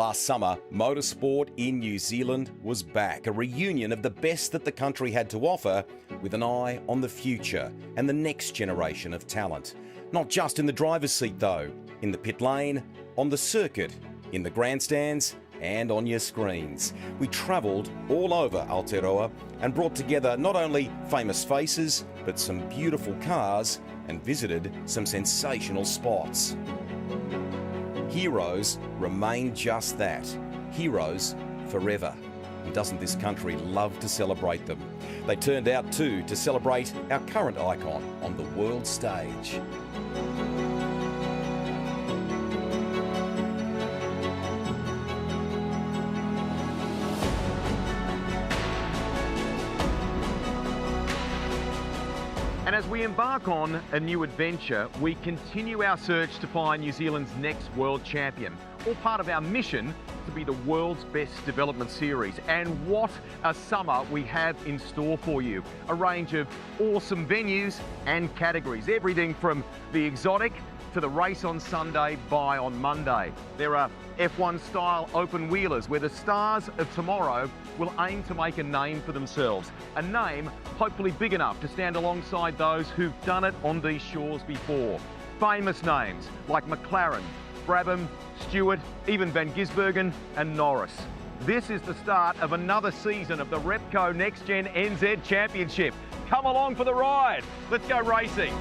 Last summer, motorsport in New Zealand was back, a reunion of the best that the country had to offer, with an eye on the future and the next generation of talent. Not just in the driver's seat though, in the pit lane, on the circuit, in the grandstands and on your screens. We travelled all over Aotearoa and brought together not only famous faces, but some beautiful cars and visited some sensational spots. Heroes remain just that, heroes forever. And doesn't this country love to celebrate them? They turned out too to celebrate our current icon on the world stage. And as we embark on a new adventure, we continue our search to find New Zealand's next world champion, all part of our mission to be the world's best development series. And what a summer we have in store for you. A range of awesome venues and categories, everything from the exotic to the race on Sunday, buy on Monday. There are F1 style open wheelers where the stars of tomorrow will aim to make a name for themselves. A name hopefully big enough to stand alongside those who've done it on these shores before. Famous names like McLaren, Brabham, Stewart, even Van Gisbergen and Norris. This is the start of another season of the Repco NextGen NZ Championship. Come along for the ride. Let's go racing.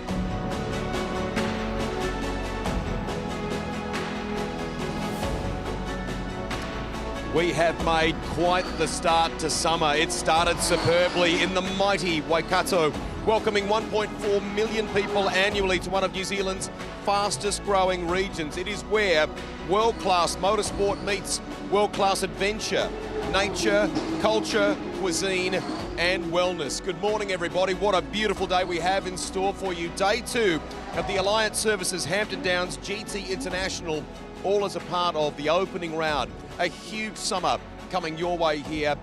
We have made quite the start to summer. It started superbly in the mighty Waikato, welcoming 1.4 million people annually to one of New Zealand's fastest growing regions. It is where world-class motorsport meets world-class adventure, nature, culture, cuisine and wellness. Good morning everybody. What a beautiful day we have in store for you. Day 2 of the Alliance Services Hampton Downs GT International, all as a part of the opening round. A huge summer coming your way here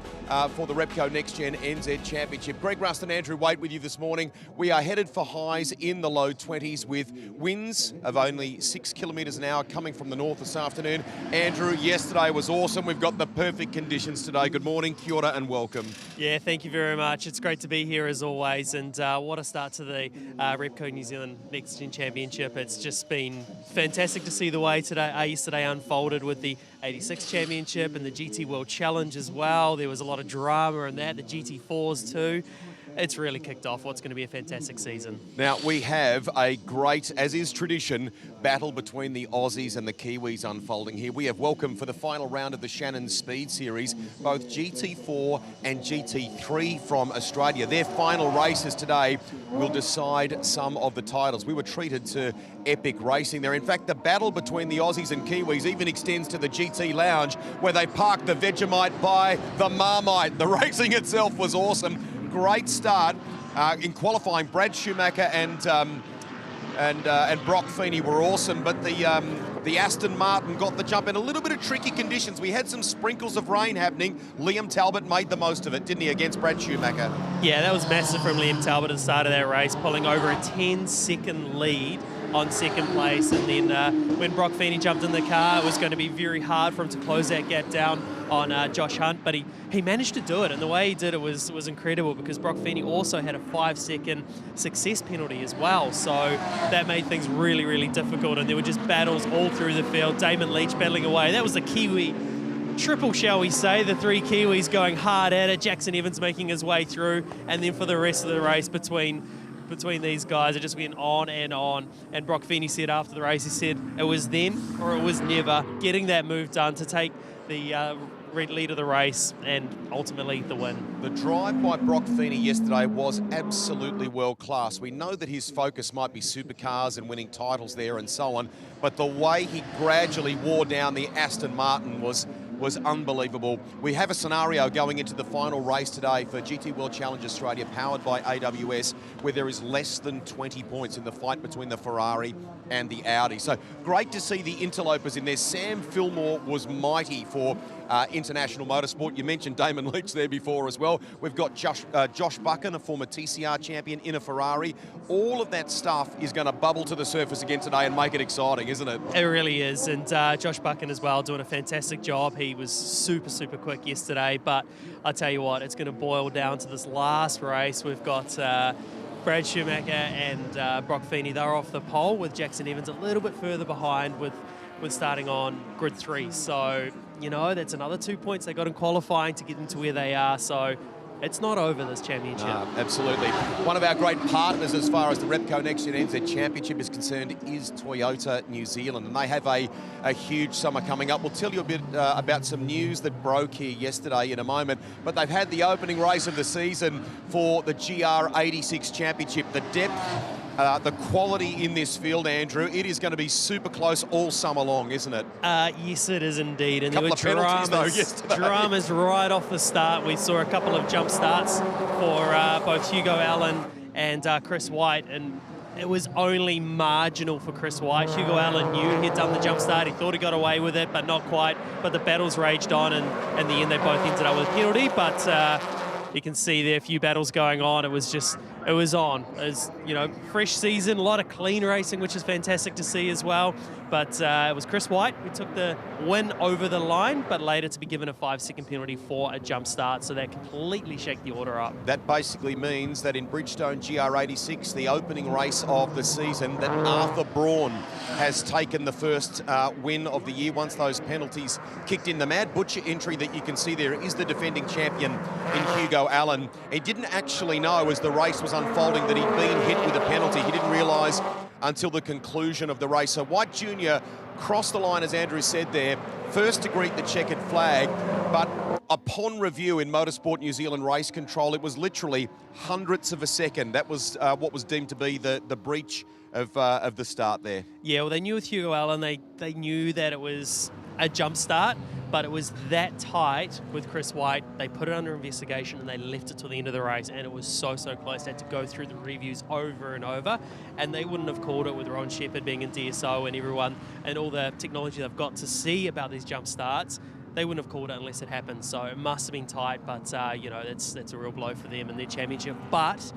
for the Repco NextGen NZ Championship. Greg Rust and Andrew Waite with you this morning. We are headed for highs in the low 20s with winds of only 6 kilometres an hour coming from the north this afternoon. Andrew, yesterday was awesome. We've got the perfect conditions today. Good morning, kia ora and welcome. Yeah, thank you very much. It's great to be here as always, and what a start to the Repco New Zealand NextGen Championship. It's just been fantastic to see the way yesterday unfolded with the 86 Championship and the GT World Challenge as well. There was a lot of drama in that, the GT4s too. It's really kicked off what's going to be a fantastic season. Now, we have a great, as is tradition, battle between the Aussies and the Kiwis unfolding here. We have welcomed for the final round of the Shannon Speed Series both GT4 and GT3 from Australia. Their final races today will decide some of the titles. We were treated to epic racing there. In fact, the battle between the Aussies and Kiwis even extends to the GT Lounge, where they parked the Vegemite by the Marmite. The racing itself was awesome. Great start in qualifying. Brad Schumacher and Brock Feeney were awesome, but the Aston Martin got the jump in a little bit of tricky conditions. We had some sprinkles of rain happening. Liam Talbot made the most of it, didn't he, against Brad Schumacher? Yeah, that was massive from Liam Talbot at the start of that race, pulling over a 10-second lead on second place, and then when Brock Feeney jumped in the car, it was going to be very hard for him to close that gap down on Josh Hunt, but he managed to do it, and the way he did it was incredible, because Brock Feeney also had a 5-second success penalty as well, so that made things really, really difficult, and there were just battles all through the field. Damon Leach battling away. That was the Kiwi triple, shall we say, the three Kiwis going hard at it, Jackson Evans making his way through, and then for the rest of the race between these guys, it just went on. And Brock Feeney said after the race, he said it was then or it was never, getting that move done to take the lead of the race and ultimately the win. The drive by Brock Feeney yesterday was absolutely world class. We know that his focus might be supercars and winning titles there and so on, but the way he gradually wore down the Aston Martin was unbelievable. We have a scenario going into the final race today for GT World Challenge Australia, powered by AWS, where there is less than 20 points in the fight between the Ferrari and the Audi. So great to see the interlopers in there. Sam Fillmore was mighty for international motorsport. You mentioned Damon Leach there before as well. We've got Josh Buchan, a former TCR champion in a Ferrari. All of that stuff is going to bubble to the surface again today and make it exciting, isn't it? It really is, and Josh Buchan as well doing a fantastic job. He was super, super quick yesterday, but I tell you what, it's going to boil down to this last race. We've got Brad Schumacher and Brock Feeney. They're off the pole with Jackson Evans a little bit further behind with starting on grid 3. So, you know, that's another 2 points they got in qualifying to get them to where they are. So it's not over, this championship. No, absolutely. One of our great partners as far as the Repco NextGen NZ Championship is concerned is Toyota New Zealand, and they have a huge summer coming up. We'll tell you a bit about some news that broke here yesterday in a moment, but they've had the opening race of the season for the GR86 Championship. The depth, the quality in this field, Andrew, it is going to be super close all summer long, isn't it? Yes, it is indeed. And couple there were of penalties, though, yesterday. dramas right off the start. We saw a couple of jump starts for both Hugo Allen and Chris White, and it was only marginal for Chris White. Hugo Allen knew he'd done the jump start. He thought he got away with it, but not quite. But the battles raged on, and in the end, they both ended up with a penalty. But you can see there a few battles going on. It was on. It was, you know, fresh season, a lot of clean racing, which is fantastic to see as well. But it was Chris White who took the win over the line, but later to be given a 5-second penalty for a jump start. So that completely shaked the order up. That basically means that in Bridgestone GR86, the opening race of the season, that Arthur Braun has taken the first win of the year once those penalties kicked in. The Mad Butcher entry that you can see there is the defending champion in Hugo Allen. He didn't actually know as the race was unfolding that he'd been hit with a penalty. He didn't realise until the conclusion of the race. So White Jr. crossed the line, as Andrew said there, first to greet the checkered flag, but upon review in Motorsport New Zealand race control, it was literally hundredths of a second. That was what was deemed to be the breach of the start there. Yeah, well, they knew with Hugo Allen, they knew that it was a jump start, but it was that tight with Chris White. They put it under investigation and they left it till the end of the race, and it was so close. They had to go through the reviews over and over, and they wouldn't have called it with Ron Shepherd being in DSO and everyone and all the technology they've got to see about these jump starts. They wouldn't have called it unless it happened. So it must have been tight, but you know, that's a real blow for them in their championship. But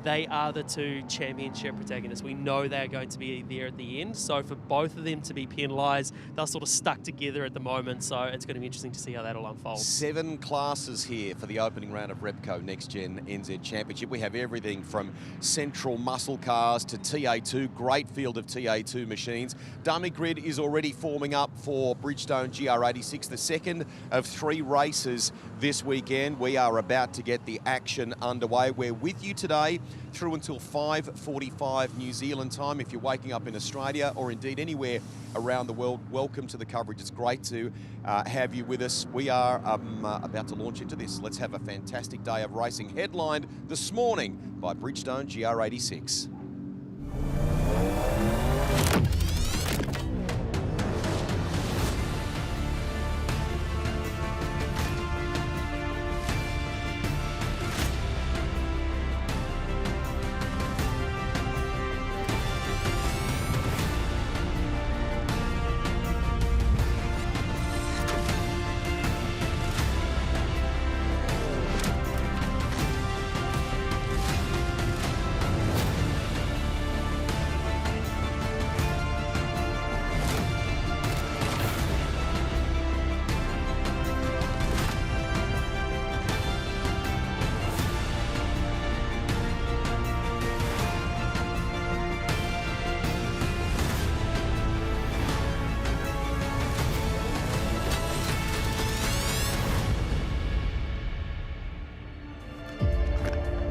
they are the two championship protagonists. We know they're going to be there at the end. So for both of them to be penalised, they're sort of stuck together at the moment. So it's going to be interesting to see how that'll unfold. 7 classes here for the opening round of Repco NextGen NZ Championship. We have everything from central muscle cars to TA2, great field of TA2 machines. Dummy grid is already forming up for Bridgestone GR86, the second of 3 races this weekend. We are about to get the action underway. We're with you today through until 5:45 New Zealand time. If you're waking up in Australia or indeed anywhere around the world, welcome to the coverage. It's great to have you with us. We are about to launch into this. Let's have a fantastic day of racing, headlined this morning by Bridgestone GR86.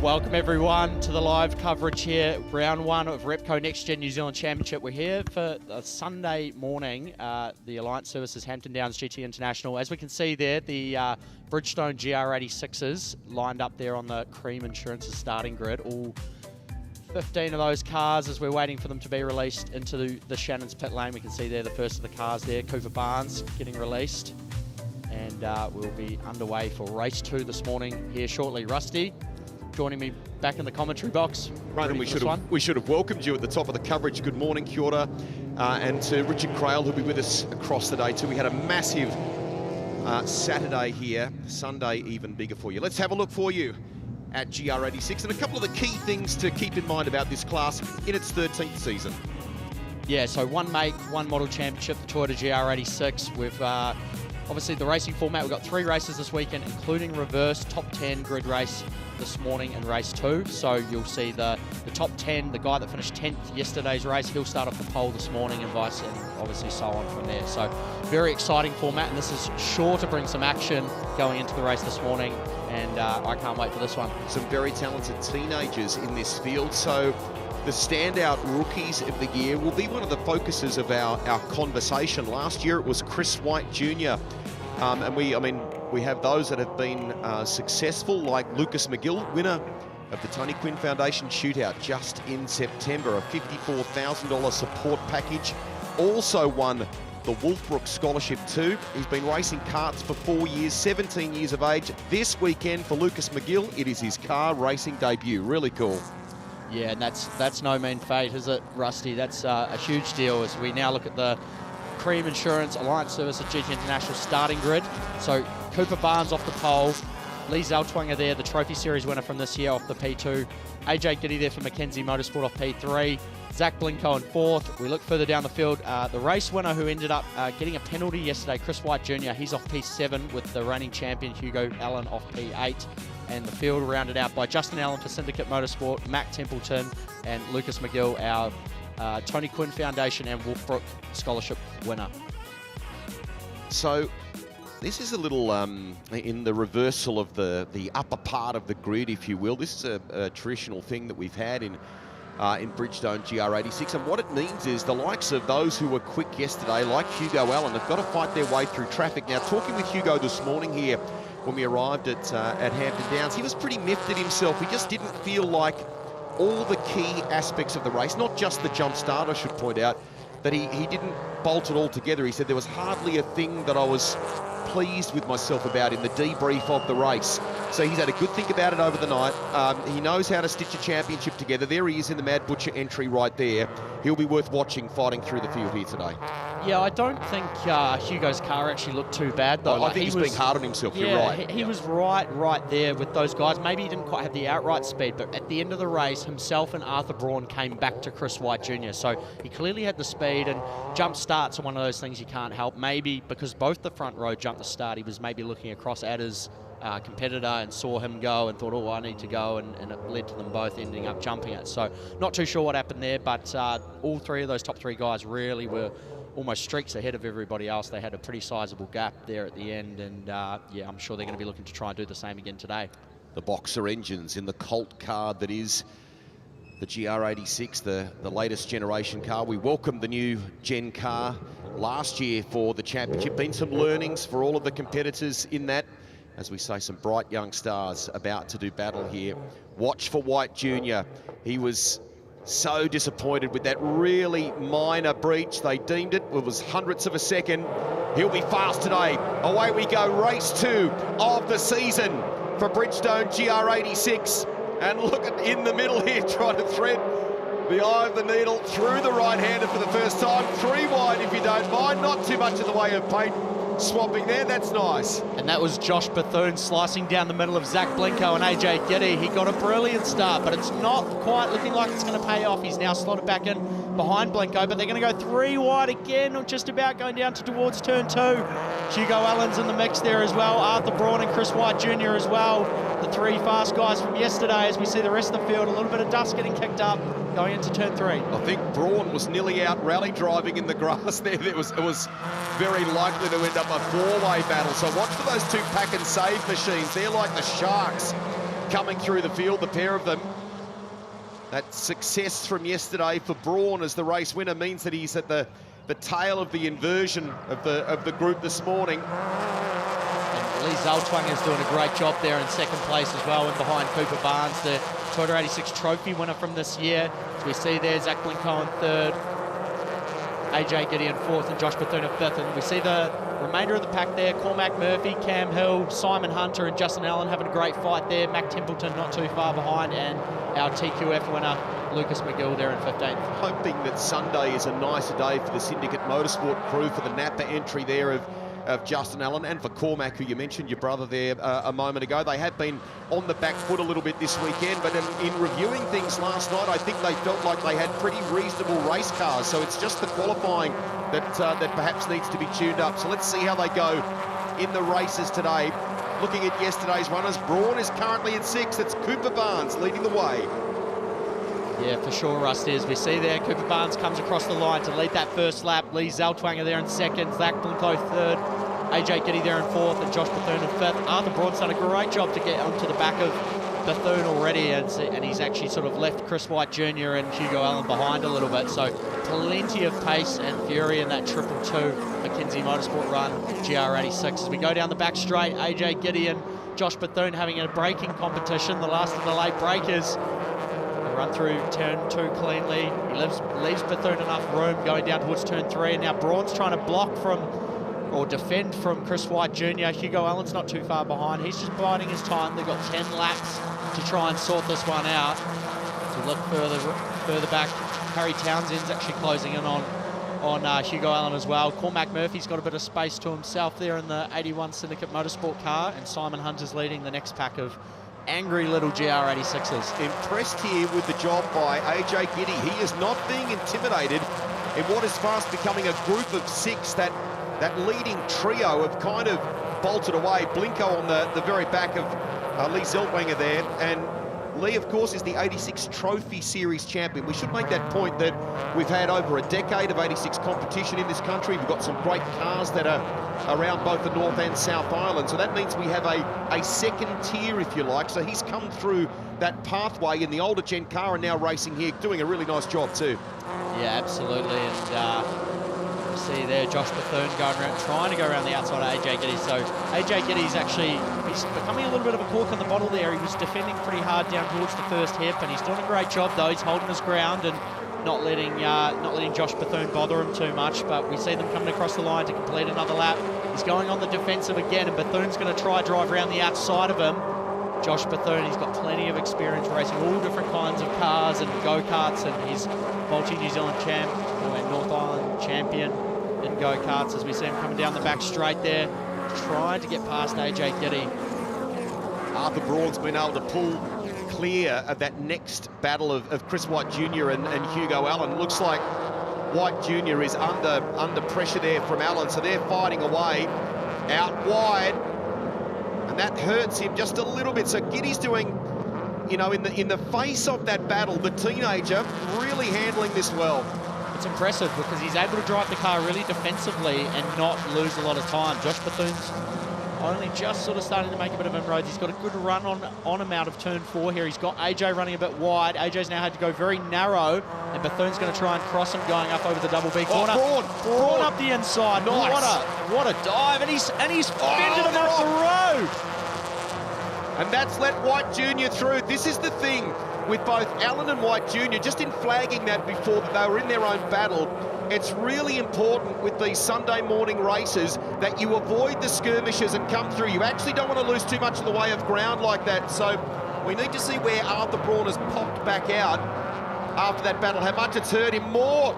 Welcome everyone to the live coverage here, round 1 of Repco NextGen New Zealand Championship. We're here for a Sunday morning, the Alliance Services Hampton Downs GT International. As we can see there, the Bridgestone GR86s lined up there on the Cream Insurance's starting grid. All 15 of those cars as we're waiting for them to be released into the Shannon's pit lane. We can see there the first of the cars there, Cooper Barnes getting released. And we'll be underway for race 2 this morning here shortly. Rusty, joining me back in the commentary box. Ronan, we should have welcomed you at the top of the coverage. Good morning, kia ora. And to Richard Crail, who'll be with us across the day too. We had a massive Saturday here, Sunday even bigger for you. Let's have a look for you at GR86 and a couple of the key things to keep in mind about this class in its 13th season. Yeah, so one make, one model championship, the Toyota GR86. We've obviously the racing format, we've got 3 races this weekend, including reverse top 10 grid race this morning in race 2. So you'll see the top 10, the guy that finished 10th yesterday's race, he'll start off the pole this morning and vice, and obviously so on from there. So very exciting format, and this is sure to bring some action going into the race this morning, and I can't wait for this one. Some very talented teenagers in this field, so the standout rookies of the year will be one of the focuses of our conversation. Last year it was Chris White Jr. And we have those that have been successful, like Lucas McGill, winner of the Tony Quinn Foundation Shootout just in September, a $54,000 support package. Also won the Wolfbrook Scholarship too. He's been racing karts for 4 years, 17 years of age. This weekend for Lucas McGill, it is his car racing debut. Really cool. Yeah, and that's no mean feat, is it, Rusty? That's a huge deal as we now look at the Cream Insurance Alliance Service at GT International starting grid. So Cooper Barnes off the pole, Lee Zelltwanger there, the Trophy Series winner from this year off the P2, AJ Giddy there for Mackenzie Motorsport off P3, Zach Blinko in 4th. We look further down the field, the race winner who ended up getting a penalty yesterday, Chris White Jr., he's off P7 with the reigning champion Hugo Allen off P8. And the field rounded out by Justin Allen for Syndicate Motorsport, Mac Templeton and Lucas McGill, our Tony Quinn Foundation and Wolfbrook Scholarship winner. So this is a little in the reversal of the upper part of the grid, if you will. This is a traditional thing that we've had in Bridgestone GR86, and what it means is the likes of those who were quick yesterday, like Hugo Allen, have got to fight their way through traffic. Now, talking with Hugo this morning here, when we arrived at Hampton Downs, he was pretty miffed at himself. He just didn't feel like all the key aspects of the race, not just the jump start, I should point out, that he didn't bolt it all together. He said there was hardly a thing that I was pleased with myself about in the debrief of the race. So he's had a good think about it over the night. He knows how to stitch a championship together. There he is in the Mad Butcher entry right there. He'll be worth watching fighting through the field here today. Yeah, I don't think Hugo's car actually looked too bad, though. I think he's being hard on himself, yeah, you're right. He was right there with those guys. Maybe he didn't quite have the outright speed, but at the end of the race, himself and Arthur Braun came back to Chris White Jr. So he clearly had the speed, and jump starts are one of those things you can't help. Maybe because both the front row jumped the start, he was maybe looking across at his competitor and saw him go and thought, oh, I need to go, and it led to them both ending up jumping it. So not too sure what happened there, but all 3 of those top 3 guys really were almost streaks ahead of everybody else. They had a pretty sizable gap there at the end, and yeah, I'm sure they're going to be looking to try and do the same again today. The Boxer engines in the Colt car that is the GR86, the latest generation car. We welcomed the new gen car last year for the championship. Been some learnings for all of the competitors in that. As we say, some bright young stars about to do battle here. Watch for White Jr. He was so disappointed with that really minor breach. They deemed it was hundredths of a second. He'll be fast today. Away we go, race 2 of the season for Bridgestone GR86. And look at in the middle here, trying to thread the eye of the needle through the right-hander for the first time. 3 wide if you don't mind, not too much in the way of paint swapping there, that's nice. And that was Josh Bethune slicing down the middle of Zach Blinko and AJ Giddy. He got a brilliant start, but it's not quite looking like it's going to pay off. He's now slotted back in behind Blinko, but they're going to go 3 wide again, or just about going down towards turn 2. Hugo Allen's in the mix there as well, Arthur Braun and Chris White Jr. as well. The 3 fast guys from yesterday, as we see the rest of the field, a little bit of dust getting kicked up going into turn 3. I think Braun was nearly out rally driving in the grass there. It was very likely to end up a 4-way battle. So watch for those 2 pack and save machines. They're like the sharks coming through the field, the pair of them. That success from yesterday for Braun as the race winner means that he's at the tail of the inversion of the group this morning. And Lee Zelltwanger is doing a great job there in 2nd place as well, and behind Cooper Barnes, the Toyota 86 trophy winner from this year. As we see there, Zach Blinko in 3rd, AJ Giddy in 4th, and Josh Bethune in 5th. And we see the remainder of the pack there, Cormac Murphy, Cam Hill, Simon Hunter and Justin Allen having a great fight there. Mac Templeton not too far behind, and our TQF winner, Lucas McGill, there in 15th. Hoping that Sunday is a nicer day for the Syndicate Motorsport crew for the NAPA entry there of of Justin Allen, and for Cormac, who you mentioned, your brother there a moment ago. They have been on the back foot a little bit this weekend, but in reviewing things last night, I think they felt like they had pretty reasonable race cars. So it's just the qualifying that perhaps needs to be tuned up. So let's see how they go in the races today. Looking at yesterday's runners, Braun is currently in 6th. It's Cooper Barnes leading the way. Yeah, for sure, Rusty. As we see there, Cooper Barnes comes across the line to lead that first lap. Lee Zelltwanger there in 2nd, Zach Blinko 3rd, AJ Giddy there in 4th, and Josh Bethune in 5th. Arthur Braun's done a great job to get onto the back of Bethune already, and he's actually sort of left Chris White Jr. and Hugo Allen behind a little bit. So plenty of pace and fury in that 222 McKinsey Motorsport run, GR86. As we go down the back straight, AJ Giddy and Josh Bethune having a braking competition, the last of the late breakers. Run through turn 2 cleanly. He leaves Bethune enough room going down towards turn 3, and now Braun's trying to block from or defend from Chris White Jr. Hugo Allen's not too far behind. He's just biding his time. They've got 10 laps to try and sort this one out. To look further back, Harry Townsend's actually closing in on Hugo Allen as well. Cormac Murphy's got a bit of space to himself there in the 81 Syndicate Motorsport car, and Simon Hunter's leading the next pack of angry little GR86s. Impressed here with the job by AJ Giddy. He is not being intimidated in what is fast becoming a group of 6. That leading trio have kind of bolted away. Blinko on the very back of Lee Zelltwanger there, and Lee, of course, is the 86 Trophy Series champion. We should make that point that we've had over a decade of 86 competition in this country. We've got some great cars that are around both the North and South Island. So that means we have a second tier, if you like. So he's come through that pathway in the older gen car and now racing here, doing a really nice job too. Yeah, absolutely. And you see there Josh Bethune going around, trying to go around the outside of AJ Giddy. So AJ Giddy's he's becoming a little bit of a cork in the bottle there. He was defending pretty hard down towards the first hip, and he's doing a great job though. He's holding his ground and not letting Josh Bethune bother him too much. But we see them coming across the line to complete another lap. He's going on the defensive again, and Bethune's going to try drive around the outside of him. Josh Bethune, he's got plenty of experience racing all different kinds of cars and go-karts, and he's multi-New Zealand champ, or North Island champion in go-karts, as we see him coming down the back straight there, trying to get past AJ Giddy. Arthur Braun's been able to pull clear of that next battle of Chris White Jr. and Hugo Allen. Looks like White Jr. is under pressure there from Allen, so they're fighting away out wide, and that hurts him just a little bit. So Giddy's doing, you know, in the face of that battle, the teenager really handling this well. It's impressive because he's able to drive the car really defensively and not lose a lot of time. Josh Bethune's only just sort of starting to make a bit of inroads. He's got a good run on him out of turn 4 here. He's got AJ running a bit wide. AJ's now had to go very narrow, and Bethune's going to try and cross him going up over the double B corner. Braun up the inside. Nice. What a dive, and he's fended him off the road. And that's let White Jr. through. This is the thing with both Allen and White Jr., just in flagging that before that they were in their own battle. It's really important with these Sunday morning races that you avoid the skirmishes and come through. You actually don't want to lose too much in the way of ground like that. So we need to see where Arthur Braun has popped back out after that battle, how much it's hurt him. More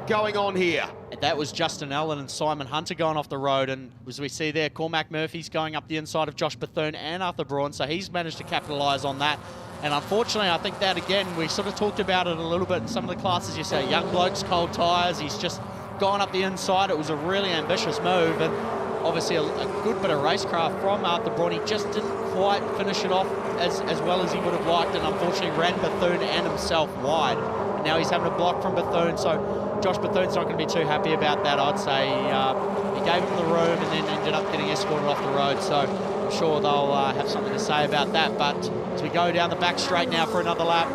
going on here. That was Justin Allen and Simon Hunter going off the road, and as we see there, Cormac Murphy's going up the inside of Josh Bethune and Arthur Braun, so he's managed to capitalise on that. And unfortunately, I think that, again, we sort of talked about it a little bit in some of the classes. You say, young blokes, cold tyres. He's just gone up the inside. It was a really ambitious move, and obviously a good bit of racecraft from Arthur Braun. He just didn't quite finish it off as well as he would have liked, and unfortunately ran Bethune and himself wide. And now he's having a block from Bethune, so Josh Bethune's not going to be too happy about that, I'd say. He gave him the room and then ended up getting escorted off the road, so I'm sure they'll have something to say about that. But as we go down the back straight now for another lap,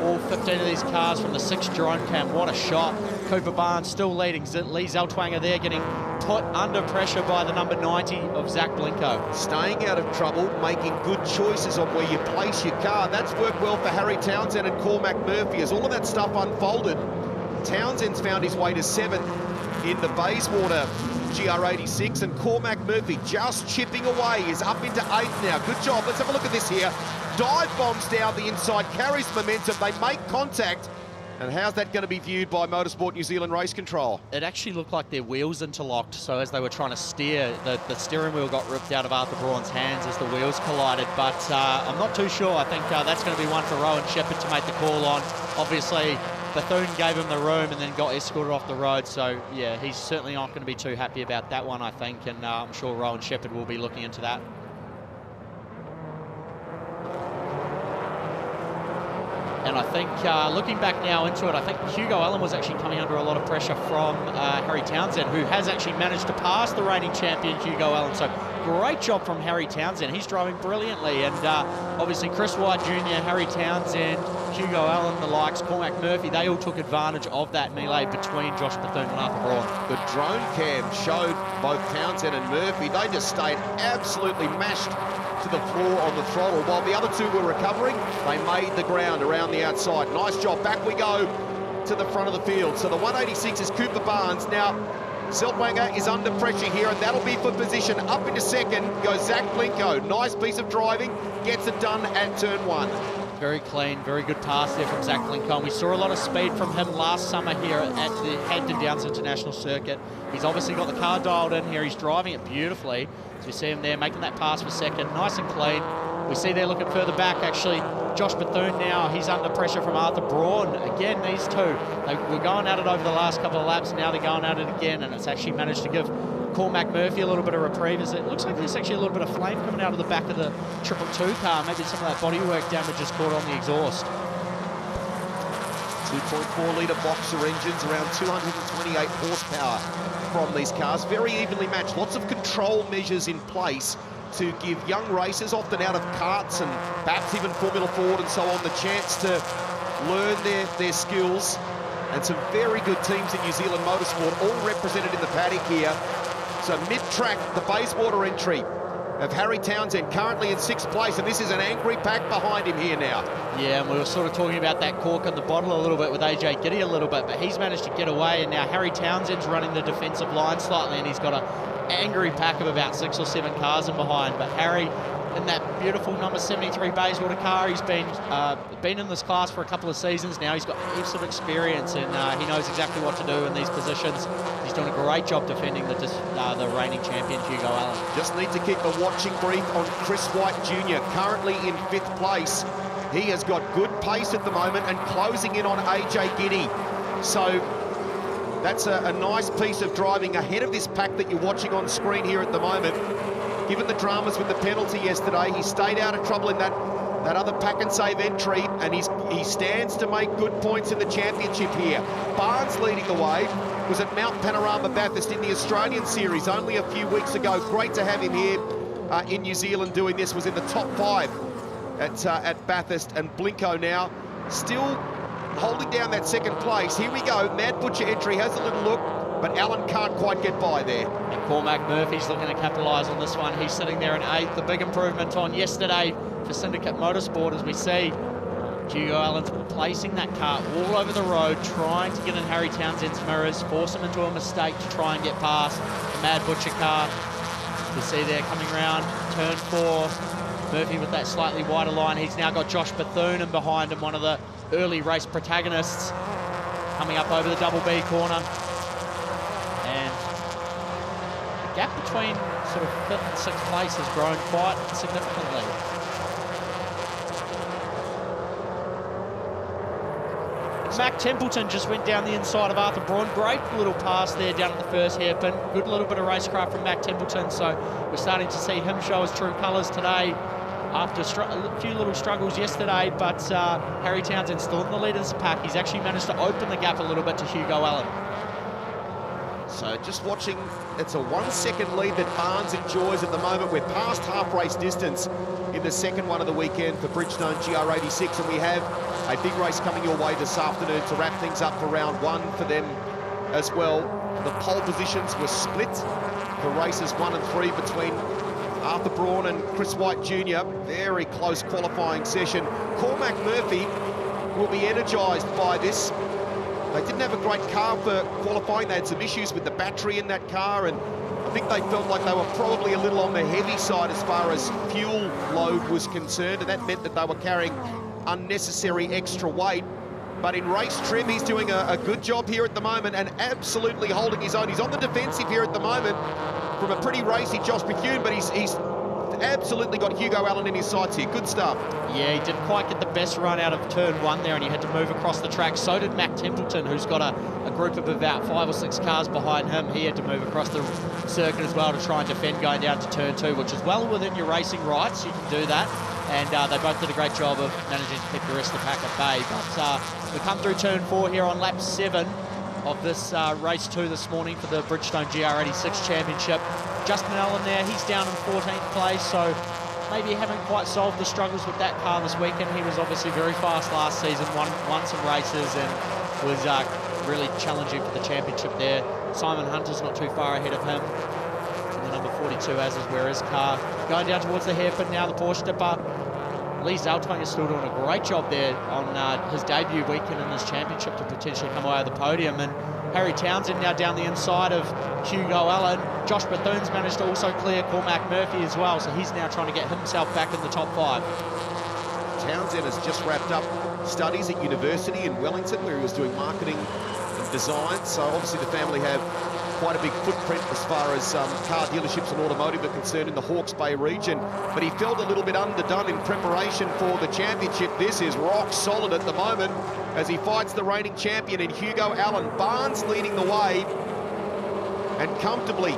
all 15 of these cars from the 6th drone cam, what a shot. Cooper Barnes still leading. Lee Zelltwanger there getting put under pressure by the number 90 of Zach Blinko. Staying out of trouble, making good choices on where you place your car. That's worked well for Harry Townsend and Cormac Murphy. As all of that stuff unfolded, Townsend's found his way to 7th in the Bayswater GR86, and Cormac Murphy just chipping away, is up into 8th now. Good job. Let's have a look at this here. Dive bombs down the inside, carries momentum. They make contact, And how's that going to be viewed by Motorsport New Zealand Race Control? It actually looked like their wheels interlocked, so as they were trying to steer, the steering wheel got ripped out of Arthur Braun's hands as the wheels collided, but I'm not too sure. I think that's going to be one for Rowan Shepherd to make the call on. Obviously, Bethune gave him the room and then got escorted off the road, so yeah, he's certainly not going to be too happy about that one, I think, and I'm sure Rowan Shepherd will be looking into that. And I think, looking back now into it, I think Hugo Allen was actually coming under a lot of pressure from Harry Townsend, who has actually managed to pass the reigning champion, Hugo Allen. So great job from Harry Townsend. He's driving brilliantly. And obviously Chris White Jr., Harry Townsend, Hugo Allen, the likes, Cormac Murphy, they all took advantage of that melee between Josh Bethune and Arthur Braun. The drone cam showed both Townsend and Murphy. They just stayed absolutely mashed to the floor on the throttle. While the other two were recovering, they made the ground around the outside. Nice job. Back we go to the front of the field. So the 186 is Cooper Barnes. Now, Zeltwanger is under pressure here, and that'll be for position. Up into second goes Zach Blinko. Nice piece of driving. Gets it done at turn one. Very clean, very good pass there from Zach Lincoln. We saw a lot of speed from him last summer here at the Hampton Downs International Circuit. He's obviously got the car dialed in here. He's driving it beautifully. So you see him there making that pass for second, nice and clean. We see they're looking further back, actually. Josh Bethune now, he's under pressure from Arthur Braun. Again, these two, they were going at it over the last couple of laps. Now they're going at it again, and it's actually managed to give Cormac Murphy a little bit of reprieve. As it looks like there's actually a little bit of flame coming out of the back of the 222 car. Maybe some of that bodywork damage is caught on the exhaust. 2.4-litre boxer engines, around 228 horsepower from these cars. Very evenly matched. Lots of control measures in place to give young racers, often out of karts and perhaps even Formula Ford and so on, the chance to learn their skills. And some very good teams in New Zealand motorsport, all represented in the paddock here. So mid-track, the Bayswater entry of Harry Townsend, currently in 6th place, and this is an angry pack behind him here now. Yeah, and we were sort of talking about that cork in the bottle a little bit with AJ Giddy a little bit, but he's managed to get away, and now Harry Townsend's running the defensive line slightly, and he's got an angry pack of about 6 or 7 cars in behind. But Harry, in that beautiful number 73 Bayswater car, he's been in this class for a couple of seasons now. He's got heaps of experience, and he knows exactly what to do in these positions. He's doing a great job defending the reigning champion, Hugo Allen. Just need to keep a watching brief on Chris White Jr., currently in 5th place. He has got good pace at the moment and closing in on AJ Giddy. So that's a nice piece of driving ahead of this pack that you're watching on screen here at the moment. Given the dramas with the penalty yesterday, he stayed out of trouble in that other pack and save entry, and he stands to make good points in the championship here. Barnes leading the way, was at Mount Panorama Bathurst in the Australian Series only a few weeks ago. Great to have him here in New Zealand doing this. Was in the top 5 at Bathurst, and Blinko now still holding down that 2nd place. Here we go, Mad Butcher entry, has a little look, but Allen can't quite get by there. And Cormac Murphy's looking to capitalise on this one. He's sitting there in 8th. The big improvement on yesterday for Syndicate Motorsport, as we see Hugo Allen's placing that car all over the road, trying to get in Harry Townsend's mirrors, force him into a mistake to try and get past the Mad Butcher car. You see there coming around turn 4, Murphy with that slightly wider line. He's now got Josh Bethune in behind him, one of the early race protagonists, coming up over the double B corner. And the gap between sort of 5th and 6th place has grown quite significantly. Mac Templeton just went down the inside of Arthur Braun. Great little pass there down at the first hairpin. Good little bit of racecraft from Mac Templeton. So we're starting to see him show his true colours today after a few little struggles yesterday. But Harry Townsend still in the lead of this pack. He's actually managed to open the gap a little bit to Hugo Allen. So just watching, it's a 1 second lead that Barnes enjoys at the moment. We're past half race distance in the second one of the weekend for Bridgestone GR86, and we have a big race coming your way this afternoon to wrap things up for round 1 for them as well. The pole positions were split for races 1 and 3 between Arthur Braun and Chris White Jr. Very close qualifying session. Cormac Murphy will be energised by this. They didn't have a great car for qualifying. They had some issues with the battery in that car, and I think they felt like they were probably a little on the heavy side as far as fuel load was concerned, and that meant that they were carrying unnecessary extra weight. But in race trim, he's doing a good job here at the moment and absolutely holding his own. He's on the defensive here at the moment from a pretty racy Josh Bethune, but he's absolutely got Hugo Allen in his sights here. Good stuff. Yeah, he didn't quite get the best run out of turn one there, and he had to move across the track. So did Mac Templeton, who's got a group of about 5 or 6 cars behind him. He had to move across the circuit as well to try and defend going down to turn 2, which is well within your racing rights. You can do that. And they both did a great job of managing to keep the rest of the pack at bay. But we come through turn 4 here on lap 7 of this race 2 this morning for the Bridgestone GR86 Championship. Justin Allen there, he's down in 14th place, so maybe haven't quite solved the struggles with that car this weekend. He was obviously very fast last season, won some races and was really challenging for the championship there. Simon Hunter's not too far ahead of him. And the number 42, as is where his car. Going down towards the hairpin now, the Porsche dipper. Lee Zaltwang is still doing a great job there on his debut weekend in this championship to potentially come away with the podium. And Harry Townsend now down the inside of Hugo Allen. Josh Bethune's managed to also clear Cormac Murphy as well, so he's now trying to get himself back in the top 5. Townsend has just wrapped up studies at university in Wellington, where he was doing marketing and design, so obviously the family have quite a big footprint as far as car dealerships and automotive are concerned in the Hawke's Bay region, but he felt a little bit underdone in preparation for the championship. This is rock solid at the moment as he fights the reigning champion in Hugo Allen. Barnes leading the way and comfortably,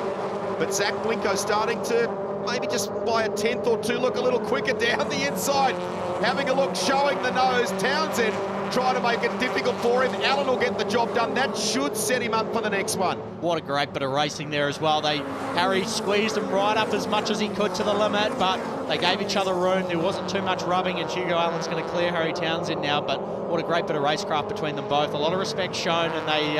but Zach Blinko starting to maybe just by a 10th or 2 look a little quicker down the inside, having a look, showing the nose. Townsend trying to make it difficult for him. Allen will get the job done. That should set him up for the next one. What a great bit of racing there as well. Harry squeezed him right up as much as he could to the limit, but they gave each other room. There wasn't too much rubbing, and Hugo Allen's going to clear Harry Townsend now, but what a great bit of racecraft between them both. A lot of respect shown, and they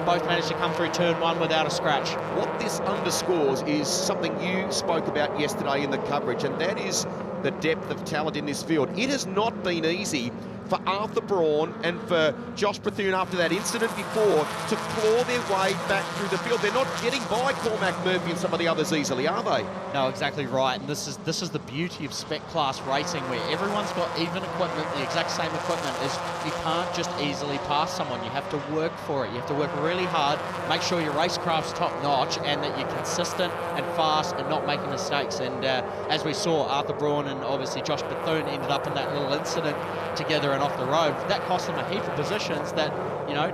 both managed to come through turn 1 without a scratch. What this underscores is something you spoke about yesterday in the coverage, and that is the depth of talent in this field. It has not been easy for Arthur Braun and for Josh Bethune after that incident before to claw their way back through the field. They're not getting by Cormac Murphy and some of the others easily, are they? No, exactly right. And this is the beauty of spec class racing, where everyone's got even equipment, the exact same equipment. Is you can't just easily pass someone. You have to work for it. You have to work really hard, make sure your racecraft's top notch and that you're consistent and fast and not making mistakes. And as we saw, Arthur Braun and obviously Josh Bethune ended up in that little incident together and off the road. That cost them a heap of positions that,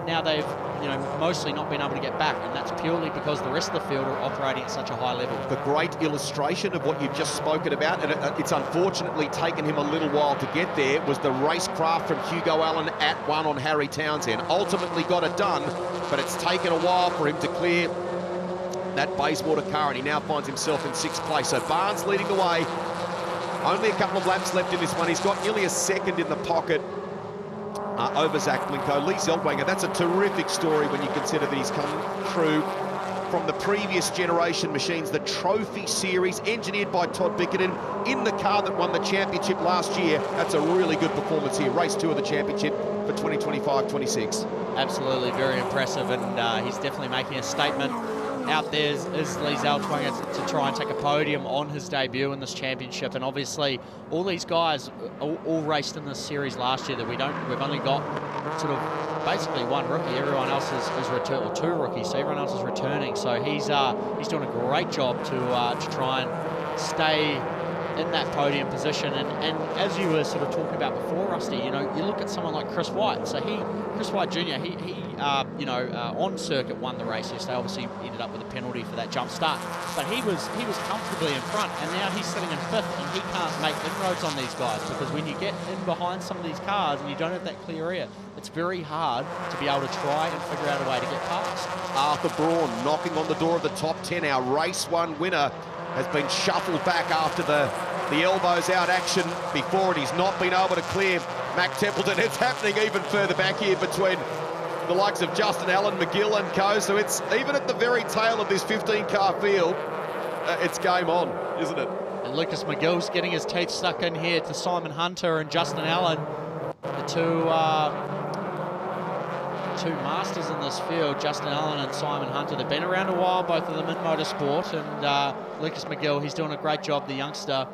now they've, mostly not been able to get back, and that's purely because the rest of the field are operating at such a high level. The great illustration of what you've just spoken about, and it's unfortunately taken him a little while to get there, was the racecraft from Hugo Allen at 1 on Harry Townsend. Ultimately got it done, but it's taken a while for him to clear that Bayswater car, and he now finds himself in 6th place. So Barnes leading the way. Only a couple of laps left in this one. He's got nearly a second in the pocket over Zach Blinko. Lee Zeldwanger, that's a terrific story when you consider that he's come through from the previous generation machines, the Trophy Series, engineered by Todd Bickerton in the car that won the championship last year. That's a really good performance here. Race 2 of the championship for 2025-26. Absolutely, very impressive, and he's definitely making a statement out there is Lee Zaltwanger to try and take a podium on his debut in this championship. And obviously all these guys all raced in this series last year that we've only got sort of basically one rookie. Everyone else is returned, or 2 rookies, so everyone else is returning. So he's doing a great job to try and stay in that podium position. And as you were sort of talking about before, Rusty, you look at someone like Chris White. So Chris White Jr., he on circuit won the race yesterday. Obviously ended up with a penalty for that jump start, but he was comfortably in front, and now he's sitting in 5th, and he can't make inroads on these guys, because when you get in behind some of these cars and you don't have that clear air, it's very hard to be able to try and figure out a way to get past. Arthur Braun knocking on the door of the top 10. Our race 1 winner has been shuffled back after the elbows out action before, and he's not been able to clear Mac Templeton. It's happening even further back here between the likes of Justin Allen, McGill and co. So it's even at the very tail of this 15-car field, it's game on, isn't it? And Lucas McGill's getting his teeth stuck in here to Simon Hunter and Justin Allen, the two masters in this field, Justin Allen and Simon Hunter. They've been around a while, both of them in motorsport, and Lucas McGill, he's doing a great job, the youngster,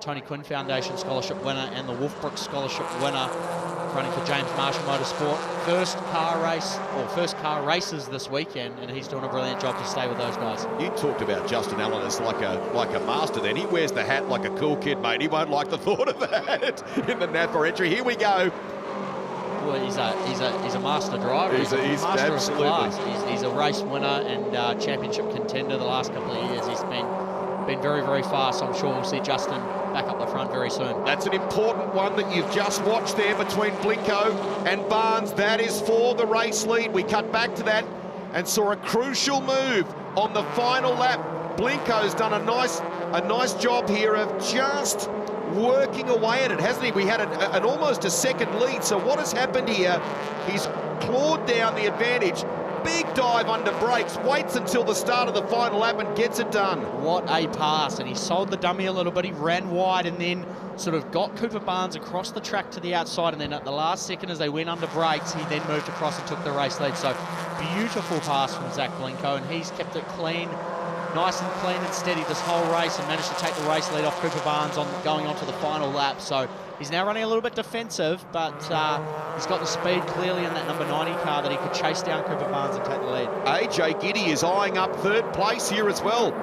Tony Quinn Foundation Scholarship winner and the Wolfbrook Scholarship winner, running for James Marshall Motorsport. First car races this weekend, and he's doing a brilliant job to stay with those guys. You talked about Justin Allen as like a master then. He wears the hat like a cool kid, mate. He won't like the thought of that in the NAPA entry. Here we go. Well, he's a master driver. He's a master of class. He's a race winner and championship contender the last couple of years. He's been very, very fast. So I'm sure we'll see Justin back up the front very soon. That's an important one that you've just watched there between Blinko and Barnes. That is for the race lead. We cut back to that and saw a crucial move on the final lap. Blinko's done a nice job here of just working away at it, hasn't he? We had an almost a second lead. So what has happened here? He's clawed down the advantage. Big dive under brakes, waits until the start of the final lap and gets it done. What a pass, and he sold the dummy a little bit. He ran wide and then sort of got Cooper Barnes across the track to the outside, and then at the last second as they went under brakes, he then moved across and took the race lead. So beautiful pass from Zach Blinko, and he's kept it clean, nice and clean and steady this whole race, and managed to take the race lead off Cooper Barnes going on to the final lap. So he's now running a little bit defensive, but he's got the speed clearly in that number 90 car that he could chase down Cooper Barnes and take the lead. AJ Giddy is eyeing up third place here as well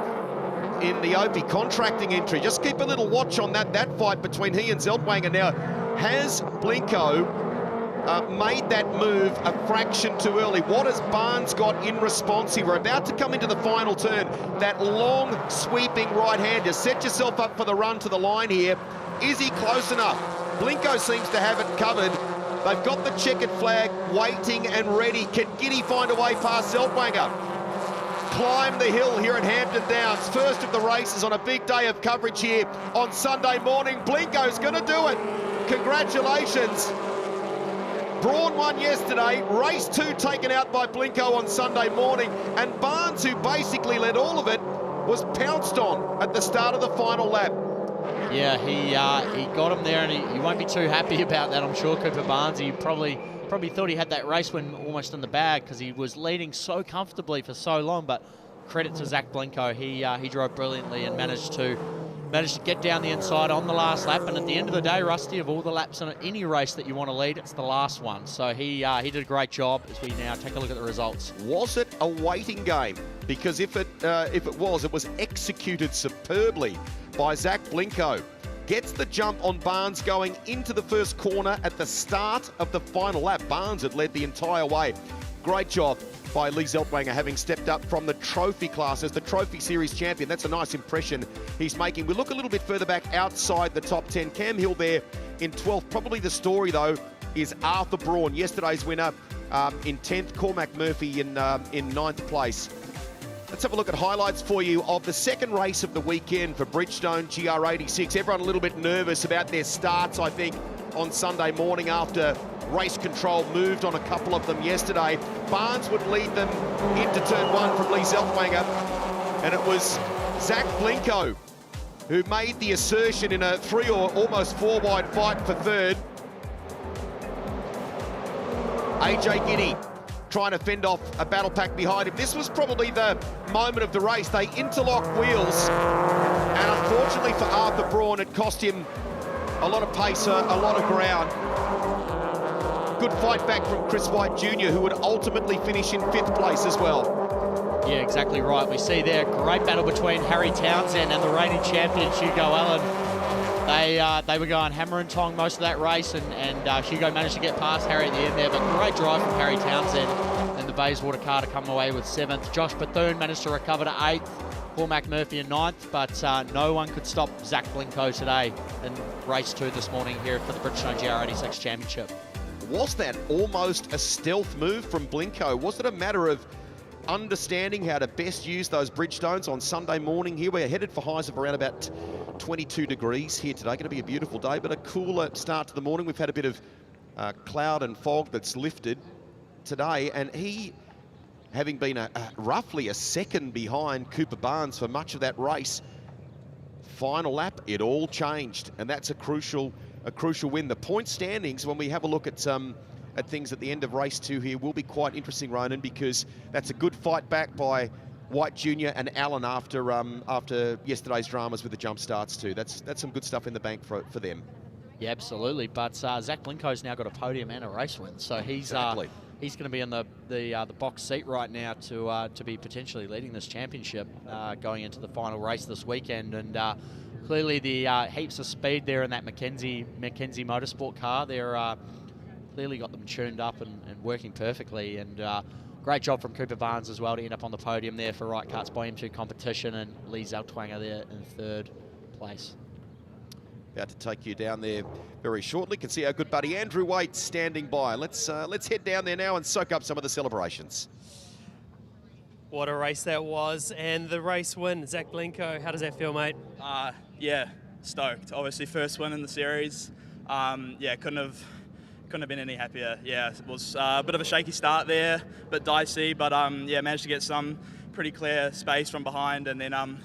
in the Opie contracting entry. Just keep a little watch on that fight between he and Zeltwanger. Now, has Blinko made that move a fraction too early? What has Barnes got in response here? We're about to come into the final turn. That long sweeping right-hander. Set yourself up for the run to the line here. Is he close enough? Blinko seems to have it covered. They've got the checkered flag waiting and ready. Can Giddy find a way past Zeltwanger? Climb the hill here at Hampton Downs. First of the races on a big day of coverage here on Sunday morning. Blinko's going to do it. Congratulations. Braun won yesterday, race 2 taken out by Blinko on Sunday morning, and Barnes, who basically led all of it, was pounced on at the start of the final lap. Yeah, he got him there, and he won't be too happy about that, I'm sure, Cooper Barnes. He probably thought he had that race win almost in the bag because he was leading so comfortably for so long, but credit to Zach Blinko. He drove brilliantly and managed to get down the inside on the last lap. And at the end of the day, Rusty, of all the laps in any race that you want to lead, it's the last one. So he did a great job as we now take a look at the results. Was it a waiting game? Because if it was executed superbly by Zach Blinko. Gets the jump on Barnes going into the first corner at the start of the final lap. Barnes had led the entire way. Great job by Lee Zeltwanger, having stepped up from the trophy class as the Trophy Series champion. That's a nice impression he's making. We look a little bit further back outside the top 10. Cam Hill there in 12th. Probably the story, though, is Arthur Braun, yesterday's winner in 10th. Cormac Murphy in 9th place. Let's have a look at highlights for you of the second race of the weekend for Bridgestone GR86. Everyone a little bit nervous about their starts, I think, on Sunday morning after race control moved on a couple of them yesterday. Barnes would lead them into turn 1 from Lee Zeltwanger, and it was Zach Blinko who made the assertion in a 3 or almost 4 wide fight for third. AJ Giddy trying to fend off a battle pack behind him. This was probably the moment of the race. They interlock wheels, and unfortunately for Arthur Braun, it cost him a lot of pace, a lot of ground. Good fight back from Chris White Jr., who would ultimately finish in 5th place as well. Yeah, exactly right. We see there a great battle between Harry Townsend and the reigning champion, Hugo Allen. They were going hammer and tong most of that race, and Hugo managed to get past Harry at the end there, but great drive from Harry Townsend and the Bayswater car to come away with 7th. Josh Bethune managed to recover to 8th, Cormac Murphy in 9th, but no one could stop Zach Blinko today in race 2 this morning here for the Bridgestone GR86 Championship. Was that almost a stealth move from Blinko? Was it a matter of understanding how to best use those Bridgestones on Sunday morning here? We're headed for highs of around about 22 degrees here today. Going to be a beautiful day, but a cooler start to the morning. We've had a bit of cloud and fog that's lifted today, and he, having been roughly a second behind Cooper Barnes for much of that race, final lap, it all changed, and that's a crucial win. The point standings, when we have a look at things at the end of race 2 here, will be quite interesting, Ronan, because that's a good fight back by White Jr. and Allen after yesterday's dramas with the jump starts too. That's some good stuff in the bank for them. Yeah, absolutely. But Zach Blinco's now got a podium and a race win, so he's going to be in the box seat right now to be potentially leading this championship going into the final race this weekend. And clearly the heaps of speed there in that Mackenzie Motorsport car. They're clearly got them tuned up and working perfectly. And great job from Cooper Barnes as well to end up on the podium there for Right Kart's Volume 2 competition, and Lee Zaltwanger there in third place. About to take you down there very shortly. Can see our good buddy Andrew Waite standing by. Let's head down there now and soak up some of the celebrations. What a race that was, and the race win. Zach Blinco, how does that feel, mate? Yeah, stoked. Obviously, first win in the series. Yeah, couldn't have been any happier. Yeah, it was a bit of a shaky start there, a bit dicey, but yeah, managed to get some pretty clear space from behind, and then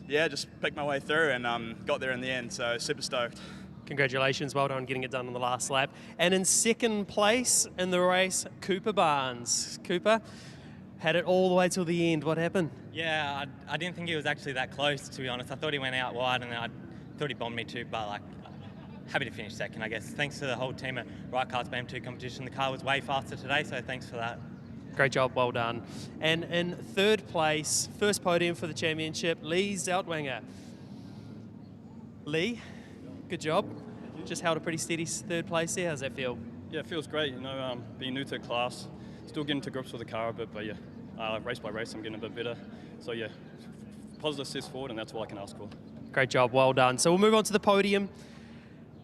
yeah, just picked my way through and got there in the end, so super stoked. Congratulations, well done getting it done on the last lap. And in second place in the race, Cooper Barnes. Cooper had it all the way till the end. What happened? Yeah, I didn't think he was actually that close, to be honest. I thought he went out wide, and I thought he bombed me too, but like, happy to finish second, I guess. Thanks to the whole team at Right Kart's Volume 2 competition. The car was way faster today, so thanks for that. Great job, well done. And in third place, first podium for the championship, Lee Zaltwanger. Lee, good job. Just held a pretty steady third place there. How's that feel? Yeah, it feels great. You know, being new to the class, still getting to grips with the car a bit, but yeah, race by race, I'm getting a bit better. So yeah, positive steps forward, and that's all I can ask for. Great job, well done. So we'll move on to the podium.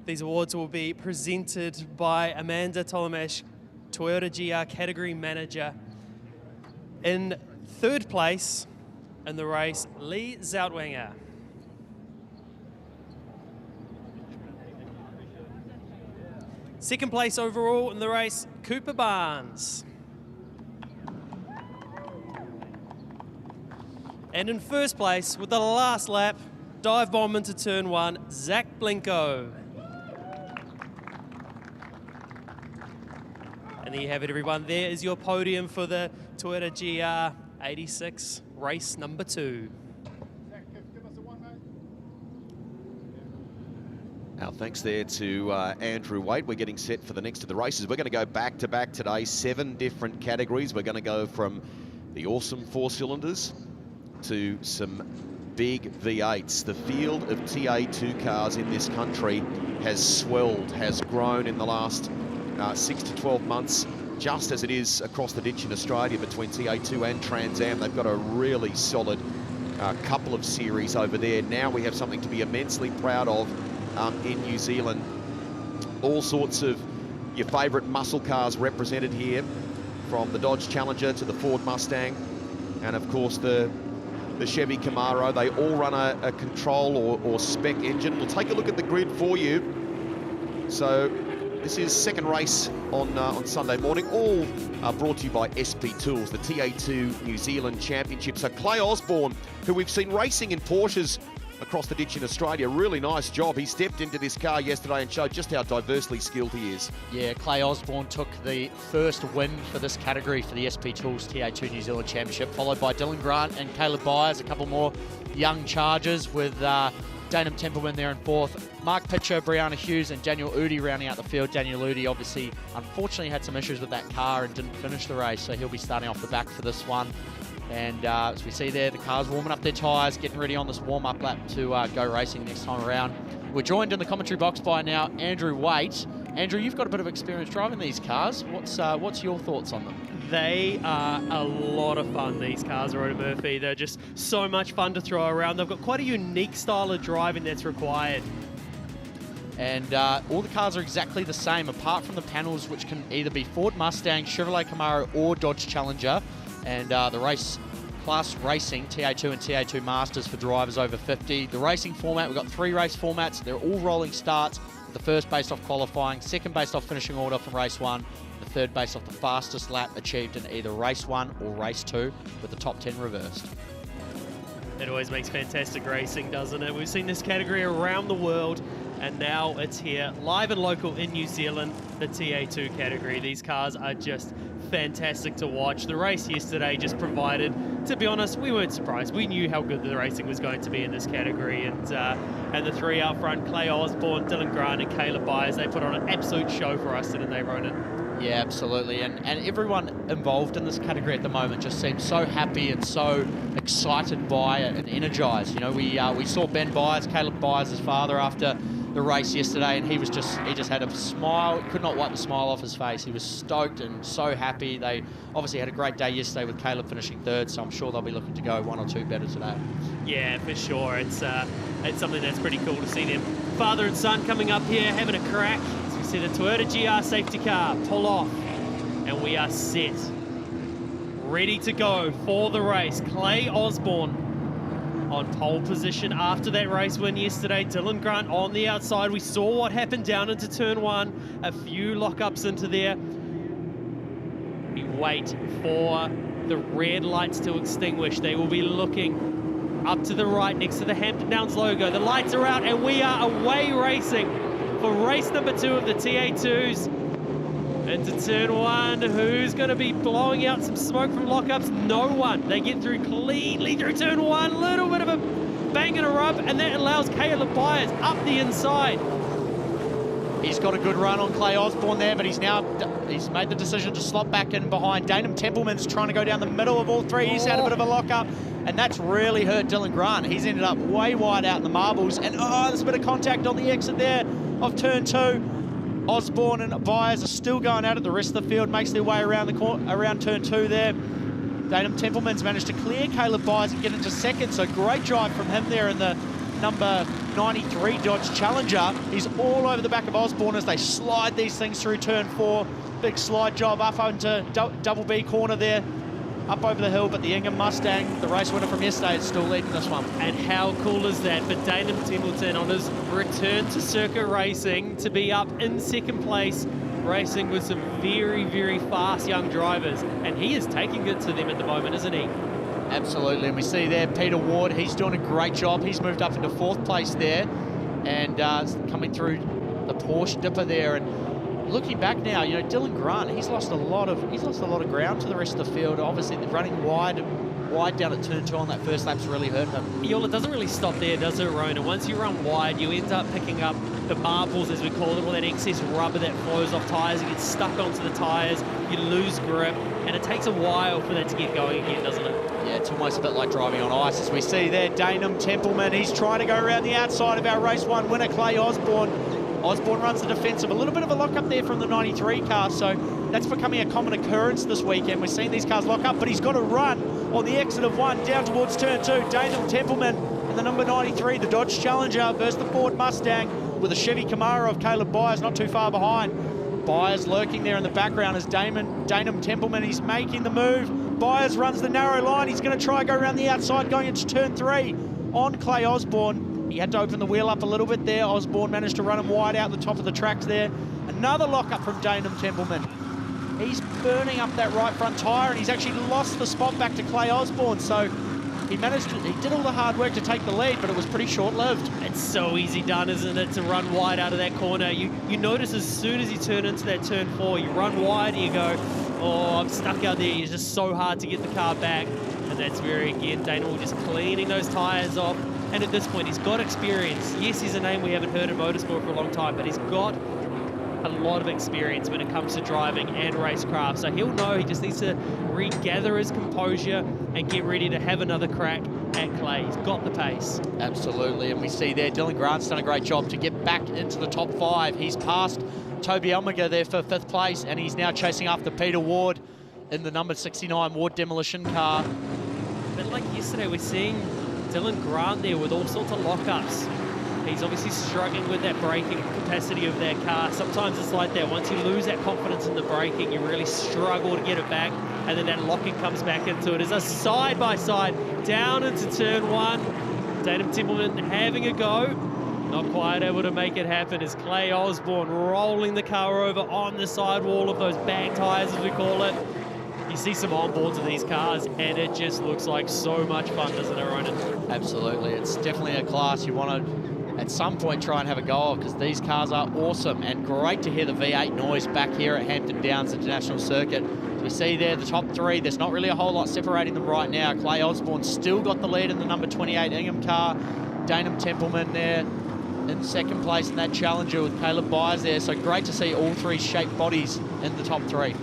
These awards will be presented by Amanda Tolomash, Toyota GR Category Manager. In third place in the race, Lee Zaltwanger. Second place overall in the race, Cooper Barnes. And in first place, with the last lap, dive bomb into turn one, Zach Blinco. And there you have it, everyone. There is your podium for the Toyota GR 86 race number 2. Our thanks there to Andrew Waite. We're getting set for the next of the races. We're going to go back to back today, 7 different categories. We're going to go from the awesome 4-cylinders to some big V8s. The field of TA2 cars in this country has swelled, has grown in the last 6 to 12 months, just as it is across the ditch in Australia between TA2 and Trans Am. They've got a really solid couple of series over there. Now we have something to be immensely proud of in New Zealand. All sorts of your favourite muscle cars represented here, from the Dodge Challenger to the Ford Mustang, and of course the Chevy Camaro. They all run a control or spec engine. We'll take a look at the grid for you. So this is second race on Sunday morning. All brought to you by SP Tools, the TA2 New Zealand Championship. So Clay Osborne, who we've seen racing in Porsches across the ditch in Australia, really nice job. He stepped into this car yesterday and showed just how diversely skilled he is. Yeah, Clay Osborne took the first win for this category for the SP Tools TA2 New Zealand Championship, followed by Dylan Grant and Caleb Byers, a couple more young chargers, with Danum Templeman there in fourth. Mark Pitcher, Brianna Hughes and Daniel Udi rounding out the field. Daniel Udi obviously, unfortunately, had some issues with that car and didn't finish the race, so he'll be starting off the back for this one. And as we see there, the car's warming up their tyres, getting ready on this warm-up lap to go racing next time around. We're joined in the commentary box by now Andrew Waite. Andrew, you've got a bit of experience driving these cars. What's your thoughts on them? They are a lot of fun, these cars, Rhoda Murphy. They're just so much fun to throw around. They've got quite a unique style of driving that's required. And all the cars are exactly the same, apart from the panels, which can either be Ford Mustang, Chevrolet Camaro, or Dodge Challenger. And the race class racing, TA2 and TA2 Masters for drivers over 50. The racing format, we've got 3 race formats. They're all rolling starts. The first based off qualifying, second based off finishing order from race 1, the third based off the fastest lap achieved in either race 1 or race 2, with the top 10 reversed. It always makes fantastic racing, doesn't it? We've seen this category around the world, and now it's here, live and local in New Zealand, the TA2 category. These cars are just fantastic to watch. The race yesterday just provided, to be honest, we weren't surprised. We knew how good the racing was going to be in this category, and the three out front, Clay Osborne, Dylan Grant and Caleb Byers, they put on an absolute show for us, didn't they, Ronan? Yeah, absolutely, and everyone involved in this category at the moment just seems so happy and so excited by it and energised. You know, we saw Ben Byers, Caleb Byers' father, after the race yesterday, and he just had a smile, could not wipe the smile off his face. He was stoked and so happy. They obviously had a great day yesterday with Caleb finishing third, so I'm sure they'll be looking to go one or two better today. Yeah, for sure. It's something that's pretty cool to see them father and son coming up here having a crack. As we see the Toyota GR safety car pull off, and we are set, ready to go for the race. Clay Osborne on pole position after that race win yesterday. Dylan Grant on the outside. We saw what happened down into turn one. A few lockups into there. We wait for the red lights to extinguish. They will be looking up to the right next to the Hampton Downs logo. The lights are out and we are away racing for race number 2 of the TA2s. Into turn one. Who's going to be blowing out some smoke from lockups? No one. They get through cleanly through turn one. Little bit of a bang and a rub, and that allows Caleb Byers up the inside. He's got a good run on Clay Osborne there, but he's made the decision to slot back in behind. Danum Templeman's trying to go down the middle of all three. He's had a bit of a lockup, and that's really hurt Dylan Grant. He's ended up way wide out in the marbles, and there's a bit of contact on the exit there of turn 2. Osborne and Byers are still going out at the rest of the field, makes their way around around turn 2 there. Danum Templeman's managed to clear Caleb Byers and get into second, so great drive from him there in the number 93 Dodge Challenger. He's all over the back of Osborne as they slide these things through turn 4. Big slide job up into double B corner there, up over the hill, but the Ingham Mustang, the race winner from yesterday, is still leading this one. And how cool is that for Danum Templeton on his return to circuit racing to be up in second place, racing with some very, very fast young drivers. And he is taking it to them at the moment, isn't he? Absolutely, and we see there Peter Ward, he's doing a great job. He's moved up into 4th place there, and coming through the Porsche dipper there. And looking back now, you know, Dylan Grant, he's lost a lot of ground to the rest of the field. Obviously, running wide down at turn 2 on that first lap's really hurt him. It doesn't really stop there, does it, Ronan? Once you run wide, you end up picking up the marbles, as we call it, all that excess rubber that flows off tyres. It gets stuck onto the tyres, you lose grip, and it takes a while for that to get going again, doesn't it? Yeah, it's almost a bit like driving on ice, as we see there. Danum Templeman, he's trying to go around the outside of our race 1 winner, Clay Osborne. Osborne runs the defensive, a little bit of a lock up there from the 93 car, so that's becoming a common occurrence this weekend. We're seeing these cars lock up, but he's got to run on the exit of 1 down towards turn 2. Danum Templeman and the number 93, the Dodge Challenger versus the Ford Mustang, with a Chevy Camaro of Caleb Byers not too far behind. Byers lurking there in the background as Danum Templeman, he's making the move. Byers runs the narrow line. He's going to try go around the outside going into turn 3 on Clay Osborne. He had to open the wheel up a little bit there. Osborne managed to run him wide out the top of the tracks there. Another lock-up from Danum Templeman. He's burning up that right front tyre, and he's actually lost the spot back to Clay Osborne. So he did all the hard work to take the lead, but it was pretty short-lived. It's so easy done, isn't it, to run wide out of that corner. You notice as soon as you turn into that turn 4, you run wide and you go, oh, I'm stuck out there. It's just so hard to get the car back. And that's where, again, Daniel just cleaning those tyres off. And at this point, he's got experience. Yes, he's a name we haven't heard in motorsport for a long time, but he's got a lot of experience when it comes to driving and racecraft. So he'll know he just needs to regather his composure and get ready to have another crack at Clay. He's got the pace. Absolutely, and we see there Dylan Grant's done a great job to get back into the top 5. He's passed Toby Elmiger there for 5th place, and he's now chasing after Peter Ward in the number 69 Ward Demolition car. But like yesterday, we're seeing Dylan Grant there with all sorts of lockups. He's obviously struggling with that braking capacity of that car. Sometimes it's like that. Once you lose that confidence in the braking, you really struggle to get it back, and then that locking comes back into it. It's a side-by-side down into turn 1. Danum Templeman having a go. Not quite able to make it happen as Clay Osborne rolling the car over on the sidewall of those bag tyres, as we call it. You see some onboards of these cars, and it just looks like so much fun, doesn't it, Ronan? Absolutely. It's definitely a class you want to, at some point, try and have a go of, because these cars are awesome, and great to hear the V8 noise back here at Hampton Downs International Circuit. We see there the top three. There's not really a whole lot separating them right now. Clay Osborne's still got the lead in the number 28 Ingham car. Danum Templeman there in second place in that Challenger with Caleb Byers there. So great to see all three shaped bodies in the top three.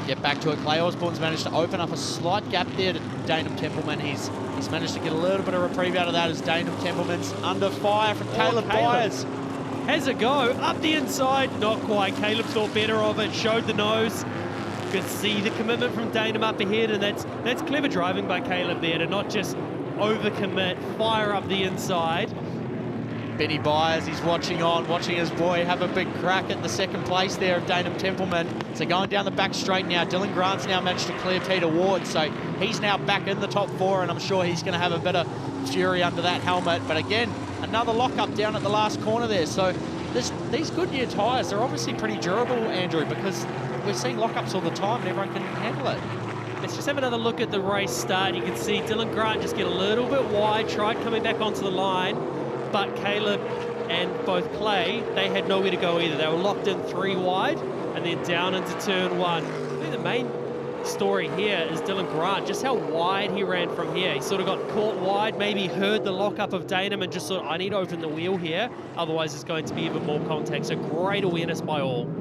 Get back to it. Clay Osborne's managed to open up a slight gap there to Danum Templeman. He's managed to get a little bit of reprieve out of that as Danum Templeman's under fire from Caleb Byers. Has a go up the inside, not quite. Caleb thought better of it, showed the nose. You can see the commitment from Danum up ahead, and that's clever driving by Caleb there to not just overcommit, fire up the inside. Benny Byers, he's watching his boy have a big crack at the second place there of Danum Templeman. So going down the back straight now, Dylan Grant's now managed to clear Peter Ward, so he's now back in the top four, and I'm sure he's going to have a bit of fury under that helmet. But again, another lock-up down at the last corner there. So these Goodyear tyres, they're obviously pretty durable, Andrew, because we're seeing lock-ups all the time and everyone can handle it. Let's just have another look at the race start. You can see Dylan Grant just get a little bit wide, tried coming back onto the line, but Caleb and both Clay, they had nowhere to go either. They were locked in 3 wide and then down into turn 1. I think the main story here is Dylan Grant, just how wide he ran from here. He sort of got caught wide, maybe heard the lockup of Danum and just thought, I need to open the wheel here, otherwise it's going to be even more contact. So great awareness by all.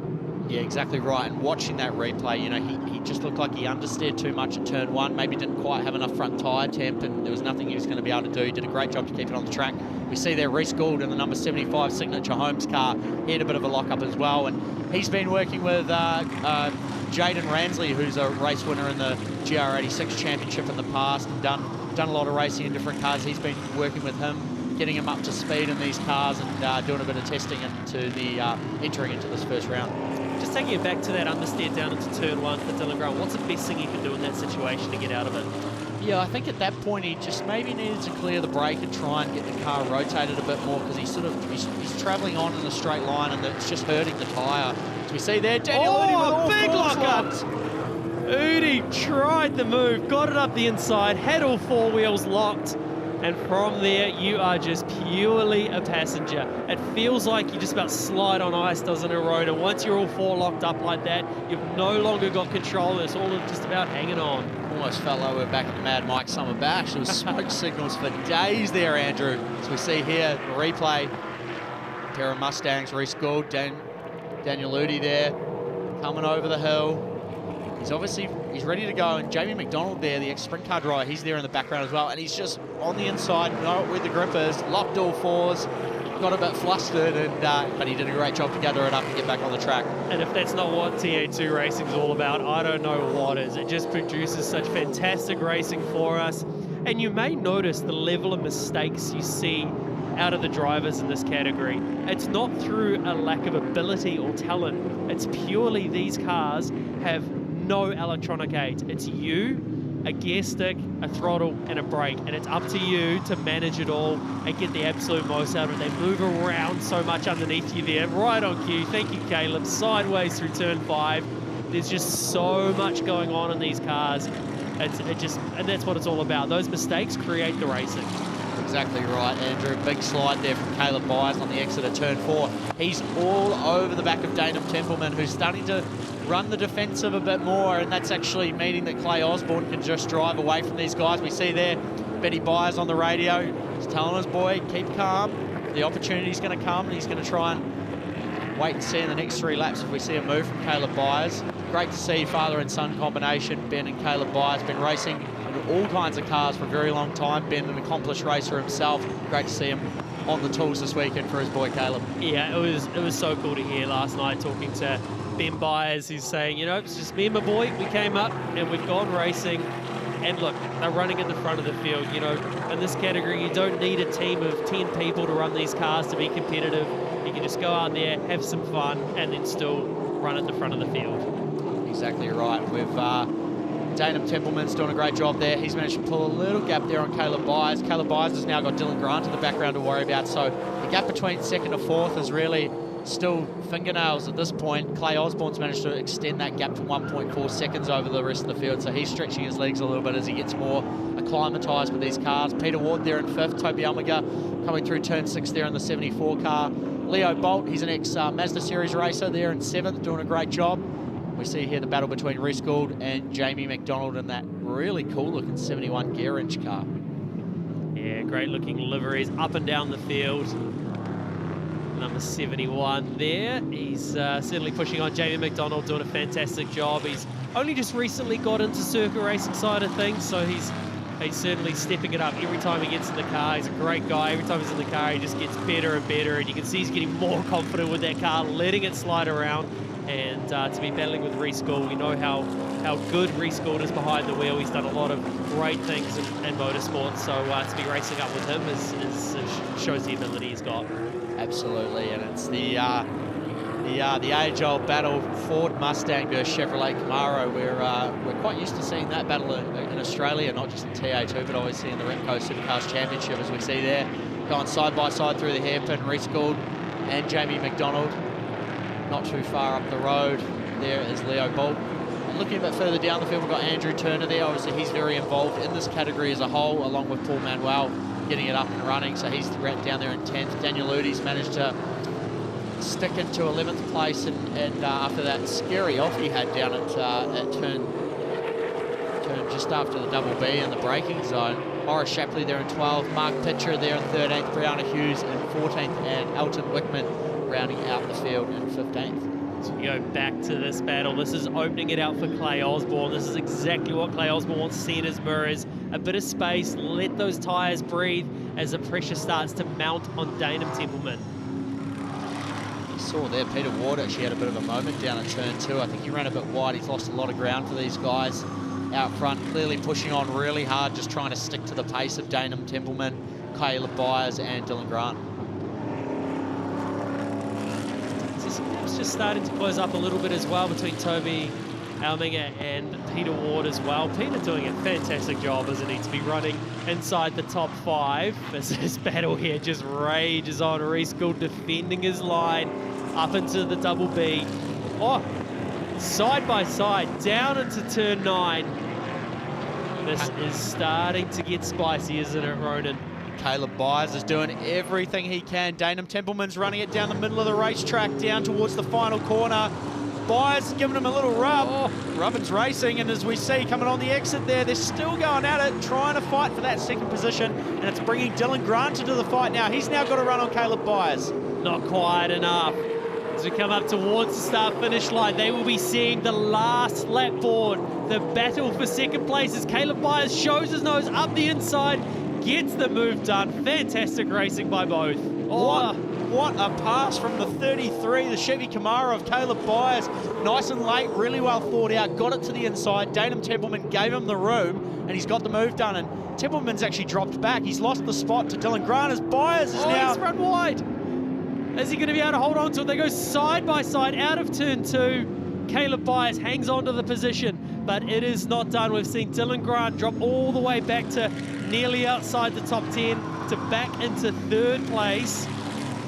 Yeah, exactly right. And watching that replay, you know, he just looked like he understeered too much at turn 1, maybe didn't quite have enough front tyre temp, and there was nothing he was going to be able to do. He did a great job to keep it on the track. We see there Reece Gould in the number 75 Signature Homes car. He had a bit of a lock-up as well, and he's been working with Jaden Ransley, who's a race winner in the GR86 Championship in the past, and done a lot of racing in different cars. He's been working with him, getting him up to speed in these cars, and doing a bit of testing into the entering into this first round. Just taking it back to that understeer down into turn 1 for Dylan Grant, what's the best thing he can do in that situation to get out of it? Yeah, I think at that point he just maybe needed to clear the brake and try and get the car rotated a bit more, because he's travelling on in a straight line and it's just hurting the tyre. So we see there, Daniel Udi with big lock-up! Udi tried the move, got it up the inside, had all 4 wheels locked, and from there you are just purely a passenger. It feels like you just about slide on ice, doesn't it, Road? And once you're all 4 locked up like that, you've no longer got control. It's all just about hanging on. Almost felt like we were back at the Mad Mike Summer Bash. There was smoke signals for days there, Andrew. So we see here the replay. A pair of Mustangs, Reece Gould, Daniel Udi there, coming over the hill. He's ready to go, and Jamie McDonald there, the ex-sprint car driver, he's there in the background as well, and he's just on the inside, know where the grip is, locked all 4s, got a bit flustered, and but he did a great job to gather it up and get back on the track. And if that's not what TA2 racing is all about, I don't know what is. It just produces such fantastic racing for us, and you may notice the level of mistakes you see out of the drivers in this category. It's not through a lack of ability or talent, it's purely these cars have no electronic aids. It's you, a gear stick, a throttle, and a brake, and it's up to you to manage it all and get the absolute most out of it. They move around so much underneath you there, right on cue. Thank you, Caleb. Sideways through turn 5. There's just so much going on in these cars. And that's what it's all about. Those mistakes create the racing. Exactly right, Andrew. Big slide there from Caleb Byers on the exit of turn 4. He's all over the back of Danum Templeman, who's starting to run the defensive a bit more, and that's actually meaning that Clay Osborne can just drive away from these guys. We see there Benny Byers on the radio. He's telling his boy, keep calm. The opportunity's going to come, and he's going to try and wait and see in the next 3 laps if we see a move from Caleb Byers. Great to see father and son combination. Ben and Caleb Byers been racing in all kinds of cars for a very long time. Ben, an accomplished racer himself. Great to see him on the tools this weekend for his boy Caleb. Yeah, it was so cool to hear last night talking to Ben Byers. He's saying, you know, it's just me and my boy. We came up and we've gone racing. And look, they're running at the front of the field. You know, in this category, you don't need a team of 10 people to run these cars to be competitive. You can just go out there, have some fun, and then still run at the front of the field. Exactly right. We've Danum Templeman's doing a great job there. He's managed to pull a little gap there on Caleb Byers. Caleb Byers has now got Dylan Grant in the background to worry about. So the gap between second and fourth is really still fingernails at this point. Clay Osborne's managed to extend that gap to 1.4 seconds over the rest of the field, so he's stretching his legs a little bit as he gets more acclimatised with these cars. Peter Ward there in 5th, Toby Almaga coming through turn 6 there in the 74 car. Leo Bolt, he's an ex-Mazda Series racer there in 7th, doing a great job. We see here the battle between Reece Gould and Jamie McDonald in that really cool-looking 71 gear inch car. Yeah, great-looking liveries up and down the field. Number 71 there. He's certainly pushing on. Jamie McDonald doing a fantastic job. He's only just recently got into circuit racing side of things, so he's certainly stepping it up every time he gets in the car. He's a great guy. Every time he's in the car, he just gets better and better, and you can see he's getting more confident with that car, letting it slide around. And to be battling with Reece Gould, we know how good Reece Gould is behind the wheel. He's done a lot of great things in motorsport, so to be racing up with him shows the ability he's got. Absolutely, and it's the age-old battle, Ford Mustang versus Chevrolet Camaro. We're quite used to seeing that battle in Australia, not just in TA2, but obviously in the Repco Supercars Championship, as we see there, going side by side through the hairpin. Reece Gould and Jamie McDonald. Not too far up the road, there is Leo Bolt. And looking a bit further down the field, we've got Andrew Turner there. Obviously, he's very involved in this category as a whole, along with Paul Manuel getting it up and running. So he's down there in 10th. Daniel Udi's managed to stick into 11th place, and after that scary off he had down at turn just after the double B in the braking zone. Morris Shapley there in 12th, Mark Pitcher there in 13th, Brianna Hughes in 14th, and Elton Wickman rounding out the field in 15th. So we go back to this battle. This is opening it out for Clay Osborne. This is exactly what Clay Osborne wants to see in his mirrors. A bit of space, let those tyres breathe as the pressure starts to mount on Dainham Templeman. You saw there, Peter Ward actually had a bit of a moment down at turn 2. I think he ran a bit wide. He's lost a lot of ground for these guys out front, clearly pushing on really hard, just trying to stick to the pace of Dainham Templeman, Caleb Byers and Dylan Grant. It's just starting to close up a little bit as well between Toby Almaga and Peter Ward as well. Peter doing a fantastic job, isn't he, to be running inside the top 5 as this battle here just rages on. Reece Gould defending his line up into the double B. Oh, side by side, down into turn 9. This is starting to get spicy, isn't it, Ronan? Caleb Byers is doing everything he can. Dainham Templeman's running it down the middle of the racetrack, down towards the final corner. Byers is giving him a little rub. Oh, Rubbin's racing, and as we see coming on the exit there, they're still going at it, trying to fight for that second position, and it's bringing Dylan Grant into the fight now. He's now got to run on Caleb Byers. Not quite enough. As we come up towards the start-finish line, they will be seeing the last lap board. The battle for second place as Caleb Byers shows his nose up the inside, gets the move done. Fantastic racing by both. Oh. What a pass from the 33, the Chevy Camaro of Caleb Byers. Nice and late, really well thought out, got it to the inside. Dainham Templeman gave him the room, and he's got the move done. And Templeman's actually dropped back. He's lost the spot to Dylan Grant as Byers is now... he's run wide. Is he going to be able to hold on to it? They go side by side out of turn 2. Caleb Byers hangs on to the position, but it is not done. We've seen Dylan Grant drop all the way back to nearly outside the top 10 to back into 3rd place.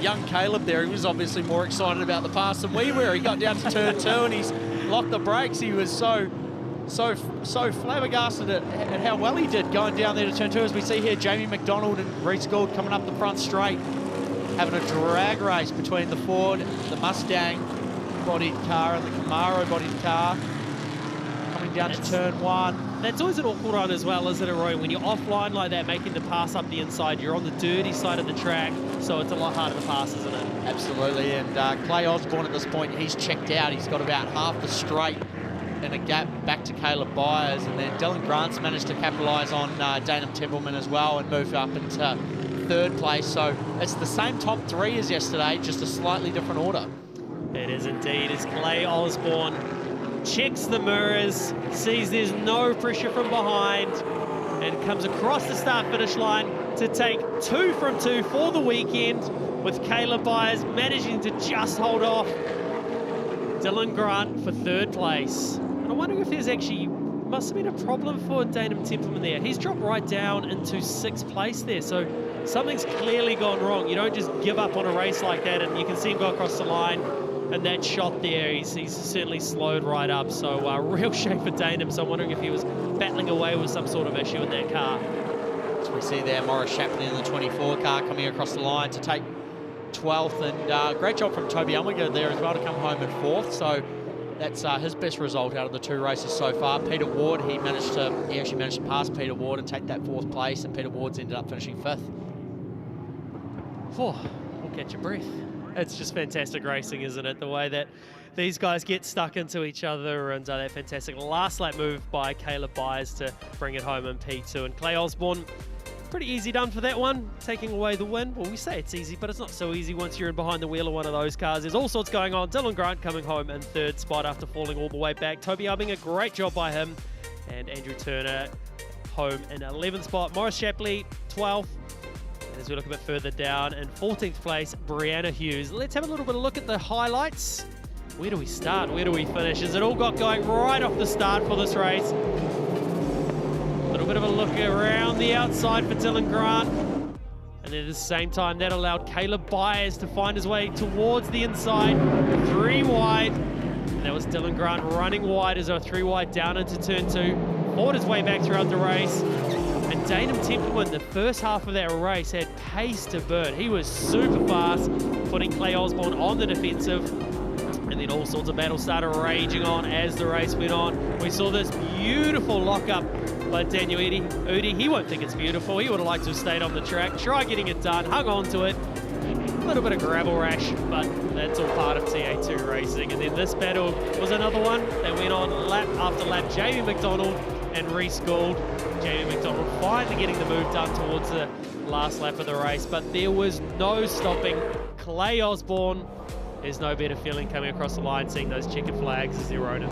Young Caleb there, he was obviously more excited about the pass than we were. He got down to turn 2 and he's locked the brakes. He was so flabbergasted at how well he did going down there to turn 2. As we see here, Jamie McDonald and Reece Gould coming up the front straight, having a drag race between the Ford, the Mustang bodied car and the Camaro bodied car. Coming down to turn 1. That's always an awkward one as well, isn't it, Roy? When you're offline like that, making the pass up the inside, you're on the dirty side of the track, so it's a lot harder to pass, isn't it? Absolutely, and Clay Osborne at this point, he's checked out. He's got about half the straight in a gap back to Caleb Byers, and then Dylan Grant's managed to capitalise on Dainham Templeman as well and move up into 3rd place. So it's the same top 3 as yesterday, just a slightly different order. It is indeed, as Clay Osborne checks the mirrors, sees there's no pressure from behind, and comes across the start-finish line to take 2 from 2 for the weekend, with Caleb Byers managing to just hold off Dylan Grant for 3rd place. And I'm wondering if there's actually, must have been a problem for Dainham Templeman there. He's dropped right down into 6th place there, so something's clearly gone wrong. You don't just give up on a race like that, and you can see him go across the line. And that shot there, he's certainly slowed right up. So real shame for Danem. So I'm wondering if he was battling away with some sort of issue in that car. As we see there, Morris Shapley in the 24 car coming across the line to take 12th. And great job from Toby Elmiger there as well to come home in 4th. So that's his best result out of the 2 races so far. Peter Ward, he actually managed to pass Peter Ward and take that 4th place. And Peter Ward's ended up finishing 5th. We'll catch your breath. It's just fantastic racing, isn't it? The way that these guys get stuck into each other, and that fantastic last lap move by Caleb Byers to bring it home in P2. And Clay Osborne, pretty easy done for that one, taking away the win. Well, we say it's easy, but it's not so easy once you're in behind the wheel of one of those cars. There's all sorts going on. Dylan Grant coming home in 3rd spot after falling all the way back. Toby Ubbing, a great job by him. And Andrew Turner home in 11th spot. Morris Shapley, 12th. And as we look a bit further down, in 14th place, Brianna Hughes. Let's have a little bit of a look at the highlights. Where do we start? Where do we finish? Has it all got going right off the start for this race? A little bit of a look around the outside for Dylan Grant. And then at the same time, that allowed Caleb Byers to find his way towards the inside. 3 wide. And that was Dylan Grant running wide as a 3 wide down into turn 2. Fought his way back throughout the race. And Danem Templeman, the first half of that race, had pace to burn. He was super fast, putting Clay Osborne on the defensive. And then all sorts of battles started raging on as the race went on. We saw this beautiful lockup by Daniel Udi. He won't think it's beautiful. He would have liked to have stayed on the track, tried getting it done, hung on to it. A little bit of gravel rash, but that's all part of TA2 racing. And then this battle was another one that went on lap after lap. Jamie McDonald and Reece Gould. Jamie McDonald finally getting the move done towards the last lap of the race, but there was no stopping Clay Osborne. There's no better feeling coming across the line, seeing those checkered flags as they're owning.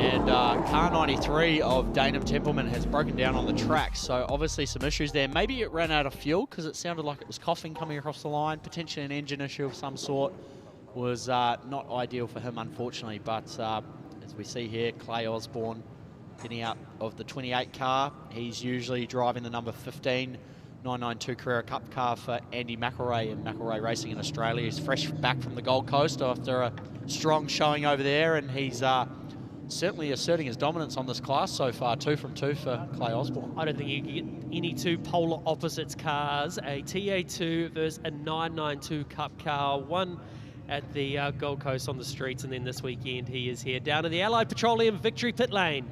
And car 93 of Danem Templeman has broken down on the track, so obviously some issues there. Maybe it ran out of fuel because it sounded like it was coughing coming across the line. Potentially an engine issue of some sort. Was not ideal for him, unfortunately, but as we see here, Clay Osborne getting out of the 28 car. He's usually driving the number 15 992 Carrera Cup car for Andy McElroy and McElroy Racing in Australia. He's fresh back from the Gold Coast after a strong showing over there, and he's certainly asserting his dominance on this class so far. 2 from 2 for Clay Osborne. I don't think you can get any 2 polar opposites cars, a TA2 versus a 992 Cup car, one at the Gold Coast on the streets, and then this weekend he is here down in the Allied Petroleum Victory Pit Lane.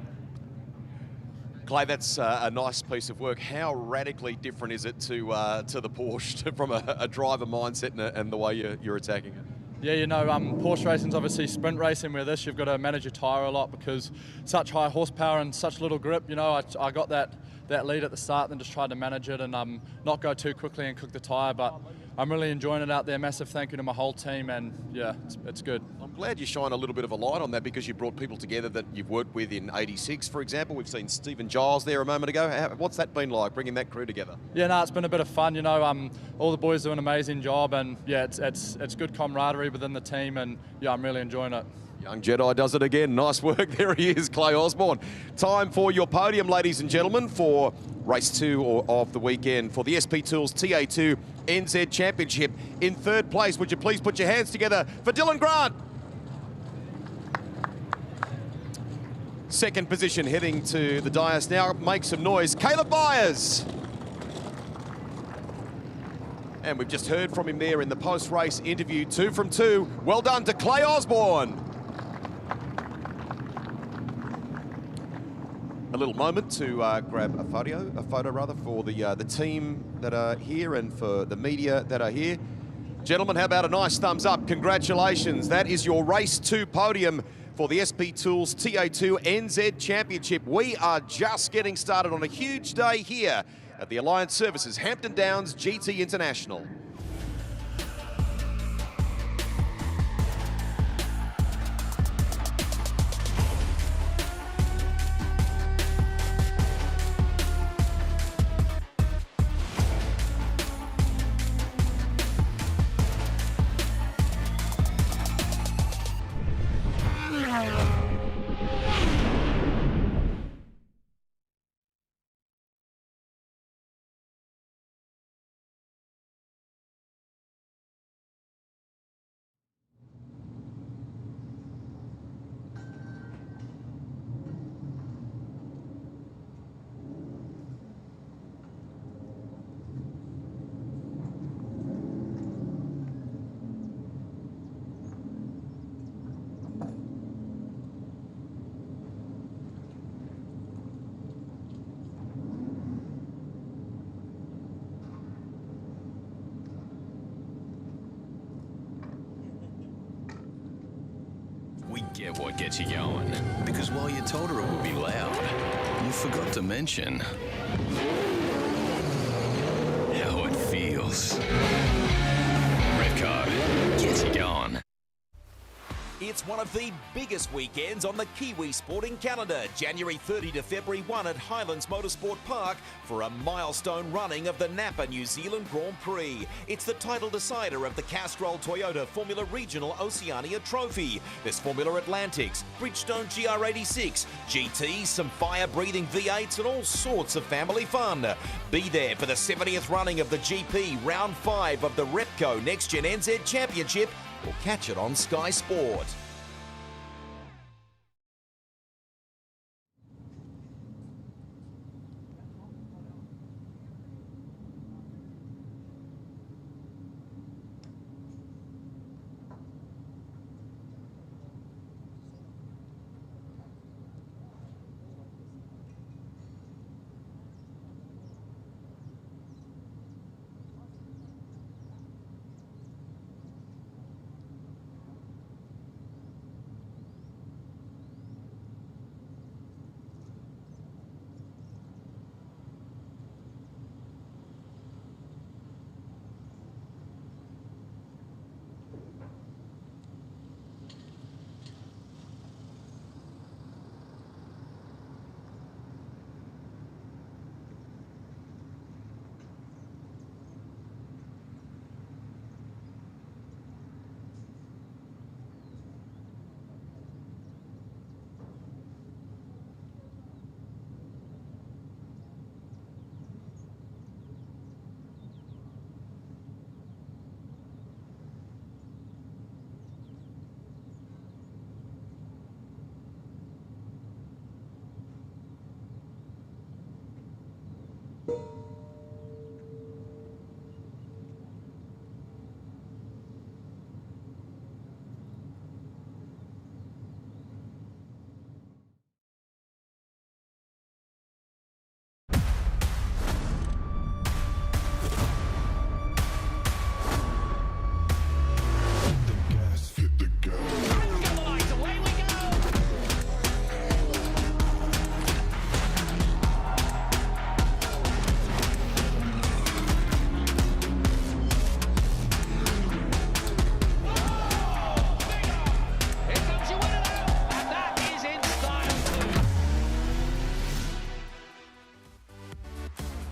Clay, that's a nice piece of work. How radically different is it to the Porsche from a driver mindset and the way you're attacking it? Yeah, you know, Porsche racing's obviously sprint racing. With this, you've got to manage your tyre a lot because such high horsepower and such little grip. You know, I got that lead at the start, then just tried to manage it and not go too quickly and cook the tyre. But I'm really enjoying it out there. Massive thank you to my whole team, and yeah, it's good. I'm glad you shine a little bit of a light on that because you brought people together that you've worked with in '86, for example. We've seen Stephen Giles there a moment ago. What's that been like, bringing that crew together? Yeah, no, it's been a bit of fun. You know, all the boys do an amazing job, and yeah, it's good camaraderie within the team, and yeah, I'm really enjoying it. Young Jedi does it again. Nice work. There he is, Clay Osborne. Time for your podium, ladies and gentlemen, for race 2 of the weekend for the SP Tools TA2 NZ Championship. In 3rd place, would you please put your hands together for Dylan Grant? 2nd position, heading to the dais now. Make some noise. Caleb Byers. And we've just heard from him there in the post-race interview. 2 from 2. Well done to Clay Osborne. A little moment to grab a photo for the team that are here and for the media that are here. Gentlemen, how about a nice thumbs up? Congratulations. That is your race 2 podium for the SP Tools TA2 NZ Championship. We are just getting started on a huge day here at the Alliance Services Hampton Downs GT International. Get what gets you going. Because while you told her it would be loud, you forgot to mention how it feels. Repco gets you going. It's one of the biggest weekends on the Kiwi sporting calendar, January 30 to February 1 at Highlands Motorsport Park for a milestone running of the NAPA New Zealand Grand Prix. It's the title decider of the Castrol Toyota Formula Regional Oceania Trophy. There's Formula Atlantics, Bridgestone GR86, GTs, some fire-breathing V8s and all sorts of family fun. Be there for the 70th running of the GP Round 5 of the Repco NextGen NZ Championship, or catch it on Sky Sport.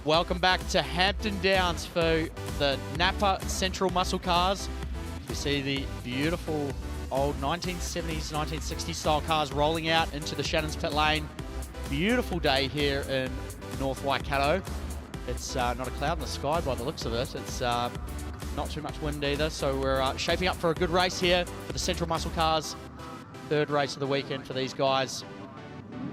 Welcome back to Hampton Downs for the NAPA Central Muscle Cars. You see the beautiful old 1970s, 1960s style cars rolling out into the Shannon's pit lane. Beautiful day here in North Waikato. It's not a cloud in the sky by the looks of it. It's not too much wind either, so we're shaping up for a good race here for the Central Muscle Cars. Third race of the weekend for these guys.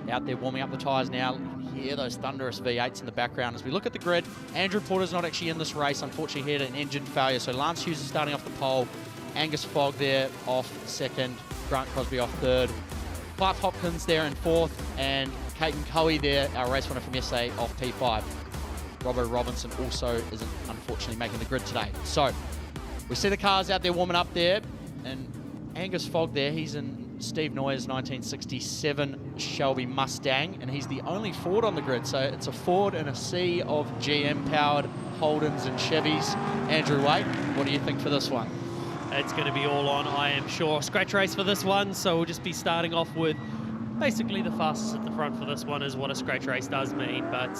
Out there warming up the tyres now. You hear those thunderous V8s in the background. As we look at the grid, Andrew Porter's not actually in this race. Unfortunately, he had an engine failure. So Lance Hughes is starting off the pole. Angus Fogg there off second. Grant Crosby off third. Clark Hopkins there in fourth. And Caden Coey there, our race winner from yesterday, off P5. Robbo Robinson also isn't unfortunately making the grid today. So we see the cars out there warming up there. And Angus Fogg there, he's in Steve Noyer's 1967 Shelby Mustang, and he's the only Ford on the grid. So it's a Ford and a sea of GM-powered Holdens and Chevys. Andrew Waite, what do you think for this one? It's going to be all on, I am sure. Scratch race for this one, so we'll just be starting off with basically the fastest at the front for this one is what a scratch race does mean, but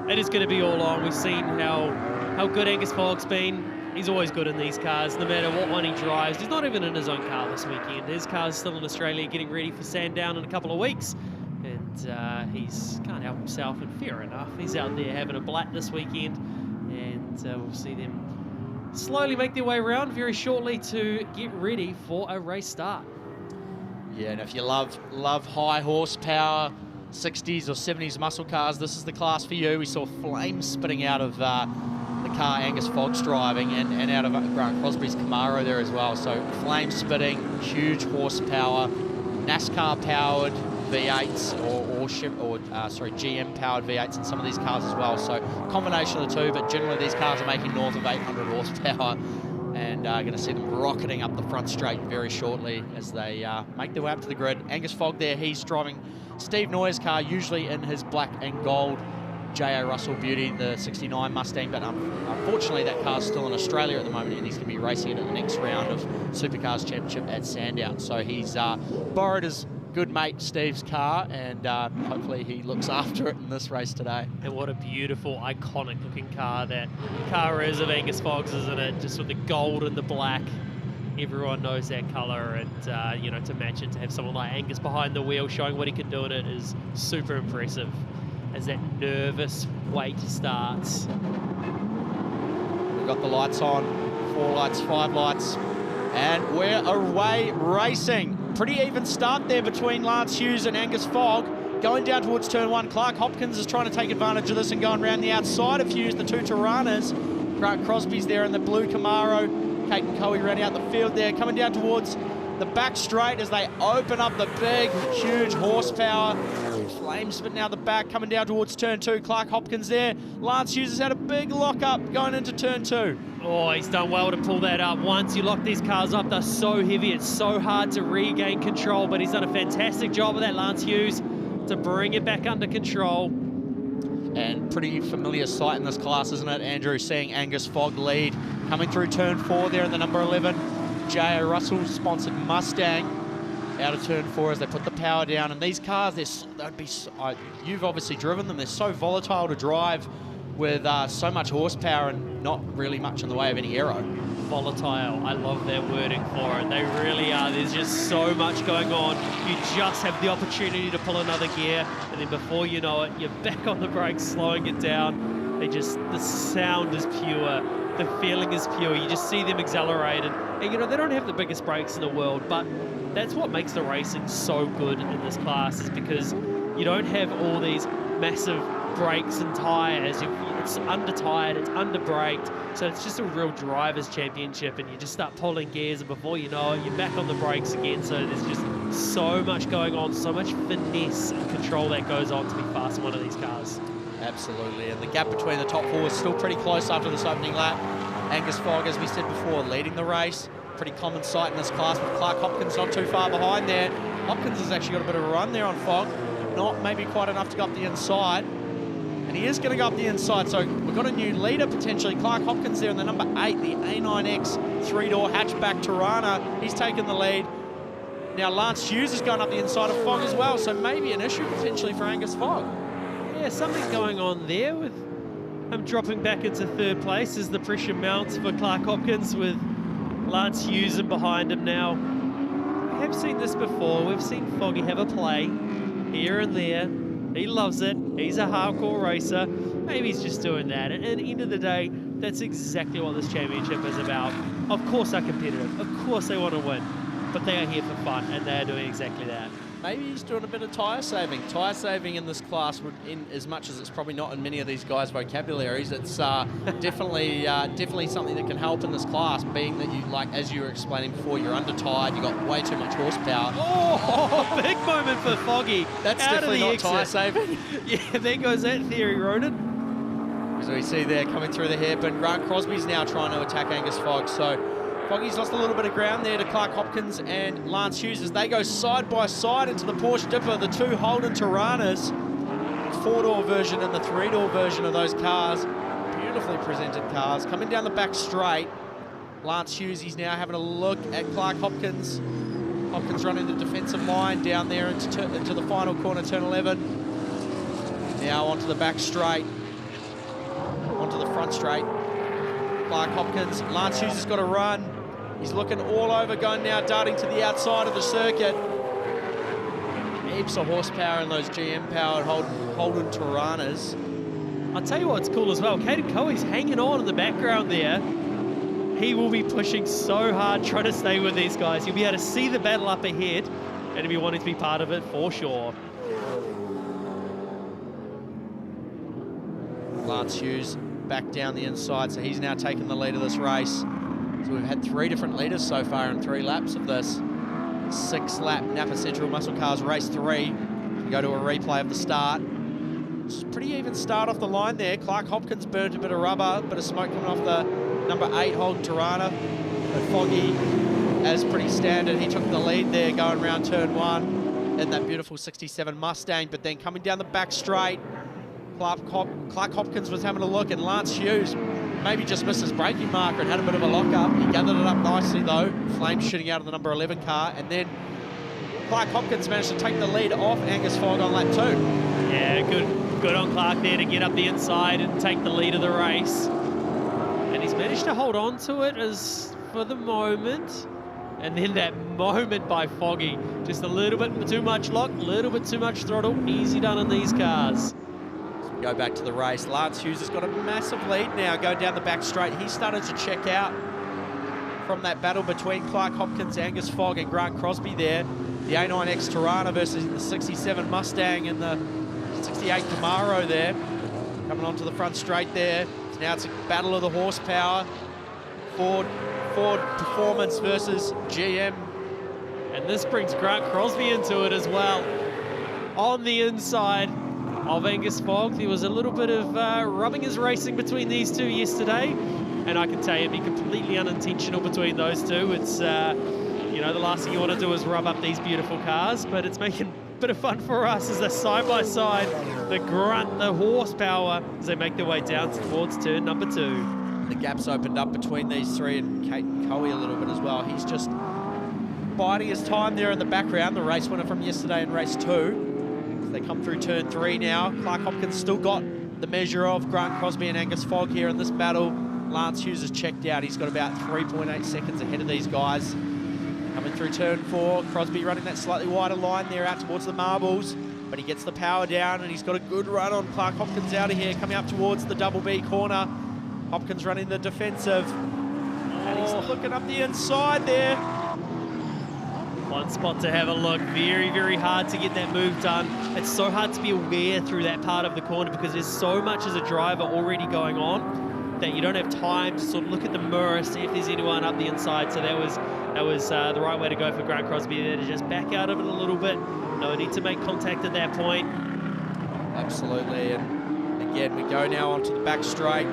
it is going to be all on. We've seen how good Angus Fogg's been. He's always good in these cars, no matter what one he drives. He's not even in his own car this weekend. His car's still in Australia getting ready for Sandown in a couple of weeks. And he's can't help himself, and fair enough. He's out there having a blat this weekend. And we'll see them slowly make their way around very shortly to get ready for a race start. Yeah, and if you love high horsepower, 60s or 70s muscle cars, this is the class for you. We saw flames spitting out of the car Angus Fogg's driving and out of Grant Crosby's Camaro there as well. So flame spitting, huge horsepower, NASCAR powered V8s or GM powered V8s in some of these cars as well. So combination of the two, but generally these cars are making north of 800 horsepower. and going to see them rocketing up the front straight very shortly as they make their way up to the grid. Angus Fogg there, he's driving Steve Noyer's car, usually in his black and gold J.A. Russell Beauty, the 69 Mustang, but unfortunately that car's still in Australia at the moment, and he's going to be racing it at the next round of Supercars Championship at Sandown. So he's borrowed his good mate Steve's car, and hopefully he looks after it in this race today. And what a beautiful, iconic looking car that car is of Angus Fogg's, isn't it? Just with the gold and the black. Everyone knows that colour, and you know, to match it, to have someone like Angus behind the wheel showing what he can do in it is super impressive as that nervous wait starts. We've got the lights on, 4 lights, 5 lights, and we're away racing. Pretty even start there between Lance Hughes and Angus Fogg. Going down towards turn 1, Clark Hopkins is trying to take advantage of this and going around the outside of Hughes, the 2 Tiranas. Grant Crosby's there in the blue Camaro. Caden Coe rounding out the field there, coming down towards the back straight as they open up the big, huge horsepower. Flames spitting out the back, coming down towards turn 2. Clark Hopkins there. Lance Hughes has had a big lock-up going into turn 2. Oh, he's done well to pull that up. Once you lock these cars up, they're so heavy, it's so hard to regain control, but he's done a fantastic job of that, Lance Hughes, to bring it back under control. And pretty familiar sight in this class, isn't it, Andrew? Seeing Angus Fogg lead, coming through turn 4 there in the number 11 J.A. Russell sponsored Mustang out of turn 4 as they put the power down. And these cars, you've obviously driven them, they're so volatile to drive with so much horsepower and not really much in the way of any aero. Volatile, I love their wording for it. They really are. There's just so much going on. You just have the opportunity to pull another gear, and then before you know it, you're back on the brakes, slowing it down. The sound is pure. The feeling is pure. You just see them accelerated. And, you know, they don't have the biggest brakes in the world, but that's what makes the racing so good in this class, is because you don't have all these massive brakes and tyres. It's under-tired, it's under-braked, so it's just a real driver's championship, and you just start pulling gears, and before you know it, you're back on the brakes again. So there's just so much going on, so much finesse and control that goes on to be fast in one of these cars. Absolutely, and the gap between the top 4 is still pretty close after this opening lap. Angus Fogg, as we said before, leading the race. Pretty common sight in this class, with Clark Hopkins not too far behind there. Hopkins has actually got a bit of a run there on Fogg, not maybe quite enough to go up the inside. And he is going to go up the inside, so we've got a new leader potentially. Clark Hopkins there in the number 8, the A9X 3-door hatchback Tirana. He's taken the lead. Now Lance Hughes is going up the inside of Fogg as well, so maybe an issue potentially for Angus Fogg. Yeah, something going on there with him dropping back into 3rd place as the pressure mounts for Clark Hopkins, with Lance Hughes in behind him now. We have seen this before. We've seen Foggy have a play here and there. He loves it. He's a hardcore racer. Maybe he's just doing that. And at the end of the day, that's exactly what this championship is about. Of course they're competitive. Of course they want to win. But they are here for fun, and they are doing exactly that. Maybe he's doing a bit of tyre saving. Tyre saving in this class, in as much as it's probably not in many of these guys' vocabularies, it's definitely something that can help in this class, being that you, like as you were explaining before, you're under-tired, you've got way too much horsepower. Oh, big moment for Foggy. That's definitely not tyre saving. Yeah, there goes that theory, Ronan. As we see there, coming through the hairpin, Grant Crosby's now trying to attack Angus Fogg, so Foggy's lost a little bit of ground there to Clark Hopkins and Lance Hughes as they go side by side into the Porsche Dipper, the 2 Holden Tiranas, 4-door version and the 3-door version of those cars. Beautifully presented cars. Coming down the back straight, Lance Hughes, he's now having a look at Clark Hopkins. Hopkins running the defensive line down there into the final corner, turn 11. Now onto the back straight, onto the front straight. Clark Hopkins, Lance Hughes has got a run. He's looking all over, going now, darting to the outside of the circuit. Heaps of horsepower in those GM-powered Holden Tiranas. I'll tell you what's cool as well. Caden Coe's hanging on in the background there. He will be pushing so hard, trying to stay with these guys. You'll be able to see the battle up ahead, and he'll be wanting to be part of it for sure. Lance Hughes back down the inside, so he's now taken the lead of this race. So we've had 3 different leaders so far in 3 laps of this 6-lap NAPA Central Muscle Cars race 3. We go to a replay of the start. It's a pretty even start off the line there. Clark Hopkins burnt a bit of rubber, bit of smoke coming off the number 8 Holden Tirana. But Foggy, as pretty standard, he took the lead there going around turn 1 in that beautiful 67 Mustang. But then coming down the back straight, Clark Hopkins was having a look, and Lance Hughes maybe just missed his braking marker and had a bit of a lock-up. He gathered it up nicely, though. Flames shooting out of the number 11 car. And then Clark Hopkins managed to take the lead off Angus Fogg on lap 2. Yeah, good on Clark there to get up the inside and take the lead of the race. And he's managed to hold on to it as for the moment. And then that moment by Foggy, just a little bit too much lock, a little bit too much throttle. Easy done in these cars. Go back to the race. Lance Hughes has got a massive lead now going down the back straight. He started to check out from that battle between Clark Hopkins, Angus Fogg and Grant Crosby there. The A9X Tirana versus the 67 Mustang and the 68 Camaro there. Coming onto the front straight there. So now it's a battle of the horsepower. Ford Performance versus GM. And this brings Grant Crosby into it as well. On the inside of Angus Fogg, there was a little bit of rubbing his racing between these two yesterday, and I can tell you it'd be completely unintentional between those two. It's you know, the last thing you want to do is rub up these beautiful cars, but it's making a bit of fun for us as they're side by side, the grunt, the horsepower, as they make their way down towards turn number 2. The gap's opened up between these three and Caden Coey a little bit as well. He's just biding his time there in the background, the race winner from yesterday in race 2. They come through turn 3 now. Clark Hopkins still got the measure of Grant Crosby and Angus Fogg here in this battle. Lance Hughes has checked out. He's got about 3.8 seconds ahead of these guys. Coming through turn 4, Crosby running that slightly wider line there out towards the marbles, but he gets the power down and he's got a good run on Clark Hopkins out of here, coming up towards the double B corner. Hopkins running the defensive, and he's looking up the inside there. One spot to have a look. Very, very hard to get that move done. It's so hard to be aware through that part of the corner because there's so much as a driver already going on that you don't have time to sort of look at the mirror, see if there's anyone up the inside. So that was the right way to go for Grant Crosby there, to just back out of it a little bit. No need to make contact at that point. Absolutely, and again, we go now onto the back straight.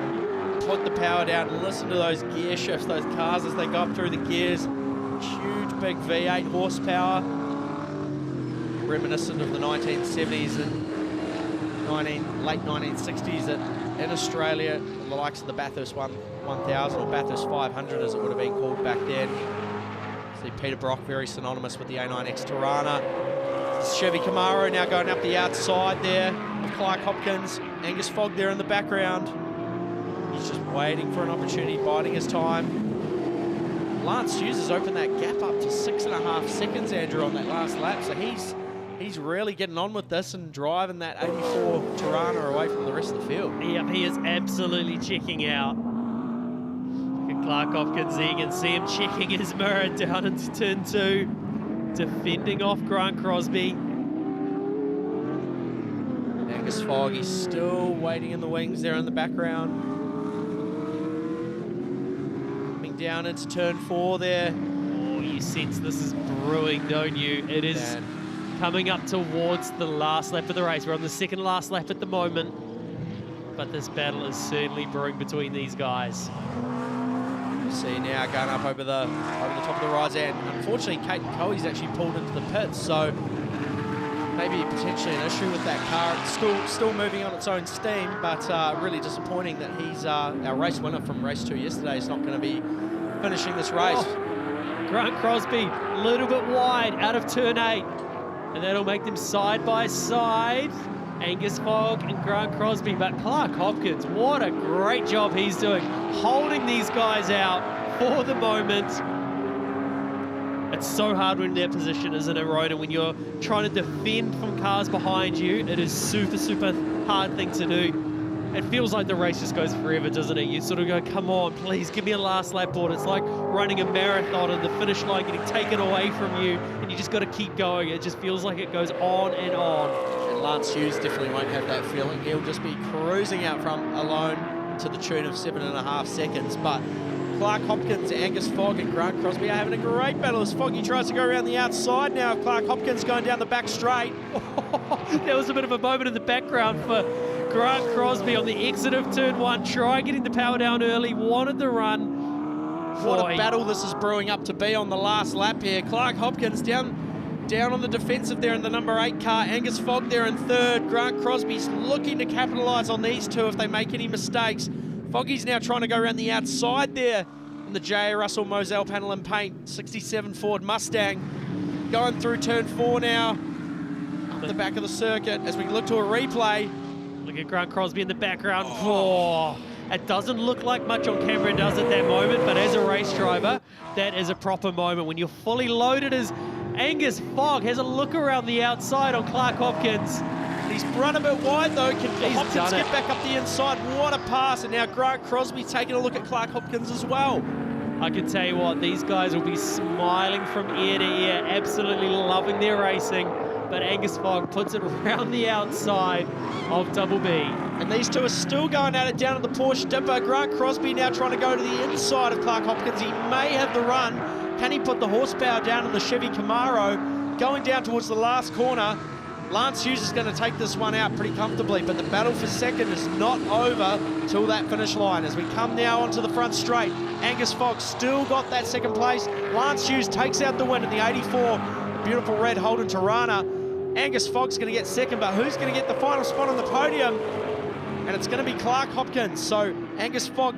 Put the power down and listen to those gear shifts, those cars as they go up through the gears. Huge, big V8 horsepower, reminiscent of the 1970s and late 1960s in Australia, the likes of the Bathurst 1000 or Bathurst 500 as it would have been called back then. See Peter Brock, very synonymous with the A9X Tirana. Chevy Camaro now going up the outside there of Clark Hopkins. Angus Fogg there in the background. He's just waiting for an opportunity, biding his time. Lance Hughes has opened that gap up to 6.5 seconds, Andrew, on that last lap. So he's really getting on with this and driving that 84 Tirana away from the rest of the field. Yep, he is absolutely checking out. Look at Clark Hopkins there. You can see him checking his mirror down into turn 2, defending off Grant Crosby. Angus Fogg, he's still waiting in the wings there in the background. Down into turn 4 there. Oh, you sense this is brewing, don't you? It is coming up towards the last lap of the race. We're on the second last lap at the moment, but this battle is certainly brewing between these guys. You see now going up over the top of the rise, and unfortunately Caden Coey's actually pulled into the pits, so maybe potentially an issue with that car. It's still moving on its own steam, but really disappointing that he's our race winner from race 2 yesterday is not going to be finishing this race. Grant Crosby a little bit wide out of turn 8, and that'll make them side by side. Angus Fogg and Grant Crosby, but Clark Hopkins, what a great job he's doing, holding these guys out for the moment. It's so hard when in their position, isn't it, Rhoda? When you're trying to defend from cars behind you, it is super, super hard thing to do. It feels like the race just goes forever, doesn't it? You sort of go, come on, please, give me a last lap board. It's like running a marathon and the finish line getting taken away from you, and you just got to keep going. It just feels like it goes on and on. And Lance Hughes definitely won't have that feeling. He'll just be cruising out front alone to the tune of 7.5 seconds. But Clark Hopkins, Angus Fogg and Grant Crosby are having a great battle as Foggy tries to go around the outside now. Clark Hopkins going down the back straight. There was a bit of a moment in the background for Grant Crosby on the exit of turn 1. Try getting the power down early, wanted the run. What a battle this is brewing up to be on the last lap here. Clark Hopkins down on the defensive there in the number 8 car. Angus Fogg there in third. Grant Crosby's looking to capitalise on these two if they make any mistakes. Foggy's now trying to go around the outside there in the J.A. Russell Moselle panel and paint 67 Ford Mustang. Going through turn 4 now, up the back of the circuit as we look to a replay. Look at Grant Crosby in the background. Oh, it doesn't look like much on camera, does at that moment, but as a race driver, that is a proper moment when you're fully loaded as Angus Fogg has a look around the outside on Clark Hopkins. He's run a bit wide though. Can Hopkins get back up the inside? What a pass. And now Grant Crosby taking a look at Clark Hopkins as well. I can tell you what, these guys will be smiling from ear to ear, absolutely loving their racing. But Angus Fogg puts it around the outside of Double B. And these two are still going at it down at the Porsche dipper. Grant Crosby now trying to go to the inside of Clark Hopkins. He may have the run. Can he put the horsepower down in the Chevy Camaro? Going down towards the last corner. Lance Hughes is going to take this one out pretty comfortably, but the battle for second is not over till that finish line. As we come now onto the front straight, Angus Fogg still got that second place. Lance Hughes takes out the win in the 84. Beautiful red Holden Tirana. Angus Fogg's going to get second, but who's going to get the final spot on the podium? And it's going to be Clark Hopkins. So Angus Fogg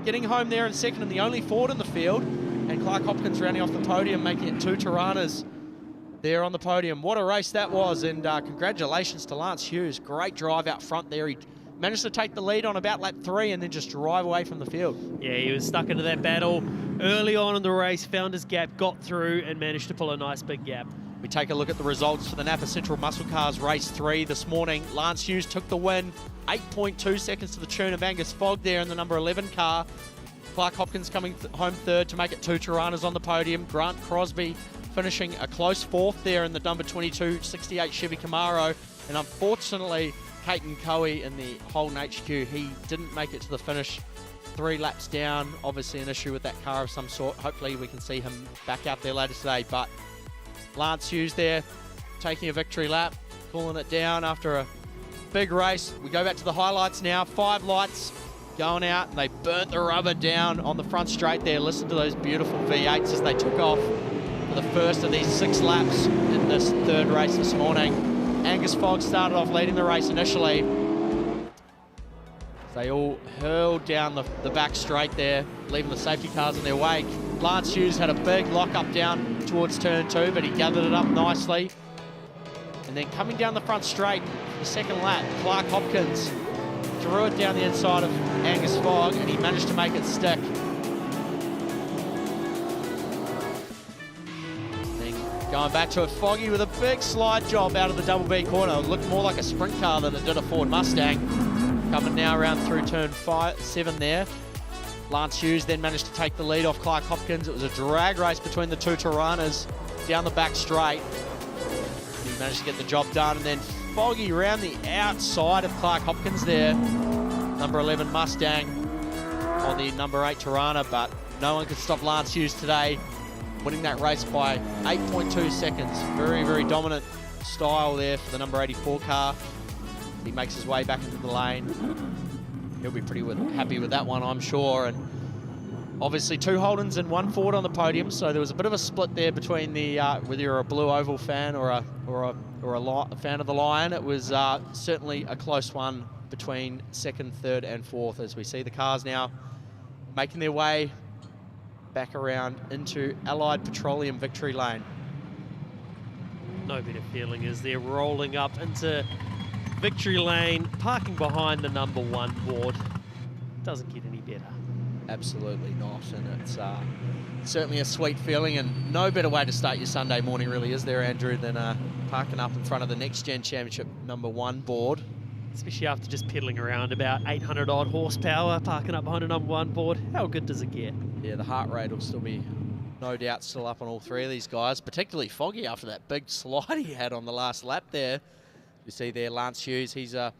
getting home there in second and the only Ford in the field. And Clark Hopkins rounding off the podium, making it 2 Tiranas there on the podium. What a race that was, and congratulations to Lance Hughes. Great drive out front there. He managed to take the lead on about lap 3 and then just drive away from the field. Yeah, he was stuck into that battle early on in the race, found his gap, got through and managed to pull a nice big gap. We take a look at the results for the NAPA Central Muscle Cars Race 3 this morning. Lance Hughes took the win, 8.2 seconds to the tune of Angus Fogg there in the number 11 car. Clark Hopkins coming home third to make it 2 Tiranas on the podium. Grant Crosby finishing a close fourth there in the number 22 68 Chevy Camaro. And unfortunately, Caton Coey in the Holden HQ, he didn't make it to the finish. 3 laps down, obviously an issue with that car of some sort. Hopefully we can see him back out there later today. But Lance Hughes there taking a victory lap, cooling it down after a big race. We go back to the highlights now. 5 lights going out, and they burnt the rubber down on the front straight there. Listen to those beautiful V8s as they took off for the first of these 6 laps in this third race this morning. Angus Fogg started off leading the race initially. They all hurled down the back straight there, leaving the safety cars in their wake. Lance Hughes had a big lock-up down towards turn 2, but he gathered it up nicely. And then coming down the front straight, the second lap, Clark Hopkins drew it down the inside of Angus Fogg, and he managed to make it stick. Then going back to it, Foggy with a big slide job out of the double B corner. It looked more like a sprint car than it did a Ford Mustang. Coming now around through turn 7 there. Lance Hughes then managed to take the lead off Clark Hopkins. It was a drag race between the 2 Tiranas down the back straight. He managed to get the job done, and then Foggy around the outside of Clark Hopkins there. Number 11 Mustang on the number 8 Tirana, but no one could stop Lance Hughes today, winning that race by 8.2 seconds. Very, very dominant style there for the number 84 car. He makes his way back into the lane. He'll be pretty happy with that one, I'm sure. And obviously 2 Holdens and 1 Ford on the podium, so there was a bit of a split there between the whether you're a Blue Oval fan or a fan of the Lion. It was certainly a close one between 2nd, 3rd and 4th, as we see the cars now making their way back around into Allied Petroleum Victory Lane. No better feeling as they're rolling up into Victory Lane, parking behind the number 1 board. Doesn't get any better. Absolutely not, and it's certainly a sweet feeling, and no better way to start your Sunday morning, really, is there, Andrew, than parking up in front of the NextGen Championship number 1 board. Especially after just pedaling around about 800 odd horsepower, parking up behind a number 1 board. How good does it get? Yeah, the heart rate will still be, no doubt, still up on all 3 of these guys, particularly Foggy after that big slide he had on the last lap there. You see there, Lance Hughes, he's a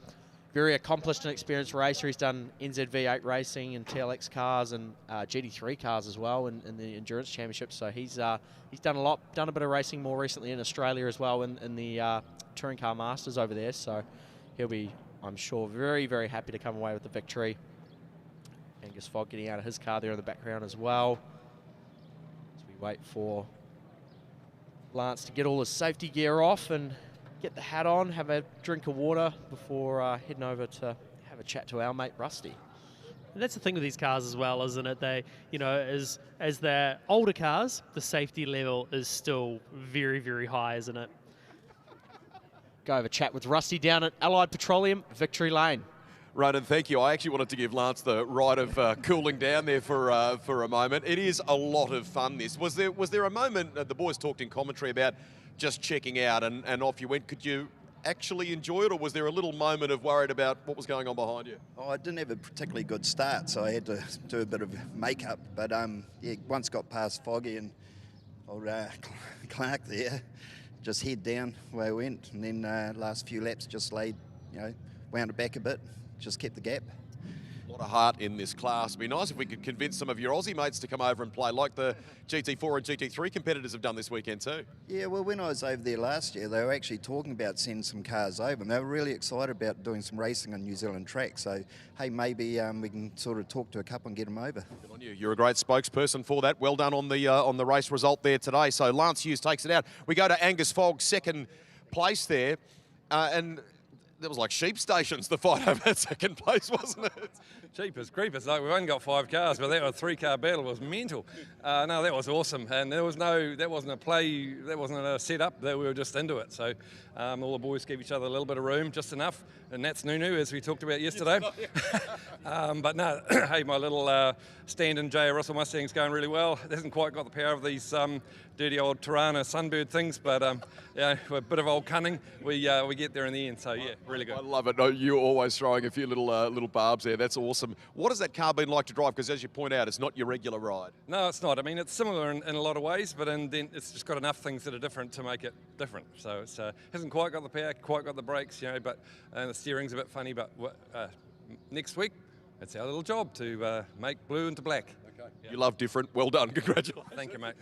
very accomplished and experienced racer. He's done NZV8 racing and TLX cars and GT3 cars as well in the Endurance Championship. So he's done a lot, done a bit of racing more recently in Australia as well in the Touring Car Masters over there. So he'll be, I'm sure, very, very happy to come away with the victory. Angus Fogg getting out of his car there in the background as well. Wait for Lance to get all his safety gear off and get the hat on, have a drink of water before heading over to have a chat to our mate Rusty. And that's the thing with these cars as well, isn't it? They, you know, as they're older cars, the safety level is still very, very high, isn't it? Go have a chat with Rusty down at Allied Petroleum, Victory Lane. Ronan, thank you. I actually wanted to give Lance the right of cooling down there for a moment. It is a lot of fun, this. Was there a moment, the boys talked in commentary about just checking out and off you went. Could you actually enjoy it, or was there a little moment of worried about what was going on behind you? Oh, I didn't have a particularly good start, so I had to do a bit of makeup. But yeah, once got past Foggy and old Clark there, just head down where I went, and then last few laps just laid, you know, wound it back a bit, just kept the gap. A lot of heart in this class. It'd be nice if we could convince some of your Aussie mates to come over and play like the GT4 and GT3 competitors have done this weekend too. Yeah, well, when I was over there last year, they were actually talking about sending some cars over, and they were really excited about doing some racing on New Zealand tracks. So, hey, maybe we can sort of talk to a couple and get them over. Good on you. You're a great spokesperson for that. Well done on the race result there today. So Lance Hughes takes it out. We go to Angus Fogg, second place there, and there was like sheep stations, the fight over that second place, wasn't it? Jeepers creepers, like we've only got 5 cars, but that was a 3-car battle. It was mental. No, that was awesome, and that wasn't a play, that wasn't a setup, that we were just into it. So all the boys gave each other a little bit of room, just enough, and that's Nunu, as we talked about yesterday. But no, hey, my little stand-in J.A. Russell Mustang's going really well. It hasn't quite got the power of these dirty old Tirana Sunbird things, but yeah, a bit of old cunning, we get there in the end. So yeah, really good. I love it. No, you're always throwing a few little barbs there. That's awesome. What has that car been like to drive? Because as you point out, it's not your regular ride. No, it's not. I mean, it's similar in a lot of ways, but then it's just got enough things that are different to make it different. So it hasn't quite got the power, quite got the brakes, you know, but the steering's a bit funny. But next week, it's our little job to make blue into black. Okay. Yeah. You love different. Well done. Congratulations. Thank you, mate.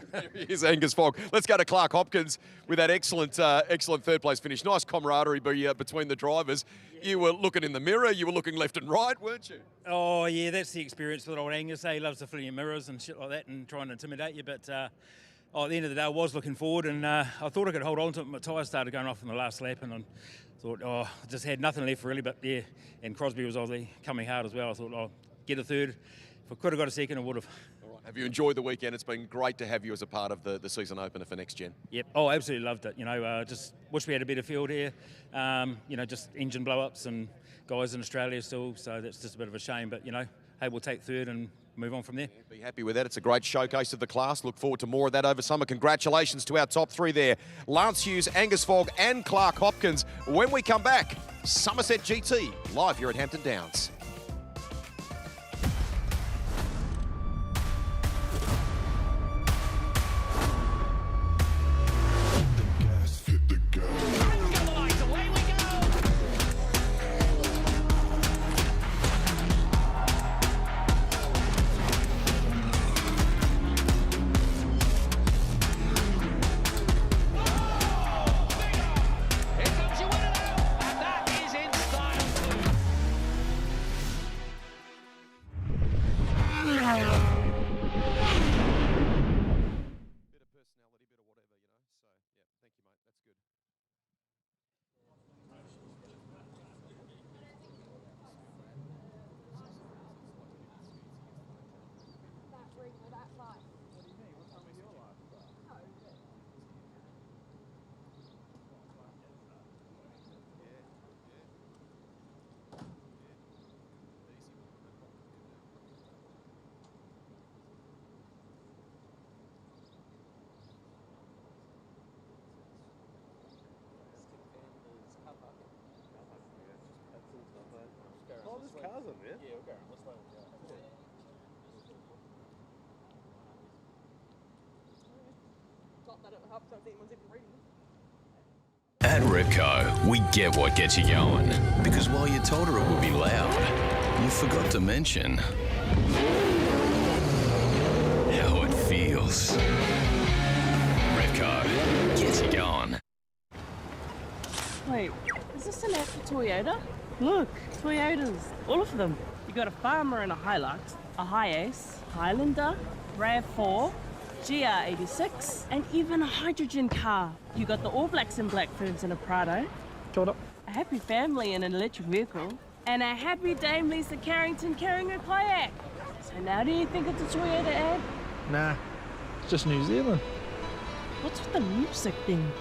Here's Angus Fogg. Let's go to Clark Hopkins with that excellent third place finish. Nice camaraderie between the drivers. You were looking in the mirror. You were looking left and right, weren't you? Oh, yeah, that's the experience with old Angus. He loves to fill your mirrors and shit like that and try and intimidate you. But at the end of the day, I was looking forward, and I thought I could hold on to it. My tyres started going off in the last lap, and I thought, I just had nothing left really. But yeah, and Crosby was obviously coming hard as well. I thought, I'll get a third. If I could have got a second, I would have. All right. Have you enjoyed the weekend? It's been great to have you as a part of the season opener for NextGen. Yep. Oh, absolutely loved it. You know, just wish we had a better field here. You know, just engine blow-ups and guys in Australia still, so that's just a bit of a shame. But, you know, hey, we'll take third and move on from there. Yeah, be happy with that. It's a great showcase of the class. Look forward to more of that over summer. Congratulations to our top 3 there. Lance Hughes, Angus Fogg and Clark Hopkins. When we come back, Summerset GT live here at Hampton Downs. Oh, there's cars in there? Yeah, we're going this way. Not that it helps, I don't think anyone's even reading. At Repco, we get what gets you going. Because while you told her it would be loud, you forgot to mention how it feels. Repco gets you going. Wait, is this an ad for Toyota? Look, Toyotas, all of them. You got a Farmer and a Hilux, a Hi-Ace, Highlander, RAV4, GR86, and even a hydrogen car. You got the All Blacks and Black Ferns in a Prado. A happy family in an electric vehicle. And a happy Dame Lisa Carrington carrying her kayak. So now do you think it's a Toyota ad? Nah, it's just New Zealand. What's with the music thing?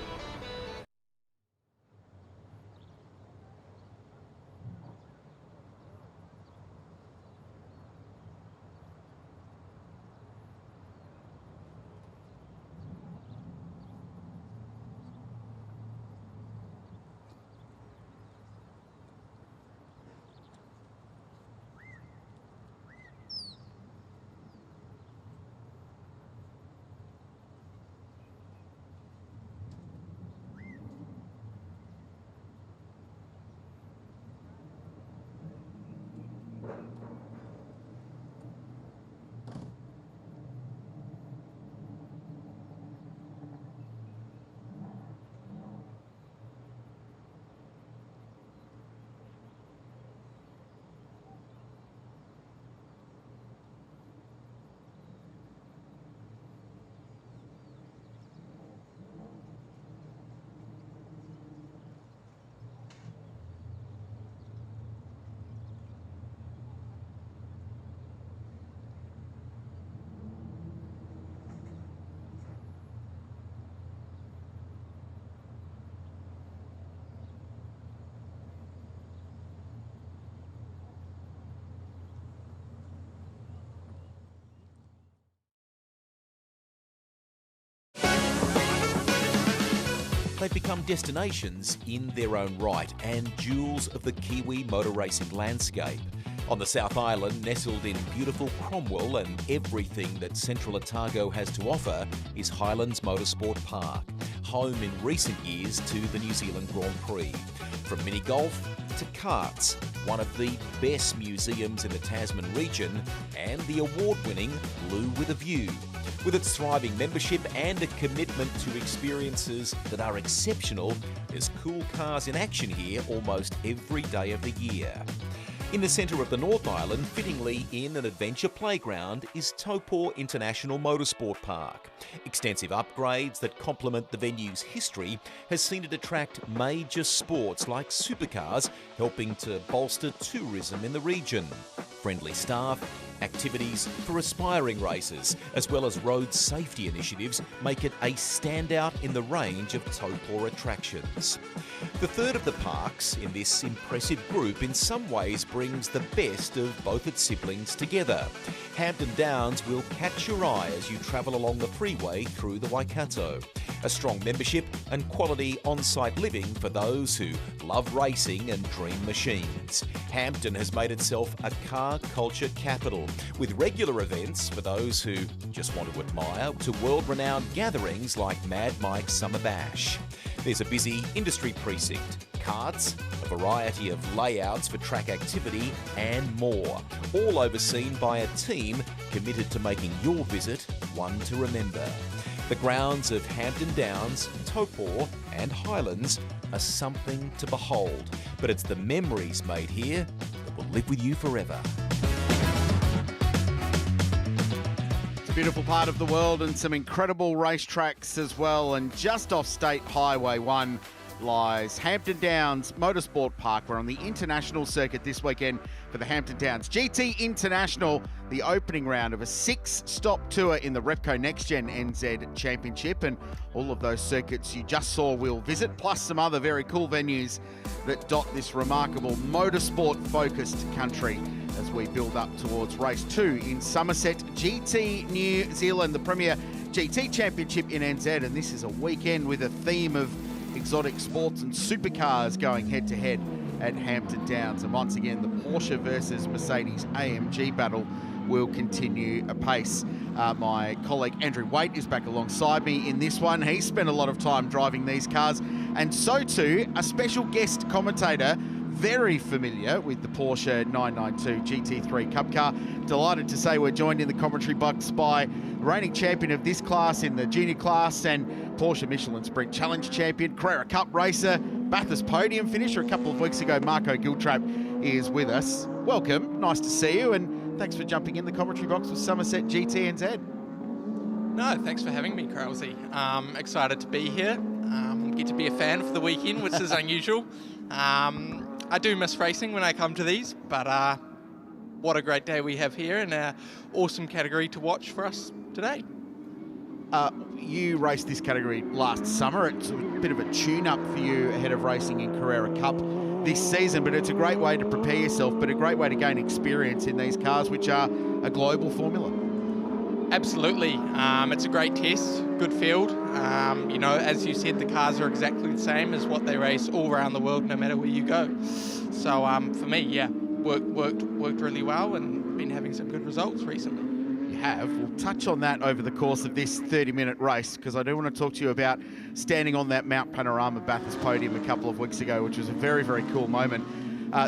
They've become destinations in their own right and jewels of the Kiwi motor racing landscape. On the South Island, nestled in beautiful Cromwell and everything that Central Otago has to offer, is Highlands Motorsport Park, home in recent years to the New Zealand Grand Prix. From mini golf to karts, one of the best museums in the Tasman region, and the award-winning Blue with a View. With its thriving membership and a commitment to experiences that are exceptional, there's cool cars in action here almost every day of the year. In the centre of the North Island, fittingly in an adventure playground, is Taupō International Motorsport Park. Extensive upgrades that complement the venue's history has seen it attract major sports like supercars, helping to bolster tourism in the region. Friendly staff, activities for aspiring racers, as well as road safety initiatives, make it a standout in the range of Taupō attractions. The third of the parks in this impressive group in some ways brings the best of both its siblings together. Hampton Downs will catch your eye as you travel along the freeway through the Waikato. A strong membership and quality on-site living for those who love racing and dream machines. Hampton has made itself a car culture capital, with regular events for those who just want to admire, to world-renowned gatherings like Mad Mike's Summer Bash. There's a busy industry precinct, karts, a variety of layouts for track activity and more, all overseen by a team committed to making your visit one to remember. The grounds of Hampton Downs, Taupō and Highlands are something to behold, but it's the memories made here that will live with you forever. It's a beautiful part of the world and some incredible racetracks as well, and just off State Highway 1 lies Hampton Downs Motorsport Park. We're on the international circuit this weekend for the Hampton Downs GT International, the opening round of a 6-stop tour in the Repco NextGen NZ Championship, and all of those circuits you just saw we'll visit, plus some other very cool venues that dot this remarkable motorsport-focused country as we build up towards race 2 in Summerset. GT New Zealand, the premier GT Championship in NZ, and this is a weekend with a theme of exotic sports and supercars going head-to-head at Hampton Downs. And once again, the Porsche versus Mercedes AMG battle will continue apace. My colleague Andrew Waite is back alongside me in this one. He spent a lot of time driving these cars, and so too a special guest commentator very familiar with the Porsche 992 GT3 Cup car. Delighted to say we're joined in the commentary box by reigning champion of this class in the junior class and Porsche Michelin Sprint Challenge champion, Carrera Cup racer, Bathurst podium finisher a couple of weeks ago. Marco Giltrap is with us. Welcome, nice to see you, and thanks for jumping in the commentary box with Summerset GT NZ. No, thanks for having me, Kralsey. Excited to be here. Get to be a fan for the weekend, which is unusual. I do miss racing when I come to these, but what a great day we have here and an awesome category to watch for us today. You raced this category last summer. It's a bit of a tune-up for you ahead of racing in Carrera Cup this season, but it's a great way to prepare yourself, but a great way to gain experience in these cars, which are a global formula. Absolutely. It's a great test, good field. You know, as you said, the cars are exactly the same as what they race all around the world, no matter where you go. So for me, yeah, worked really well and been having some good results recently. You have. We'll touch on that over the course of this 30-minute race, because I do want to talk to you about standing on that Mount Panorama Bathurst podium a couple of weeks ago, which was a very, very cool moment.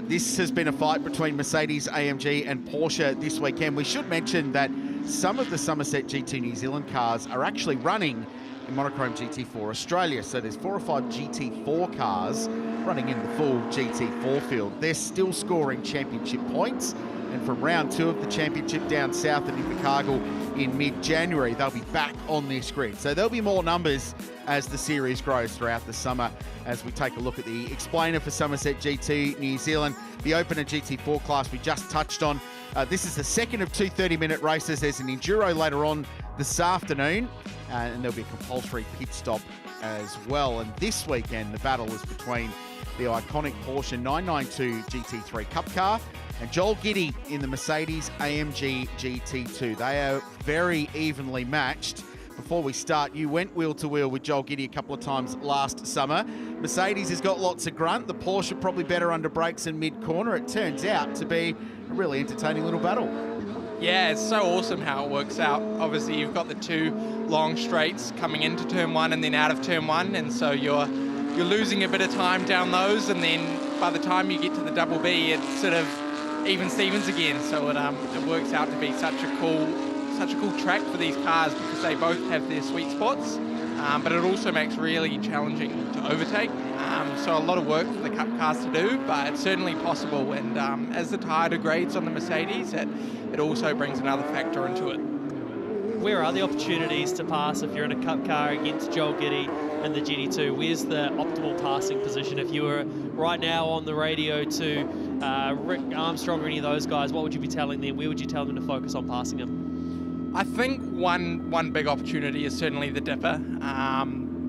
This has been a fight between Mercedes, AMG and Porsche this weekend. We should mention that some of the Summerset GT New Zealand cars are actually running in Monochrome GT4 Australia. So there's 4 or 5 GT4 cars running in the full GT4 field. They're still scoring championship points. And from round 2 of the championship down south at Invercargill in mid-January, they'll be back on this grid. So there'll be more numbers as the series grows throughout the summer as we take a look at the explainer for Summerset GT New Zealand, the Opener GT4 class we just touched on. This is the second of 2 30-minute races. There's an enduro later on this afternoon, and there'll be a compulsory pit stop as well. And this weekend, the battle is between the iconic Porsche 992 GT3 Cup car and Joel Giddy in the Mercedes AMG GT2. They are very evenly matched. Before we start, you went wheel to wheel with Joel Giddy a couple of times last summer. Mercedes has got lots of grunt. The Porsche probably better under brakes and mid-corner. It turns out to be a really entertaining little battle. Yeah, it's so awesome how it works out. Obviously, you've got the 2 long straights coming into turn 1 and then out of turn 1, and so you're losing a bit of time down those, and then by the time you get to the double B, it's sort of even Stevens again. So it works out to be such a cool track for these cars because they both have their sweet spots, but it also makes really challenging to overtake. So a lot of work for the Cup cars to do, but it's certainly possible. And as the tyre degrades on the Mercedes, it also brings another factor into it. Where are the opportunities to pass if you're in a Cup car against Joel Giddy and the GT2? Where's the optimal passing position? If you were right now on the radio to Rick Armstrong or any of those guys, what would you be telling them? Where would you tell them to focus on passing them? I think one big opportunity is certainly the dipper.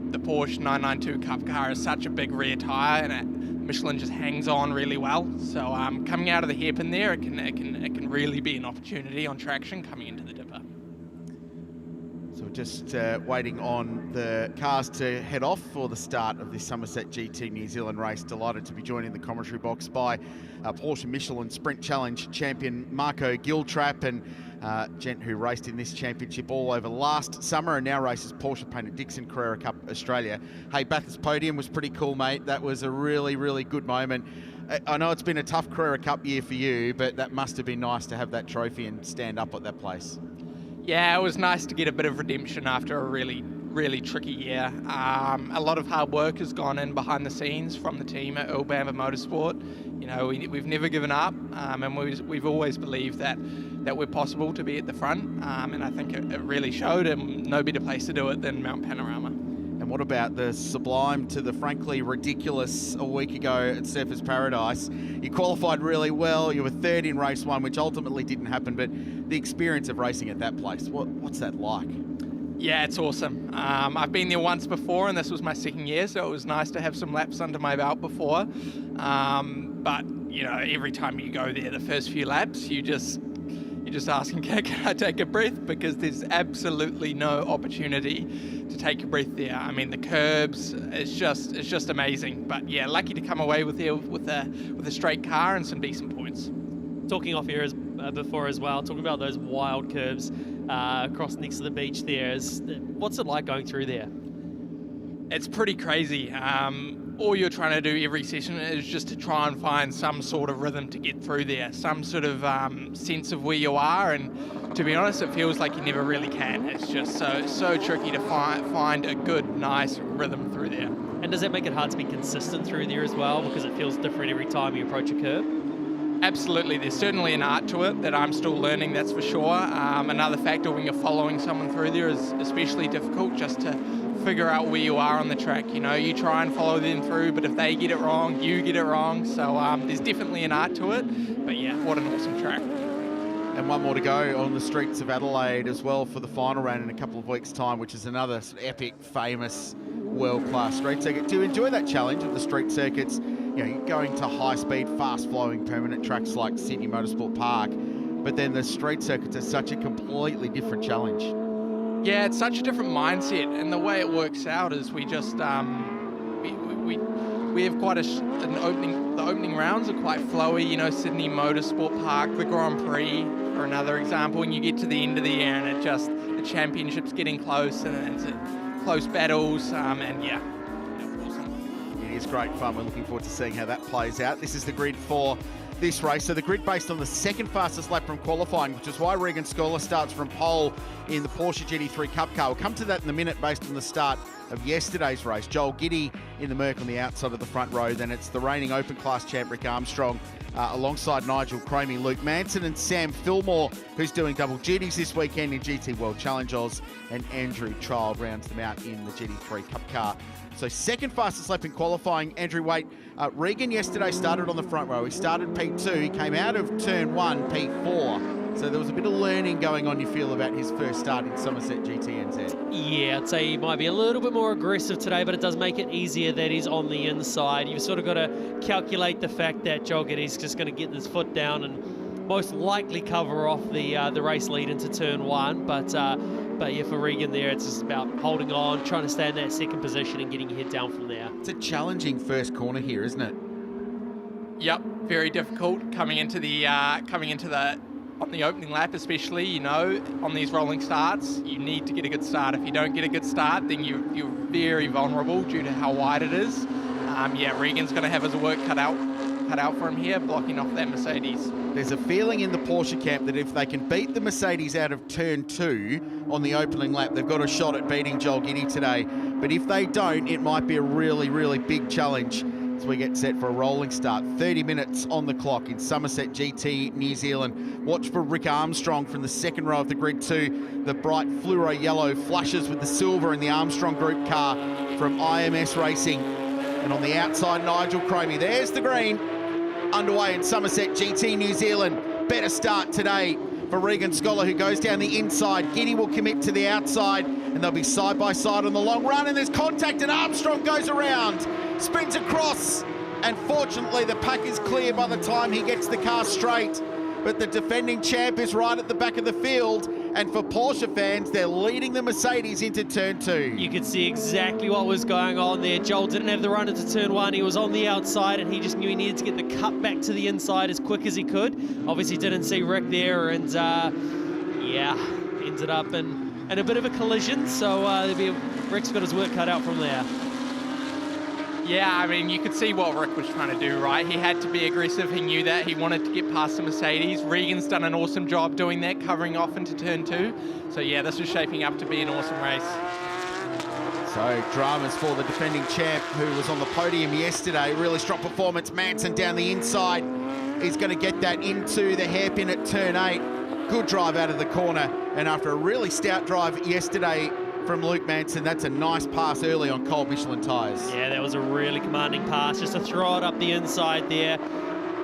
The Porsche 992 Cup car is such a big rear tyre, and Michelin just hangs on really well. So coming out of the hairpin there, it can really be an opportunity on traction coming into the dipper. So we're just waiting on the cars to head off for the start of this Summerset GT New Zealand race. Delighted to be joined in the commentary box by Porsche Michelin Sprint Challenge champion Marco Giltrap, and gent who raced in this championship all over last summer and now races Porsche Painted Dixon Carrera Cup Australia. Hey, Bathurst podium was pretty cool, mate. That was a really, really good moment. I know it's been a tough Carrera Cup year for you, but that must have been nice to have that trophy and stand up at that place. Yeah, it was nice to get a bit of redemption after a really, really tricky year. A lot of hard work has gone in behind the scenes from the team at Earl Bamber Motorsport. You know, we've never given up, and we've always believed that we're possible to be at the front, and I think it really showed, and no better place to do it than Mount Panorama. And what about the sublime to the frankly ridiculous a week ago at Surfers Paradise? You qualified really well, you were third in race 1, which ultimately didn't happen, but the experience of racing at that place, what's that like? Yeah, it's awesome. I've been there once before, and this was my second year, so it was nice to have some laps under my belt before. But, you know, every time you go there, the first few laps, you're just asking, can I take a breath? Because there's absolutely no opportunity to take a breath there. I mean, the curbs, it's just amazing. But yeah, lucky to come away with a straight car and some decent points. Talking off here before as well, talking about those wild curves across next to the beach there. What's it like going through there? It's pretty crazy. All you're trying to do every session is just to try and find some sort of rhythm to get through there, some sort of sense of where you are, and to be honest, it feels like you never really can. It's just so tricky to find a good, nice rhythm through there. And does that make it hard to be consistent through there as well, because it feels different every time you approach a curve? Absolutely, there's certainly an art to it that I'm still learning, that's for sure. Another factor when you're following someone through there is especially difficult, just to figure out where you are on the track. You know, you try and follow them through, but if they get it wrong, you get it wrong. So there's definitely an art to it. But yeah, what an awesome track. And one more to go on the streets of Adelaide as well for the final round in a couple of weeks' time, which is another sort of epic, famous, world-class street circuit. Do you enjoy that challenge of the street circuits? You know, going to high-speed, fast-flowing, permanent tracks like Sydney Motorsport Park, but then the street circuits are such a completely different challenge. Yeah, it's such a different mindset, and the way it works out is we just we have quite an opening. The opening rounds are quite flowy. You know, Sydney Motorsport Park, the Grand Prix, for another example. And you get to the end of the year, and the championship's getting close, and it's close battles, and yeah. It is great fun. We're looking forward to seeing how that plays out. This is the grid for this race. So the grid based on the second fastest lap from qualifying, which is why Regan Scholar starts from pole in the Porsche GT3 Cup car. We'll come to that in a minute based on the start of yesterday's race. Joel Giddy in the Merc on the outside of the front row. Then it's the reigning Open Class champ Rick Armstrong alongside Nigel Cromie, Luke Manson and Sam Fillmore, who's doing double duties this weekend in GT World Challenge Oz, and Andrew Child rounds them out in the GT3 Cup car. So second fastest lap in qualifying, Andrew Waite. Regan yesterday started on the front row. He started P2. He came out of turn 1, P4. So there was a bit of learning going on, you feel, about his first start in Summerset GTNZ. Yeah, I'd say he might be a little bit more aggressive today, but it does make it easier that he's on the inside. You've sort of got to calculate the fact that Joel Giddy's just going to get his foot down and most likely cover off the race lead into turn 1. But yeah, for Regan there, it's just about holding on, trying to stay in that second position and getting your head down from there. It's a challenging first corner here, isn't it? Yep, very difficult coming into the on the opening lap, especially. You know, on these rolling starts, you need to get a good start. If you don't get a good start, then you're very vulnerable due to how wide it is. Yeah, Regan's going to have his work cut out for him here, blocking off that Mercedes. There's a feeling in the Porsche camp that if they can beat the Mercedes out of turn 2 on the opening lap, they've got a shot at beating Joel Giddy today. But if they don't, it might be a really, really big challenge as we get set for a rolling start. 30 minutes on the clock in Summerset GT New Zealand. Watch for Rick Armstrong from the second row of the grid 2. The bright fluoro yellow flushes with the silver in the Armstrong Group car from IMS Racing. And on the outside, Nigel Cromie. There's the green. Underway in Summerset GT New Zealand. Better start today for Regan Scholar, who goes down the inside. Giddy will commit to the outside, and they'll be side by side on the long run, and there's contact, and Armstrong goes around, spins across, and fortunately the pack is clear by the time he gets the car straight. But the defending champ is right at the back of the field, and for Porsche fans, they're leading the Mercedes into turn 2. You could see exactly what was going on there. Joel didn't have the run into turn 1. He was on the outside, and he just knew he needed to get the cut back to the inside as quick as he could. Obviously didn't see Rick there, and yeah, ended up in a bit of a collision. So Rick's got his work cut out from there. Yeah, I mean, you could see what Rick was trying to do, right? He had to be aggressive. He knew that. He wanted to get past the Mercedes. Regan's done an awesome job doing that, covering off into turn 2. So, yeah, this is shaping up to be an awesome race. So, dramas for the defending champ who was on the podium yesterday. Really strong performance. Manson down the inside. He's going to get that into the hairpin at turn 8. Good drive out of the corner. And after a really stout drive yesterday from Luke Manson, that's a nice pass early on Cole Michelin tyres. Yeah, that was a really commanding pass, just to throw it up the inside there.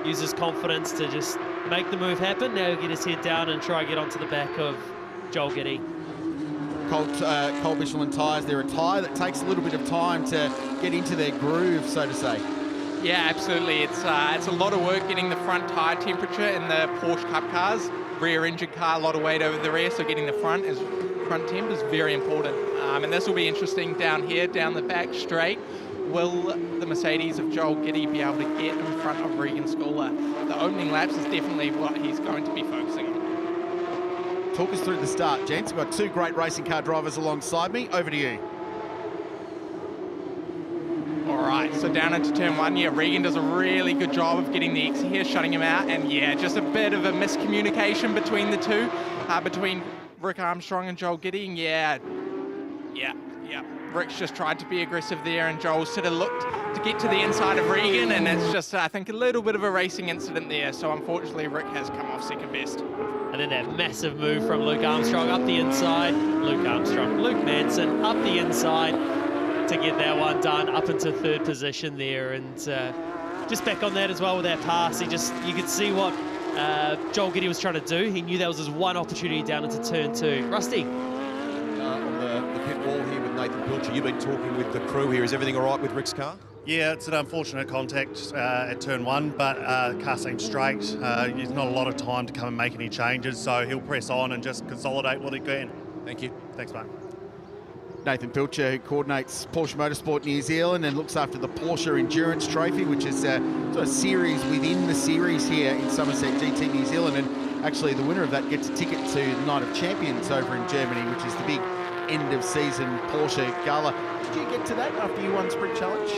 Use his confidence to just make the move happen. Now get his head down and try and get onto the back of Joel Giddy. Cole Michelin tyres, they're a tyre that takes a little bit of time to get into their groove, so to say. Yeah, absolutely. It's a lot of work getting the front tyre temperature in the Porsche Cup cars. Rear engine car, a lot of weight over the rear, so getting the front temp is very important. And this will be interesting down here, down the back straight. Will the Mercedes of Joel Giddy be able to get in front of Regan Scholar? The opening laps is definitely what he's going to be focusing on. Talk us through the start, gents. We've got 2 great racing car drivers alongside me. Over to you. All right, so down into turn 1, yeah, Regan does a really good job of getting the exit here, shutting him out, and yeah, just a bit of a miscommunication between the two, between Rick Armstrong and Joel Giddy, and yeah, Yeah, Rick's just tried to be aggressive there, and Joel sort of looked to get to the inside of Regan, and it's just, I think, a little bit of a racing incident there. So unfortunately, Rick has come off second best. And then that massive move from Luke Armstrong up the inside. Luke Manson up the inside to get that one done, up into third position there. And just back on that as well with that pass, you could see what Joel Giddy was trying to do. He knew that was his one opportunity down into turn 2. Rusty. On the pit wall here with Nathan Pilcher, you've been talking with the crew here. Is everything all right with Rick's car? Yeah, it's an unfortunate contact at turn 1, but car seems straight. There's not a lot of time to come and make any changes, so he'll press on and just consolidate what he can. Thank you. Thanks, mate. Nathan Pilcher, who coordinates Porsche Motorsport New Zealand and looks after the Porsche Endurance Trophy, which is a sort of series within the series here in Summerset GT New Zealand. And actually the winner of that gets a ticket to the Night of Champions over in Germany, which is the big end-of-season Porsche gala. Did you get to that after you won Sprint Challenge?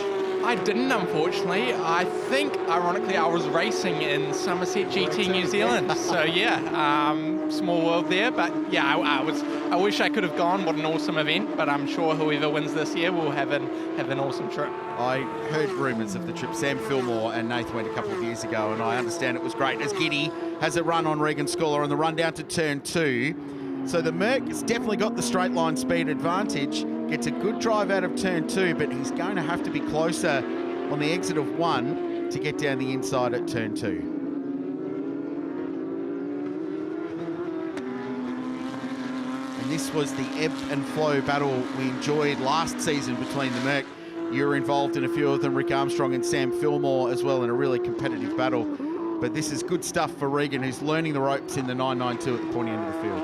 I didn't, unfortunately. I think, ironically, I was racing in Summerset GT New Zealand. So yeah, small world there. But yeah, I wish I could have gone. What an awesome event! But I'm sure whoever wins this year will have an awesome trip. I heard rumours of the trip. Sam Fillmore and Nath went a couple of years ago, and I understand it was great. As Giddy has a run on Regan Scholar on the run down to turn 2. So the Merc has definitely got the straight line speed advantage. Gets a good drive out of turn 2, but he's going to have to be closer on the exit of 1 to get down the inside at turn 2. And this was the ebb and flow battle we enjoyed last season between the Merc. You were involved in a few of them, Rick Armstrong and Sam Fillmore as well, in a really competitive battle. But this is good stuff for Regan, who's learning the ropes in the 992 at the pointy end of the field.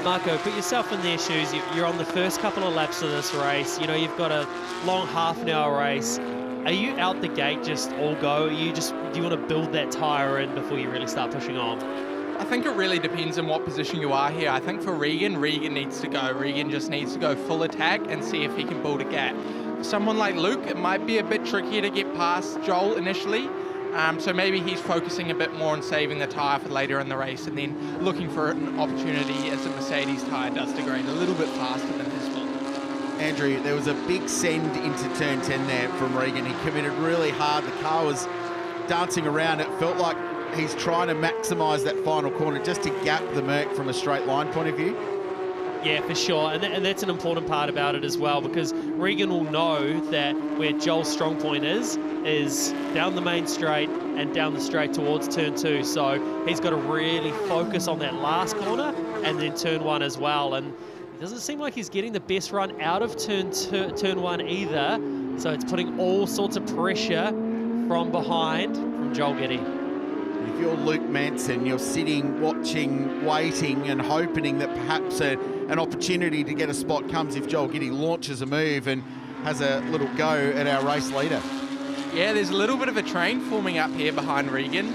Marco, put yourself in their shoes. You're on the first couple of laps of this race. You know, you've got a long half-an-hour race. Are you out the gate just all go? Do you want to build that tyre in before you really start pushing on? I think it really depends on what position you are here. I think for Regan needs to go. Regan just needs to go full attack and see if he can build a gap. For someone like Luke, it might be a bit trickier to get past Joel initially. So maybe he's focusing a bit more on saving the tyre for later in the race and then looking for an opportunity as the Mercedes tyre does degrade a little bit faster than his will. Andrew, there was a big send into turn 10 there from Regan. He committed really hard. The car was dancing around. It felt like he's trying to maximise that final corner just to gap the Merc from a straight line point of view. Yeah, for sure. And that's an important part about it as well, because Regan will know that where Joel's strong point is down the main straight and down the straight towards turn 2. So he's got to really focus on that last corner and then turn 1 as well. And it doesn't seem like he's getting the best run out of turn 1 either. So it's putting all sorts of pressure from behind from Joel Giddy. If you're Luke Manson, you're sitting, watching, waiting and hoping that perhaps an opportunity to get a spot comes if Joel Giddy launches a move and has a little go at our race leader. Yeah, there's a little bit of a train forming up here behind Regan,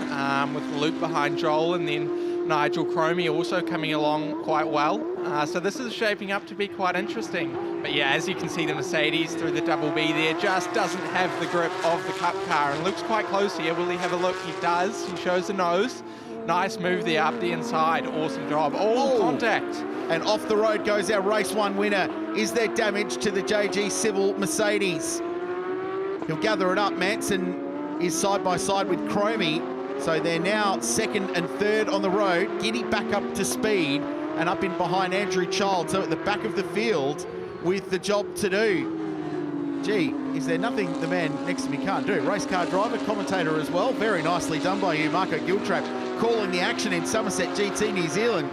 with Luke behind Joel and then Nigel Cromie also coming along quite well. So this is shaping up to be quite interesting. But yeah, as you can see, the Mercedes through the double B there just doesn't have the grip of the Cup car. And Luke's quite close here. Will he have a look? He does. He shows the nose. Nice move there up the inside. Awesome job. Oh, contact. And off the road goes our race 1 winner. Is there damage to the JG Civil Mercedes? He'll gather it up. Manson is side by side with Cromie. So they're now 2nd and 3rd on the road. Giddy back up to speed and up in behind Andrew Child. So at the back of the field with the job to do. Gee, is there nothing the man next to me can't do? Race car driver, commentator as well. Very nicely done by you, Marco Giltrap, calling the action in Summerset GT New Zealand.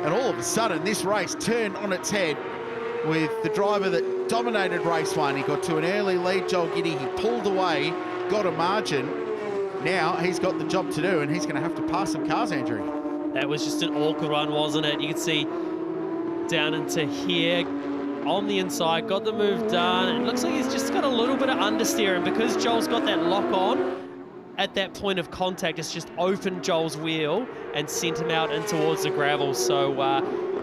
And all of a sudden, this race turned on its head with the driver that dominated race 1. He got to an early lead, Joel Giddy. He pulled away, got a margin. Now he's got the job to do, and he's going to have to pass some cars, Andrew. That was just an awkward run, wasn't it? You can see down into here on the inside, got the move done. It looks like he's just got a little bit of understeer, and because Joel's got that lock on, at that point of contact, it's just opened Joel's wheel and sent him out in towards the gravel. So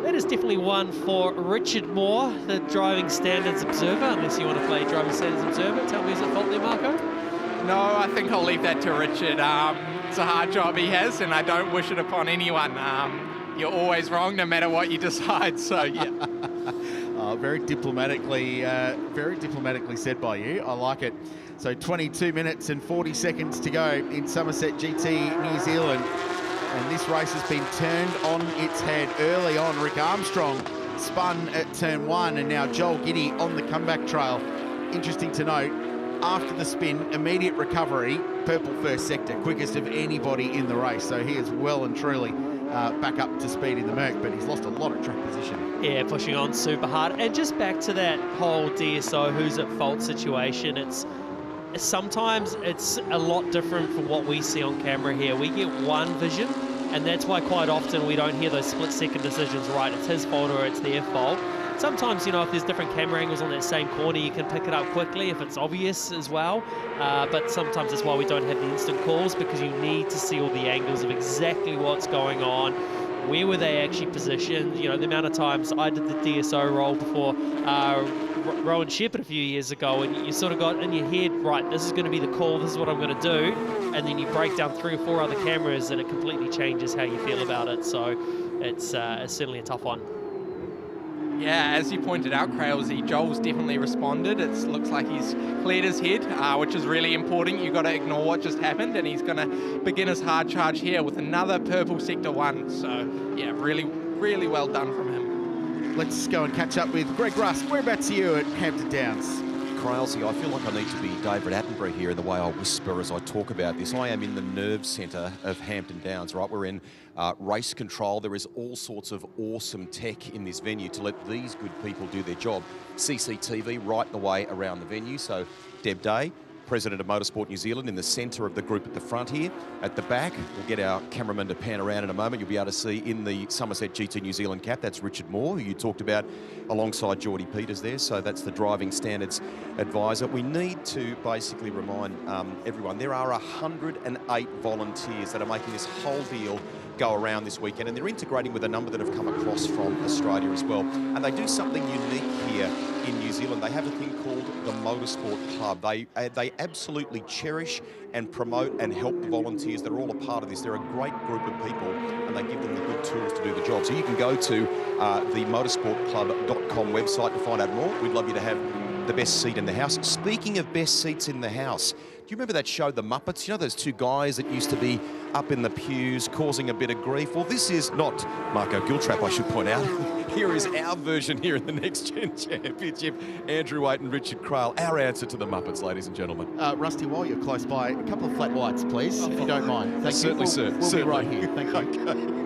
that is definitely one for Richard Moore, the driving standards observer, unless you want to play driving standards observer. Tell me, is it fault there, Marco? No, I think I'll leave that to Richard. It's a hard job he has, and I don't wish it upon anyone. You're always wrong no matter what you decide, so yeah. very diplomatically said by you. I like it. So 22 minutes and 40 seconds to go in Summerset GT New Zealand. And this race has been turned on its head early on. Rick Armstrong spun at turn 1, and now Joel Giddy on the comeback trail. Interesting to note, after the spin, immediate recovery, purple first sector, quickest of anybody in the race. So he is well and truly back up to speed in the Merc, but he's lost a lot of track position. Yeah, pushing on super hard. And just back to that whole DSO who's at fault situation, sometimes it's a lot different from what we see on camera here. We get one vision, and that's why quite often we don't hear those split-second decisions, right? It's his fault or it's their fault. Sometimes, if there's different camera angles on that same corner, you can pick it up quickly if it's obvious as well. But sometimes that's why we don't have the instant calls, because you need to see all the angles of exactly what's going on. Where were they actually positioned? The amount of times I did the DSO role before Rowan Shepherd a few years ago, and you sort of got in your head, right, this is going to be the call, this is what I'm going to do, and then you break down 3 or 4 other cameras and it completely changes how you feel about it. So it's certainly a tough one. Yeah, as you pointed out, Crailsy, Joel's definitely responded. It looks like he's cleared his head, which is really important. You've got to ignore what just happened, and he's going to begin his hard charge here with another purple sector 1. So, yeah, really, really well done from him. Let's go and catch up with Greg Rust. Whereabouts are you at Hampton Downs? Crailsy, I feel like I need to be David Attenborough here in the way I whisper as I talk about this. I am in the nerve centre of Hampton Downs, right? We're in race control. There is all sorts of awesome tech in this venue to let these good people do their job. CCTV right the way around the venue. So Deb Day, President of Motorsport New Zealand, in the centre of the group at the front here. At the back, we'll get our cameraman to pan around in a moment. You'll be able to see in the Summerset GT New Zealand cap, that's Richard Moore, who you talked about alongside Geordie Peters there. So that's the driving standards advisor. We need to basically remind everyone, there are 108 volunteers that are making this whole deal go around this weekend, and they're integrating with a number that have come across from Australia as well. And they do something unique here in New Zealand. They have a thing called the Motorsport Club. They absolutely cherish and promote and help the volunteers that are all a part of this. They're a great group of people, and they give them the good tools to do the job. So you can go to the motorsportclub.com website to find out more. We'd love you to have the best seat in the house. Speaking of best seats in the house, do you remember that show, The Muppets? You know those 2 guys that used to be up in the pews causing a bit of grief? Well, this is not Marco Giltrap, I should point out. Here is our version here in the NextGen Championship. Andrew Waite and Richard Crail, our answer to The Muppets, ladies and gentlemen. Rusty, while you're close by, a couple of flat whites, please, if you don't mind. Thank Certainly, you. Sir. We'll Certainly. be right here. Thank you. Okay.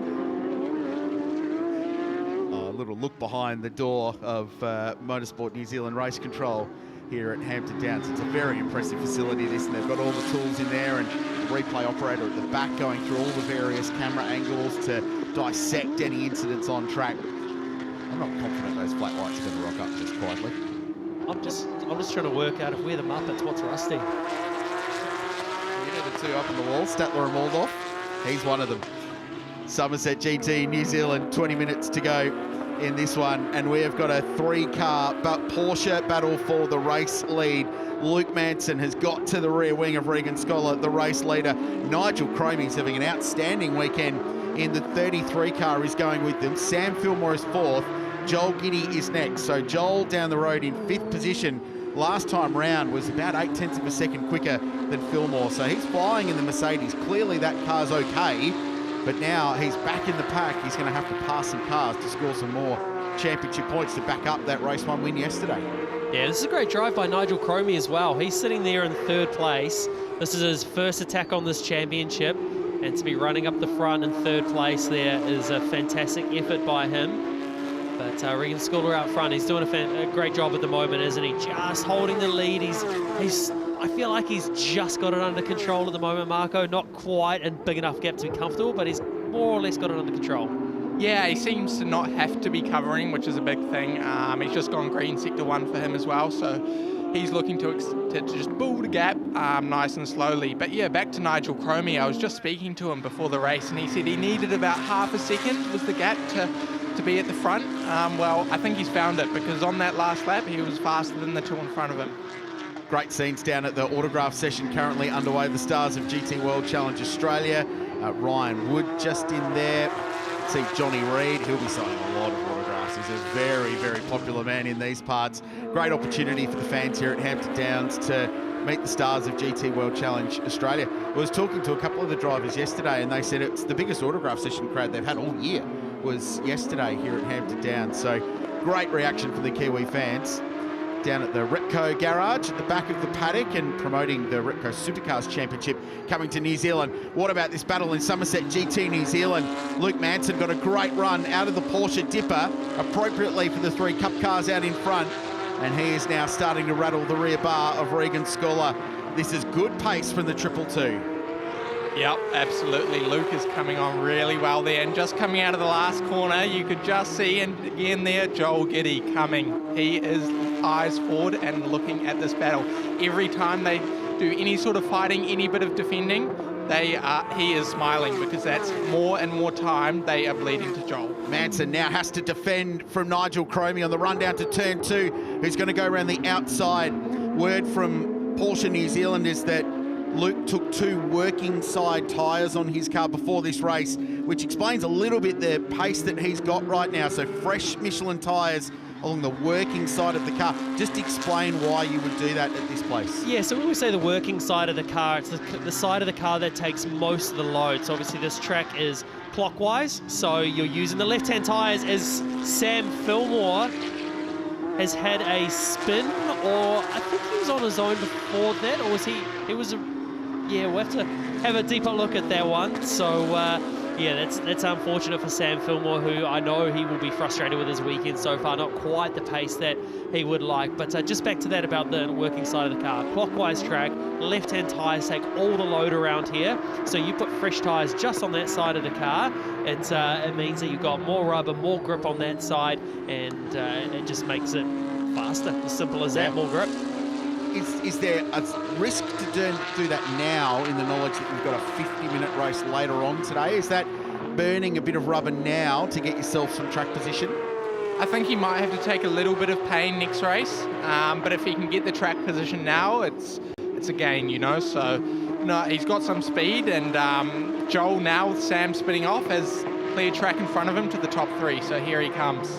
A little look behind the door of Motorsport New Zealand Race Control here at Hampton Downs. It's a very impressive facility, this, and they've got all the tools in there, and the replay operator at the back going through all the various camera angles to dissect any incidents on track. I'm not confident those flat whites are going to rock up just quietly. I'm just trying to work out if we're the Muppets, what's Rusty? You know the 2 up on the wall, Statler and Waldorf. He's one of them. Summerset GT New Zealand, 20 minutes to go in this one, and we have got a 3-car Porsche battle for the race lead. Luke Manson has got to the rear wing of Regan Scholar, the race leader. Nigel Cromie's having an outstanding weekend in the 33 car is going with them. Sam Fillmore is 4th. Joel Giddy is next. So Joel down the road in 5th position. Last time round was about 0.8 of a second quicker than Fillmore. So he's flying in the Mercedes. Clearly that car's okay. But now he's back in the pack. He's going to have to pass some cars to score some more championship points to back up that race 1 win yesterday. Yeah, this is a great drive by Nigel Cromie as well. He's sitting there in 3rd place. This is his first attack on this championship, and to be running up the front in 3rd place there is a fantastic effort by him. But Regan Scholar out front, he's doing a great job at the moment, isn't he? Just holding the lead. I feel like he's just got it under control at the moment, Marco. Not quite a big enough gap to be comfortable, but he's more or less got it under control. Yeah, he seems to not have to be covering, which is a big thing. He's just gone green sector 1 for him as well, so he's looking to just build a gap nice and slowly. But yeah, back to Nigel Cromie. I was just speaking to him before the race, and he said he needed about half a second was the gap to be at the front. Well, I think he's found it, because on that last lap, he was faster than the 2 in front of him. Great scenes down at the autograph session currently underway. The stars of GT World Challenge Australia. Ryan Wood just in there. See Johnny Reid, he'll be signing a lot of autographs. He's a very, very popular man in these parts. Great opportunity for the fans here at Hampton Downs to meet the stars of GT World Challenge Australia. I was talking to a couple of the drivers yesterday, and they said it's the biggest autograph session crowd they've had all year was yesterday here at Hampton Downs. So great reaction from the Kiwi fans down at the Repco garage at the back of the paddock and promoting the Repco Supercars Championship coming to New Zealand. What about this battle in Summerset GT New Zealand? Luke Manson got a great run out of the Porsche Dipper, appropriately for the 3 Cup cars out in front, and he is now starting to rattle the rear bar of Regan Scholar. This is good pace from the 222. Yep, absolutely. Luke is coming on really well there, and just coming out of the last corner, you could just see, and again there, Joel Giddy coming. He is eyes forward and looking at this battle. Every time they do any sort of fighting, any bit of defending, he is smiling, because that's more and more time they are bleeding to Joel. Manson now has to defend from Nigel Cromie on the run down to turn 2, who's going to go around the outside. Word from Porsche New Zealand is that Luke took 2 working side tyres on his car before this race, which explains a little bit the pace that he's got right now. So fresh Michelin tyres along the working side of the car. Just explain why you would do that at this place. Yeah, so when we say the working side of the car, it's the side of the car that takes most of the load. So obviously this track is clockwise, so you're using the left-hand tyres. As Sam Fillmore has had a spin, or I think he was on his own before that, or was he was yeah, we'll have to have a deeper look at that one. So yeah, that's unfortunate for Sam Fillmore, who I know he will be frustrated with his weekend so far. Not quite the pace that he would like. But just back to that about the working side of the car. Clockwise track, left-hand tyres take all the load around here. So you put fresh tyres just on that side of the car. It means that you've got more rubber, more grip on that side, and it just makes it faster. As simple as that, more grip. Is there a risk to do that now, in the knowledge that you've got a 50-minute race later on today? Is that burning a bit of rubber now to get yourself some track position? I think he might have to take a little bit of pain next race, but if he can get the track position now, it's a gain, you know. So no, he's got some speed, and Joel now, with Sam spinning off, has clear track in front of him to the top 3. So here he comes.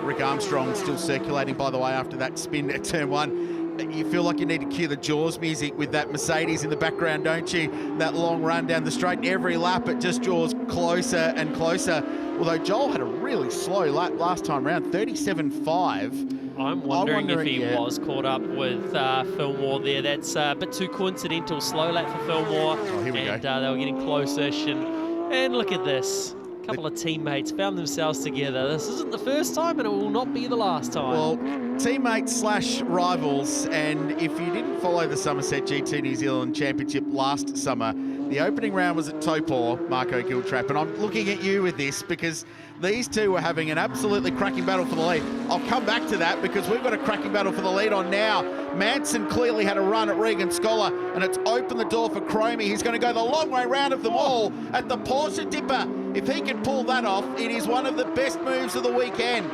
Rick Armstrong still circulating, by the way, after that spin at turn 1. You feel like you need to cue the Jaws music with that Mercedes in the background, don't you? That long run down the straight. Every lap it just draws closer and closer. Although Joel had a really slow lap last time round, 37.5. I'm wondering if he was caught up with Fillmore there. That's a bit too coincidental. Slow lap for Fillmore. Oh, here we go. They were getting close-ish. And look at this. A couple of teammates found themselves together. This isn't the first time, and it will not be the last time. Well, teammates / rivals, and if you didn't follow the Summerset GT New Zealand Championship last summer, the opening round was at Topor, Marco Giltrap, and I'm looking at you with this because these two were having an absolutely cracking battle for the lead. I'll come back to that because we've got a cracking battle for the lead on now. Manson clearly had a run at Regan Scholar, and it's opened the door for Cromie. He's going to go the long way round of them all at the Porsche Dipper. If he can pull that off, it is one of the best moves of the weekend.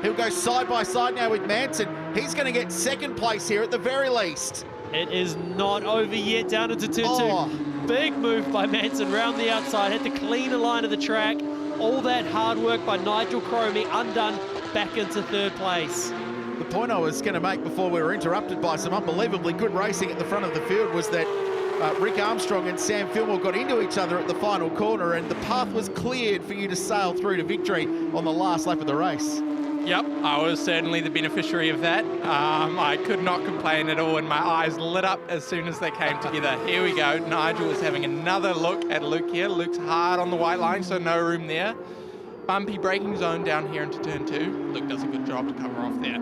He'll go side by side now with Manson. He's going to get second place here at the very least. It is not over yet, down into turn 2. Big move by Manson round the outside. Had to clean a line of the track. All that hard work by Nigel Cromie undone, back into 3rd place. The point I was going to make before we were interrupted by some unbelievably good racing at the front of the field was that Rick Armstrong and Sam Fillmore got into each other at the final corner, and the path was cleared for you to sail through to victory on the last lap of the race. Yep, I was certainly the beneficiary of that. I could not complain at all, and my eyes lit up as soon as they came together. Here we go. Nigel is having another look at Luke here. Luke's hard on the white line, so no room there. Bumpy braking zone down here into turn 2. Luke does a good job to cover off there.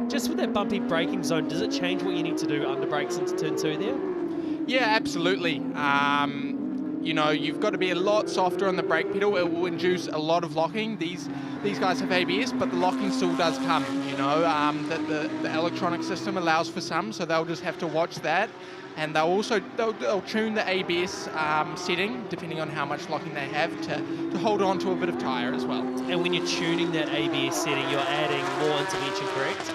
Just with that bumpy braking zone, does it change what you need to do under brakes into turn 2 there? Yeah, absolutely. You know, you've got to be a lot softer on the brake pedal. It will induce a lot of locking. These guys have ABS, but the locking still does come, you know. The electronic system allows for some, so they'll just have to watch that. And they'll tune the ABS setting, depending on how much locking they have, to hold on to a bit of tyre as well. And when you're tuning that ABS setting, you're adding more intervention, correct?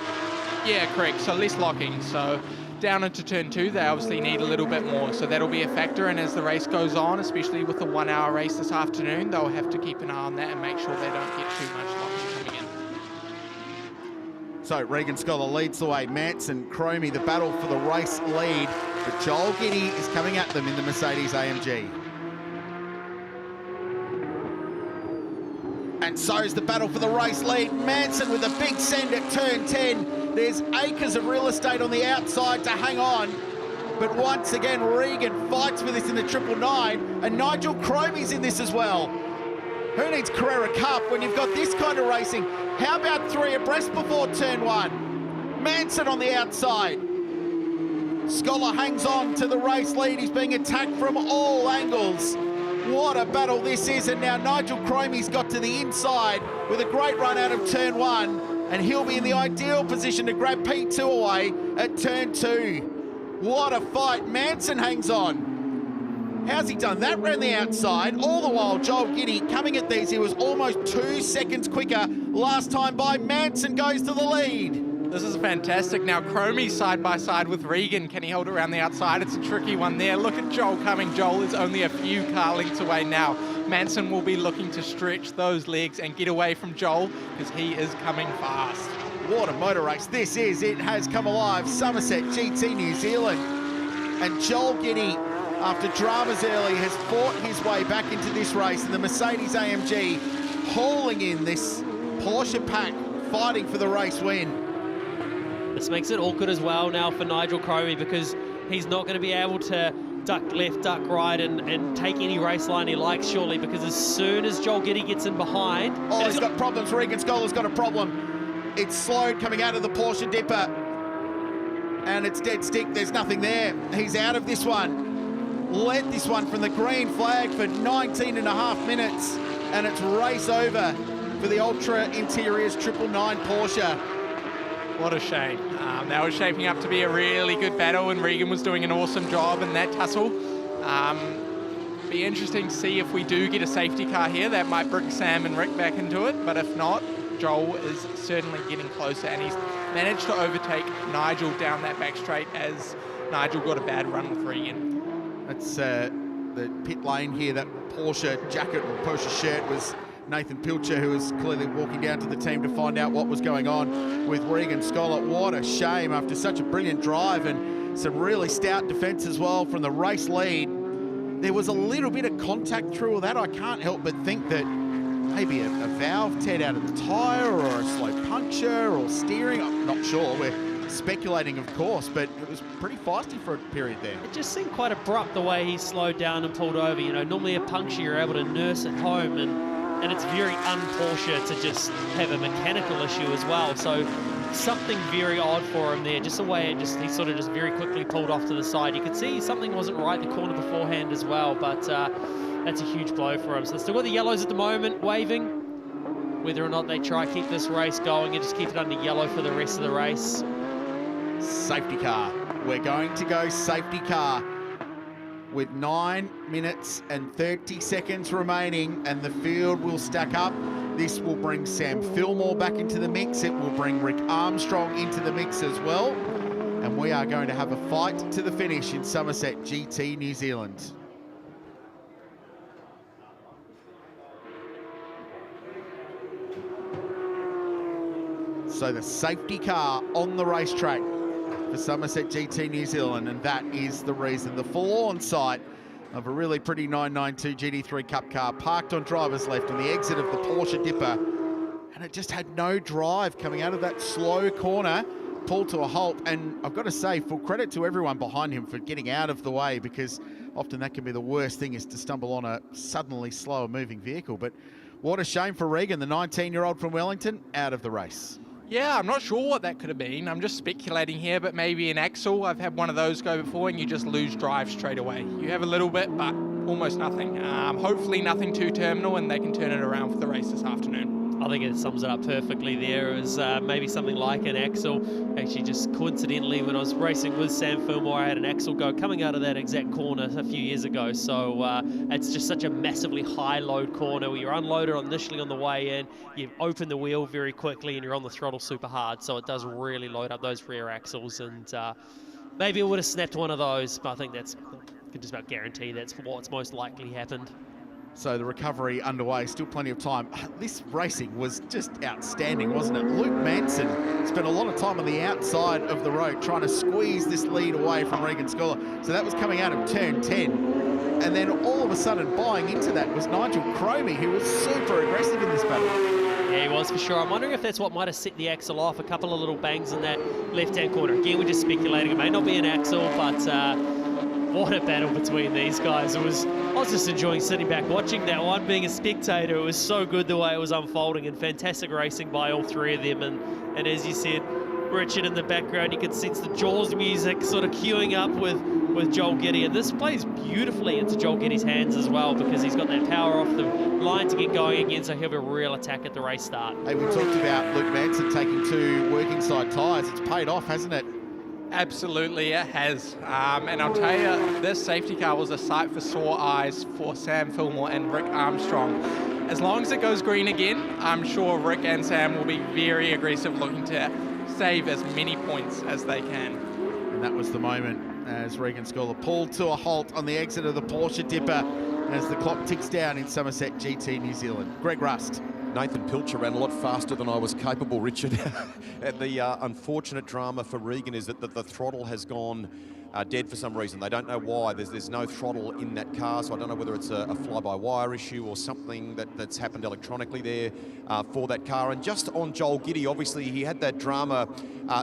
Yeah, correct. So less locking. So down into turn 2, they obviously need a little bit more. So that'll be a factor. And as the race goes on, especially with the 1 hour race this afternoon, they'll have to keep an eye on that and make sure they don't get too much locking coming in. So Regan Scholar leads the way. Manson, Cromie, the battle for the race lead. But Joel Giddy is coming at them in the Mercedes AMG. And so is the battle for the race lead. Manson with a big send at turn 10. There's acres of real estate on the outside to hang on. But once again, Regan fights for this in the 999, and Nigel Cromie's in this as well. Who needs Carrera Cup when you've got this kind of racing? How about 3 abreast before turn 1? Manson on the outside. Scholar hangs on to the race lead. He's being attacked from all angles. What a battle this is, and now Nigel Cromie's got to the inside with a great run out of turn 1, and he'll be in the ideal position to grab P2 away at turn 2. What a fight. Manson hangs on. How's he done that round the outside? All the while, Joel Giddy coming at these. He was almost 2 seconds quicker last time by. Manson goes to the lead. This is fantastic. Now Cromie side by side with Regan. Can he hold it around the outside? It's a tricky one there. Look at Joel coming. Joel is only a few car lengths away now. Manson will be looking to stretch those legs and get away from Joel because he is coming fast. What a motor race this is. It has come alive. Summerset GT New Zealand. And Joel Giddy, after dramas early, has fought his way back into this race in the Mercedes AMG, hauling in this Porsche pack, fighting for the race win. This makes it awkward as well now for Nigel Cromie because he's not going to be able to duck left, duck right and take any race line he likes, surely, because as soon as Joel Giddy gets in behind... Oh, he's got problems. Regan Scholar's got a problem. It's slowed coming out of the Porsche dipper. And it's dead stick. There's nothing there. He's out of this one. Led this one from the green flag for 19.5 minutes. And it's race over for the Ultra Interiors 999 Porsche. What a shame. That was shaping up to be a really good battle, and Regan was doing an awesome job in that tussle. Be interesting to see if we do get a safety car here. That might bring Sam and Rick back into it, but if not, Joel is certainly getting closer, and he's managed to overtake Nigel down that back straight as Nigel got a bad run with Regan. That's the pit lane here. That Porsche jacket or Porsche shirt was Nathan Pilcher, who was clearly walking down to the team to find out what was going on with Regan Scholar. What a shame after such a brilliant drive and some really stout defence as well from the race lead. There was a little bit of contact through all that. I can't help but think that maybe a valve teared out of the tyre or a slow puncture or steering. I'm not sure. We're speculating, of course, but it was pretty feisty for a period there. It just seemed quite abrupt the way he slowed down and pulled over. You know, normally a puncture you're able to nurse at home, and it's very un-Porsche to just have a mechanical issue as well. So something very odd for him there, just the way he sort of just very quickly pulled off to the side. You could see something wasn't right the corner beforehand as well, but that's a huge blow for him. So they've still got the yellows at the moment waving. Whether or not they try to keep this race going and just keep it under yellow for the rest of the race. Safety car. We're going to go safety car with 9 minutes and 30 seconds remaining, and the field will stack up. This will bring Sam Fillmore back into the mix. It will bring Rick Armstrong into the mix as well. And we are going to have a fight to the finish in Summerset GT New Zealand. So the safety car on the racetrack for Summerset GT New Zealand, and that is the reason. The forlorn sight of a really pretty 992 GT3 Cup car parked on driver's left on the exit of the Porsche dipper, and it just had no drive coming out of that slow corner, pulled to a halt. And I've got to say, full credit to everyone behind him for getting out of the way, because often that can be the worst thing, is to stumble on a suddenly slower moving vehicle. But what a shame for Regan, the 19-year-old from Wellington, out of the race. Yeah, I'm not sure what that could have been. I'm just speculating here, but maybe an axle. I've had one of those go before and you just lose drive straight away. You have a little bit, but almost nothing. Hopefully nothing too terminal, and they can turn it around for the race this afternoon. I think it sums it up perfectly there. It was maybe something like an axle. Actually, just coincidentally, when I was racing with Sam Fillmore, I had an axle go coming out of that exact corner a few years ago. So it's just such a massively high load corner where you're unloaded initially on the way in, you open the wheel very quickly and you're on the throttle super hard. So it does really load up those rear axles, and maybe it would have snapped one of those, but I think that's, I can just about guarantee that's what's most likely happened. So the recovery underway, still plenty of time. This racing was just outstanding, wasn't it? Luke Manson spent a lot of time on the outside of the road trying to squeeze this lead away from Regan Scholar. So that was coming out of turn 10. And then all of a sudden, buying into that was Nigel Cromie, who was super aggressive in this battle. Yeah, he was for sure. I'm wondering if that's what might have set the axle off. A couple of little bangs in that left-hand corner. Again, we're just speculating. It may not be an axle, but what a battle between these guys. I was just enjoying sitting back watching that one, being a spectator. It was so good the way it was unfolding, and fantastic racing by all three of them. And as you said, Richard in the background, you could sense the Jaws music sort of queuing up with Joel Giddy. And this plays beautifully into Joel Giddy's hands as well, because he's got that power off the line to get going again, so he'll have a real attack at the race start. Hey, we talked about Luke Manson taking 2 working side tyres. It's paid off, hasn't it? Absolutely, it has. And I'll tell you, this safety car was a sight for sore eyes for Sam Fillmore and Rick Armstrong. As long as it goes green again, I'm sure Rick and Sam will be very aggressive, looking to save as many points as they can. And that was the moment as Regan Scholar pulled to a halt on the exit of the Porsche Dipper as the clock ticks down in Summerset GT New Zealand. Greg Rust. Nathan Pilcher ran a lot faster than I was capable, Richard. And the unfortunate drama for Regan is that the throttle has gone dead for some reason. They don't know why. There's no throttle in that car, so I don't know whether it's a fly-by-wire issue or something that's happened electronically there for that car. And just on Joel Giddy, obviously he had that drama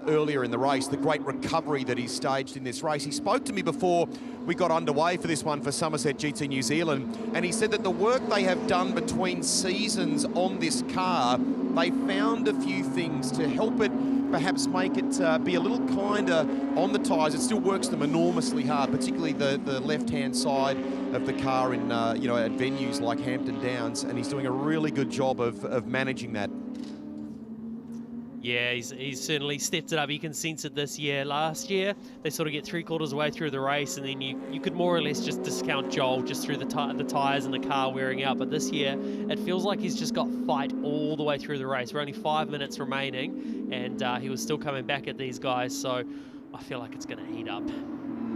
earlier in the race, the great recovery that he staged in this race. He spoke to me before we got underway for this one for Summerset GT New Zealand, and he said that the work they have done between seasons on this car, they found a few things to help it perhaps make it be a little kinder on the tyres. It still works them enormously hard, particularly the left-hand side of the car in you know, at venues like Hampton Downs, and he's doing a really good job of managing that. Yeah, he's certainly stepped it up. You can sense it this year. Last year, they sort of get 3/4 of the way through the race, and then you could more or less just discount Joel just through the tyres and the car wearing out. But this year, it feels like he's just got fight all the way through the race. We're only 5 minutes remaining, and he was still coming back at these guys. So I feel like it's going to heat up.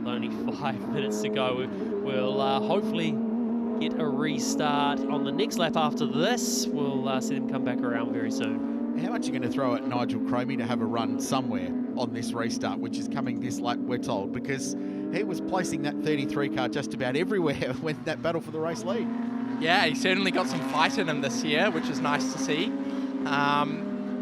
Only 5 minutes to go. We'll hopefully get a restart on the next lap after this. We'll see them come back around very soon. How much are you going to throw at Nigel Cromie to have a run somewhere on this restart, which is coming this late, we're told, because he was placing that 33 car just about everywhere when that battle for the race lead. Yeah, he certainly got some fight in him this year, which is nice to see.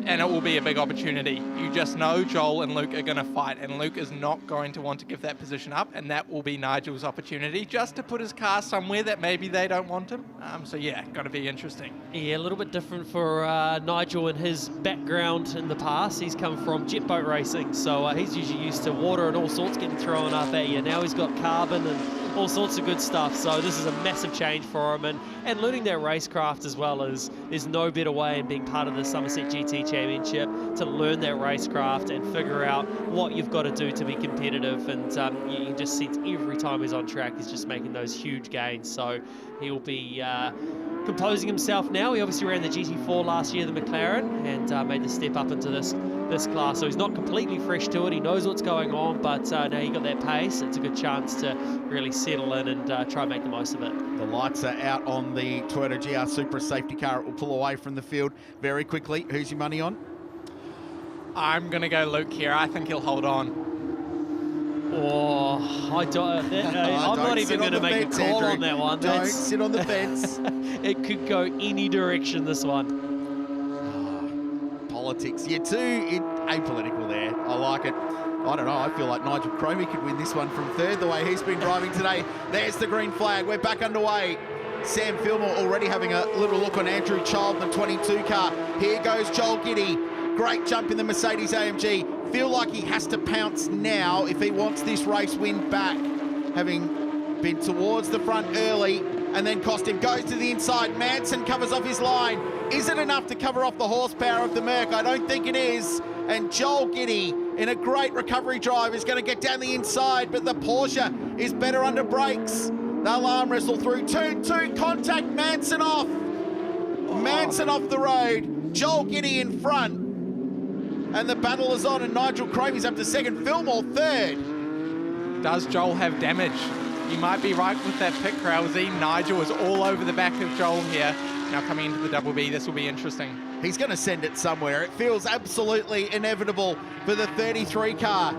And it will be a big opportunity. You just know Joel and Luke are going to fight, and Luke is not going to want to give that position up, and that will be Nigel's opportunity just to put his car somewhere that maybe they don't want him. So yeah, going to be interesting. Yeah, a little bit different for Nigel and his background in the past. He's come from jet boat racing, so he's usually used to water and all sorts getting thrown up at you. Now he's got carbon and all sorts of good stuff, so this is a massive change for him, and learning that racecraft as well. Is there's no better way in being part of the Summerset GT Championship to learn that racecraft and figure out what you've got to do to be competitive, and you can just sense every time he's on track he's just making those huge gains. So he'll be composing himself now. He obviously ran the GT4 last year, the McLaren, and made the step up into this class, so he's not completely fresh to it. He knows what's going on, but now you got that pace, it's a good chance to really settle in and try and make the most of it. The lights are out on the Toyota GR Supra safety car. It will pull away from the field very quickly. Who's your money on? I'm going to go Luke here. I think he'll hold on. Oh, I'm not even going to make a call on that one. Don't sit on the fence. It could go any direction, this one. Politics. You're too apolitical there. I like it. I don't know. I feel like Nigel Cromie could win this one from third, the way he's been driving today. There's the green flag. We're back underway. Sam Fillmore already having a little look on Andrew Child in the 22 car. Here goes Joel Giddy. Great jump in the Mercedes AMG. Feel like he has to pounce now if he wants this race win back. Having been towards the front early and then cost him. Goes to the inside. Manson covers off his line. Is it enough to cover off the horsepower of the Merc? I don't think it is. And Joel Giddy, in a great recovery drive, is going to get down the inside, but the Porsche is better under brakes. They'll arm wrestle through. Turn 2, contact, Manson off. Manson off the road. Joel Giddy in front. And the battle is on, and Nigel Cromie's up to second. Fillmore third. Does Joel have damage? You might be right with that pit, Krause. Nigel is all over the back of Joel here. Now coming into the double B, this will be interesting. He's going to send it somewhere. It feels absolutely inevitable for the 33 car.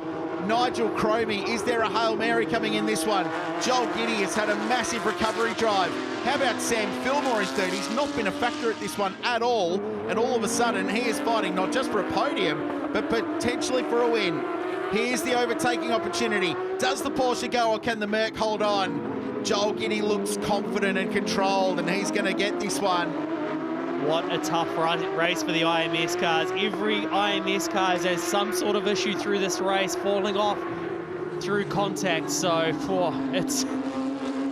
Nigel Cromie, is there a Hail Mary coming in this one? Joel Giddy has had a massive recovery drive. How about Sam Fillmore in third? He's not been a factor at this one at all. And all of a sudden, he is fighting not just for a podium, but potentially for a win. Here's the overtaking opportunity. Does the Porsche go, or can the Merc hold on? Joel Giddy looks confident and controlled, and he's going to get this one. What a tough race for the IMS cars. Every IMS car has some sort of issue through this race, falling off through contact. So, it's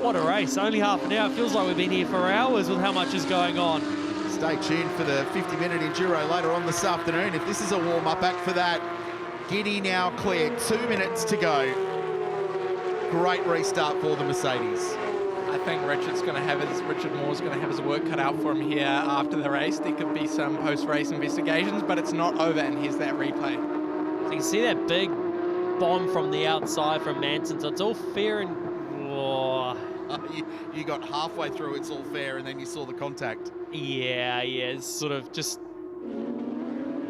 what a race. Only half an hour. It feels like we've been here for hours with how much is going on. Stay tuned for the 50-minute enduro later on this afternoon. If this is a warm-up act for that, Giddy now cleared. 2 minutes to go. Great restart for the Mercedes. I think Richard Moore's going to have his work cut out for him here after the race. There could be some post-race investigations, but it's not over, and here's that replay. So you can see that big bomb from the outside from Manson, so it's all fair and... Oh. You got halfway through, it's all fair, and then you saw the contact. Yeah, it's sort of just...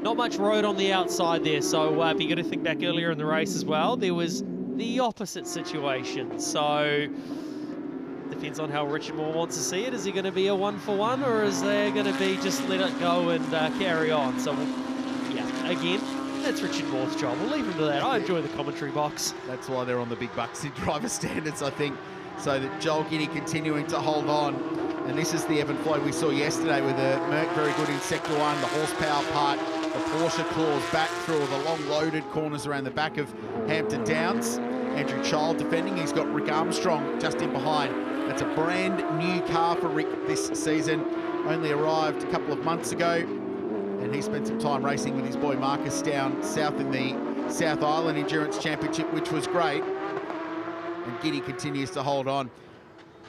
Not much road on the outside there, so if you got to think back earlier in the race as well, there was the opposite situation. So depends on how Richard Moore wants to see it. Is he going to be a 1-for-1, or is there going to be just let it go and carry on? So yeah, again, that's Richard Moore's job. We'll leave him to that. I enjoy the commentary box. That's why they're on the big bucks in driver standards, I think, so that Joel Giddy continuing to hold on. And this is the ebb and flow we saw yesterday with the Merc very good in sector 1, the horsepower part. The Porsche claws back through the long loaded corners around the back of Hampton Downs. Andrew Child defending. He's got Rick Armstrong just in behind. That's a brand new car for Rick this season. Only arrived a couple of months ago, and he spent some time racing with his boy Marcus down south in the South Island Endurance Championship, which was great. And Giddy continues to hold on.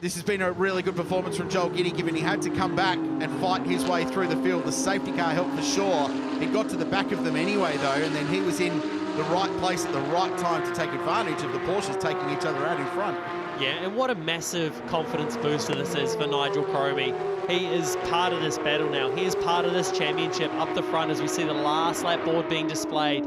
This has been a really good performance from Joel Giddy, given he had to come back and fight his way through the field. The safety car helped for sure. He got to the back of them anyway, though, and then he was in the right place at the right time to take advantage of the Porsches taking each other out in front. Yeah, and what a massive confidence booster this is for Nigel Cromie. He is part of this battle now. He is part of this championship up the front as we see the last lap board being displayed.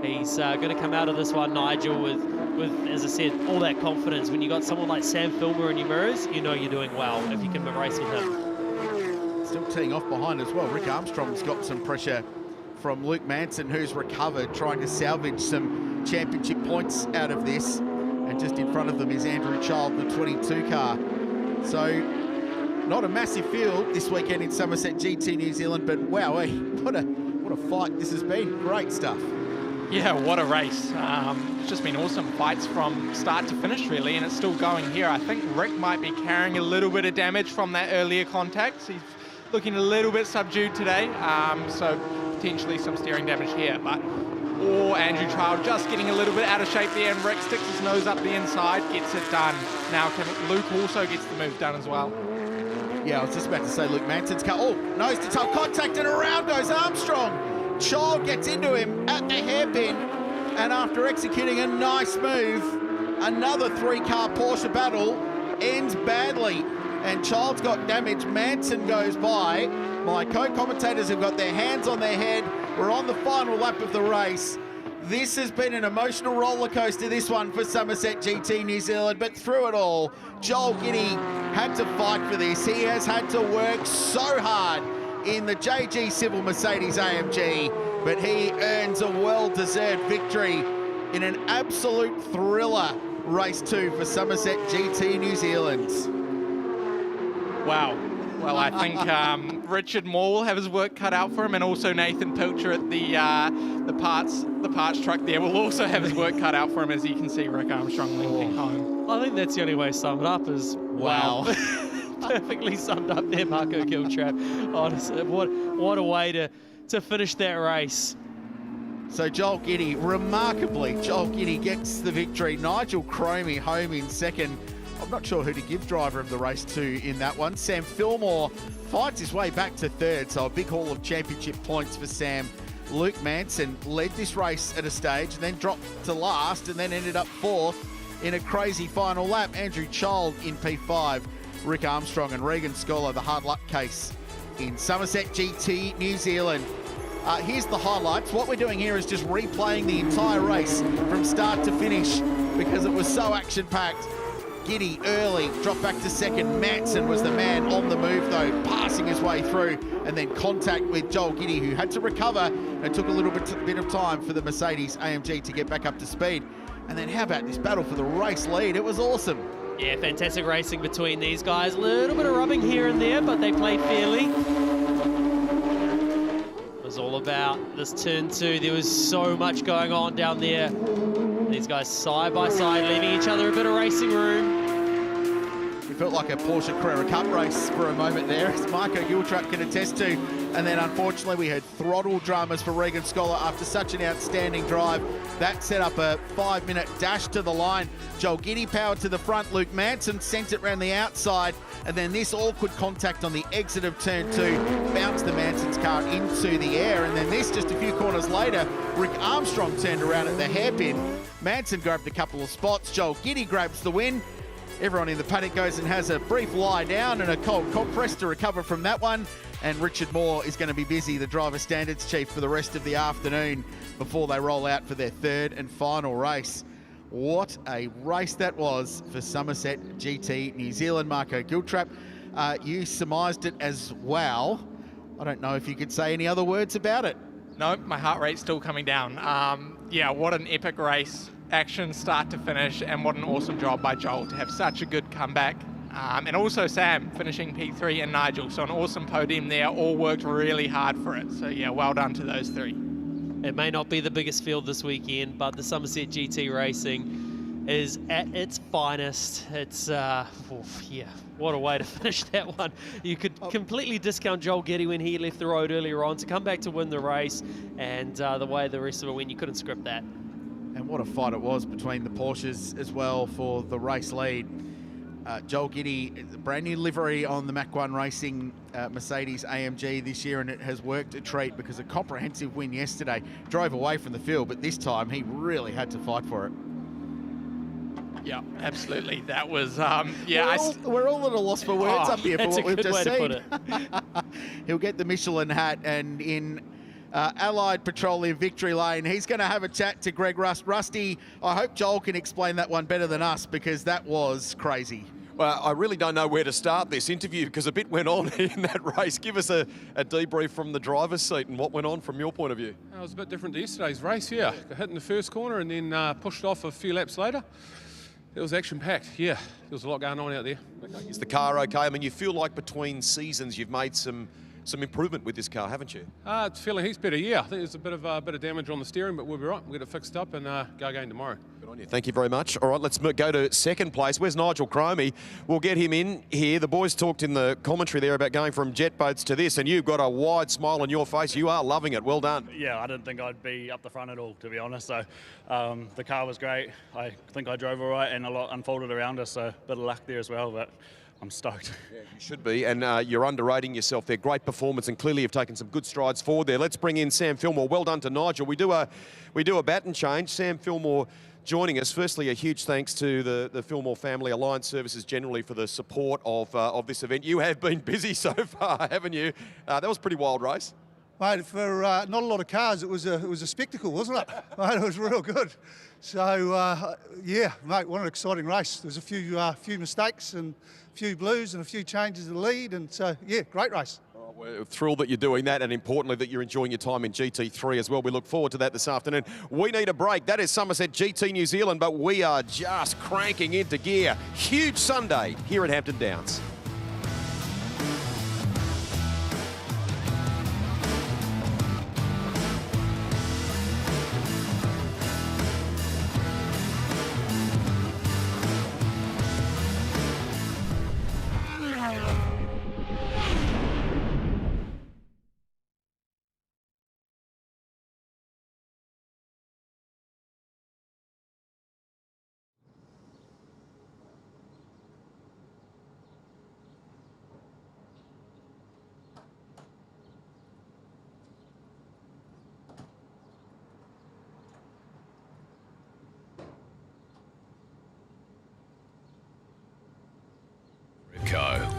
He's going to come out of this one, Nigel, with, as I said, all that confidence. When you got someone like Sam Fillmore in your mirrors, you know you're doing well if you can race with him. Still teeing off behind as well. Rick Armstrong's got some pressure from Luke Manson, who's recovered, trying to salvage some championship points out of this. And just in front of them is Andrew Child, the 22 car. So, not a massive field this weekend in Summerset GT New Zealand, but wow, what a fight this has been. Great stuff. Yeah, what a race. It's just been awesome fights from start to finish, really, and it's still going here. I think Rick might be carrying a little bit of damage from that earlier contact. He's looking a little bit subdued today, so potentially some steering damage here. But Andrew Child just getting a little bit out of shape there, and Rick sticks his nose up the inside, gets it done. Now Luke also gets the move done as well. Yeah, I was just about to say Luke Manson's car. Oh, nose to tail contact, and around goes Armstrong. Child gets into him at the hairpin, and after executing a nice move, another 3-car Porsche battle ends badly, and Child's got damage. Manson goes by. My co-commentators have got their hands on their head. We're on the final lap of the race. This has been an emotional roller coaster, this one, for Summerset GT New Zealand, but through it all, Joel Giddy had to fight for this. He has had to work so hard in the JG Civil Mercedes AMG, but he earns a well-deserved victory in an absolute thriller race 2 for Summerset GT New Zealand. Wow. Well, I think Richard Moore will have his work cut out for him, and also Nathan Pilcher at the parts truck there will also have his work cut out for him, as you can see Rick Armstrong linking home. I think that's the only way to sum it up is wow. Perfectly summed up there, Marco Giltrap. Honestly, what a way to finish that race. So Joel Giddy, remarkably, Joel Giddy gets the victory. Nigel Cromie home in second. I'm not sure who to give driver of the race to in that one. Sam Fillmore fights his way back to third, so a big haul of championship points for Sam. Luke Manson led this race at a stage and then dropped to last and then ended up fourth in a crazy final lap. Andrew Child in P5, Rick Armstrong and Regan Scholar, the hard luck case in Summerset GT New Zealand. Here's the highlights. What we're doing here is just replaying the entire race from start to finish because it was so action-packed. Giddy early, dropped back to second. Manson was the man on the move though, passing his way through, and then contact with Joel Giddy, who had to recover and took a little bit of time for the Mercedes AMG to get back up to speed. And then how about this battle for the race lead? It was awesome. Yeah, fantastic racing between these guys. A little bit of rubbing here and there, but they played fairly. It was all about this turn two. There was so much going on down there. These guys side by side, leaving each other a bit of racing room. It felt like a Porsche Carrera Cup race for a moment there, as Marco Giltrap can attest to. And then unfortunately we had throttle dramas for Regan Scholar after such an outstanding drive. That set up a 5-minute dash to the line. Joel Giddy powered to the front. Luke Manson sent it round the outside. And then this awkward contact on the exit of turn two bounced the Manson's car into the air. And then this, just a few corners later, Rick Armstrong turned around at the hairpin. Manson grabbed a couple of spots. Joel Giddy grabs the win. Everyone in the paddock goes and has a brief lie down and a cold compress to recover from that one. And Richard Moore is going to be busy, the driver standards chief, for the rest of the afternoon before they roll out for their third and final race. What a race that was for Summerset GT New Zealand. Marco Giltrap, you surmised it as well. I don't know if you could say any other words about it. No, my heart rate's still coming down. Yeah, what an epic race. Action start to finish, and what an awesome job by Joel to have such a good comeback. And also Sam finishing P3 and Nigel, so an awesome podium there. All worked really hard for it. So yeah, well done to those three. It may not be the biggest field this weekend, but the Summerset GT racing is at its finest. It's, yeah, what a way to finish that one. You could completely discount Joel Giddy when he left the road earlier on to come back to win the race, and the way the rest of it went, you couldn't script that. And what a fight it was between the Porsches as well for the race lead. Joel Giddy, brand new livery on the Mach 1 Racing Mercedes AMG this year, and it has worked a treat because a comprehensive win yesterday. Drove away from the field, but this time he really had to fight for it. Yeah, absolutely. That was, we're all at a loss for words up here for what we've just seen. He'll get the Michelin hat, and in Allied Petroleum Victory Lane, he's going to have a chat to Greg Rust. Rusty, I hope Joel can explain that one better than us, because that was crazy. Well, I really don't know where to start this interview because a bit went on in that race. Give us a debrief from the driver's seat and what went on from your point of view. It was a bit different to yesterday's race, yeah. Got hit in the first corner and then pushed off a few laps later. It was action-packed, yeah. There was a lot going on out there. Okay. Is the car okay? I mean, you feel like between seasons you've made some improvement with this car, haven't you? It's feeling heaps better, yeah. I think there's a bit of damage on the steering, but we'll be right. We'll get it fixed up and go again tomorrow. Good on you. Thank you very much. All right, let's go to second place. Where's Nigel Cromie? We'll get him in here. The boys talked in the commentary there about going from jet boats to this, and you've got a wide smile on your face. You are loving it. Well done. Yeah, I didn't think I'd be up the front at all, to be honest. So the car was great. I think I drove all right, and a lot unfolded around us, so a bit of luck there as well, but I'm stoked. Yeah, you should be, and you're underrating yourself there. Great performance, and clearly you've taken some good strides forward there. Let's bring in Sam Fillmore. Well done to Nigel. We do a baton change. Sam Fillmore joining us. Firstly, a huge thanks to the Fillmore family, Alliance Services generally, for the support of this event. You have been busy so far, haven't you? That was a pretty wild race. Mate, for not a lot of cars, it was a spectacle, wasn't it? Mate, it was real good. So yeah, mate, what an exciting race. There's a few mistakes and a few blues and a few changes of the lead, and so yeah, great race. Oh, we're thrilled that you're doing that, and importantly that you're enjoying your time in GT3 as well. We look forward to that this afternoon. We need a break. That is Summerset GT New Zealand, but we are just cranking into gear. Huge Sunday here at Hampton Downs.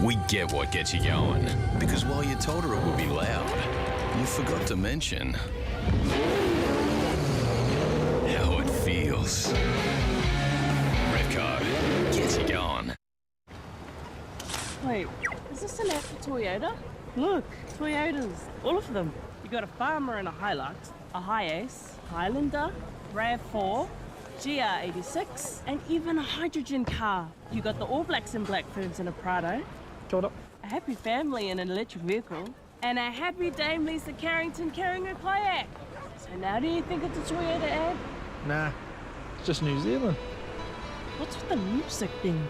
we get what gets you going. Because while you told her it would be loud, you forgot to mention how it feels. Repco gets you going. Wait, is this an NAPA Toyota? Look, Toyotas, all of them. You got a Farmer and a Hilux, a Hi-Ace, Highlander, RAV4, GR86, and even a hydrogen car. You got the All Blacks and Black Ferns in a Prado, a happy family in an electric vehicle, and a happy Dame Lisa Carrington carrying her kayak. So now do you think it's a Toyota ad? Nah, it's just New Zealand. What's with the music thing?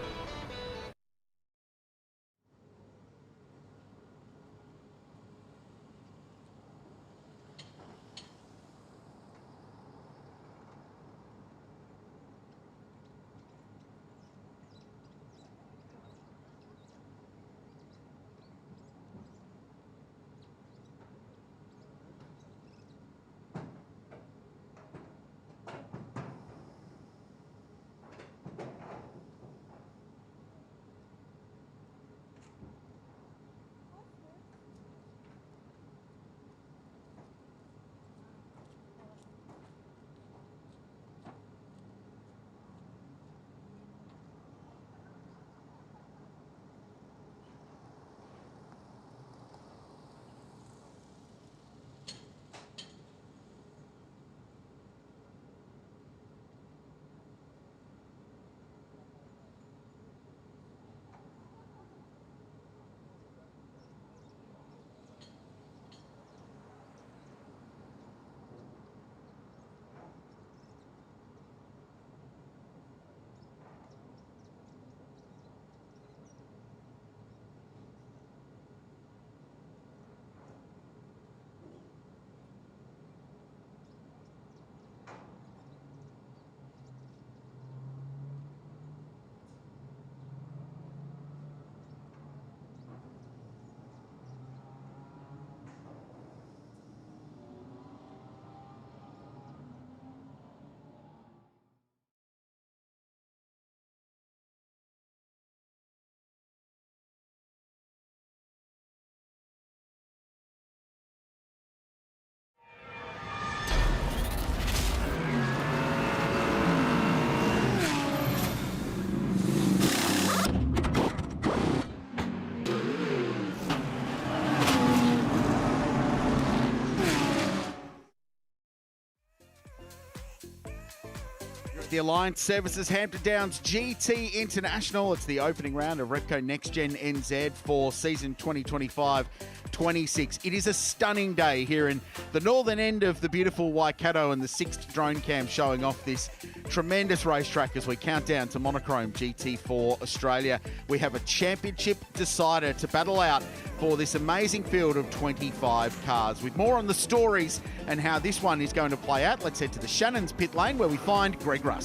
The Alliance services Hampton Downs GT International. It's the opening round of Repco NextGen NZ for season 2025-26. It is a stunning day here in the northern end of the beautiful Waikato, and the 6th drone cam showing off this tremendous racetrack as we count down to Monochrome GT4 Australia. We have a championship decider to battle out for this amazing field of 25 cars. With more on the stories and how this one is going to play out, let's head to the Shannon's pit lane where we find Greg Rust.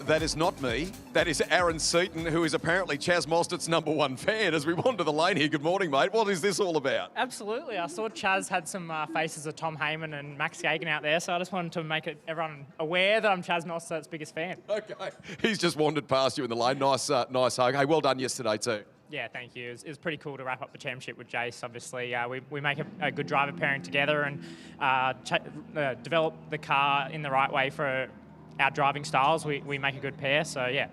That is not me. That is Aaron Seaton, who is apparently Chaz Mostert's #1 fan. As we wander the lane here, good morning, mate. What is this all about? Absolutely. I saw Chaz had some faces of Tom Heyman and Max Gagan out there, so I just wanted to make everyone aware that I'm Chaz Mostert's biggest fan. Okay. He's just wandered past you in the lane. Nice hug. Hey, well done yesterday too. Yeah, thank you. It was pretty cool to wrap up the championship with Jace. Obviously, we make a good driver pairing together and develop the car in the right way for our driving styles. We make a good pair. So, yeah,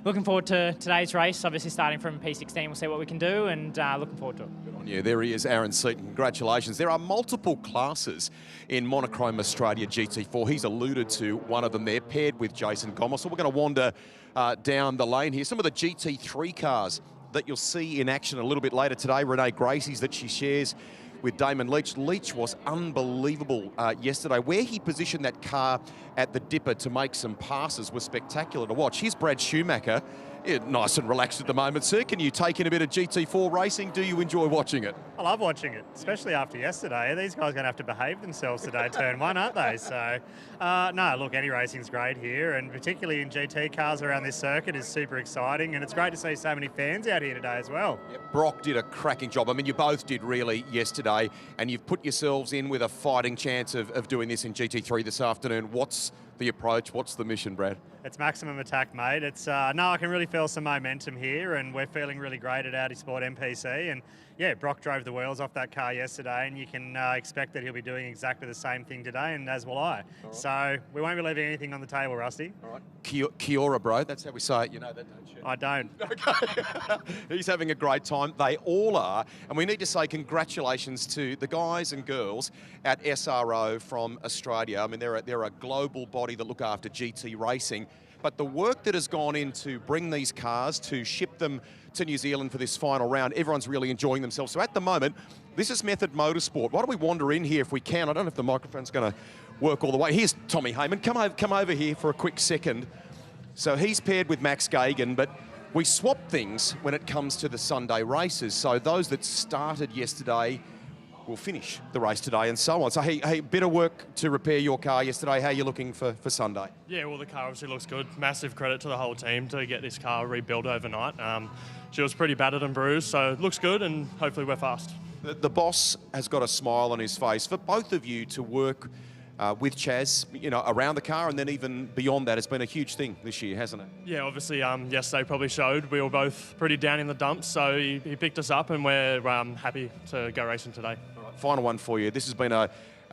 looking forward to today's race. Obviously, starting from P16, we'll see what we can do, and looking forward to it. Good on you. There he is, Aaron Seaton. Congratulations. There are multiple classes in Monochrome Australia GT4. He's alluded to one of them there, paired with Jason Gomes. So we're going to wander down the lane here. Some of the GT3 cars that you'll see in action a little bit later today. Renee Gracie's that she shares with Damon Leach. Leach was unbelievable yesterday. Where he positioned that car at the dipper to make some passes was spectacular to watch. Here's Brad Schumacher. Yeah, nice and relaxed at the moment, sir. Can you take in a bit of GT4 racing? Do you enjoy watching it? I love watching it, especially after yesterday. These guys are going to have to behave themselves today, turn one, aren't they? So, no, look, any racing's great here, and particularly in GT cars around this circuit is super exciting, and it's great to see so many fans out here today as well. Yeah, Brock did a cracking job. I mean, you both did really yesterday, and you've put yourselves in with a fighting chance of doing this in GT3 this afternoon. What's the approach? What's the mission, Brad? It's maximum attack, mate. It's no, I can really feel some momentum here, and we're feeling really great at Audi Sport MPC. And yeah, Brock drove the wheels off that car yesterday, and you can expect that he'll be doing exactly the same thing today, and as will I. Right. So we won't be leaving anything on the table, Rusty. All right. Kia ora, bro. That's how we say it. You know that, don't you? I don't. Okay. He's having a great time. They all are. And we need to say congratulations to the guys and girls at SRO from Australia. I mean, they're a global body that look after GT racing. But the work that has gone in to bring these cars, to ship them to New Zealand for this final round, everyone's really enjoying themselves. So at the moment, this is Method Motorsport. Why don't we wander in here if we can? I don't know if the microphone's going to work all the way. Here's Tommy Heyman. Come over here for a quick second. So he's paired with Max Gagan, but we swap things when it comes to the Sunday races. So those that started yesterday will finish the race today and so on. So hey, bit of work to repair your car yesterday. How are you looking for Sunday? Yeah, well, the car obviously looks good. Massive credit to the whole team to get this car rebuilt overnight. She was pretty battered and bruised, so it looks good, and hopefully we're fast. The boss has got a smile on his face. For both of you to work with Chaz, you know, around the car and then even beyond that, has been a huge thing this year, hasn't it? Yeah, obviously yesterday probably showed. We were both pretty down in the dumps, so he picked us up, and we're happy to go racing today. All right, final one for you. This has been a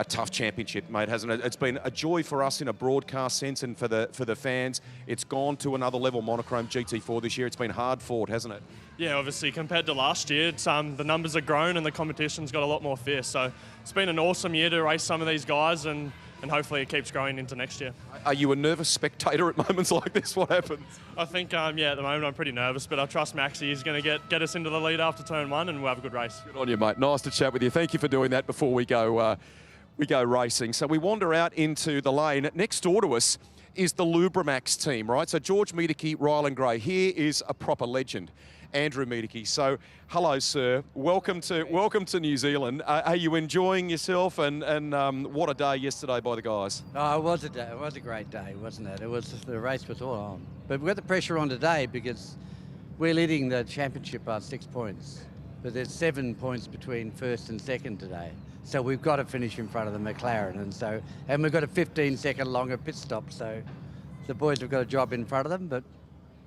tough championship, mate, hasn't it? It's been a joy for us in a broadcast sense, and for the fans. It's gone to another level, Monochrome GT4 this year. It's been hard fought, hasn't it? Yeah, obviously compared to last year, it's, the numbers have grown and the competition's got a lot more fierce. So it's been an awesome year to race some of these guys, and hopefully it keeps growing into next year. Are you a nervous spectator at moments like this? What happens? I think, yeah, at the moment I'm pretty nervous, but I trust Maxi. He's going to get us into the lead after turn one, and we'll have a good race. Good on you, mate. Nice to chat with you. Thank you for doing that before we go racing. So we wander out into the lane. Next door to us is the Lubramax team, right? So George Miedeke, Ryland Gray. Here is a proper legend, Andrew Miedeke. So hello, sir. Welcome to New Zealand. Are you enjoying yourself? And what a day yesterday by the guys. Oh, it was a day. It was a great day, wasn't it? The race was all on. But we've got the pressure on today because we're leading the championship by 6 points. But there's 7 points between first and second today. So we've got to finish in front of the McLaren, and we've got a 15-second longer pit stop. So the boys have got a job in front of them, but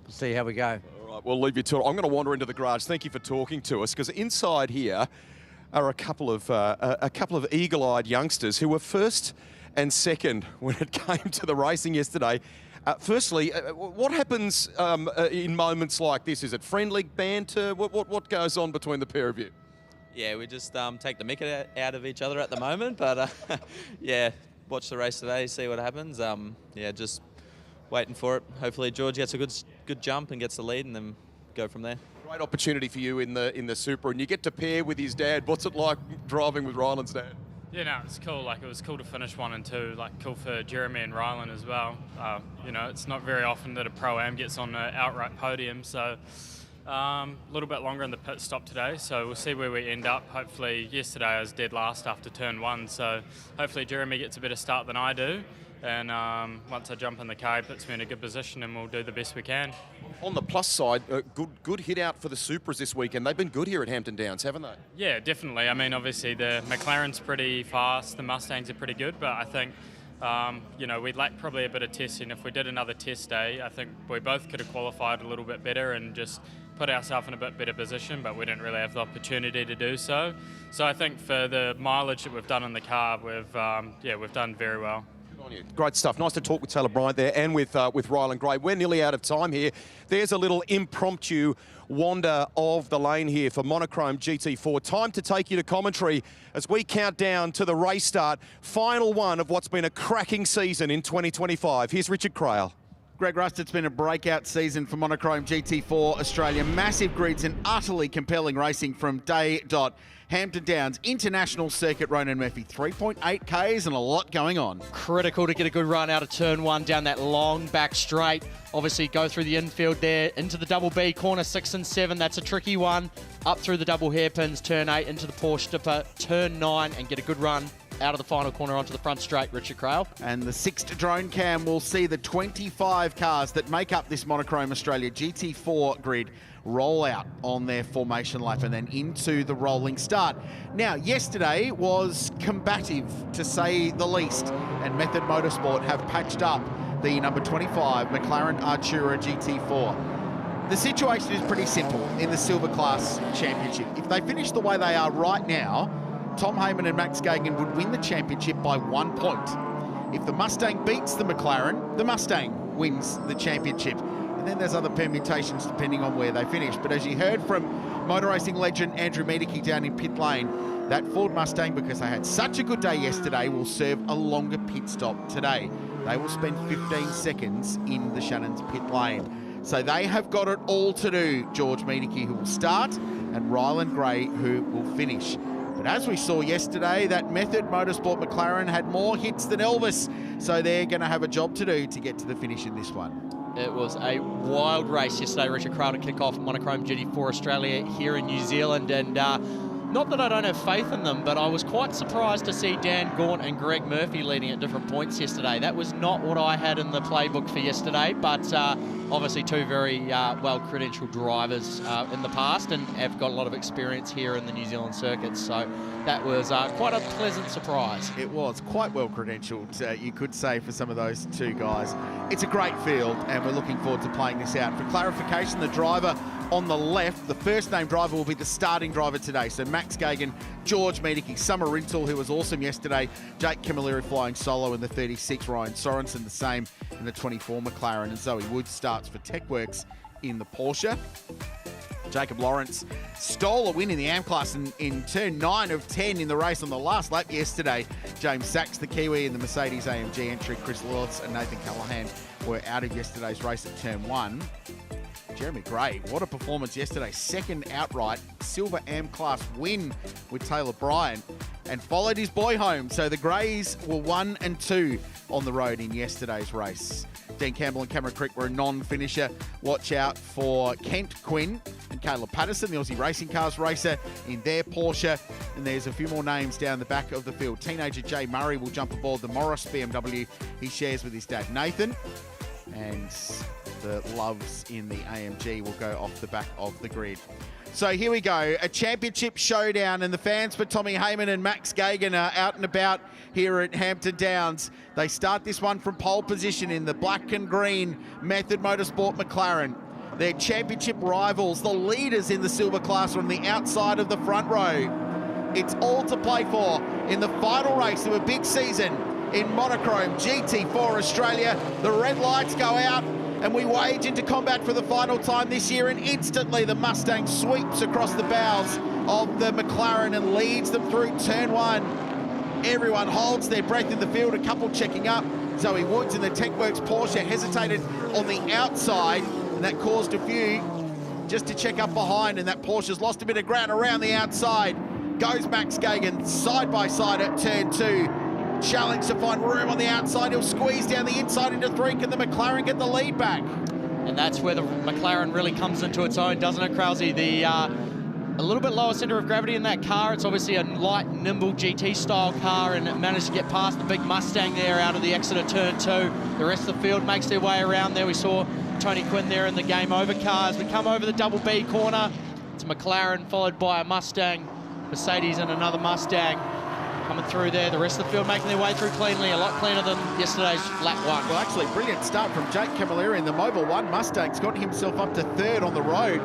we'll see how we go. All right, we'll leave you to it. I'm going to wander into the garage. Thank you for talking to us, because inside here are a couple of eagle-eyed youngsters who were first and second when it came to the racing yesterday. Firstly, what happens in moments like this? Is it friendly banter? What goes on between the pair of you? Yeah, we just take the mick out of each other at the moment, but yeah, watch the race today, see what happens. Yeah, just waiting for it. Hopefully George gets a good jump and gets the lead, and then go from there. Great opportunity for you in the Supra, and you get to pair with his dad. What's it like driving with Ryland's dad? Yeah, no, it's cool. Like, it was cool to finish 1 and 2. Like, cool for Jeremy and Ryland as well. You know, it's not very often that a Pro-Am gets on an outright podium, so a little bit longer in the pit stop today, so we'll see where we end up. Hopefully, yesterday I was dead last after turn 1, so hopefully Jeremy gets a better start than I do. And once I jump in the car, it puts me in a good position, and we'll do the best we can. On the plus side, good hit out for the Supras this weekend. They've been good here at Hampton Downs, haven't they? Yeah, definitely. I mean, obviously the McLaren's pretty fast, the Mustangs are pretty good, but I think you know, we'd lack probably a bit of testing. If we did another test day, I think we both could have qualified a little bit better and just put ourselves in a bit better position, but we didn't really have the opportunity to do so. So I think for the mileage that we've done in the car, we've done very well. Good on you. Great stuff. Nice to talk with Taylor Bryant there, and with Ryland Gray. We're nearly out of time here. There's a little impromptu wander of the lane here for Monochrome GT4. Time to take you to commentary as we count down to the race start. Final one of what's been a cracking season in 2025. Here's Richard Crail. Greg Rust, it's been a breakout season for Monochrome GT4 Australia. Massive grids and utterly compelling racing from day dot. Hampton Downs International Circuit, Ronan Murphy, 3.8 Ks and a lot going on. Critical to get a good run out of turn 1 down that long back straight. Obviously go through the infield there, into the double B, corner 6 and 7. That's a tricky one. Up through the double hairpins, turn 8 into the Porsche dipper, turn 9, and get a good run out of the final corner onto the front straight, Richard Crail. And the 6th drone cam will see the 25 cars that make up this Monochrome Australia GT4 grid roll out on their formation lap and then into the rolling start. Now, yesterday was combative, to say the least, and Method Motorsport have patched up the number 25 McLaren Artura GT4. The situation is pretty simple in the Silver Class Championship. If they finish the way they are right now, Tom Heyman and Max Gagan would win the championship by 1 point. If the Mustang beats the Mustang wins the championship. And then there's other permutations depending on where they finish. But as you heard from motor racing legend Andrew Miedeke down in pit lane, that Ford Mustang, because they had such a good day yesterday, will serve a longer pit stop today. They will spend 15 seconds in the Shannon's pit lane. So they have got it all to do. George Miedeke, who will start, and Ryland Gray, who will finish. But as we saw yesterday, that Method Motorsport McLaren had more hits than Elvis, so they're going to have a job to do to get to the finish in this one. It was a wild race yesterday, Richard Crowder, kick-off Monochrome GT4 Australia here in New Zealand, and not that I don't have faith in them, but I was quite surprised to see Dan Gaunt and Greg Murphy leading at different points yesterday. That was not what I had in the playbook for yesterday, but obviously two very well-credentialed drivers in the past and have got a lot of experience here in the New Zealand circuits, so that was quite a pleasant surprise. It was quite well-credentialed, you could say, for some of those two guys. It's a great field, and we're looking forward to playing this out. For clarification, the driver on the left, the first-name driver will be the starting driver today. So Max Gagan, George Miedeke, Summer Rintel, who was awesome yesterday, Jake Camilleri flying solo in the 36, Ryan Sorensen the same in the 24 McLaren, and Zoe Wood starts for TechWorks in the Porsche. Jacob Lawrence stole a win in the AM class in turn 9 of 10 in the race on the last lap yesterday. James Sachs, the Kiwi, in the Mercedes AMG entry. Chris Lewis and Nathan Callahan were out of yesterday's race at turn 1. Jeremy Gray, what a performance yesterday. Second outright Silver AM class win with Taylor Bryant, and followed his boy home. So the Greys were 1 and 2 on the road in yesterday's race. Dean Campbell and Cameron Crick were a non-finisher. Watch out for Kent Quinn and Caleb Patterson, the Aussie Racing Cars racer, in their Porsche. And there's a few more names down the back of the field. Teenager Jay Murray will jump aboard the Morris BMW he shares with his dad Nathan. And the Loves in the AMG will go off the back of the grid. So here we go, a championship showdown, and the fans for Tommy Heyman and Max Gagan are out and about here at Hampton Downs. They start this one from pole position in the black and green Method Motorsport McLaren. Their championship rivals, the leaders in the silver class, are on the outside of the front row. It's all to play for in the final race of a big season in Monochrome GT4 Australia. The red lights go out, and we wage into combat for the final time this year, and instantly the Mustang sweeps across the bows of the McLaren and leads them through turn 1. Everyone holds their breath in the field, a couple checking up. Zoe Woods in the TechWorks Porsche hesitated on the outside, and that caused a few just to check up behind, and that Porsche's lost a bit of ground around the outside. Goes Max Gagan side by side at turn 2. Challenge to find room on the outside. He'll squeeze down the inside into 3. Can the McLaren get the lead back? And that's where the McLaren really comes into its own, doesn't it, Krause? A little bit lower centre of gravity in that car. It's obviously a light, nimble GT-style car, and it managed to get past the big Mustang there out of the exit of turn 2. The rest of the field makes their way around there. We saw Tony Quinn there in the game over cars. We come over the double B corner. It's a McLaren followed by a Mustang, Mercedes and another Mustang coming through there. The rest of the field making their way through cleanly, a lot cleaner than yesterday's lap 1. Well, actually, brilliant start from Jake Camilleri in the Mobile 1 Mustang's got himself up to 3rd on the road,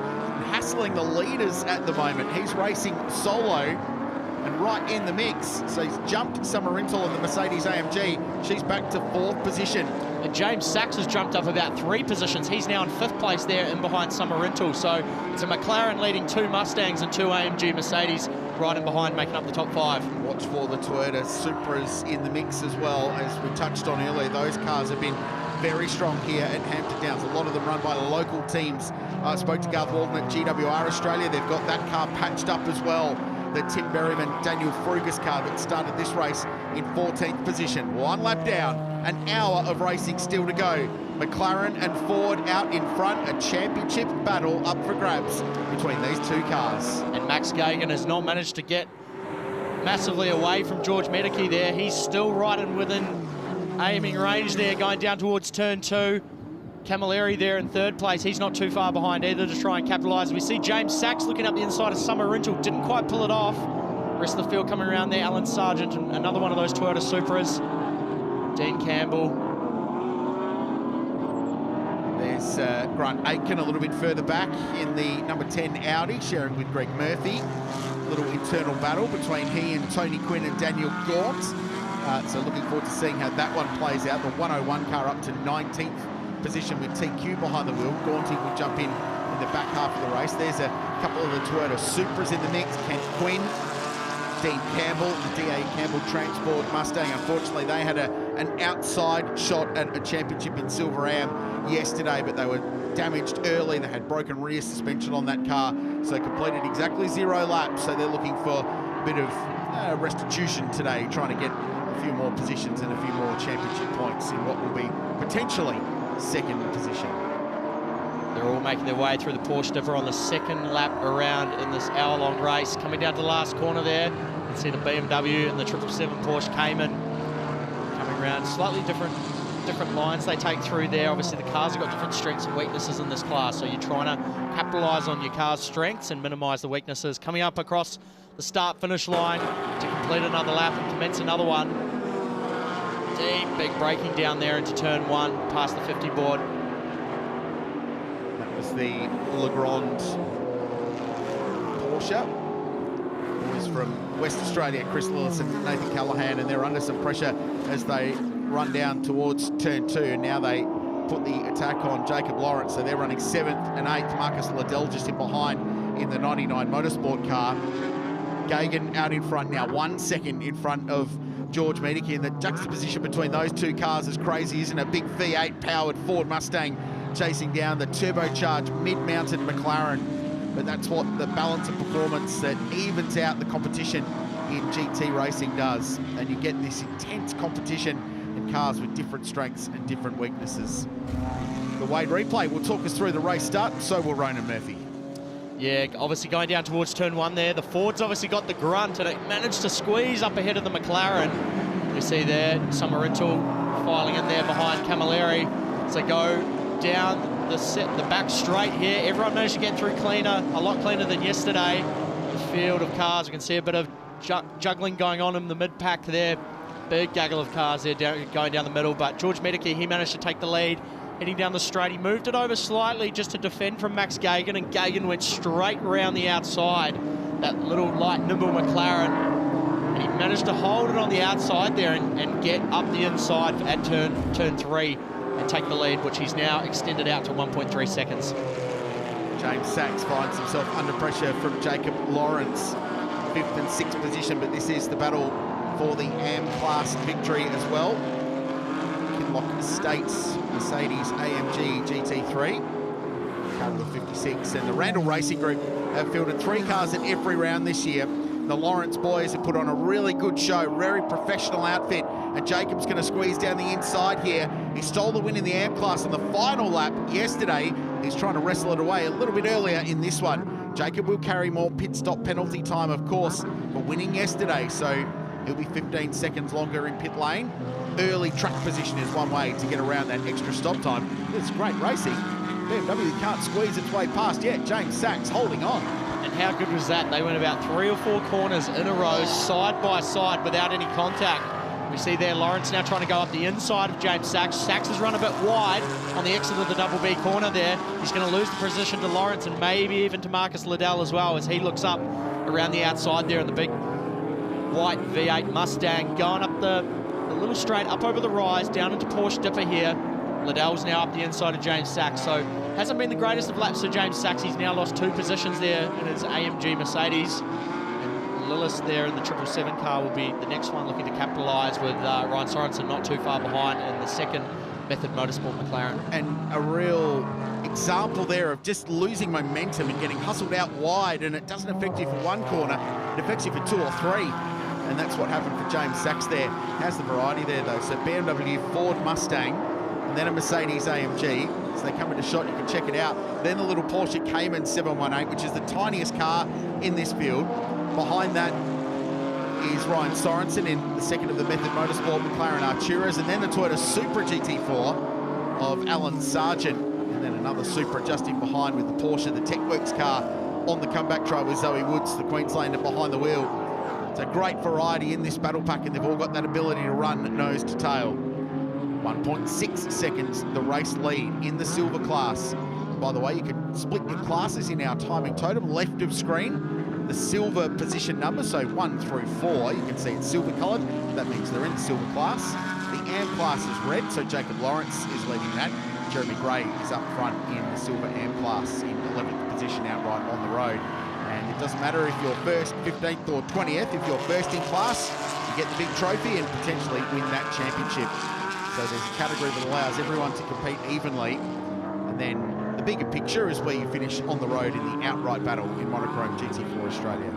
hassling the leaders at the moment. He's racing solo and right in the mix. So he's jumped Summer Rintel in the Mercedes AMG. She's back to 4th position. And James Sachs has jumped up about 3 positions. He's now in 5th place there in behind Summer Rintel. So it's a McLaren leading 2 Mustangs and 2 AMG Mercedes right in behind, making up the top 5. Watch for the Toyota Supras in the mix as well. As we touched on earlier, those cars have been very strong here at Hampton Downs. A lot of them run by local teams. I spoke to Garth Walton at GWR Australia. They've got that car patched up as well. The Tim Berryman, Daniel Frugas car that started this race in 14th position. 1 lap down, an hour of racing still to go. McLaren and Ford out in front, a championship battle up for grabs between these two cars. And Max Gagan has not managed to get massively away from George Miedeke there. He's still right in within aiming range there, going down towards turn 2. Camilleri there in 3rd place. He's not too far behind either to try and capitalise. We see James Sachs looking up the inside of Summer Rintel. Didn't quite pull it off. Rest of the field coming around there. Alan Sargent and another one of those Toyota Supras. Dean Campbell There's Grant Aitken a little bit further back in the number 10 Audi, sharing with Greg Murphy. Little internal battle between he and Tony Quinn and Daniel Gaunt. So looking forward to seeing how that one plays out. The 101 car up to 19th position with TQ behind the wheel. Gaunty will jump in the back half of the race. There's a couple of the Toyota Supras in the mix. Kent Quinn, Dean Campbell, the DA Campbell Transport Mustang. Unfortunately, they had an outside shot at a championship in Silver Am yesterday, but they were damaged early. They had broken rear suspension on that car, so completed exactly 0 laps. So they're looking for a bit of restitution today, trying to get a few more positions and a few more championship points in what will be potentially second position. They're all making their way through the Porsche Dipper on the second lap around in this hour-long race. Coming down to the last corner there, you can see the BMW and the 777 Porsche Cayman coming around. Slightly different lines they take through there. Obviously, the cars have got different strengths and weaknesses in this class, so you're trying to capitalise on your car's strengths and minimise the weaknesses. Coming up across the start-finish line to complete another lap and commence another one. Deep, big braking down there into turn 1, past the 50 board. That was the Legrand Porsche. Boys from West Australia, Chris Lillis and Nathan Callahan, and they're under some pressure as they run down towards turn 2, and now they put the attack on Jacob Lawrence. So they're running 7th and 8th. Marcus Liddell just in behind in the 99 Motorsport car. Gagan out in front now, 1 second in front of George Medicki, and the juxtaposition between those two cars is crazy, isn't it? A big V8 powered Ford Mustang chasing down the turbocharged mid-mounted McLaren. But that's what the balance of performance that evens out the competition in GT racing does. And you get this intense competition in cars with different strengths and different weaknesses. The Wade replay will talk us through the race start, and so will Ronan Murphy. Yeah, obviously going down towards turn 1 there. The Ford's obviously got the grunt, and it managed to squeeze up ahead of the McLaren. You see there, Summerset filing in there behind Camilleri. So go down the back straight here. Everyone managed to get through cleaner, a lot cleaner than yesterday. The field of cars, we can see a bit of juggling going on in the mid-pack there. Big gaggle of cars there going down the middle, but George Medicki, he managed to take the lead. Heading down the straight, he moved it over slightly just to defend from Max Gagan, and Gagan went straight around the outside, that little light nimble McLaren, and he managed to hold it on the outside there and get up the inside at turn 3 and take the lead, which he's now extended out to 1.3 seconds. James Sachs finds himself under pressure from Jacob Lawrence, 5th and 6th position, but this is the battle for the AM class victory as well. Kinloch Estates Mercedes AMG GT3, car number 56, and the Randall Racing Group have fielded 3 cars in every round this year. The Lawrence boys have put on a really good show, very professional outfit, and Jacob's going to squeeze down the inside here. He stole the win in the AM class on the final lap yesterday. He's trying to wrestle it away a little bit earlier in this one. Jacob will carry more pit stop penalty time, of course, for winning yesterday, so he'll be 15 seconds longer in pit lane. Early track position is one way to get around that extra stop time. It's great racing. BMW can't squeeze its way past yet. James Sachs holding on. And how good was that? They went about 3 or 4 corners in a row, side by side, without any contact. We see there Lawrence now trying to go up the inside of James Sachs. Sachs has run a bit wide on the exit of the double B corner there. He's going to lose the position to Lawrence and maybe even to Marcus Liddell as well, as he looks up around the outside there in the big white V8 Mustang, going up the little straight, up over the rise, down into Porsche Dipper here. Liddell's now up the inside of James Sachs, so hasn't been the greatest of laps for James Sachs. He's now lost 2 positions there in his AMG Mercedes. And Lillis there in the 777 car will be the next one looking to capitalise, with Ryan Sorensen not too far behind in the second Method Motorsport McLaren. And a real example there of just losing momentum and getting hustled out wide, and it doesn't affect you for 1 corner, it affects you for 2 or 3. And that's what happened for James Sachs there. Has the variety there though. So BMW, Ford Mustang, and then a Mercedes AMG. So they come into shot, you can check it out. Then the little Porsche Cayman 718, which is the tiniest car in this field. Behind that is Ryan Sorensen in the second of the Method Motorsport McLaren Arturas, and then the Toyota Supra GT4 of Alan Sargent, and then another Supra just in behind with the Porsche, the TechWorks car on the comeback try with Zoe Woods, the Queenslander, behind the wheel. It's a great variety in this battle pack, and they've all got that ability to run nose to tail. 1.6 seconds the race lead in the silver class. By the way, you can split your classes in our timing totem left of screen. The silver position number, so 1 through 4, you can see it's silver coloured. That means they're in the silver class. The AM class is red, so Jacob Lawrence is leading that. Jeremy Gray is up front in the silver AM class in 11th position outright on the road. And it doesn't matter if you're first, 15th or 20th. If you're first in class, you get the big trophy and potentially win that championship. So there's a category that allows everyone to compete evenly. And then the bigger picture is where you finish on the road in the outright battle in Monochrome GT4 Australia.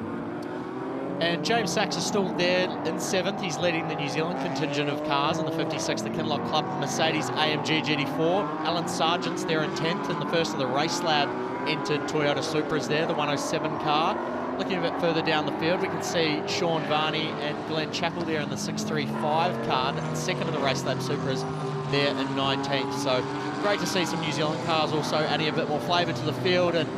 And James Sachs is still there in 7th. He's leading the New Zealand contingent of cars in the 56th, the Kinloch Club Mercedes AMG GT4. Alan Sargent's there in 10th, and the first of the race lab entered Toyota Supras there, the 107 car. Looking a bit further down the field, we can see Sean Varney and Glenn Chappell there in the 635 car, and second of the race lab Supras there in 19th. So great to see some New Zealand cars also adding a bit more flavour to the field and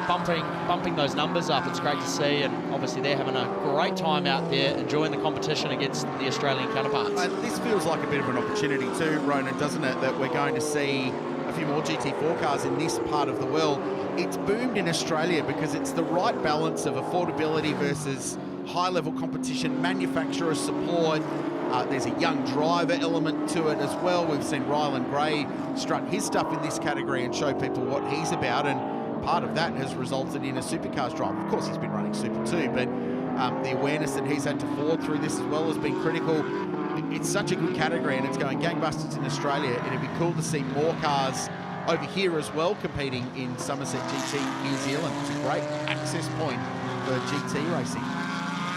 bumping those numbers up. It's great to see, and obviously they're having a great time out there enjoying the competition against the Australian counterparts. This feels like a bit of an opportunity too, Ronan, doesn't it, that we're going to see a few more GT4 cars in this part of the world. It's boomed in Australia because it's the right balance of affordability versus high-level competition, manufacturer support. There's a young driver element to it as well. We've seen Ryland Gray strut his stuff in this category and show people what he's about, and part of that has resulted in a supercars drive. Of course, he's been running Super 2, but the awareness that he's had to forward through this as well has been critical. It's such a good category, and it's going gangbusters in Australia. It'd be cool to see more cars over here as well competing in Summerset GT New Zealand. It's a great access point for GT racing.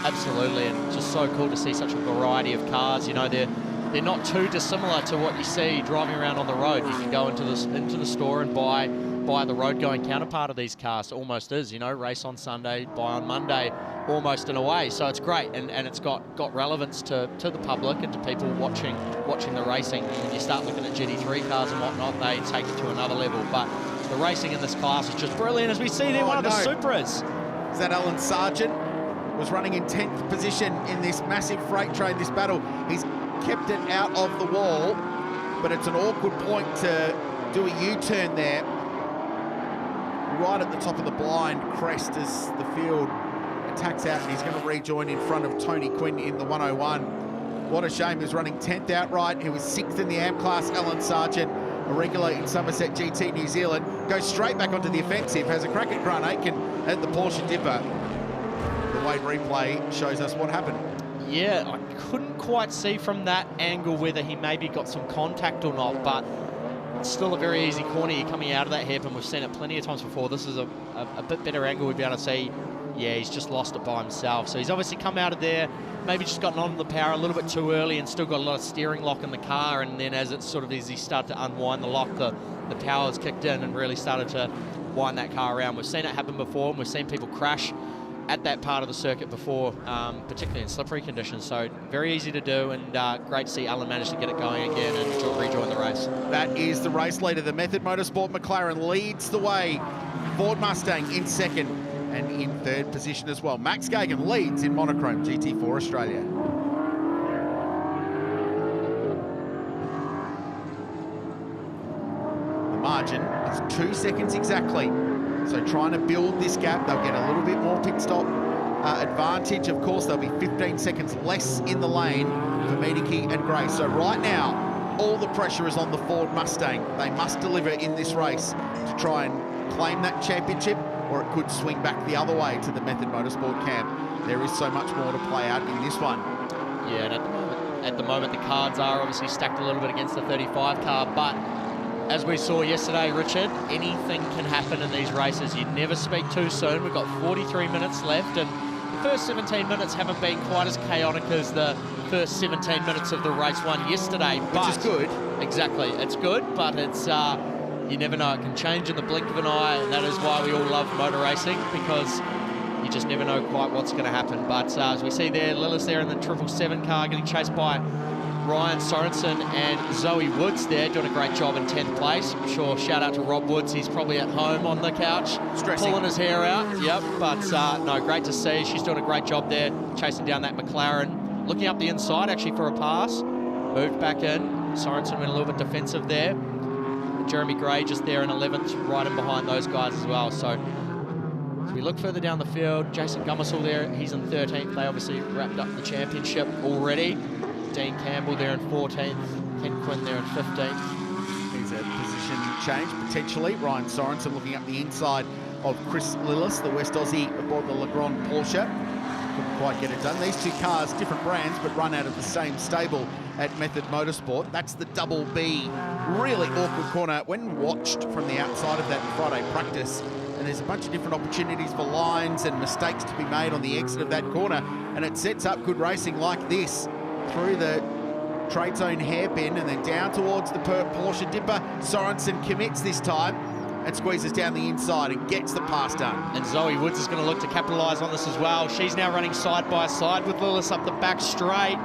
Absolutely, and just so cool to see such a variety of cars. You know, they're not too dissimilar to what you see driving around on the road. You can go into the store and buy the road-going counterpart of these cars. It almost is, you know, race on Sunday, buy on Monday, almost in a way. So it's great, and it's got relevance to the public and to people watching the racing. When you start looking at GT3 cars and whatnot, they take it to another level. But the racing in this class is just brilliant, as we see there, one of the Supras. Is that Alan Sargent? Was running in 10th position in this massive freight train, this battle. He's kept it out of the wall, but it's an awkward point to do a U-turn there. Right at the top of the blind crest as the field attacks out, and he's going to rejoin in front of Tony Quinn in the 101. What a shame. He was running 10th outright. He was 6th in the AM class. Alan Sargent, a regular in Summerset GT New Zealand, goes straight back onto the offensive, has a crack at Grant Aitken at the Porsche Dipper. The Wade replay shows us what happened. Yeah, I couldn't quite see from that angle whether he maybe got some contact or not, but it's still a very easy corner. You're coming out of that hairpin. We've seen it plenty of times before. This is a bit better angle. We'd be able to see, yeah, he's just lost it by himself. So he's obviously come out of there, maybe just gotten onto the power a little bit too early and still got a lot of steering lock in the car, and then as he started to unwind the lock, the power's kicked in and really started to wind that car around. We've seen it happen before, and we've seen people crash at that part of the circuit before, particularly in slippery conditions. So very easy to do, and great to see Alan manage to get it going again and rejoin the race. That is the race leader. The Method Motorsport McLaren leads the way. Ford Mustang in second and in third position as well. Max Gagan leads in Monochrome GT4 Australia. The margin is 2 seconds exactly. So trying to build this gap, they'll get a little bit more pit stop advantage. Of course, there'll be 15 seconds less in the lane for Medicki and Gray. So right now, all the pressure is on the Ford Mustang. They must deliver in this race to try and claim that championship, or it could swing back the other way to the Method Motorsport camp. There is so much more to play out in this one. Yeah, and at the moment the cards are obviously stacked a little bit against the 35 car, but as we saw yesterday, Richard, anything can happen in these races. You never speak too soon. We've got 43 minutes left, and the first 17 minutes haven't been quite as chaotic as the first 17 minutes of the race one yesterday. Which is good. Exactly, it's good, but it's you never know. It can change in the blink of an eye, and that is why we all love motor racing, because you just never know quite what's going to happen. But as we see there, Lillis there in the 777 car getting chased by Ryan Sorensen and Zoe Woods there, doing a great job in 10th place. I'm sure, shout out to Rob Woods, he's probably at home on the couch, pulling his hair out. Yep, but no, great to see. She's doing a great job there, chasing down that McLaren. Looking up the inside, actually, for a pass. moved back in. Sorensen went a little bit defensive there. Jeremy Gray just there in 11th, right in behind those guys as well. So as we look further down the field, Jason Gummersall there, he's in 13th. They obviously wrapped up the championship already. Dean Campbell there in 14th. Ken Quinn there in 15th. Here's a position change, potentially. Ryan Sorensen looking up the inside of Chris Lillis, the West Aussie aboard the Legrand Porsche. Couldn't quite get it done. These two cars, different brands, but run out of the same stable at Method Motorsport. That's the double B. Really awkward corner when watched from the outside of that in Friday practice. And there's a bunch of different opportunities for lines and mistakes to be made on the exit of that corner. And it sets up good racing like this through the trade zone hairpin and then down towards the Porsche dipper. Sorensen commits this time and squeezes down the inside and gets the pass done. And Zoe Woods is going to look to capitalise on this as well. She's now running side by side with Lillis up the back straight.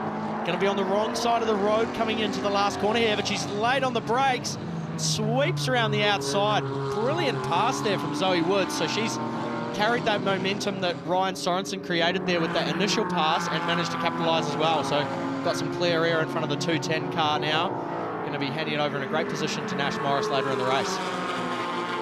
Going to be on the wrong side of the road coming into the last corner here, but she's late on the brakes. Sweeps around the outside. Brilliant pass there from Zoe Woods. So she's carried that momentum that Ryan Sorensen created there with that initial pass and managed to capitalise as well. So got some clear air in front of the 210 car now. Going to be handing it over in a great position to Nash Morris later in the race.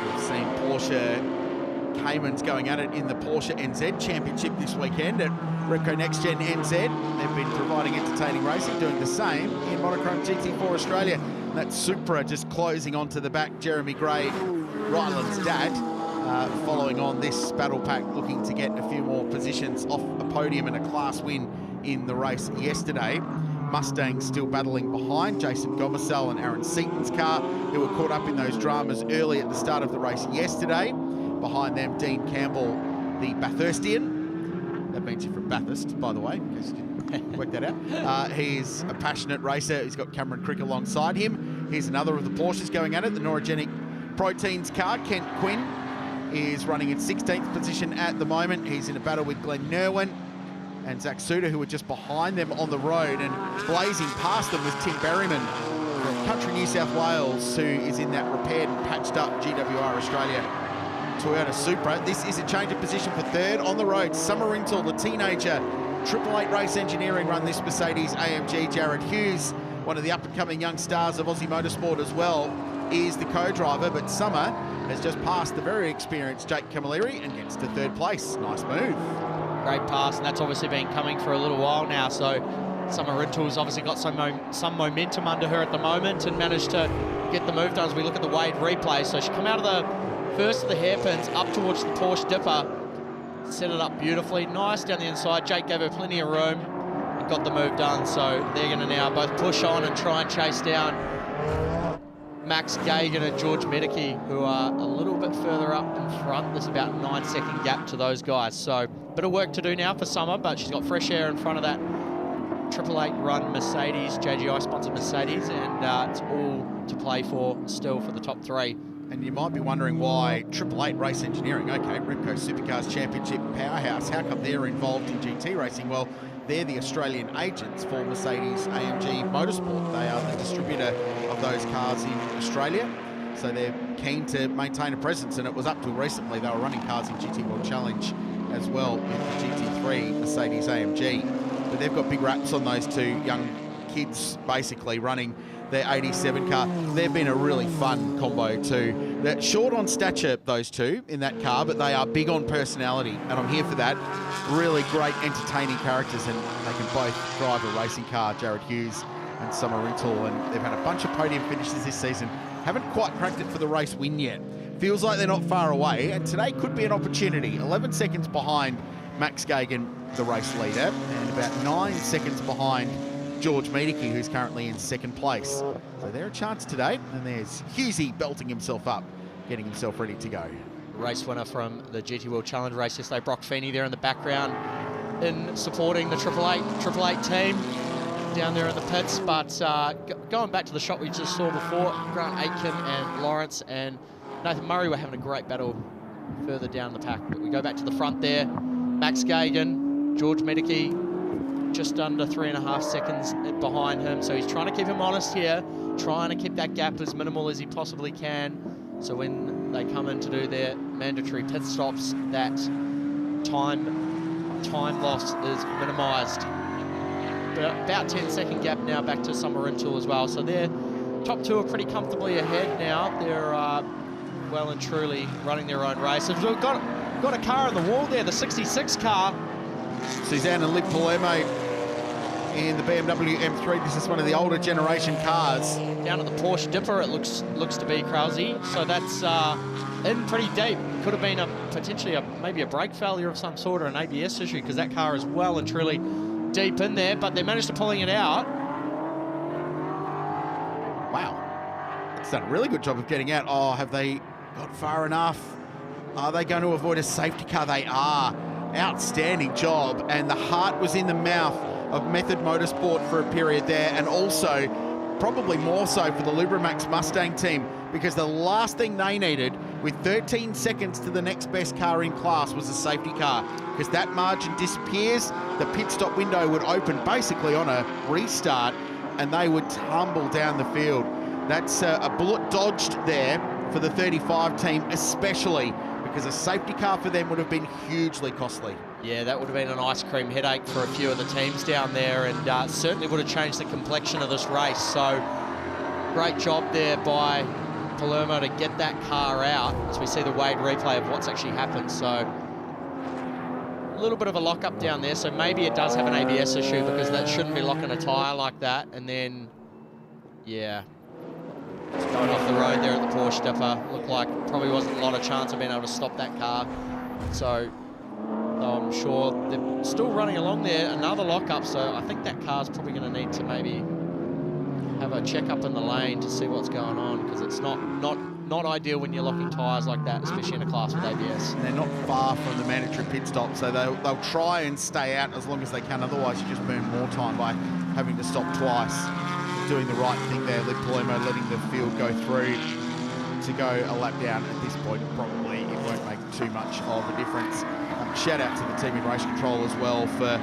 We've seen Porsche Caymans going at it in the Porsche NZ Championship this weekend at Repco NextGen NZ. They've been providing entertaining racing, doing the same in Monochrome GT4 Australia. That Supra just closing onto the back. Jeremy Gray, Ryland's dad, following on this battle pack, looking to get a few more positions off a podium and a class win in the race yesterday. Mustang still battling behind. Jason Gomersall and Aaron Seaton's car, who were caught up in those dramas early at the start of the race yesterday. Behind them, Dean Campbell, the Bathurstian. That means you're from Bathurst, by the way, in case you didn't work that out. He's a passionate racer. He's got Cameron Crick alongside him. Here's another of the Porsches going at it, the Neurogenic Proteins car. Kent Quinn is running in 16th position at the moment. He's in a battle with Glenn Nerwin and Zach Suter, who were just behind them on the road, and blazing past them was Tim Berryman from Country New South Wales, who is in that repaired and patched up GWR Australia Toyota Supra. This is a change of position for third on the road. Summer Rintle, the teenager, 888 Race Engineering run this Mercedes AMG. Jared Hughes, one of the up-and-coming young stars of Aussie Motorsport as well, is the co-driver, but Summer has just passed the very experienced Jake Camilleri and gets to third place. Nice move. Great pass, and that's obviously been coming for a little while now, so Summer Rintle's obviously got some momentum under her at the moment and managed to get the move done as we look at the Wade replay. So she come out of the first of the hairpins up towards the Porsche dipper, set it up beautifully, nice down the inside. Jake gave her plenty of room and got the move done, so they're going to now both push on and try and chase down Max Gagan and George Medicki, who are a little bit further up in front. There's about a 9-second gap to those guys, so bit of work to do now for Summer, but she's got fresh air in front of that 888 run Mercedes, JGI sponsored Mercedes, and it's all to play for still for the top three. And you might be wondering why 888 Race Engineering, okay, Repco Supercars Championship powerhouse, how come they're involved in GT racing? Well, they're the Australian agents for Mercedes AMG Motorsport. They are the distributor of those cars in Australia, so they're keen to maintain a presence, and it was up till recently they were running cars in GT World Challenge as well in the GT3 Mercedes AMG, but they've got big raps on those two young kids basically running their 87 car. They've been a really fun combo too. They're short on stature, those two, in that car, but they are big on personality, and I'm here for that. Really great, entertaining characters, and they can both drive a racing car, Jared Hughes and Summer Rintle, and they've had a bunch of podium finishes this season. Haven't quite cracked it for the race win yet. Feels like they're not far away, and today could be an opportunity. 11 seconds behind Max Gagan, the race leader, and about 9 seconds behind George Medicki, who's currently in second place. So they're a chance today, and there's Hughesy belting himself up, getting himself ready to go. Race winner from the GT World Challenge race yesterday, Brock Feeney there in the background in supporting the 888 team down there in the pits. But going back to the shot we just saw before, Grant Aitken and Lawrence and Nathan Murray were having a great battle further down the pack. But we go back to the front there. Max Gagan, George Medicki, just under 3.5 seconds behind him. So he's trying to keep him honest here, trying to keep that gap as minimal as he possibly can. So when they come in to do their mandatory pit stops, that time loss is minimised. about 10-second gap now back to Summer Rental as well. So they're top two are pretty comfortably ahead now. They're well and truly running their own race. We've got a car on the wall there, the 66 car. Suzanne and Liv Palermo in the BMW M3. This is one of the older generation cars. Down at the Porsche Dipper, it looks to be Krause. So that's in pretty deep. Could have been potentially maybe a brake failure of some sort or an ABS issue, because that car is well and truly deep in there, but they managed to pulling it out. Wow. It's done a really good job of getting out. Oh, have they got far enough? Are they going to avoid a safety car? They are. Outstanding job. And the heart was in the mouth of Method Motorsport for a period there, and also probably more so for the Lubrimax Mustang team, because the last thing they needed with 13 seconds to the next best car in class was a safety car, because that margin disappears. The pit stop window would open basically on a restart and they would tumble down the field. That's a bullet dodged there for the 35 team, especially because a safety car for them would have been hugely costly. Yeah, that would have been an ice cream headache for a few of the teams down there, and certainly would have changed the complexion of this race. So great job there by Palermo to get that car out, as we see the Wade replay of what's actually happened. So a little bit of a lock-up down there, so maybe it does have an ABS issue, because that shouldn't be locking a tyre like that. And then, yeah, it's going off the road there at the Porsche Dipper. Looked like probably wasn't a lot of chance of being able to stop that car. So I'm sure they're still running along there, another lock-up, so I think that car's probably going to need to maybe have a check-up in the lane to see what's going on, because it's not ideal when you're locking tyres like that, especially in a class with ABS. They're not far from the mandatory pit stop, so they'll try and stay out as long as they can. Otherwise, you just burn more time by having to stop twice. Doing the right thing there, Liv Palermo letting the field go through to go a lap down. At this point, probably it won't make too much of a difference. Shout out to the team in race control as well for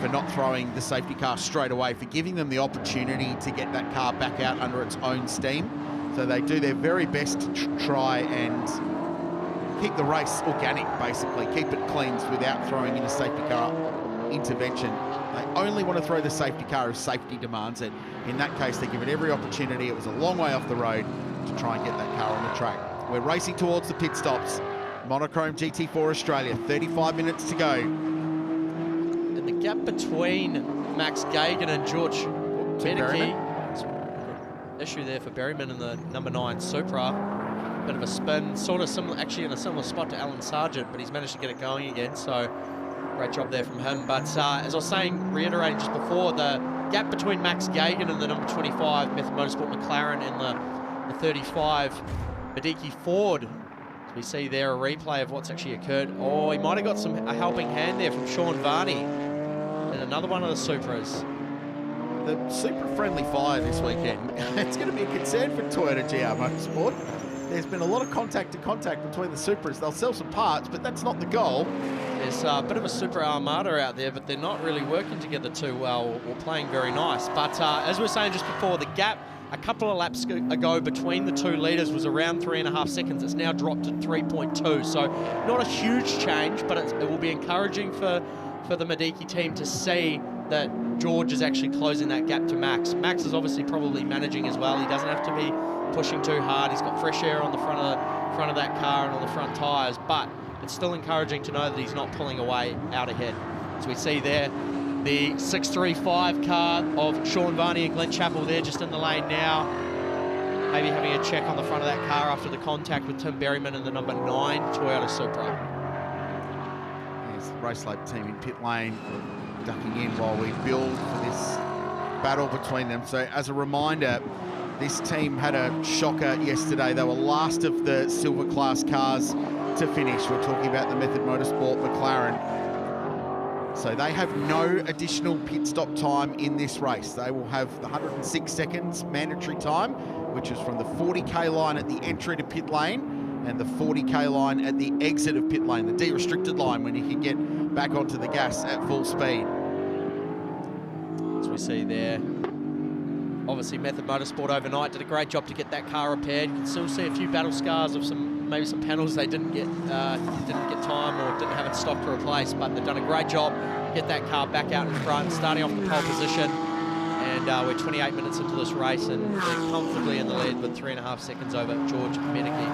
not throwing the safety car straight away, for giving them the opportunity to get that car back out under its own steam. So they do their very best to try and keep the race organic, basically, keep it cleansed without throwing in a safety car intervention. They only want to throw the safety car if safety demands it. In that case, they give it every opportunity. It was a long way off the road to try and get that car on the track. We're racing towards the pit stops. Monochrome GT4 Australia, 35 minutes to go. And the gap between Max Gagan and George Beneke, issue there for Berryman in the number 9 Supra. Bit of a spin, sort of similar, actually in a similar spot to Alan Sargent, but he's managed to get it going again, so great job there from him. But as I was saying, reiterating just before, the gap between Max Gagan and the number 25 Method Motorsport McLaren and the 35 Mediki Ford. We see there a replay of what's actually occurred. Oh, he might have got a helping hand there from Sean Varney and another one of the Supras. The super-friendly fire this weekend, it's going to be a concern for Toyota GR Motorsport. There's been a lot of contact-to-contact between the Supras. They'll sell some parts, but that's not the goal. There's a bit of a Supra Armada out there, but they're not really working together too well or playing very nice. But as we were saying just before, the gap a couple of laps ago between the two leaders was around 3.5 seconds. It's now dropped to 3.2, so not a huge change, but it will be encouraging for the Mediki team to see that George is actually closing that gap to Max. Max is obviously probably managing as well. He doesn't have to be pushing too hard. He's got fresh air on the front of that car and on the front tyres, but it's still encouraging to know that he's not pulling away out ahead. As we see there, the 635 car of Sean Varney and Glenn Chappell there just in the lane now. Maybe having a check on the front of that car after the contact with Tim Berryman and the number 9 Toyota Supra. There's the race lab team in pit lane ducking in while we build for this battle between them. So as a reminder, this team had a shocker yesterday. They were last of the silver class cars to finish. We're talking about the Method Motorsport McLaren. So they have no additional pit stop time in this race. They will have the 106 seconds mandatory time, which is from the 40k line at the entry to pit lane and the 40k line at the exit of pit lane, the de-restricted line when you can get back onto the gas at full speed. As we see there, obviously Method Motorsport overnight did a great job to get that car repaired. You can still see a few battle scars of some maybe some panels they didn't get time or didn't have it stock to replace, but they've done a great job. Get that car back out in front, starting off the pole position. And we're 28 minutes into this race, and they're comfortably in the lead with 3.5 seconds over George Medicki.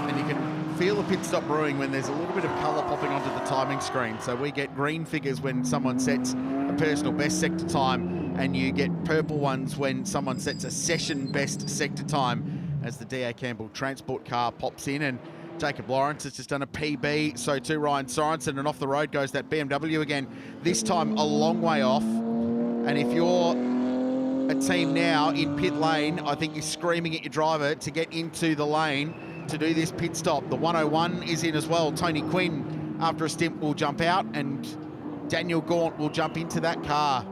And you can feel the pit stop brewing when there's a little bit of colour popping onto the timing screen. So we get green figures when someone sets a personal best sector time, and you get purple ones when someone sets a session best sector time as the D.A. Campbell transport car pops in. And Jacob Lawrence has just done a PB, so too Ryan Sorensen, and off the road goes that BMW again, this time a long way off. And if you're a team now in pit lane, I think you're screaming at your driver to get into the lane to do this pit stop. The 101 is in as well. Tony Quinn, after a stint, will jump out, and Daniel Gaunt will jump into that car.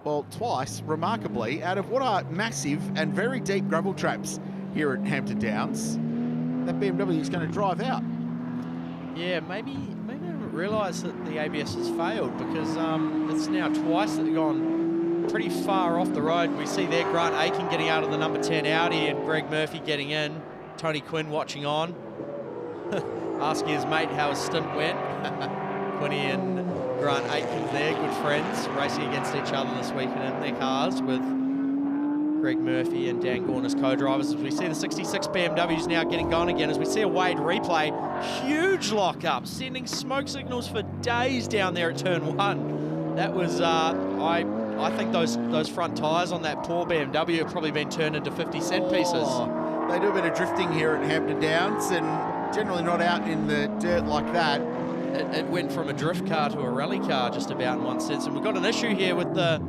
Well, twice, remarkably, out of what are massive and very deep gravel traps here at Hampton Downs. That BMW is going to drive out. Yeah, maybe I didn't realise that the ABS has failed, because it's now twice that they've gone pretty far off the road. We see there Grant Aiken getting out of the number 10 Audi and Greg Murphy getting in. Tony Quinn watching on, asking his mate how his stint went. Quinny and Grant Aiken there, good friends, racing against each other this weekend in their cars with Greg Murphy and Dan Gorn as co-drivers. As we see the 66 BMWs now getting going again, as we see a Wade replay, huge lock-up, sending smoke signals for days down there at turn 1. That was, I think those front tyres on that poor BMW have probably been turned into 50-cent pieces. Oh, they do a bit of drifting here at Hampton Downs, and generally not out in the dirt like that. It went from a drift car to a rally car just about in one sense, and we've got an issue here with the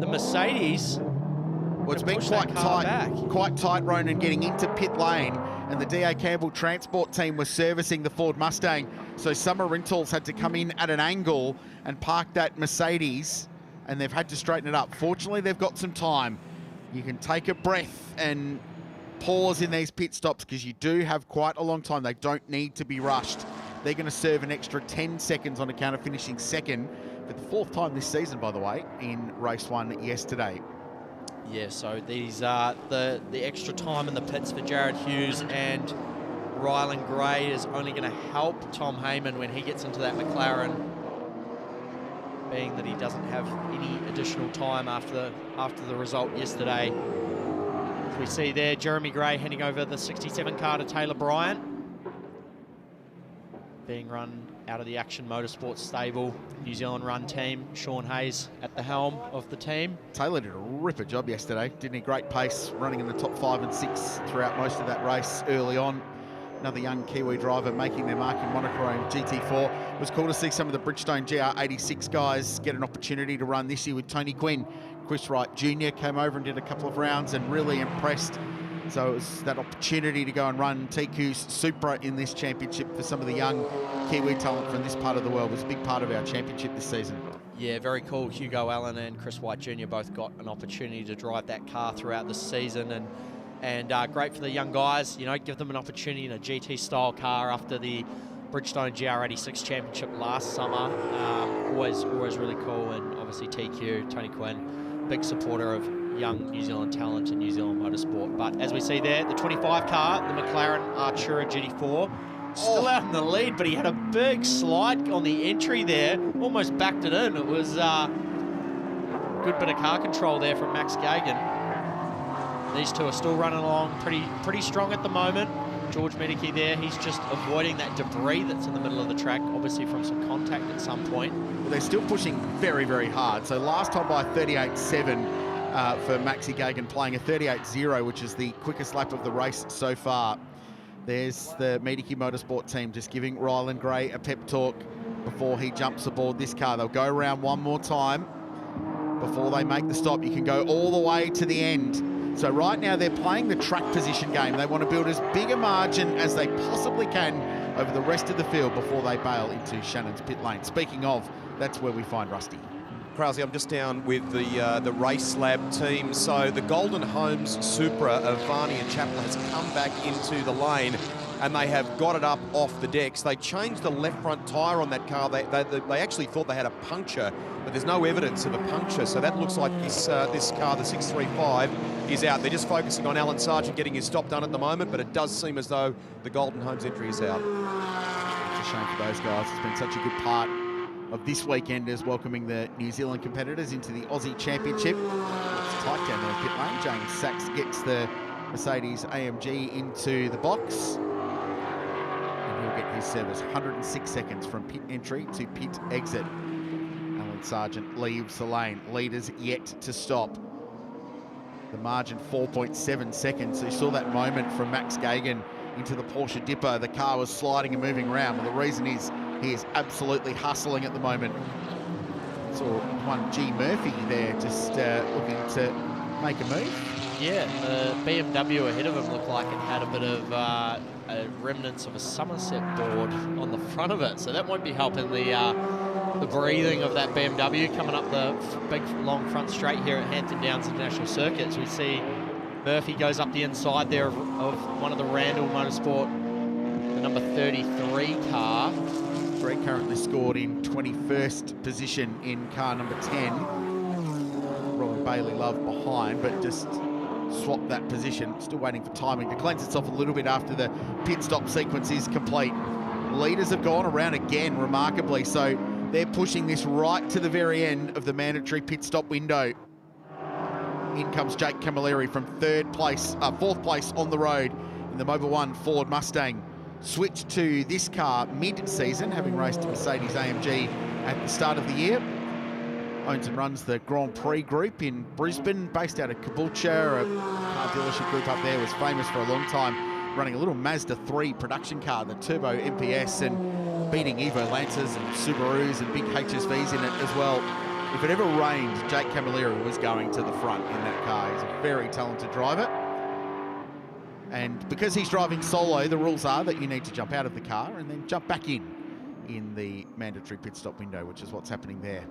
Mercedes. Well, it's been quite tight, Ronan, getting into pit lane, and the D.A. Campbell transport team was servicing the Ford Mustang, so Summer Rentals had to come in at an angle and park that Mercedes, and they've had to straighten it up. Fortunately, they've got some time. You can take a breath and pause in these pit stops, because you do have quite a long time. They don't need to be rushed. They're going to serve an extra 10 seconds on account of finishing second for the 4th time this season, by the way, in race 1 yesterday. Yeah, so these are the extra time in the pits for Jared Hughes, and Rylan Gray is only going to help Tom Heyman when he gets into that McLaren, being that he doesn't have any additional time after the result yesterday. As we see there, Jeremy Gray handing over the 67 car to Taylor Bryant, being run out of the Action Motorsports stable, New Zealand run team. Sean Hayes at the helm of the team. Taylor did a ripper job yesterday, didn't he? Great pace, running in the top 5 and 6 throughout most of that race early on. Another young Kiwi driver making their mark in Monochrome GT4. It was cool to see some of the Bridgestone GR86 guys get an opportunity to run this year with Tony Quinn. Chris Wright Jr. came over and did a couple of rounds and really impressed. So it was that opportunity to go and run TQ's Supra in this championship for some of the young Kiwi talent from this part of the world. It was a big part of our championship this season. Yeah, very cool. Hugo Allen and Chris White Jr. both got an opportunity to drive that car throughout the season, and great for the young guys. You know, give them an opportunity in a GT-style car after the Bridgestone GR86 Championship last summer. Always really cool, and obviously TQ, Tony Quinn, big supporter of young New Zealand talent and New Zealand motorsport. But as we see there, the 25 car, the McLaren Artura GT4, still out in the lead, but he had a big slide on the entry there, almost backed it in. It was good bit of car control there from Max Gagan. These two are still running along pretty strong at the moment. George Medicki there, he's just avoiding that debris that's in the middle of the track, obviously from some contact at some point. Well, they're still pushing very, very hard. So last time by 38.7 for Maxi Gagan, playing a 38.0, which is the quickest lap of the race so far. There's the Medicki Motorsport team just giving Rylan Gray a pep talk before he jumps aboard this car. They'll go around one more time before they make the stop. You can go all the way to the end. So right now they're playing the track position game. They want to build as big a margin as they possibly can over the rest of the field before they bail into Shannon's pit lane. Speaking of, that's where we find Rusty. Krause, I'm just down with the Race Lab team. So the Golden Homes Supra of Varney and Chappell has come back into the lane. and they have got it up off the decks. They changed the left front tyre on that car. They actually thought they had a puncture, but there's no evidence of a puncture, so that looks like this car, the 635, is out. They're just focusing on Alan Sargent getting his stop done at the moment, but it does seem as though the Golden Homes entry is out. It's a shame for those guys. It's been such a good part of this weekend as welcoming the New Zealand competitors into the Aussie Championship. It's tight down there in pit lane. James Sachs gets the Mercedes AMG into the box. And he'll get his service. 106 seconds from pit entry to pit exit. Alan Sargent leaves the lane. Leaders yet to stop. The margin 4.7 seconds. So you saw that moment from Max Gagan into the Porsche Dipper. The car was sliding and moving around. Well, the reason is he is absolutely hustling at the moment. Saw one G Murphy there just looking to make a move. Yeah, the BMW ahead of him looked like it had a bit of remnants of a Summerset board on the front of it. So that won't be helping the breathing of that BMW coming up the big long front straight here at Hampton Downs International Circuit. So we see Murphy goes up the inside there of one of the Randall Motorsport, the number 33 car. Greg currently scored in 21st position in car number 10. Robin Bailey Love behind, but just swapped that position. Still waiting for timing to cleanse itself a little bit after the pit stop sequence is complete. Leaders have gone around again, remarkably, so they're pushing this right to the very end of the mandatory pit stop window. In comes Jake Camilleri from fourth place on the road in the Mobil 1 Ford Mustang. Switched to this car mid-season, having raced Mercedes AMG at the start of the year. Owns and runs the Grand Prix group in Brisbane, based out of Caboolture, a car dealership group up there, was famous for a long time, running a little Mazda 3 production car, the Turbo MPS, and beating Evo Lancers and Subarus and big HSVs in it as well. If it ever rained, Jake Camilleri was going to the front in that car. He's a very talented driver. And because he's driving solo, the rules are that you need to jump out of the car and then jump back in the mandatory pit stop window, which is what's happening there.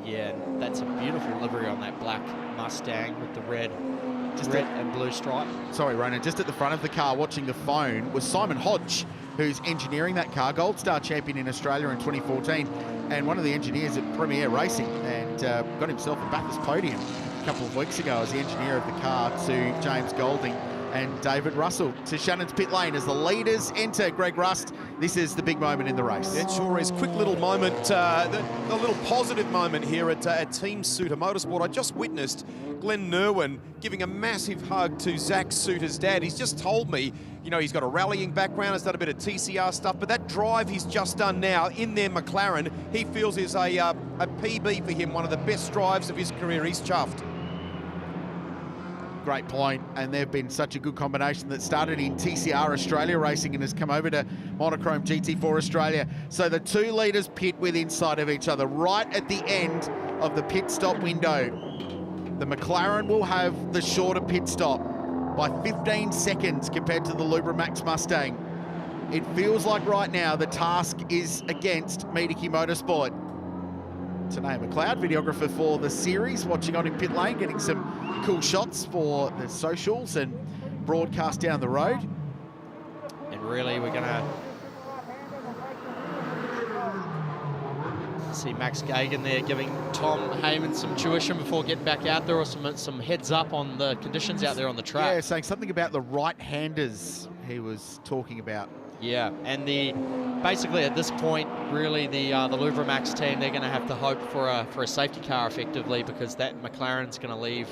Yeah, that's a beautiful livery on that black Mustang with the red and blue stripe. Sorry, Ronan, just at the front of the car watching the phone was Simon Hodge, who's engineering that car, Gold Star champion in Australia in 2014, and one of the engineers at Premier Racing, and got himself a Bathurst podium a couple of weeks ago as the engineer of the car to James Golding and David Russell. To Shannon's pit lane as the leaders enter. Greg Rust, this is the big moment in the race. It sure is. Quick little moment, the little positive moment here at Team Suter Motorsport. I just witnessed Glenn Nerwin giving a massive hug to Zach Suter's dad. He's just told me, you know, he's got a rallying background, has done a bit of TCR stuff, but that drive he's just done now in their McLaren, he feels is a PB for him, one of the best drives of his career. He's chuffed. Great point, and they've been such a good combination that started in TCR Australia racing and has come over to Monochrome GT4 Australia. So the two leaders pit with inside of each other right at the end of the pit stop window. The McLaren will have the shorter pit stop by 15 seconds compared to the Lubramax Mustang. It feels like right now the task is against Mediki Motorsport. Tanea McLeod, videographer for the series, watching on in pit lane, getting some cool shots for the socials and broadcast down the road. And really, we're going to see Max Gagan there giving Tom Heyman some tuition before getting back out there, or some heads up on the conditions out there on the track. Yeah, saying something about the right-handers he was talking about. Yeah, and basically at this point, really the Lubramax team, they're going to have to hope for a safety car effectively, because that McLaren's going to leave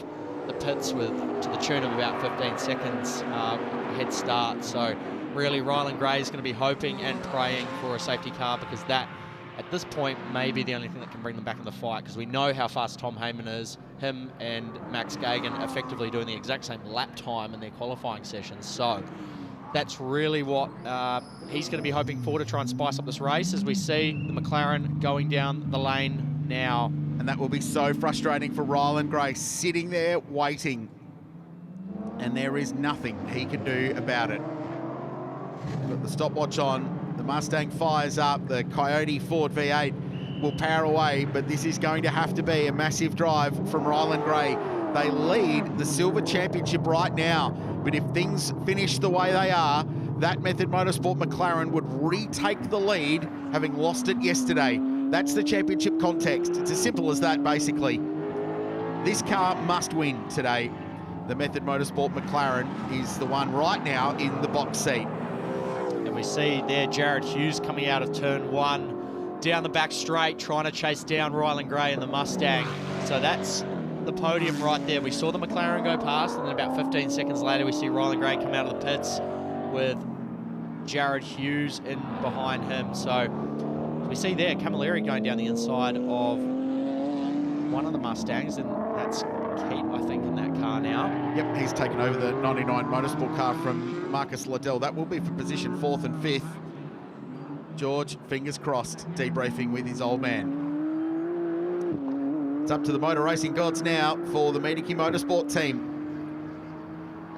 the pits to the tune of about 15 seconds head start. So really Ryland Gray is going to be hoping and praying for a safety car, because that at this point may be the only thing that can bring them back in the fight, because we know how fast Tom Heyman is. Him and Max Gagan effectively doing the exact same lap time in their qualifying sessions. So that's really what he's going to be hoping for to try and spice up this race, as we see the McLaren going down the lane now. And that will be so frustrating for Ryland Gray, sitting there waiting. And there is nothing he can do about it. Got the stopwatch on, the Mustang fires up, the Coyote Ford V8 will power away, but this is going to have to be a massive drive from Ryland Gray. They lead the Silver Championship right now, but if things finish the way they are, that Method Motorsport McLaren would retake the lead, having lost it yesterday. That's the championship context. It's as simple as that, basically. This car must win today. The Method Motorsport McLaren is the one right now in the box seat. And we see there Jared Hughes coming out of turn 1, down the back straight, trying to chase down Ryland Gray in the Mustang. So that's the podium right there. We saw the McLaren go past, and then about 15 seconds later, we see Ryland Gray come out of the pits with Jared Hughes in behind him. So we see there Camilleri going down the inside of one of the Mustangs, and that's Keat, I think, in that car now. Yep, he's taken over the 99 Motorsport car from Marcus Liddell. That will be for position 4th and 5th. George, fingers crossed, debriefing with his old man. It's up to the motor racing gods now for the Mediki Motorsport team.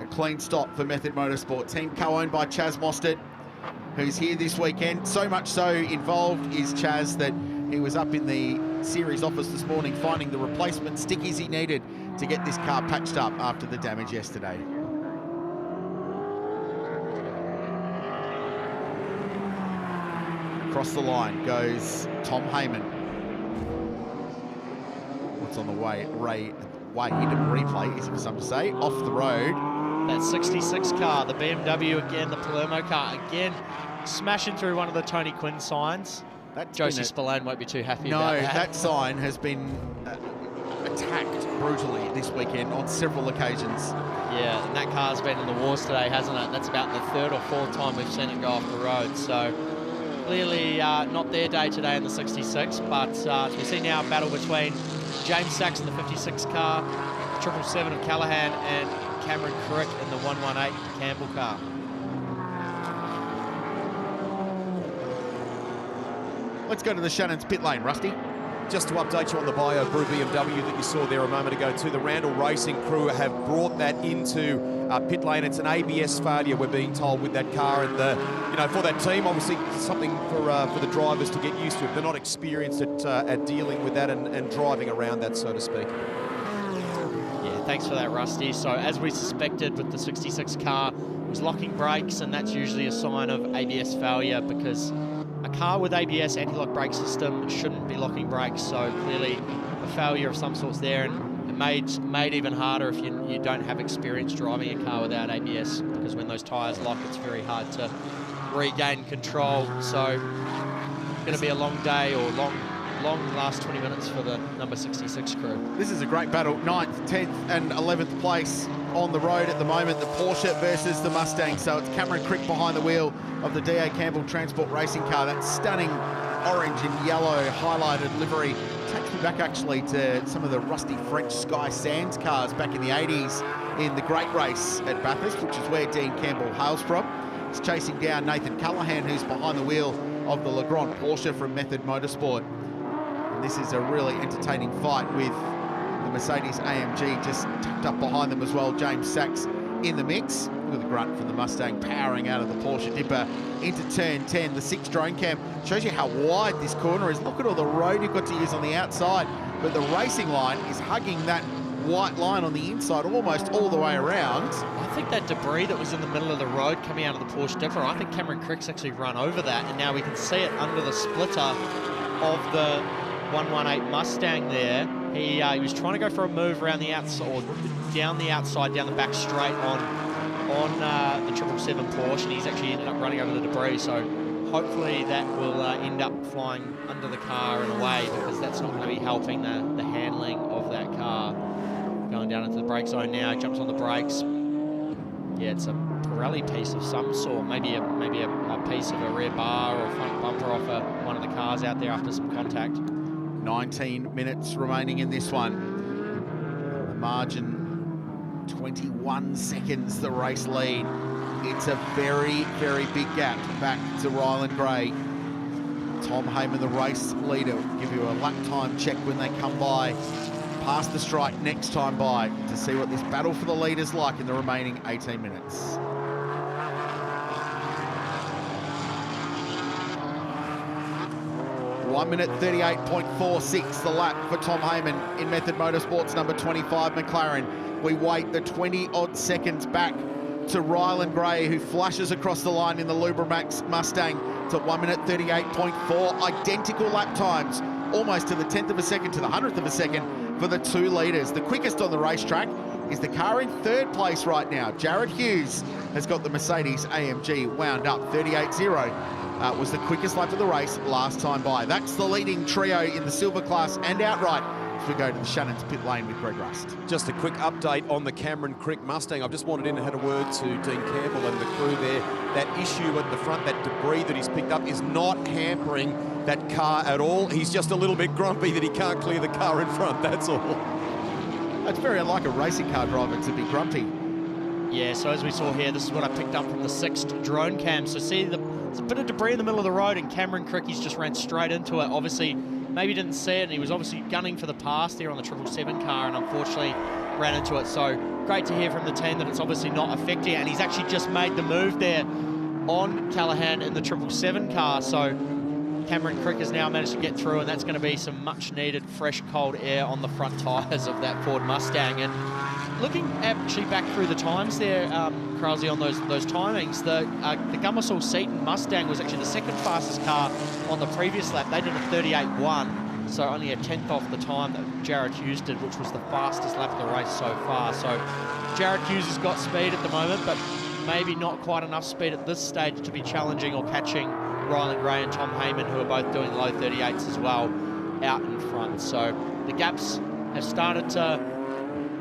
A clean stop for Method Motorsport. Team co-owned by Chaz Mostert, who's here this weekend. So much so involved is Chaz that he was up in the series office this morning finding the replacement stickies he needed to get this car patched up after the damage yesterday. Across the line goes Tom Heyman. What's on the way? Wade replay, easy for some to say, off the road. That 66 car, the BMW again, the Palermo car again, smashing through one of the Tony Quinn signs. Josie Spillane won't be too happy about that. No, that sign has been attacked brutally this weekend on several occasions. Yeah, and that car's been in the wars today, hasn't it? That's about the 3rd or 4th time we've seen it go off the road. So clearly not their day today in the 66, but we see now a battle between James Sachs in the 56 car, 777 of Callahan, and Cameron Crick in the 118 Campbell car. Let's go to the Shannon's pit lane, Rusty. Just to update you on the Bio Brew BMW that you saw there a moment ago too, the Randall Racing crew have brought that into pit lane. It's an ABS failure, we're being told, with that car, and for that team, obviously something for the drivers to get used to. They're not experienced at dealing with that and driving around that, so to speak. Yeah, thanks for that, Rusty. So as we suspected with the 66 car, it was locking brakes, and that's usually a sign of ABS failure, because a car with ABS anti-lock brake system shouldn't be locking brakes. So clearly a failure of some sorts there, and it made even harder if you don't have experience driving a car without ABS, because when those tyres lock, it's very hard to regain control. So going to be a long day, or long last 20 minutes for the number 66 crew. This is a great battle. 9th, 10th and 11th place on the road at the moment. The Porsche versus the Mustang. So it's Cameron Crick behind the wheel of the D.A. Campbell Transport Racing car. That stunning orange and yellow highlighted livery takes me back actually to some of the rusty French Sky Sands cars back in the 80s in the Great Race at Bathurst, which is where Dean Campbell hails from. He's chasing down Nathan Callahan, who's behind the wheel of the Legrand Porsche from Method Motorsport. And this is a really entertaining fight with the Mercedes AMG just tucked up behind them as well. James Sachs in the mix with a grunt from the Mustang powering out of the Porsche Dipper into turn 10. The 6 drone cam shows you how wide this corner is. Look at all the road you've got to use on the outside, but the racing line is hugging that white line on the inside almost all the way around. I think that debris that was in the middle of the road coming out of the Porsche Dipper, I think Cameron Crick's actually run over that, and now we can see it under the splitter of the 118 Mustang there. He was trying to go for a move around the outside, or down the outside, down the back straight on the 777 Porsche, and he's actually ended up running over the debris. So hopefully that will end up flying under the car and away, because that's not going to be helping the handling of that car. Going down into the brake zone now, jumps on the brakes. Yeah, it's a Pirelli piece of some sort, maybe a piece of a rear bar or front bumper off one of the cars out there after some contact. 19 minutes remaining in this one. The margin, 21 seconds the race lead. It's a very, very big gap back to Ryland Gray. Tom Heyman, the race leader, will give you a lap time check when they come by past the strike next time by to see what this battle for the lead is like in the remaining 18 minutes. One minute 38.46 the lap for Tom Heyman in Method Motorsport's number 25 McLaren. We wait the 20-odd seconds back to Ryland Gray, who flushes across the line in the Lubramax Mustang to 1 minute 38.4. Identical lap times, almost to the 10th of a second, to the 100th of a second for the 2 leaders. The quickest on the racetrack is the car in 3rd place right now. Jared Hughes has got the Mercedes AMG wound up. 38.0 was the quickest lap of the race last time by. That's the leading trio in the silver class and outright as we go to the Shannon's pit lane with Greg Rust. Just a quick update on the Cameron Crick Mustang. I've just wandered in and had a word to Dean Campbell and the crew there. That issue at the front, that debris that he's picked up, is not hampering that car at all. He's just a little bit grumpy that he can't clear the car in front, that's all. It's very unlike a racing car driver to be grumpy. Yeah, so as we saw here, this is what I picked up from the 6th drone cam. So see, there's a bit of debris in the middle of the road, and Cameron Crickey's just ran straight into it. Obviously, maybe didn't see it, and he was obviously gunning for the pass there on the 777 car, and unfortunately ran into it. So great to hear from the team that it's obviously not affecting it, and he's actually just made the move there on Callahan in the 777 car. So Cameron Crick has now managed to get through, and that's going to be some much-needed fresh, cold air on the front tyres of that Ford Mustang. And looking actually back through the times there, Krause, on those timings, the Gummersall Seaton Mustang was actually the 2nd fastest car on the previous lap. They did a 38.1, so only a 10th off the time that Jared Hughes did, which was the fastest lap of the race so far. So Jared Hughes has got speed at the moment, but maybe not quite enough speed at this stage to be challenging or catching Ryland Gray and Tom Heyman, who are both doing low 38s as well, out in front. So the gaps have started to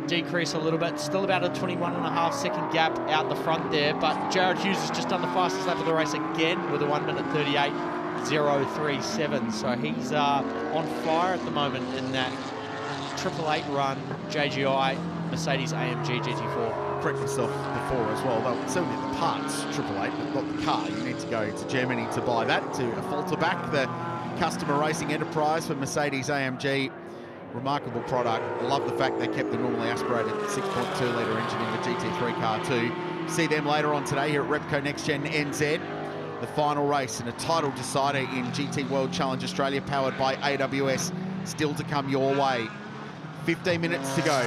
decrease a little bit. Still about a 21.5 second gap out the front there, but Jared Hughes has just done the fastest lap of the race again with a 1 minute 38.037. So he's on fire at the moment in that 888 run JGI Mercedes AMG GT4. Correct myself before as well. They'll certainly the parts 888, but not the car. You need to go to Germany to buy that, to falter back the customer racing enterprise for Mercedes AMG. Remarkable product. Love the fact they kept the normally aspirated 6.2 litre engine in the GT3 car too. See them later on today here at Repco NextGen NZ. The final race and a title decider in GT World Challenge Australia, powered by AWS, still to come your way. 15 minutes to go.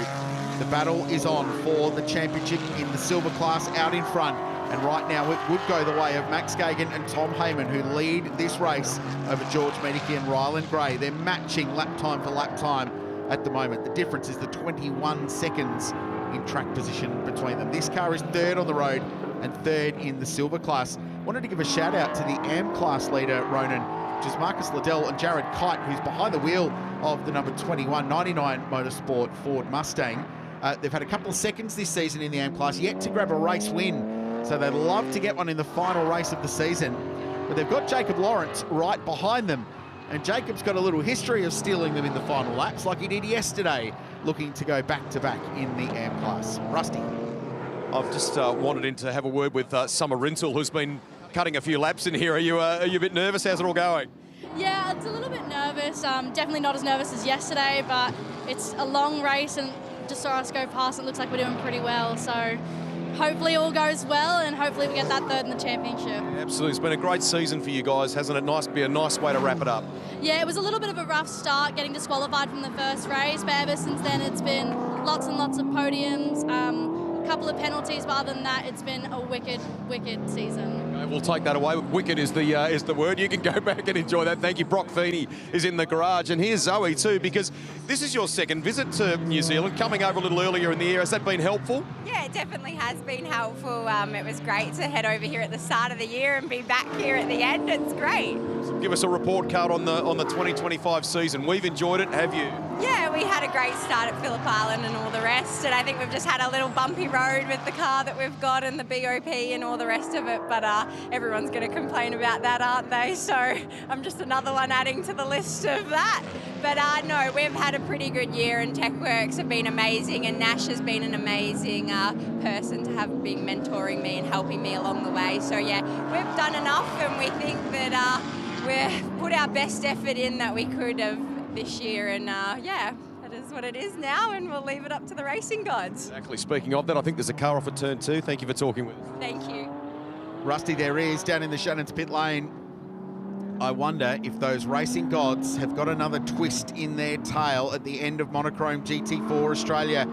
The battle is on for the championship in the silver class out in front. And right now it would go the way of Max Gagan and Tom Heyman, who lead this race over George Medicki and Ryland Gray. They're matching lap time for lap time at the moment. The difference is the 21 seconds in track position between them. This car is 3rd on the road and 3rd in the silver class. Wanted to give a shout out to the AM class leader, Ronan, which is Marcus Liddell and Jared Kite, who's behind the wheel of the number 21 99 Motorsport Ford Mustang. They've had a couple of seconds this season in the AM class, yet to grab a race win. So they'd love to get one in the final race of the season. But they've got Jacob Lawrence right behind them. And Jacob's got a little history of stealing them in the final laps, like he did yesterday, looking to go back-to-back in the AM class. Rusty. I've just wandered in to have a word with Summer Rintle, who's been cutting a few laps in here. Are you a bit nervous? How's it all going? Yeah, it's a little bit nervous. Definitely not as nervous as yesterday, but it's a long race and just saw us go past. It looks like we're doing pretty well. So hopefully all goes well, and hopefully we get that 3rd in the championship. Absolutely. It's been a great season for you guys, hasn't it? Be a nice way to wrap it up. Yeah, it was a little bit of a rough start getting disqualified from the first race, but ever since then it's been lots and lots of podiums, a couple of penalties, but other than that it's been a wicked season. We'll take that away. Wicked is the word. You can go back and enjoy that. Thank you. Brock Feeney is in the garage. And here's Zoe too, because this is your 2nd visit to New Zealand, coming over a little earlier in the year. Has that been helpful? Yeah, it definitely has been helpful. It was great to head over here at the start of the year and be back here at the end. It's great. So give us a report card on the 2025 season. We've enjoyed it. Have you? Yeah, we had a great start at Phillip Island and all the rest, and I think we've just had a little bumpy road with the car that we've got and the BOP and all the rest of it, but everyone's going to complain about that, aren't they? So I'm just another one adding to the list of that. But no, we've had a pretty good year, and TechWorks have been amazing, and Nash has been an amazing person to have been mentoring me and helping me along the way. So yeah, we've done enough, and we think that we've put our best effort in that we could have this year, and yeah, that is what it is now, and we'll leave it up to the racing gods. Exactly. Speaking of that, I think there's a car off at turn 2. Thank you for talking with us. Thank you. Rusty there is down in the Shannon's pit lane. I wonder if those racing gods have got another twist in their tail at the end of Monochrome GT4 Australia.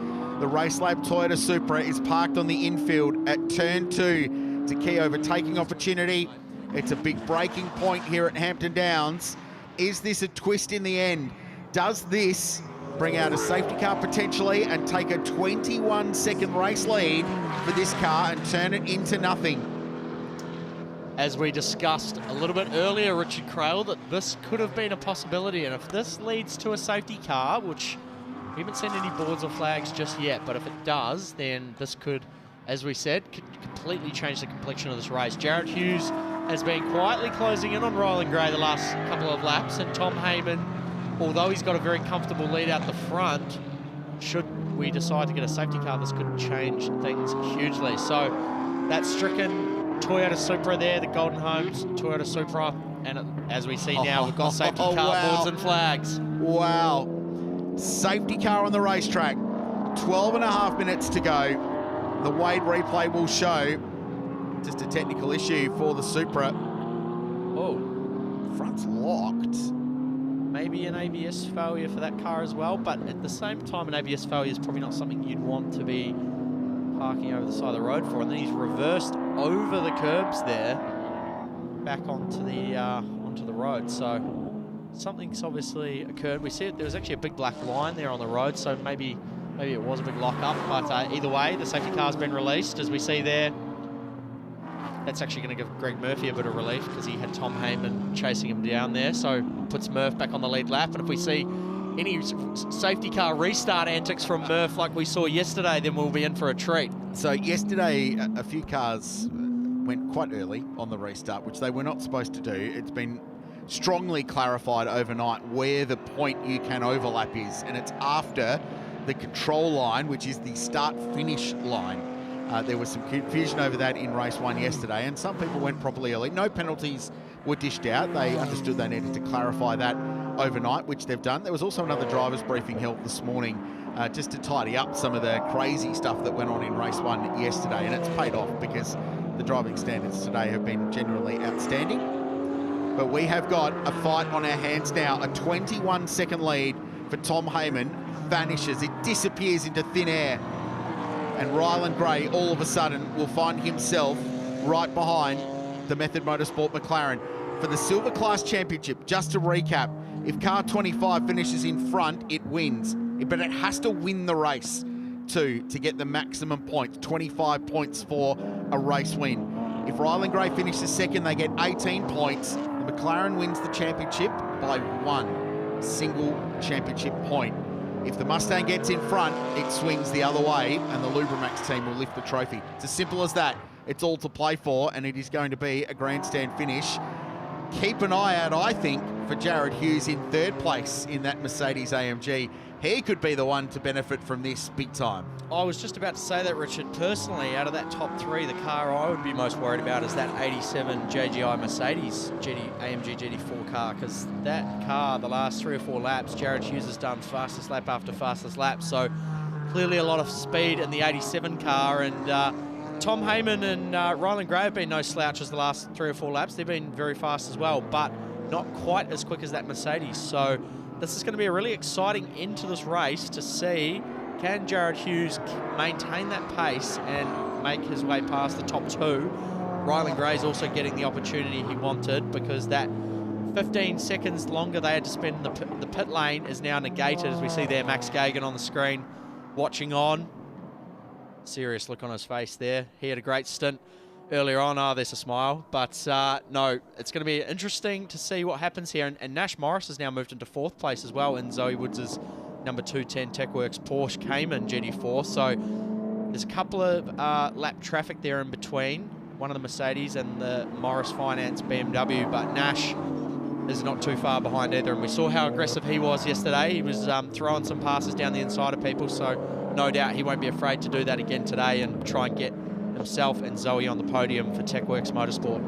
The Race Lab Toyota Supra is parked on the infield at turn 2. It's a key overtaking opportunity. It's a big breaking point here at Hampton Downs. Is this a twist in the end? Does this bring out a safety car potentially and take a 21-second race lead for this car and turn it into nothing? As we discussed a little bit earlier, Richard Crail, that this could have been a possibility. And if this leads to a safety car, which we haven't seen any boards or flags just yet, but if it does, then this could, as we said, could completely change the complexion of this race. Jared Hughes has been quietly closing in on Ryland Gray the last couple of laps, and Tom Heyman, although he's got a very comfortable lead out the front, should we decide to get a safety car, this could change things hugely. So that stricken Toyota Supra there, the Golden Homes Toyota Supra, and as we see now, we've got safety car boards and flags. Wow. Safety car on the racetrack. 12.5 minutes to go. The Wade replay will show just a technical issue for the Supra. Oh, front's locked. Maybe an ABS failure for that car as well, but at the same time, an ABS failure is probably not something you'd want to be parking over the side of the road for. And then he's reversed over the curbs there, back onto the road. So something's obviously occurred. We see it. There was actually a big black line there on the road, so maybe it was a big lock-up. But either way, the safety car's been released, as we see there. That's actually going to give Greg Murphy a bit of relief because he had Tom Heyman chasing him down there. So puts Murph back on the lead lap. And if we see any safety car restart antics from Murph like we saw yesterday, then we'll be in for a treat. So yesterday, a few cars went quite early on the restart, which they were not supposed to do. It's been strongly clarified overnight where the point you can overlap is, and it's after the control line, which is the start-finish line. There was some confusion over that in race 1 yesterday, and some people went properly early. No penalties were dished out. They understood they needed to clarify that overnight, which they've done. There was also another driver's briefing held this morning just to tidy up some of the crazy stuff that went on in race 1 yesterday, and it's paid off because the driving standards today have been genuinely outstanding. But we have got a fight on our hands now. A 21-second lead for Tom Heyman vanishes. It disappears into thin air. And Ryland Gray, all of a sudden, will find himself right behind the Method Motorsport McLaren. For the Silver Class Championship, just to recap, if car 25 finishes in front, it wins. But it has to win the race to get the maximum points, 25 points for a race win. If Ryland Gray finishes second, they get 18 points. The McLaren wins the championship by 1 single championship point. If the Mustang gets in front, it swings the other way, and the Lubrimax team will lift the trophy. It's as simple as that. It's all to play for, and it is going to be a grandstand finish. Keep an eye out, I think, for Jared Hughes in third place in that Mercedes AMG. He could be the one to benefit from this big time. I was just about to say that, Richard. Personally, out of that top 3, the car I would be most worried about is that 87 JGI Mercedes AMG GT4 car, because that car, the last 3 or 4 laps, Jared Hughes has done fastest lap after fastest lap, so clearly a lot of speed in the 87 car, and Tom Heyman and Ryland Gray have been no slouches the last 3 or 4 laps. They've been very fast as well, but not quite as quick as that Mercedes, so this is going to be a really exciting end to this race to see, can Jared Hughes maintain that pace and make his way past the top 2. Ryland Gray's also getting the opportunity he wanted, because that 15 seconds longer they had to spend in the pit lane is now negated, as we see there Max Gagan on the screen watching on. Serious look on his face there. He had a great stint earlier on. Oh, there's a smile. But no, it's going to be interesting to see what happens here. And Nash Morris has now moved into 4th place as well in Zoe Woods' number 210 TechWorks Porsche Cayman GT4. So there's a couple of lap traffic there in between, one of the Mercedes and the Morris Finance BMW, but Nash is not too far behind either. And we saw how aggressive he was yesterday. He was throwing some passes down the inside of people, so no doubt he won't be afraid to do that again today and try and get himself and Zoe on the podium for TechWorks Motorsport.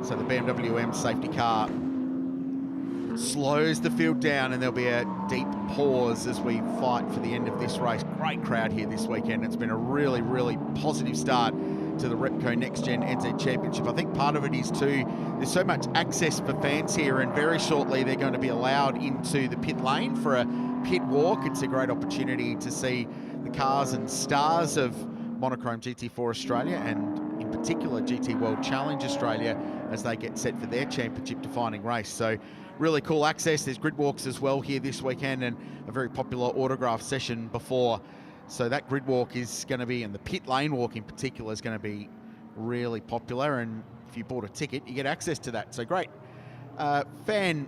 So the BMW M safety car slows the field down, and there'll be a deep pause as we fight for the end of this race. Great crowd here this weekend. It's been a really, really positive start to the Repco NextGen NZ Championship. I think part of it is too, there's so much access for fans here, and very shortly they're going to be allowed into the pit lane for a pit walk. It's a great opportunity to see the cars and stars of Monochrome GT4 Australia and in particular GT World Challenge Australia as they get set for their championship defining race. So really cool access. There's grid walks as well here this weekend and a very popular autograph session before. So that grid walk is going to be, and the pit lane walk in particular, is going to be really popular. And if you bought a ticket, you get access to that. So great fan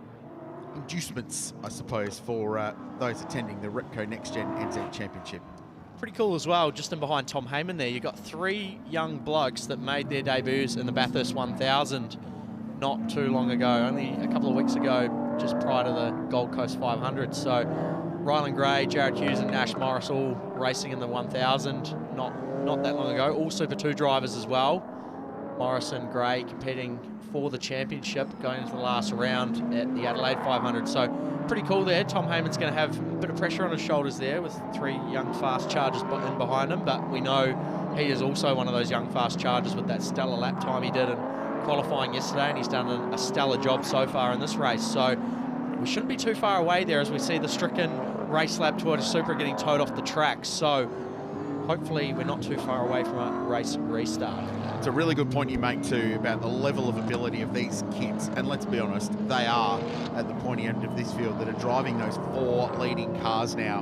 inducements, I suppose, for those attending the Repco NextGen NZ Championship. Pretty cool as well, just in behind Tom Heyman there, you've got 3 young blokes that made their debuts in the Bathurst 1000 not too long ago, only a couple of weeks ago, just prior to the Gold Coast 500. So Ryland Gray, Jared Hughes and Nash Morris all racing in the 1000 not that long ago. All Super 2 drivers as well. Morris and Gray competing for the championship, going into the last round at the Adelaide 500. So pretty cool there. Tom Heyman's going to have a bit of pressure on his shoulders there with 3 young fast chargers in behind him, but we know he is also one of those young fast chargers with that stellar lap time he did in qualifying yesterday, and he's done a stellar job so far in this race. So we shouldn't be too far away there as we see the stricken race lap Toyota Supra getting towed off the track. So hopefully we're not too far away from a race restart. It's a really good point you make too about the level of ability of these kids, and let's be honest, they are at the pointy end of this field that are driving those 4 leading cars now.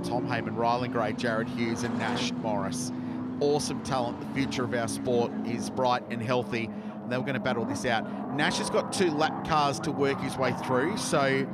Tom Heyman, Ryland Gray, Jared Hughes and Nash Morris. Awesome talent. The future of our sport is bright and healthy, and they're going to battle this out. Nash has got 2 lap cars to work his way through, so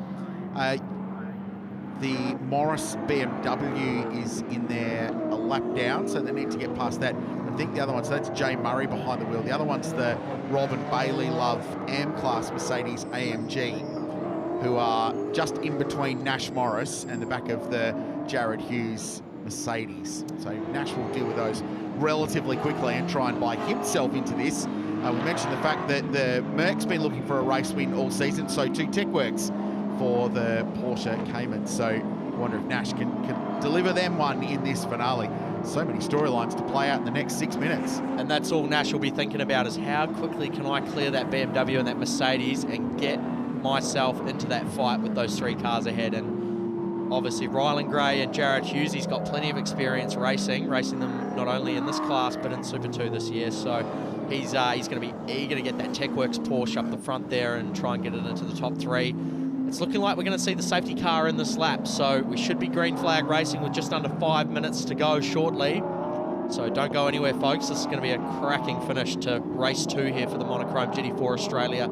the Morris BMW is in there a lap down, so they need to get past that. I think the other one, so that's Jay Murray behind the wheel. The other one's the Rob and Bailey Love AM-Class Mercedes AMG, who are just in between Nash Morris and the back of the Jared Hughes Mercedes. So Nash will deal with those relatively quickly and try and buy himself into this. We mentioned the fact that the Merc's been looking for a race win all season, so too TechWorks for the Porsche Cayman. So I wonder if Nash can deliver them one in this finale. So many storylines to play out in the next 6 minutes. And that's all Nash will be thinking about, is how quickly can I clear that BMW and that Mercedes and get myself into that fight with those 3 cars ahead. And obviously Ryland Gray and Jared Hughes, he's got plenty of experience racing them not only in this class but in Super 2 this year. So he's going to be eager to get that TechWorks Porsche up the front there and try and get it into the top 3. It's looking like we're going to see the safety car in this lap, so we should be green flag racing with just under 5 minutes to go shortly. So don't go anywhere, folks. This is going to be a cracking finish to race 2 here for the Monochrome GT4 Australia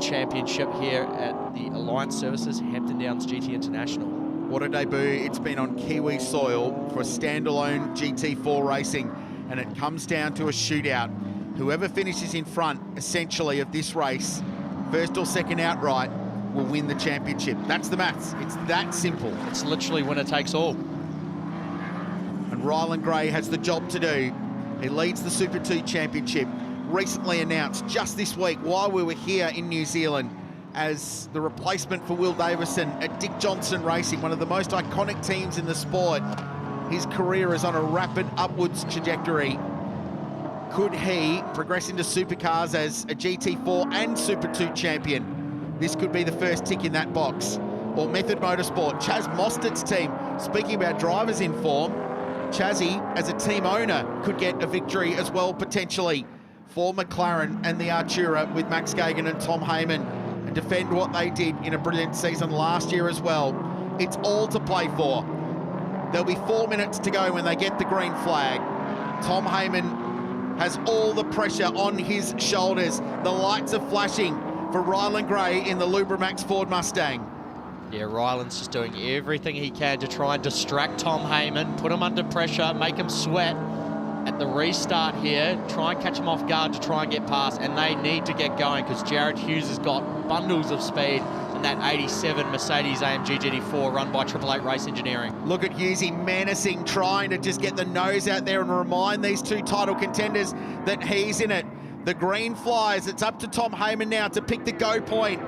Championship here at the Alliance Services Hampton Downs GT International. What a debut it's been on Kiwi soil for standalone GT4 racing, and it comes down to a shootout. Whoever finishes in front, essentially, of this race, first or second outright, will win the championship. That's the maths. It's that simple. It's literally winner takes all. And Ryland Gray has the job to do. He leads the Super 2 Championship, recently announced just this week while we were here in New Zealand as the replacement for Will Davison at Dick Johnson Racing, one of the most iconic teams in the sport. His career is on a rapid upwards trajectory. Could he progress into supercars as a GT4 and Super 2 champion? This could be the first tick in that box. Or Method Motorsport, Chaz Mostert's team. Speaking about drivers in form, Chazzy, as a team owner, could get a victory as well, potentially, for McLaren and the Artura with Max Gagan and Tom Heyman, and defend what they did in a brilliant season last year as well. It's all to play for. There'll be 4 minutes to go when they get the green flag. Tom Heyman has all the pressure on his shoulders. The lights are flashing for Ryland Gray in the Lubramax Ford Mustang. Yeah, Ryland's just doing everything he can to try and distract Tom Heyman, put him under pressure, make him sweat at the restart here, try and catch him off guard to try and get past, and they need to get going because Jared Hughes has got bundles of speed in that 87 Mercedes AMG GT4 run by 888 Race Engineering. Look at Hughesy menacing, trying to just get the nose out there and remind these 2 title contenders that he's in it. The green flies. It's up to Tom Heyman now to pick the go point.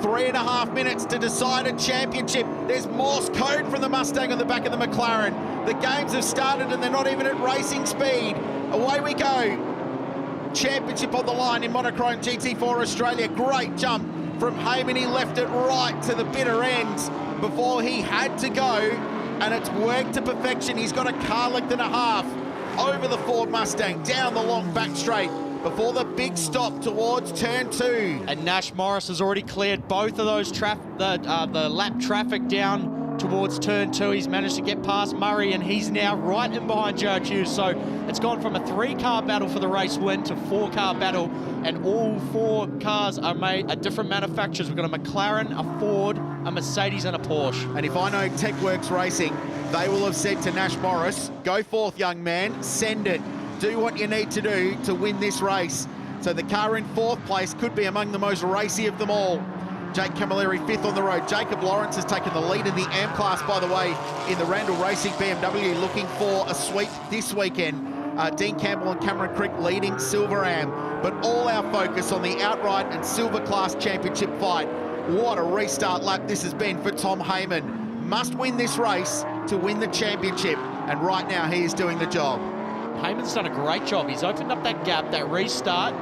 3.5 minutes to decide a championship. There's Morse code from the Mustang on the back of the McLaren. The games have started and they're not even at racing speed. Away we go. Championship on the line in Monochrome GT4 Australia. Great jump from Heyman. He left it right to the bitter end. before he had to go, and it's worked to perfection. He's got a car length and a half over the Ford Mustang, down the long back straight, before the big stop towards turn 2. And Nash Morris has already cleared both of those the lap traffic down towards turn 2. He's managed to get past Murray, and he's now right in behind Jared Hughes. So it's gone from a 3-car battle for the race win to 4-car battle, and all 4 cars are made at different manufacturers. We've got a McLaren, a Ford, a Mercedes and a Porsche. And if I know TechWorks Racing, they will have said to Nash Morris, go forth, young man, send it. Do what you need to do to win this race. So the car in 4th place could be among the most racy of them all. Jake Camilleri 5th on the road. Jacob Lawrence has taken the lead in the AM class, by the way, in the Randall Racing BMW, looking for a sweep this weekend. Dean Campbell and Cameron Crick leading Silver Am. But all our focus on the outright and silver class championship fight. What a restart lap this has been for Tom Heyman. Must win this race to win the championship. And right now he is doing the job. Heyman's done a great job. He's opened up that gap, that restart.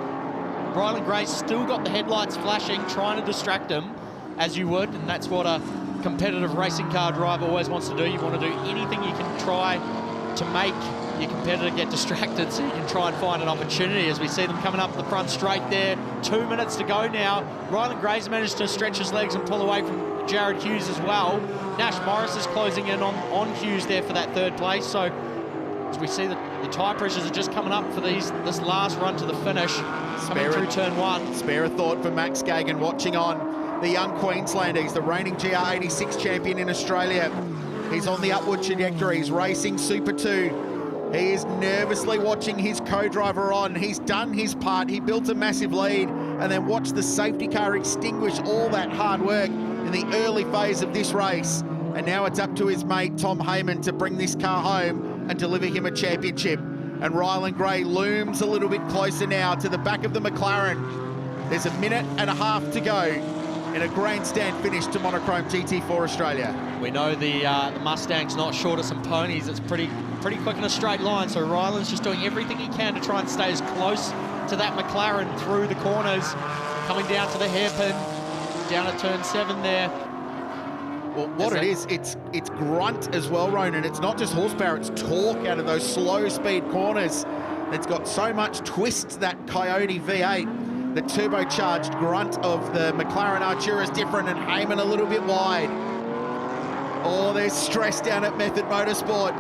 Ryland Gray's still got the headlights flashing, trying to distract him, as you would, and that's what a competitive racing car driver always wants to do. You want to do anything you can try to make your competitor get distracted so you can try and find an opportunity, as we see them coming up the front straight there. 2 minutes to go now. Ryland Gray's managed to stretch his legs and pull away from Jared Hughes as well. Nash Morris is closing in on Hughes there for that 3rd place. So as we see the tyre pressures are just coming up for this last run to the finish, coming through turn 1. Spare a thought for Max Gagan watching on. The young Queenslander, he's the reigning GR86 champion in Australia. He's on the upward trajectory, he's racing Super 2. He is nervously watching his co-driver on. He's done his part, he built a massive lead, and then watched the safety car extinguish all that hard work in the early phase of this race. And now it's up to his mate, Tom Heyman, to bring this car home and deliver him a championship. And Ryland Gray looms a little bit closer now to the back of the McLaren. There's a minute and a half to go in a grandstand finish to Monochrome GT4 Australia. We know the Mustang's not short of some ponies. It's pretty quick in a straight line, so Ryland's just doing everything he can to try and stay as close to that McLaren through the corners, coming down to the hairpin, down at turn 7 there. Well, what it is, it's grunt as well, Ronan. It's not just horsepower, it's torque out of those slow speed corners. It's got so much twist, that Coyote V8. The turbocharged grunt of the McLaren Artura is different, and Heyman a little bit wide. Oh, there's stress down at Method Motorsport.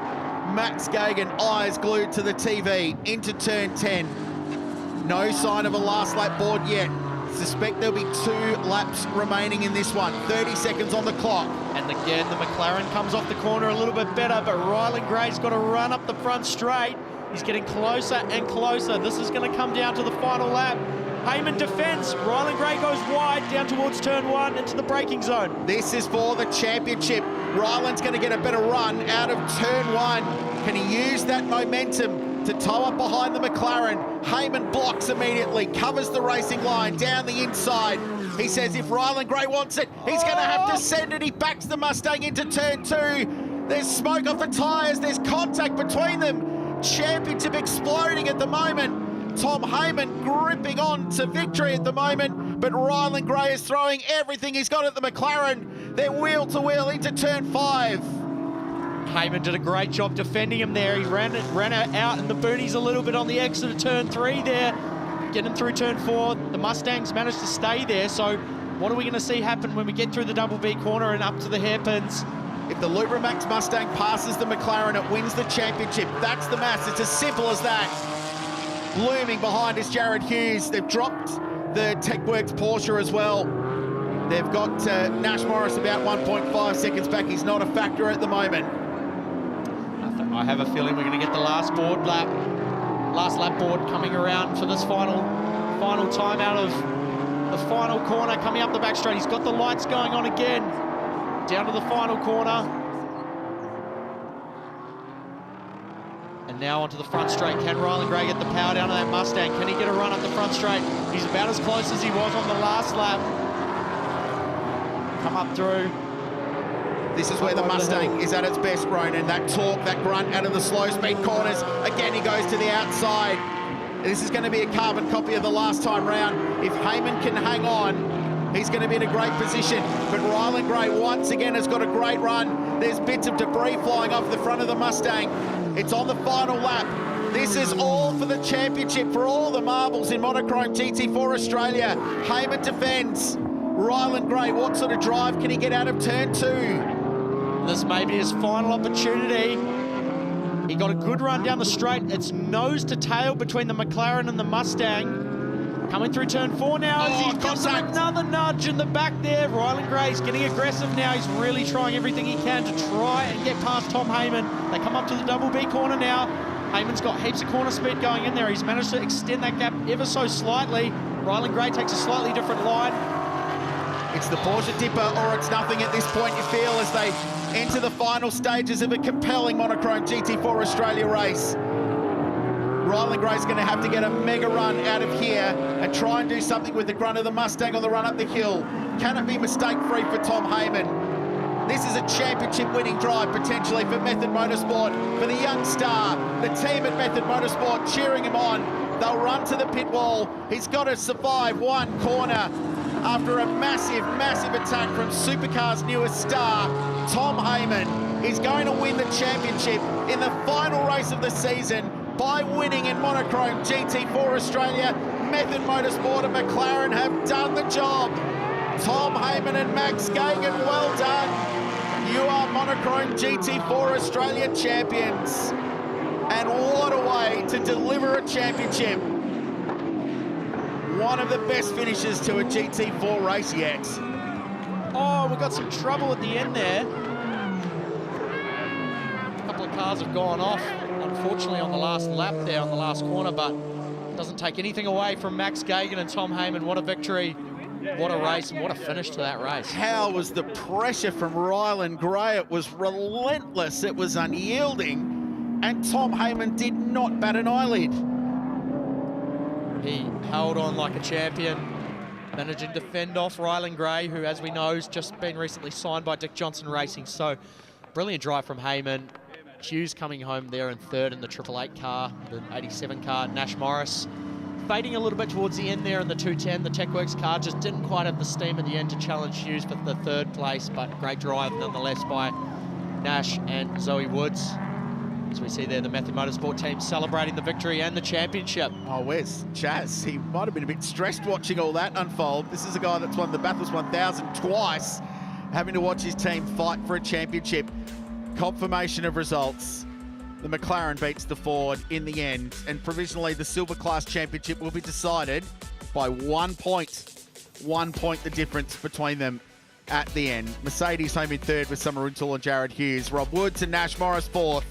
Max Gagan, eyes glued to the TV, into turn 10. No sign of a last lap board yet. Suspect there'll be 2 laps remaining in this one. 30 seconds on the clock. And again, the McLaren comes off the corner a little bit better, but Ryland Gray's got to run up the front straight. He's getting closer and closer. This is going to come down to the final lap. Heyman defends. Ryland Gray goes wide down towards turn 1 into the braking zone. This is for the championship. Ryland's going to get a better run out of turn 1. Can he use that momentum to tow up behind the McLaren? Heyman blocks immediately, covers the racing line down the inside. He says if Ryland Gray wants it, he's going to have to send it. He backs the Mustang into turn 2. There's smoke off the tyres. There's contact between them. Championship exploding at the moment. Tom Heyman gripping on to victory at the moment, but Ryland Gray is throwing everything he's got at the McLaren. They're wheel to wheel into turn 5. Heyman did a great job defending him there. He ran out in the boonies a little bit on the exit of turn 3 there, getting through turn 4. The Mustangs managed to stay there, so what are we going to see happen when we get through the double B corner and up to the hairpins? If the Lubrimax Mustang passes the McLaren, it wins the championship. That's the maths. It's as simple as that. Looming behind is Jared Hughes. They've dropped the TechWorks Porsche as well. They've got Nash Morris about 1.5 seconds back. He's not a factor at the moment. I have a feeling we're going to get the last lap board coming around for this final time out of the final corner, coming up the back straight. He's got the lights going on again. Down to the final corner. And now onto the front straight. Can Ryland Gray get the power down to that Mustang? Can he get a run up the front straight? He's about as close as he was on the last lap. Come up through. This is where the Mustang is at its best, Ronan. That torque, that grunt out of the slow speed corners. Again, he goes to the outside. This is going to be a carbon copy of the last time round. If Heyman can hang on, he's going to be in a great position. But Ryland Gray once again has got a great run. There's bits of debris flying off the front of the Mustang. It's on the final lap. This is all for the championship, for all the marbles in Monochrome GT4 Australia. Heyman defends. Ryland Gray, what sort of drive can he get out of turn 2? This may be his final opportunity. He got a good run down the straight. It's nose to tail between the McLaren and the Mustang. Coming through turn 4 now. He gives him another nudge in the back there. Ryland Gray's getting aggressive now. He's really trying everything he can to try and get past Tom Heyman. They come up to the double B corner now. Heyman's got heaps of corner speed going in there. He's managed to extend that gap ever so slightly. Ryland Gray takes a slightly different line. It's the Porsche dipper or it's nothing at this point, you feel, as they enter the final stages of a compelling Monochrome GT4 Australia race. Ryland Gray's going to have to get a mega run out of here and try and do something with the grunt of the Mustang on the run up the hill. Can it be mistake-free for Tom Heyman? This is a championship-winning drive, potentially, for Method Motorsport, for the young star. The team at Method Motorsport cheering him on. They'll run to the pit wall. He's got to survive one corner after a massive, massive attack from Supercar's newest star. Tom Heyman is going to win the championship in the final race of the season by winning in Monochrome GT4 Australia. Method Motorsport and McLaren have done the job. Tom Heyman and Max Gagan, well done. You are Monochrome GT4 Australia champions. And what a way to deliver a championship. One of the best finishes to a GT4 race yet. Oh, we got some trouble at the end there. A couple of cars have gone off, unfortunately, on the last lap there, on the last corner, but doesn't take anything away from Max Gagan and Tom Heyman. What a victory, what a race, and what a finish to that race. How was the pressure from Ryland Gray? It was relentless, it was unyielding, and Tom Heyman did not bat an eyelid. He held on like a champion, managing to fend off Ryland Gray, who, as we know, has just been recently signed by Dick Johnson Racing. So, brilliant drive from Heyman. Hughes coming home there in third in the 888 car, the 87 car, Nash Morris. Fading a little bit towards the end there in the 210. The TechWorks car just didn't quite have the steam at the end to challenge Hughes for the third place, but great drive nonetheless by Nash and Zoe Woods. As we see there, the Method Motorsport team celebrating the victory and the championship. Oh, where's Chaz? He might have been a bit stressed watching all that unfold. This is a guy that's won the Bathurst 1000 twice, having to watch his team fight for a championship. Confirmation of results. The McLaren beats the Ford in the end, and provisionally the Silver Class Championship will be decided by 1 point. 1 point the difference between them at the end. Mercedes home in third with Summer Until and Jared Hughes. Rob Woods and Nash Morris fourth.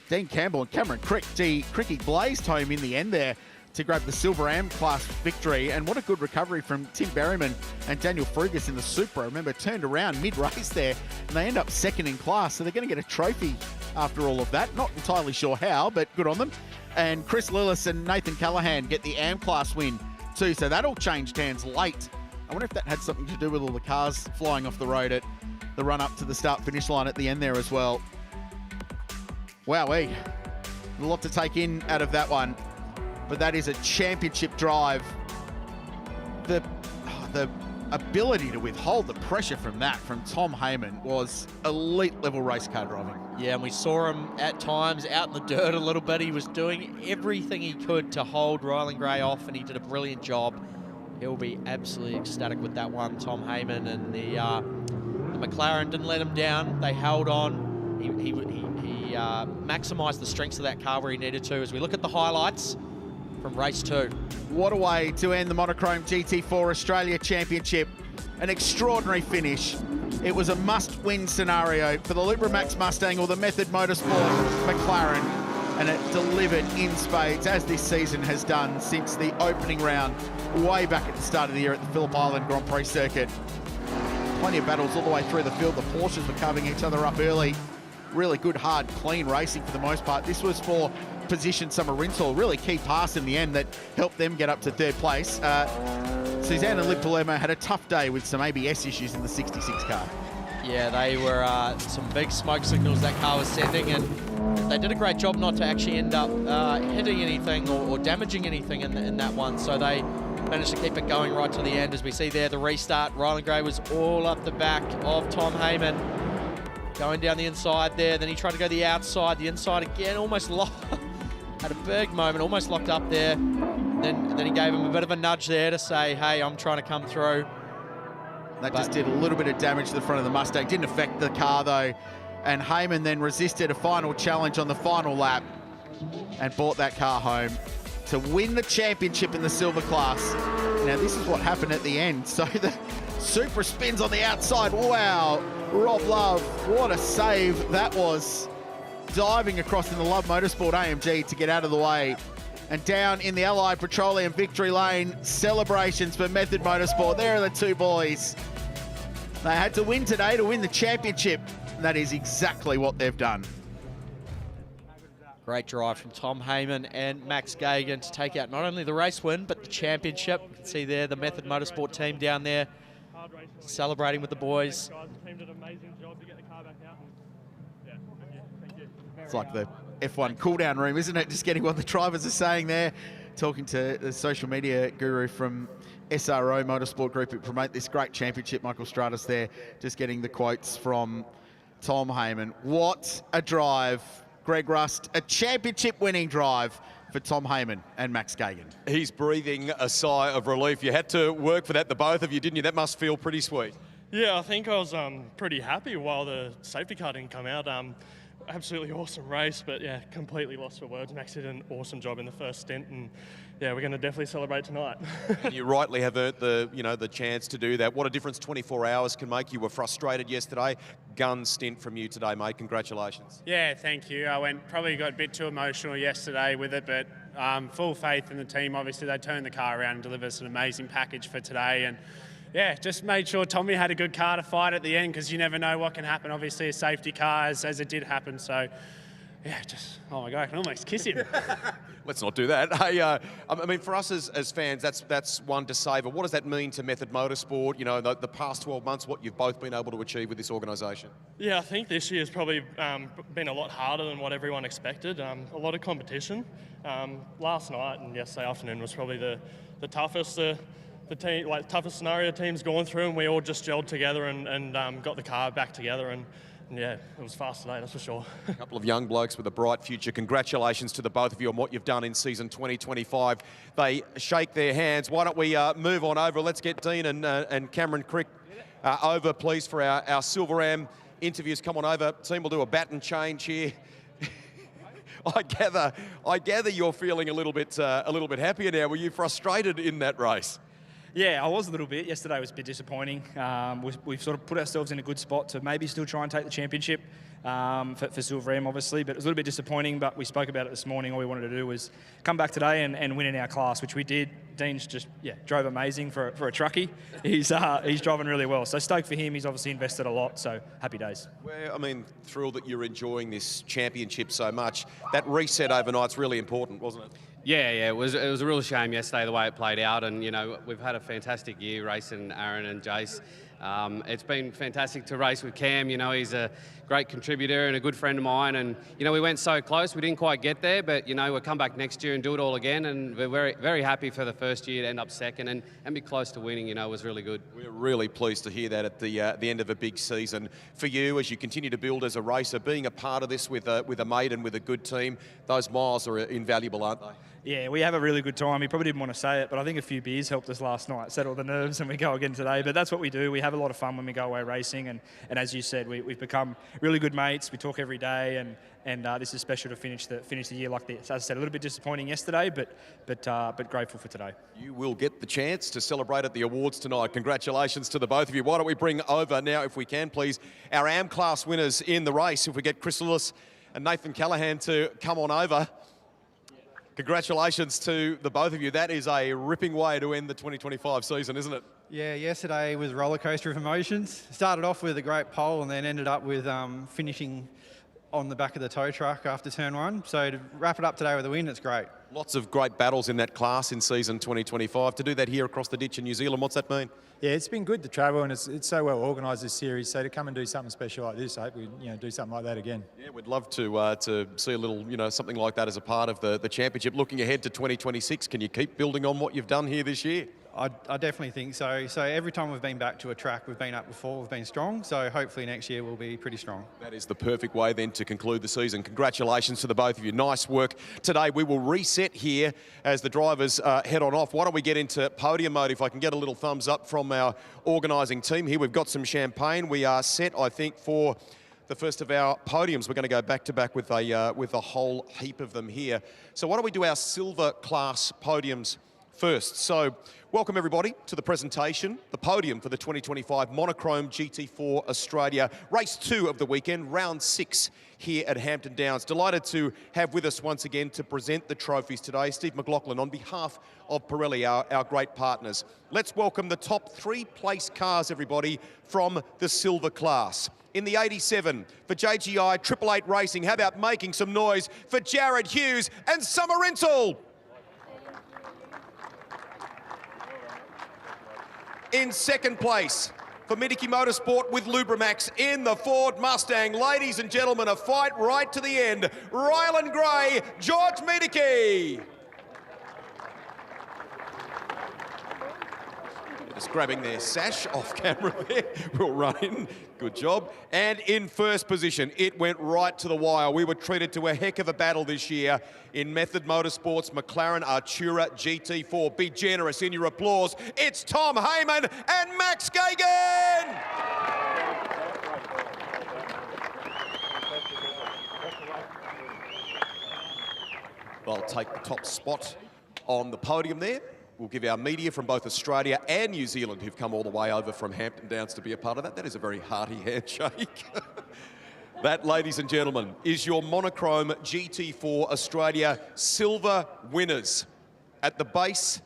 Dean Campbell and Cameron Cricky blazed home in the end there to grab the Silver Am Class victory. And what a good recovery from Tim Berryman and Daniel Frugas in the Supra. Remember, turned around mid-race there, and they end up second in class. So they're going to get a trophy after all of that. Not entirely sure how, but good on them. And Chris Lillis and Nathan Callahan get the Am Class win too. So that all changed hands late. I wonder if that had something to do with all the cars flying off the road at the run-up to the start-finish line at the end there as well. Wowee, a lot to take in out of that one, but that is a championship drive. The ability to withhold the pressure from that, from Tom Heyman, was elite level race car driving. Yeah, and we saw him at times out in the dirt a little bit. He was doing everything he could to hold Ryland Gray off, and he did a brilliant job. He'll be absolutely ecstatic with that one, Tom Heyman, and the McLaren didn't let him down. They held on. He maximised the strengths of that car where he needed to. As we look at the highlights from race 2. What a way to end the Monochrome GT4 Australia Championship. An extraordinary finish. It was a must-win scenario for the Libramax Mustang or the Method Motorsport McLaren, and it delivered in spades, as this season has done since the opening round way back at the start of the year at the Phillip Island Grand Prix circuit. Plenty of battles all the way through the field. The Porsches were carving each other up early. Really good, hard, clean racing for the most part. This was for position Summer Rintoul. Really key pass in the end that helped them get up to third place. Suzanne and Liv Palermo had a tough day with some ABS issues in the 66 car. Yeah, they were some big smoke signals that car was sending, and they did a great job not to actually end up hitting anything or damaging anything in that one. So they managed to keep it going right to the end. As we see there, the restart, Ryland Gray was all up the back of Tom Heyman. Going down the inside there, then he tried to go the outside, the inside again, almost locked. Had a big moment, almost locked up there. Then he gave him a bit of a nudge there to say, hey, I'm trying to come through. That just did a little bit of damage to the front of the Mustang. Didn't affect the car though. And Heyman then resisted a final challenge on the final lap and brought that car home to win the championship in the silver class. Now this is what happened at the end. So the super spins on the outside. Wow, Rob Love, what a save that was. Diving across in the Love Motorsport AMG to get out of the way. And down in the Allied Petroleum victory lane, celebrations for Method Motorsport. There are the two boys. They had to win today to win the championship. And that is exactly what they've done. Great drive from Tom Heyman and Max Gagan to take out not only the race win, but the championship. You can see there the Method Motorsport team down there celebrating with the boys. It's like the F1 cool-down room, isn't it? Just getting what the drivers are saying there. Talking to the social media guru from SRO Motorsport Group who promote this great championship, Michael Stratus there, just getting the quotes from Tom Heyman. What a drive, Greg Rust. A championship-winning drive for Tom Heyman and Max Gagan. He's breathing a sigh of relief. You had to work for that, the both of you, didn't you? That must feel pretty sweet. Yeah, I think I was pretty happy while the safety car didn't come out. Absolutely awesome race, but yeah, completely lost for words. Max did an awesome job in the first stint, and yeah, we're going to definitely celebrate tonight. And you rightly have earned the chance to do that. What a difference 24 hours can make. You were frustrated yesterday. Gun stint from you today, mate. Congratulations. Yeah, thank you. I probably got a bit too emotional yesterday with it, but full faith in the team. Obviously, they turned the car around and delivered us an amazing package for today, and yeah, just made sure Tommy had a good car to fight at the end, because you never know what can happen. Obviously, a safety car, as it did happen. So, yeah, just, oh my God, I can almost kiss him. Let's not do that. Hey, I mean, for us as fans, that's one to savour. What does that mean to Method Motorsport? You know, the past 12 months, what you've both been able to achieve with this organisation? Yeah, I think this year's probably been a lot harder than what everyone expected. A lot of competition. Last night and yesterday afternoon was probably the toughest. The team, toughest scenario team's gone through, and we all just gelled together and got the car back together, and yeah, it was fast today, that's for sure. A couple of young blokes with a bright future. Congratulations to the both of you on what you've done in season 2025. They shake their hands. Why don't we move on over? Let's get Dean and Cameron Crick over, please, for our Silver Am interviews. Come on over. Team will do a baton change here. I gather you're feeling a little bit happier now. Were you frustrated in that race? Yeah, I was a little bit. Yesterday was a bit disappointing. We've sort of put ourselves in a good spot to maybe still try and take the championship for Silver M, obviously, but it was a little bit disappointing, but we spoke about it this morning. All we wanted to do was come back today and win in our class, which we did. Dean's just, drove amazing for a truckie. He's driving really well. So stoked for him. He's obviously invested a lot, so happy days. Well, I mean, thrilled that you're enjoying this championship so much. That reset overnight's really important, wasn't it? Yeah, it was a real shame yesterday the way it played out, and you know we've had a fantastic year racing Aaron and Jace. It's been fantastic to race with Cam. You know, he's a great contributor and a good friend of mine, and you know we went so close, we didn't quite get there, but you know we'll come back next year and do it all again, and we're very, very happy for the first year to end up second and be close to winning. You know, was really good. We're really pleased to hear that at the end of a big season for you as you continue to build as a racer. Being a part of this with a mate and with a good team, those miles are invaluable, aren't they? Yeah, we have a really good time. He probably didn't want to say it, but I think a few beers helped us last night, settle the nerves, and we go again today. But that's what we do. We have a lot of fun when we go away racing, and as you said, we've become really good mates. We talk every day, and this is special to finish the year like this. As I said, a little bit disappointing yesterday, but grateful for today. You will get the chance to celebrate at the awards tonight. Congratulations to the both of you. Why don't we bring over now, if we can, please, our AM class winners in the race. If we get Chris Lewis and Nathan Callahan to come on over. Congratulations to the both of you. That is a ripping way to end the 2025 season, isn't it? Yeah, yesterday was a roller coaster of emotions. Started off with a great pole and then ended up with finishing on the back of the tow truck after turn one. So to wrap it up today with a win, it's great. Lots of great battles in that class in season 2025. To do that here across the ditch in New Zealand, what's that mean? Yeah, it's been good to travel, and it's so well organised, this series. So to come and do something special like this, I hope we do something like that again. Yeah, we'd love to see a little something like that as a part of the championship. Looking ahead to 2026, can you keep building on what you've done here this year? I definitely think so. So every time we've been back to a track we've been at before, we've been strong. So hopefully next year we'll be pretty strong. That is the perfect way then to conclude the season. Congratulations to the both of you. Nice work today. We will reset here as the drivers head on off. Why don't we get into podium mode? If I can get a little thumbs up from our organising team here. We've got some champagne. We are set, I think, for the first of our podiums. We're going to go back to back with a whole heap of them here. So why don't we do our silver class podiums first? So welcome everybody to the presentation, the podium for the 2025 Monochrome GT4 Australia, race 2 of the weekend, round 6 here at Hampton Downs. Delighted to have with us once again to present the trophies today, Steve McLaughlin on behalf of Pirelli, our great partners. Let's welcome the top 3 place cars, everybody, from the silver class. In the 87 for JGI 888 Racing, how about making some noise for Jared Hughes and Summer Rental? In second place for Midiki Motorsport with Lubrimax in the Ford Mustang. Ladies and gentlemen, a fight right to the end. Rylan Gray, George Midiki. Just grabbing their sash off camera there. We'll run in. Good job. And in first position, it went right to the wire. We were treated to a heck of a battle this year in Method Motorsports McLaren Artura GT4. Be generous in your applause. It's Tom Heyman and Max Gagan! They'll take the top spot on the podium there. We'll give our media from both Australia and New Zealand who've come all the way over from Hampton Downs to be a part of that. That is a very hearty handshake. That, ladies and gentlemen, is your Monochrome GT4 Australia silver winners. At the base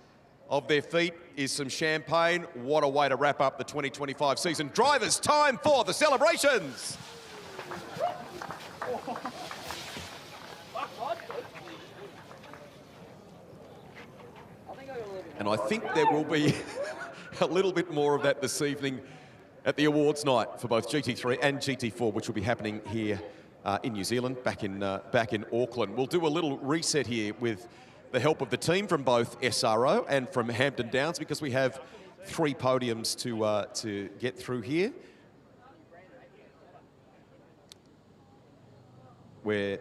of their feet is some champagne. What a way to wrap up the 2025 season. Drivers, time for the celebrations. And I think there will be a little bit more of that this evening at the awards night for both GT3 and GT4, which will be happening here in New Zealand, back in Auckland. We'll do a little reset here with the help of the team from both SRO and from Hampton Downs, because we have 3 podiums to get through here. I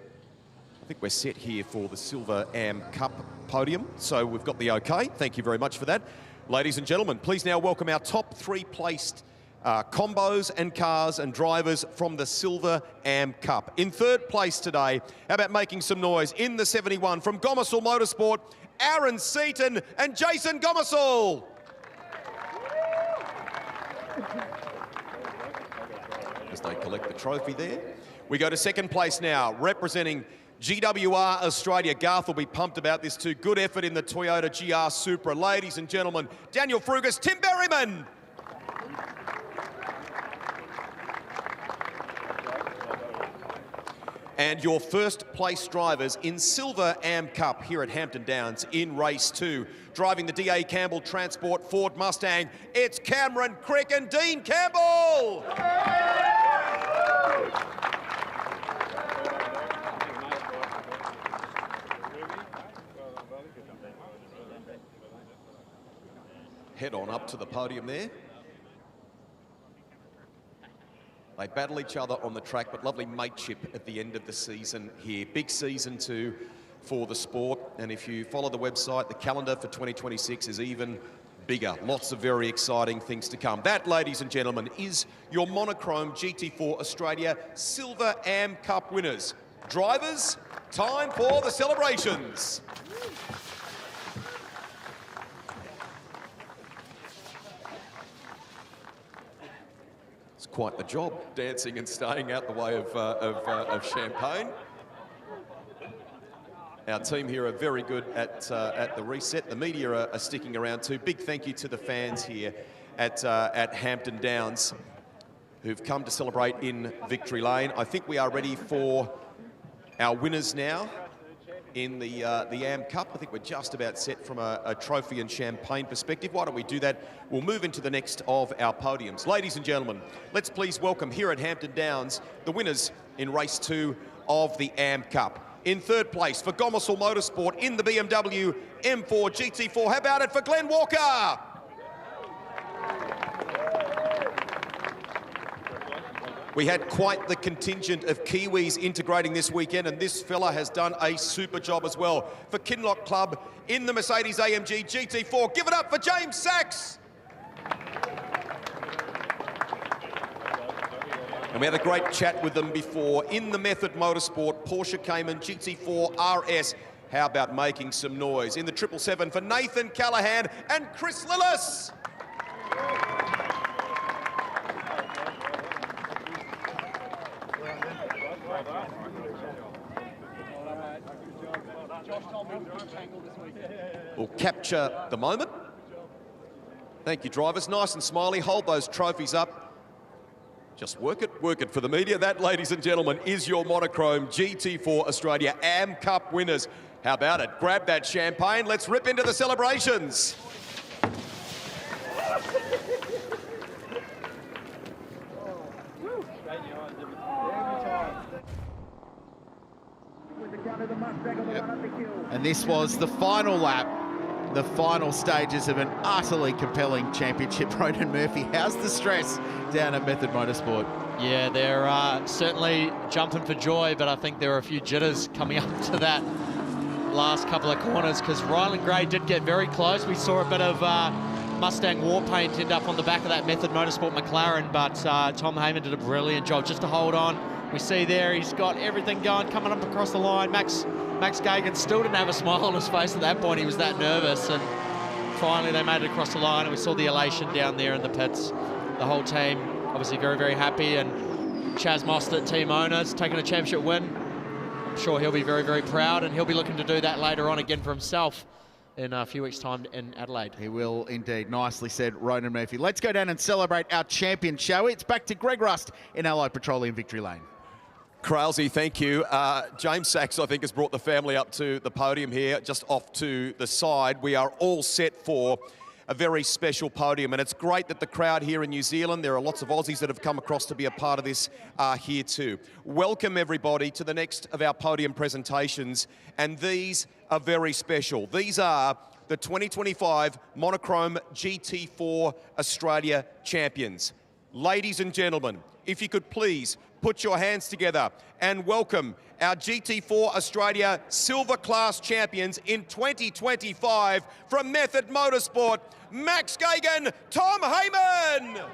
think we're set here for the Silver Am Cup podium, so we've got the okay. Thank you very much for that. Ladies and gentlemen, please now welcome our top 3 placed combos and cars and drivers from the Silver Am Cup. In third place today, how about making some noise in the 71 from Gomersall Motorsport, Aaron Seaton and Jason Gomersall. As they collect the trophy there. We go to second place now, representing GWR Australia. Garth will be pumped about this too. Good effort in the Toyota GR Supra. Ladies and gentlemen, Daniel Frugas, Tim Berryman. And your first place drivers in Silver Am Cup here at Hampton Downs in race 2. Driving the D.A. Campbell Transport Ford Mustang, it's Cameron Crick and Dean Campbell. Head on up to the podium there. They battle each other on the track, but lovely mateship at the end of the season here. Big season 2 for the sport. And if you follow the website, the calendar for 2026 is even bigger. Lots of very exciting things to come. That, ladies and gentlemen, is your Monochrome GT4 Australia Silver Am Cup winners. Drivers, time for the celebrations. Quite the job, dancing and staying out the way of champagne. Our team here are very good at the reset. The media are sticking around too. Big thank you to the fans here at Hampton Downs who've come to celebrate in Victory Lane. I think we are ready for our winners now in the Am Cup. I think we're just about set from a trophy and champagne perspective. Why don't we do that? We'll move into the next of our podiums. Ladies and gentlemen, let's please welcome here at Hampton Downs the winners in race 2 of the Am Cup. In third place for Gomersall Motorsport in the BMW M4 GT4. How about it for Glenn Walker? We had quite the contingent of Kiwis integrating this weekend, and this fella has done a super job as well. For Kinloch Club in the Mercedes-AMG GT4, give it up for James Sachs. And we had a great chat with them before. In the Method Motorsport, Porsche Cayman GT4 RS. How about making some noise? In the 777 for Nathan Callahan and Chris Lillis. We'll capture the moment. Thank you, drivers. Nice and smiley. Hold those trophies up. Just work it for the media. That, ladies and gentlemen, is your Monochrome GT4 Australia AM Cup winners. How about it? Grab that champagne. Let's rip into the celebrations. And this was the final lap, the final stages of an utterly compelling championship. Ronan Murphy, how's the stress down at Method Motorsport? Yeah, they're certainly jumping for joy, but I think there are a few jitters coming up to that last couple of corners, because Ryland Gray did get very close. We saw a bit of Mustang war paint end up on the back of that Method Motorsport McLaren, but Tom Heyman did a brilliant job just to hold on. We see there he's got everything going, coming up across the line. Max Gagan still didn't have a smile on his face at that point. He was that nervous, and finally they made it across the line, and we saw the elation down there in the pits. The whole team obviously very, very happy, and Chaz Mostert, team owner, has taken a championship win. I'm sure he'll be very, very proud, and he'll be looking to do that later on again for himself in a few weeks' time in Adelaide. He will indeed. Nicely said, Ronan Murphy. Let's go down and celebrate our champion, shall we? It's back to Greg Rust in Allied Petroleum Victory Lane. Kralsey, thank you. James Sachs, I think, has brought the family up to the podium here, just off to the side. We are all set for a very special podium, and it's great that the crowd here in New Zealand, there are lots of Aussies that have come across to be a part of this, are here too. Welcome everybody to the next of our podium presentations, and these are very special. These are the 2025 Monochrome GT4 Australia champions. Ladies and gentlemen, if you could please put your hands together and welcome our GT4 Australia Silver Class champions in 2025 from Method Motorsport, Max Gagan, Tom Heyman.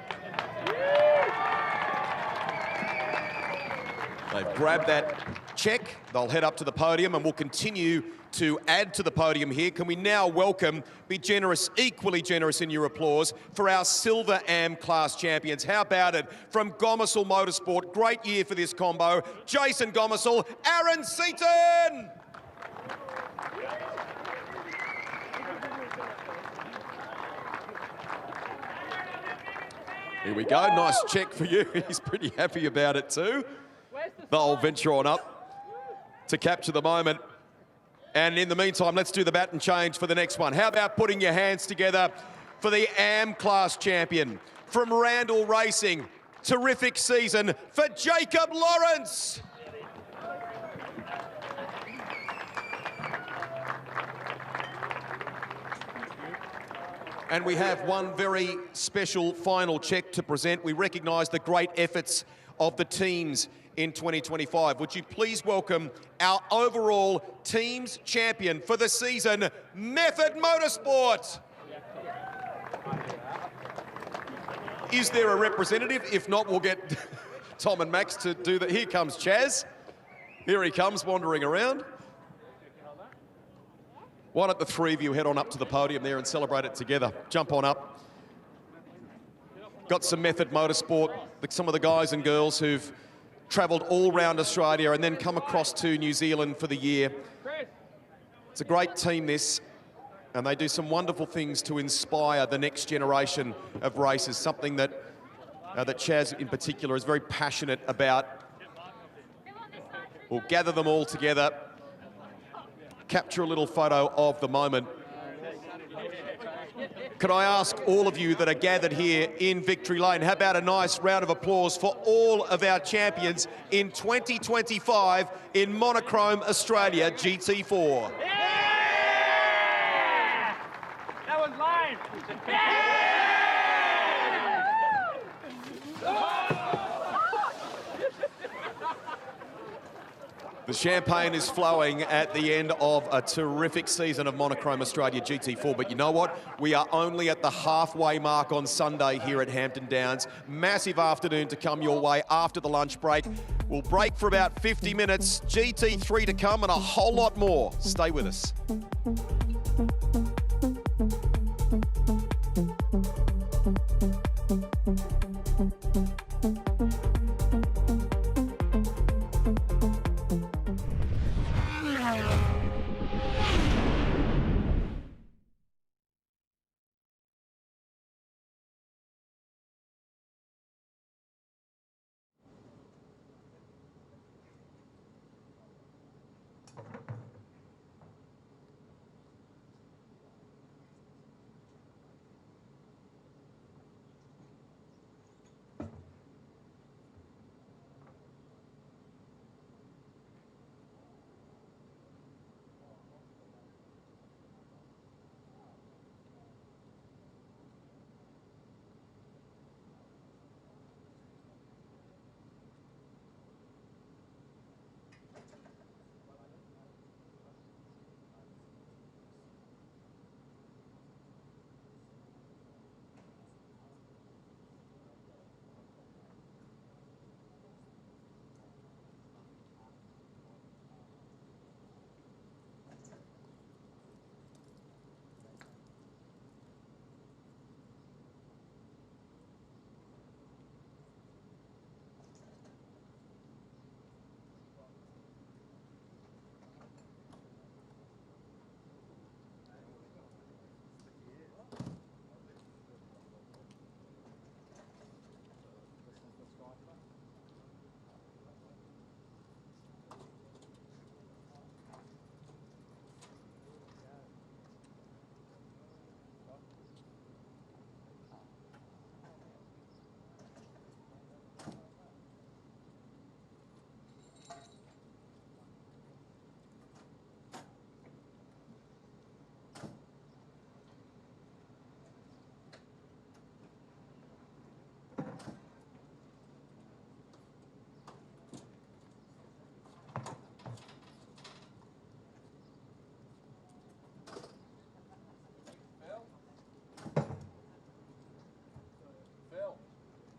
They've grabbed that check. They'll head up to the podium, and we'll continue to add to the podium here. Can we now welcome, be generous, equally generous in your applause, for our Silver AM Class champions. How about it? From Gomersall Motorsport, great year for this combo. Jason Gomersall, Aaron Seaton! Here we go, nice check for you. He's pretty happy about it too. They'll venture on up to capture the moment. And in the meantime, let's do the baton change for the next one. How about putting your hands together for the AM Class champion from Randall Racing? Terrific season for Jacob Lawrence. And we have one very special final check to present. We recognise the great efforts of the teams in 2025. Would you please welcome our overall teams champion for the season, Method Motorsport. Is there a representative? If not, we'll get Tom and Max to do that. Here comes Chaz. Here he comes, wandering around. Why don't the three of you head on up to the podium there and celebrate it together? Jump on up. Got some Method Motorsport, some of the guys and girls who've travelled all around Australia and then come across to New Zealand for the year. It's a great team, this, and they do some wonderful things to inspire the next generation of racers, something that that Chaz in particular is very passionate about. We'll gather them all together, capture a little photo of the moment. Could I ask all of you that are gathered here in Victory Lane, how about a nice round of applause for all of our champions in 2025 in Monochrome Australia GT4. Yeah! That was live. Yeah! The champagne is flowing at the end of a terrific season of Monochrome Australia GT4. But you know what? We are only at the halfway mark on Sunday here at Hampton Downs. Massive afternoon to come your way after the lunch break. We'll break for about 50 minutes. GT3 to come and a whole lot more. Stay with us.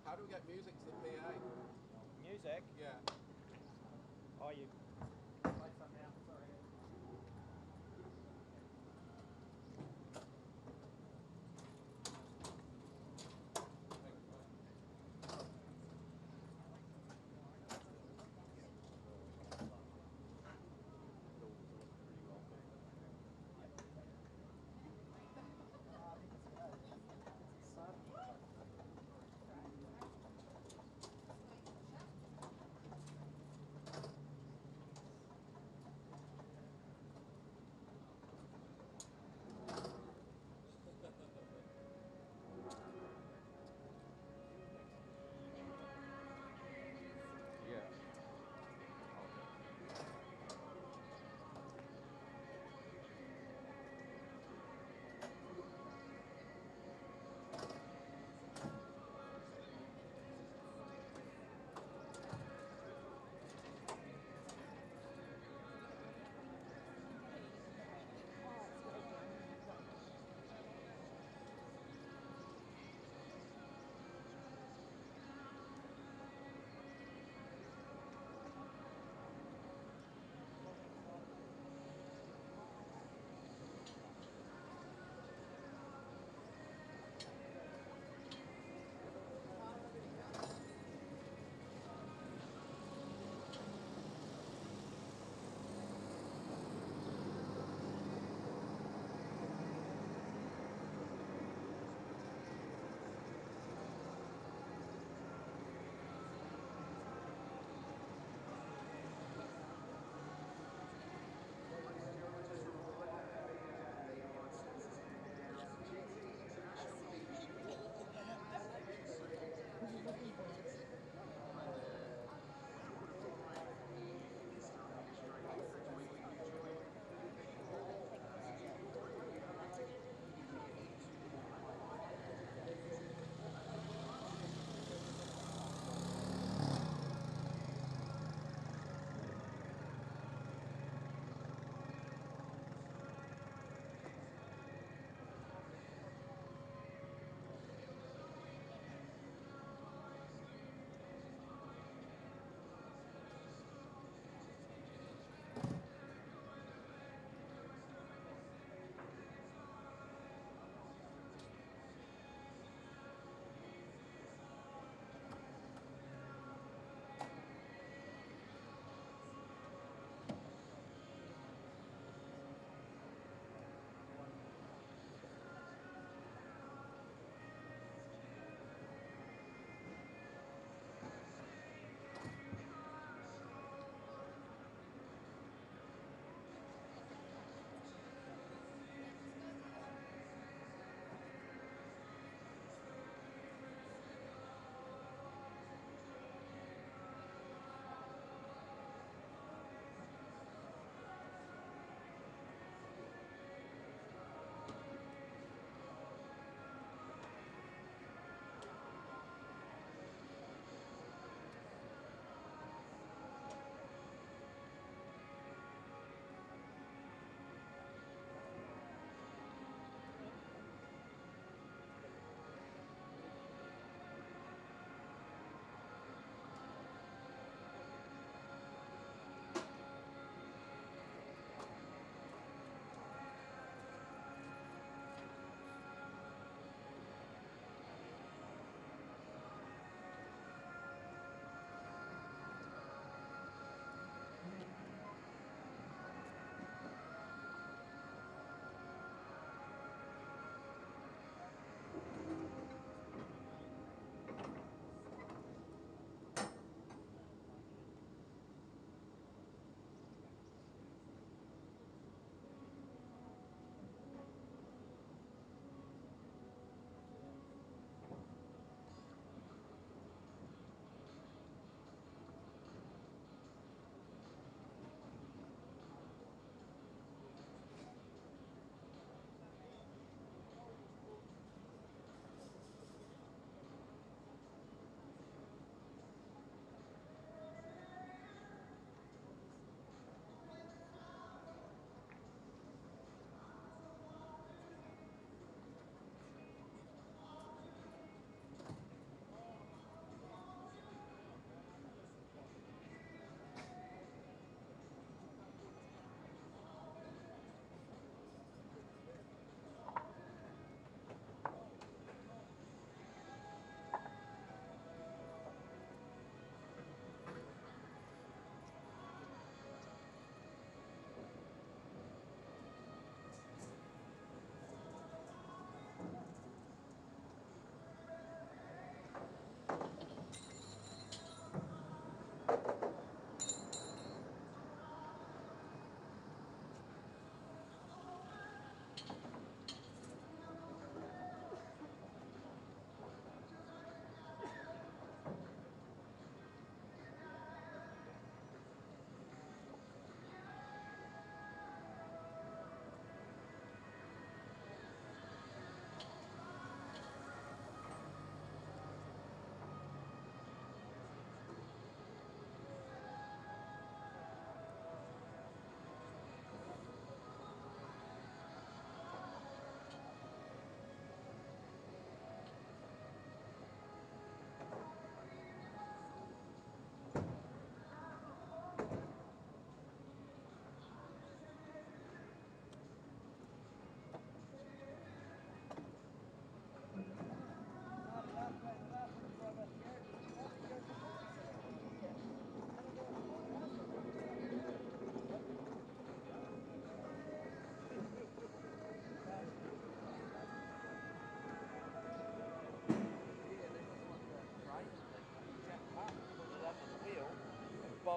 How do we get music to the PA? Music? Yeah. Oh, you.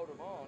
hold them on.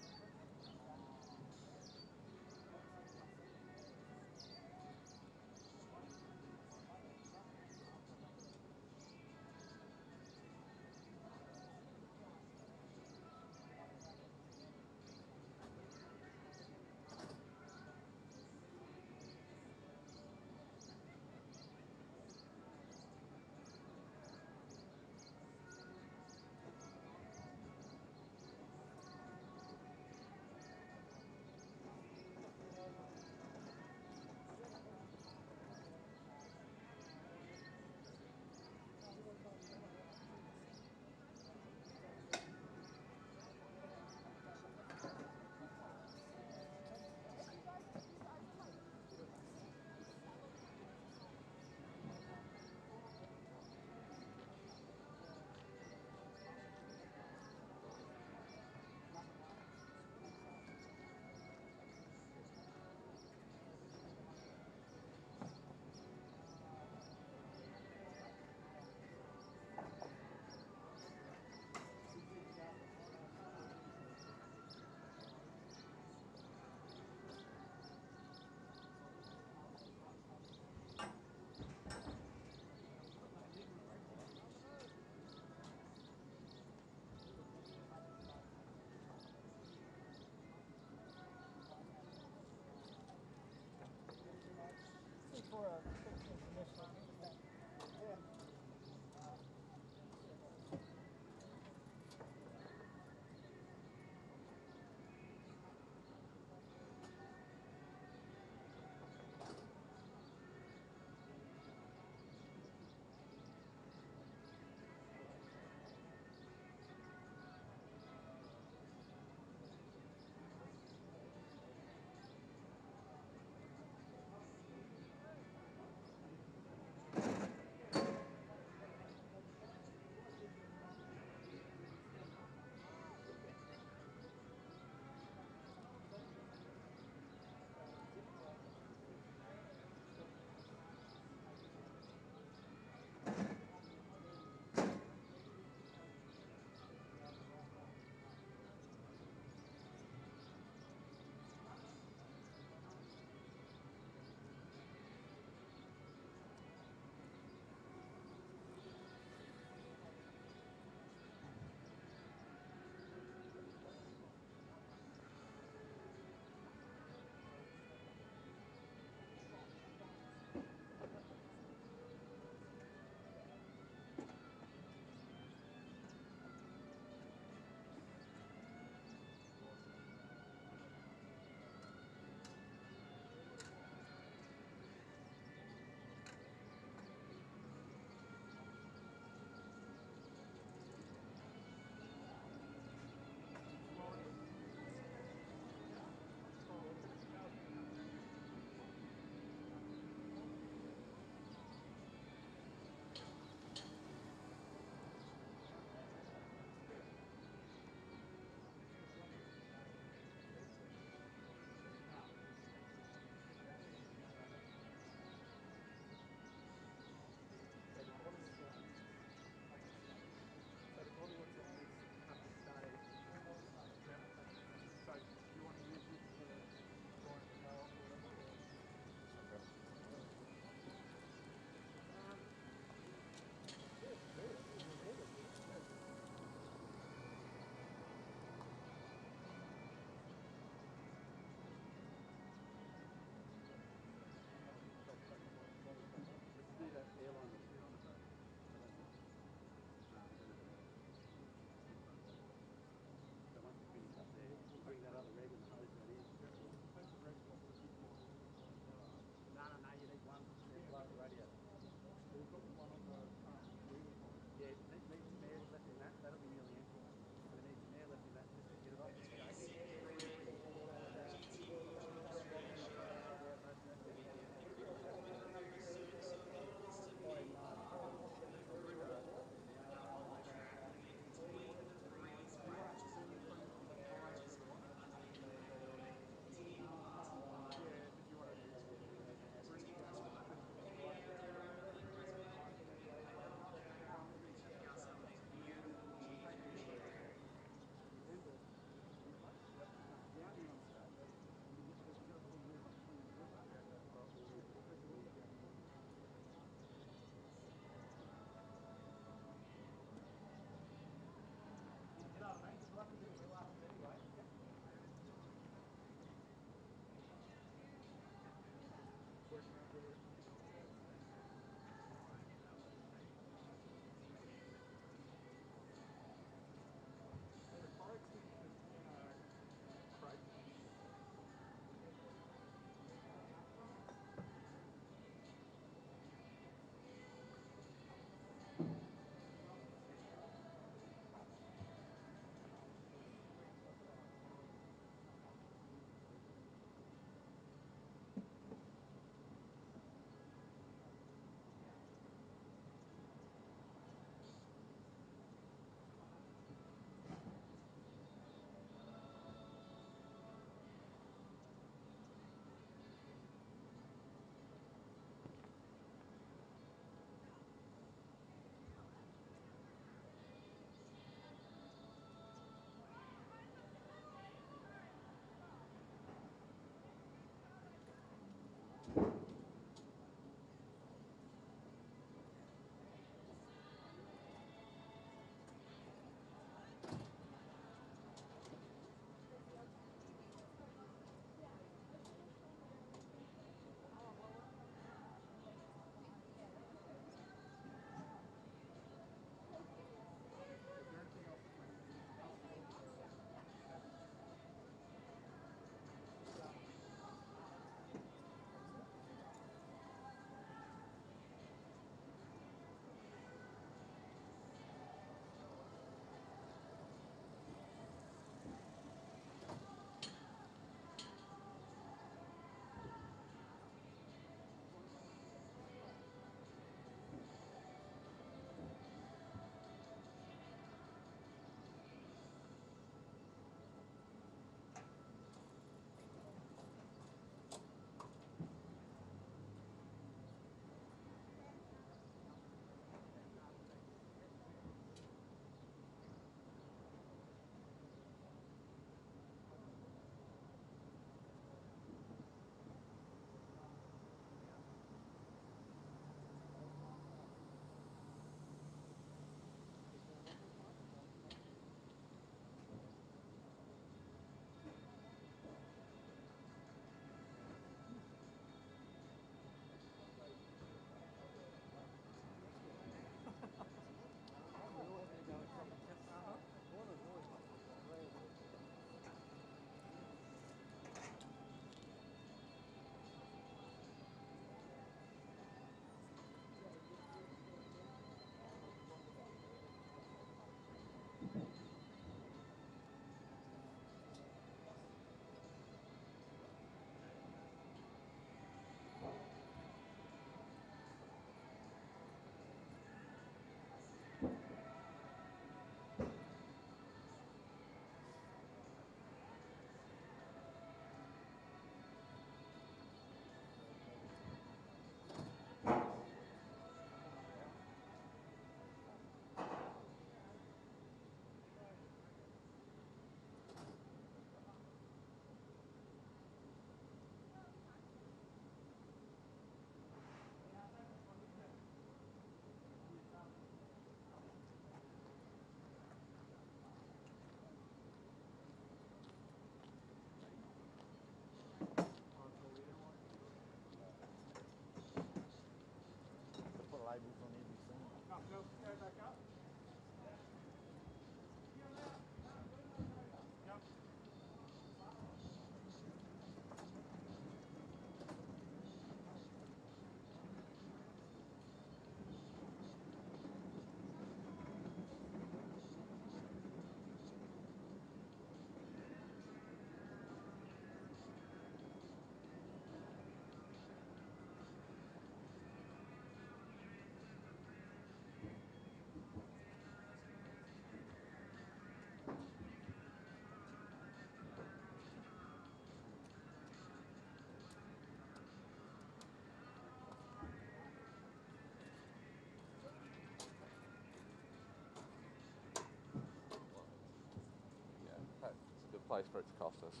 place for it to cost us.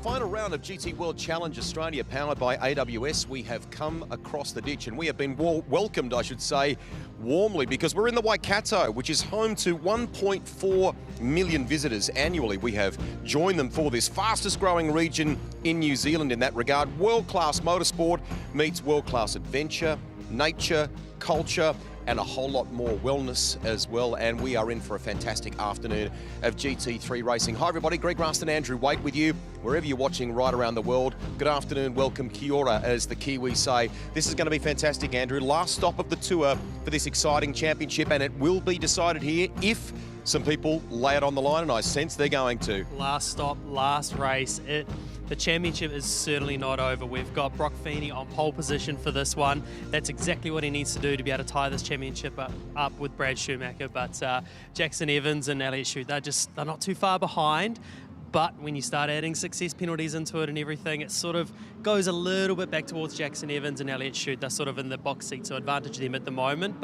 final round of GT World Challenge Australia, powered by AWS. We have come across the ditch, and we have been welcomed, I should say, warmly, because we're in the Waikato, which is home to 1.4 million visitors annually. We have joined them for this fastest growing region in New Zealand in that regard. World-class motorsport meets world-class adventure, nature, culture, and a whole lot more wellness as well. And we are in for a fantastic afternoon of GT3 racing. Hi everybody, Greg Raston, Andrew Waite with you, wherever you're watching right around the world. Good afternoon, welcome, kia ora, as the Kiwis say. This is going to be fantastic, Andrew. Last stop of the tour for this exciting championship, and it will be decided here if some people lay it on the line, and I sense they're going to. Last stop, last race. The championship is certainly not over. We've got Brock Feeney on pole position for this one. That's exactly what he needs to do to be able to tie this championship up with Brad Schumacher. But Jackson Evans and Elliott Shute, they're not too far behind. But when you start adding success penalties into it and everything, it sort of goes a little bit back towards Jackson Evans and Elliott Shute. They're sort of in the box seat, so advantage them at the moment.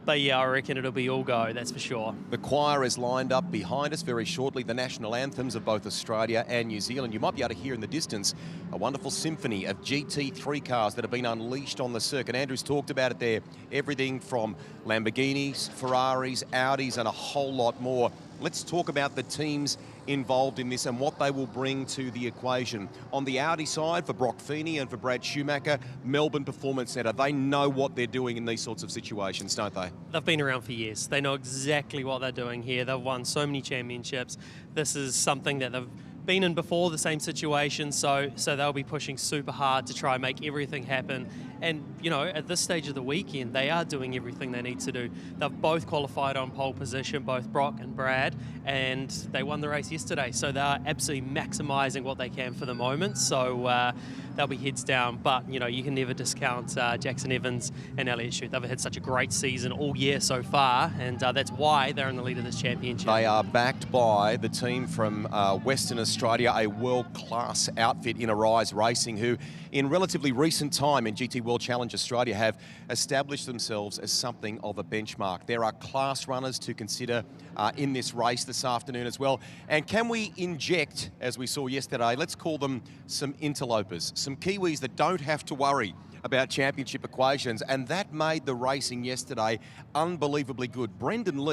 But yeah, I reckon it'll be all go, that's for sure. The choir is lined up behind us very shortly, the national anthems of both Australia and New Zealand. You might be able to hear in the distance a wonderful symphony of GT3 cars that have been unleashed on the circuit. Andrew's talked about it there. Everything from Lamborghinis, Ferraris, Audis, and a whole lot more. Let's talk about the teams involved in this and what they will bring to the equation. On the Audi side, for Brock Feeney and for Brad Schumacher, Melbourne Performance Centre, they know what they're doing in these sorts of situations, don't they? They've been around for years. They know exactly what they're doing here. They've won so many championships. This is something that they've been in before, the same situation, so they'll be pushing super hard to try and make everything happen. And, you know, at this stage of the weekend, they are doing everything they need to do. They've both qualified on pole position, both Brock and Brad, and they won the race yesterday, so they're absolutely maximising what they can for the moment, so they'll be heads down. But, you know, you can never discount Jackson Evans and Elliott Shute. They've had such a great season all year so far, and that's why they're in the lead of this championship. They are backed by the team from Western Australia, a world-class outfit in Arise Racing, who in relatively recent time in GT World Challenge Australia have established themselves as something of a benchmark. There are class runners to consider in this race this afternoon as well. And can we inject, as we saw yesterday, let's call them some interlopers, some Kiwis that don't have to worry about championship equations, and that made the racing yesterday unbelievably good. Damon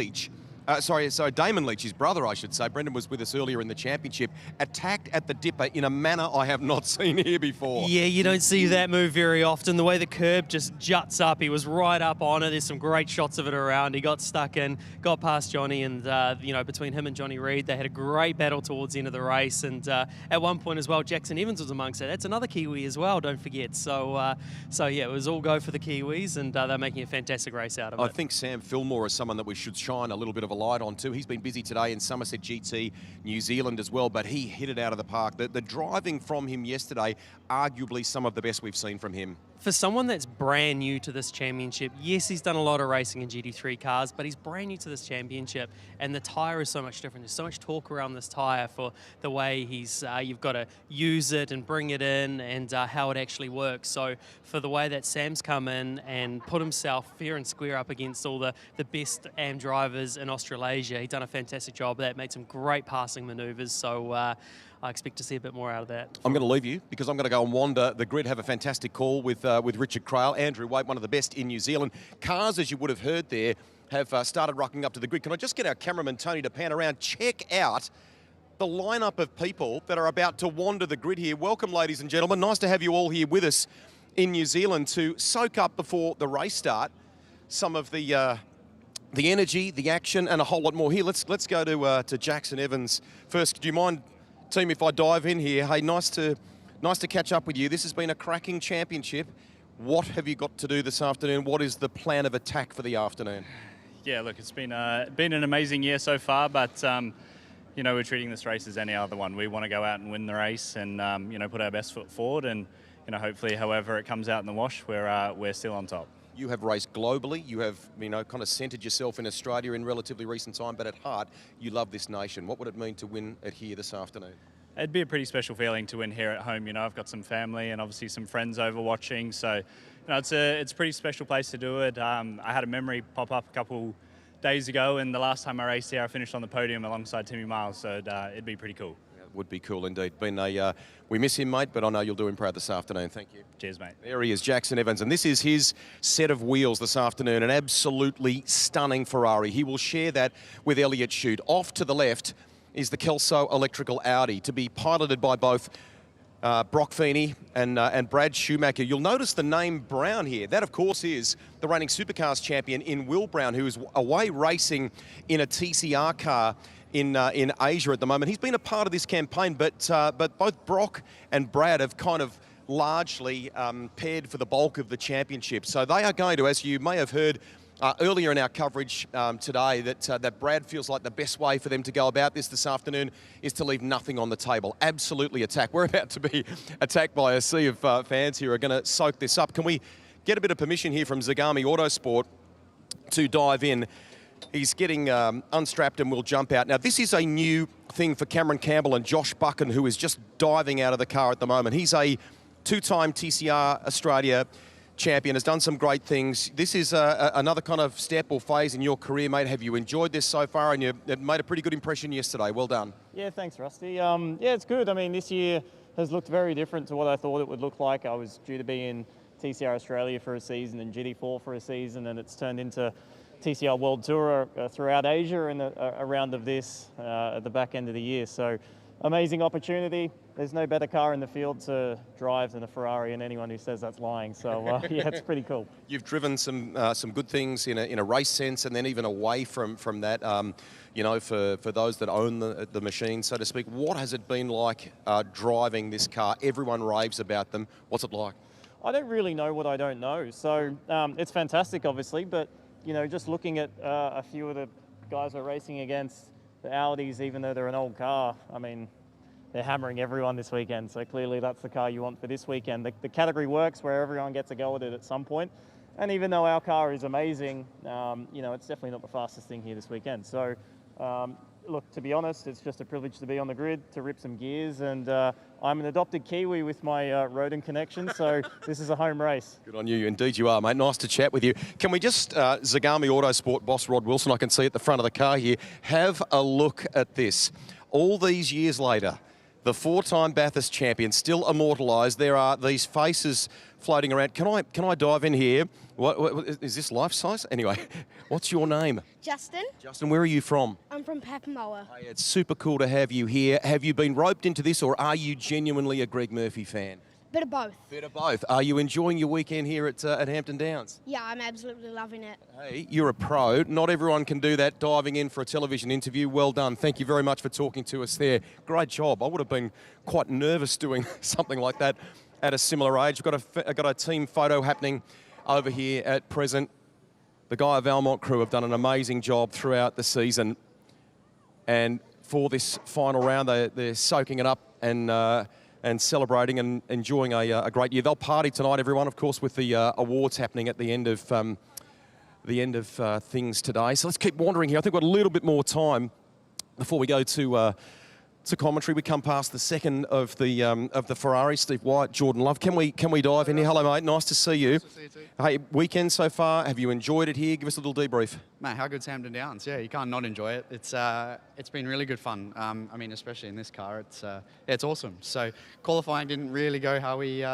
Leach, his brother, I should say, Brendan was with us earlier in the championship, attacked at the dipper in a manner I have not seen here before. Yeah, you don't see that move very often. The way the curb just juts up, he was right up on it. There's some great shots of it around. He got stuck in, got past Johnny, and, you know, between him and Johnny Reid, they had a great battle towards the end of the race. And at one point as well, Jackson Evans was amongst it. That's another Kiwi as well, don't forget. So yeah, it was all go for the Kiwis, and they're making a fantastic race out of it. I think Sam Fillmore is someone that we should shine a little bit of a light on too. He's been busy today in Summerset GT New Zealand as well, but he hit it out of the park. The driving from him yesterday, arguably some of the best we've seen from him. For someone that's brand new to this championship, yes, he's done a lot of racing in GT3 cars, but he's brand new to this championship, and the tyre is so much different. There's so much talk around this tyre for the way you've got to use it and bring it in, and how it actually works. So for the way that Sam's come in and put himself fair and square up against all the best AM drivers in Australasia, he's done a fantastic job of that, made some great passing manoeuvres. So I expect to see a bit more out of that. I'm going to leave you because I'm going to go and wander the grid, have a fantastic call with Richard Crail. Andrew Waite, one of the best in New Zealand. Cars, as you would have heard there, have started rocking up to the grid. Can I just get our cameraman Tony to pan around, check out the lineup of people that are about to wander the grid here. Welcome, ladies and gentlemen. Nice to have you all here with us in New Zealand to soak up before the race start some of the energy, the action, and a whole lot more here. Let's go to Jackson Evans first. Do you mind, team, if I dive in here? Hey, nice to catch up with you. This has been a cracking championship. What have you got to do this afternoon? What is the plan of attack for the afternoon? Yeah, look, it's been an amazing year so far, but you know, we're treating this race as any other one. We want to go out and win the race, and you know, put our best foot forward, and you know, hopefully, however it comes out in the wash, we're still on top. You have raced globally. You have, you know, kind of centred yourself in Australia in relatively recent time, but at heart, you love this nation. What would it mean to win it here this afternoon? It'd be a pretty special feeling to win here at home. You know, I've got some family and obviously some friends over watching, so you know, it's a pretty special place to do it. I had a memory pop up a couple days ago, and the last time I raced here, I finished on the podium alongside Timmy Miles, so it'd be pretty cool. would be cool indeed. We miss him, mate, but I know you'll do him proud this afternoon. Thank you. Cheers, mate. There he is, Jackson Evans, and this is his set of wheels this afternoon, an absolutely stunning Ferrari. He will share that with Elliott Shute. Off to the left is the Kelso electrical Audi, to be piloted by both Brock Feeney and Brad Schumacher. You'll notice the name Brown here. That, of course, is the reigning supercars champion in Will Brown, who is away racing in a TCR car in Asia at the moment. He's been a part of this campaign, but both Brock and Brad have kind of largely paired for the bulk of the championship. So they are going to, as you may have heard earlier in our coverage today, that Brad feels like the best way for them to go about this afternoon is to leave nothing on the table. Absolutely attack. We're about to be attacked by a sea of fans who are going to soak this up. Can we get a bit of permission here from Zagami Autosport to dive in? He's getting unstrapped and will jump out. Now, this is a new thing for Cameron Campbell and Josh Buchan, who is just diving out of the car at the moment. He's a two-time TCR Australia champion, has done some great things. This is another kind of step or phase in your career, mate. Have you enjoyed this so far? And you made a pretty good impression yesterday. Well done. Yeah, thanks, Rusty. Yeah, it's good. I mean, this year has looked very different to what I thought it would look like. I was due to be in TCR Australia for a season and GT4 for a season, and it's turned into TCR World Tour throughout Asia and a round of this at the back end of the year. So amazing opportunity. There's no better car in the field to drive than a Ferrari, and anyone who says that's lying. So yeah, it's pretty cool. You've driven some good things in a race sense, and then even away from that. You know, for those that own the machine, so to speak, what has it been like driving this car? Everyone raves about them. What's it like? I don't really know what I don't know. So it's fantastic, obviously, but you know, just looking at a few of the guys we're racing against, the Audis, even though they're an old car, I mean, they're hammering everyone this weekend. So clearly that's the car you want for this weekend. The category works where everyone gets a go at it at some point. And even though our car is amazing, you know, it's definitely not the fastest thing here this weekend. So look, to be honest, it's just a privilege to be on the grid, to rip some gears, and I'm an adopted Kiwi with my Rodent connection, so this is a home race. Good on you. Indeed you are, mate. Nice to chat with you. Can we just, Zagami Autosport boss Rod Wilson, I can see at the front of the car here, have a look at this. All these years later, the four-time Bathurst champion, still immortalised. There are these faces floating around. Can I dive in here? What is this life size? Anyway, what's your name? Justin. Justin, where are you from? I'm from Papamoa. Hey, it's super cool to have you here. Have you been roped into this, or are you genuinely a Greg Murphy fan? Bit of both. Bit of both. Are you enjoying your weekend here at Hampton Downs? Yeah, I'm absolutely loving it. Hey, you're a pro. Not everyone can do that, diving in for a television interview. Well done. Thank you very much for talking to us there. Great job. I would have been quite nervous doing something like that at a similar age. I've got a team photo happening over here at present. The Guy Valmont crew have done an amazing job throughout the season. And for this final round, they're soaking it up and celebrating and enjoying a great year. They'll party tonight, everyone, of course, with the awards happening at the end of things today. So let's keep wandering here. I think we've got a little bit more time before we go to commentary. We come past the second of the Ferrari, Steve White, Jordan Love. Can we dive in here? Hello, mate. Nice to see you. Nice to see you too. Hey, weekend so far. Have you enjoyed it here? Give us a little debrief. Mate, how good's Hampton Downs? Yeah, you can't not enjoy it. It's been really good fun. I mean, especially in this car, it's awesome. So qualifying didn't really go how we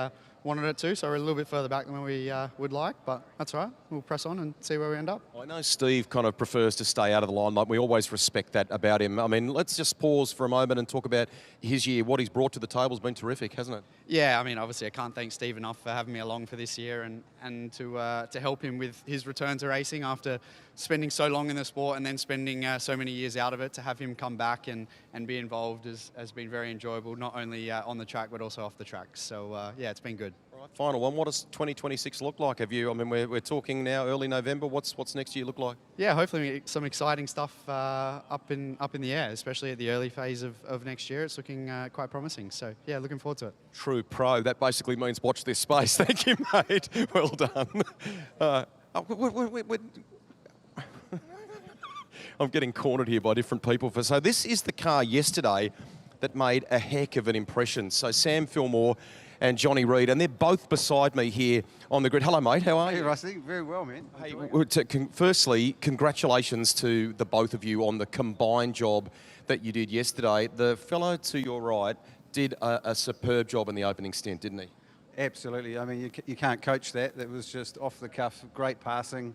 wanted it to, so we're a little bit further back than we would like, but that's all right. We'll press on and see where we end up. I know Steve kind of prefers to stay out of the limelight. We always respect that about him. I mean, let's just pause for a moment and talk about his year. What he's brought to the table has been terrific, hasn't it? Yeah, I mean, obviously I can't thank Steve enough for having me along for this year and to help him with his return to racing after spending so long in the sport and then spending so many years out of it. To have him come back and be involved has been very enjoyable, not only on the track but also off the track. So yeah, it's been good. Right, final one. What does 2026 look like? I mean, we're talking now early November. What's next year look like? Yeah, hopefully some exciting stuff up in the air, especially at the early phase of next year. It's looking quite promising. So yeah, looking forward to it. True pro. That basically means watch this space. Thank you, mate. Well done. I'm getting cornered here by different people. So this is the car yesterday that made a heck of an impression. So Sam Fillmore and Johnny Reid, and they're both beside me here on the grid. Hello, mate. How are you? Hey, Rusty. Very well, man. Hey, firstly, congratulations to the both of you on the combined job that you did yesterday. The fellow to your right did a superb job in the opening stint, didn't he? Absolutely. I mean, you can't coach that. That was just off the cuff, great passing.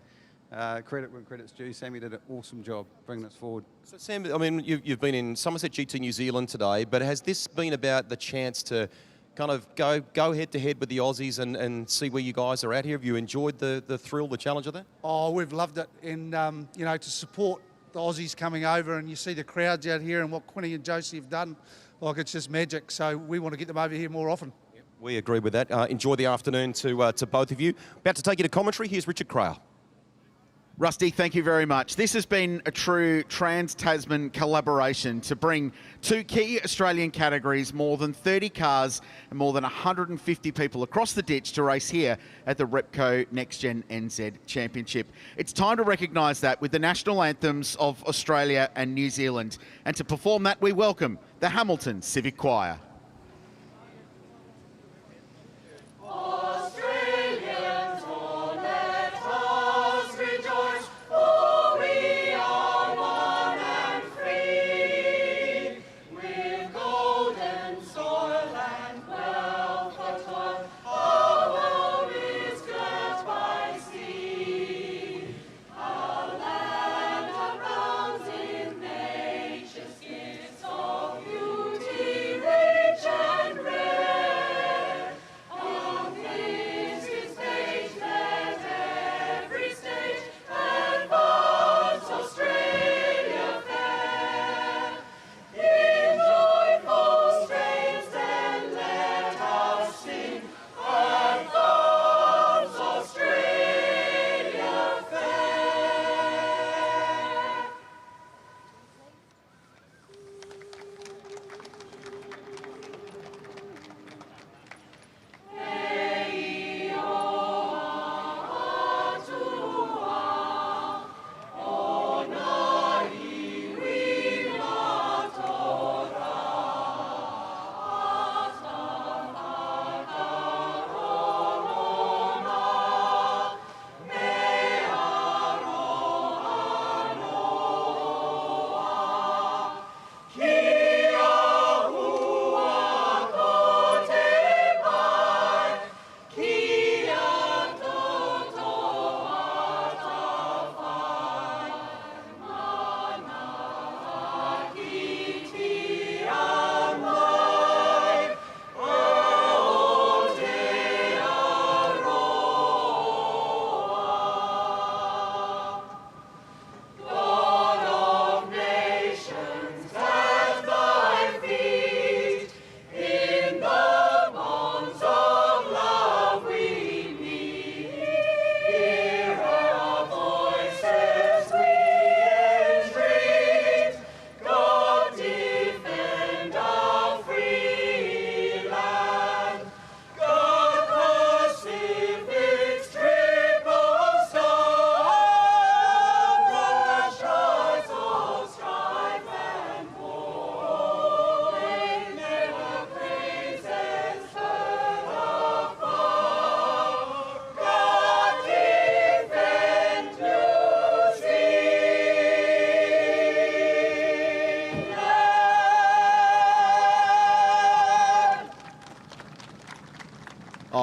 Credit when credit's due. Sammy did an awesome job bringing us forward. So, Sam, I mean, you've been in Summerset GT New Zealand today, but has this been about the chance to kind of go head-to-head with the Aussies and see where you guys are at here? Have you enjoyed the thrill, the challenge of that? Oh, we've loved it. And, you know, to support the Aussies coming over, and you see the crowds out here and what Quinny and Josie have done, like, it's just magic. So we want to get them over here more often. We agree with that. Enjoy the afternoon to both of you. About to take you to commentary. Here's Richard Craill. Rusty, thank you very much. This has been a true Trans-Tasman collaboration to bring two key Australian categories, more than 30 cars and more than 150 people across the ditch to race here at the Repco NextGen NZ Championship. It's time to recognise that with the national anthems of Australia and New Zealand. And to perform that, we welcome the Hamilton Civic Choir.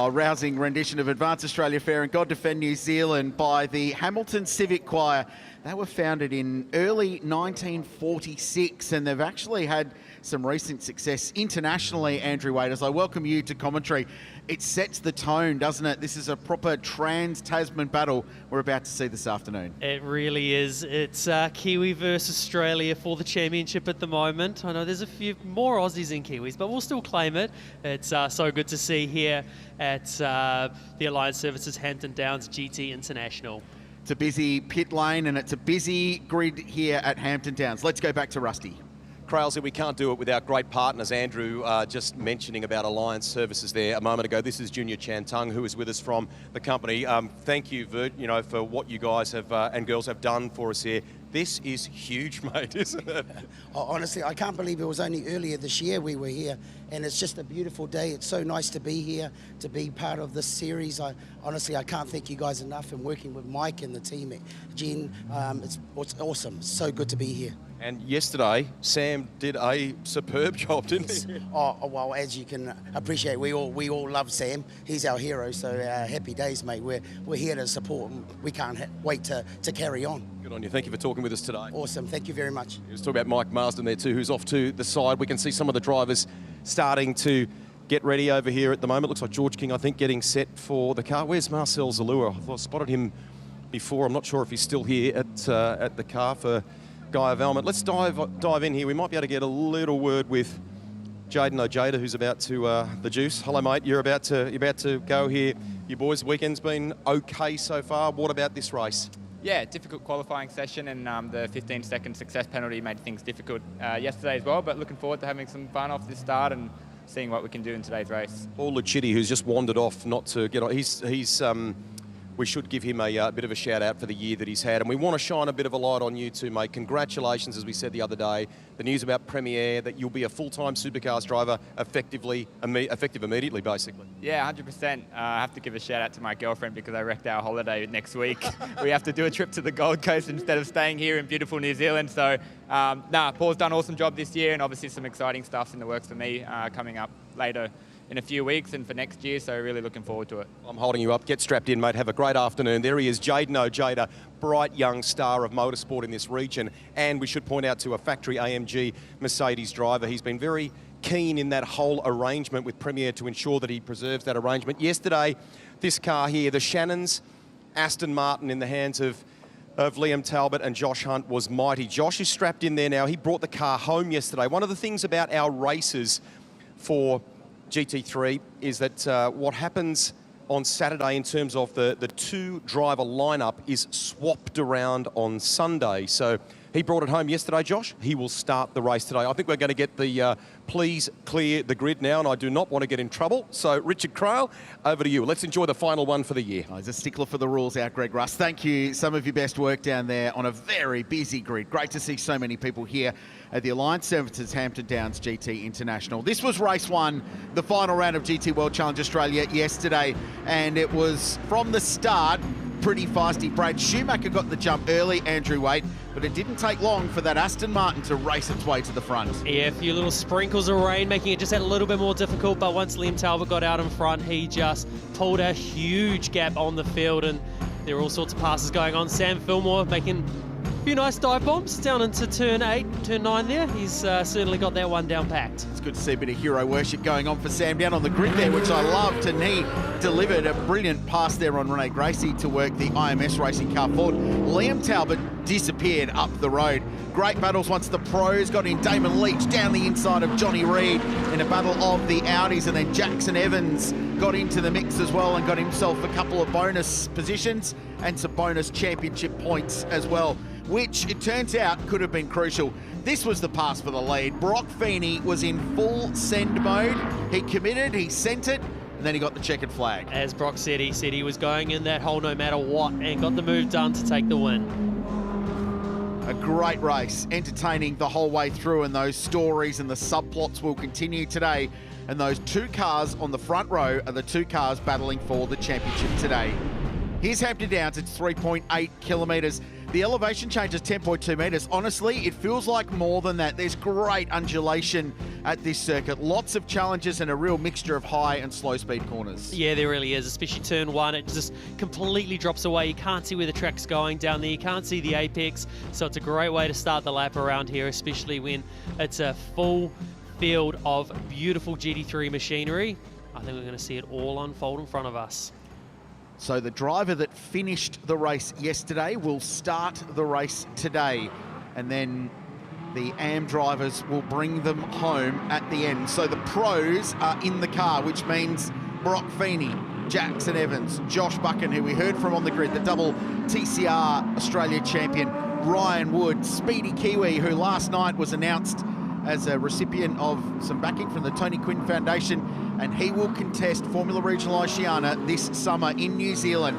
Rousing rendition of Advance Australia Fair and God Defend New Zealand by the Hamilton Civic Choir. They were founded in early 1946 and they've actually had some recent success internationally, Andrew Wade. As I welcome you to commentary, it sets the tone, doesn't it? This is a proper Trans-Tasman battle we're about to see this afternoon. It really is. It's Kiwi versus Australia for the championship at the moment. I know there's a few more Aussies than Kiwis, but we'll still claim it. It's so good to see here at the Alliance Services Hampton Downs GT International. It's a busy pit lane and it's a busy grid here at Hampton Downs. Let's go back to Rusty. Crailsy, we can't do it without great partners. Andrew just mentioning about Alliance Services there a moment ago. This is Junior Chantung, who is with us from the company. Thank you, Vert, for what you guys have and girls have done for us here. This is huge, mate, isn't it? Oh, honestly, I can't believe it was only earlier this year we were here, and it's just a beautiful day. It's so nice to be here, to be part of this series. Honestly, I can't thank you guys enough, and working with Mike and the team at Jen, it's awesome. It's so good to be here. And yesterday, Sam did a superb job, didn't he? Oh, well, as you can appreciate, we all love Sam. He's our hero, so happy days, mate. We're here to support him. We can't wait to carry on. Good on you. Thank you for talking with us today. Awesome. Thank you very much. Let's talk about Mike Marsden there too, who's off to the side. We can see some of the drivers starting to get ready over here at the moment. Looks like George King, I think, getting set for the car. Where's Marcel Zalua? I spotted him before. I'm not sure if he's still here at the car for Guy Velmet. Let's dive in here. We might be able to get a little word with Jaden Ojeda, who's about to the juice. Hello, mate. You're about to go here. Your boys' weekend's been okay so far. What about this race? Yeah, difficult qualifying session, and the 15-second success penalty made things difficult yesterday as well. But looking forward to having some fun off this start and seeing what we can do in today's race. Paul Lucitti, who's just wandered off not to get on. He's we should give him a bit of a shout out for the year that he's had. And we want to shine a bit of a light on you too, mate. Congratulations, as we said the other day. The news about Premier, that you'll be a full-time supercars driver effective immediately, basically. Yeah, 100%. I have to give a shout out to my girlfriend because I wrecked our holiday next week. We have to do a trip to the Gold Coast instead of staying here in beautiful New Zealand. So, Paul's done an awesome job this year, and obviously some exciting stuff in the works for me coming up later in a few weeks and for next year, so really looking forward to it. I'm holding you up. Get strapped in, mate. Have a great afternoon. There he is, Jaden Ojeda, bright young star of motorsport in this region. And we should point out to a factory AMG Mercedes driver, he's been very keen in that whole arrangement with Premier to ensure that he preserves that arrangement. Yesterday, this car here, the Shannons, Aston Martin in the hands of Liam Talbot and Josh Hunt was mighty. Josh is strapped in there now. He brought the car home yesterday. One of the things about our races for GT3 is that what happens on Saturday in terms of the two driver lineup is swapped around on Sunday. So he brought it home yesterday, Josh. He will start the race today. I think we're going to get the please clear the grid now, and I do not want to get in trouble. So Richard Crail, over to you. Let's enjoy the final one for the year. Oh, he's a stickler for the rules out, Greg Russ. Thank you. Some of your best work down there on a very busy grid. Great to see so many people here at the Alliance Services Hampton Downs GT International. This was race one, the final round of GT World Challenge Australia yesterday, and it was from the start pretty feisty. Brad Schumacher got the jump early, Andrew Waite, but it didn't take long for that Aston Martin to race its way to the front. Yeah, a few little sprinkles of rain making it just a little bit more difficult, but once Liam Talbot got out in front, he just pulled a huge gap on the field, and there were all sorts of passes going on. Sam Fillmore making a few nice dive bombs down into turn 9 there. He's certainly got that one down packed. It's good to see a bit of hero worship going on for Sam down on the grid there, which I loved, and he delivered a brilliant pass there on Rene Gracie to work the IMS racing car forward. Liam Talbot disappeared up the road. Great battles once the pros got in. Damon Leach down the inside of Johnny Reid in a battle of the Audis, and then Jackson Evans got into the mix as well and got himself a couple of bonus positions and some bonus championship points as well, which it turns out could have been crucial. This was the pass for the lead. Brock Feeney was in full send mode. He committed, he sent it, and then he got the checkered flag. As Brock said he was going in that hole no matter what, and got the move done to take the win. A great race, entertaining the whole way through, and those stories and the subplots will continue today. And those two cars on the front row are the two cars battling for the championship today. Here's Hampton Downs, it's 3.8 kilometres. The elevation change is 10.2 metres. Honestly, it feels like more than that. There's great undulation at this circuit. Lots of challenges and a real mixture of high and slow speed corners. Yeah, there really is, especially turn 1. It just completely drops away. You can't see where the track's going down there. You can't see the apex. So it's a great way to start the lap around here, especially when it's a full field of beautiful GT3 machinery. I think we're going to see it all unfold in front of us. So the driver that finished the race yesterday will start the race today, and then the AM drivers will bring them home at the end. So the pros are in the car, which means Brock Feeney, Jackson Evans, Josh Buchan, who we heard from on the grid, the double TCR Australia champion, Ryan Wood, Speedy Kiwi, who last night was announced as a recipient of some backing from the Tony Quinn Foundation, and he will contest Formula Regional Oceania this summer in New Zealand.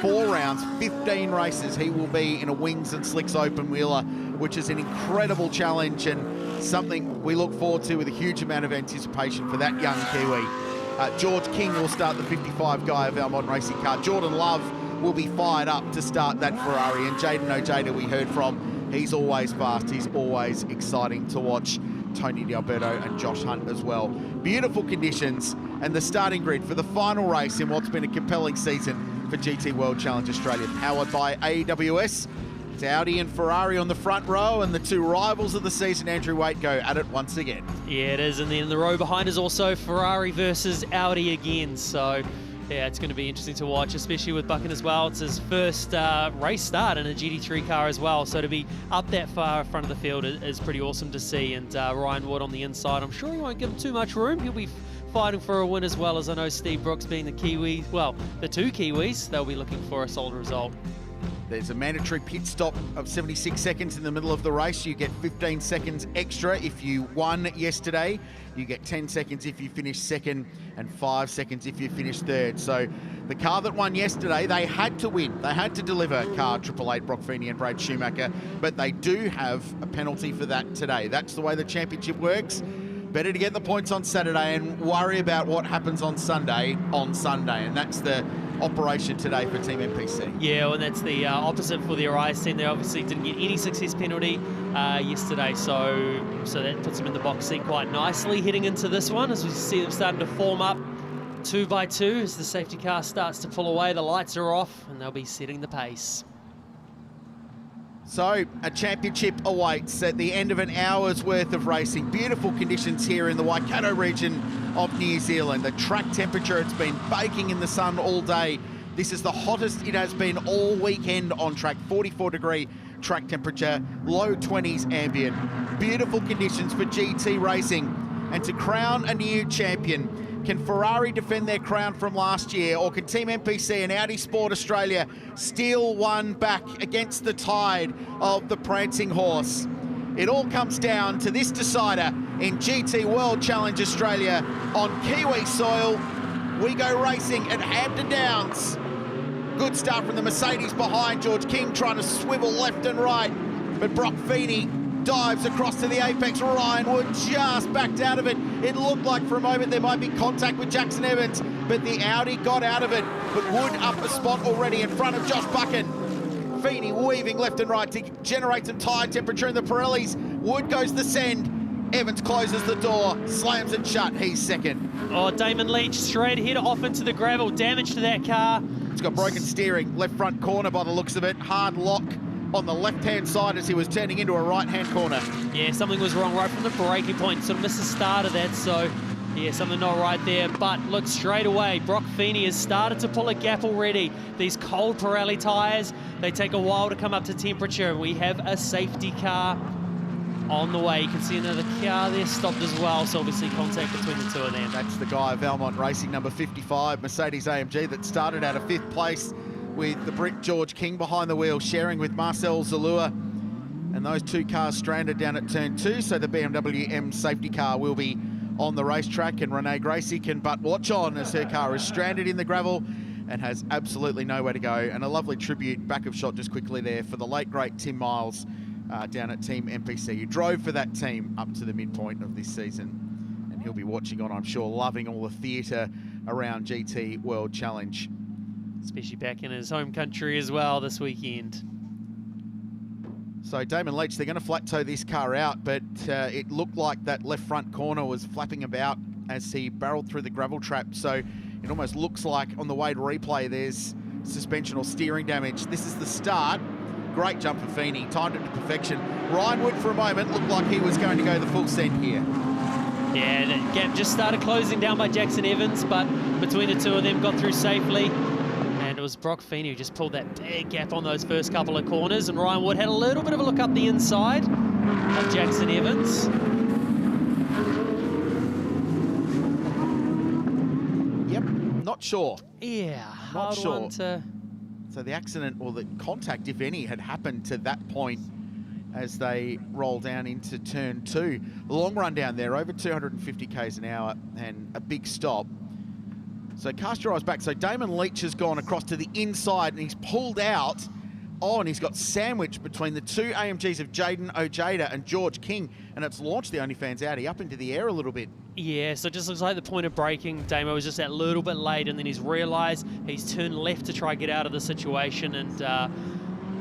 4 rounds, 15 races. He will be in a Wings and Slicks open wheeler, which is an incredible challenge and something we look forward to with a huge amount of anticipation for that young Kiwi. George King will start the 55 guy of our modern racing car. Jordan Love will be fired up to start that Ferrari. And Jaden Ojeda we heard from, he's always fast, he's always exciting to watch. Tony D'Alberto and Josh Hunt as well. Beautiful conditions and the starting grid for the final race in what's been a compelling season for GT World Challenge Australia, powered by AWS. It's Audi and Ferrari on the front row, and the 2 rivals of the season, Andrew Waite, go at it once again. Yeah, it is, and then the row behind is also Ferrari versus Audi again, so yeah, it's going to be interesting to watch, especially with Buchan as well. It's his first race start in a GT3 car as well, so to be up that far in front of the field is pretty awesome to see. And Ryan Wood on the inside, I'm sure he won't give him too much room. He'll be fighting for a win as well, as I know Steve Brooks being the Kiwi, well, the 2 Kiwis, they'll be looking for a solid result. There's a mandatory pit stop of 76 seconds in the middle of the race. You get 15 seconds extra if you won yesterday. You get 10 seconds if you finish second and 5 seconds if you finish third. So the car that won yesterday, they had to win. They had to deliver car 888 Brock Feeney and Brad Schumacher, but they do have a penalty for that today. That's the way the championship works. Better to get the points on Saturday and worry about what happens on Sunday, and that's the operation today for Team NPC. Yeah, well, that's the opposite for the Arias team. They obviously didn't get any success penalty yesterday, so that puts them in the box seat quite nicely heading into this one, as we see them starting to form up 2 by 2 as the safety car starts to pull away. The lights are off, and they'll be setting the pace. So a championship awaits at the end of an hour's worth of racing. Beautiful conditions here in the Waikato region of New Zealand. The track temperature, it's been baking in the sun all day. This is the hottest it has been all weekend on track. 44-degree track temperature, low 20s ambient. Beautiful conditions for GT racing. And to crown a new champion, can Ferrari defend their crown from last year, or can Team NPC and Audi Sport Australia steal one back against the tide of the prancing horse? It all comes down to this decider in GT World Challenge Australia on Kiwi soil. We go racing at Hampton Downs. Good start from the Mercedes behind. George King trying to swivel left and right, but Brock Feeney dives across to the apex. Ryan Wood just backed out of it. It looked like for a moment there might be contact with Jackson Evans, but the Audi got out of it. But Wood up a spot already in front of Josh Buchan. Feeney weaving left and right to generate some tyre temperature in the Pirellis. Wood goes the send. Evans closes the door, slams it shut. He's second. Oh, Damon Leach straight ahead off into the gravel. Damage to that car. It's got broken steering. Left front corner by the looks of it. Hard lock on the left-hand side as he was turning into a right-hand corner. Yeah, something was wrong right from the braking point. Sort of missed the start of that, so yeah, something not right there. But look, straight away, Brock Feeney has started to pull a gap already. These cold Pirelli tyres, they take a while to come up to temperature. We have a safety car on the way. You can see another car there stopped as well, so obviously contact between the 2 of them. That's the guy of Valmont Racing, number 55, Mercedes AMG, that started out of 5th place with the Brit George King behind the wheel, sharing with Marcel Zalua. And those 2 cars stranded down at turn 2, so the BMW M safety car will be on the racetrack, and Renee Gracie can but watch on as her car is stranded in the gravel and has absolutely nowhere to go. And a lovely tribute, back of shot just quickly there, for the late, great Tim Miles down at Team NPC, who drove for that team up to the midpoint of this season. And he'll be watching on, I'm sure, loving all the theatre around GT World Challenge. Especially back in his home country as well this weekend. So Damon Leach, they're going to flat toe this car out, but it looked like that left front corner was flapping about as he barreled through the gravel trap. So it almost looks like on the way to replay there's suspension or steering damage. This is the start. Great jump for Feeney, timed it to perfection. Ryan Wood for a moment looked like he was going to go the full send here. Yeah, the gap just started closing down by Jackson Evans, but between the 2 of them got through safely. And it was Brock Feeney who just pulled that big gap on those first couple of corners, and Ryan Wood had a little bit of a look up the inside of Jackson Evans. Yep, not sure. Yeah, not sure. One to... So the accident, or the contact, if any, had happened to that point as they roll down into turn 2. The long run down there, over 250 k's an hour, and a big stop. So cast your eyes back. So Damon Leach has gone across to the inside and he's pulled out. Oh, and he's got sandwiched between the two AMGs of Jaden Ojeda and George King, and it's launched the OnlyFans Audi up into the air a little bit. Yeah, so it just looks like the point of braking, Damo was just that little bit late, and then he's realised he's turned left to try and get out of the situation, and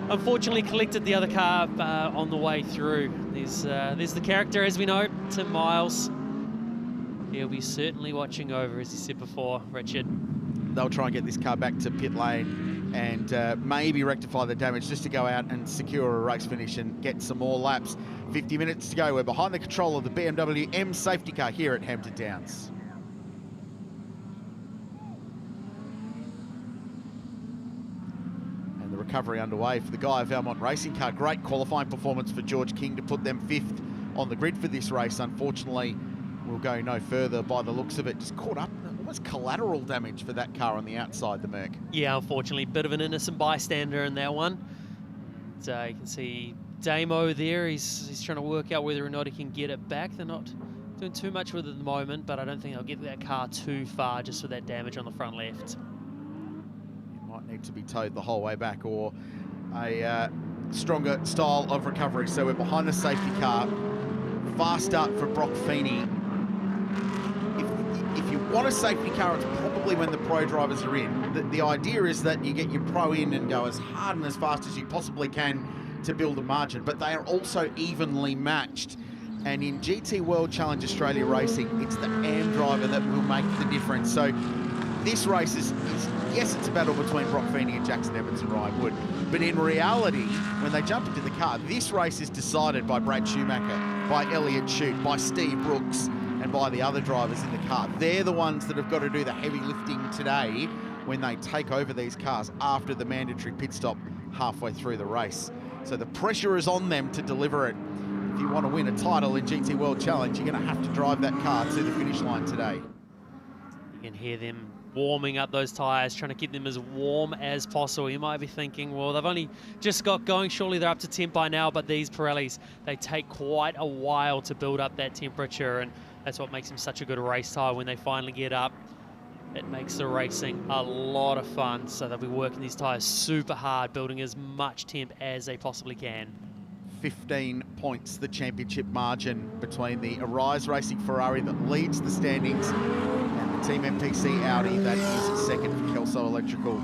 unfortunately collected the other car on the way through. There's the character, as we know, Tim Miles. He'll be certainly watching over, as he said before, Richard. They'll try and get this car back to pit lane and maybe rectify the damage just to go out and secure a race finish and get some more laps. 50 minutes to go. We're behind the control of the BMW M safety car here at Hampton Downs. And the recovery underway for the Guy Valmont racing car. Great qualifying performance for George King to put them 5th on the grid for this race. Unfortunately, we'll go no further by the looks of it. Just caught up. Almost collateral damage for that car on the outside, the Merc. Yeah, unfortunately, bit of an innocent bystander in that one. So you can see Damo there. He's trying to work out whether or not he can get it back. They're not doing too much with it at the moment, but I don't think they'll get that car too far just with that damage on the front left. It might need to be towed the whole way back, or a stronger style of recovery. So we're behind the safety car. Fast start for Brock Feeney. If you want a safety car, it's probably when the pro drivers are in. The idea is that you get your pro in and go as hard and as fast as you possibly can to build a margin, but they are also evenly matched. And in GT World Challenge Australia racing, it's the AM driver that will make the difference. So this race is yes, it's a battle between Brock Feeney and Jackson Evans and Ryan Wood, but in reality, when they jump into the car, this race is decided by Brad Schumacher, by Elliott Shute, by Steve Brooks, and by the other drivers in the car. They're the ones that have got to do the heavy lifting today when they take over these cars after the mandatory pit stop halfway through the race. So the pressure is on them to deliver it. If you want to win a title in GT World Challenge, you're going to have to drive that car to the finish line today. You can hear them warming up those tyres, trying to keep them as warm as possible. You might be thinking, well, they've only just got going, surely they're up to temp by now, but these Pirellis, they take quite a while to build up that temperature, and that's what makes them such a good race tyre. When they finally get up, it makes the racing a lot of fun. So they'll be working these tyres super hard, building as much temp as they possibly can. 15 points, the championship margin between the Arise Racing Ferrari that leads the standings and the Team MPC Audi that is second for Kelso Electrical.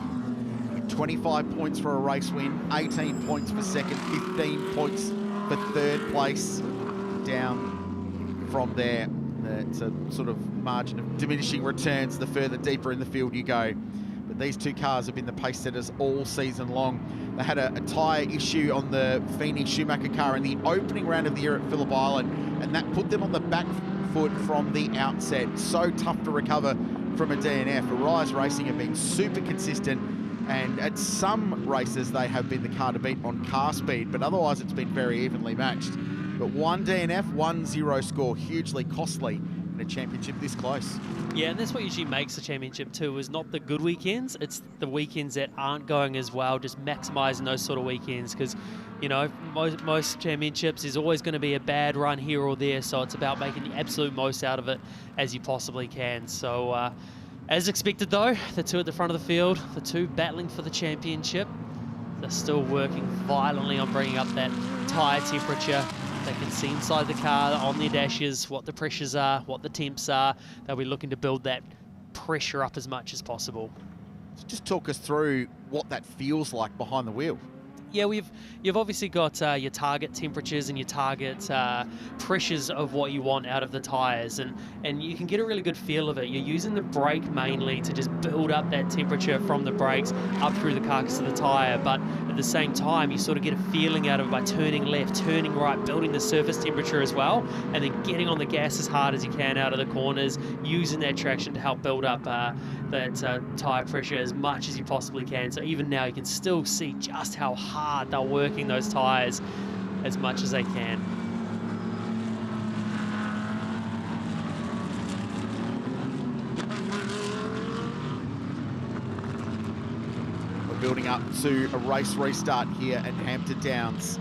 25 points for a race win, 18 points for second, 15 points for third place. Down from there, it's a sort of margin of diminishing returns the further deeper in the field you go. But these two cars have been the pace setters all season long. They had a tyre issue on the Feeney Schumacher car in the opening round of the year at Phillip Island, and that put them on the back foot from the outset. So tough to recover from a DNF. Arise Racing have been super consistent, and at some races they have been the car to beat on car speed, but otherwise it's been very evenly matched. But one DNF, 1-0 score, hugely costly in a championship this close. Yeah, and that's what usually makes the championship too, is not the good weekends, it's the weekends that aren't going as well, just maximising those sort of weekends, because, you know, most championships is always going to be a bad run here or there, so it's about making the absolute most out of it as you possibly can. So, as expected though, the two at the front of the field, the two battling for the championship, they're still working violently on bringing up that tyre temperature. They can see inside the car on their dashes what the pressures are, what the temps are. They'll be looking to build that pressure up as much as possible. So just talk us through what that feels like behind the wheel. Yeah, you've obviously got your target temperatures and your target pressures of what you want out of the tyres, and you can get a really good feel of it. You're using the brake mainly to just build up that temperature from the brakes up through the carcass of the tyre, but at the same time you sort of get a feeling out of it by turning left, turning right, building the surface temperature as well, and then getting on the gas as hard as you can out of the corners, using that traction to help build up that tyre pressure as much as you possibly can. So even now you can still see just how hard they're working those tyres as much as they can. We're building up to a race restart here at Hampton Downs.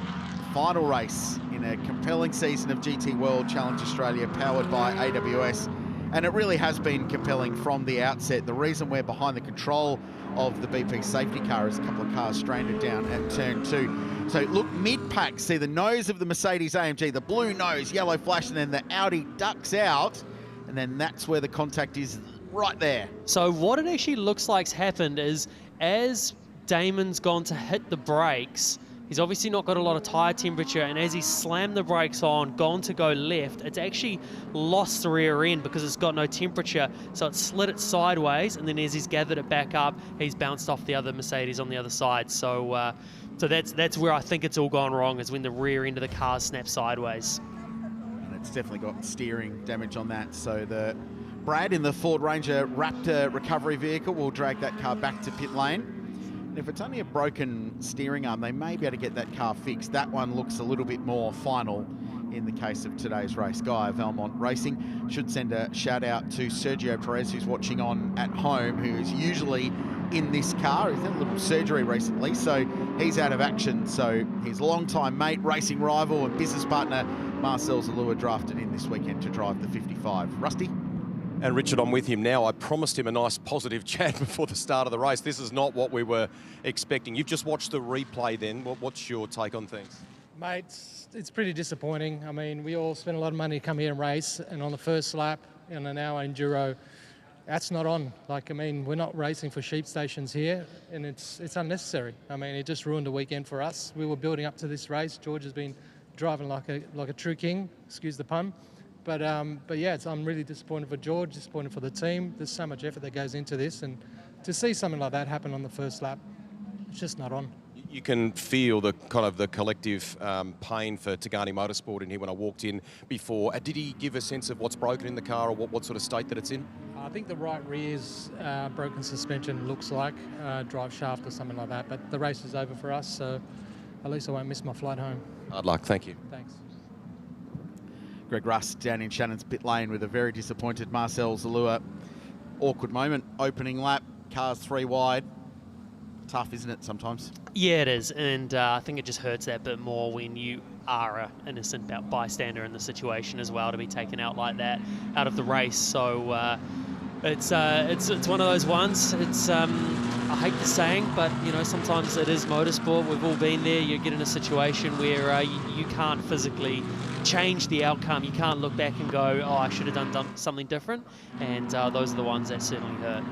Final race in a compelling season of GT World Challenge Australia, powered by AWS. And it really has been compelling from the outset. The reason we're behind the control of the BP safety car is a couple of cars stranded down at turn 2. So look, mid-pack, see the nose of the Mercedes-AMG, the blue nose, yellow flash, and then the Audi ducks out, and then that's where the contact is right there. So what it actually looks like's happened is, as Damon's gone to hit the brakes, he's obviously not got a lot of tyre temperature, and as he slammed the brakes on, gone to go left, it's actually lost the rear end because it's got no temperature, so it slid it sideways, and then as he's gathered it back up, he's bounced off the other Mercedes on the other side. So so that's where I think it's all gone wrong, is when the rear end of the car snaps sideways. And it's definitely got steering damage on that, so the Brad in the Ford Ranger Raptor recovery vehicle will drag that car back to pit lane. If it's only a broken steering arm, they may be able to get that car fixed. That one looks a little bit more final in the case of today's race. Guy of Valmont Racing should send a shout out to Sergio Perez, who's watching on at home, who is usually in this car. He's had a little surgery recently, so he's out of action. So his longtime mate, racing rival and business partner, Marcel Zalua, drafted in this weekend to drive the 55. Rusty? And Richard, I'm with him now. I promised him a nice positive chat before the start of the race. This is not what we were expecting. You've just watched the replay then. What's your take on things? Mate, it's pretty disappointing. I mean, we all spent a lot of money to come here and race, and on the first lap in an hour enduro, that's not on. Like, I mean, we're not racing for sheep stations here, and it's unnecessary. I mean, it just ruined the weekend for us. We were building up to this race. George has been driving like a true king, excuse the pun. But yeah, I'm really disappointed for George, disappointed for the team. There's so much effort that goes into this, and to see something like that happen on the first lap, it's just not on. You can feel the kind of the collective pain for Tagani Motorsport in here when I walked in before. Did he give a sense of what's broken in the car, or what sort of state that it's in? I think the right rear's broken suspension, looks like, drive shaft or something like that. But the race is over for us, so at least I won't miss my flight home. Hard luck, thank you. Thanks. Greg Rust down in Shannon's pit lane with a very disappointed Marcel Zalua. Awkward moment, opening lap, cars 3 wide. Tough, isn't it, sometimes? Yeah, it is, and I think it just hurts that bit more when you are an innocent bystander in the situation as well, to be taken out like that out of the race. So it's one of those ones. It's I hate the saying, but you know, sometimes it is motorsport. We've all been there. You get in a situation where you can't physically change the outcome. You can't look back and go, oh, I should have done something different, and those are the ones that certainly hurt.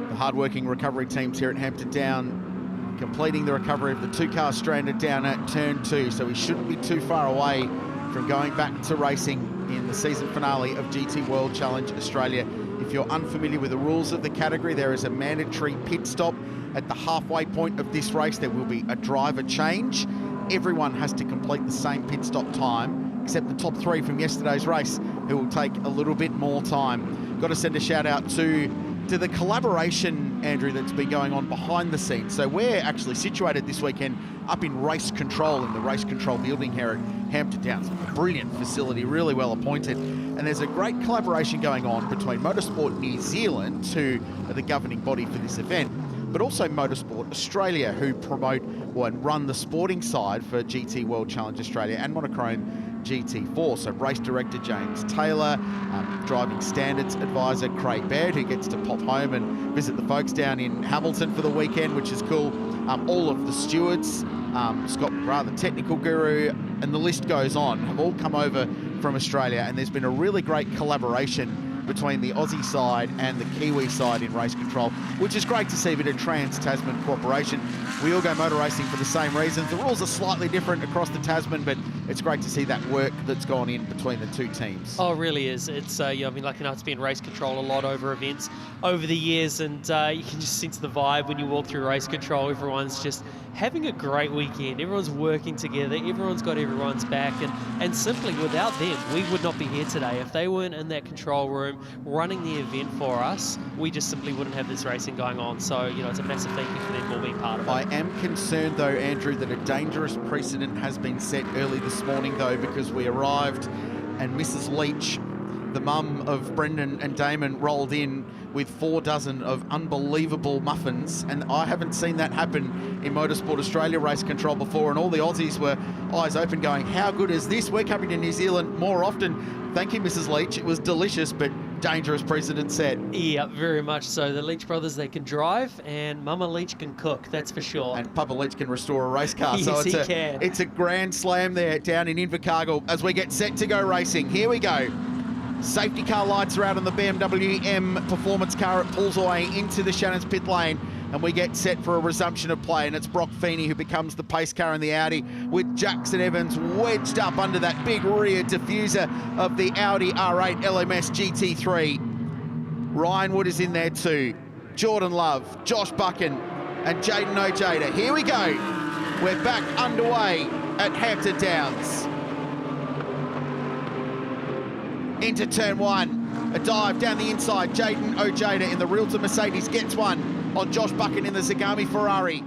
The hard-working recovery teams here at Hampton Downs completing the recovery of the 2 cars stranded down at turn 2, so we shouldn't be too far away from going back to racing in the season finale of GT World Challenge Australia. If you're unfamiliar with the rules of the category, there is a mandatory pit stop at the halfway point of this race. There will be a driver change. Everyone has to complete the same pit stop time, except the top 3 from yesterday's race, who will take a little bit more time. Got to send a shout out to the collaboration, Andrew, that's been going on behind the scenes. So we're actually situated this weekend up in race control, in the race control building here at Hampton Downs. A brilliant facility, really well appointed. And there's a great collaboration going on between Motorsport New Zealand, who are the governing body for this event, but also Motorsport Australia, who promote and run the sporting side for GT World Challenge Australia, and Monochrome GT4. So race director James Taylor, driving standards advisor Craig Baird, who gets to pop home and visit the folks down in Hamilton for the weekend, which is cool. All of the stewards, Scott McGrath, the technical guru, and the list goes on, have all come over from Australia, and there's been a really great collaboration between the Aussie side and the Kiwi side in race control, which is great to see, a bit of trans-Tasman cooperation. We all go motor racing for the same reasons. The rules are slightly different across the Tasman, but it's great to see that work that's gone in between the 2 teams. Oh, it really is. It's yeah, I've been lucky enough to be in race control a lot over events over the years, and you can just sense the vibe when you walk through race control. Everyone's just having a great weekend. Everyone's working together. Everyone's got everyone's back, and simply without them, we would not be here today. If they weren't in that control room running the event for us, we just simply wouldn't have this racing going on. So, you know, it's a massive thank you for them all being part of it. I am concerned, though, Andrew, that a dangerous precedent has been set early this morning, though, because we arrived and Mrs. Leach the mum of Brendan and Damon rolled in with 4 dozen of unbelievable muffins, and I haven't seen that happen in Motorsport Australia race control before, and all the Aussies were eyes open going, how good is this? We're coming to New Zealand more often. Thank you, Mrs. Leach. It was delicious, but dangerous precedent set. Yeah, very much so. The Leach brothers, they can drive, and Mama Leach can cook, that's for sure. And Papa Leach can restore a race car. Yes, so he can. It's a grand slam there down in Invercargill as we get set to go racing. Here we go. Safety car lights are out on the BMW M performance car. It pulls away into the Shannon's pit lane, and we get set for a resumption of play, and it's Brock Feeney who becomes the pace car in the Audi, with Jackson Evans wedged up under that big rear diffuser of the Audi R8 LMS GT3. Ryan Wood is in there too. Jordan Love, Josh Buchan, and Jaden Ojeda. Here we go. We're back underway at Hampton Downs. Into turn one, a dive down the inside. Jaden Ojeda in the Realtor Mercedes gets one on Josh Buchan in the Zagami Ferrari.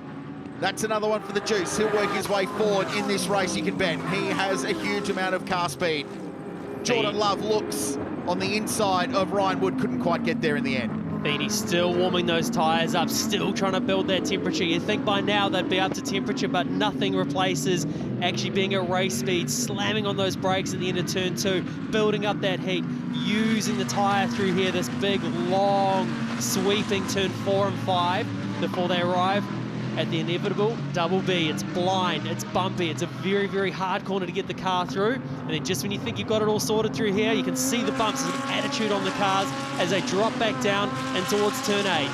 That's another one for the Juice. He'll work his way forward in this race, you can bet. He has a huge amount of car speed. Jordan Love looks on the inside of Ryan Wood, couldn't quite get there in the end. Feeney's still warming those tyres up, still trying to build that temperature. You'd think by now they'd be up to temperature, but nothing replaces actually being at race speed, slamming on those brakes at the end of turn 2, building up that heat, using the tyre through here, this big, long, sweeping turn 4 and 5 before they arrive at the inevitable double B. It's blind, it's bumpy, it's a very, very hard corner to get the car through. And then just when you think you've got it all sorted through here, you can see the bumps. There's an attitude on the cars as they drop back down and towards turn 8.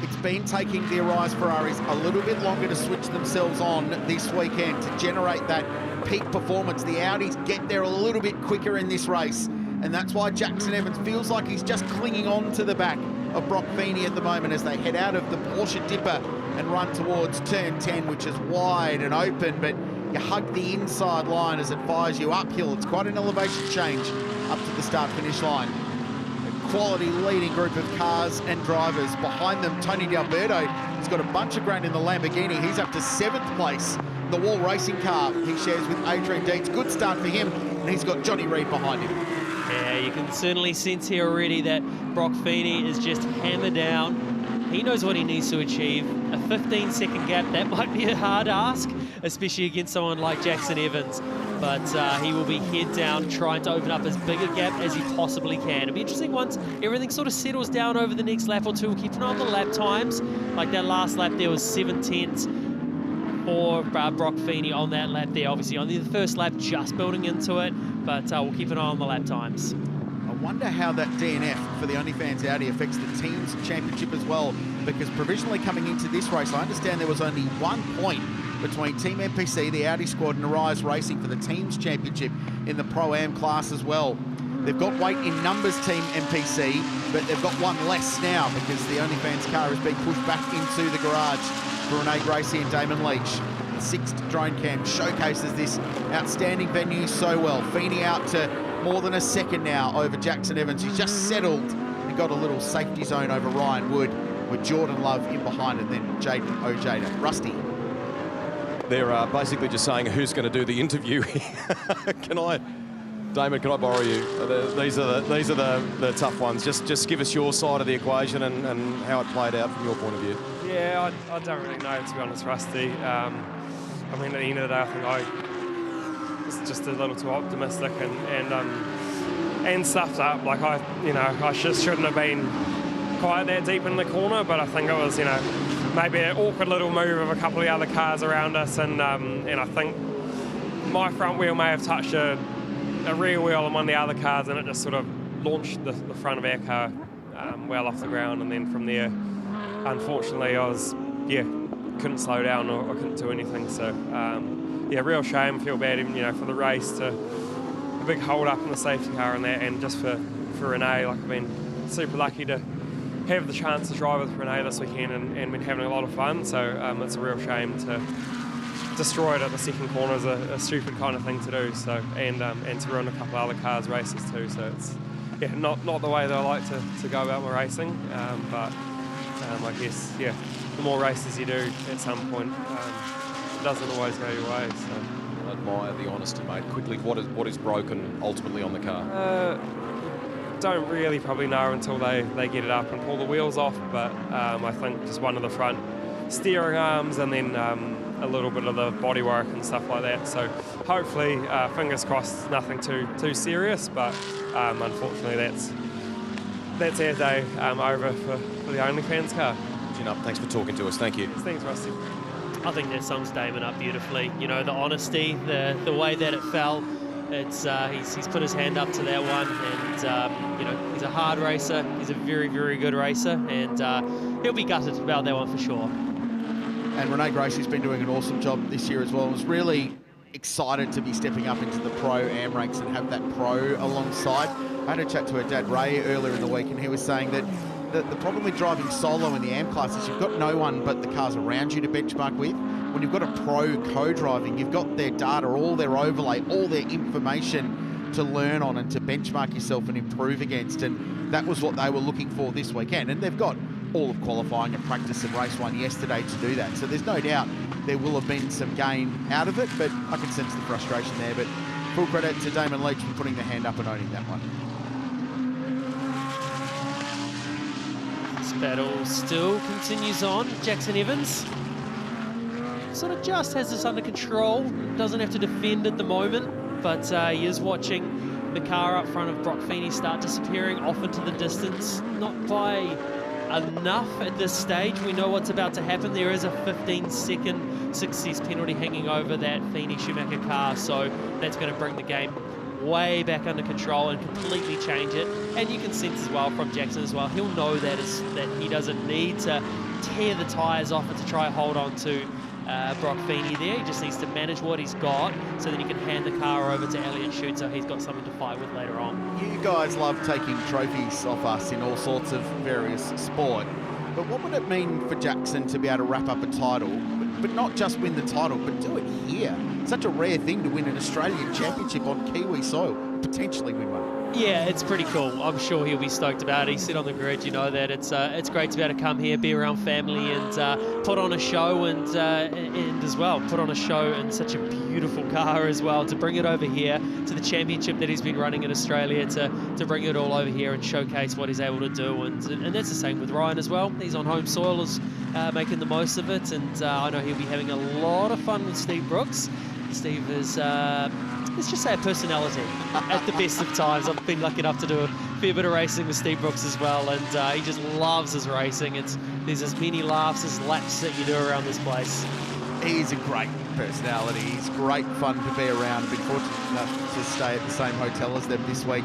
It's been taking the Arise Ferraris a little bit longer to switch themselves on this weekend to generate that peak performance. The Audis get there a little bit quicker in this race, and that's why Jackson Evans feels like he's just clinging on to the back of Brock Feeney at the moment as they head out of the Porsche Dipper and run towards turn 10, which is wide and open, but you hug the inside line as it fires you uphill. It's quite an elevation change up to the start-finish line. A quality leading group of cars and drivers. Behind them, Tony D'Alberto has got a bunch of ground in the Lamborghini. He's up to 7th place. The Wall Racing car he shares with Adrian Dietz. Good start for him, and he's got Johnny Reid behind him. Yeah, you can certainly sense here already that Brock Feeney is just hammered down. He knows what he needs to achieve. A 15-second gap, that might be a hard ask, especially against someone like Jackson Evans. But he will be head down, trying to open up as big a gap as he possibly can. It'll be interesting once everything sort of settles down over the next lap or two. We'll keep an eye on the lap times. Like that last lap, there was 7/10 for Brock Feeney on that lap there. Obviously, on the first lap, just building into it. But we'll keep an eye on the lap times. I wonder how that DNF for the OnlyFans Audi affects the team's championship as well, because provisionally coming into this race, I understand there was only 1 point between Team NPC, the Audi squad, and Arise Racing for the team's championship in the Pro-Am class as well. They've got weight in numbers, Team NPC, but they've got one less now because the OnlyFans car has been pushed back into the garage for Renee Gracie and Damon Leach. The 6th drone cam showcases this outstanding venue so well. Feeney out to more than a second now over Jackson Evans. He's just settled and got a little safety zone over Ryan Wood with Jordan Love in behind and then Jaden Ojeda. Rusty. They're basically just saying who's going to do the interview. Damon, can I borrow you? These are the tough ones. Just give us your side of the equation and how it played out from your point of view. Yeah, I don't really know, to be honest, Rusty. I mean, at the end of the day, I think I was just a little too optimistic and stuffed up. Like I just shouldn't have been quite that deep in the corner, but I think it was, maybe an awkward little move of a couple of the other cars around us, and I think my front wheel may have touched a rear wheel on one of the other cars, and it just sort of launched the front of our car well off the ground, and then from there, unfortunately, I was, couldn't slow down or couldn't do anything. So, real shame. Feel bad, for the race, to a big hold up in the safety car and that, and just for Renee. Like, I've been super lucky to have the chance to drive with Renee this weekend and been having a lot of fun. So it's a real shame to destroy it at the second corner is a stupid kind of thing to do. So and to ruin a couple of other cars' races too. So it's not the way that I like to go about my racing. But I guess the more races you do, at some point, it doesn't always go your way. So admire the honesty, mate. Quickly, what is broken ultimately on the car? Don't really probably know until they get it up and pull the wheels off, but I think just one of the front steering arms and then a little bit of the bodywork and stuff like that. So hopefully, fingers crossed, nothing too serious, but unfortunately that's our day over for the OnlyFans car. Chin up, thanks for talking to us. Thank you. Thanks, Rusty. I think that sums Damon up beautifully. You know, the honesty, the way that it fell. It's he's put his hand up to that one, and you know, he's a hard racer. He's a very, very good racer, and he'll be gutted about that one for sure. And Renee Gracie's been doing an awesome job this year as well. I was really excited to be stepping up into the pro AM ranks and have that pro alongside. I had a chat to her dad Ray earlier in the week, and he was saying that the problem with driving solo in the AM class is you've got no one but the cars around you to benchmark with. When you've got a pro co-driving, you've got their data, all their overlay, all their information to learn on and to benchmark yourself and improve against. And that was what they were looking for this weekend. And they've got all of qualifying and practice and race one yesterday to do that. So there's no doubt there will have been some gain out of it, but I can sense the frustration there. But full credit to Damon Leach for putting the hand up and owning that one. This battle still continues on. Jackson Evans sort of just has this under control, doesn't have to defend at the moment, but he is watching the car up front of Brock Feeney start disappearing off into the distance. Not by enough at this stage. We know what's about to happen. There is a 15-second success penalty hanging over that Feeney-Schumacher car, so that's going to bring the game way back under control and completely change it. And you can sense as well from Jackson as well, he'll know that he doesn't need to tear the tyres off and to try and hold on to Brock Feeney there. He just needs to manage what he's got so that he can hand the car over to Elliott Shute so he's got something to fight with later on. You guys love taking trophies off us in all sorts of various sport, but what would it mean for Jackson to be able to wrap up a title, but not just win the title, but do it here? Such a rare thing to win an Australian Championship on Kiwi soil, potentially win one. Yeah, it's pretty cool. I'm sure he'll be stoked about it. He sit on the grid, you know that it's great to be able to come here, be around family, and put on a show, and as well put on a show in such a beautiful car as well. To bring it over here to the championship that he's been running in Australia, to bring it all over here and showcase what he's able to do, and that's the same with Ryan as well. He's on home soil, is making the most of it, and I know he'll be having a lot of fun with Steve Brooks. Steve is, let's just say, a personality at the best of times. I've been lucky enough to do a fair bit of racing with Steve Brooks as well, and he just loves his racing. There's as many laughs as laps that you do around this place. He's a great personality. He's great fun to be around. Been fortunate enough to stay at the same hotel as them this week.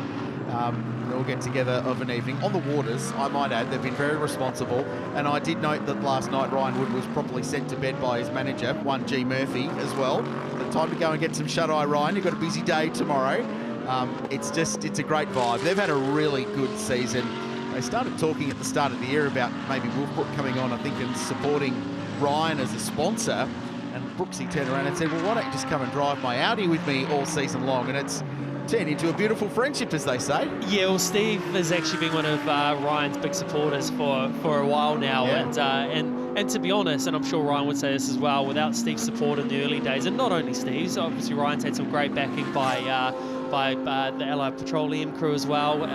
We'll get together of an evening. On the waters, I might add, they've been very responsible. And I did note that last night Ryan Wood was properly sent to bed by his manager, 1G Murphy, as well. The time to go and get some shut-eye, Ryan. You've got a busy day tomorrow. It's a great vibe. They've had a really good season. They started talking at the start of the year about maybe Wolfbrook coming on, I think, and supporting Ryan as a sponsor. And Brooksy turned around and said, well, why don't you just come and drive my Audi with me all season long? And it's turned into a beautiful friendship, as they say. Yeah, well, Steve has actually been one of Ryan's big supporters for a while now, yeah. And to be honest, and I'm sure Ryan would say this as well, without Steve's support in the early days, and not only Steve's, obviously Ryan's had some great backing by the Allied Petroleum crew as well.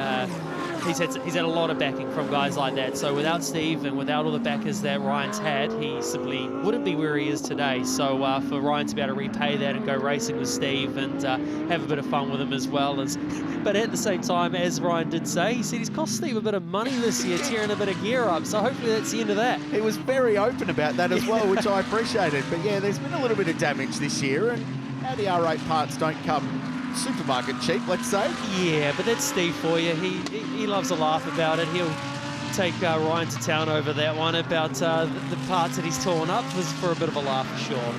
He's had a lot of backing from guys like that. So without Steve and without all the backers that Ryan's had, he simply wouldn't be where he is today. So for Ryan to be able to repay that and go racing with Steve and have a bit of fun with him as well. But at the same time, as Ryan did say, he said he's cost Steve a bit of money this year, tearing a bit of gear up. So hopefully that's the end of that. He was very open about that as well, which I appreciated. But yeah, there's been a little bit of damage this year, and Audi R8 parts don't come supermarket cheap, let's say. Yeah, but that's Steve for you. He loves a laugh about it. He'll take Ryan to town over that one about the parts that he's torn up. Was for a bit of a laugh for sure.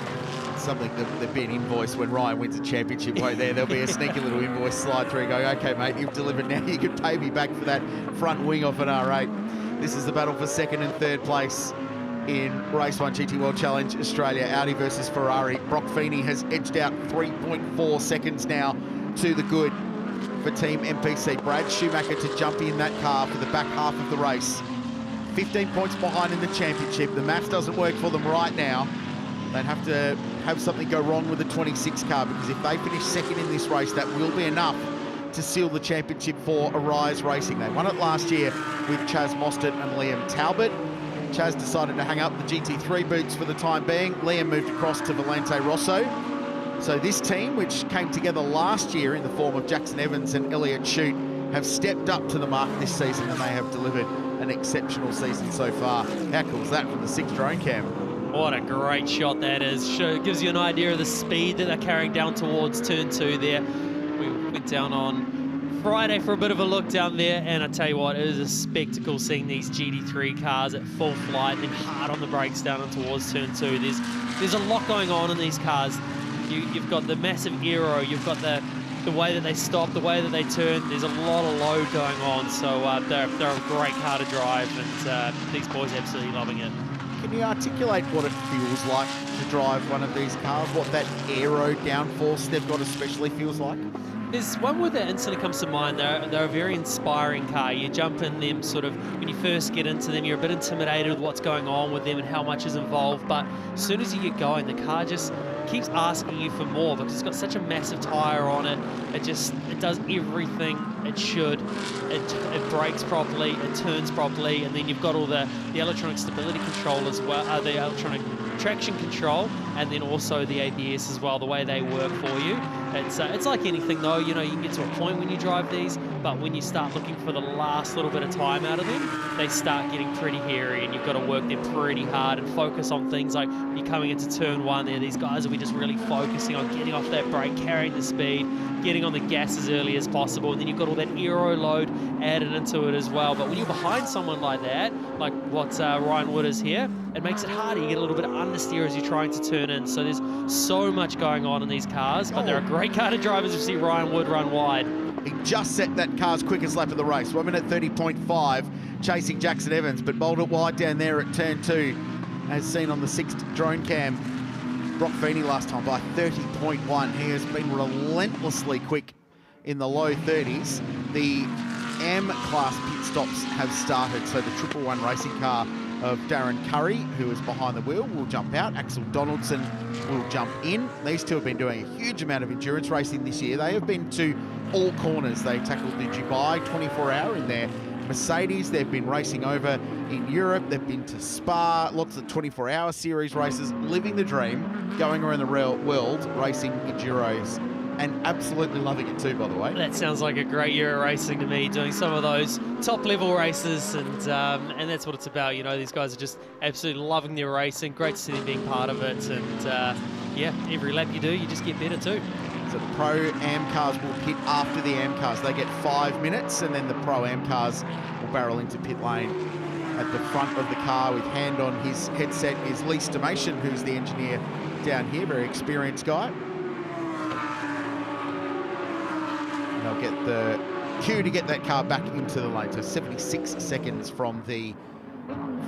Something there'll be an invoice when Ryan wins a championship right there. There'll be a sneaky little invoice slide through going, okay, mate, you've delivered now. You can pay me back for that front wing off an R8. This is the battle for second and third place in Race 1 GT World Challenge Australia, Audi versus Ferrari. Brock Feeney has edged out 3.4 seconds now to the good for Team MPC. Brad Schumacher to jump in that car for the back half of the race. 15 points behind in the championship. The maths doesn't work for them right now. They'd have to have something go wrong with the 26 car, because if they finish second in this race, that will be enough to seal the championship for Arise Racing. They won it last year with Chaz Mostert and Liam Talbot. Chaz decided to hang up the GT3 boots for the time being. Liam moved across to Volante Rosso. So this team, which came together last year in the form of Jackson Evans and Elliot Shute, have stepped up to the mark this season, and they have delivered an exceptional season so far. How cool is that from the 6th drone cam? What a great shot that is. Gives you an idea of the speed that they're carrying down towards turn 2 there. We went down on Friday for a bit of a look down there, and I tell you what, it is a spectacle seeing these GT3 cars at full flight and hard on the brakes down and towards turn 2. There's a lot going on in these cars. You've got the massive aero, you've got the way that they stop, the way that they turn. There's a lot of load going on, so they're a great car to drive, and these boys are absolutely loving it. Can you articulate what it feels like to drive one of these cars, what that aero downforce they've got especially feels like? There's one word that instantly comes to mind. They're a very inspiring car. You jump in them sort of, when you first get into them, you're a bit intimidated with what's going on with them and how much is involved, but as soon as you get going, the car just keeps asking you for more, because it's got such a massive tyre on it. It does everything it should. It brakes properly, it turns properly, and then you've got all the electronic stability control as well, the electronic traction control, and then also the ABS as well, the way they work for you. It's like anything though, you know, you can get to a point when you drive these, but when you start looking for the last little bit of time out of them, they start getting pretty hairy, and you've got to work them pretty hard and focus on things like you're coming into turn 1 there. These guys will be just really focusing on getting off that brake, carrying the speed, getting on the gas as early as possible, and then you've got all that aero load added into it as well. But when you're behind someone like that, like what Ryan Wood is here, it makes it harder. You get a little bit of understeer as you're trying to turn in. So there's so much going on in these cars, but they're a great car to drive as you see Ryan Wood run wide. He just set that car's quickest lap of the race, 1 minute 30.5, chasing Jackson Evans, but bowled it wide down there at turn 2, as seen on the 6th drone cam. Brock Feeney last time by 30.1. He has been relentlessly quick in the low 30s. The M-class pit stops have started, so the 111 racing car of Darren Curry, who is behind the wheel, will jump out. Axel Donaldson will jump in. These two have been doing a huge amount of endurance racing this year. They have been to all corners. They tackled the Dubai 24-hour in their Mercedes. They've been racing over in Europe. They've been to Spa, lots of 24-hour series races, living the dream, going around the world, racing Enduros, and absolutely loving it too, by the way. That sounds like a great year of racing to me, doing some of those top-level races, and that's what it's about. You know, these guys are just absolutely loving their racing. Great to see them being part of it, and yeah, every lap you do, you just get better too. So the Pro-Am cars will pit after the Am cars. They get 5 minutes, and then the Pro-Am cars will barrel into pit lane. At the front of the car with hand on his headset is Lee Stomation, who's the engineer down here, very experienced guy. And they'll get the cue to get that car back into the lane. So 76 seconds from the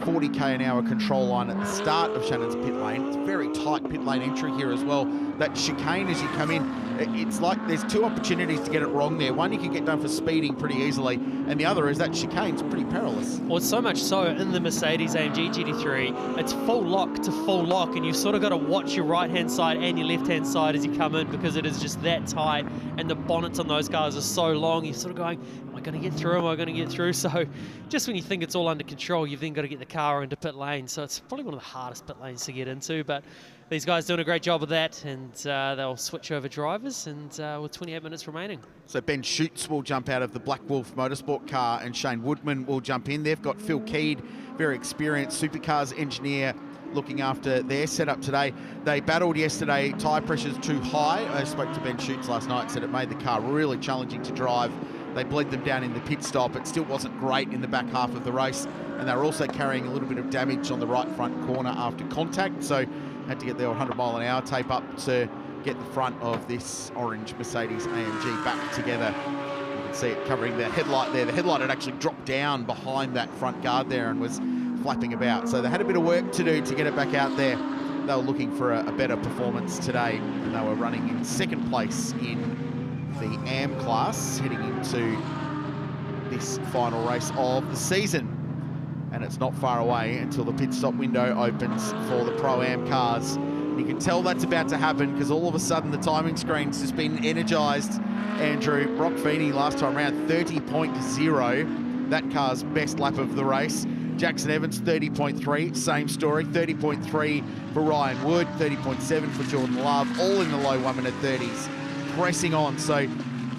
40k an hour control line at the start of Shannon's pit lane. It's a very tight pit lane entry here as well. That chicane as you come in, it's like there's 2 opportunities to get it wrong there. One, you can get done for speeding pretty easily, and the other is that chicane's pretty perilous. Well, it's so much so in the Mercedes AMG GT3, it's full lock to full lock, and you've sort of got to watch your right-hand side and your left-hand side as you come in, because it is just that tight, and the bonnets on those cars are so long, you're sort of going, am I going to get through, am I going to get through? So just when you think it's all under control, you've then got to get the car into pit lane, so it's probably one of the hardest pit lanes to get into, but these guys doing a great job of that, and they'll switch over drivers, and with 28 minutes remaining. So Ben Schutz will jump out of the Black Wolf Motorsport car, and Shane Woodman will jump in. They've got Phil Keed, very experienced supercars engineer, looking after their setup today. They battled yesterday, tyre pressures too high. I spoke to Ben Schutz last night, said it made the car really challenging to drive. They bled them down in the pit stop. It still wasn't great in the back half of the race, and they were also carrying a little bit of damage on the right front corner after contact, so had to get their 100-mile-an-hour tape up to get the front of this orange Mercedes AMG back together. You can see it covering the headlight there. The headlight had actually dropped down behind that front guard there and was flapping about. So they had a bit of work to do to get it back out there. They were looking for a better performance today, and they were running in 2nd place in the AM class, heading into this final race of the season. And it's not far away until the pit stop window opens for the Pro-Am cars. You can tell that's about to happen because all of a sudden the timing screen's just been energised. Andrew, Brock Feeney last time around 30.0, that car's best lap of the race. Jackson Evans 30.3, same story, 30.3 for Ryan Wood, 30.7 for Jordan Love, all in the low 1 minute 30s, pressing on. So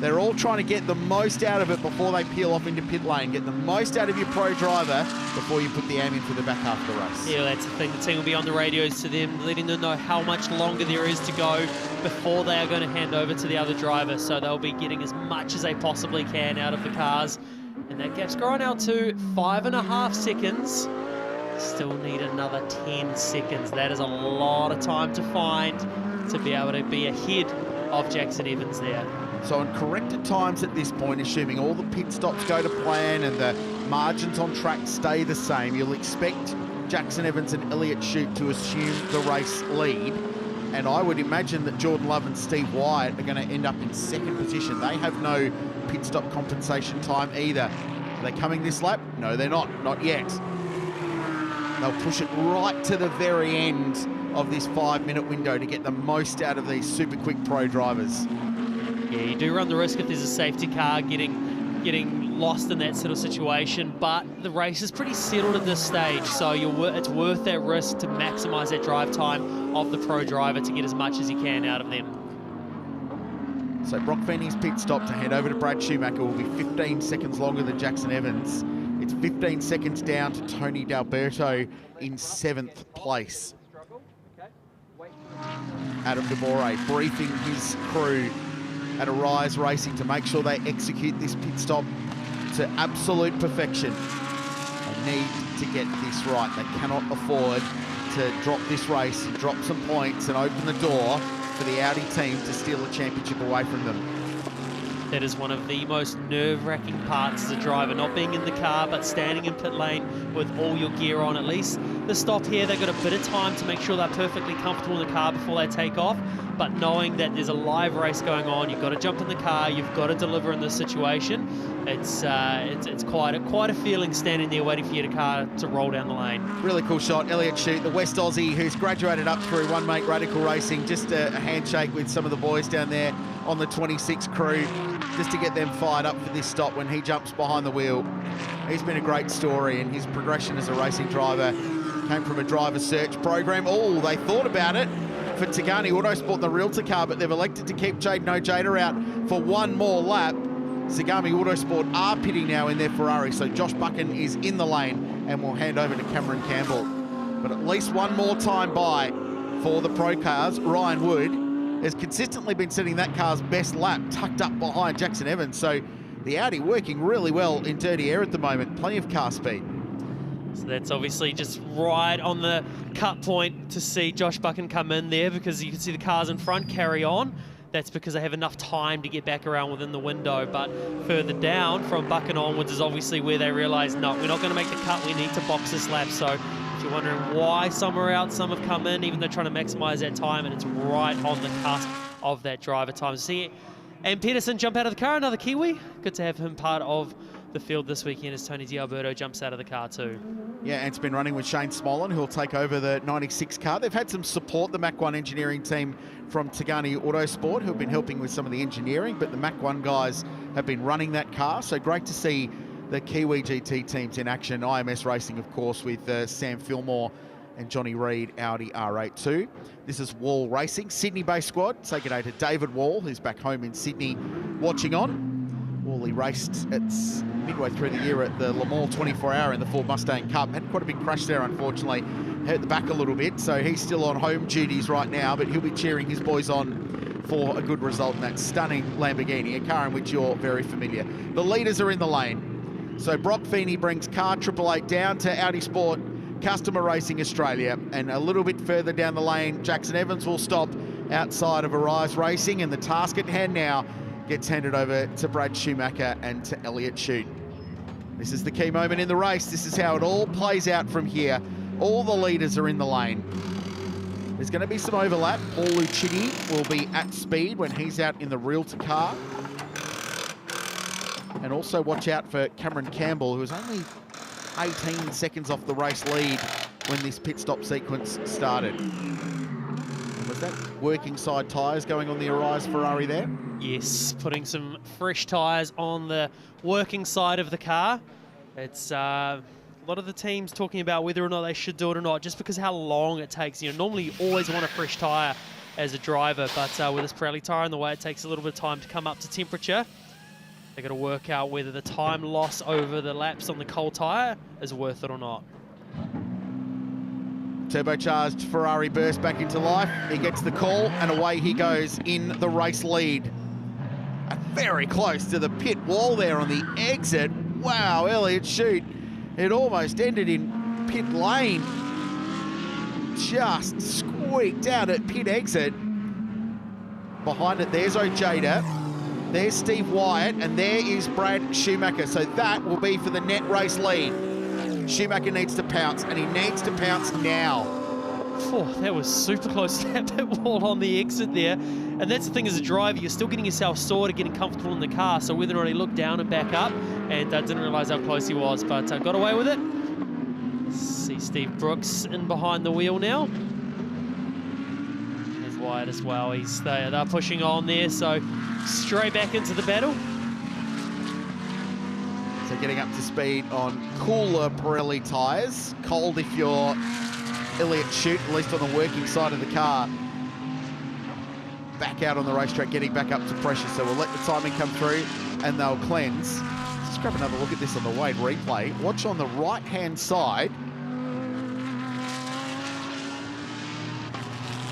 they're all trying to get the most out of it before they peel off into pit lane. Get the most out of your pro driver before you put the AM in for the back half of the race. Yeah, that's the thing. The team will be on the radios to them, letting them know how much longer there is to go before they are going to hand over to the other driver. So they'll be getting as much as they possibly can out of the cars. And that gap's grown out to 5.5 seconds. Still need another 10 seconds. That is a lot of time to find to be able to be ahead of Jackson Evans there. So on corrected times at this point, assuming all the pit stops go to plan and the margins on track stay the same, you'll expect Jackson Evans and Elliott Shute to assume the race lead. And I would imagine that Jordan Love and Steve Wyatt are going to end up in second position. They have no pit stop compensation time either. Are they coming this lap? No, they're not yet. They'll push it right to the very end of this 5-minute window to get the most out of these super quick pro drivers. Yeah, you do run the risk if there's a safety car getting lost in that sort of situation, but the race is pretty settled at this stage, so it's worth that risk to maximise that drive time of the pro driver to get as much as he can out of them. So Brock Feeney's pit stop to hand over to Brad Schumacher will be 15 seconds longer than Jackson Evans. It's 15 seconds down to Tony D'Alberto in 7th place. Adam DeBore briefing his crew at Arise Racing to make sure they execute this pit stop to absolute perfection. They need to get this right. They cannot afford to drop this race and drop some points and open the door for the Audi team to steal the championship away from them. That is one of the most nerve-wracking parts as a driver, not being in the car, but standing in pit lane with all your gear on. At least the stop here, they've got a bit of time to make sure they're perfectly comfortable in the car before they take off. But knowing that there's a live race going on, you've got to jump in the car, you've got to deliver in this situation. It's quite a feeling standing there waiting for your car to roll down the lane. Really cool shot. Elliott Shute, the West Aussie who's graduated up through One Mate Radical Racing, just a handshake with some of the boys down there on the 26 crew, just to get them fired up for this stop when he jumps behind the wheel. He's been a great story, and his progression as a racing driver came from a driver search program. Oh, they thought about it for Tigani Autosport, the Realtor car, but they've elected to keep Jaden Ojeda out for one more lap. Sagami Autosport are pitting now in their Ferrari, so Josh Buchan is in the lane and will hand over to Cameron Campbell. But at least one more time by for the pro cars. Ryan Wood has consistently been setting that car's best lap tucked up behind Jackson Evans, so the Audi working really well in dirty air at the moment. Plenty of car speed. So that's obviously just right on the cut point to see Josh Buchan come in there, because you can see the cars in front carry on. That's because they have enough time to get back around within the window. But further down from Buchan onwards is obviously where they realise, no, we're not going to make the cut. We need to box this lap. So if you're wondering why some are out, some have come in, even though trying to maximise that time, and it's right on the cusp of that driver time. See, and Peterson jump out of the car, another Kiwi. Good to have him part of the field this weekend as Tony D'Alberto jumps out of the car too. Yeah, and it's been running with Shane Smolin, who'll take over the 96 car. They've had some support, the Mach 1 engineering team from Tigani Autosport, who've been helping with some of the engineering, but the Mach 1 guys have been running that car. So great to see the Kiwi GT teams in action. IMS Racing, of course, with Sam Fillmore and Johnny Reid, Audi R8 too. This is Wall Racing, Sydney-based squad. Take it over to David Wall, who's back home in Sydney watching on. Wally raced it's midway through the year at the Le Mans 24-hour in the Ford Mustang Cup. Had quite a big crash there, unfortunately. Hurt the back a little bit, so he's still on home duties right now, but he'll be cheering his boys on for a good result in that stunning Lamborghini, a car in which you're very familiar. The leaders are in the lane. So Brock Feeney brings car 888 down to Audi Sport Customer Racing Australia, and a little bit further down the lane, Jackson Evans will stop outside of Arise Racing, and the task at hand now gets handed over to Brad Schumacher and to Elliott Shute. This is the key moment in the race. This is how it all plays out from here. All the leaders are in the lane. There's going to be some overlap. Paul Lucchini will be at speed when he's out in the Realtor car. And also watch out for Cameron Campbell, who was only 18 seconds off the race lead when this pit stop sequence started. Is that working side tyres going on the Arise Ferrari there? Yes, putting some fresh tyres on the working side of the car. It's a lot of the teams talking about whether or not they should do it or not, just because how long it takes. You know, normally you always want a fresh tyre as a driver, but with this Pirelli tyre in the way, it takes a little bit of time to come up to temperature. They've got to work out whether the time loss over the laps on the cold tyre is worth it or not. Turbocharged Ferrari bursts back into life. He gets the call, and away he goes in the race lead. Very close to the pit wall there on the exit. Wow, Elliott Chute. It almost ended in pit lane. Just squeaked out at pit exit. Behind it, there's Ojeda. There's Steve Wyatt, and there is Brad Schumacher. So that will be for the net race lead. Schumacher needs to pounce, and he needs to pounce now. Oh, that was super close to that pit wall on the exit there. And that's the thing, as a driver, you're still getting yourself sorted, getting comfortable in the car. So whether or not he looked down and back up, and didn't realise how close he was, but got away with it. See Steve Brooks in behind the wheel now. There's Wyatt as well. They're pushing on there, so straight back into the battle. So getting up to speed on cooler Pirelli tyres. Cold if you're Elliott Chute, at least on the working side of the car. Back out on the racetrack, getting back up to pressure. So we'll let the timing come through and they'll cleanse. Let's grab another look at this on the Wade replay. Watch on the right-hand side.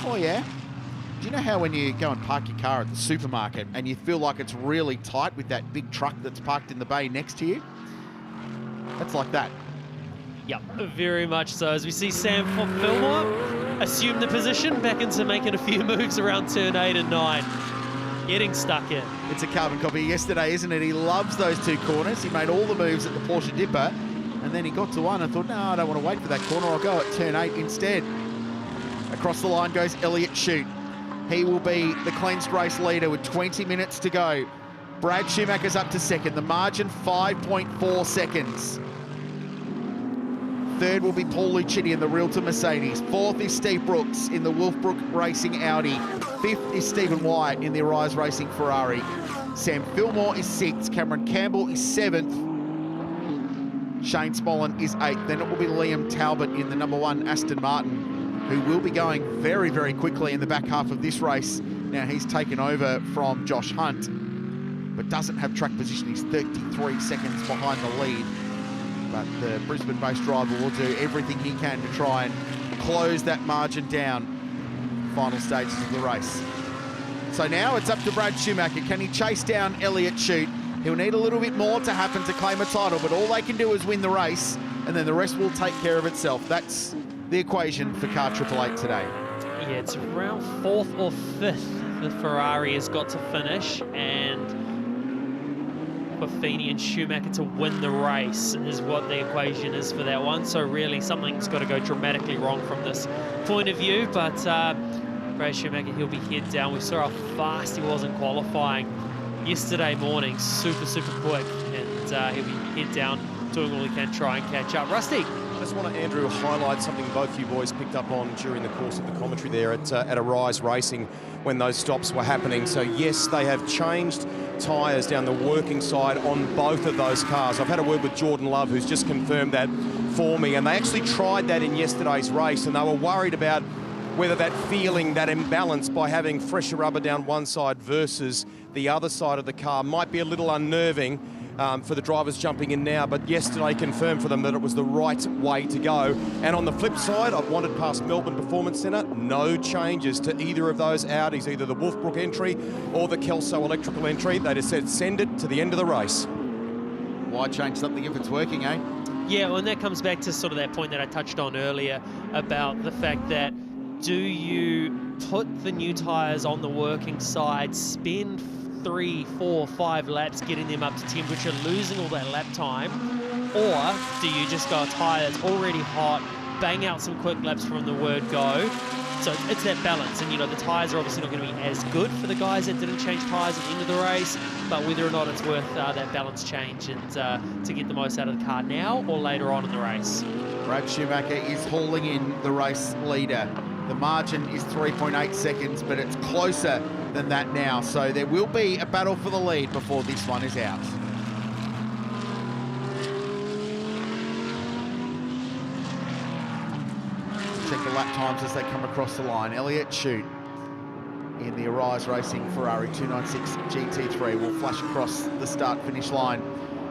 Oh yeah. Do you know how when you go and park your car at the supermarket and you feel like it's really tight with that big truck that's parked in the bay next to you? That's like that. Yep, very much so. As we see Sam Fillmore assume the position, back into making a few moves around turn 8 and 9. Getting stuck in. It's a carbon copy yesterday, isn't it? He loves those two corners. He made all the moves at the Porsche Dipper, and then he got to one and thought, no, I don't want to wait for that corner. I'll go at turn 8 instead. Across the line goes Elliott Chute. He will be the cleansed race leader with 20 minutes to go. Brad Schumacher's up to second. The margin, 5.4 seconds. Third will be Paul Lucitti in the Realtor Mercedes. Fourth is Steve Brooks in the Wolfbrook Racing Audi. Fifth is Stephen Wyatt in the Arise Racing Ferrari. Sam Fillmore is sixth. Cameron Campbell is seventh. Shane Smollen is eighth. Then it will be Liam Talbot in the number 1 Aston Martin, who will be going very, very quickly in the back half of this race. Now he's taken over from Josh Hunt, but doesn't have track position. He's 33 seconds behind the lead. But the Brisbane-based driver will do everything he can to try and close that margin down. Final stages of the race. So now it's up to Brad Schumacher. Can he chase down Elliott Chute? He'll need a little bit more to happen to claim a title, but all they can do is win the race, and then the rest will take care of itself. That's the equation for car 888 today. Yeah, it's around 4th or 5th the Ferrari has got to finish, and for Feeney and Schumacher to win the race is what the equation is for that one. So really something's got to go dramatically wrong from this point of view, but Brad Schumacher, he'll be head down. We saw how fast he was in qualifying yesterday morning, super quick, and he'll be head down, doing all he can, try and catch up. Rusty? I just want to, Andrew, highlight something both you boys picked up on during the course of the commentary there at Arise Racing when those stops were happening. So yes, they have changed tyres down the working side on both of those cars. I've had a word with Jordan Love, who's just confirmed that for me, and they actually tried that in yesterday's race, and they were worried about whether that feeling, that imbalance by having fresher rubber down one side versus the other side of the car might be a little unnerving for the drivers jumping in now, but yesterday confirmed for them that it was the right way to go. And on the flip side, I've wandered past Melbourne Performance Centre, no changes to either of those Audis, either the Wolfbrook entry or the Kelso electrical entry. They just said send it to the end of the race. Why change something if it's working, eh? Yeah, well, and that comes back to sort of that point that I touched on earlier about the fact that do you put the new tyres on the working side, spend 3, 4, 5 laps getting them up to temperature, losing all that lap time, or do you just go a tyre that's already hot, bang out some quick laps from the word go? So it's that balance, and you know the tyres are obviously not going to be as good for the guys that didn't change tyres at the end of the race, but whether or not it's worth that balance change and to get the most out of the car now or later on in the race. Brad Schumacher is hauling in the race leader. The margin is 3.8 seconds, but it's closer than that now. So there will be a battle for the lead before this one is out. Check the lap times as they come across the line. Elliott Chute in the Arise Racing Ferrari 296 GT3 will flash across the start-finish line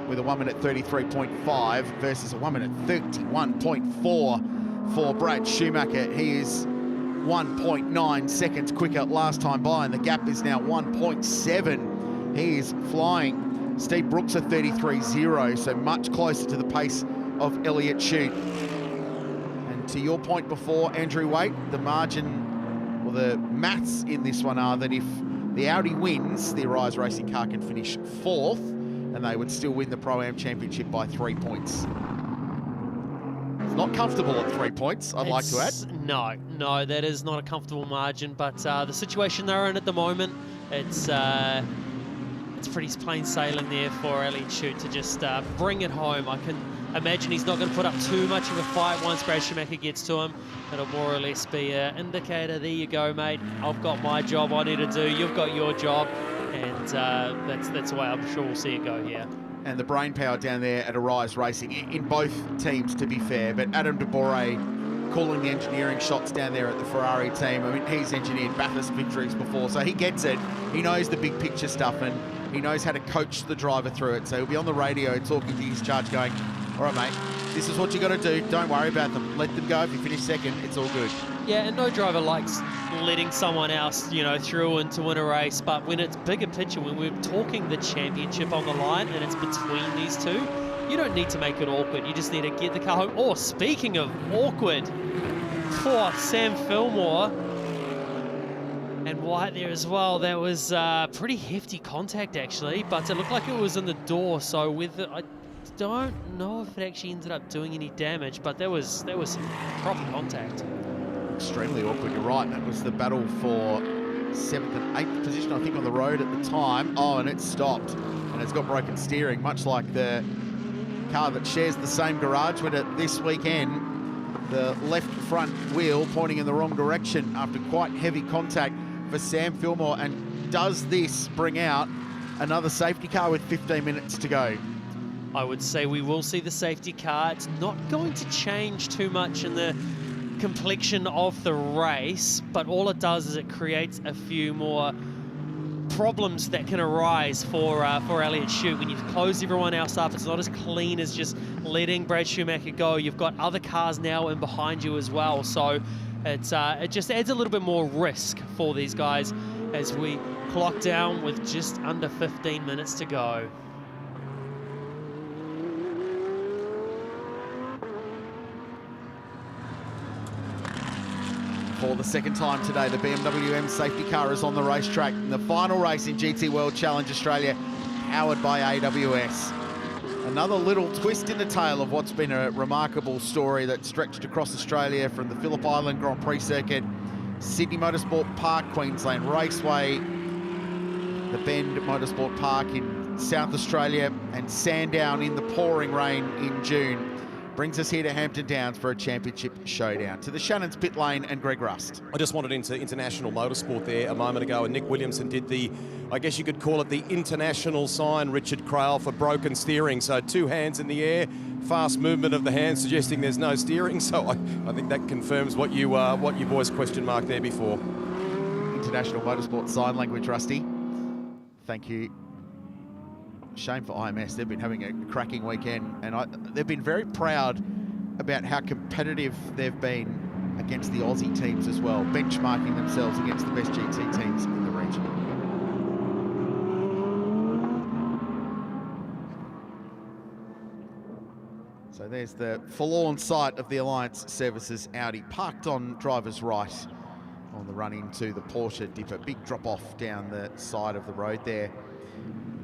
with a 1 minute 33.5 versus a 1 minute 31.4 for Brad Schumacher. He is 1.9 seconds quicker last time by, and the gap is now 1.7. He is flying. Steve Brooks at 33.0, so much closer to the pace of Elliott Chute. And to your point before, Andrew Waite, the margin, or the maths in this one are that if the Audi wins, the Arise Racing car can finish 4th, and they would still win the Pro-Am Championship by 3 points. It's not comfortable at 3 points, I'd like to add. No, that is not a comfortable margin, but the situation they're in at the moment, it's pretty plain sailing there for Elliott Chute to just bring it home. I can imagine he's not going to put up too much of a fight once Brad Schumacher gets to him. It'll more or less be an indicator, there you go, mate, I've got my job I need to do, you've got your job, and that's the way I'm sure we'll see it go here. And the brain power down there at Arise Racing, in both teams, to be fair, but Adam de Borre calling the engineering shots down there at the Ferrari team. I mean, he's engineered Bathurst victories before, so he gets it. He knows the big picture stuff, and he knows how to coach the driver through it. So he'll be on the radio talking to his charge going, all right, mate, this is what you got to do. Don't worry about them. Let them go. If you finish second, it's all good. Yeah, and no driver likes letting someone else, you know, through and to win a race. But when it's bigger picture, when we're talking the championship on the line and it's between these two, you don't need to make it awkward. You just need to get the car home. Oh, speaking of awkward, for Sam Fillmore and White there as well. That was pretty hefty contact, actually, but it looked like it was in the door. So with it, I don't know if it actually ended up doing any damage, but there was some proper contact. Extremely awkward, you're right. That was the battle for 7th and 8th position, I think, on the road at the time. Oh, and it stopped, and it's got broken steering, much like the car that shares the same garage with it this weekend. The left front wheel pointing in the wrong direction after quite heavy contact for Sam Fillmore. And does this bring out another safety car with 15 minutes to go? I would say we will see the safety car. It's not going to change too much in the complexion of the race, but all it does is it creates a few more problems that can arise for Elliott Chute. When you close everyone else up, it's not as clean as just letting Brad Schumacher go. You've got other cars now in behind you as well, so it just adds a little bit more risk for these guys as we clock down with just under 15 minutes to go. For the second time today, the BMW M safety car is on the racetrack in the final race in GT World Challenge Australia, powered by AWS. Another little twist in the tale of what's been a remarkable story that stretched across Australia from the Phillip Island Grand Prix circuit, Sydney Motorsport Park, Queensland Raceway, the Bend Motorsport Park in South Australia, and Sandown in the pouring rain in June. Brings us here to Hampton Downs for a championship showdown. To the Shannon's pit lane and Greg Rust. I just wanted into international motorsport there a moment ago, and Nick Williamson did the, I guess you could call it the international sign, Richard Crail, for broken steering. So 2 hands in the air, fast movement of the hands suggesting there's no steering. So I think that confirms what you boys question marked there before. International motorsport sign language, Rusty. Thank you. Shame for IMS. They've been having a cracking weekend, and they've been very proud about how competitive they've been against the Aussie teams as well, benchmarking themselves against the best GT teams in the region. So there's the forlorn sight of the Alliance Services Audi parked on driver's right on the run into the Porsche dipper. Big drop off down the side of the road there.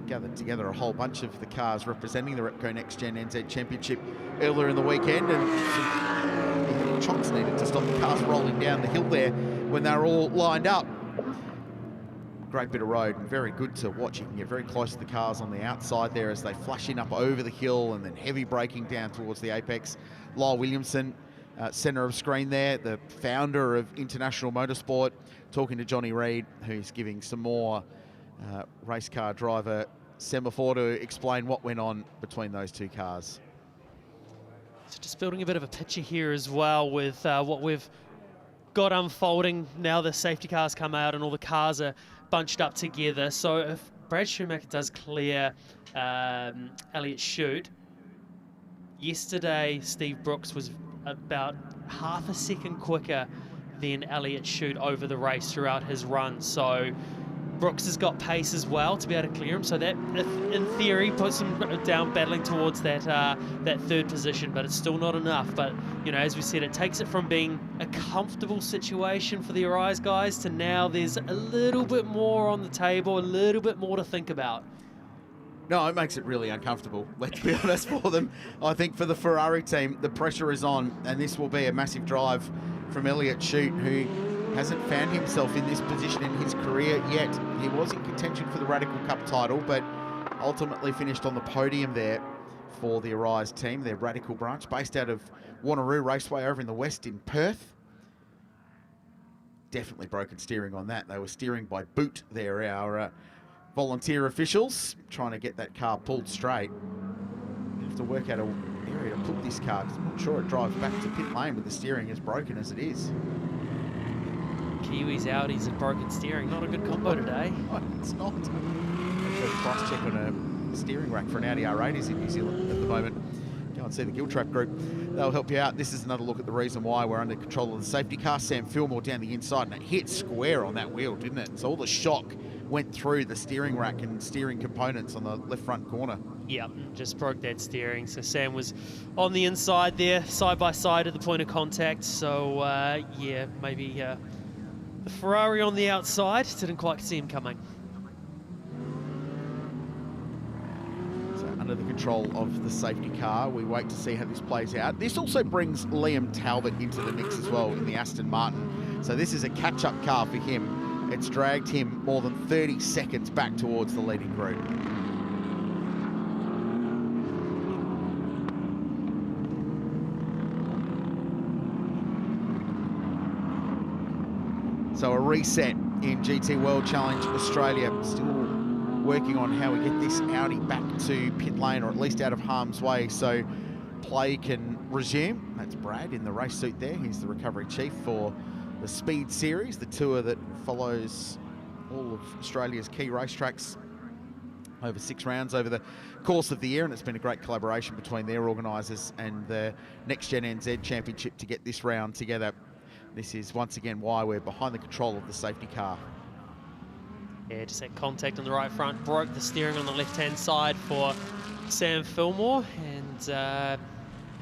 Gathered together a whole bunch of the cars representing the Repco NextGen NZ Championship earlier in the weekend, and some chocks needed to stop the cars rolling down the hill there when they were all lined up. Great bit of road, and very good to watch. You can get very close to the cars on the outside there as they flash in up over the hill, and then heavy braking down towards the apex. Lyle Williamson centre of screen there, the founder of International Motorsport, talking to Johnny Reid, who's giving some more race car driver semaphore to explain what went on between those two cars. So just building a bit of a picture here as well with what we've got unfolding now. The safety cars come out and all the cars are bunched up together. So if Brad Schumacher does clear Elliott Chute, yesterday Steve Brooks was about half a second quicker than Elliott Chute over the race throughout his run. So Brooks has got pace as well to be able to clear him. So that, in theory, puts him down battling towards that that third position, but it's still not enough. But, you know, as we said, it takes it from being a comfortable situation for the Arise guys to now there's a little bit more on the table, a little bit more to think about. No, it makes it really uncomfortable, let's be honest, for them. I think for the Ferrari team, the pressure is on, and this will be a massive drive from Elliott Chute, who hasn't found himself in this position in his career yet. He was in contention for the Radical Cup title, but ultimately finished on the podium there for the Arise team, their Radical branch, based out of Wanneroo Raceway over in the west in Perth. Definitely broken steering on that. They were steering by boot there, our volunteer officials, trying to get that car pulled straight. You have to work out an area to put this car, because I'm not sure it drives back to pit lane with the steering as broken as it is. Kiwis, Audis and broken steering. Not a good combo today. No, it's not. There's a price check on a steering rack for an Audi R80s in New Zealand at the moment. Go and see the Giltrap group. They'll help you out. This is another look at the reason why we're under control of the safety car. Sam Fillmore down the inside, and it hit square on that wheel, didn't it? So all the shock went through the steering rack and steering components on the left front corner. Yep, just broke that steering. So Sam was on the inside there, side by side at the point of contact. So yeah, maybe the Ferrari on the outside, didn't quite see him coming. So under the control of the safety car, we wait to see how this plays out. This also brings Liam Talbot into the mix as well in the Aston Martin. So this is a catch-up car for him. It's dragged him more than 30 seconds back towards the leading group. So a reset in GT World Challenge Australia. Still working on how we get this Audi back to pit lane, or at least out of harm's way, so play can resume. That's Brad in the race suit there. He's the recovery chief for the Speed Series, the tour that follows all of Australia's key racetracks over 6 rounds over the course of the year, and it's been a great collaboration between their organisers and the NextGen NZ Championship to get this round together. This is once again why we're behind the control of the safety car. Yeah, just that contact on the right front, broke the steering on the left-hand side for Sam Fillmore, and I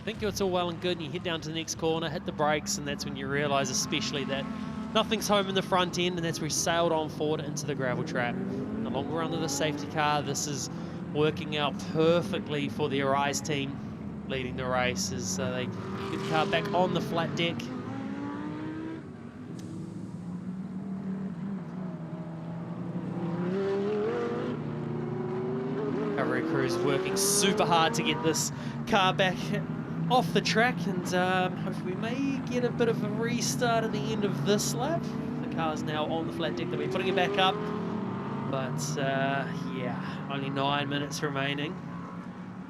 think it's all well and good, and you head down to the next corner, hit the brakes, and that's when you realise especially that nothing's home in the front end, and that's where he sailed on forward into the gravel trap. The longer run of the safety car, this is working out perfectly for the Arise team leading the race as they get the car back on the flat deck. Recovery crews working super hard to get this car back off the track, and hopefully we may get a bit of a restart at the end of this lap. The car's now on the flat deck, they'll be putting it back up, but yeah, only 9 minutes remaining.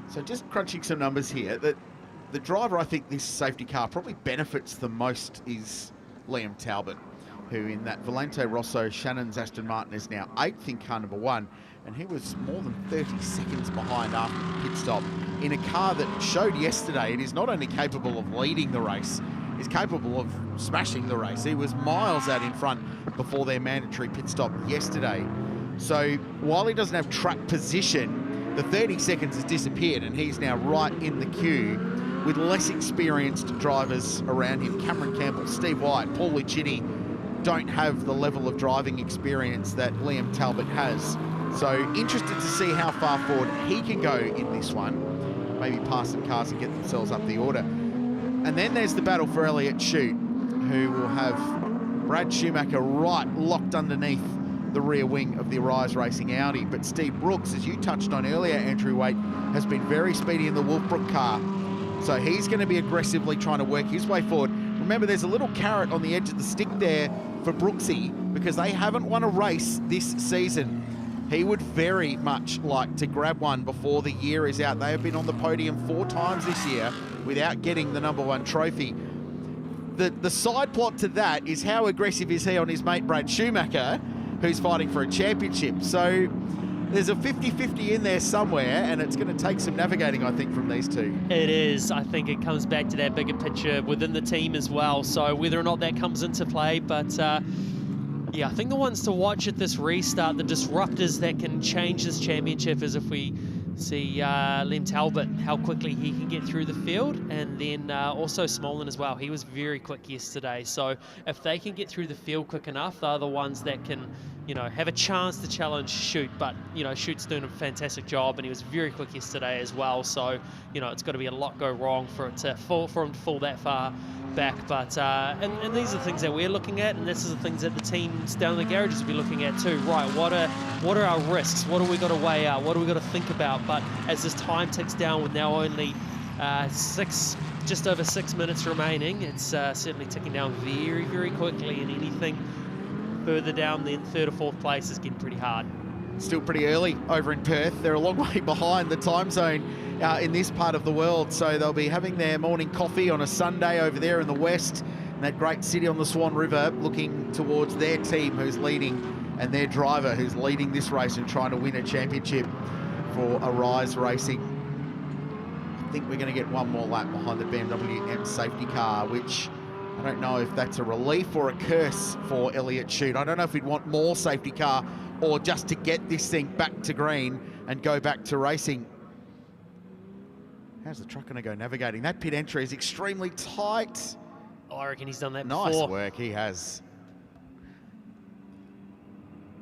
So just crunching some numbers here, that the driver I think this safety car probably benefits the most is Liam Talbot, who in that Valente Rosso Shannon's Aston Martin is now 8th in car number 1, and he was more than 30 seconds behind after the pit stop in a car that showed yesterday it is not only capable of leading the race, is capable of smashing the race. He was miles out in front before their mandatory pit stop yesterday. So while he doesn't have track position, the 30 seconds has disappeared, and he's now right in the queue with less experienced drivers around him. Cameron Campbell, Steve White, Paul Lichini don't have the level of driving experience that Liam Talbot has. So interested to see how far forward he can go in this one. Maybe pass some cars and get themselves up the order. And then there's the battle for Elliott Chute, who will have Brad Schumacher right locked underneath the rear wing of the Arise Racing Audi. But Steve Brooks, as you touched on earlier, Andrew Waite, has been very speedy in the Wolfbrook car. So he's going to be aggressively trying to work his way forward. Remember, there's a little carrot on the edge of the stick there for Brooksy because they haven't won a race this season. He would very much like to grab one before the year is out. They have been on the podium 4 times this year without getting the #1 trophy. The side plot to that is how aggressive is he on his mate Brad Schumacher, who's fighting for a championship. So there's a 50-50 in there somewhere, and it's going to take some navigating, I think, from these two. It is. I think it comes back to that bigger picture within the team as well. So whether or not that comes into play, but yeah, I think the ones to watch at this restart, the disruptors that can change this championship, is if we see Liam Talbot, how quickly he can get through the field, and then also Smolin as well. He was very quick yesterday, so if they can get through the field quick enough, they're the ones that can, you know, have a chance to challenge Shoot. But, you know, Shoot's doing a fantastic job, and he was very quick yesterday as well, so, you know, it's got to be a lot go wrong for him to fall that far back. But and these are the things that we're looking at, and this is the things that the teams down in the garages will be looking at too. Right, what are our risks? What do we got to weigh out? What do we got to think about? But as this time ticks down with now only just over 6 minutes remaining, it's certainly ticking down very, very quickly, and anything further down than 3rd or 4th place is getting pretty hard. Still pretty early over in Perth. They're a long way behind the time zone in this part of the world, so they'll be having their morning coffee on a Sunday over there in the west, in that great city on the Swan River, looking towards their team who's leading and their driver who's leading this race and trying to win a championship for Arise Racing. I think we're going to get one more lap behind the BMW M safety car, which I don't know if that's a relief or a curse for Elliott Shute. I don't know if we'd want more safety car or just to get this thing back to green and go back to racing. How's the truck going to go navigating? That pit entry is extremely tight. Oh, I reckon he's done that before. Nice work, he has.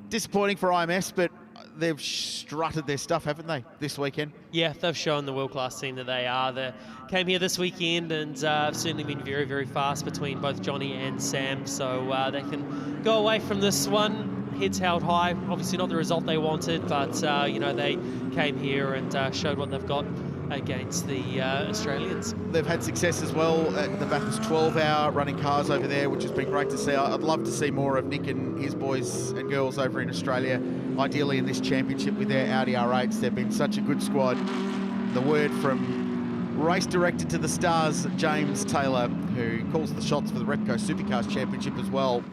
Disappointing for IMS, but they've strutted their stuff, haven't they, this weekend? Yeah, they've shown the world-class team that they are. They came here this weekend and have certainly been very, very fast between both Johnny and Sam, so they can go away from this one heads held high. Obviously not the result they wanted, but you know, they came here and showed what they've got against the Australians. They've had success as well at the Bathurst 12-hour running cars over there, which has been great to see. I'd love to see more of Nick and his boys and girls over in Australia, ideally in this championship with their Audi R8s. They've been such a good squad. The word from race director to the stars, James Taylor, who calls the shots for the Repco Supercars Championship as well.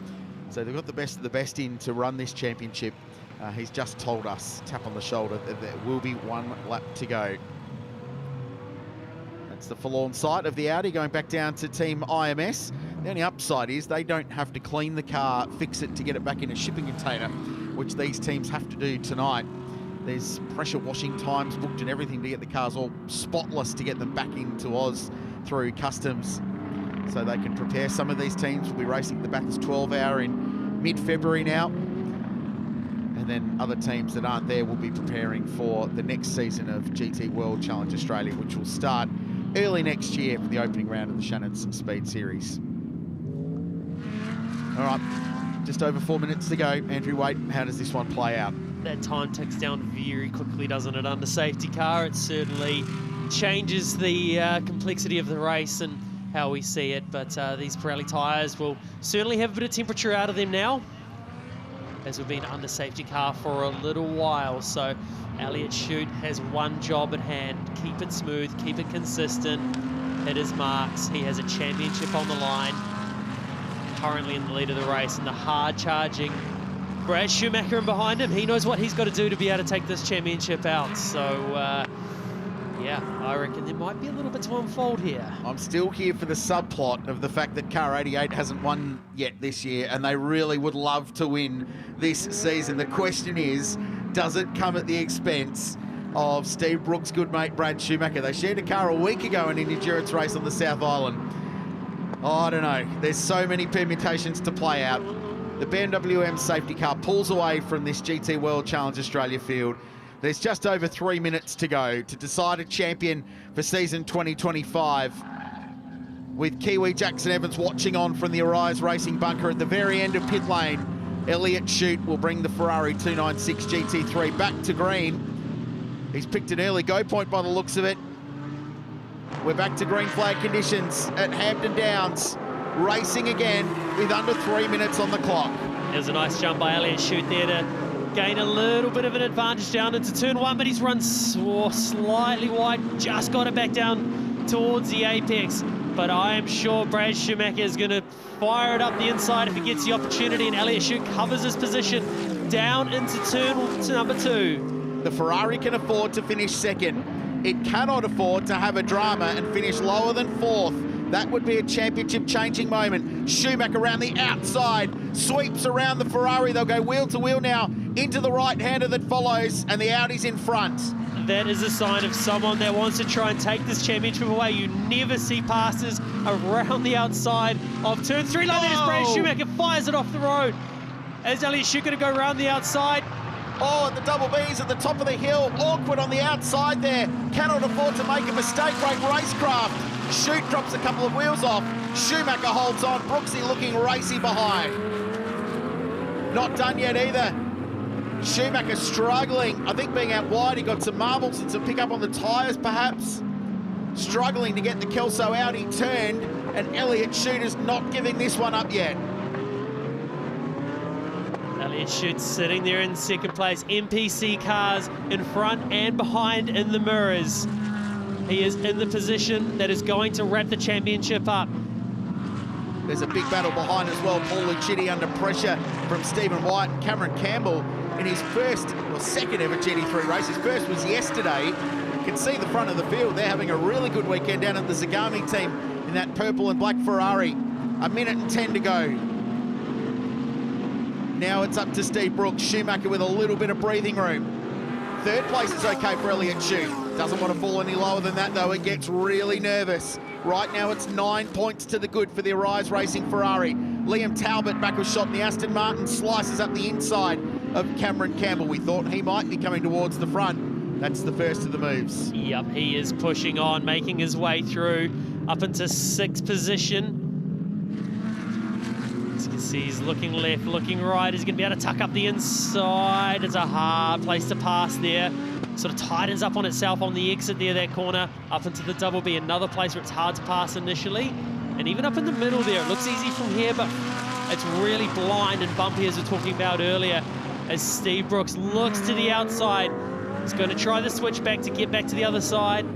So they've got the best of the best in to run this championship. He's just told us, tap on the shoulder, that there will be one lap to go. That's the forlorn sight of the Audi going back down to Team IMS. The only upside is they don't have to clean the car, fix it to get it back in a shipping container, which these teams have to do tonight. There's pressure washing times booked and everything to get the cars all spotless to get them back into Oz through customs, so they can prepare. Some of these teams will be racing the Bathurst 12-hour in mid-February now, and then other teams that aren't there will be preparing for the next season of GT World Challenge Australia, which will start early next year for the opening round of the Shannon's Speed Series. All right, just over 4 minutes to go. Andrew Waite, how does this one play out? That time ticks down very quickly, doesn't it, under safety car? It certainly changes the complexity of the race and how we see it, but these Pirelli tyres will certainly have a bit of temperature out of them now, as we've been under safety car for a little while. So Elliott Shute has one job at hand: keep it smooth, keep it consistent, hit his marks. He has a championship on the line, currently in the lead of the race, and the hard-charging Brad Schumacher behind him. He knows what he's got to do to be able to take this championship out. So yeah, I reckon there might be a little bit to unfold here. I'm still here for the subplot of the fact that Car 88 hasn't won yet this year, and they really would love to win this season. The question is, does it come at the expense of Steve Brooks' good mate Brad Schumacher? They shared a car a week ago in an endurance race on the South Island. Oh, I don't know. There's so many permutations to play out. The BMW M safety car pulls away from this GT World Challenge Australia field. There's just over 3 minutes to go to decide a champion for season 2025. With Kiwi Jackson Evans watching on from the Arise Racing bunker at the very end of pit lane, Elliott Shute will bring the Ferrari 296 GT3 back to green. He's picked an early go point by the looks of it. We're back to green flag conditions at Hampton Downs. Racing again with under 3 minutes on the clock. There's a nice jump by Elliott Shute there to gain a little bit of an advantage down into turn one, but he's run slightly wide, just got it back down towards the apex. But I am sure Brad Schumacher is going to fire it up the inside if he gets the opportunity, and Elliott Shute covers his position down into turn number 2. The Ferrari can afford to finish second. It cannot afford to have a drama and finish lower than 4th. That would be a championship-changing moment. Schumacher around the outside, sweeps around the Ferrari. They'll go wheel to wheel now into the right-hander that follows, and the Audi's in front. That is a sign of someone that wants to try and take this championship away. You never see passes around the outside of turn 3. Like that is Brad Schumacher, fires it off the road. As Elliott Shute going to go around the outside. Oh, the double B's at the top of the hill. Awkward on the outside there. Cannot afford to make a mistake. Great racecraft. Shute drops a couple of wheels off. Schumacher holds on. Brooksy looking racy behind. Not done yet either. Schumacher struggling. I think being out wide, he got some marbles and some pickup on the tyres perhaps. Struggling to get the Kelso out. He turned, and Elliott Shute is not giving this one up yet. Elliott Shute sitting there in second place. MPC cars in front and behind in the mirrors. He is in the position that is going to wrap the championship up. There's a big battle behind as well. Paul Lucchetti under pressure from Stephen White and Cameron Campbell in his first or second ever GT3 race. His first was yesterday. You can see the front of the field. They're having a really good weekend down at the Zagami team in that purple and black Ferrari. 1 minute and 10 to go. Now it's up to Steve Brooks. Schumacher with a little bit of breathing room. Third place is okay for Elliott Shute. Doesn't want to fall any lower than that, though. It gets really nervous. Right now, it's 9 points to the good for the Arise Racing Ferrari. Liam Talbot, backward shot in the Aston Martin, slices up the inside of Cameron Campbell. We thought he might be coming towards the front. That's the first of the moves. Yep, he is pushing on, making his way through up into 6th position. As you can see, he's looking left, looking right. He's going to be able to tuck up the inside. It's a hard place to pass there. Sort of tightens up on itself on the exit there, that corner, up into the double B. Another place where it's hard to pass initially. And even up in the middle there, it looks easy from here, but it's really blind and bumpy, as we were talking about earlier, as Steve Brooks looks to the outside. He's going to try the switch back to get back to the other side.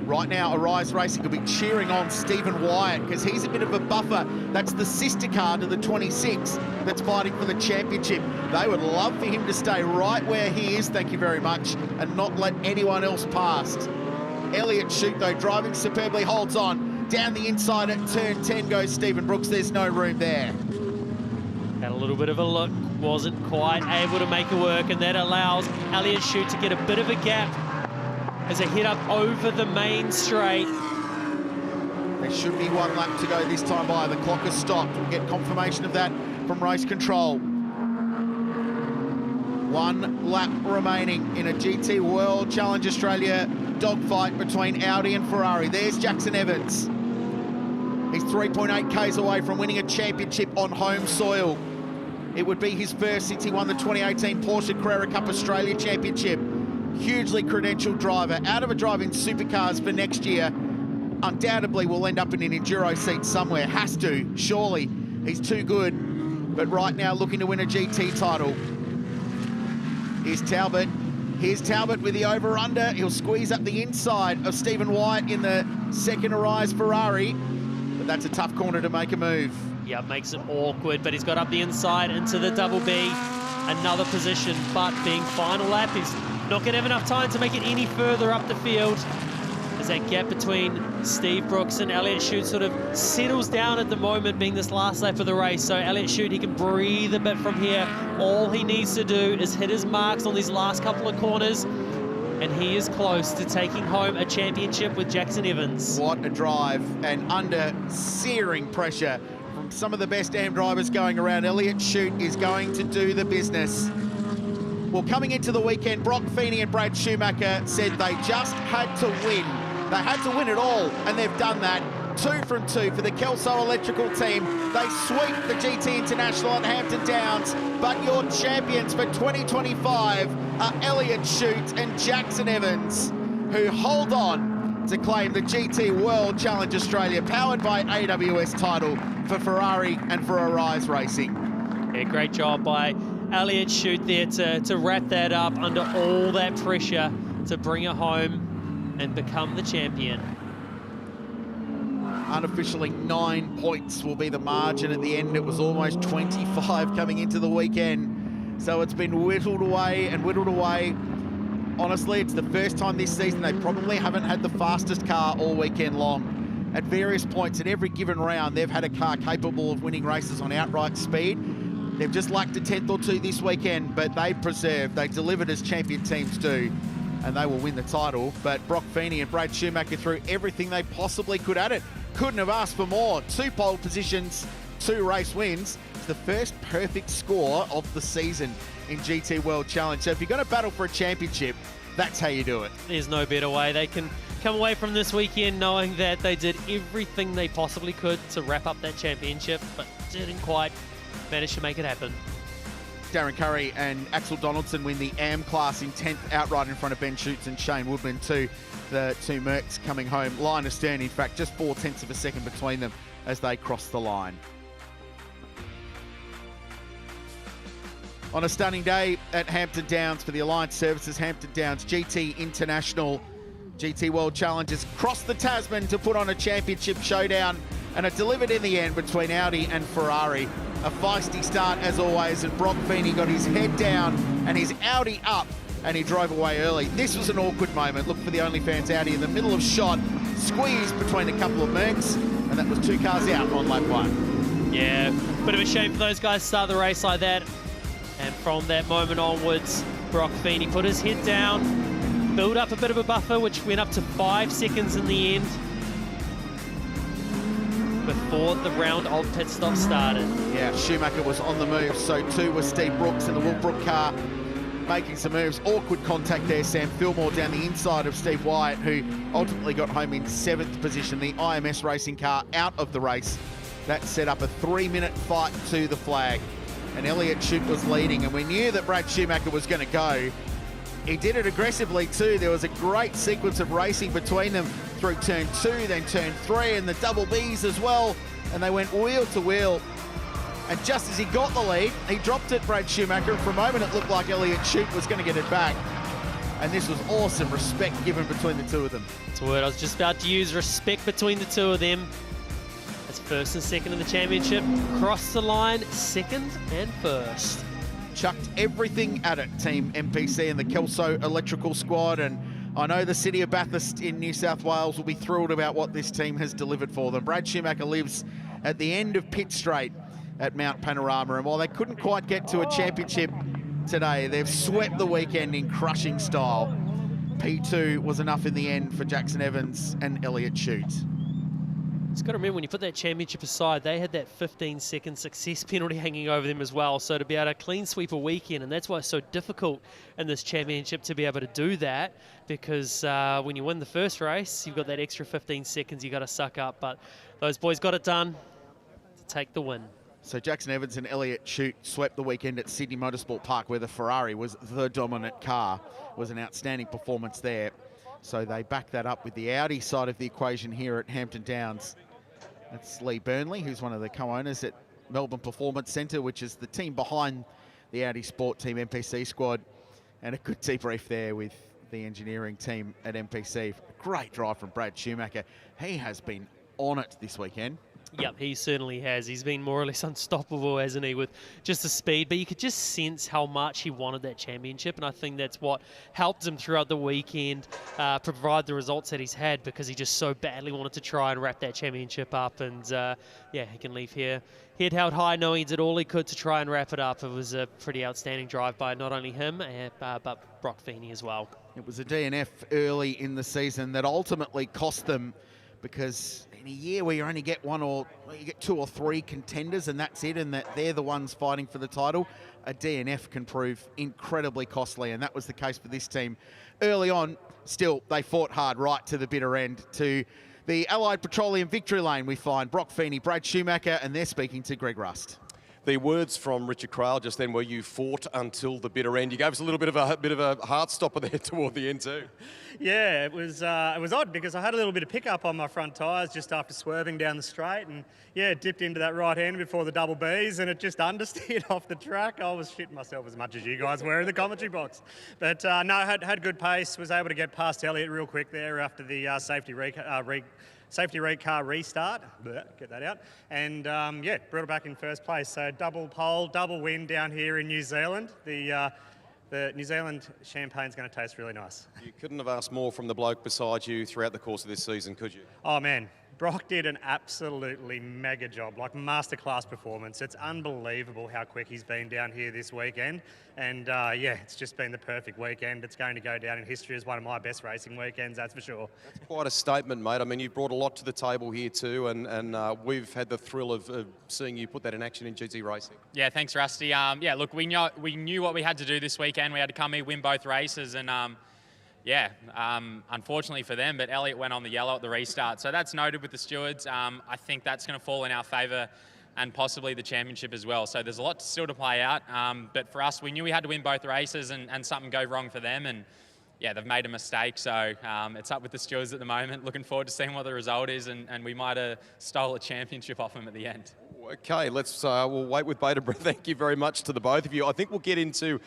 Right now, Arise Racing could be cheering on Stephen Wyatt because he's a bit of a buffer. That's the sister car to the 26 that's fighting for the championship. They would love for him to stay right where he is, thank you very much, and not let anyone else past. Elliott Shute, though, driving superbly, holds on. Down the inside at turn 10 goes Stephen Brooks. There's no room there. Had a little bit of a look, wasn't quite able to make it work, and that allows Elliott Shute to get a bit of a gap as they head up over the main straight. There should be 1 lap to go this time by. The clock has stopped. We'll get confirmation of that from race control. 1 lap remaining in a GT World Challenge Australia dogfight between Audi and Ferrari. There's Jackson Evans. He's 3.8 Ks away from winning a championship on home soil. It would be his first since he won the 2018 Porsche Carrera Cup Australia Championship. Hugely credentialed driver, out of a drive in supercars for next year. Undoubtedly will end up in an enduro seat somewhere, has to, surely. He's too good, but right now looking to win a GT title. Here's Talbot. Here's Talbot with the over-under. He'll squeeze up the inside of Stephen Wyatt in the second Arise Ferrari, but that's a tough corner to make a move. Yeah, makes it awkward, but he's got up the inside into the double B. Another position, but being final lap, he's not going to have enough time to make it any further up the field. As that gap between Steve Brooks and Elliott Shute sort of settles down at the moment, being this last lap of the race. So Elliott Shute, he can breathe a bit from here. All he needs to do is hit his marks on these last couple of corners, and he is close to taking home a championship with Jackson Evans. What a drive, and under searing pressure from some of the best AM drivers going around. Elliott Shute is going to do the business. Well, coming into the weekend, Brock Feeney and Brad Schumacher said they just had to win. They had to win it all, and they've done that. 2 from 2 for the Kelso Electrical team. They sweep the GT International at Hampton Downs, but your champions for 2025 are Elliott Shute and Jackson Evans, who hold on to claim the GT World Challenge Australia, powered by AWS title for Ferrari and for Arise Racing. Yeah, great job by Elliott Shute there to wrap that up under all that pressure to bring it home and become the champion. Unofficially 9 points will be the margin at the end. It was almost 25 coming into the weekend. So it's been whittled away and whittled away. Honestly, it's the first time this season they probably haven't had the fastest car all weekend long. At various points in every given round, they've had a car capable of winning races on outright speed. They've just lacked a 10th or two this weekend, but they preserved, they delivered as champion teams do, and they will win the title. But Brock Feeney and Brad Schumacher threw everything they possibly could at it. Couldn't have asked for more. 2 pole positions, 2 race wins. It's the first perfect score of the season in GT World Challenge. So if you're going to battle for a championship, that's how you do it. There's no better way. They can come away from this weekend knowing that they did everything they possibly could to wrap up that championship, but didn't quite manage to make it happen. Darren Curry and Axel Donaldson win the AM class in 10th outright in front of Ben Schutz and Shane Woodman too. The 2 Mercs coming home line astern, in fact, just 0.4 of a second between them as they cross the line. On a stunning day at Hampton Downs for the Alliance Services Hampton Downs GT International GT World Challengers crossed the Tasman to put on a championship showdown, and it delivered in the end between Audi and Ferrari. A feisty start as always, and Brock Feeney got his head down and his Audi up, and he drove away early. This was an awkward moment. Look for the OnlyFans Audi in the middle of shot, squeezed between a couple of Mercs, and that was 2 cars out on lap 1. Yeah, bit of a shame for those guys to start the race like that. And from that moment onwards, Brock Feeney put his head down, built up a bit of a buffer, which went up to 5 seconds in the end before the round of pit stop started. Yeah, Schumacher was on the move, so too was Steve Brooks in the Willbrook car, making some moves. Awkward contact there, Sam Fillmore down the inside of Steve Wyatt, who ultimately got home in 7th position. The IMS racing car out of the race. That set up a 3-minute fight to the flag. And Elliott Shute was leading, and we knew that Brad Schumacher was going to go. He did it aggressively too. There was a great sequence of racing between them through turn 2, then turn 3, and the double Bs as well. And they went wheel to wheel. And just as he got the lead, he dropped it, Brad Schumacher, and for a moment it looked like Elliott Shute was going to get it back. And this was awesome respect given between the two of them. That's a word I was just about to use, respect between the two of them. First and second in the championship, crossed the line, second and first. Chucked everything at it, Team MPC and the Kelso Electrical Squad, and I know the city of Bathurst in New South Wales will be thrilled about what this team has delivered for them. Brad Schumacher lives at the end of Pitt Straight at Mount Panorama, and while they couldn't quite get to a championship today, they've swept the weekend in crushing style. P2 was enough in the end for Jackson Evans and Elliott Shute. It's got to remember, when you put that championship aside, they had that 15-second success penalty hanging over them as well. So to be able to clean sweep a weekend, and that's why it's so difficult in this championship to be able to do that, because when you win the first race, you've got that extra 15 seconds you got to suck up. But those boys got it done to take the win. So Jackson Evans and Elliott Shute swept the weekend at Sydney Motorsport Park, where the Ferrari was the dominant car. It was an outstanding performance there. So they back that up with the Audi side of the equation here at Hampton Downs. That's Lee Burnley, who's one of the co-owners at Melbourne Performance Centre, which is the team behind the Audi Sport Team MPC squad. And a good debrief there with the engineering team at MPC. Great drive from Brad Schumacher. He has been on it this weekend. Yep, he certainly has. He's been more or less unstoppable, hasn't he, with just the speed. But you could just sense how much he wanted that championship, and I think that's what helped him throughout the weekend provide the results that he's had, because he just so badly wanted to try and wrap that championship up. And yeah, he can leave here head held high, knowing he did all he could to try and wrap it up. It was a pretty outstanding drive by not only him, but Brock Feeney as well. It was a DNF early in the season that ultimately cost them, because in a year where you only get you get 2 or 3 contenders and that's it, and that they're the ones fighting for the title, a DNF can prove incredibly costly, and that was the case for this team early on. Still, they fought hard right to the bitter end. To the Allied Petroleum victory lane, we find Brock Feeney, Brad Schumacher, and they're speaking to Greg Rust. The words from Richard Craill just then were, "You fought until the bitter end." You gave us a little bit of a heart stopper there toward the end too. Yeah, it was odd because I had a little bit of pickup on my front tyres just after swerving down the straight, and yeah, dipped into that right hand before the double Bs, and it just understeered off the track. I was shitting myself as much as you guys were in the commentary box, but no, had good pace. Was able to get past Elliott real quick there after the safety rate car restart, get that out, and yeah, brought it back in first place. So double pole, double win down here in New Zealand. The New Zealand champagne's going to taste really nice. You couldn't have asked more from the bloke beside you throughout the course of this season, could you? Oh man, Brock did an absolutely mega job, like masterclass performance. It's unbelievable how quick he's been down here this weekend. And yeah, it's just been the perfect weekend. It's going to go down in history as one of my best racing weekends, that's for sure. That's quite a statement, mate. I mean, you've brought a lot to the table here too, and we've had the thrill of seeing you put that in action in GT racing. Yeah, thanks, Rusty. Yeah, look, we knew what we had to do this weekend. We had to come here, win both races, and yeah, unfortunately for them, but Elliott went on the yellow at the restart. So that's noted with the stewards. I think that's going to fall in our favour and possibly the championship as well. So there's a lot still to play out. But for us, we knew we had to win both races and something go wrong for them. And yeah, they've made a mistake. So it's up with the stewards at the moment. Looking forward to seeing what the result is. And we might have stole a championship off them at the end. Okay, we'll wait with bated breath. Thank you very much to the both of you. I think we'll get into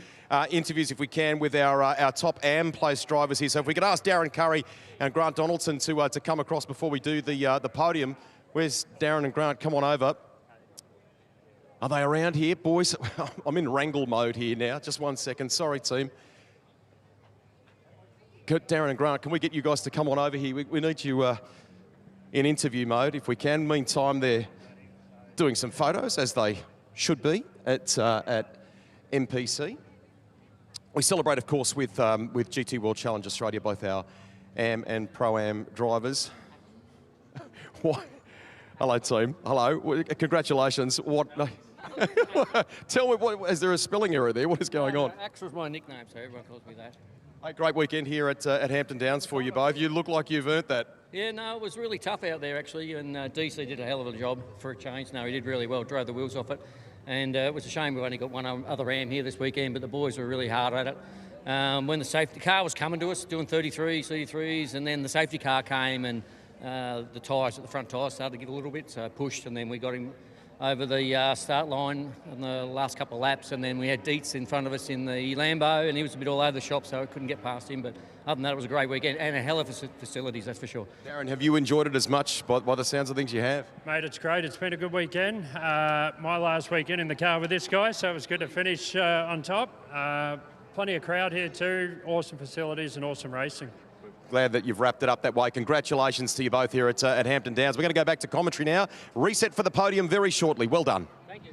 interviews, if we can, with our top AM place drivers here. So if we could ask Darren Curry and Grant Donaldson to come across before we do the podium. Where's Darren and Grant? Come on over. Are they around here, boys? I'm in wrangle mode here now. Just 1 second. Sorry, team. Darren and Grant, can we get you guys to come on over here? We need you in interview mode, if we can. Meantime, they're doing some photos, as they should be, at MPC. We celebrate, of course, with GT World Challenge Australia, both our AM and Pro-Am drivers. Why? Hello, team. Hello. Congratulations. What? Tell me, is there a spelling error there? What is going on? Axe was my nickname, so everyone calls me that. Hey, great weekend here at Hampton Downs for you both. You look like you've earned that. Yeah, no, it was really tough out there, actually, and DC did a hell of a job for a change. No, he did really well, drove the wheels off it, and it was a shame we only got one other Ram here this weekend, but the boys were really hard at it. When the safety car was coming to us, doing 33s, and then the safety car came, and the tyres at the front tyres started to give a little bit, so I pushed, and then we got him over the start line in the last couple of laps, and then we had Dietz in front of us in the Lambo, and he was a bit all over the shop, so I couldn't get past him. But other than that, it was a great weekend and a hell of facilities, that's for sure. Darren, have you enjoyed it as much by the sounds of things you have? Mate, it's great. It's been a good weekend. My last weekend in the car with this guy, so it was good to finish on top. Plenty of crowd here too, awesome facilities and awesome racing. Glad that you've wrapped it up that way. Congratulations to you both here at Hampton Downs. We're going to go back to commentary now. Reset for the podium very shortly. Well done. Thank you.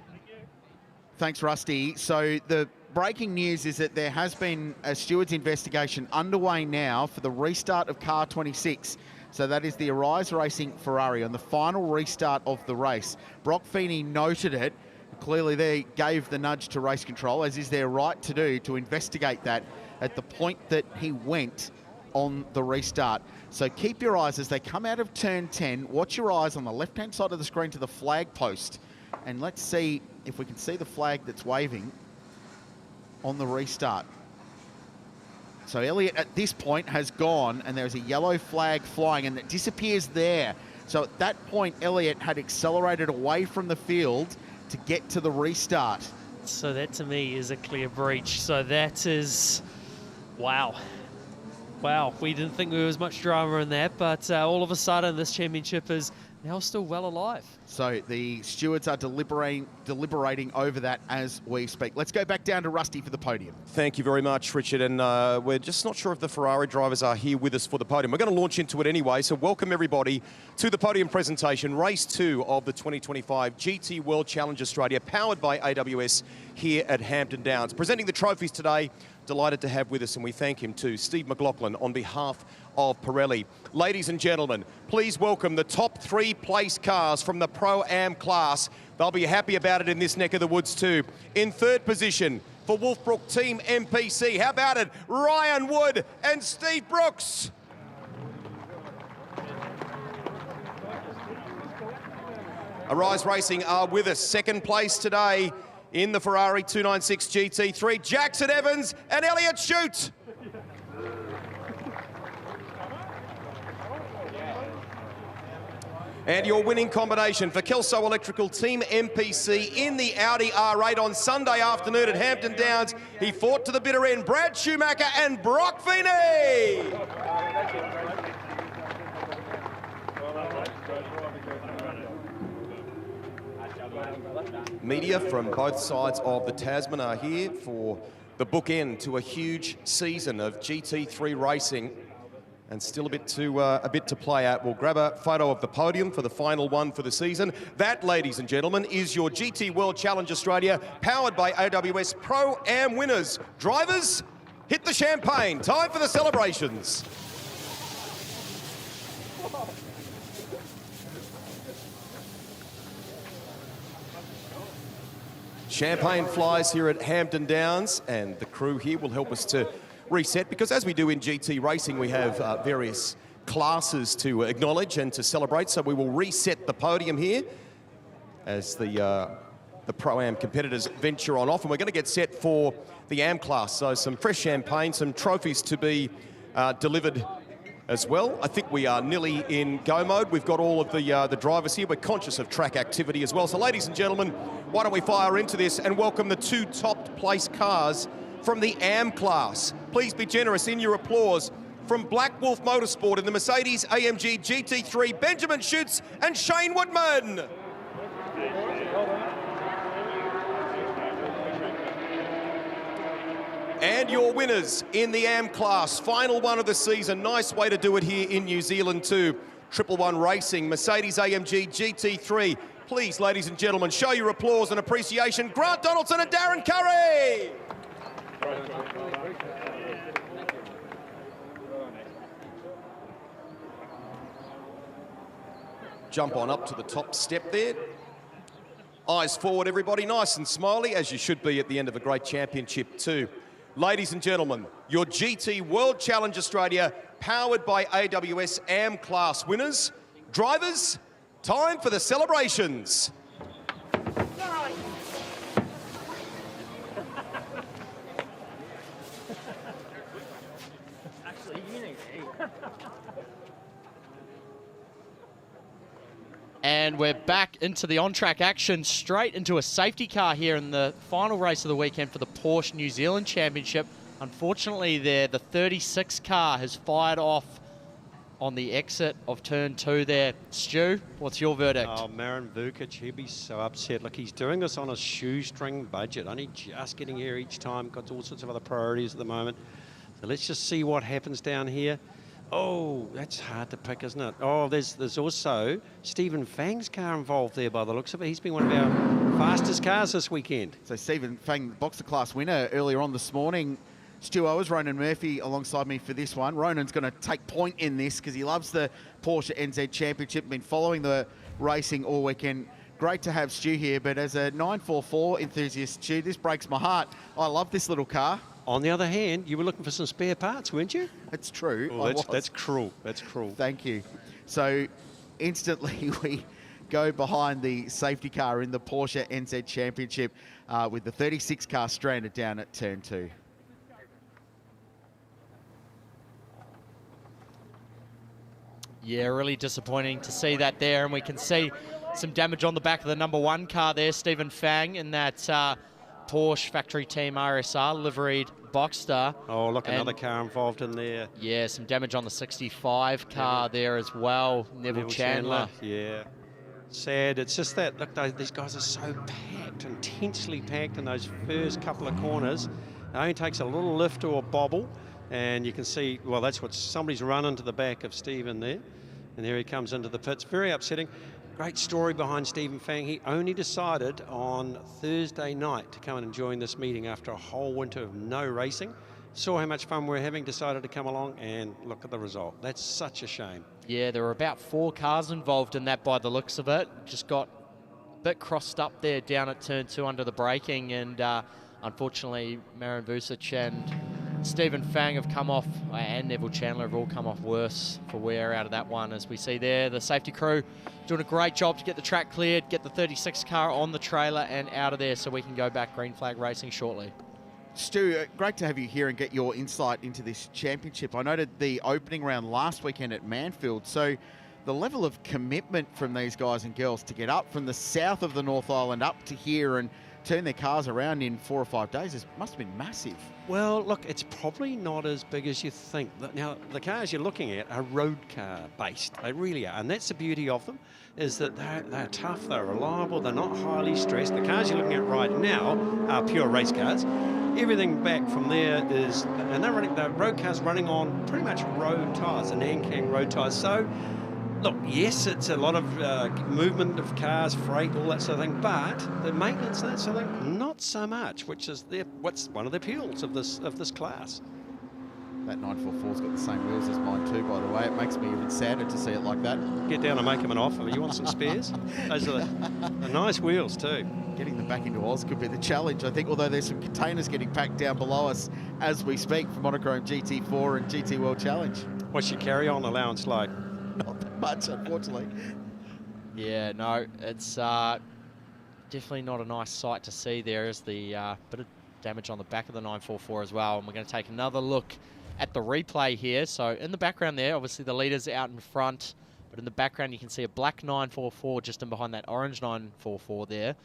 Thanks, Rusty. So the breaking news is that there has been a stewards investigation underway now for the restart of car 26. So that is the Arise Racing Ferrari on the final restart of the race. Brock Feeney noted it. Clearly they gave the nudge to race control, as is their right to do, to investigate that at the point that he went on the restart. So keep your eyes as they come out of turn 10. Watch your eyes on the left-hand side of the screen to the flag post. And let's see if we can see the flag that's waving on the restart. So Elliott at this point has gone, and there's a yellow flag flying, and it disappears there. So at that point, Elliott had accelerated away from the field to get to the restart. So that to me is a clear breach. So that is, wow. Wow, we didn't think there was much drama in that, but all of a sudden this championship is now still well alive. So the stewards are deliberating over that as we speak. Let's go back down to Rusty for the podium. Thank you very much, Richard. And we're just not sure if the Ferrari drivers are here with us for the podium. We're going to launch into it anyway, so welcome everybody to the podium presentation, race 2 of the 2025 GT World Challenge Australia, powered by AWS here at Hampton Downs. Presenting the trophies today, delighted to have with us, and we thank him too, Steve McLaughlin, on behalf of Pirelli. Ladies and gentlemen, please welcome the top 3 place cars from the Pro-Am class. They'll be happy about it in this neck of the woods too. In 3rd position for Wolfbrook Team MPC, how about it? Ryan Wood and Steve Brooks. Arise Racing are with us. Second place today in the Ferrari 296 GT3, Jackson Evans and Elliot Shute. And your winning combination for Kelso Electrical Team MPC in the Audi R8 on Sunday afternoon at Hampton Downs. He fought to the bitter end. Brad Schumacher and Brock Feeney. Media from both sides of the Tasman are here for the bookend to a huge season of GT3 racing. And still a bit to play at. We'll grab a photo of the podium for the final one for the season. That, ladies and gentlemen, is your GT World Challenge Australia, powered by AWS Pro-Am winners. Drivers, hit the champagne. Time for the celebrations. Champagne flies here at Hampton Downs, and the crew here will help us to reset, because as we do in GT racing, we have various classes to acknowledge and to celebrate. So we will reset the podium here as the Pro-Am competitors venture on off, and we're going to get set for the Am class. So some fresh champagne, some trophies to be delivered as well. I think we are nearly in go mode. We've got all of the drivers here. We're conscious of track activity as well. So ladies and gentlemen, why don't we fire into this and welcome the two top place cars from the Am class. Please be generous in your applause. From Black Wolf Motorsport in the Mercedes AMG GT3, Benjamin Schutz and Shane Woodman. And your winners in the Am class, final one of the season. Nice way to do it here in New Zealand too. 111 Racing, Mercedes AMG GT3. Please, ladies and gentlemen, show your applause and appreciation. Grant Donaldson and Darren Curry. Jump on up to the top step there. Eyes forward, everybody, nice and smiley, as you should be at the end of a great championship too. Ladies and gentlemen, your GT World Challenge Australia, powered by AWS Am class winners. Drivers, time for the celebrations. And we're back into the on-track action, straight into a safety car here in the final race of the weekend for the Porsche New Zealand Championship. Unfortunately there, the 36 car has fired off on the exit of turn 2 there. Stu, what's your verdict? Oh, Marin Vukic, he'd be so upset. Look, he's doing this on a shoestring budget, only just getting here each time, got all sorts of other priorities at the moment. So let's just see what happens down here. Oh, that's hard to pick, isn't it? Oh, there's also Stephen Fang's car involved there by the looks of it. He's been one of our fastest cars this weekend. So Stephen Fang, boxer class winner earlier on this morning. Stu Owers, Ronan Murphy alongside me for this one. Ronan's going to take point in this because he loves the Porsche NZ Championship, been following the racing all weekend. Great to have Stu here, but as a 944 enthusiast, Stu, this breaks my heart. I love this little car. On the other hand, you were looking for some spare parts, weren't you? It's true. Oh, that's cruel. That's cruel. Thank you. So instantly we go behind the safety car in the Porsche NZ Championship with the 36 car stranded down at turn 2. Yeah, really disappointing to see that there, and we can see some damage on the back of the number 1 car there, Stephen Fang, in that Porsche factory team RSR liveried Boxster. Oh, look, another car involved in there. Yeah, some damage on the 65 car there as well, Neville Chandler. Yeah. Sad. It's just that, look, these guys are so packed, intensely packed in those first couple of corners. It only takes a little lift or a bobble, and you can see, well, that's what somebody's run into the back of Stephen there. And there he comes into the pits. Very upsetting. Great story behind Stephen Fang. He only decided on Thursday night to come and join this meeting after a whole winter of no racing. Saw how much fun we're having, decided to come along, and look at the result. That's such a shame. Yeah, there were about 4 cars involved in that by the looks of it. Just got a bit crossed up there down at turn 2 under the braking, and unfortunately Marin Vukic and Stephen Fang have come off, and Neville Chandler have all come off worse for wear out of that one. As we see there, the safety crew doing a great job to get the track cleared, get the 36 car on the trailer and out of there so we can go back green flag racing shortly. Stu, great to have you here and get your insight into this championship. I noted the opening round last weekend at Manfield, so the level of commitment from these guys and girls to get up from the south of the North Island up to here and turn their cars around in 4 or 5 days must have been massive. Well, look, it's probably not as big as you think. Now, the cars you're looking at are road car based. They really are. And that's the beauty of them, is that they're tough, they're reliable, they're not highly stressed. The cars you're looking at right now are pure race cars. Everything back from there is, and they're road cars running on pretty much road tyres, and Nankang road tyres. So, look, yes, it's a lot of movement of cars, freight, all that sort of thing, but the maintenance, that sort of thing, not so much, which is what's one of the appeals of this class. That 944's got the same wheels as mine too, by the way. It makes me even sadder to see it like that. Get down and make him an offer. You want some spares? Those are the nice wheels too. Getting them back into Oz could be the challenge, I think, although there's some containers getting packed down below us as we speak for Monochrome GT4 and GT World Challenge. What's your carry-on allowance like? Not that much, unfortunately. Yeah, no, it's definitely not a nice sight to see. There is the bit of damage on the back of the 944 as well, and we're going to take another look at the replay here. So in the background there, obviously the leader's out in front, but in the background you can see a black 944 just in behind that orange 944 there.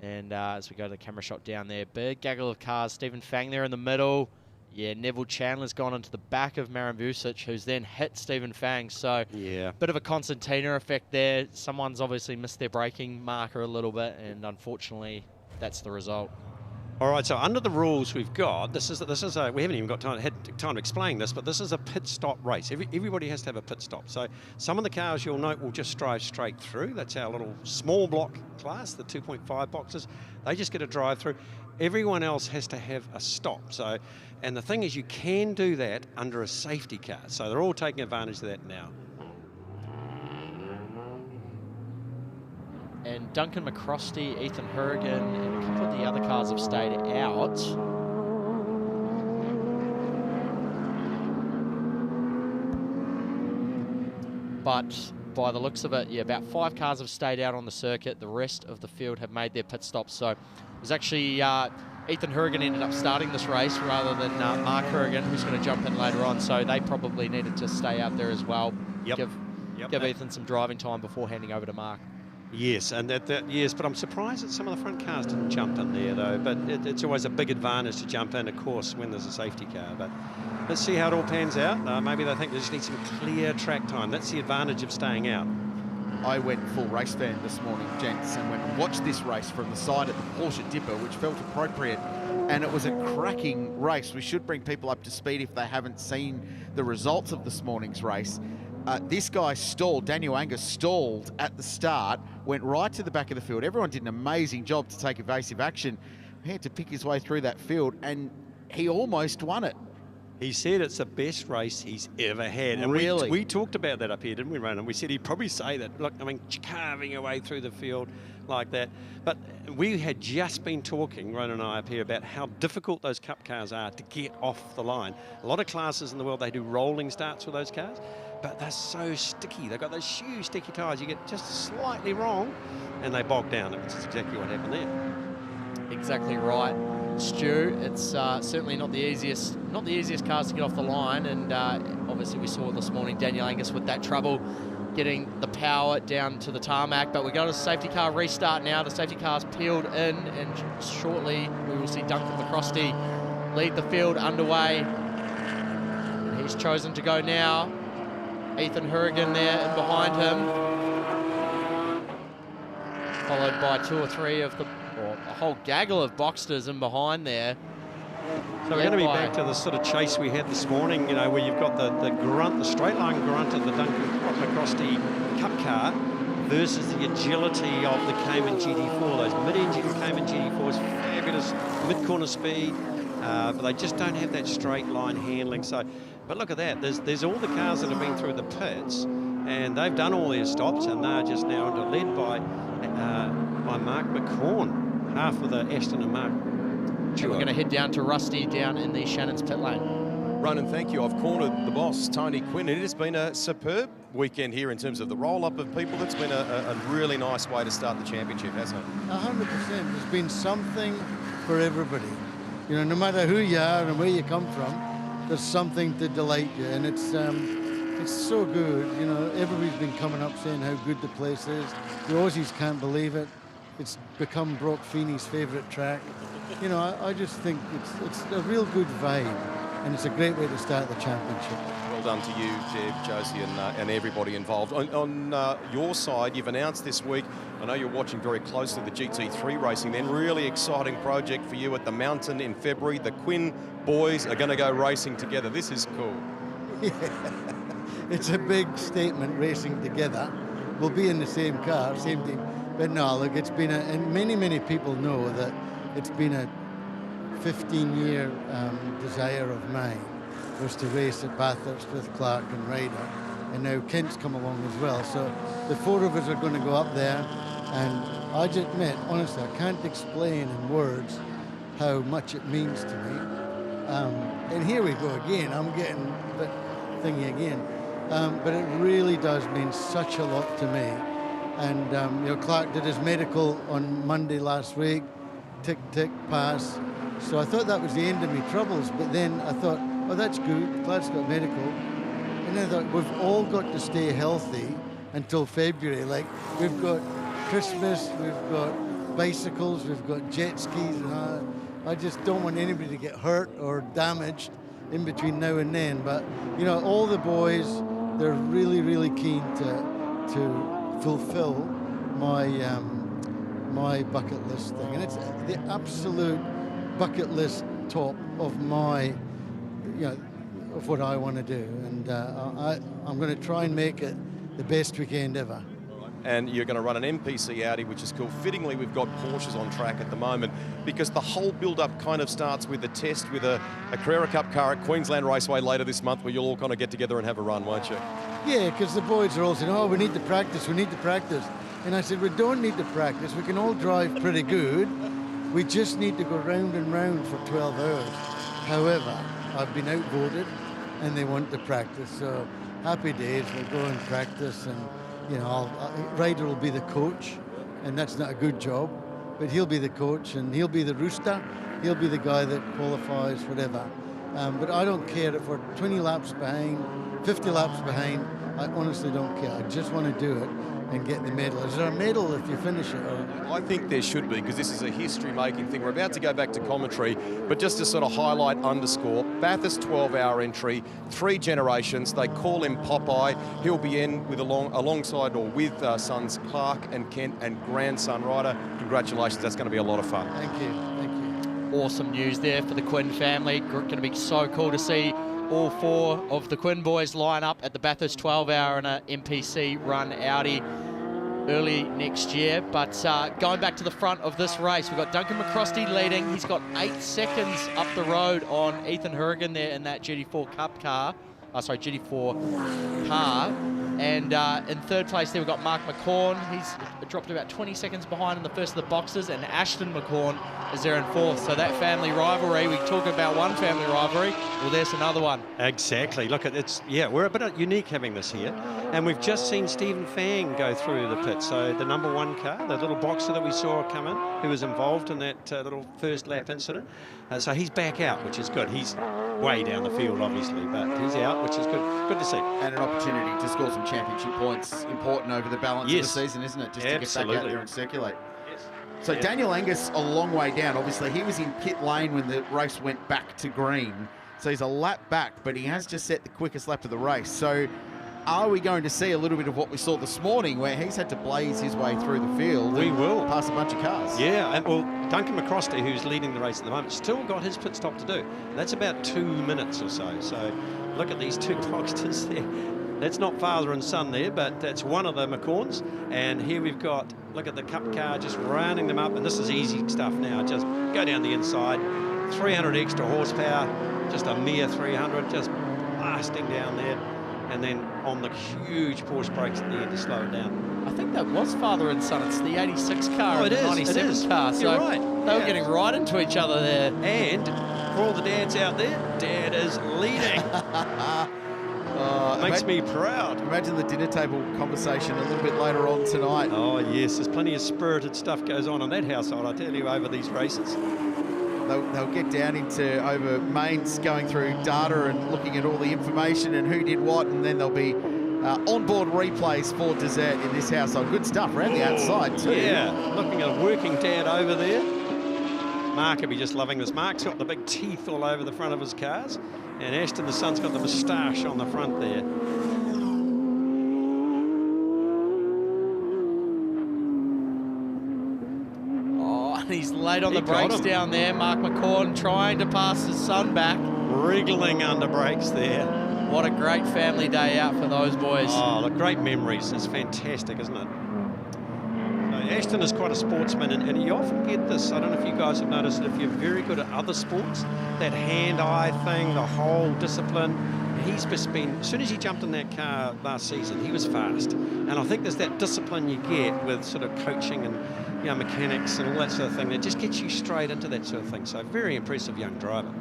And as we go to the camera shot down there, big gaggle of cars. Stephen Fang there in the middle. Yeah, Neville Chandler's gone into the back of Marin Vucic, who's then hit Stephen Fang. So yeah, bit of a concertina effect there. Someone's obviously missed their braking marker a little bit, and unfortunately that's the result. All right, so under the rules we've got, we haven't even got time to explain this, but this is a pit stop race. Everybody has to have a pit stop. So some of the cars you'll note will just drive straight through. That's our little small block class, the 2.5 boxes. They just get a drive through. Everyone else has to have a stop. So, and the thing is, you can do that under a safety car. So they're all taking advantage of that now. And Duncan McCrosty, Ethan Hurrigan, and a couple of the other cars have stayed out. But by the looks of it, yeah, about 5 cars have stayed out on the circuit. The rest of the field have made their pit stops. So it was actually Ethan Hurrigan ended up starting this race rather than Mark Hurrigan, who's going to jump in later on. So they probably needed to stay out there as well. Yep. Give Ethan some driving time before handing over to Mark. Yes, and yes, but I'm surprised that some of the front cars didn't jump in there, though. But it's always a big advantage to jump in, of course, when there's a safety car. But let's see how it all pans out. Maybe they think they just need some clear track time. That's the advantage of staying out. I went full race fan this morning, gents, and went and watched this race from the side at the Porsche Dipper, which felt appropriate. And it was a cracking race. We should bring people up to speed if they haven't seen the results of this morning's race. This guy stalled, Daniel Angus stalled at the start, went right to the back of the field. Everyone did an amazing job to take evasive action. He had to pick his way through that field, and he almost won it. He said it's the best race he's ever had. And really? We talked about that up here, didn't we, Ronan? We said he'd probably say that. Look, I mean, carving away through the field like that. But we had just been talking, Ronan and I up here, about how difficult those cup cars are to get off the line. A lot of classes in the world, they do rolling starts with those cars, but they're so sticky. They've got those huge sticky tyres. You get just slightly wrong, and they bog down. Which is exactly what happened there. Exactly right, Stu. It's certainly not the easiest cars to get off the line, and obviously we saw this morning Daniel Angus with that trouble getting the power down to the tarmac. But we got a safety car restart now. The safety car's peeled in, and shortly we will see Duncan McCrosty lead the field underway. And he's chosen to go now. Ethan Hurrigan there and behind him, followed by 2 or 3 of a whole gaggle of Boxsters in behind there. So we're going to be back to the sort of chase we had this morning, you know, where you've got the grunt, the straight line grunt of the Duncan McCrosty Cup car versus the agility of the Cayman GT4. Those mid-engine Cayman GT4s, fabulous mid-corner speed, but they just don't have that straight line handling. So, but look at that. There's all the cars that have been through the pits, and they've done all their stops, and they're just now led by Mark McCorn, half of the Aston and Mark And we're going to head down to Rusty down in the Shannon's pit lane. Ronan, thank you. I've cornered the boss, Tony Quinn. It has been a superb weekend here in terms of the roll-up of people. It's been a really nice way to start the championship, hasn't it? 100%. There's been something for everybody. You know, no matter who you are and where you come from, there's something to delight you, and it's so good. You know, everybody's been coming up saying how good the place is. The Aussies can't believe it. It's become Brock Feeney's favourite track. You know, I just think it's a real good vibe, and it's a great way to start the championship. Well done to you, Jeb, Josie, and everybody involved. On your side, you've announced this week, I know you're watching very closely the GT3 racing, then really exciting project for you at the Mountain in February. The Quinn boys are going to go racing together. This is cool. Yeah. It's a big statement, racing together. We'll be in the same car, same team. But no, look, it's been and many people know that it's been a 15-year desire of mine, was to race at Bathurst with Clark and Ryder, and now Kent's come along as well. So the four of us are going to go up there, and I just admit, honestly, I can't explain in words how much it means to me. And here we go again. I'm getting a bit thingy again. But it really does mean such a lot to me. And you know, Clark did his medical on Monday last week, tick, pass. So I thought that was the end of my troubles, but then I thought, oh, that's good, Clark's got medical. And then I thought, we've all got to stay healthy until February. Like, we've got Christmas, we've got bicycles, we've got jet skis, and I just don't want anybody to get hurt or damaged in between now and then. But, you know, all the boys, they're really keen to fulfill my my bucket list thing, and it's the absolute bucket list top of my, you know, of what I want to do, and I'm going to try and make it the best weekend ever. And you're going to run an MPC Audi, which is cool. Fittingly, we've got Porsches on track at the moment, because the whole build-up kind of starts with a test with a Carrera Cup car at Queensland Raceway later this month, where you'll all kind of get together and have a run, won't you? Yeah, because the boys are all saying, oh, we need to practice. And I said, we don't need to practice. We can all drive pretty good. We just need to go round and round for 12 hours. However, I've been outvoted, and they want to practice. So happy days, we'll go and practice, and you know, Ryder will be the coach, and that's not a good job, but he'll be the coach, and he'll be the rooster. He'll be the guy that qualifies, whatever. But I don't care if we're 20 laps behind, 50 laps behind. I honestly don't care. I just want to do it and get the medal. Is there a medal if you finish it? Or? I think there should be, because this is a history-making thing. We're about to go back to commentary, but just to sort of highlight, underscore, Bathurst 12-hour entry, 3 generations. They call him Popeye. He'll be in with alongside or with sons Clark and Kent and grandson Ryder. Congratulations, that's going to be a lot of fun. Thank you. Awesome news there for the Quinn family. Going to be so cool to see all 4 of the Quinn boys line up at the Bathurst 12-hour in a MPC run Audi early next year. But going back to the front of this race, we've got Duncan McCrosty leading. He's got 8 seconds up the road on Ethan Hurrigan there in that GT4 Cup car. GT4 car. And in third place there we've got Mark McCorn. He's dropped about 20 seconds behind in the first of the boxes, and Ashton McCorn is there in fourth. So that family rivalry, we talk about one family rivalry, well, there's another one. Exactly. Look, we're a bit unique having this here. And we've just seen Stephen Fang go through the pit. So the number 1 car, the little boxer that we saw come in, who was involved in that little first lap incident. So he's back out, which is good. He's way down the field, obviously, but he's out, which is good. Good to see. And an opportunity to score some championship points, important over the balance of the season, isn't it? Just to get back out there and circulate. Yes. So Daniel Angus, a long way down. Obviously, he was in pit lane when the race went back to green. So he's a lap back, but he has just set the quickest lap of the race. So are we going to see a little bit of what we saw this morning, where he's had to blaze his way through the field? We will. Pass a bunch of cars. Yeah, and well, Duncan McCrosty, who's leading the race at the moment, still got his pit stop to do. That's about 2 minutes or so. So look at these 2 boxers there. That's not father and son there, but that's one of the McCorns. And here we've got, look at the Cup car just rounding them up. And this is easy stuff now. Just go down the inside. 300 extra horsepower, just a mere 300, just blasting down there. And then on the huge Porsche brakes at the end to slow it down. I think that was father and son. It's the 86 car and the 97 car. So you're right. They were getting right into each other there. And for all the dads out there, Dad is leading. Makes me proud. Imagine the dinner table conversation a little bit later on tonight. Oh, yes, there's plenty of spirited stuff goes on in that household, I tell you, over these races. They'll get down into over mains, going through data and looking at all the information and who did what, and then there'll be onboard replays for dessert in this household. Good stuff around the outside too. Yeah, looking at a working dad over there. Mark will be just loving this. Mark's got the big teeth all over the front of his cars, and Ashton, the son's got the moustache on the front there. And he's late on the brakes down there. Mark McCord trying to pass his son back. Wriggling under brakes there. What a great family day out for those boys. Oh, look, great memories. It's fantastic, isn't it? So Ashton is quite a sportsman, and you often get this. I don't know if you guys have noticed it, if you're very good at other sports, that hand-eye thing, the whole discipline. He's just been, as soon as he jumped in that car last season, he was fast. And I think there's that discipline you get with sort of coaching and mechanics and all that sort of thing that just gets you straight into that sort of thing. So very impressive young driver.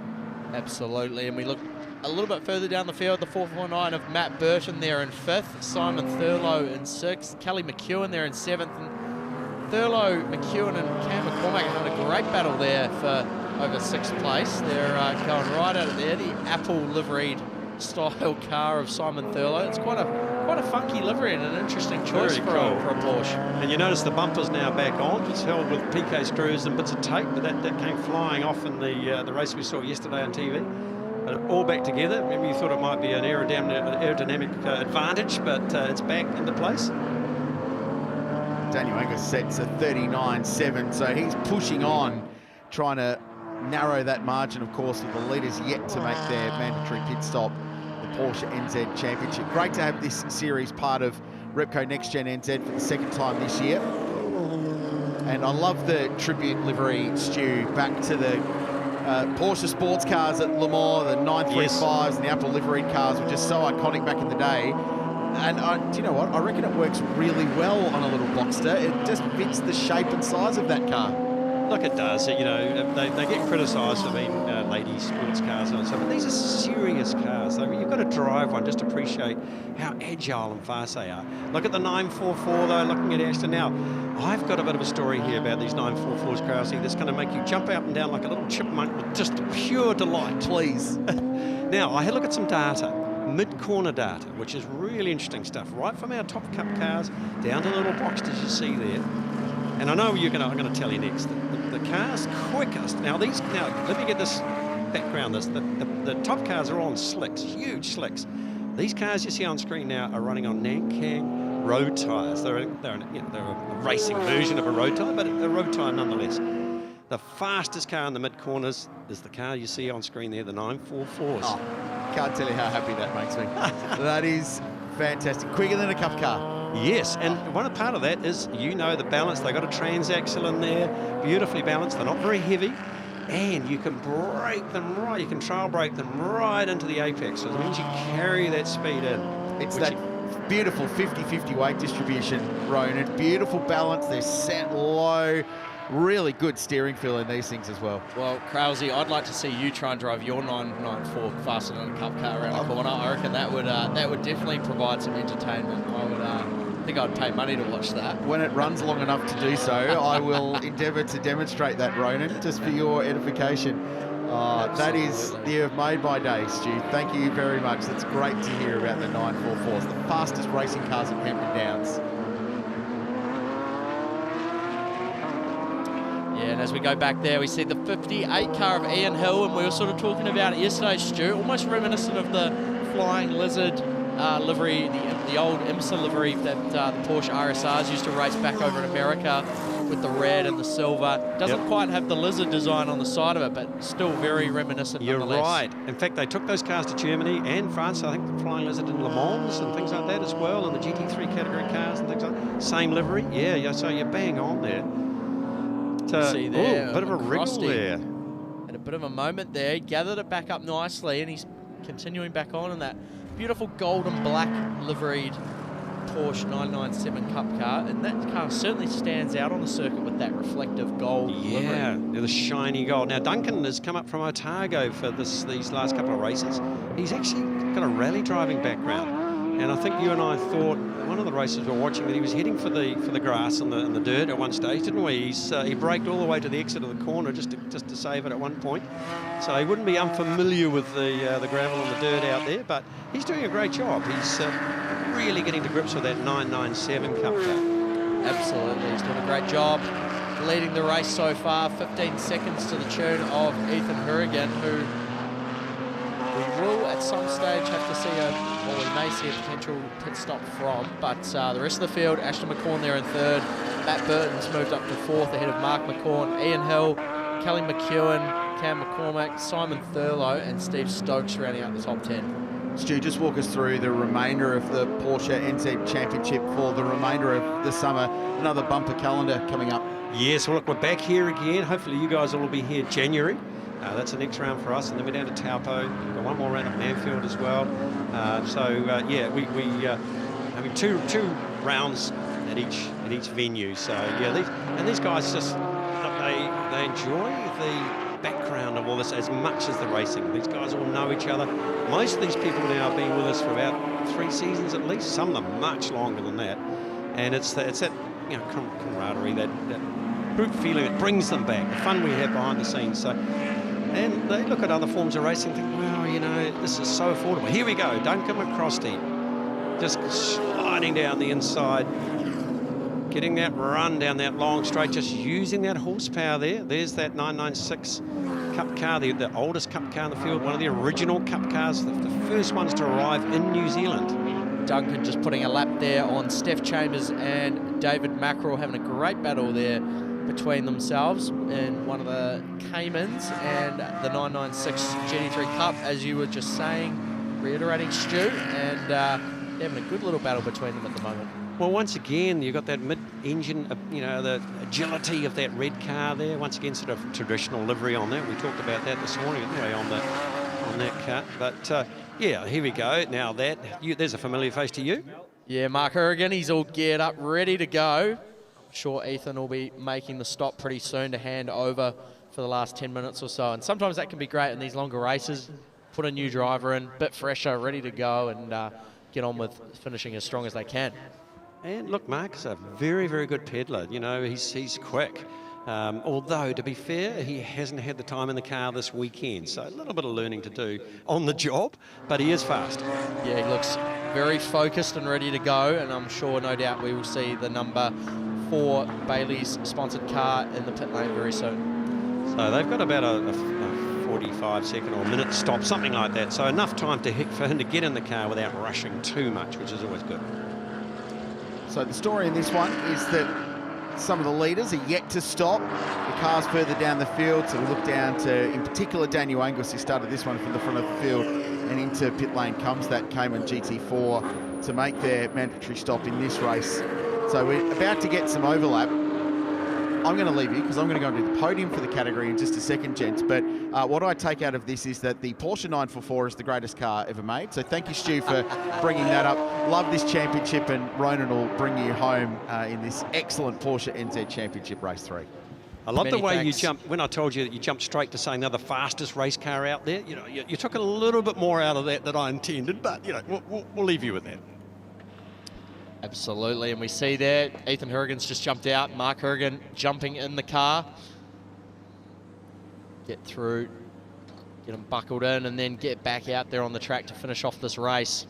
Absolutely, and we look a little bit further down the field, the 449 of Matt Burton there in 5th, Simon Thurlow in 6th, Kelly McEwen there in 7th, and Thurlow, McEwen and Cam McCormack having a great battle there for over 6th place. They're going right out of there, the Apple liveried style car of Simon Thurlow. It's quite a funky livery and an interesting choice for a Porsche. And you notice the bumper's now back on. It's held with PK screws and bits of tape, but that came flying off in the race we saw yesterday on TV. But all back together. Maybe you thought it might be an aerodynamic advantage, but it's back into place. Daniel Angus sets a 39.7, so he's pushing on, trying to narrow that margin, of course, with the leaders yet to make their mandatory pit stop, the Porsche NZ Championship. Great to have this series part of Repco NextGen NZ for the 2nd time this year. And I love the tribute livery, Stu, back to the Porsche sports cars at Le Mans, the 935s and the Apple liveried cars were just so iconic back in the day. And do you know what? I reckon it works really well on a little Boxster. It just fits the shape and size of that car. Look, it does. You know, they get criticised for being ladies' sports cars and stuff, but these are serious cars. You've got to drive one just to appreciate how agile and fast they are. Look at the 944, though, looking at Ashton now. I've got a bit of a story here about these 944s, Krause, that's going to make you jump up and down like a little chipmunk with just pure delight. Please. Now, I had a look at some data, mid-corner data, which is really interesting stuff, right from our top cup cars down to the little Boxsters you see there. And I know I'm going to tell you next. The car's quickest. Now let me get this background. The top cars are on slicks, huge slicks. These cars you see on screen now are running on Nankang road tyres. They're a racing version of a road tyre, but a road tyre nonetheless. The fastest car in the mid corners is the car you see on screen there, the 944s. Oh, can't tell you how happy that makes me. That is fantastic. Quicker than a cup car. Yes, and one part of that is, the balance. They've got a transaxle in there, beautifully balanced. They're not very heavy, and you can brake them right. You can trail brake them right into the apex. So it means you carry that speed in. It's that beautiful 50-50 weight distribution, Ronan. Beautiful balance. They're set low. Really good steering feel in these things as well. Well, Krause, I'd like to see you try and drive your 994 faster than a cup car around the corner. I reckon that would definitely provide some entertainment. I think I'd pay money to watch that. When it runs long enough to do so, I will endeavour to demonstrate that, Ronan, just for your edification. You have made my day, Stu. Thank you very much. That's great to hear about the 944s, the fastest racing cars at Hampton Downs. Yeah, and as we go back there, we see the 58 car of Ian Hill, and we were sort of talking about it yesterday, Stu, almost reminiscent of the Flying Lizard livery, the old IMSA livery that the Porsche RSRs used to race back over in America with the red and the silver. Doesn't quite have the lizard design on the side of it, but still very reminiscent. You're right. In fact, they took those cars to Germany and France. I think the Flying Lizard in Le Mans and things like that as well, and the GT3 category cars and things like that. Same livery. Yeah, so you're bang on there. See there, bit of a wriggle there. And a bit of a moment there. He gathered it back up nicely, and he's continuing back on in that beautiful gold and black liveried Porsche 997 Cup car, and that car certainly stands out on the circuit with that reflective gold Yeah, livery. the shiny gold. Now, Duncan has come up from Otago for these last couple of races. He's actually got a rally driving background. And I think you and I thought, one of the races we were watching, that he was heading for the grass and the dirt at one stage, didn't we? He braked all the way to the exit of the corner just to save it at one point. So he wouldn't be unfamiliar with the gravel and the dirt out there, but he's doing a great job. He's really getting to grips with that 997 Cup car. Absolutely, he's doing a great job leading the race so far. 15 seconds to the tune of Ethan Hurrigan, who we will at some stage have to see we may see a potential pit stop from, but the rest of the field, Ashton McCorn there in third, Matt Burton's moved up to fourth ahead of Mark McCorn, Ian Hill, Kelly McEwen, Cam McCormack, Simon Thurlow and Steve Stokes rounding out the top 10. Stu, just walk us through the remainder of the Porsche NZ Championship for the remainder of the summer. Another bumper calendar coming up. Yes, well, look, we're back here again. Hopefully you guys will all be here January. That's the next round for us, and then we're down to Taupo. We've got one more round at Manfield as well. Yeah, we having two rounds at each venue. So yeah, these guys just they enjoy the background of all this as much as the racing. These guys all know each other. Most of these people now have been with us for about 3 seasons at least. Some of them much longer than that. And it's that camaraderie, that group feeling that brings them back. The fun we have behind the scenes. So. And they look at other forms of racing and think, wow, this is so affordable. Here we go, Duncan McCrosty, just sliding down the inside, getting that run down that long straight, just using that horsepower there. There's that 996 Cup car, the oldest Cup car in the field, one of the original Cup cars, the first ones to arrive in New Zealand. Duncan just putting a lap there on Steph Chambers and David Mackerel, having a great battle there between themselves in one of the Caymans and the 996 GT3 Cup, as you were just saying, reiterating, Stu, and they're having a good little battle between them at the moment. Well, once again, you've got that mid-engine, the agility of that red car there. Once again, sort of traditional livery on that. We talked about that this morning, anyway, on that car. But yeah, here we go. Now there's a familiar face to you. Yeah, Mark Hurrigan, he's all geared up, ready to go. Sure, Ethan will be making the stop pretty soon to hand over for the last 10 minutes or so. And sometimes that can be great in these longer races. Put a new driver in, bit fresher, ready to go, and get on with finishing as strong as they can. And look, Mark's a very, very good peddler. He's quick. Although, to be fair, he hasn't had the time in the car this weekend. So a little bit of learning to do on the job, but he is fast. Yeah, he looks very focused and ready to go. And I'm sure, no doubt, we will see the number 4 Bailey's sponsored car in the pit lane very soon. So they've got about a 45-second or minute stop, something like that. So enough time for him to get in the car without rushing too much, which is always good. So the story in this one is that some of the leaders are yet to stop. The car's further down the field, so we look down to, in particular, Daniel Angus, who started this one from the front of the field, and into pit lane comes that Cayman GT4 to make their mandatory stop in this race. So we're about to get some overlap. I'm going to leave you because I'm going to go and do the podium for the category in just a second, gents. But what I take out of this is that the Porsche 944 is the greatest car ever made. So thank you, Stu, for bringing that up. Love this championship, and Ronan will bring you home in this excellent Porsche NZ Championship Race 3. I love the way you jumped, when I told you that you jumped straight to saying they're the fastest race car out there. You took a little bit more out of that than I intended, but we'll leave you with that. Absolutely, and we see there, Ethan Hurrigan's just jumped out, Mark Hurrigan jumping in the car. Get through, get him buckled in, and then get back out there on the track to finish off this race.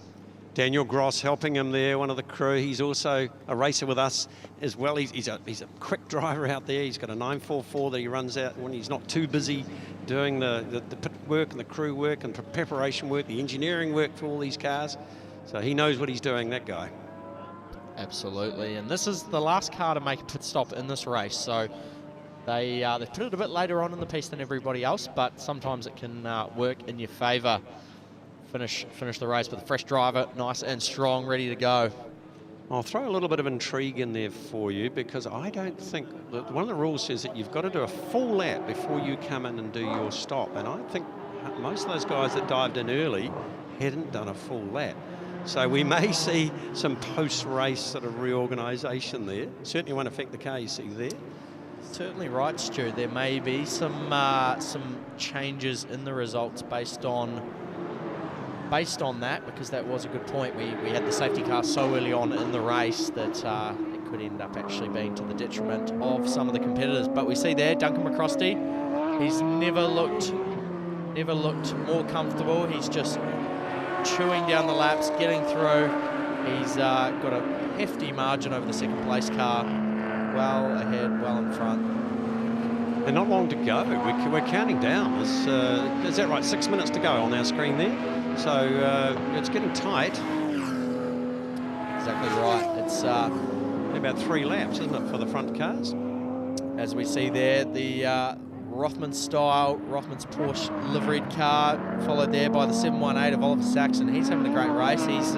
Daniel Gross helping him there, one of the crew. He's also a racer with us as well. He's a quick driver out there. He's got a 944 that he runs out when he's not too busy doing the pit work and the crew work and preparation work, the engineering work for all these cars. So he knows what he's doing, that guy. Absolutely, and this is the last car to make a pit stop in this race, so they put it a bit later on in the piece than everybody else, but sometimes it can work in your favour. Finish the race with a fresh driver, nice and strong, ready to go. I'll throw a little bit of intrigue in there for you, because I don't think that one of the rules says that you've got to do a full lap before you come in and do your stop, and I think most of those guys that dived in early hadn't done a full lap. So we may see some post-race sort of reorganisation there. Certainly won't affect the car you see there. Certainly right, Stu. There may be some changes in the results based on that, because that was a good point. We had the safety car so early on in the race that it could end up actually being to the detriment of some of the competitors. But we see there Duncan McCrosty. He's never looked more comfortable. He's just chewing down the laps, getting through. He's got a hefty margin over the second place car. Well ahead, well in front. And not long to go. We're counting down. Is that right? 6 minutes to go on our screen there. So it's getting tight. Exactly right. It's about 3 laps, isn't it, for the front cars? As we see there, the Rothman's Porsche liveried car, followed there by the 718 of Oliver Saxon. He's having a great race. He's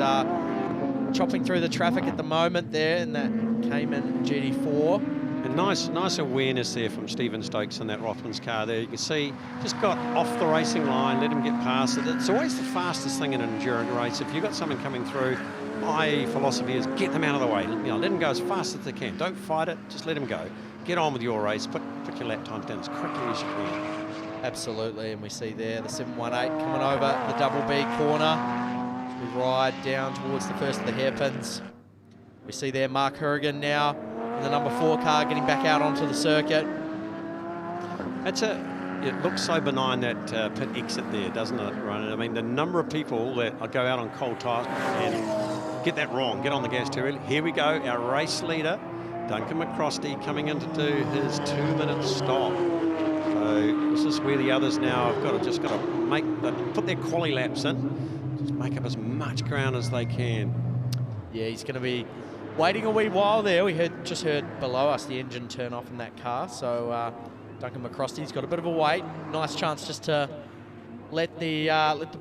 chopping through the traffic at the moment there in that Cayman GT4. And nice awareness there from Stephen Stokes in that Rothman's car there. You can see just got off the racing line, let him get past it. It's always the fastest thing in an endurance race. If you've got someone coming through, my philosophy is get them out of the way. Let them go as fast as they can. Don't fight it, just let them go. Get on with your race, put your lap times down as quickly as you can. Absolutely, and we see there the 718 coming over the double B corner. We ride down towards the first of the hairpins. We see there Mark Hurrigan now in the number 4 car getting back out onto the circuit. It looks so benign, that pit exit there, doesn't it, Ronan? I mean, the number of people that go out on cold tyres and get that wrong, get on the gas too early. Here we go, our race leader, Duncan McCrosty, coming in to do his 2-minute stop. So this is where the others now have just got to put their quali laps in, just make up as much ground as they can. Yeah, he's going to be waiting a wee while there. We just heard below us the engine turn off in that car. So Duncan McCrosty's got a bit of a wait. Nice chance just to let the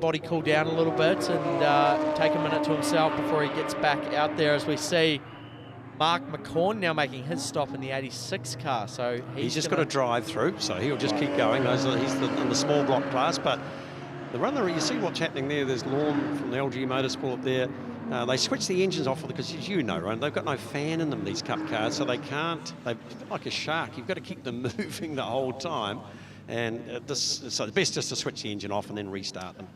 body cool down a little bit and take a minute to himself before he gets back out there, as we see Mark McCorn now making his stop in the 86 car. So he's just got to drive through, so he'll just keep going. He's in the small block class, but the runner, you see what's happening there. There's Lorne from the LG Motorsport there. They switch the engines off because, as you know, Ron, they've got no fan in them, these Cup cars, so they're like a shark. You've got to keep them moving the whole time. And so the best is to switch the engine off and then restart them.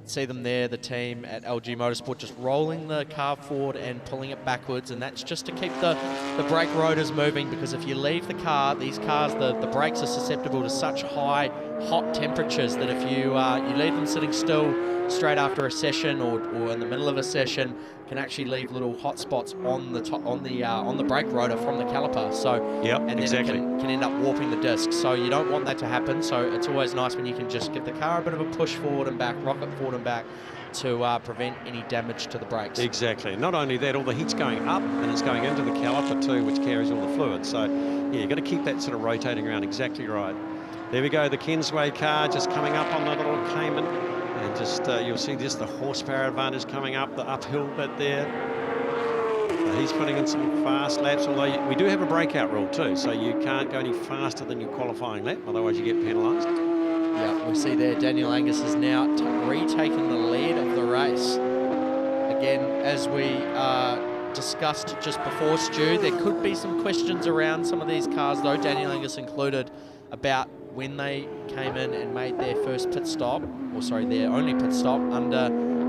See them there, the team at LG Motorsport, just rolling the car forward and pulling it backwards, and that's just to keep the brake rotors moving, because if you leave the car, these cars, the brakes are susceptible to such high hot temperatures that if you leave them sitting still straight after a session or in the middle of a session, can actually leave little hot spots on the brake rotor from the caliper. So and then exactly. It can end up warping the disc. So you don't want that to happen. So it's always nice when you can just give the car a bit of a push forward and back, rock it forward and back, to prevent any damage to the brakes. Exactly. Not only that, all the heat's going up and it's going into the caliper too, which carries all the fluid. So yeah, you've got to keep that sort of rotating around. Exactly right. There we go, the Kensway car just coming up on the little Cayman. And just you'll see just the horsepower advantage coming up, the uphill bit there. He's putting in some fast laps, although we do have a breakout rule too, so you can't go any faster than your qualifying lap, otherwise you get penalised. Yeah, we see there Daniel Angus is now retaking the lead of the race. Again, as we discussed just before, Stu, there could be some questions around some of these cars, though, Daniel Angus included, about when they came in and made their first pit stop, or sorry, their only pit stop under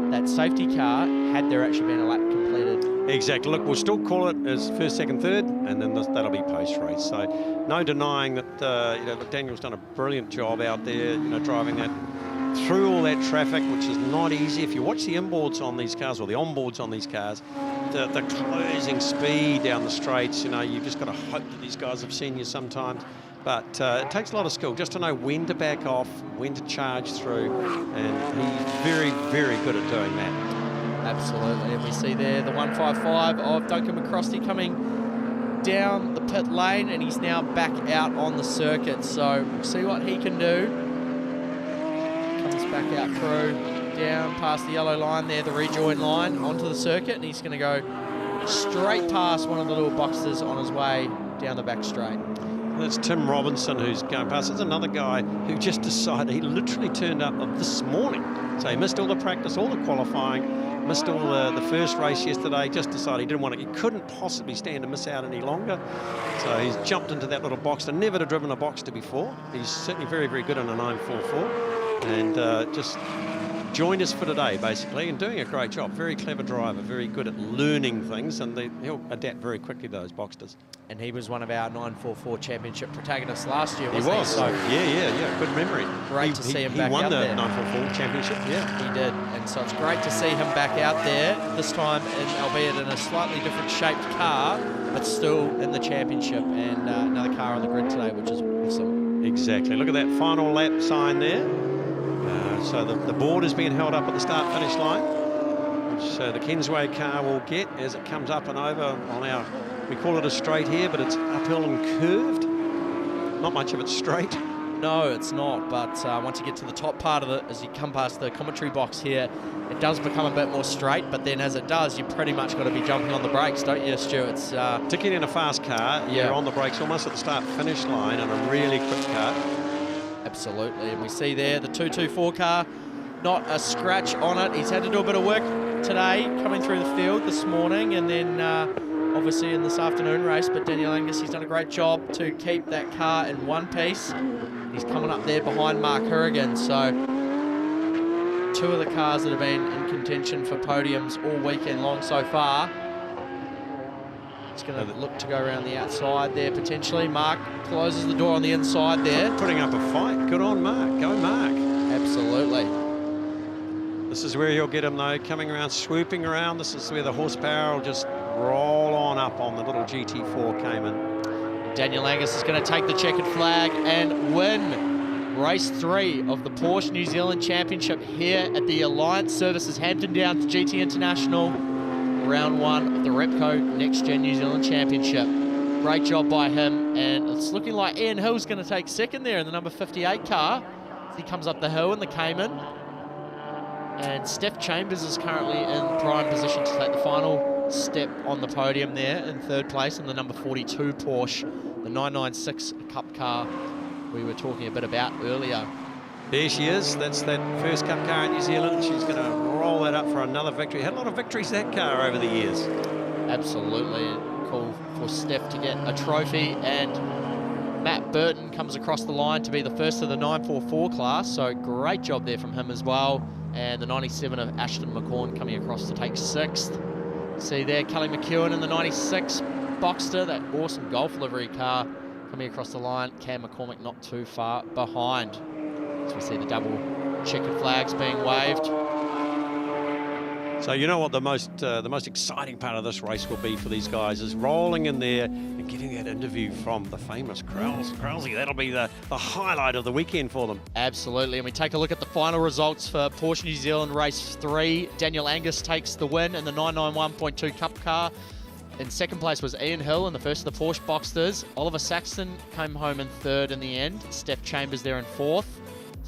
that safety car, had there actually been a lap completed. Exactly. Look, we'll still call it as first, second, third, and then that'll be post-race. So no denying that, look, Daniel's done a brilliant job out there, driving that through all that traffic, which is not easy. If you watch the inboards on these cars, or the onboards on these cars, the closing speed down the straights, you've just got to hope that these guys have seen you sometimes. But it takes a lot of skill just to know when to back off, when to charge through, and he's very, very good at doing that. Absolutely, and we see there the 155 of Duncan McCrosty coming down the pit lane, and he's now back out on the circuit. So we'll see what he can do. Comes back out through, down past the yellow line there, the rejoin line, onto the circuit, and he's going to go straight past one of the little boxes on his way down the back straight. That's Tim Robinson who's going past. There's another guy who just decided, he literally turned up this morning. So he missed all the practice, all the qualifying, missed all the first race yesterday, just decided he didn't want to, he couldn't possibly stand to miss out any longer. So he's jumped into that little Boxster, never to driven a Boxster before. He's certainly very, very good in a 944 and just joined us for today, basically, and doing a great job. Very clever driver, very good at learning things, and he'll adapt very quickly to those Boxsters. And he was one of our 944 championship protagonists last year, He wasn't he? was. So Yeah, good memory. Great to see him back out there. He won the 944 championship, yeah. He did, and so it's great to see him back out there, this time, albeit in a slightly different shaped car, but still in the championship, and another car on the grid today, which is awesome. Exactly. Look at that final lap sign there. So the board is being held up at the start-finish line, which the Kingsway car will get as it comes up and over on our, we call it a straight here, but it's uphill and curved. Not much of it's straight. No, it's not, but once you get to the top part of it, as you come past the commentary box here, it does become a bit more straight, but then as it does, you pretty much got to be jumping on the brakes, don't you, Stu? It's particularly in a fast car, you're on the brakes almost at the start-finish line in a really quick car. Absolutely, and we see there the 224 car, not a scratch on it. He's had to do a bit of work today, coming through the field this morning, and then obviously in this afternoon race, but Daniel Angus, he's done a great job to keep that car in one piece. He's coming up there behind Mark Hurrigan, so two of the cars that have been in contention for podiums all weekend long so far. He's going to look to go around the outside there potentially. Mark closes the door on the inside there. Putting up a fight. Good on Mark. Go Mark. Absolutely. This is where he'll get him though, coming around, swooping around. This is where the horsepower will just roll on up on the little GT4 Cayman. Daniel Angus is going to take the checkered flag and win race 3 of the Porsche New Zealand Championship here at the Alliance Services Hampton Downs GT International. Round 1 of the Repco NextGen New Zealand Championship. Great job by him, and it's looking like Ian Hill's going to take second there in the number 58 car as he comes up the hill in the Cayman. And Steph Chambers is currently in prime position to take the final step on the podium there in third place in the number 42 Porsche, the 996 Cup car we were talking a bit about earlier. There she is. That's that first Cup car in New Zealand. She's going to roll that up for another victory. Had a lot of victories, that car, over the years. Absolutely. Cool for Steph to get a trophy. And Matt Burton comes across the line to be the first of the 944 class. So great job there from him as well. And the 97 of Ashton McCorn coming across to take 6th. See there, Kelly McEwen in the 96 Boxster, that awesome Golf livery car coming across the line. Cam McCormick not too far behind. As we see the double checkered flags being waved. So you know what the most exciting part of this race will be for these guys is rolling in there and getting that interview from the famous Krause. That'll be the highlight of the weekend for them. Absolutely, and we take a look at the final results for Porsche New Zealand Race 3. Daniel Angus takes the win in the 991.2 Cup car. In second place was Ian Hill in the first of the Porsche Boxsters. Oliver Saxton came home in third in the end. Steph Chambers there in fourth.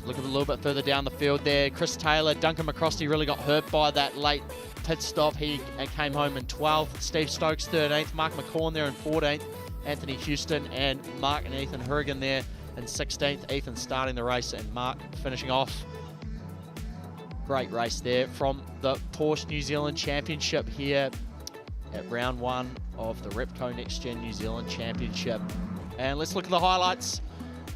Look a little bit further down the field there. Chris Taylor, Duncan McCrosty really got hurt by that late pit stop. He came home in 12th. Steve Stokes 13th. Mark McCorn there in 14th. Anthony Houston and Mark and Ethan Hurrigan there in 16th. Ethan starting the race and Mark finishing off. Great race there from the Porsche New Zealand Championship here at round 1 of the Repco NextGen New Zealand Championship. And let's look at the highlights.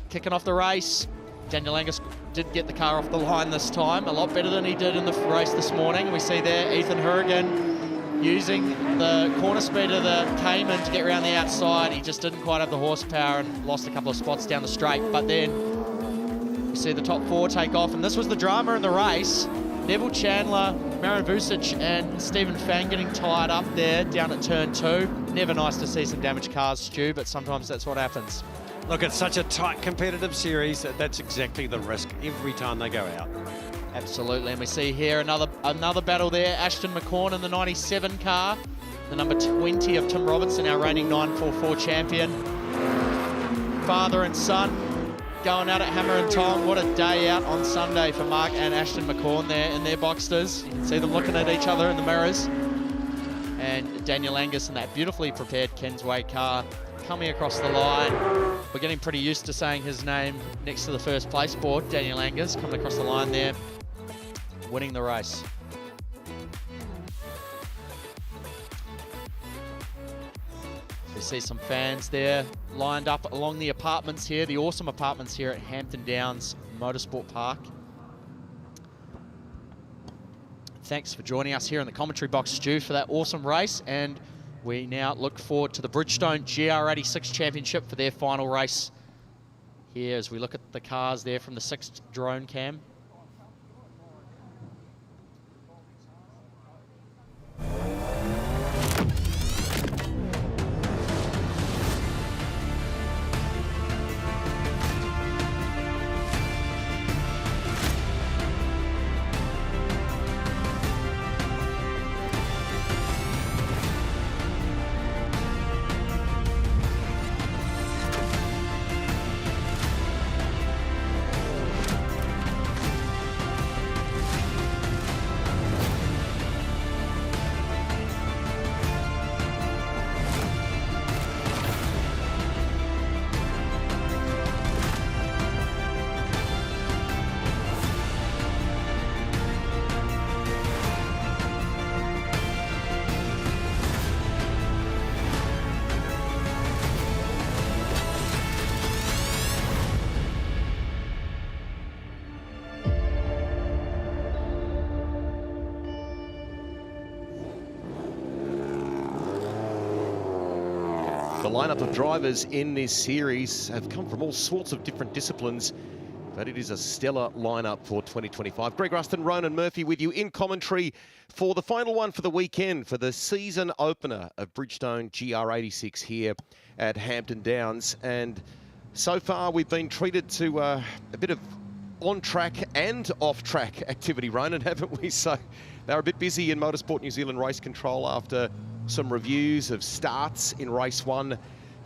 Kicking off the race, Daniel Angus did get the car off the line this time, a lot better than he did in the race this morning. We see there Ethan Hurrigan using the corner speed of the Cayman to get around the outside. He just didn't quite have the horsepower and lost a couple of spots down the straight. But then we see the top 4 take off, and this was the drama in the race. Neville Chandler, Marin Vucic and Stephen Fang getting tied up there down at turn 2. Never nice to see some damaged cars, Stu, but sometimes that's what happens. Look, it's such a tight competitive series that's exactly the risk every time they go out. Absolutely, and we see here another battle there. Ashton McCorn in the 97 car, the number 20 of Tim Robinson, our reigning 944 champion. Father and son going out at hammer and tong. What a day out on Sunday for Mark and Ashton McCorn there in their Boxsters. You can see them looking at each other in the mirrors. And Daniel Angus in that beautifully prepared Kingsway car coming across the line. We're getting pretty used to saying his name next to the first place board. Daniel Angus coming across the line there, winning the race. We see some fans there lined up along the apartments here, the awesome apartments here at Hampton Downs Motorsport Park. Thanks for joining us here in the commentary box, Stu, for that awesome race. And we now look forward to the Bridgestone GR86 Championship for their final race here as we look at the cars there from the 6th drone cam. The lineup of drivers in this series have come from all sorts of different disciplines, but it is a stellar lineup for 2025. Greg Ruston, Ronan Murphy with you in commentary for the final one for the weekend, for the season opener of Bridgestone GR86 here at Hampton Downs. And so far we've been treated to a bit of on-track and off-track activity, Ronan, haven't we? So they're a bit busy in Motorsport New Zealand Race Control after some reviews of starts in race 1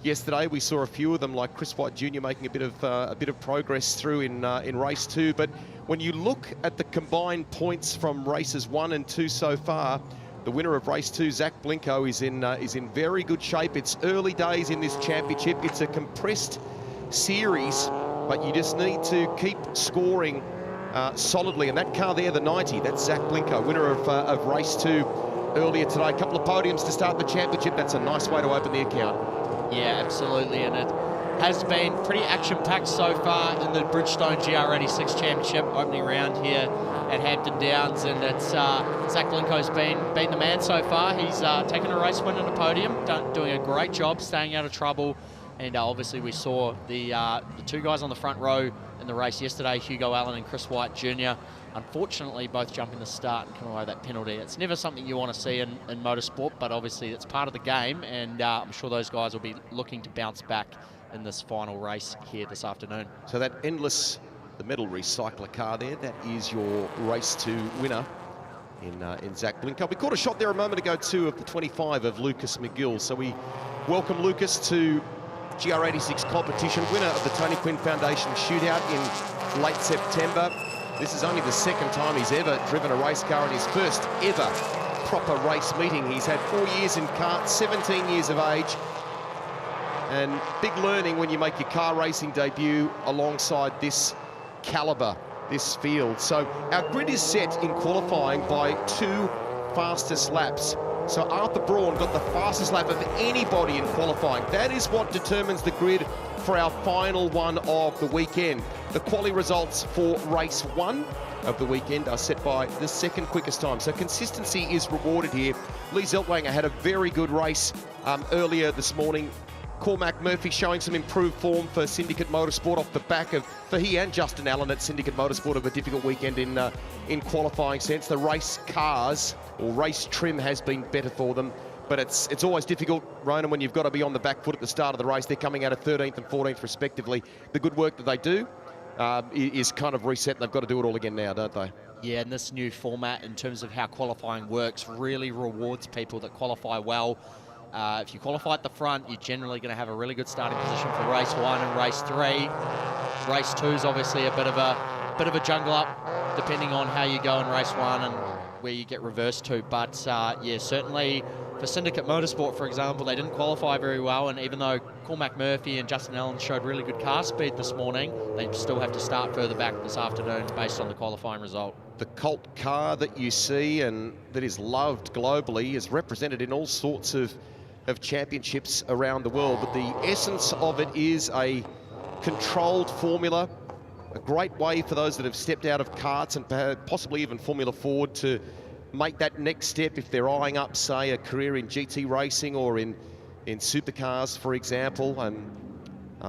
yesterday. We saw a few of them, like Chris White Jr. making a bit of progress through in race 2. But when you look at the combined points from races 1 and 2 so far, the winner of race 2, Zach Blinko, is in very good shape. It's early days in this championship. It's a compressed series, but you just need to keep scoring solidly. And that car there, the 90, that's Zach Blinko, winner of race 2 earlier today. A couple of podiums to start the championship. That's a nice way to open the account. Yeah, absolutely. And it has been pretty action-packed so far in the Bridgestone GR86 Championship opening round here at Hampton Downs. And it's Zach Blinko's been the man so far. He's taken a race win and a podium, doing a great job, staying out of trouble. And obviously we saw the two guys on the front row in the race yesterday, Hugo Allen and Chris White Jr., unfortunately both jumping the start and come away with that penalty. It's never something you want to see in motorsport, but obviously it's part of the game, and I'm sure those guys will be looking to bounce back in this final race here this afternoon. So that endless, the medal recycler car there, that is your race 2 winner in Zach Blinko. We caught a shot there a moment ago too of the 25 of Lucas McGill. So we welcome Lucas to GR86 competition, winner of the Tony Quinn Foundation shootout in late September. This is only the second time he's ever driven a race car in his first ever proper race meeting. He's had 4 years in karts, 17 years of age, and big learning when you make your car racing debut alongside this caliber, this field. So our grid is set in qualifying by 2 fastest laps. So Arthur Braun got the fastest lap of anybody in qualifying. That is what determines the grid for our final one of the weekend. The quali results for race 1 of the weekend are set by the second quickest time. So consistency is rewarded here. Lee Zeltwanger had a very good race earlier this morning. Cormac Murphy showing some improved form for Syndicate Motorsport off the back of, for he and Justin Allen at Syndicate Motorsport, of a difficult weekend in qualifying sense. The race cars or race trim has been better for them, but it's always difficult, Ronan, when you've got to be on the back foot at the start of the race. They're coming out of 13th and 14th respectively. The good work that they do is kind of reset. They've got to do it all again now, don't they? Yeah, and this new format in terms of how qualifying works really rewards people that qualify well. If you qualify at the front, you're generally going to have a really good starting position for race 1 and race 3. Race 2 is obviously a bit of a jungle up, depending on how you go in race 1, and where you get reversed to. But yeah, certainly for Syndicate Motorsport, for example, they didn't qualify very well, and even though Cormac Murphy and Justin Allen showed really good car speed this morning, they still have to start further back this afternoon based on the qualifying result. The cult car that you see and that is loved globally is represented in all sorts of championships around the world, but the essence of it is a controlled formula, a great way for those that have stepped out of karts and possibly even Formula Ford to make that next step if they're eyeing up, say, a career in GT racing or in supercars, for example. And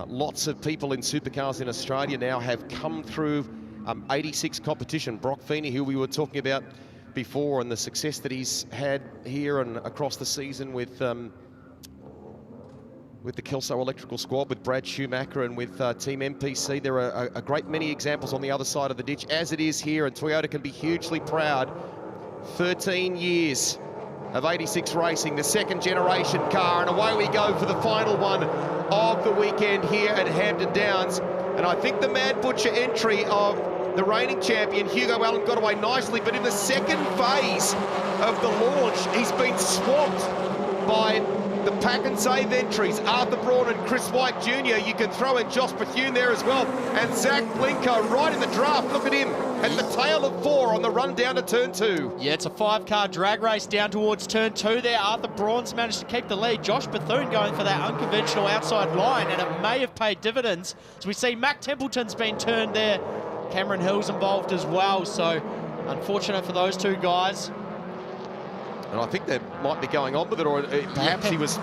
lots of people in supercars in Australia now have come through 86 competition. Brock Feeney, who we were talking about before, and the success that he's had here and across the season with the Kelso Electrical Squad, with Brad Schumacher and with Team MPC. There are a great many examples on the other side of the ditch, as it is here, and Toyota can be hugely proud. 13 years of 86 racing, the second generation car, and away we go for the final one of the weekend here at Hampton Downs. And I think the Mad Butcher entry of the reigning champion, Hugo Allen, got away nicely, but in the second phase of the launch, he's been swamped by the pack and save entries. Arthur Braun and Chris White Jr. You can throw in Josh Bethune there as well. And Zach Blinko right in the draft. Look at him at the tail of 4 on the run down to turn 2. Yeah, it's a 5-car drag race down towards turn 2 there. Arthur Braun's managed to keep the lead. Josh Bethune going for that unconventional outside line, and it may have paid dividends. So we see Mac Templeton's been turned there. Cameron Hill's involved as well. So unfortunate for those two guys. And I think that might be going on with it, or perhaps he was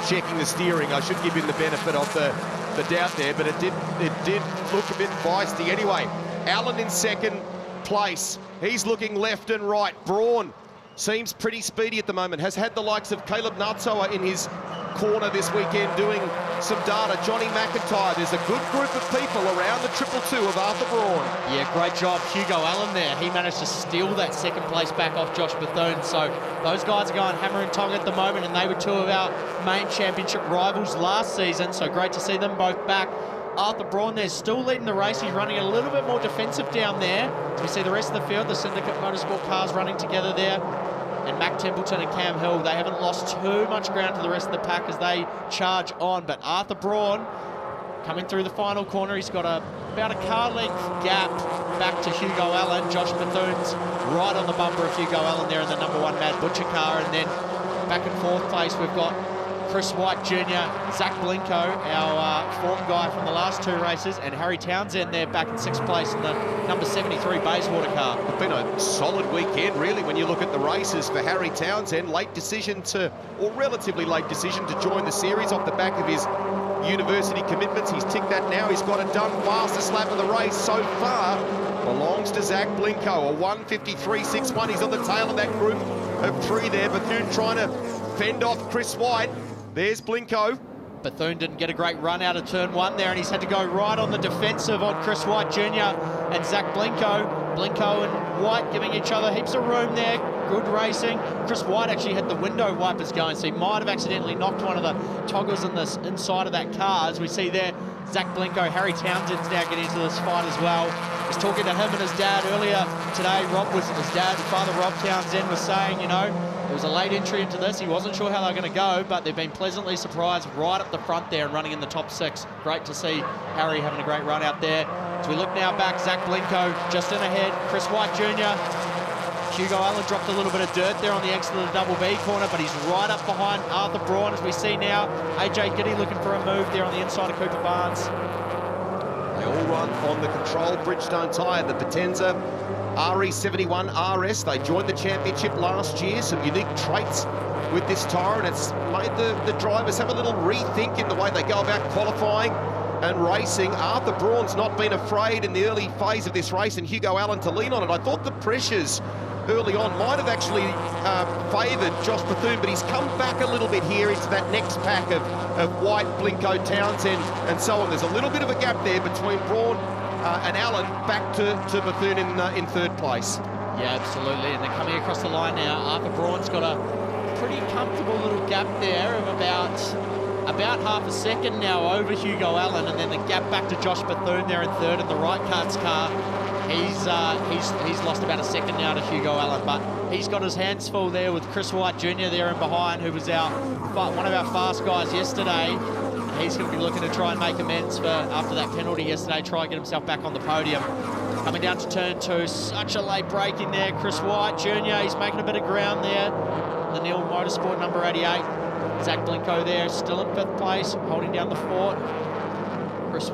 checking the steering. I should give him the benefit of the doubt there, but it did look a bit feisty anyway. Allen in second place. He's looking left and right. Braun seems pretty speedy at the moment. Has had the likes of Caleb Nartsoa in his corner this weekend doing some data. Johnny McIntyre. There's a good group of people around the 222 of Arthur Braun. Yeah, great job, Hugo Allen there. He managed to steal that second place back off Josh Bethune. So those guys are going hammer and tong at the moment, and they were two of our main championship rivals last season. So great to see them both back. Arthur Braun there still leading the race. He's running a little bit more defensive down there. So we see the rest of the field, the Syndicate Motorsport cars running together there. And Mac Templeton and Cam Hill, they haven't lost too much ground to the rest of the pack as they charge on. But Arthur Braun coming through the final corner. He's got about a car length gap back to Hugo Allen. Josh Bethune's right on the bumper of Hugo Allen there in the number 1 Mad Butcher car. And then back in 4th place, we've got Chris White Jr., Zach Blinko, our form guy from the last 2 races, and Harry Townsend there back in 6th place in the number 73 Bayswater car. It's been a solid weekend, really, when you look at the races for Harry Townsend. Relatively late decision to join the series off the back of his university commitments. He's ticked that now. He's got it done. Fastest lap of the race so far belongs to Zach Blinko, a 1:53.61. He's on the tail of that group of 3 there. Bethune trying to fend off Chris White. There's Blinko. Bethune didn't get a great run out of turn 1 there, and he's had to go right on the defensive on Chris White Jr. and Zach Blinko. Blinko and White giving each other heaps of room there. Good racing. Chris White actually had the window wipers going, so he might have accidentally knocked one of the toggles in the inside of that car. As we see there, Zach Blinko, Harry Townsend's now getting into this fight as well. I was talking to him and his dad earlier today. His dad, Father Rob Townsend, was saying, you know, it was a late entry into this. He wasn't sure how they were going to go, but they've been pleasantly surprised right up the front there and running in the top 6. Great to see Harry having a great run out there. As we look now back, Zach Blinko just in ahead. Chris White Jr. Hugo Allen dropped a little bit of dirt there on the exit of the double B corner, but he's right up behind Arthur Braun as we see now. AJ Giddy looking for a move there on the inside of Cooper Barnes. They all run on the controlled Bridgestone tyre, the Potenza RE71 RS. They joined the championship last year. Some unique traits with this tyre, and it's made the drivers have a little rethink in the way they go about qualifying and racing. Arthur Braun's not been afraid in the early phase of this race, and Hugo Allen to lean on it. I thought the pressures early on might have actually favoured Josh Bethune, but he's come back a little bit here into that next pack of White, Blinko, Townsend, and so on. There's a little bit of a gap there between Braun and Allen, back to Bethune in 3rd place. Yeah, absolutely, and they're coming across the line now. Arthur Braun's got a pretty comfortable little gap there of about half a second now over Hugo Allen, and then the gap back to Josh Bethune there in 3rd in the right karts car. He's lost about a second now to Hugo Allen, but he's got his hands full there with Chris White Jr. there in behind, who was one of our fast guys yesterday. He's going to be looking to try and make amends for after that penalty yesterday, try and get himself back on the podium. Coming down to turn 2, such a late break in there. Chris White Jr., he's making a bit of ground there. The Neil Motorsport number 88. Zach Blinko there, still in 5th place, holding down the fort. Chris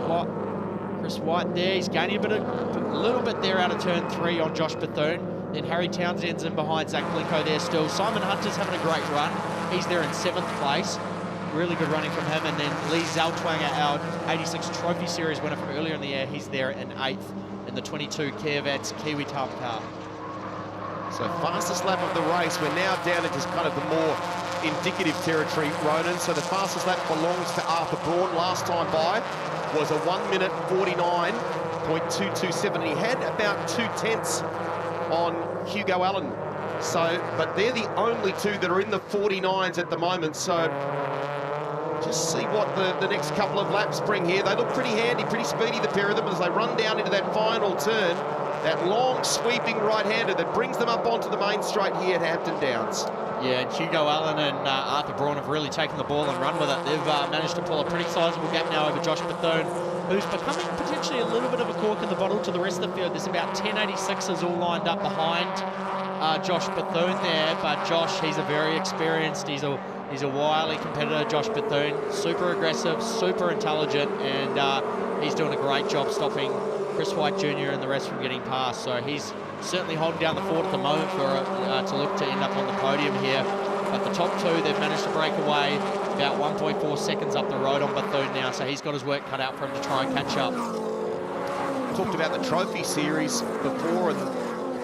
White there, he's gaining a little bit there out of turn 3 on Josh Bethune. Then Harry Townsend's in behind Zach Blinko there still. Simon Hunter's having a great run. He's there in 7th place. Really good running from him. And then Lee Zelltwanger, our 86 Trophy Series winner from earlier in the year, he's there in 8th in the 22 Kievats Kiwi Type car. So fastest lap of the race, we're now down into kind of the more indicative territory, Ronan. So the fastest lap belongs to Arthur Braun. Last time by was a 1 minute 49.227, and he had about 2/10 on Hugo Allen. So, but they're the only two that are in the 49s at the moment. So just see what the next couple of laps bring here. They look pretty handy, pretty speedy, the pair of them, as they run down into that final turn. That long sweeping right-hander that brings them up onto the main straight here at Hampton Downs. Yeah, and Hugo Allen and Arthur Braun have really taken the ball and run with it. They've managed to pull a pretty sizable gap now over Josh Bethune, who's becoming potentially a little bit of a cork in the bottle to the rest of the field. There's about 10 86s all lined up behind Josh Bethune there, but Josh, he's a very experienced, he's a wily competitor, Josh Bethune, super aggressive, super intelligent, and he's doing a great job stopping Chris White Jr. and the rest from getting past. So he's certainly holding down the fort at the moment for to look to end up on the podium here. But the top two, they've managed to break away about 1.4 seconds up the road on Bethune now, so he's got his work cut out for him to try and catch up. Talked about the Trophy Series before, and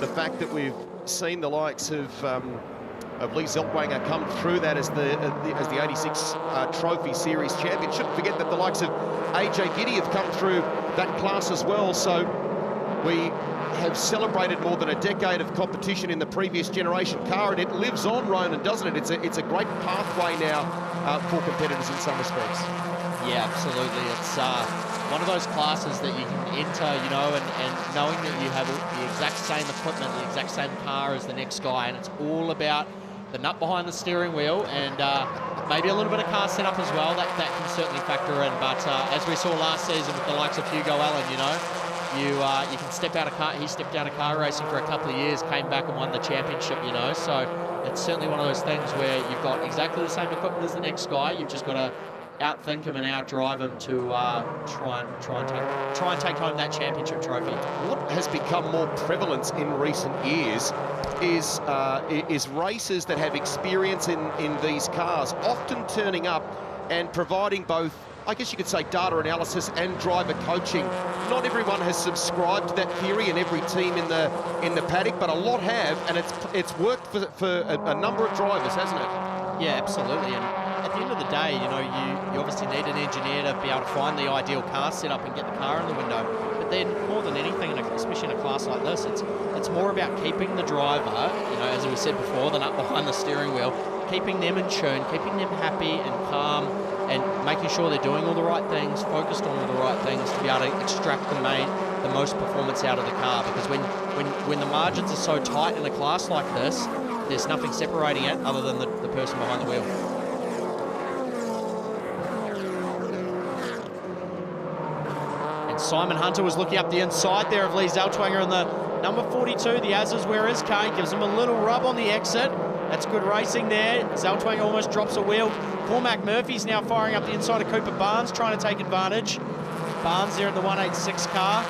the fact that we've seen the likes of Lee Zelltwanger come through that as the 86 Trophy Series champion. Shouldn't forget that the likes of AJ Giddy have come through that class as well. So we have celebrated more than a decade of competition in the previous generation car, and it lives on, Ronan, doesn't it? It's a great pathway now for competitors in some respects. Yeah, absolutely. It's one of those classes that you can enter, you know, and knowing that you have the exact same equipment, the exact same car as the next guy, and it's all about the nut behind the steering wheel and maybe a little bit of car setup as well. That can certainly factor in. But as we saw last season with the likes of Hugo Allen, you know, you can step out of car. He stepped out of car racing for a couple of years, came back and won the championship, you know. So it's certainly one of those things where you've got exactly the same equipment as the next guy. You've just got to outthink him and outdrive him to try and take home that championship trophy. What has become more prevalent in recent years is racers that have experience in these cars often turning up and providing both, I guess you could say, data analysis and driver coaching. Not everyone has subscribed to that theory in every team in the paddock, but a lot have, and it's worked for a number of drivers, hasn't it? Yeah, absolutely. And at the end of the day, you know, you obviously need an engineer to be able to find the ideal car setup and get the car in the window. But then, more than anything, especially in a class like this, it's more about keeping the driver, you know, as we said before, the nut behind the steering wheel, keeping them in tune, keeping them happy and calm, and making sure they're doing all the right things, focused on all the right things to be able to extract the most performance out of the car. Because when the margins are so tight in a class like this, there's nothing separating it other than the person behind the wheel. And Simon Hunter was looking up the inside there of Lee Zelltwanger, and the number 42, the As is where is Kane, gives him a little rub on the exit. That's good racing there. Zelltwanger almost drops a wheel. Cormac Murphy's now firing up the inside of Cooper Barnes, trying to take advantage. Barnes there in the 186 car.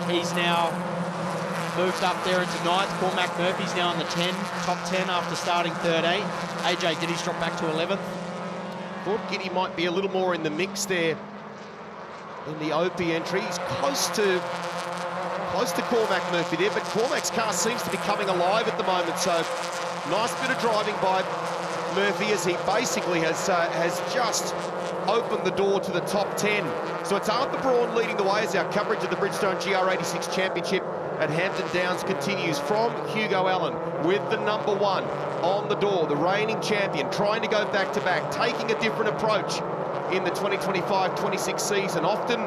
He's now moved up there into 9th. Cormac Murphy's now in the top 10 after starting 13. AJ Giddy's dropped back to 11th. Thought Giddy might be a little more in the mix there in the Opie entry. He's close to Cormac Murphy there, but Cormac's car seems to be coming alive at the moment. So nice bit of driving by Murphy as he basically has just opened the door to the top 10. So it's Arthur Braun leading the way as our coverage of the Bridgestone GR86 Championship at Hampton Downs continues from Hugo Allen with the number 1 on the door, the reigning champion, trying to go back-to-back, taking a different approach in the 2025-26 season. Often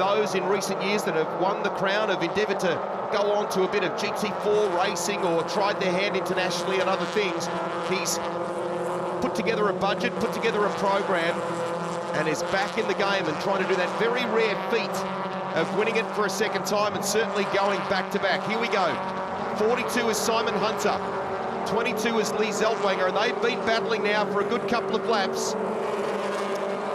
those in recent years that have won the crown have endeavoured to go on to a bit of GT4 racing or tried their hand internationally and other things. He's put together a budget, put together a program, and is back in the game and trying to do that very rare feat of winning it for a second time and certainly going back-to-back. Here we go. 42 is Simon Hunter. 22 is Lee Zeltwanger, and they've been battling now for a good couple of laps.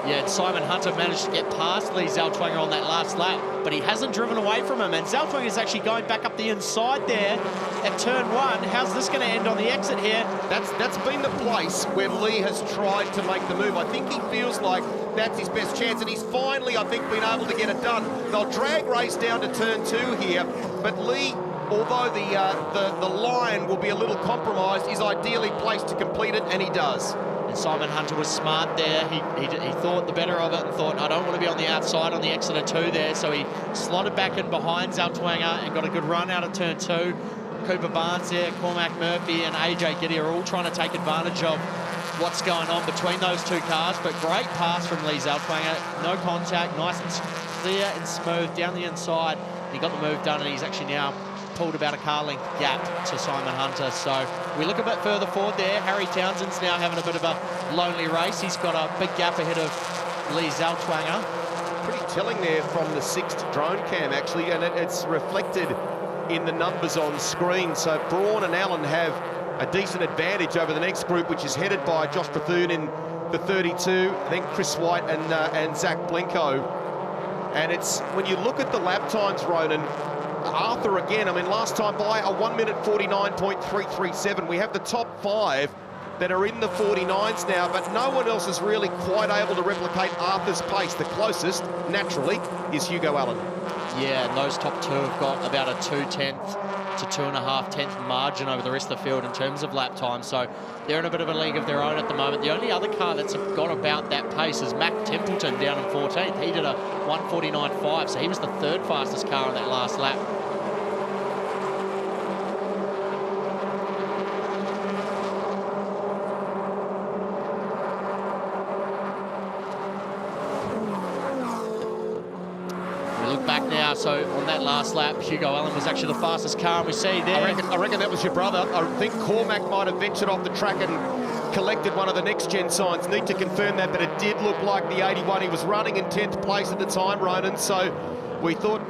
Yeah, and Simon Hunter managed to get past Lee Zeltwanger on that last lap, but he hasn't driven away from him, and Zeltwanger is actually going back up the inside there at turn 1. How's this going to end on the exit here? That's been the place where Lee has tried to make the move. I think he feels like that's his best chance, and he's finally, I think, been able to get it done. They'll drag race down to turn 2 here, but Lee, although the line will be a little compromised, is ideally placed to complete it, and he does. And Simon Hunter was smart there. He thought the better of it and thought, I don't want to be on the outside on the exit of 2 there, so he slotted back in behind Zeltwanger and got a good run out of turn 2. Cooper Barnes there, Cormac Murphy and AJ Giddy are all trying to take advantage of what's going on between those two cars, but great pass from Lee Zeltwanger. No contact, nice and clear and smooth down the inside. He got the move done, and he's actually now pulled about a car length gap to Simon Hunter. So we look a bit further forward there. Harry Townsend's now having a bit of a lonely race. He's got a big gap ahead of Lee Zeltwanger. Pretty telling there from the 6th drone cam, actually, and it's reflected in the numbers on screen. So Braun and Allen have a decent advantage over the next group, which is headed by Josh Bethune in the 32, then Chris White and Zach Blenko. And it's, when you look at the lap times, Ronan, Arthur again, I mean, last time by a 1 minute 49.337. We have the top 5 that are in the 49s now, but no one else is really quite able to replicate Arthur's pace. The closest, naturally, is Hugo Allen. Yeah, and those top 2 have got about a 2/10 to 2.5 margin over the rest of the field in terms of lap time, so they're in a bit of a league of their own at the moment. The only other car that's got about that pace is Mac Templeton down in 14th. He did a 1:49.5, so he was the 3rd fastest car on that last lap. So on that last lap, Hugo Allen was actually the fastest car, and we see there. I reckon that was your brother. I think Cormac might have ventured off the track and collected one of the NextGen signs. Need to confirm that, but it did look like the 81. He was running in 10th place at the time, Ronan, so we thought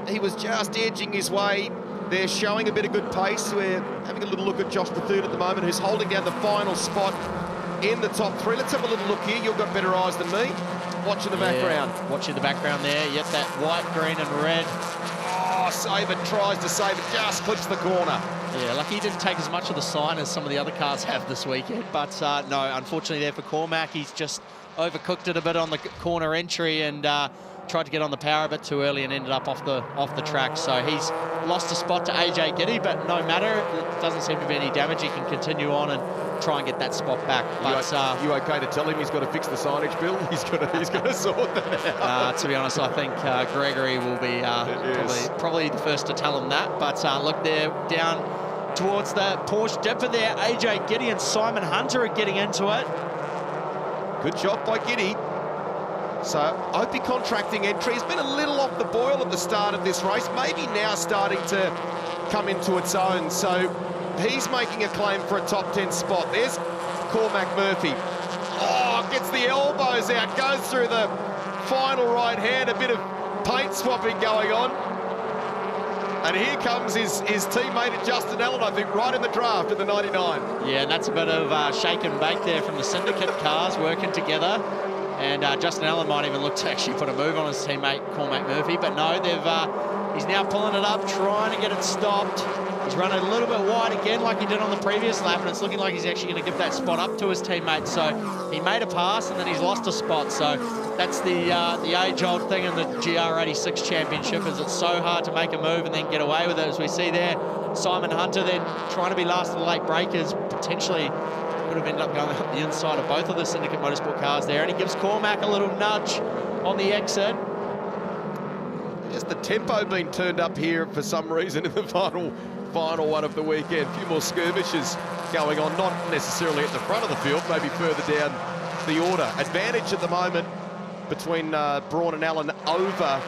he was just edging his way. They're showing a bit of good pace. We're having a little look at Josh Bethune at the moment, who's holding down the final spot in the top 3. Let's have a little look here. You've got better eyes than me. Watching the background. Watching the background there. Yep, that white, green and red. Oh, Saban tries to save it, just clips the corner. Yeah, lucky he didn't take as much of the sign as some of the other cars have this weekend. But no, unfortunately there for Cormac, he's just overcooked it a bit on the corner entry and tried to get on the power a bit too early and ended up off the track. So he's lost a spot to AJ Giddy, but no matter, it doesn't seem to be any damage. He can continue on and try and get that spot back. But you okay to tell him he's got to fix the signage, Bill? He's got to sort that out. To be honest, I think Gregory will be probably the first to tell him that. But look, they're down towards the Porsche dipper there. AJ Giddy and Simon Hunter are getting into it. Good job by Giddy. So Opie contracting entry has been a little off the boil at the start of this race, maybe now starting to come into its own. So he's making a claim for a top 10 spot. There's Cormac Murphy. Oh, gets the elbows out, goes through the final right hand, a bit of paint swapping going on. And here comes his teammate Justin Allen, I think, right in the draft at the 99. Yeah, and that's a bit of shake and bake there from the syndicate cars working together. And Justin Allen might even look to actually put a move on his teammate Cormac Murphy, but no, he's now pulling it up, trying to get it stopped. He's running a little bit wide again like he did on the previous lap, and it's looking like he's actually going to give that spot up to his teammate. So he made a pass and then he's lost a spot. So that's the age-old thing in the GR86 Championship, is it's so hard to make a move and then get away with it. As we see there, Simon Hunter then trying to be last of the late breakers, potentially would have ended up going up the inside of both of the Syndicate Motorsport cars there, and he gives Cormac a little nudge on the exit. Just the tempo being turned up here for some reason in the final one of the weekend. A few more skirmishes going on, not necessarily at the front of the field, maybe further down the order. Advantage at the moment between Braun and Allen over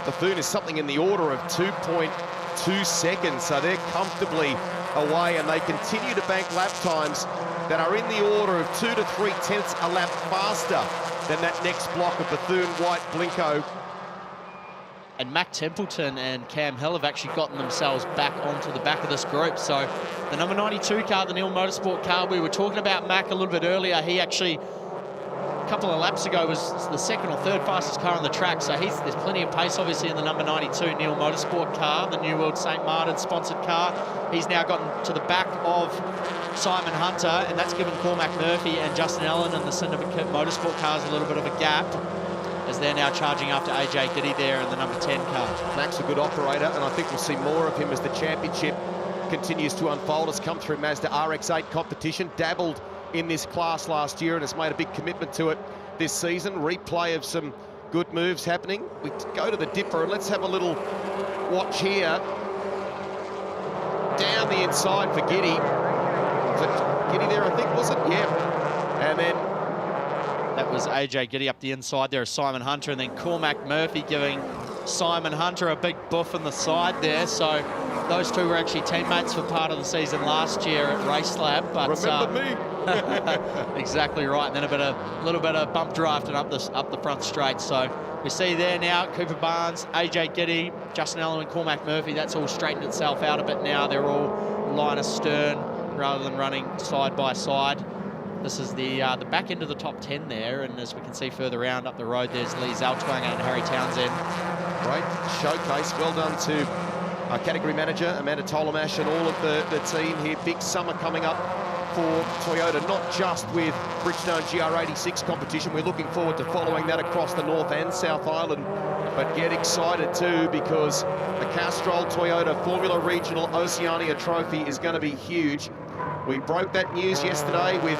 Bethune is something in the order of 2.2 seconds. So they're comfortably away, and they continue to bank lap times that are in the order of 2 to 3 tenths a lap faster than that next block of Bethune, White, Blinko. And Mac Templeton and Cam Hill have actually gotten themselves back onto the back of this group. So the number 92 car, the Neil Motorsport car, we were talking about Mac a little bit earlier. He actually, a couple of laps ago, was the second or third fastest car on the track. So there's plenty of pace, obviously, in the number 92 Neil Motorsport car, the New World St. Martin sponsored car. He's now gotten to the back of Simon Hunter, and that's given Cormac Murphy and Justin Allen and the Syndicate Motorsport cars a little bit of a gap, as they're now charging after AJ Giddy there in the number 10 car. Mac's a good operator, and I think we'll see more of him as the championship continues to unfold. Has come through Mazda RX-8 competition, dabbled in this class last year and has made a big commitment to it this season. Replay of some good moves happening. We go to the dipper, and let's have a little watch here. Down the inside for Giddy. Was it Giddy there, I think, was it? Yeah. And then that was AJ Giddy up the inside there of Simon Hunter, and then Cormac Murphy giving Simon Hunter a big buff in the side there. So those two were actually teammates for part of the season last year at Race Lab. But remember me. Exactly right. And then a little bit of bump drafting up the front straight. So we see there now Cooper Barnes, AJ Giddy, Justin Allen and Cormac Murphy. That's all straightened itself out a bit now. They're all line astern rather than running side by side. This is the back end of the top 10 there, and as we can see further around up the road, there's Lee Zaltwanger and Harry Townsend. Great showcase. Well done to our category manager, Amanda Tolamash, and all of the team here. Big summer coming up for Toyota, not just with Bridgestone GR86 competition. We're looking forward to following that across the North and South Island, but get excited too, because the Castrol Toyota Formula Regional Oceania Trophy is going to be huge. We broke that news yesterday with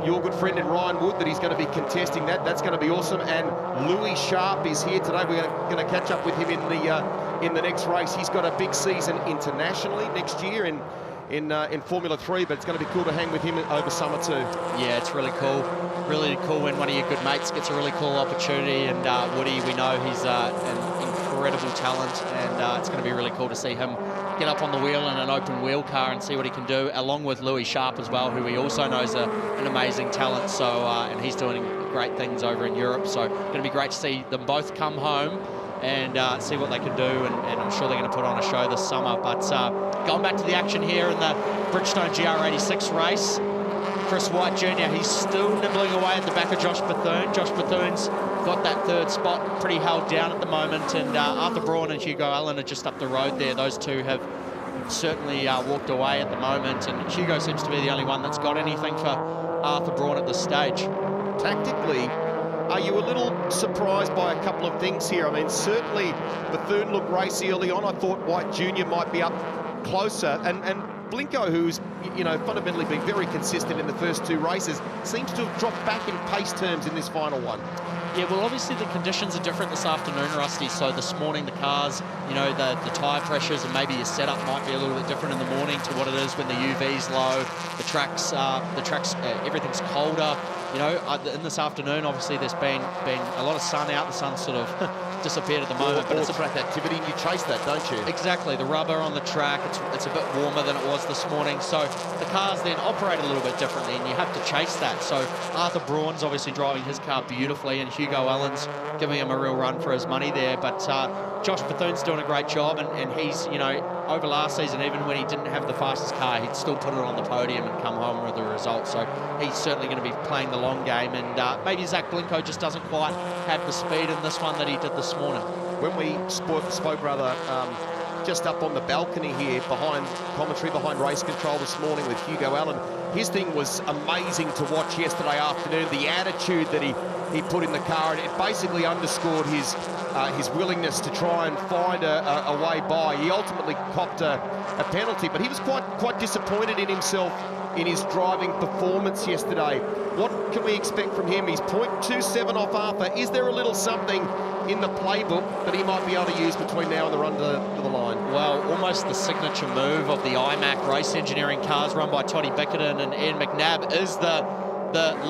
your good friend in Ryan Wood that he's going to be contesting that. That's going to be awesome. And Louis Sharp is here today. We're going to catch up with him in the next race. He's got a big season internationally next year in Formula 3, but it's going to be cool to hang with him over summer too. Yeah, it's really cool. Really cool when one of your good mates gets a really cool opportunity. And Woody, we know he's an incredible talent, and it's going to be really cool to see him get up on the wheel in an open wheel car and see what he can do, along with Louis Sharp as well, who we also know is an amazing talent. So and he's doing great things over in Europe. So going to be great to see them both come home and see what they can do, and I'm sure they're going to put on a show this summer. But going back to the action here in the Bridgestone GR86 race, Chris White Jr., he's still nibbling away at the back of Josh Bethune. Josh Bethune's got that third spot pretty held down at the moment, and Arthur Braun and Hugo Allen are just up the road there. Those two have certainly walked away at the moment, and Hugo seems to be the only one that's got anything for Arthur Braun at this stage. Tactically, are you a little surprised by a couple of things here? I mean, certainly Bethune looked racy early on. I thought White Jr. might be up closer, and Blinko, who's, you know, fundamentally been very consistent in the first two races, seems to have dropped back in pace terms in this final one. Yeah, well, obviously the conditions are different this afternoon, Rusty. So this morning the cars, you know, the tyre pressures and maybe your setup might be a little bit different in the morning to what it is when the UV's low. The tracks, everything's colder. You know, in this afternoon, obviously there's been a lot of sun out. The sun's sort of disappeared at the moment, but it's a track activity, and you chase that, don't you? Exactly. The rubber on the track, it's a bit warmer than it was this morning, so the cars then operate a little bit differently, and you have to chase that. So Arthur Braun's obviously driving his car beautifully, and Hugo Allen's giving him a real run for his money there. But Josh Bethune's doing a great job, and he's, you know, over last season, even when he didn't have the fastest car, he'd still put it on the podium and come home with the result. So he's certainly going to be playing the long game, and maybe Zach Blinko just doesn't quite have the speed in this one that he did this morning. When we spoke rather just up on the balcony here behind commentary, behind race control this morning with Hugo Allen, his thing was amazing to watch yesterday afternoon. The attitude that he put in the car, and it basically underscored his willingness to try and find a way by. He ultimately copped a penalty, but he was quite disappointed in himself in his driving performance yesterday. What can we expect from him? He's 0.27 off Arthur. Is there a little something in the playbook that he might be able to use between now and the run to the line? Well, almost the signature move of the IMAC race engineering cars run by Toddy Bickerton and Ian McNabb is the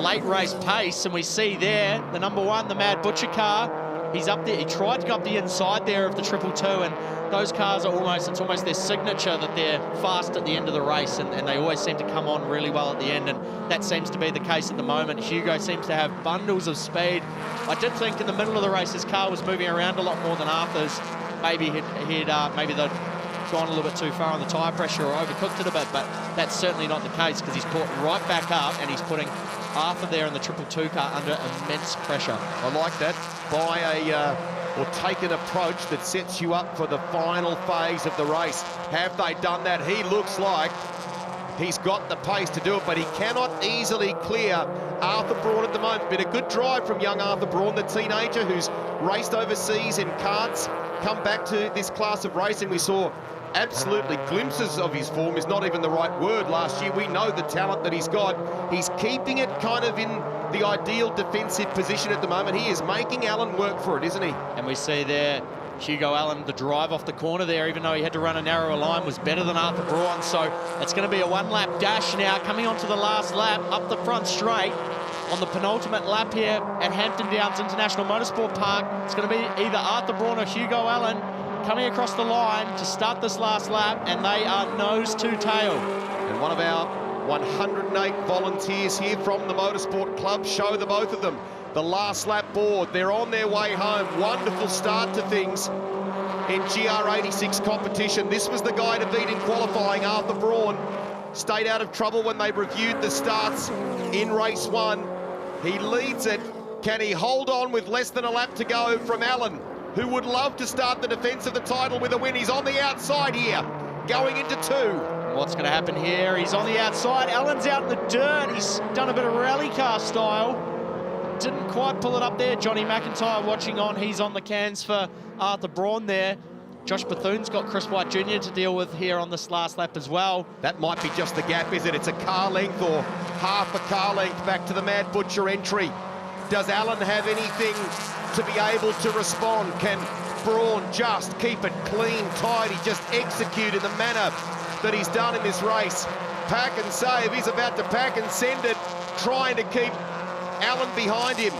late race pace, and we see there the number one, the Mad Butcher car, He's up there. He tried to go up the inside there of the 222, and those cars are almost, it's almost their signature that they're fast at the end of the race, and they always seem to come on really well at the end, and that seems to be the case at the moment. Hugo seems to have bundles of speed. I did think in the middle of the race his car was moving around a lot more than Arthur's. Maybe they'd gone a little bit too far on the tyre pressure or overcooked it a bit, but that's certainly not the case, because he's caught right back up and he's putting Arthur there in the 222 car under immense pressure. I like that. Or take an approach that sets you up for the final phase of the race. Have they done that? He looks like he's got the pace to do it, but he cannot easily clear Arthur Braun at the moment. Been a good drive from young Arthur Braun, the teenager who's raced overseas in karts, come back to this class of racing. We saw absolutely glimpses of his form, is not even the right word, last year. We know the talent that he's got. He's keeping it kind of in the ideal defensive position at the moment. He is making Allen work for it, isn't he? And we see there Hugo Allen, the drive off the corner there, even though he had to run a narrower line, was better than Arthur Braun. So it's going to be a one-lap dash now, coming onto the last lap, up the front straight. On the penultimate lap here at Hampton Downs International Motorsport Park, it's going to be either Arthur Braun or Hugo Allen coming across the line to start this last lap, and they are nose to tail. And one of our 108 volunteers here from the Motorsport Club show the both of them the last lap board. They're on their way home. Wonderful start to things in GR86 competition. This was the guy to beat in qualifying. Arthur Braun stayed out of trouble when they reviewed the starts in race 1. He leads it. Can he hold on with less than a lap to go from Allen, who would love to start the defence of the title with a win? He's on the outside here, going into 2. What's going to happen here? He's on the outside. Allen's out in the dirt. He's done a bit of rally car style. Didn't quite pull it up there. Johnny McIntyre watching on. He's on the cans for Arthur Braun there. Josh Bethune's got Chris White Jr. to deal with here on this last lap as well. That might be just the gap, is it? It's a car length or half a car length back to the Mad Butcher entry. Does Allen have anything to be able to respond? Can Braun just keep it clean, tidy, just execute in the manner that he's done in this race? Pack and save. He's about to pack and send it, trying to keep Allen behind him.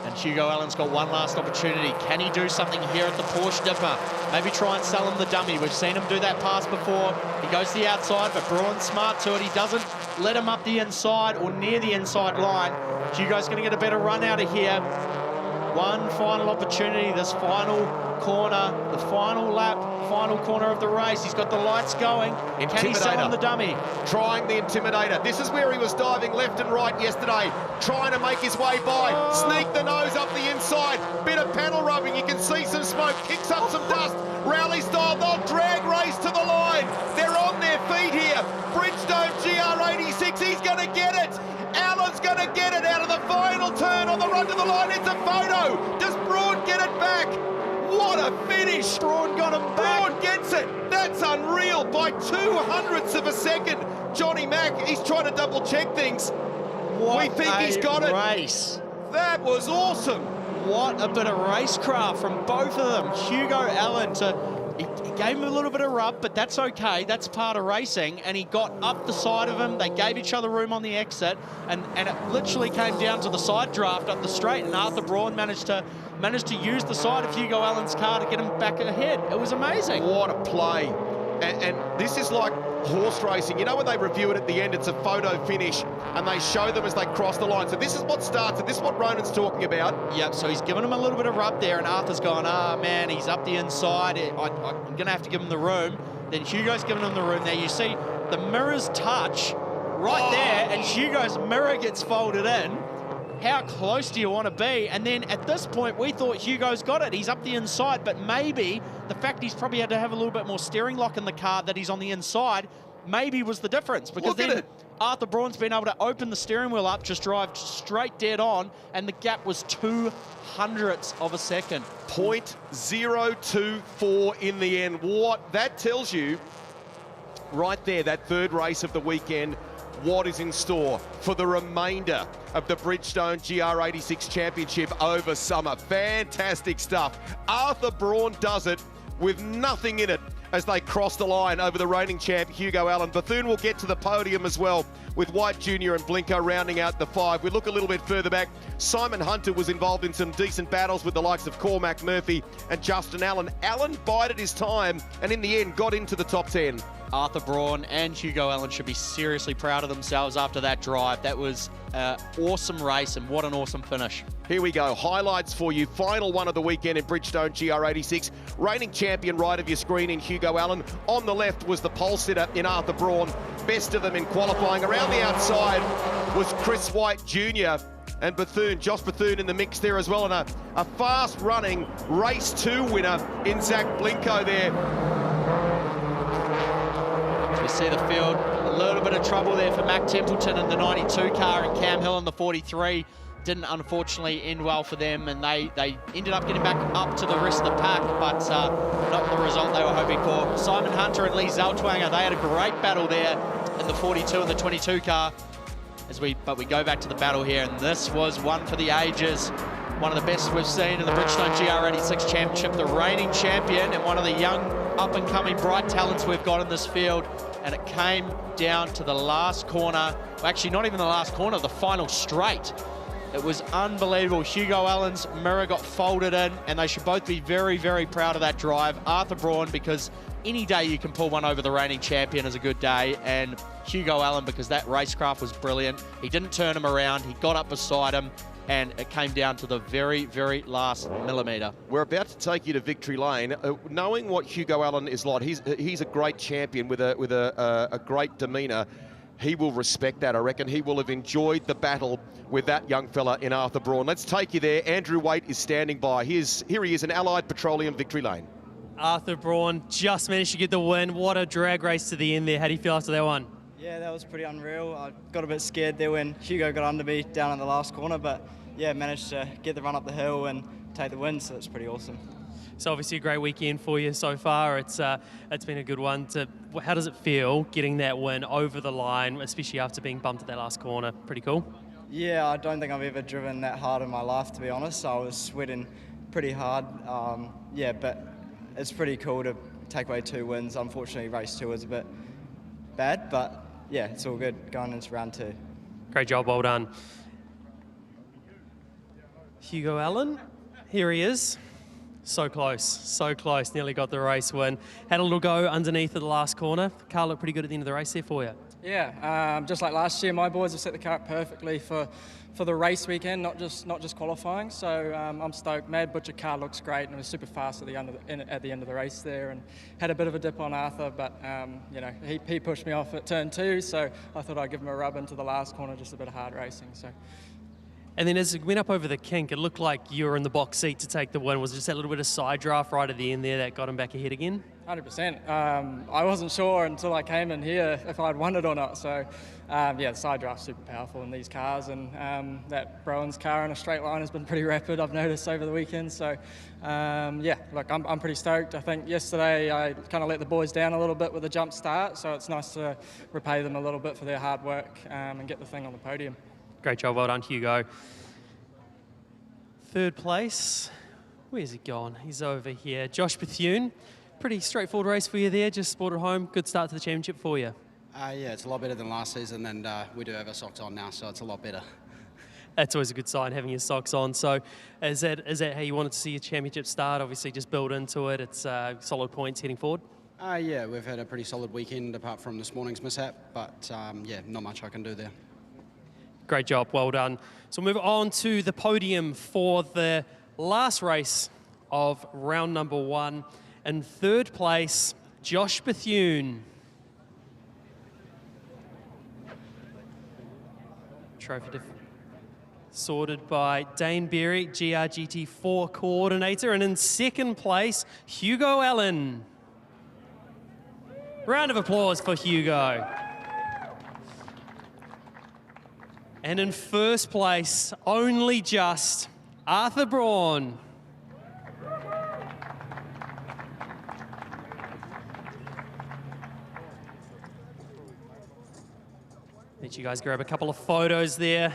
And Hugo Allen's got one last opportunity. Can he do something here at the Porsche Dipper? Maybe try and sell him the dummy. We've seen him do that pass before. He goes to the outside, but Braun's smart to it. He doesn't let him up the inside or near the inside line. Hugo's going to get a better run out of here. One final opportunity, this final corner, the final lap, final corner of the race. He's got the lights going. Can he sell him the dummy? Trying the Intimidator. This is where he was diving left and right yesterday, trying to make his way by. Sneak the nose up the inside. Bit of panel rubbing. You can see some smoke. Kicks up some dust. Rally style. They'll drag race to the line. They're on their feet here. Bridgestone GR86. He's going to get it. Allen's going to get it out of the final turn on the run to the line. It's a photo. Does Braun get it back? What a finish. Braun got him back. Braun gets it. That's unreal by 2/100ths of a second. Johnny Mack, he's trying to double check things. We think he's got it. Race. That was awesome. What a bit of racecraft from both of them. Hugo Allen, he gave him a little bit of rub, but that's okay. That's part of racing. And he got up the side of him. They gave each other room on the exit. And it literally came down to the side draft up the straight. And Arthur Braun managed to use the side of Hugo Allen's car to get him back ahead. It was amazing. What a play. And this is like horse racing. You know when they review it at the end, it's a photo finish, and they show them as they cross the line. So this is what starts, and this is what Ronan's talking about. Yep, so he's given him a little bit of rub there, and Arthur's gone, man, he's up the inside. I'm going to have to give him the room. Then Hugo's giving him the room there. You see the mirrors touch right there, and Hugo's mirror gets folded in. How close do you want to be? And then at this point, we thought Hugo's got it. He's up the inside, but maybe the fact he's probably had to have a little bit more steering lock in the car that he's on the inside maybe was the difference. Because then Arthur Braun's been able to open the steering wheel up, just drive straight dead on, and the gap was 2/100ths of a second. 0.024 in the end. What that tells you right there, that third race of the weekend, what is in store for the remainder of the Bridgestone GR86 Championship over summer. Fantastic stuff. Arthur Braun does it with nothing in it. as they cross the line over the reigning champ, Hugo Allen. Bethune will get to the podium as well, with White Jr. and Blinko rounding out the 5. We look a little bit further back. Simon Hunter was involved in some decent battles with the likes of Cormac Murphy and Justin Allen. Allen bided his time and in the end got into the top 10. Arthur Braun and Hugo Allen should be seriously proud of themselves after that drive. That was an awesome race, and what an awesome finish. Here we go, highlights for you. Final one of the weekend in Bridgestone GR86. Reigning champion right of your screen in Hugo Allen. On the left was the pole sitter in Arthur Braun. Best of them in qualifying. Around the outside was Chris White Jr. and Bethune, Josh Bethune in the mix there as well, and a fast-running race 2 winner in Zach Blinko there. We see the field, a little bit of trouble there for Mac Templeton in the 92 car and Cam Hill in the 43. Didn't unfortunately end well for them, and they ended up getting back up to the rest of the pack, but not the result they were hoping for. Simon Hunter and Lee Zaltwanger, they had a great battle there in the 42 and the 22 car. But we go back to the battle here, and this was one for the ages. One of the best we've seen in the Bridgestone GR86 Championship, the reigning champion and one of the young up-and-coming bright talents we've got in this field. And it came down to the last corner, well, actually not even the last corner, the final straight. It was unbelievable. Hugo Allen's mirror got folded in, and they should both be very, very proud of that drive. Arthur Braun, because any day you can pull one over the reigning champion is a good day, and Hugo Allen, because that racecraft was brilliant. He didn't turn him around, he got up beside him, and it came down to the very, very last millimetre. We're about to take you to victory lane. Knowing what Hugo Allen is like, he's a great champion with a great demeanour. He will respect that. I reckon he will have enjoyed the battle with that young fella in Arthur Braun. Let's take you there. Andrew Waite is standing by. Here he is in Allied Petroleum victory lane. Arthur Braun just managed to get the win. What a drag race to the end there. How do you feel after that one? Yeah, that was pretty unreal. I got a bit scared there when Hugo got under me down in the last corner, but yeah, managed to get the run up the hill and take the win, so it's pretty awesome. So obviously a great weekend for you so far. It's been a good one. How does it feel getting that win over the line, especially after being bumped at that last corner? Pretty cool? Yeah, I don't think I've ever driven that hard in my life, to be honest. I was sweating pretty hard. Yeah, but it's pretty cool to take away 2 wins. Unfortunately, race 2 was a bit bad, but yeah, it's all good going into round 2. Great job, well done. Hugo Allen, here he is. So close, nearly got the race win. Had a little go underneath at the last corner. Car looked pretty good at the end of the race there for you. Yeah, just like last year, my boys have set the car up perfectly for the race weekend, not just qualifying. So I'm stoked. Mad Butcher car looks great, and it was super fast at the end of the race there, and had a bit of a dip on Arthur, but you know, he pushed me off at turn 2, so I thought I'd give him a rub into the last corner, just a bit of hard racing. So. And then as it went up over the kink, it looked like you were in the box seat to take the win. Was it just that little bit of side draft right at the end there that got him back ahead again? 100%. I wasn't sure until I came in here if I'd won it or not. So, yeah, the side draft's super powerful in these cars, and that Browen's car in a straight line has been pretty rapid, I've noticed over the weekend. So, yeah, look, I'm pretty stoked. I think yesterday I kind of let the boys down a little bit with a jump start, so it's nice to repay them a little bit for their hard work and get the thing on the podium. Great job, well done, Hugo. Third place, where's he gone? He's over here. Josh Bethune, pretty straightforward race for you there, just brought it home. Good start to the championship for you. Yeah, it's a lot better than last season, and we do have our socks on now, so it's a lot better. That's always a good sign, having your socks on. So is that how you wanted to see your championship start? Obviously, just build into it. It's solid points heading forward. Yeah, we've had a pretty solid weekend apart from this morning's mishap, but yeah, not much I can do there. Great job, well done. So we'll move on to the podium for the last race of round number 1. In third place, Josh Bethune. Trophy sorted by Dane Berry, GR GT4 coordinator. And in second place, Hugo Allen. Round of applause for Hugo. And in first place, only just, Arthur Braun. Let you guys grab a couple of photos there.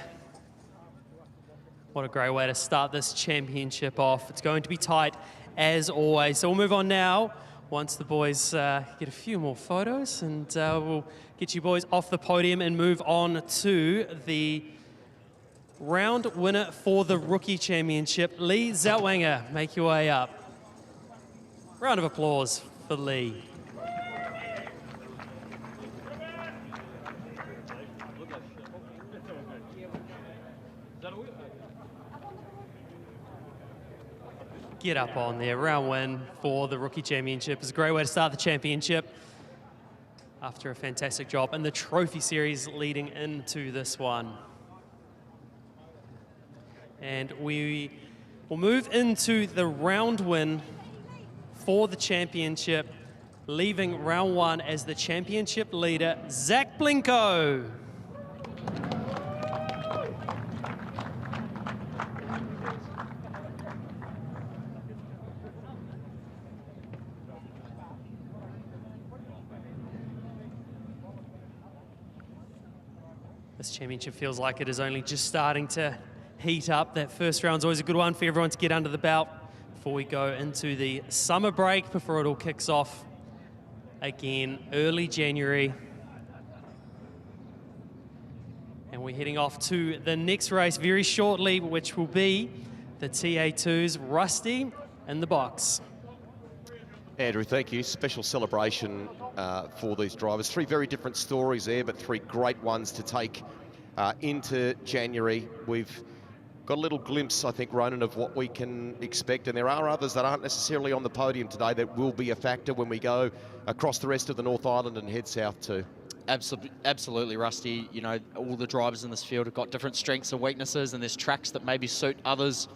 What a great way to start this championship off. It's going to be tight as always. So we'll move on now once the boys get a few more photos, and we'll get you boys off the podium and move on to the round winner for the Rookie Championship. Lee Zeltwanger, make your way up. Round of applause for Lee. Get up on there. Round win for the Rookie Championship. It's a great way to start the championship after a fantastic job in the trophy series leading into this one. And we will move into the round win for the championship, leaving round one as the championship leader, Zach Blinko. This championship feels like it is only just starting to heat up. That first round's always a good one for everyone to get under the belt before we go into the summer break, before it all kicks off again early January. And we're heading off to the next race very shortly, which will be the TA2's Rusty in the box. Andrew, thank you. Special celebration for these drivers. 3 very different stories there, but 3 great ones to take into January. We've got a little glimpse, I think, Ronan, of what we can expect, and there are others that aren't necessarily on the podium today that will be a factor when we go across the rest of the North Island and head south too. Absolutely, Rusty. You know, all the drivers in this field have got different strengths and weaknesses, and there's tracks that maybe suit others.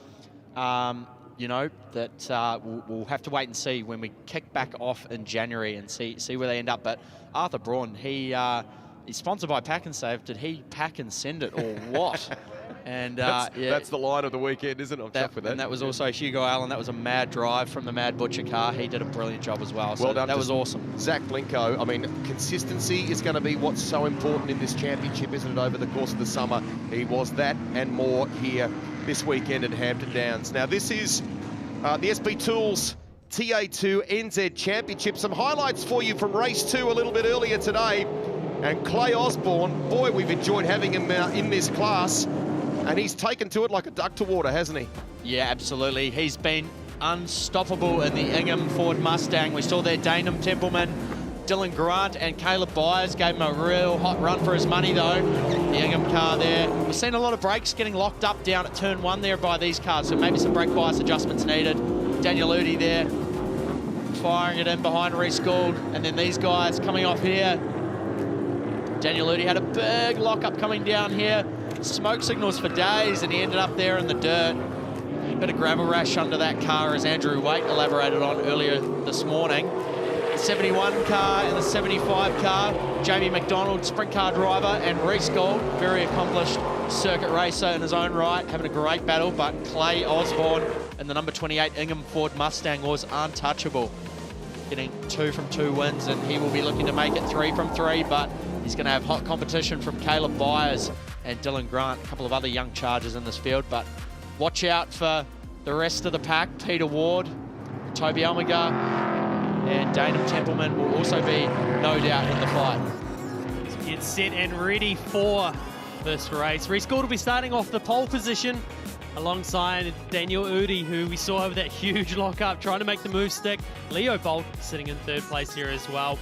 You know, that we'll have to wait and see when we kick back off in January and see where they end up. But Arthur Braun, he's sponsored by Pack and Save. Did he pack and send it or what? And that's the line of the weekend, isn't it? I'm chuffed with that. And that was also Hugo Allen. That was a mad drive from the Mad Butcher car. He did a brilliant job as well. So well done. That was awesome. Zach Blinko. I mean, consistency is going to be what's so important in this championship, isn't it, over the course of the summer? He was that and more here this weekend at Hampton Downs. Now, this is the SP Tools TA2 NZ Championship. Some highlights for you from race 2 a little bit earlier today. And Clay Osborne, boy, we've enjoyed having him in this class. And he's taken to it like a duck to water, hasn't he? Yeah, absolutely. He's been unstoppable in the Ingham Ford Mustang. We saw there Danum Templeman, Dylan Grant and Caleb Byers gave him a real hot run for his money, though. The Ingham car there. We've seen a lot of brakes getting locked up down at turn 1 there by these cars, so maybe some brake bias adjustments needed. Daniel Udy there, firing it in behind Reece Gould. And then these guys coming off here. Daniel Udy had a big lockup coming down here. Smoke signals for days, and he ended up there in the dirt. A bit of gravel rash under that car, as Andrew Waite elaborated on earlier this morning. The 71 car and the 75 car, Jamie McDonald, sprint car driver, and Reece Gould, very accomplished circuit racer in his own right, having a great battle, but Clay Osborne and the number 28 Ingham Ford Mustang was untouchable. Getting 2 from 2 wins, and he will be looking to make it 3 from 3, but he's going to have hot competition from Caleb Byers and Dylan Grant, a couple of other young chargers in this field. But watch out for the rest of the pack. Peter Ward, Toby Almagar, and Danum Templeman will also be, no doubt, in the fight. Let's get set and ready for this race. Reece Gould will be starting off the pole position alongside Daniel Udy, who we saw over that huge lockup, trying to make the move stick. Leo Bolt sitting in 3rd place here as well.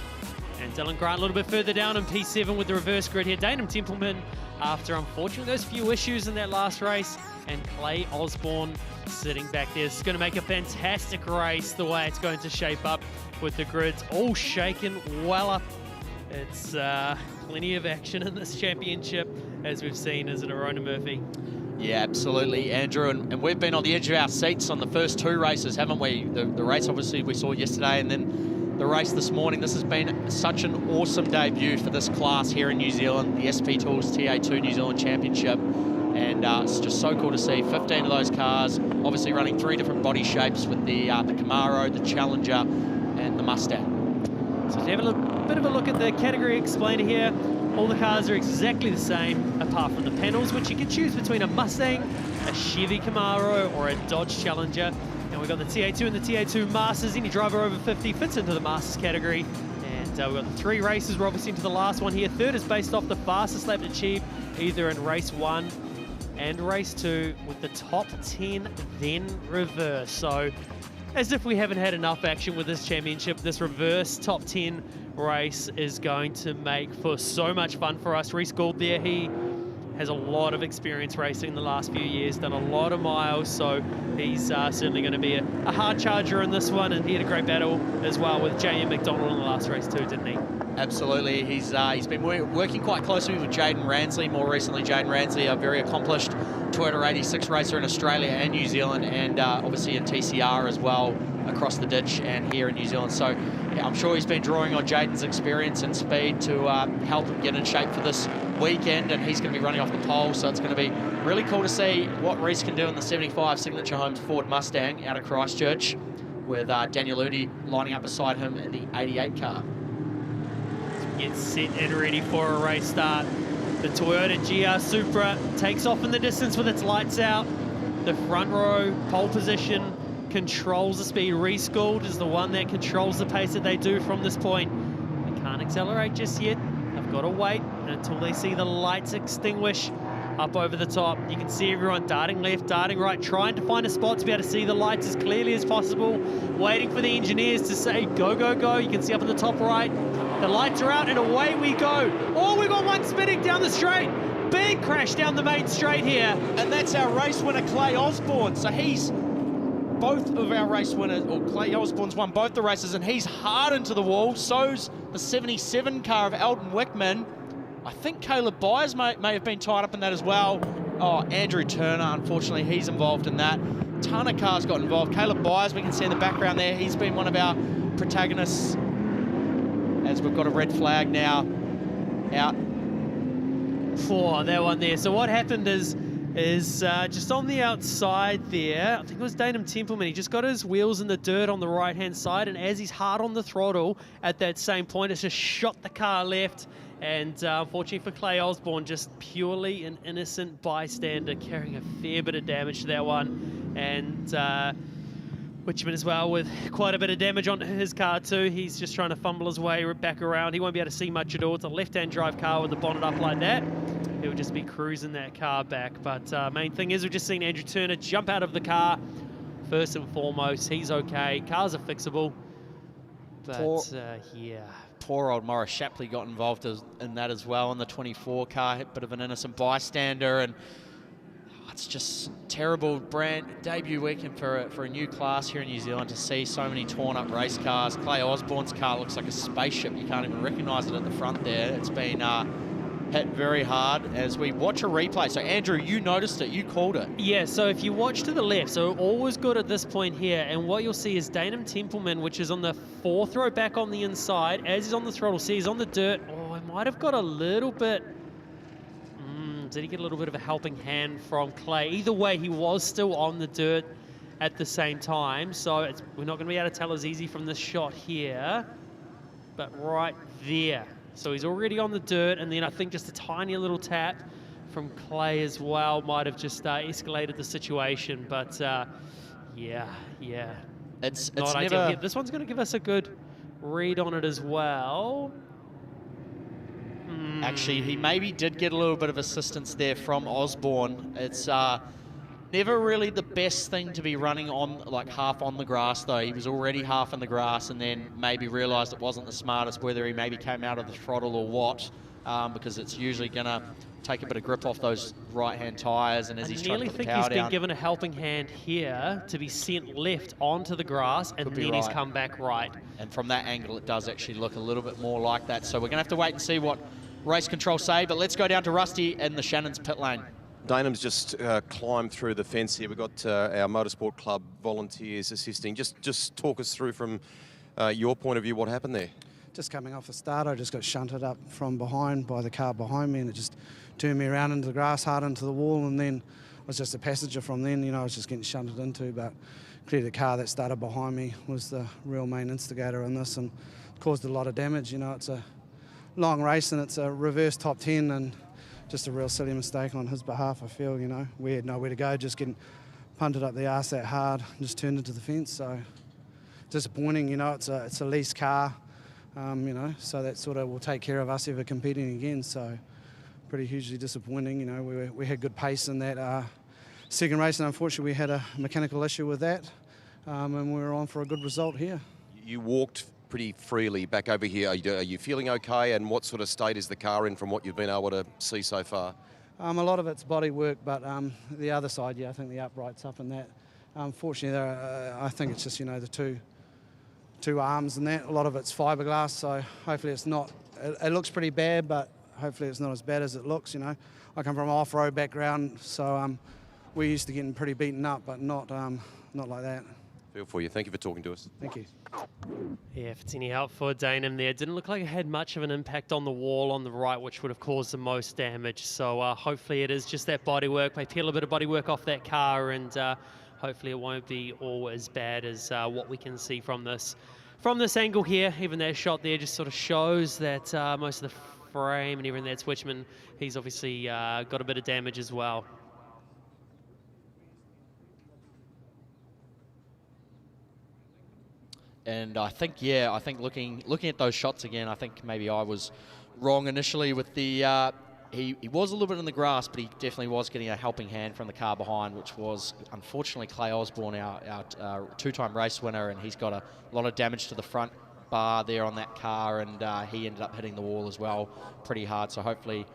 And Dylan Grant a little bit further down in P7 with the reverse grid here. Danum Templeman, after unfortunately those few issues in that last race, and Clay Osborne sitting back there. This is going to make a fantastic race the way it's going to shape up with the grids all shaken well up. It's plenty of action in this championship, as we've seen, isn't it, Ronan Murphy? Yeah, absolutely, Andrew. And we've been on the edge of our seats on the first 2 races, haven't we? The race, obviously, we saw yesterday, and then the race this morning. This has been such an awesome debut for this class here in New Zealand, the SP Tools TA2 New Zealand Championship. And it's just so cool to see 15 of those cars, obviously running 3 different body shapes with the Camaro, the Challenger, and the Mustang. So to have a bit of a look at the category explainer here, all the cars are exactly the same, apart from the panels, which you can choose between a Mustang, a Chevy Camaro, or a Dodge Challenger. And we've got the TA2 and the TA2 Masters. Any driver over 50 fits into the Masters category. And we've got the 3 races. We're obviously into the last one here. Third is based off the fastest lap achieved either in race 1 and race 2, with the top 10 then reverse. So as if we haven't had enough action with this championship, this reverse top 10 race is going to make for so much fun for us. Reece Gould there, he has a lot of experience racing in the last few years, done a lot of miles, so he's certainly going to be a hard charger in this one, and he had a great battle as well with J.M. McDonald in the last race too, didn't he? Absolutely. He's been working quite closely with Jaden Ransley. More recently, Jaden Ransley, a very accomplished Toyota 86 racer in Australia and New Zealand, and obviously in TCR as well, across the ditch and here in New Zealand. So yeah, I'm sure he's been drawing on Jaden's experience and speed to help him get in shape for this weekend, and he's going to be running off the pole, so it's going to be really cool to see what Reece can do in the 75 Signature Homes Ford Mustang out of Christchurch, with Daniel Udy lining up beside him in the 88 car. Get set and ready for a race start. The Toyota GR Supra takes off in the distance with its lights out. The front row pole position controls the speed. Reece Gould is the one that controls the pace that they do from this point. They can't accelerate just yet. They've got to wait until they see the lights extinguish up over the top. You can see everyone darting left, darting right, trying to find a spot to be able to see the lights as clearly as possible, waiting for the engineers to say, go, go, go. You can see up in the top right, the lights are out and away we go. Oh, we've got one spinning down the straight. Big crash down the main straight here. And that's our race winner, Clay Osborne. So he's both of our race winners, or Clay Osborne's won both the races, and he's hard into the wall. So's the 77 car of Elton Wickman. I think Caleb Byers may have been tied up in that as well. Oh, Andrew Turner, unfortunately, he's involved in that. Ton of cars got involved. Caleb Byers, we can see in the background there, he's been one of our protagonists, as we've got a red flag now out. For that one there. So what happened is just on the outside there, I think it was Danum Templeman, he just got his wheels in the dirt on the right-hand side, and as he's hard on the throttle at that same point, it's just shot the car left. And unfortunately for Clay Osborne, just purely an innocent bystander, carrying a fair bit of damage to that one. And Witchman as well with quite a bit of damage on his car too. He's just trying to fumble his way back around. He won't be able to see much at all. It's a left-hand drive car with the bonnet up like that. He'll just be cruising that car back. But main thing is we've just seen Andrew Turner jump out of the car. First and foremost, he's okay. Cars are fixable. But yeah. Poor old Morris Shapley got involved in that as well in the 24 car, a bit of an innocent bystander, and it's just terrible debut weekend for a new class here in New Zealand to see so many torn up race cars. Clay Osborne's car looks like a spaceship. You can't even recognise it at the front there. It's been hit very hard as we watch a replay. So Andrew, you noticed it, you called it. Yeah, so if you watch to the left, so all was good at this point here, and what you'll see is Danum Templeman, which is on the 4th row back on the inside, as he's on the throttle, see he's on the dirt. Oh, I might have got a little bit, did he get a little bit of a helping hand from Clay? Either way, he was still on the dirt at the same time, so we're not going to be able to tell as easy from this shot here, but right there. So he's already on the dirt, and then I think just a tiny little tap from Clay as well might have just escalated the situation. But yeah, it's not never ideal here. This one's going to give us a good read on it as well. Actually, he maybe did get a little bit of assistance there from Osborne. It's never really the best thing to be running on, like, half on the grass, though. He was already half in the grass and then maybe realised it wasn't the smartest, whether he maybe came out of the throttle or what, because it's usually going to take a bit of grip off those right-hand tyres, and as he's trying to put the power down. I nearly think he's been given a helping hand here to be sent left onto the grass, and then he's come back right. And from that angle, it does actually look a little bit more like that. So we're going to have to wait and see what race control say, but let's go down to Rusty in the Shannon's pit lane. Danum's just climbed through the fence here. We've got our Motorsport Club volunteers assisting. Just talk us through from your point of view what happened there. Just coming off the start, I just got shunted up from behind by the car behind me, and it just turned me around into the grass, hard into the wall, and then I was just a passenger from then. You know, I was just getting shunted into, but clearly the car that started behind me was the real main instigator in this and caused a lot of damage. You know, it's a long race and it's a reverse top 10, and just a real silly mistake on his behalf, I feel. You know, we had nowhere to go, just getting punted up the arse that hard and just turned into the fence. So disappointing, you know, it's a lease car, you know, so that sort of will take care of us ever competing again. So pretty hugely disappointing. You know, we had good pace in that second race, and unfortunately we had a mechanical issue with that, and we were on for a good result here. You walked pretty freely back over here. Are you feeling okay, and what sort of state is the car in from what you've been able to see so far? A lot of it's body work, but the other side, yeah, I think the upright's up in that. Unfortunately, I think it's just, you know, the two arms and that. A lot of it's fiberglass, so hopefully it's not. It looks pretty bad, but hopefully it's not as bad as it looks. You know, I come from an off-road background, so we're used to getting pretty beaten up, but not like that. Feel for you. Thank you for talking to us. Thank you. Yeah, if it's any help for Danem there, it didn't look like it had much of an impact on the wall on the right, which would have caused the most damage. So hopefully it is just that bodywork. They peel a bit of bodywork off that car, and hopefully it won't be all as bad as what we can see from this angle here. Even that shot there just sort of shows that most of the frame and even that switchman, he's obviously got a bit of damage as well. And I think looking at those shots again, I think maybe I was wrong initially with the, he was a little bit in the grass, but he definitely was getting a helping hand from the car behind, which was unfortunately Clay Osborne, our two-time race winner, and he's got a lot of damage to the front bar there on that car, and he ended up hitting the wall as well pretty hard. So hopefully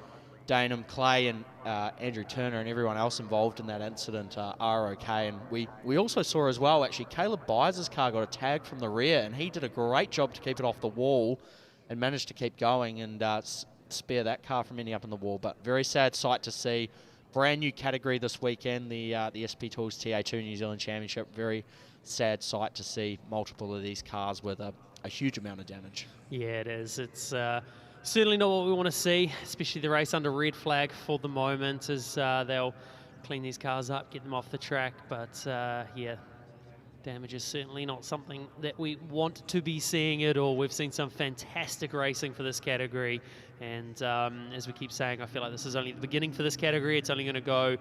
Danem, Clay and Andrew Turner and everyone else involved in that incident are okay. And we also saw as well, actually, Caleb Byers' car got a tag from the rear, and he did a great job to keep it off the wall and managed to keep going and spare that car from ending up in the wall. But very sad sight to see. Brand new category this weekend, the SP Tools TA2 New Zealand Championship. Very sad sight to see multiple of these cars with a huge amount of damage. Yeah, it is. It's certainly not what we want to see, especially the race under red flag for the moment, as they'll clean these cars up, get them off the track. But yeah, damage is certainly not something that we want to be seeing at all. We've seen some fantastic racing for this category, and as we keep saying, I feel like this is only the beginning for this category. It's only going to go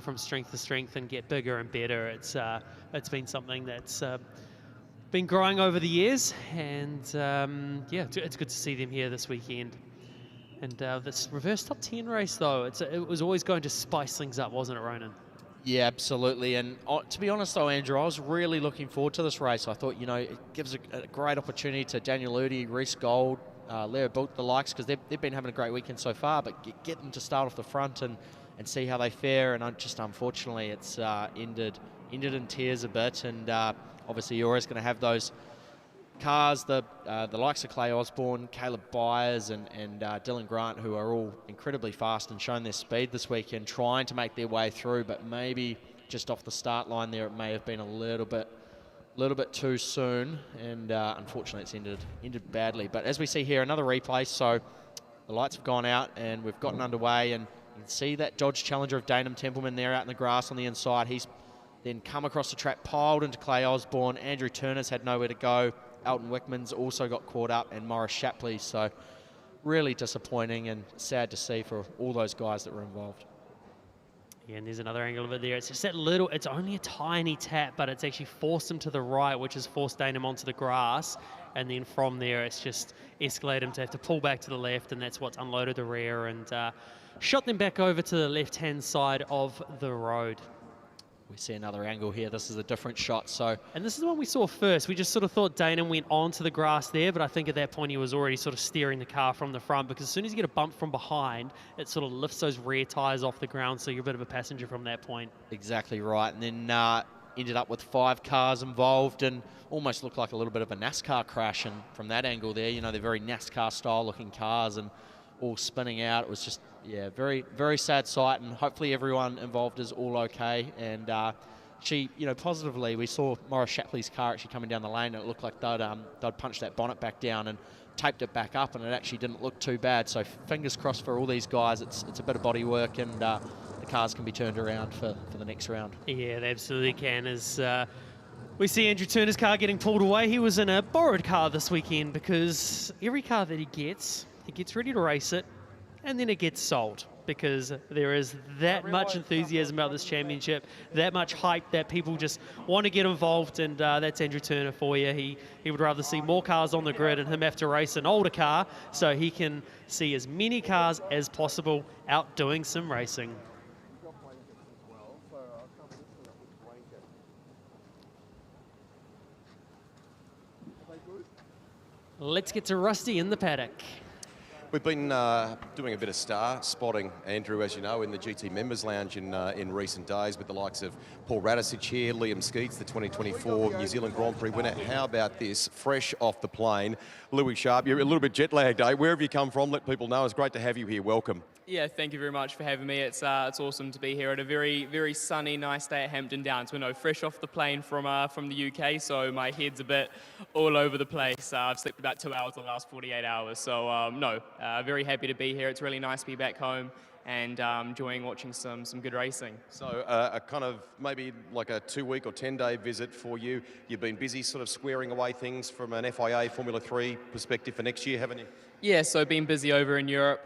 from strength to strength and get bigger and better. It's been something that's been growing over the years, and yeah, it's good to see them here this weekend. And this reverse top 10 race, though, it was always going to spice things up, wasn't it, Ronan? Yeah, absolutely. And to be honest, though, Andrew, I was really looking forward to this race. I thought, you know, it gives a great opportunity to Daniel Ludi, Reece Gold, Leo Bolt, the likes, because they've been having a great weekend so far, but get them to start off the front and see how they fare. And just unfortunately, it's ended in tears a bit. And obviously, you're always going to have those cars, the likes of Clay Osborne, Caleb Byers, and Dylan Grant, who are all incredibly fast and shown their speed this weekend, trying to make their way through. But maybe just off the start line there, it may have been a little bit too soon, and unfortunately, it's ended badly. But as we see here, another replay. So the lights have gone out, and we've gotten underway, and you can see that Dodge Challenger of Danem Templeman there out in the grass on the inside. He's then come across the track, piled into Clay Osborne. Andrew Turner's had nowhere to go. Elton Wickman's also got caught up, and Morris Shapley. So really disappointing and sad to see for all those guys that were involved. Yeah, and there's another angle of it there. It's just that little, it's only a tiny tap, but it's actually forced him to the right, which has forced Danem onto the grass. And then from there, it's just escalated him to have to pull back to the left, and that's what's unloaded the rear and shot them back over to the left-hand side of the road. We see another angle here. This is a different shot. And this is the one we saw first. We just sort of thought Danem went onto the grass there, but I think at that point he was already sort of steering the car from the front, because as soon as you get a bump from behind, it sort of lifts those rear tyres off the ground, so you're a bit of a passenger from that point. Exactly right. And then ended up with 5 cars involved, and almost looked like a little bit of a NASCAR crash. And from that angle there, you know, they're very NASCAR style looking cars and all spinning out. It was just, yeah, very, very sad sight, and hopefully everyone involved is all okay. And positively, we saw Morris Shapley's car actually coming down the lane, and it looked like they'd punched that bonnet back down and taped it back up, and it actually didn't look too bad. So fingers crossed for all these guys. It's a bit of body work, and the cars can be turned around for the next round. Yeah, they absolutely can. As we see Andrew Turner's car getting pulled away, he was in a borrowed car this weekend, because every car that he gets ready to race it, and then it gets sold. because there is that much enthusiasm about this championship, that much hype that people just want to get involved, and that's Andrew Turner for you. He would rather see more cars on the grid and him have to race an older car so he can see as many cars as possible out doing some racing. Let's get to Rusty in the paddock. We've been doing a bit of star spotting, Andrew, as you know, in the GT Members Lounge in recent days with the likes of Paul Radisich here, Liam Skeets, the 2024 New Zealand Grand Prix winner. How about this, fresh off the plane? Louis Sharp, you're a little bit jet-lagged, eh? Where have you come from? Let people know. It's great to have you here. Welcome. Yeah, thank you very much for having me. It's awesome to be here at a very, very sunny, nice day at Hampton Downs. We're fresh off the plane from the UK, so my head's a bit all over the place. I've slept about 2 hours the last 48 hours, so very happy to be here. It's really nice to be back home and enjoying watching some good racing. So a kind of maybe like a 2-week or 10-day visit for you. You've been busy sort of squaring away things from an FIA Formula 3 perspective for next year, haven't you? Yeah, so been busy over in Europe,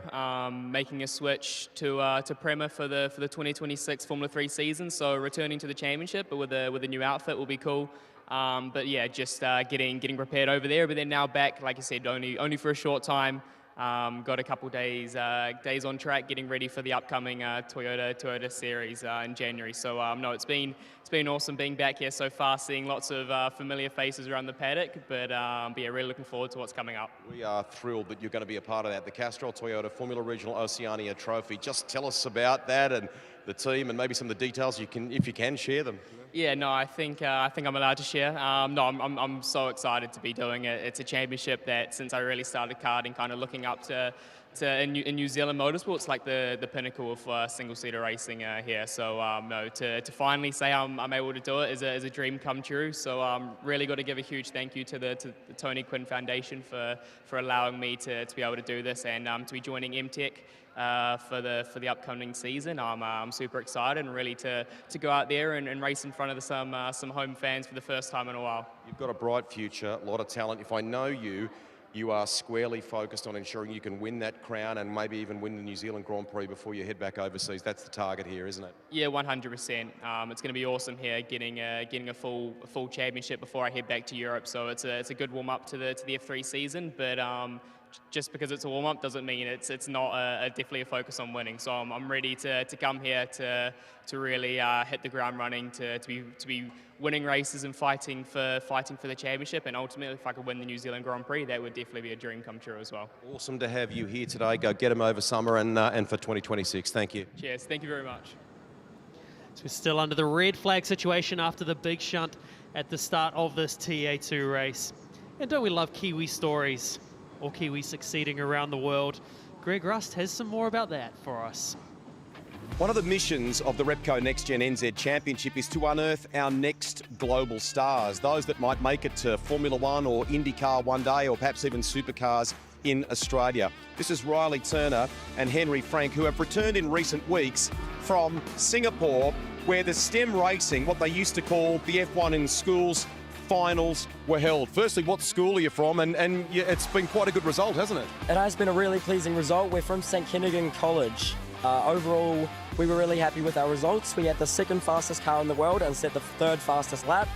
making a switch to Prema for the 2026 Formula 3 season. So returning to the championship, but with a new outfit will be cool. But yeah, just getting prepared over there. But then now back, like I said, only for a short time. Got a couple days on track, getting ready for the upcoming Toyota series in January. So no, it's been awesome being back here so far, seeing lots of familiar faces around the paddock. But yeah, really looking forward to what's coming up. We are thrilled that you're going to be a part of that. The Castrol Toyota Formula Regional Oceania Trophy. Just tell us about that and the team and maybe some of the details if you can share them. Yeah, no, I think I'm allowed to share. No, I'm so excited to be doing it. It's a championship that since I really started karting, kind of looking up to in New Zealand motorsport, it's like the pinnacle of single-seater racing here. So no, to finally say I'm able to do it is a dream come true. So really got to give a huge thank you to the Tony Quinn Foundation for allowing me to be able to do this and to be joining MTech. For the upcoming season. I'm super excited and really to go out there and race in front of some home fans for the first time in a while. You've got a bright future, a lot of talent. If I know you are squarely focused on ensuring you can win that crown and maybe even win the New Zealand Grand Prix before you head back overseas. That's the target here, isn't it? Yeah, 100%. It's going to be awesome here, getting a full championship before I head back to Europe. So it's a good warm up to the F3 season, but. Just because it's a warm-up doesn't mean it's not definitely a focus on winning. So I'm ready to come here to really hit the ground running, to be winning races and fighting for the championship. And ultimately, if I could win the New Zealand Grand Prix, that would definitely be a dream come true as well. Awesome to have you here today. Go get them over summer and for 2026. Thank you. Cheers. Thank you very much. So we're still under the red flag situation after the big shunt at the start of this TA2 race. And don't we love Kiwi stories? Or Kiwis succeeding around the world. Greg Rust has some more about that for us. One of the missions of the Repco NextGen NZ Championship is to unearth our next global stars, those that might make it to Formula One or IndyCar one day, or perhaps even supercars in Australia. This is Riley Turner and Henry Frank, who have returned in recent weeks from Singapore, where the STEM racing, what they used to call the F1 in schools, finals were held. Firstly, what school are you from? And it's been quite a good result, hasn't it? It has been a really pleasing result. We're from St Kentigern College. Overall, we were really happy with our results. We had the second fastest car in the world and set the third fastest lap.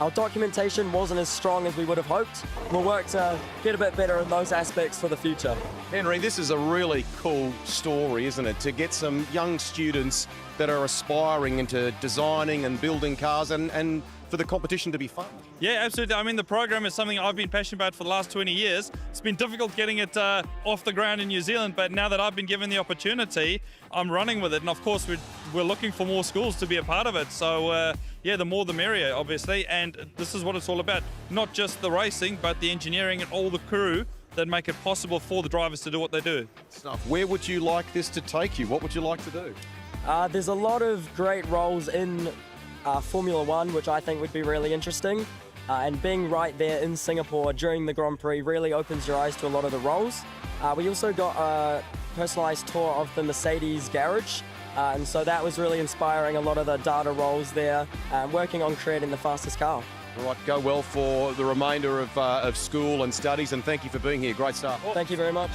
Our documentation wasn't as strong as we would have hoped. We'll work to get a bit better in those aspects for the future. Henry, this is a really cool story, isn't it? To get some young students that are aspiring into designing and building cars and for the competition to be fun. Yeah, absolutely. I mean, the program is something I've been passionate about for the last 20 years. It's been difficult getting it off the ground in New Zealand, but now that I've been given the opportunity, I'm running with it. And of course, we're looking for more schools to be a part of it. So yeah, the more the merrier, obviously. And this is what it's all about. Not just the racing, but the engineering and all the crew that make it possible for the drivers to do what they do. Stuff. Where would you like this to take you? What would you like to do? There's a lot of great roles in Formula One, which I think would be really interesting. And being right there in Singapore during the Grand Prix really opens your eyes to a lot of the roles. We also got a personalised tour of the Mercedes garage. And so that was really inspiring, a lot of the data roles there, working on creating the fastest car. All right, go well for the remainder of school and studies, and thank you for being here. Great stuff. Thank you very much.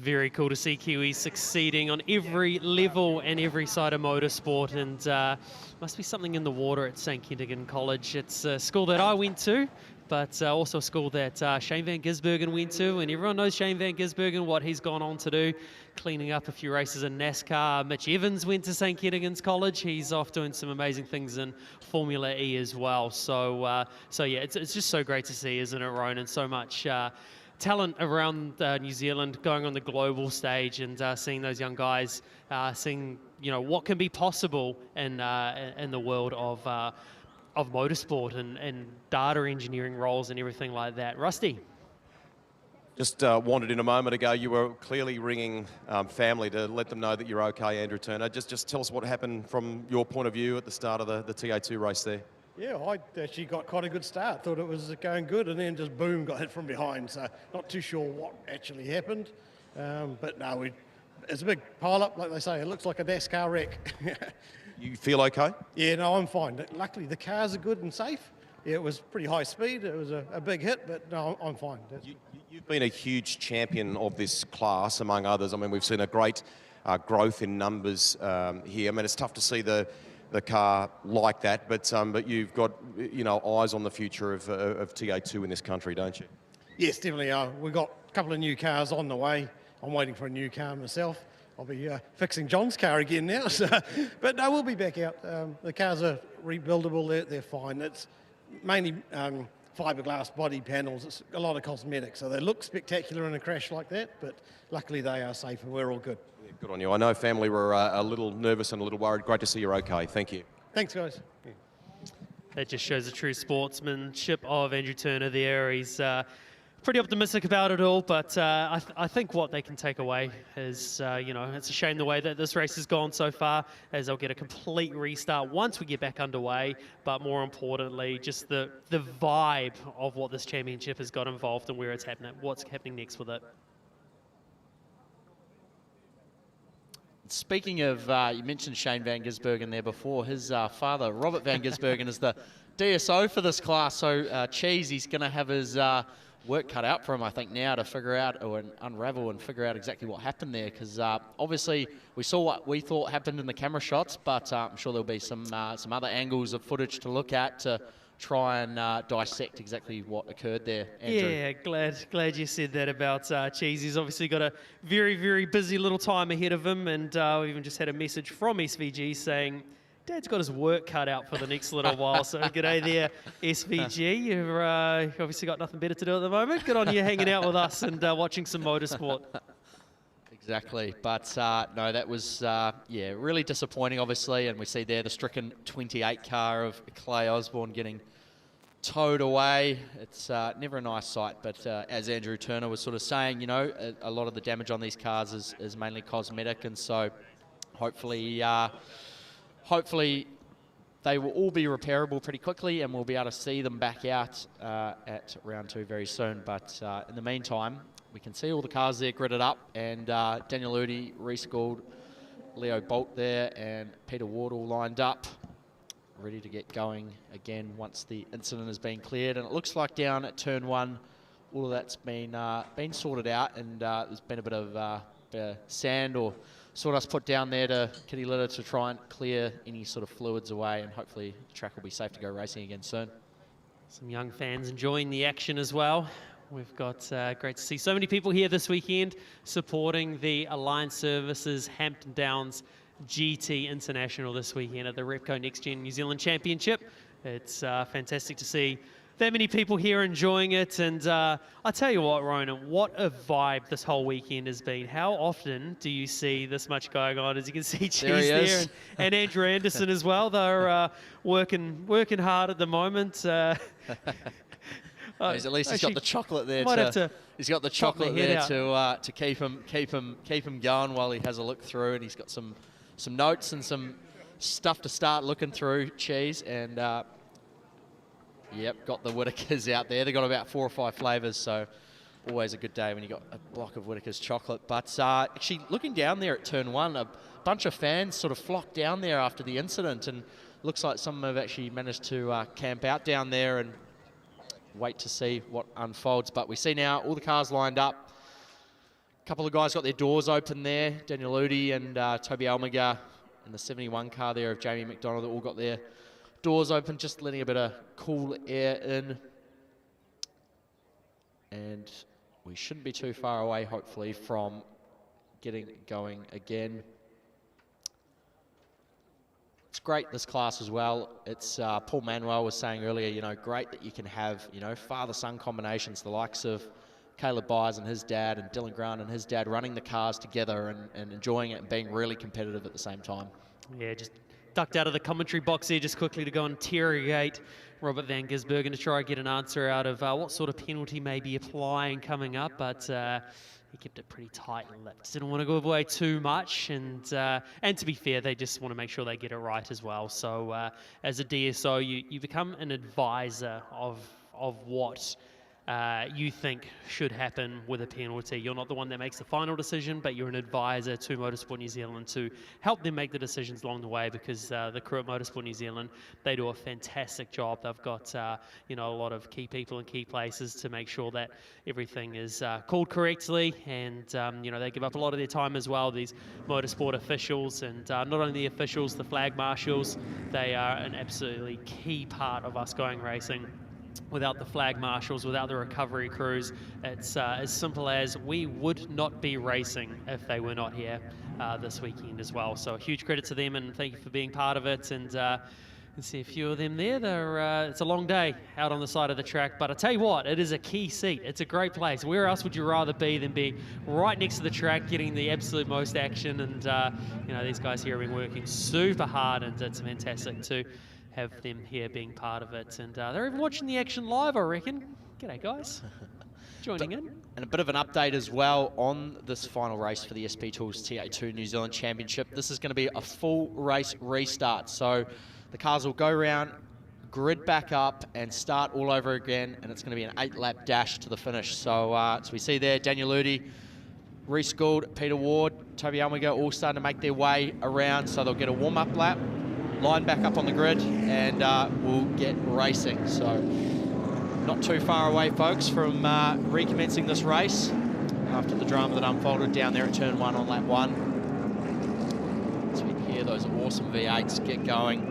very cool to see Kiwis succeeding on every level and every side of motorsport, and must be something in the water at St Kentigern College. It's a school that I went to, but also a school that Shane Van Gisbergen went to, and everyone knows Shane Van Gisbergen, what he's gone on to do, cleaning up a few races in NASCAR. Mitch Evans went to St Kentigern's College. He's off doing some amazing things in Formula E as well. So yeah, it's just so great to see, isn't it, Ronan? So much talent around New Zealand going on the global stage, and seeing those young guys, seeing what can be possible in the world of motorsport and data engineering roles and everything like that. Rusty. Just wandered in a moment ago. You were clearly ringing family to let them know that you're okay, Andrew Turner. Just tell us what happened from your point of view at the start of the TA2 race there. Yeah, I actually got quite a good start. Thought it was going good, and then just boom, got hit from behind. So not too sure what actually happened. But no, it's a big pile-up, like they say. It looks like a NASCAR wreck. You feel okay? Yeah, no, I'm fine. Luckily, the cars are good and safe. Yeah, it was pretty high speed. It was a big hit, but no, I'm fine. You've been a huge champion of this class, among others. I mean, we've seen a great growth in numbers here. I mean, it's tough to see the car like that, but you've got eyes on the future of TA2 in this country, don't you? Yes, definitely. We've got a couple of new cars on the way. I'm waiting for a new car myself. I'll be fixing John's car again now. So, but no, we'll be back out. The cars are rebuildable. They're fine. It's mainly fiberglass body panels. It's a lot of cosmetics, so they look spectacular in a crash like that, but luckily they are safe and we're all good. Yeah, good on you. I know family were a little nervous and a little worried. Great to see you're okay. Thank you. Thanks, guys. Yeah. That just shows the true sportsmanship of Andrew Turner there. He's pretty optimistic about it all, but I think what they can take away is, it's a shame the way that this race has gone so far, as they'll get a complete restart once we get back underway, but more importantly, just the vibe of what this championship has got involved and where it's happening, what's happening next with it. Speaking of, you mentioned Shane Van Gisbergen there before. His father, Robert Van Gisbergen, is the DSO for this class, so Cheese, he's going to have his work cut out for him, I think, now to figure out or unravel and figure out exactly what happened there, because obviously we saw what we thought happened in the camera shots, but I'm sure there'll be some other angles of footage to look at to try and dissect exactly what occurred there, Andrew. Yeah, glad you said that about Cheese. He's obviously got a very, very busy little time ahead of him, and we even just had a message from SVG saying Dad's got his work cut out for the next little while, so g'day there, SVG. You've obviously got nothing better to do at the moment. Good on you hanging out with us and watching some motorsport. Exactly, but no, that was, really disappointing, obviously, and we see there the stricken 28 car of Clay Osborne getting towed away. It's never a nice sight, but as Andrew Turner was sort of saying, a lot of the damage on these cars is mainly cosmetic, and so hopefully they will all be repairable pretty quickly, and we'll be able to see them back out at round 2 very soon. But in the meantime, we can see all the cars there gridded up, and Daniel Udy, Reece Gould, Leo Bolt there, and Peter Ward all lined up, ready to get going again once the incident has been cleared. And it looks like down at turn 1, all of that's been sorted out, and there's been a bit of sand or sawdust put down there to kitty litter to try and clear any sort of fluids away, and hopefully the track will be safe to go racing again soon. Some young fans enjoying the action as well. We've got great to see so many people here this weekend supporting the Alliance Services Hampton Downs GT International this weekend at the Repco NextGen New Zealand Championship. It's fantastic to see that many people here enjoying it, and I tell you what, Ronan, what a vibe this whole weekend has been. How often do you see this much going on? As you can see, Cheese there and Andrew Anderson as well. They're working hard at the moment. He's at least he's got the chocolate there. He's got the chocolate there to keep him going while he has a look through, and he's got some notes and some stuff to start looking through. Cheese and. Yep, got the Whitakers out there. They've got about 4 or 5 flavours, so always a good day when you got a block of Whitakers chocolate. But actually, looking down there at turn 1, a bunch of fans sort of flocked down there after the incident, and looks like some have actually managed to camp out down there and wait to see what unfolds. But we see now all the cars lined up. A couple of guys got their doors open there. Daniel Ludi and Toby Almagar in the 71 car there of Jamie McDonald, all got their doors open, just letting a bit of cool air in. And we shouldn't be too far away, hopefully, from getting going again. It's great, this class as well. It's Paul Manuel was saying earlier, you know, great that you can have, you know, father-son combinations, the likes of Caleb Byers and his dad and Dylan Grant and his dad running the cars together and enjoying it and being really competitive at the same time. Yeah, just ducked out of the commentary box here just quickly to go and interrogate Robert Van Gisbergen to try and get an answer out of what sort of penalty may be applying coming up, but he kept it pretty tight-lipped. Didn't want to give away too much, and to be fair, they just want to make sure they get it right as well. So as a DSO, you become an advisor of what you think should happen with a penalty. You're not the one that makes the final decision, but you're an advisor to Motorsport New Zealand to help them make the decisions along the way, because the crew at Motorsport New Zealand, they do a fantastic job. They've got you know, a lot of key people in key places to make sure that everything is called correctly, and you know, they give up a lot of their time as well, these motorsport officials, and not only the officials, the flag marshals, they are an absolutely key part of us going racing. Without the flag marshals, without the recovery crews, it's as simple as we would not be racing if they were not here this weekend as well. So a huge credit to them, and thank you for being part of it. And see a few of them there. It's a long day out on the side of the track, but I tell you what, it is a key seat. It's a great place. Where else would you rather be than be right next to the track, getting the absolute most action? And you know, these guys here have been working super hard, and it's fantastic to have them here being part of it. And they're even watching the action live, I reckon. G'day, guys. Joining in. And a bit of an update as well on this final race for the SP Tools TA2 New Zealand Championship. This is going to be a full race restart. So the cars will go around, grid back up, and start all over again. And it's going to be an 8-lap dash to the finish. So, so we see there Daniel Ludi, Reece Gould, Peter Ward, Toby Almagar all starting to make their way around. So they'll get a warm-up lap, line back up on the grid, and we'll get racing. So not too far away, folks, from recommencing this race after the drama that unfolded down there at turn 1 on lap 1. So we can hear those awesome V8s get going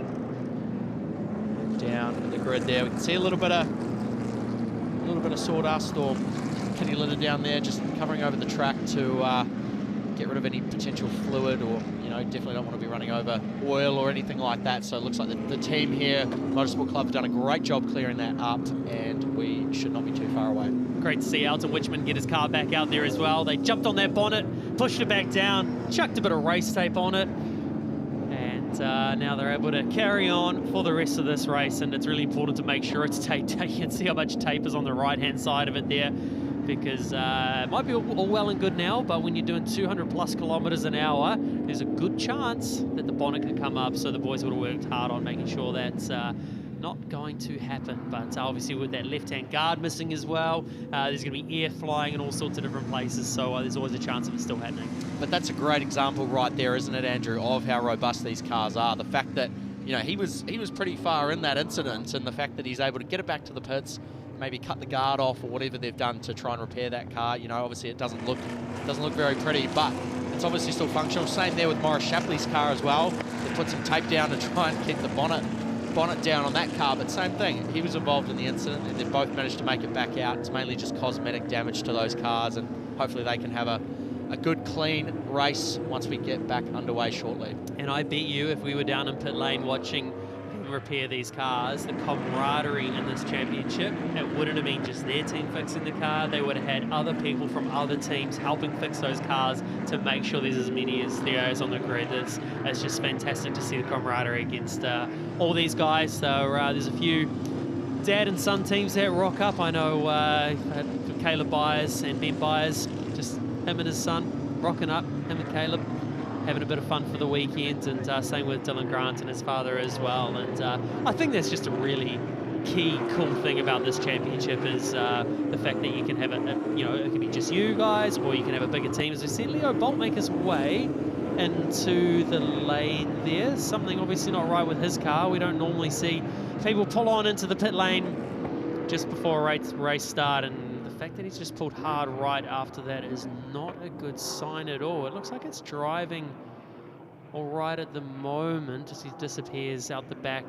down the grid there. We can see a little bit of sawdust or kitty litter down there, just covering over the track to get rid of any potential fluid, or, you know, definitely don't want to be running over oil or anything like that. So it looks like the team here, Motorsport Club, have done a great job clearing that up, and we should not be too far away. Great to see Elton Wichman get his car back out there as well. They jumped on that bonnet, pushed it back down, chucked a bit of race tape on it, and now they're able to carry on for the rest of this race. And it's really important to make sure it's taped. You can see how much tape is on the right-hand side of it there, because it might be all well and good now, but when you're doing 200+ kilometers an hour, there's a good chance that the bonnet can come up. So the boys would have worked hard on making sure that's not going to happen. But obviously with that left-hand guard missing as well, there's going to be air flying in all sorts of different places, so there's always a chance of it still happening. But that's a great example right there, isn't it, Andrew, of how robust these cars are. The fact that, you know, he was pretty far in that incident, and the fact that he's able to get it back to the pits, maybe cut the guard off or whatever they've done to try and repair that car. You know, obviously it doesn't look very pretty, but it's obviously still functional. Same there with Maurice Shapley's car as well. They put some tape down to try and keep the bonnet down on that car, but same thing. He was involved in the incident, and they've both managed to make it back out. It's mainly just cosmetic damage to those cars, and hopefully they can have a good, clean race once we get back underway shortly. And I bet you, if we were down in pit lane watching repair these cars, the camaraderie in this championship, it wouldn't have been just their team fixing the car. They would have had other people from other teams helping fix those cars to make sure there's as many as there is on the grid. It's just fantastic to see the camaraderie against all these guys. So there's a few dad and son teams that rock up. I know Caleb Byers and Ben Byers, just him and his son rocking up, him and Caleb having a bit of fun for the weekend, and same with Dylan Grant and his father as well. And I think that's just a really key, cool thing about this championship is the fact that you can have you know, it can be just you guys, or you can have a bigger team. As we see Leo Bolt make his way into the lane there. Something obviously not right with his car. We don't normally see people pull on into the pit lane just before a race start, and the fact that he's just pulled hard right after that is not a good sign at all. It looks like it's driving all right at the moment as he disappears out the back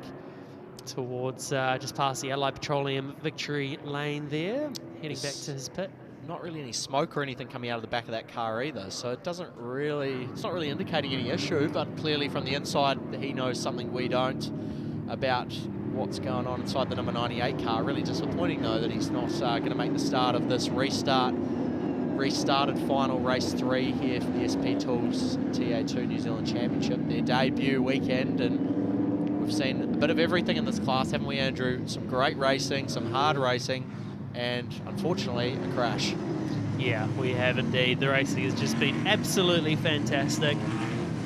towards just past the Allied Petroleum victory lane there, heading back to his pit. Not really any smoke or anything coming out of the back of that car either, so it doesn't really, it's not really indicating any issue, but clearly from the inside he knows something we don't about what's going on inside the number 98 car. Really disappointing though that he's not going to make the start of this restarted final race 3 here for the SP Tools TA2 New Zealand Championship, their debut weekend, and we've seen a bit of everything in this class, haven't we, Andrew? Some great racing, some hard racing, and unfortunately a crash. Yeah, we have indeed. The racing has just been absolutely fantastic,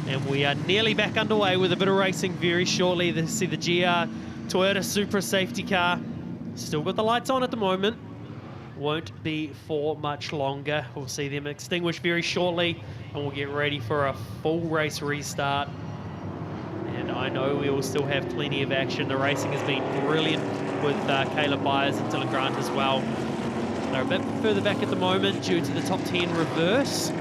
and we are nearly back underway with a bit of racing very shortly. This see the GR Toyota Supra safety car. Still got the lights on at the moment. Won't be for much longer. We'll see them extinguished very shortly, and we'll get ready for a full race restart. And I know we will still have plenty of action. The racing has been brilliant with Caleb Byers and Dylan Grant as well. They're a bit further back at the moment due to the top 10 reverse.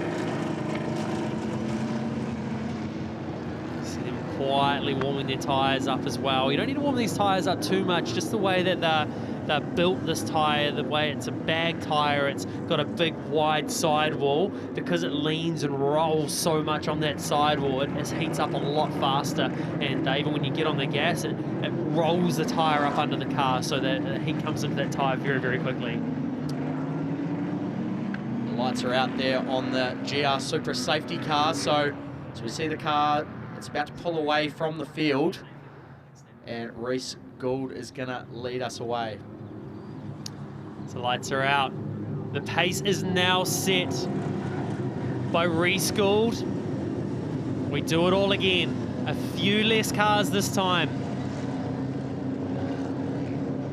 See them quietly warming their tyres up as well. You don't need to warm these tyres up too much, just the way that they're built, this tyre, the way it's a bag tyre, it's got a big wide sidewall. Because it leans and rolls so much on that sidewall, it heats up a lot faster, and even when you get on the gas, it rolls the tyre up under the car so that the heat comes into that tyre very, very quickly. The lights are out there on the GR Supra safety car, so as we see the car, it's about to pull away from the field, and Reece Gould is going to lead us away. So lights are out. The pace is now set by Reece Gould. We do it all again. A few less cars this time.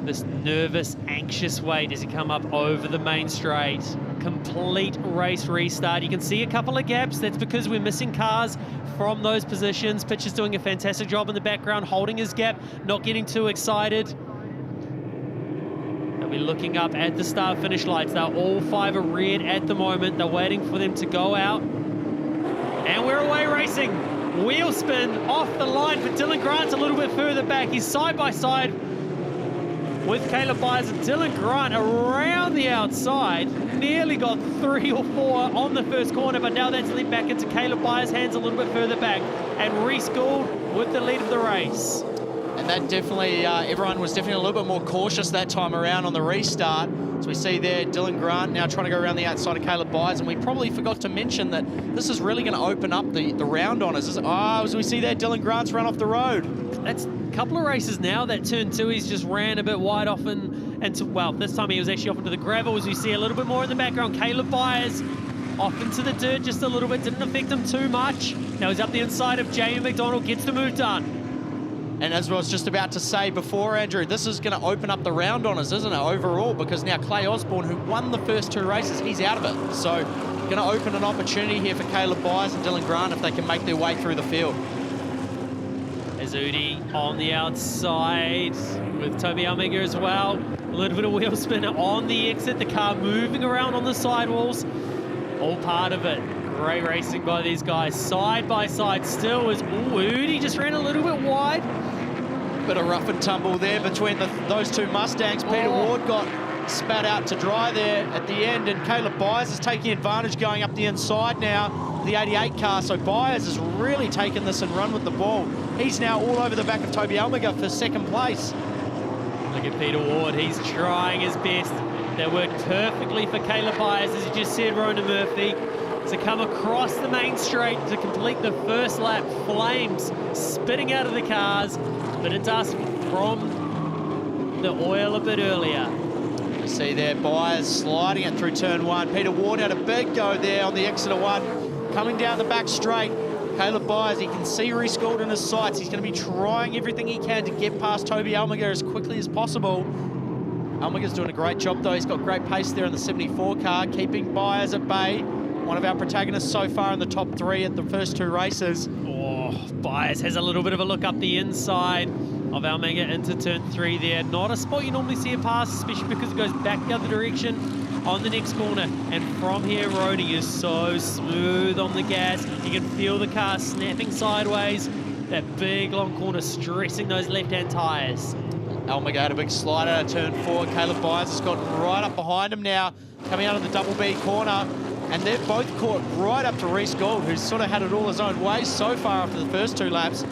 This nervous, anxious wait as he come up over the main straight. Complete race restart. You can see a couple of gaps. That's because we're missing cars from those positions. Pitch is doing a fantastic job in the background, holding his gap, not getting too excited. They'll be looking up at the start-finish lights. They're all 5 are red at the moment. They're waiting for them to go out. And we're away racing. Wheel spin off the line for Dylan Grant's a little bit further back. He's side by side with Caleb Byers and Dylan Grant around the outside. Nearly got 3 or 4 on the first corner, but now that's linked back into Caleb Byers' hands a little bit further back. And Reece Gould with the lead of the race. And that definitely, everyone was definitely a little bit more cautious that time around on the restart. So we see there Dylan Grant now trying to go around the outside of Caleb Byers, and we probably forgot to mention that this is really going to open up the round on us. As we see there, Dylan Grant's run off the road. That's a couple of races now. That turn 2, he's just ran a bit wide off well, this time he was actually off into the gravel, as we see a little bit more in the background. Caleb Byers off into the dirt just a little bit, didn't affect him too much. Now he's up the inside of Jamie McDonald, gets the move done. And as I was just about to say before, Andrew, this is going to open up the round on us, isn't it, overall? Because now Clay Osborne, who won the first 2 races, he's out of it. So going to open an opportunity here for Caleb Byers and Dylan Grant if they can make their way through the field. Azudi on the outside with Toby Alminger as well. A little bit of wheel spin on the exit. The car moving around on the sidewalls. All part of it. Great racing by these guys. Side by side still as Udi just ran a little bit wide. Bit of rough and tumble there between those 2 Mustangs. Peter Ward got spat out to dry there at the end, and Caleb Byers is taking advantage going up the inside now, the 88 car. So Byers has really taken this and run with the ball. He's now all over the back of Toby Alminger for 2nd place. Look at Peter Ward, he's trying his best. That worked perfectly for Caleb Byers, as he just said, Ronan Murphy, to come across the main straight to complete the first lap. Flames spitting out of the cars, bit of dust from the oil a bit earlier. You see there Byers sliding it through turn 1. Peter Ward had a big go there on the exit of 1. Coming down the back straight, Caleb Byers, he can see Reece Gould in his sights. He's going to be trying everything he can to get past Toby Alminger as quickly as possible. Alminger's doing a great job though. He's got great pace there in the 74 car, keeping Byers at bay. One of our protagonists so far in the top 3 at the first 2 races. Oh, Byers has a little bit of a look up the inside. of Almega into turn 3 there. Not a spot you normally see a pass, especially because it goes back the other direction on the next corner. And from here, Rody is so smooth on the gas. You can feel the car snapping sideways. That big long corner stressing those left-hand tyres. Almega had a big slide out of turn 4. Caleb Byers has got right up behind him now, coming out of the double B corner. And they've both caught right up to Reece Gould, who's sort of had it all his own way so far after the first 2 laps.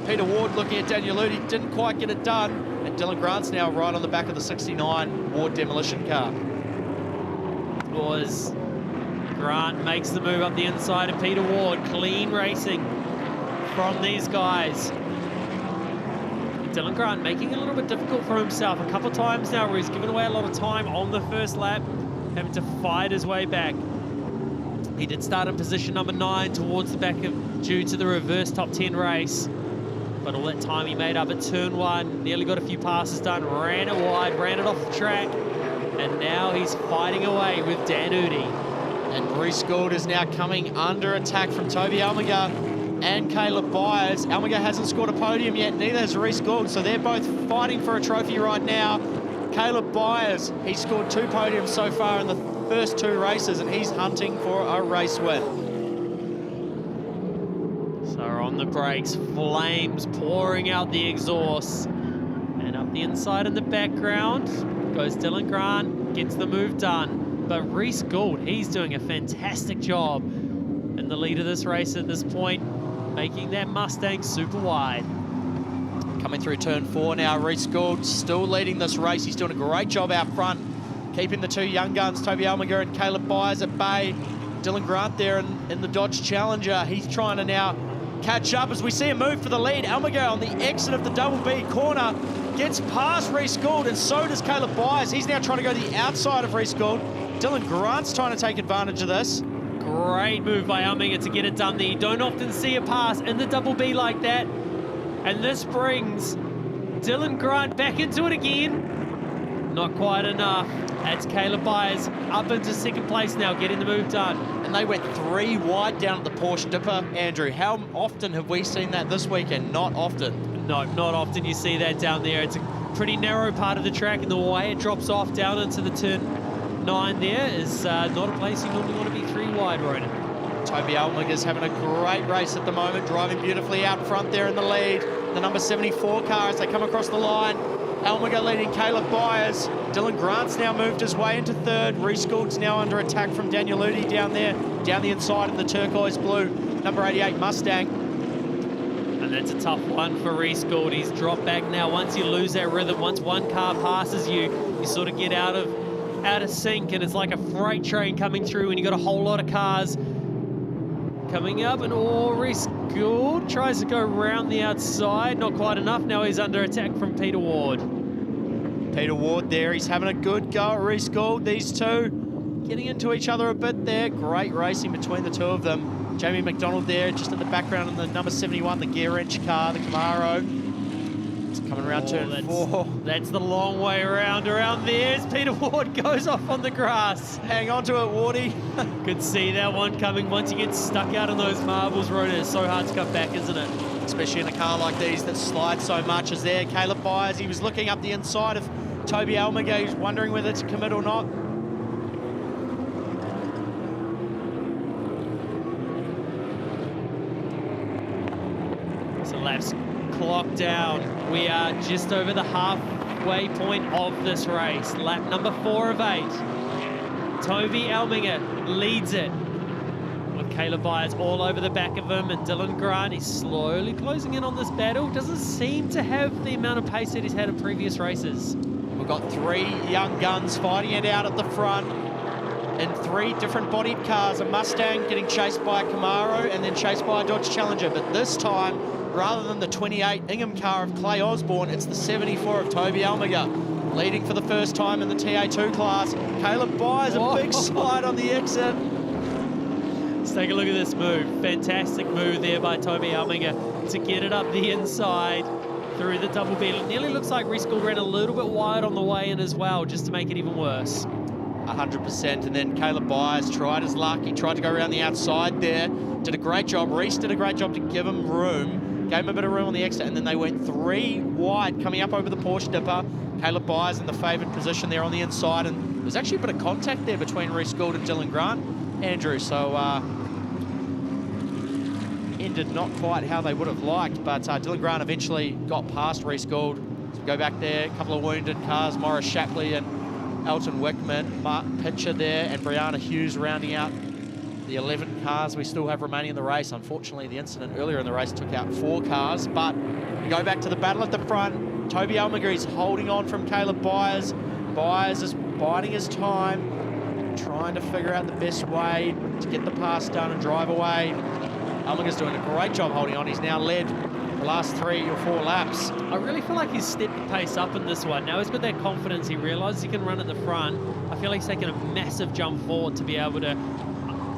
Peter Ward looking at Daniel Ludi, didn't quite get it done. And Dylan Grant's now right on the back of the 69 Ward demolition car. Grant makes the move up the inside of Peter Ward. Clean racing from these guys. Dylan Grant making it a little bit difficult for himself a couple of times now where he's given away a lot of time on the first lap, having to fight his way back. He did start in position number 9 towards the back due to the reverse top 10 race. But all that time he made up at turn 1, nearly got a few passes done, ran it wide, ran it off the track, and now he's fighting away with Dan Udy. And Reece Gould is now coming under attack from Toby Almega and Caleb Byers. Almega hasn't scored a podium yet, neither has Reece Gould, so they're both fighting for a trophy right now. Caleb Byers, he's scored 2 podiums so far in the first 2 races, and he's hunting for a race win. So on the brakes, flames pouring out the exhaust. And up the inside in the background goes Dylan Grant, gets the move done. But Reece Gould, he's doing a fantastic job in the lead of this race at this point, making that Mustang super wide. Coming through turn 4 now, Reece Gould still leading this race. He's doing a great job out front, keeping the 2 young guns, Toby Almega and Caleb Byers, at bay. Dylan Grant there in the Dodge Challenger. He's trying to now catch up as we see him move for the lead. Almega on the exit of the double B corner gets past Reece Gould, and so does Caleb Byers. He's now trying to go the outside of Reece Gould. Dylan Grant's trying to take advantage of this. Great move by Almega to get it done there. You don't often see a pass in the double B like that. And this brings Dylan Grant back into it again. Not quite enough. That's Caleb Byers up into second place now, getting the move done. And they went 3 wide down at the Porsche Dipper. Andrew, how often have we seen that this weekend? Not often. No, not often you see that down there. It's a pretty narrow part of the track, and the way it drops off down into the turn 9 there is not a place you normally want to be 3 wide, Ronan. Toby Almega's having a great race at the moment, driving beautifully out front there in the lead. The number 74 car as they come across the line. Almega leading Caleb Byers. Dylan Grant's now moved his way into 3rd. Reece Gould's now under attack from Daniel Udy down there, down the inside in the turquoise blue. Number 88 Mustang. And that's a tough one for Reece Gould. He's dropped back now. Once you lose that rhythm, once one car passes you, you sort of get out of sync, and it's like a freight train coming through when you got a whole lot of cars coming up. And Reece Gould tries to go around the outside, not quite enough. Now he's under attack from Peter Ward. Peter Ward there, he's having a good go at Reece Gould. These two getting into each other a bit there. Great racing between the 2 of them. Jamie McDonald there just in the background in the number 71, the gear wrench car, the Camaro. It's coming around turn 4. That's the long way around there as Peter Ward goes off on the grass. Hang on to it, Wardy. Could see that one coming. Once you get stuck out on those marbles, Rhoda, it's so hard to come back, isn't it? Especially in a car like these that slide so much as there. Caleb Byers, he was looking up the inside of Toby Almega. He was wondering whether to commit or not. So laps clock down. We are just over the halfway point of this race. Lap number 4 of 8. Toby Almega leads it with Caleb Byers all over the back of him, and Dylan Grant is slowly closing in on this battle. Doesn't seem to have the amount of pace that he's had in previous races. We've got 3 young guns fighting it out at the front in 3 different bodied cars. A Mustang getting chased by a Camaro and then chased by a Dodge Challenger. But this time, rather than the 28 Ingham car of Clay Osborne, it's the 74 of Toby Almega. Leading for the first time in the TA2 class. Caleb Byers, a big slide on the exit. Let's take a look at this move. Fantastic move there by Toby Almega to get it up the inside through the double B. It nearly looks like Reece Gould ran a little bit wide on the way in as well, just to make it even worse. 100%, and then Caleb Byers tried his luck. He tried to go around the outside there. Did a great job. Reece did a great job to give him room. gave him a bit of room on the exit, and then they went 3 wide coming up over the Porsche dipper. Caleb Byers in the favoured position there on the inside, and there's actually a bit of contact there between Reece Gould and Dylan Grant, Andrew, so ended not quite how they would have liked, but Dylan Grant eventually got past Reece Gould. So we go back there, a couple of wounded cars, Morris Shapley and Elton Wickman, Mark Pitcher there, and Brianna Hughes rounding out the 11 cars we still have remaining in the race. Unfortunately, the incident earlier in the race took out 4 cars, but we go back to the battle at the front. Toby Almager is holding on from Caleb Byers. Byers is biding his time, trying to figure out the best way to get the pass done and drive away. Almager's doing a great job holding on. He's now led the last 3 or 4 laps. I really feel like he's stepped the pace up in this one. Now he's got that confidence. He realises he can run at the front. I feel like he's taken a massive jump forward to be able to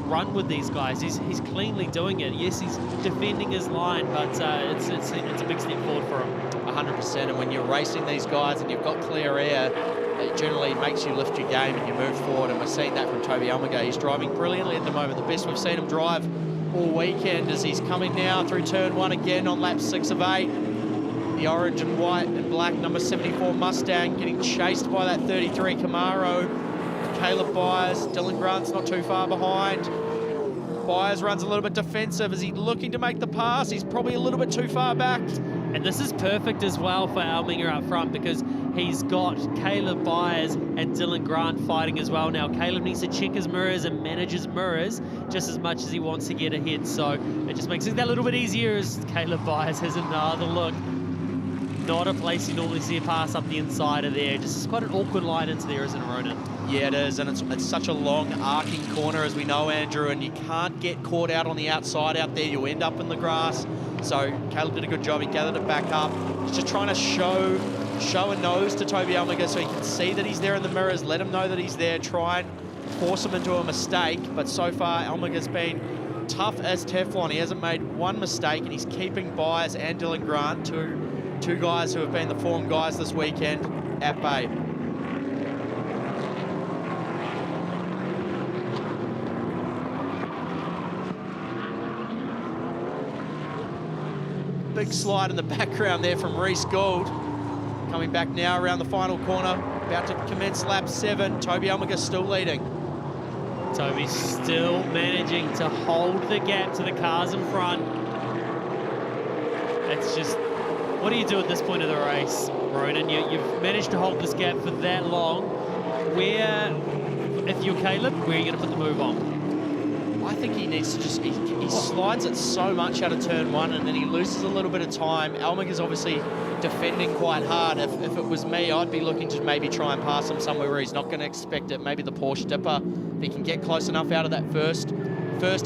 run with these guys. He's cleanly doing it. Yes, he's defending his line, but it's a big step forward for him. 100%, and when you're racing these guys and you've got clear air, it generally makes you lift your game and you move forward, and we're seeing that from Toby Almager. He's driving brilliantly at the moment. The best we've seen him drive all weekend as he's coming now through turn 1 again on lap 6 of 8. The orange and white and black number 74 Mustang getting chased by that 33 Camaro. Caleb Byers, Dylan Grant's not too far behind. Byers runs a little bit defensive. Is he looking to make the pass? He's probably a little bit too far back. And this is perfect as well for Almager up front, because he's got Caleb Byers and Dylan Grant fighting as well now. Caleb needs to check his mirrors and manage his mirrors just as much as he wants to get ahead. So it just makes it that little bit easier as Caleb Byers has another look. Not a place you normally see a pass up the inside of there. Just quite an awkward line into there, isn't it, Ronan? Yeah, it is, and it's such a long arcing corner, as we know, Andrew, and you can't get caught out on the outside out there. You'll end up in the grass. So Caleb did a good job. He gathered it back up. He's just trying to show a nose to Toby Almager so he can see that he's there in the mirrors, let him know that he's there, try and force him into a mistake. But so far, Almager's been tough as Teflon. He hasn't made one mistake, and he's keeping Byers and Dylan Grant, two guys who have been the form guys this weekend, at bay. Big slide in the background there from Reece Gould. Coming back now around the final corner, about to commence lap 7. Toby Almager still leading. Toby's still managing to hold the gap to the cars in front. It's just, what do you do at this point of the race, Ronan? You've managed to hold this gap for that long. If you're Caleb, where are you going to put the move on? I think he needs to just, he slides it so much out of turn 1 and then he loses a little bit of time. Almager's obviously defending quite hard. If it was me, I'd be looking to maybe try and pass him somewhere where he's not going to expect it. Maybe the Porsche dipper. If he can get close enough out of that first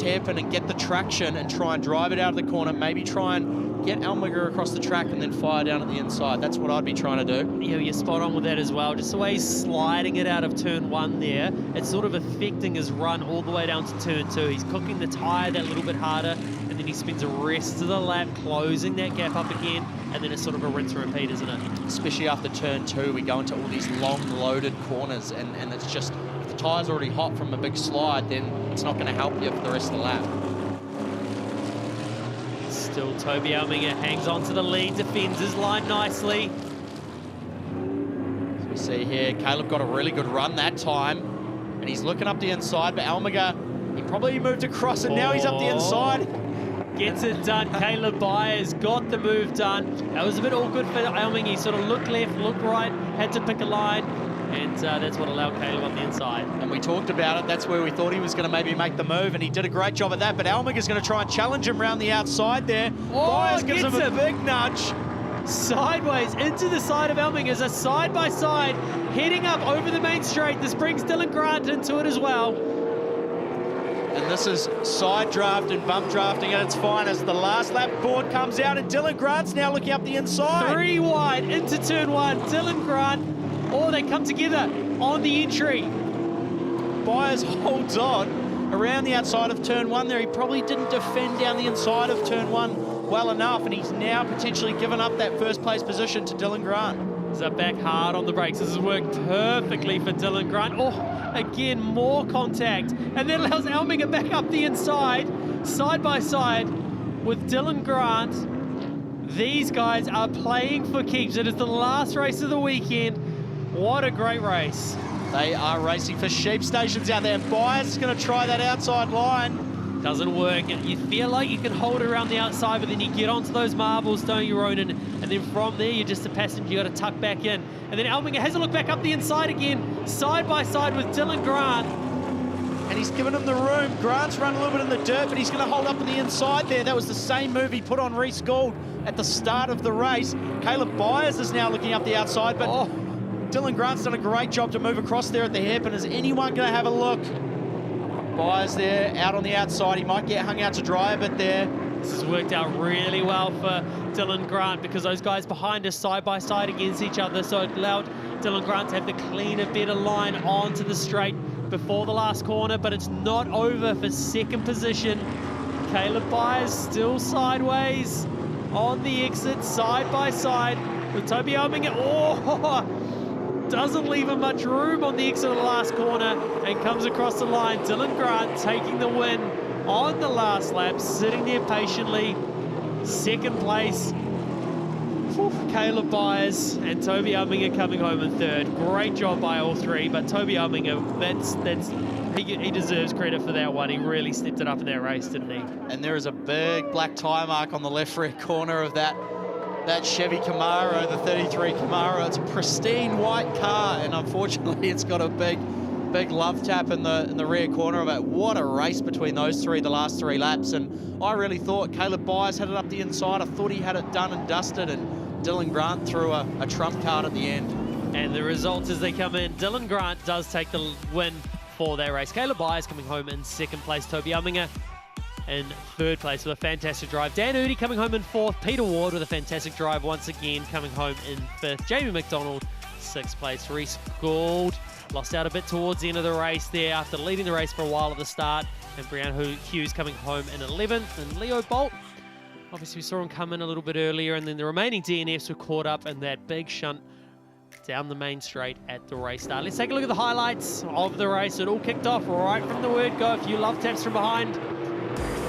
hairpin and get the traction and try and drive it out of the corner, maybe try and get Almager across the track and then fire down at the inside. That's what I'd be trying to do. Yeah, you're spot on with that as well. Just the way he's sliding it out of turn 1 there, it's sort of affecting his run all the way down to turn 2. He's cooking the tyre that little bit harder, and then he spends the rest of the lap closing that gap up again, and then it's sort of a rinse and repeat, isn't it? Especially after turn 2, we go into all these long loaded corners, and it's just, if the tyre's already hot from a big slide, then it's not going to help you for the rest of the lap. Still Toby Almager hangs on to the lead, defends his line nicely. As we see here, Caleb got a really good run that time, and he's looking up the inside, but Almager, he probably moved across, and now he's up the inside. Gets it done. Caleb Byers got the move done. That was a bit awkward for Almager. He sort of looked left, looked right, had to pick a line, and that's what allowed Caleb up the inside. And we talked about it. That's where we thought he was going to maybe make the move, and he did a great job at that. But Almager's going to try and challenge him around the outside there. Byers gives him a big nudge. Sideways into the side of Almager. As a side-by-side heading up over the main straight. This brings Dylan Grant into it as well. And this is side draft and bump drafting at its finest. The last lap board comes out, and Dylan Grant's now looking up the inside. 3 wide into turn 1. Dylan Grant. Or they come together on the entry. Byers holds on around the outside of turn 1 there. He probably didn't defend down the inside of turn 1 well enough, and he's now potentially given up that first place position to Dylan Grant. He's up back hard on the brakes. This has worked perfectly for Dylan Grant. Oh, again, more contact. And then allows Almager back up the inside, side by side with Dylan Grant. These guys are playing for keeps. It is the last race of the weekend. What a great race. They are racing for sheep stations out there, and Byers is going to try that outside line. Doesn't work. You feel like you can hold it around the outside, but then you get onto those marbles, don't you, Ronan? And then from there, you're just a passenger. You got to tuck back in. And then Elminger has a look back up the inside again, side by side with Dylan Grant. And he's given him the room. Grant's run a little bit in the dirt, but he's going to hold up on the inside there. That was the same move he put on Reece Gould at the start of the race. Caleb Byers is now looking up the outside, but Dylan Grant's done a great job to move across there at the hairpin. Is anyone going to have a look? Byers there, out on the outside. He might get hung out to dry a bit there. This has worked out really well for Dylan Grant because those guys behind us side by side against each other, so it allowed Dylan Grant to have the cleaner, better line onto the straight before the last corner, but it's not over for second position. Caleb Byers still sideways on the exit, side by side with Toby Elminger. Doesn't leave him much room on the exit of the last corner and comes across the line. Dylan Grant taking the win on the last lap, sitting there patiently. Second place, Caleb Byers and Toby Elminger coming home in third. Great job by all three, but Toby Elminger, he deserves credit for that one. He really stepped it up in that race, didn't he? And there is a big black tyre mark on the left rear corner of that Chevy Camaro, the 33 Camaro. It's a pristine white car, and unfortunately it's got a big love tap in the rear corner of it. What a race between those three, the last 3 laps. And I really thought Caleb Byers had it up the inside. I thought he had it done and dusted, and Dylan Grant threw a trump card at the end. And the results as they come in, Dylan Grant does take the win for that race. Caleb Byers coming home in second place. Toby Elminger in third place with a fantastic drive. Dan Udy coming home in fourth. Peter Ward with a fantastic drive once again coming home in fifth. Jamie McDonald, sixth place. Reece Gould lost out a bit towards the end of the race there after leading the race for a while at the start. And Brian Hughes coming home in 11th. And Leo Bolt, obviously we saw him come in a little bit earlier, and then the remaining DNFs were caught up in that big shunt down the main straight at the race start. Let's take a look at the highlights of the race. It all kicked off right from the word go. A few love taps from behind.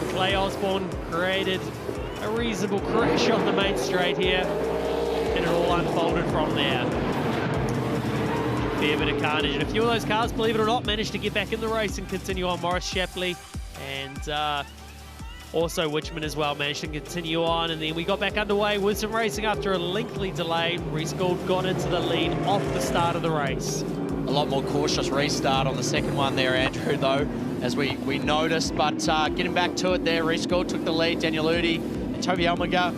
Clay Osborne created a reasonable crash on the main straight here, and it all unfolded from there. Fair bit of carnage, and a few of those cars, believe it or not, managed to get back in the race and continue on. Morris Shapley and also Wichman as well managed to continue on, and then we got back underway with some racing after a lengthy delay. Reece Gould got into the lead off the start of the race. A lot more cautious restart on the second one there, Andrew, though, as we noticed, but getting back to it there, Reece Gould took the lead. Daniel Udy and Toby Elminger.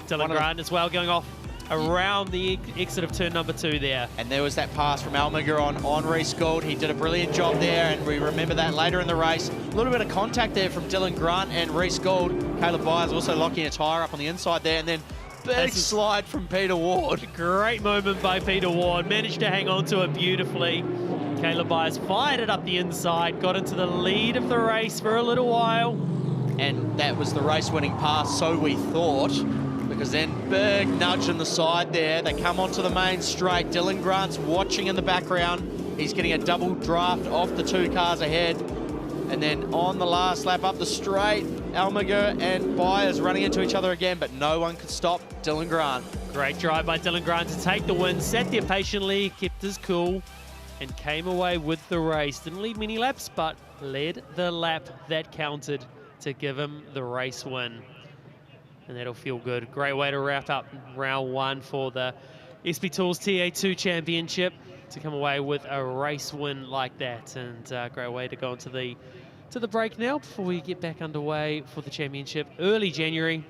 Dylan Grant as well going off around the exit of turn number 2 there. And there was that pass from Elminger on Reece Gould. He did a brilliant job there, and we remember that later in the race. A little bit of contact there from Dylan Grant and Reece Gould. Caleb Byers also locking a tyre up on the inside there, and then big slide from Peter Ward. Great moment by Peter Ward. Managed to hang on to it beautifully. Caleb Byers fired it up the inside, got into the lead of the race for a little while. And that was the race-winning pass, so we thought, because then big nudge in the side there. They come onto the main straight. Dylan Grant's watching in the background. He's getting a double draft off the 2 cars ahead. And then on the last lap up the straight, Elminger and Byers running into each other again, but no one could stop Dylan Grant. Great drive by Dylan Grant to take the win. Sat there patiently, kept his cool, and came away with the race. Didn't lead many laps, but led the lap that counted to give him the race win. And that'll feel good. Great way to wrap up round 1 for the SP Tools TA2 Championship, to come away with a race win like that. And great way to go into the break now before we get back underway for the championship early January.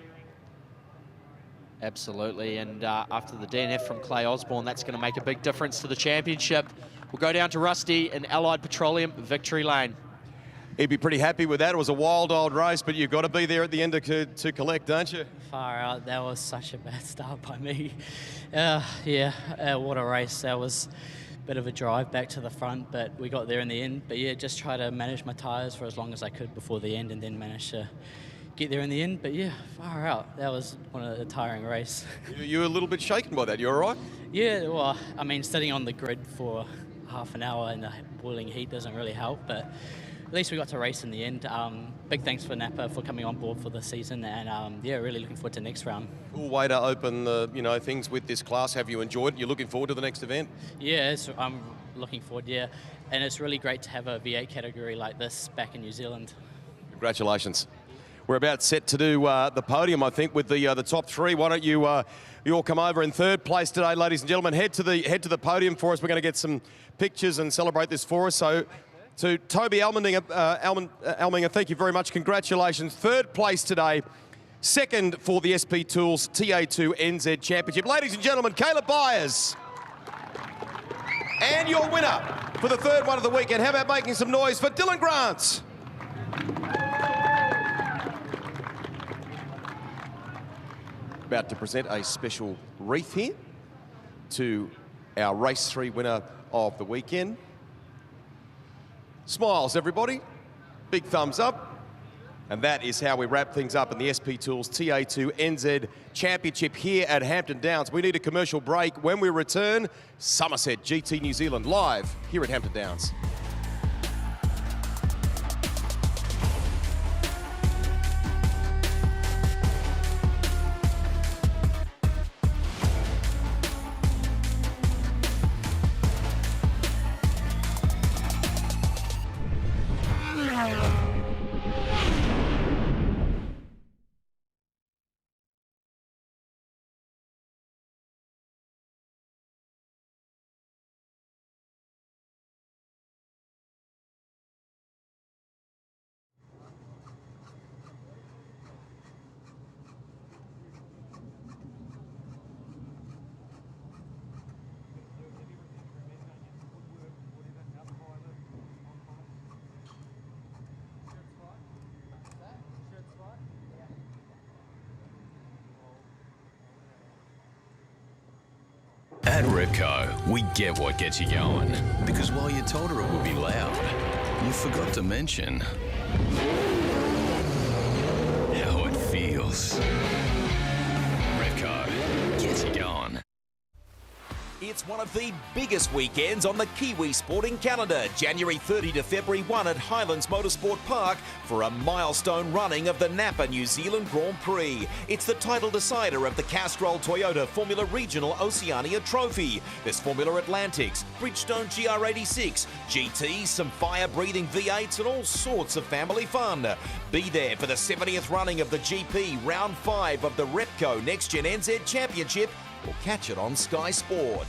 Absolutely, and after the DNF from Clay Osborne, that's going to make a big difference to the championship. We'll go down to Rusty in Allied Petroleum Victory Lane. He'd be pretty happy with that. It was a wild old race, but you've got to be there at the end to collect, don't you? Far out. That was such a bad start by me. What a race. That was a bit of a drive back to the front, but we got there in the end. But yeah, just try to manage my tyres for as long as I could before the end, and then manage to get there in the end. But yeah, far out. That was one of the tiring race. You were a little bit shaken by that. You all right? Yeah, well, I mean, sitting on the grid for half an hour in the boiling heat doesn't really help, but at least we got to race in the end. Big thanks for NAPA for coming on board for the season, and yeah, really looking forward to next round. Cool way to open the things with this class. Have you enjoyed it? You're looking forward to the next event? Yeah, I'm looking forward. Yeah, and it's really great to have a V8 category like this back in New Zealand. Congratulations. We're about set to do the podium, I think, with the top three. Why don't you all come over in third place today, ladies and gentlemen? Head to the podium for us. We're going to get some pictures and celebrate this for us. So, to Toby Elminger, thank you very much. Congratulations. Third place today. Second for the SP Tools TA2 NZ Championship. Ladies and gentlemen, Caleb Byers. And your winner for the third one of the weekend. How about making some noise for Dylan Grant? About to present a special wreath here to our race 3 winner of the weekend. Smiles, everybody. Big thumbs up. And that is how we wrap things up in the SP Tools TA2 NZ Championship here at Hampton Downs. We need a commercial break. When we return, Summerset GT New Zealand live here at Hampton Downs. At Repco, we get what gets you going. Because while you told her it would be loud, you forgot to mention how it feels. Repco gets you going. It's one of the biggest weekends on the Kiwi sporting calendar, January 30 to February 1 at Highlands Motorsport Park for a milestone running of the NAPA New Zealand Grand Prix. It's the title decider of the Castrol Toyota Formula Regional Oceania Trophy. There's Formula Atlantics, Bridgestone GR86, GTs, some fire-breathing V8s and all sorts of family fun. Be there for the 70th running of the GP Round 5 of the Repco NextGen NZ Championship, or catch it on Sky Sport.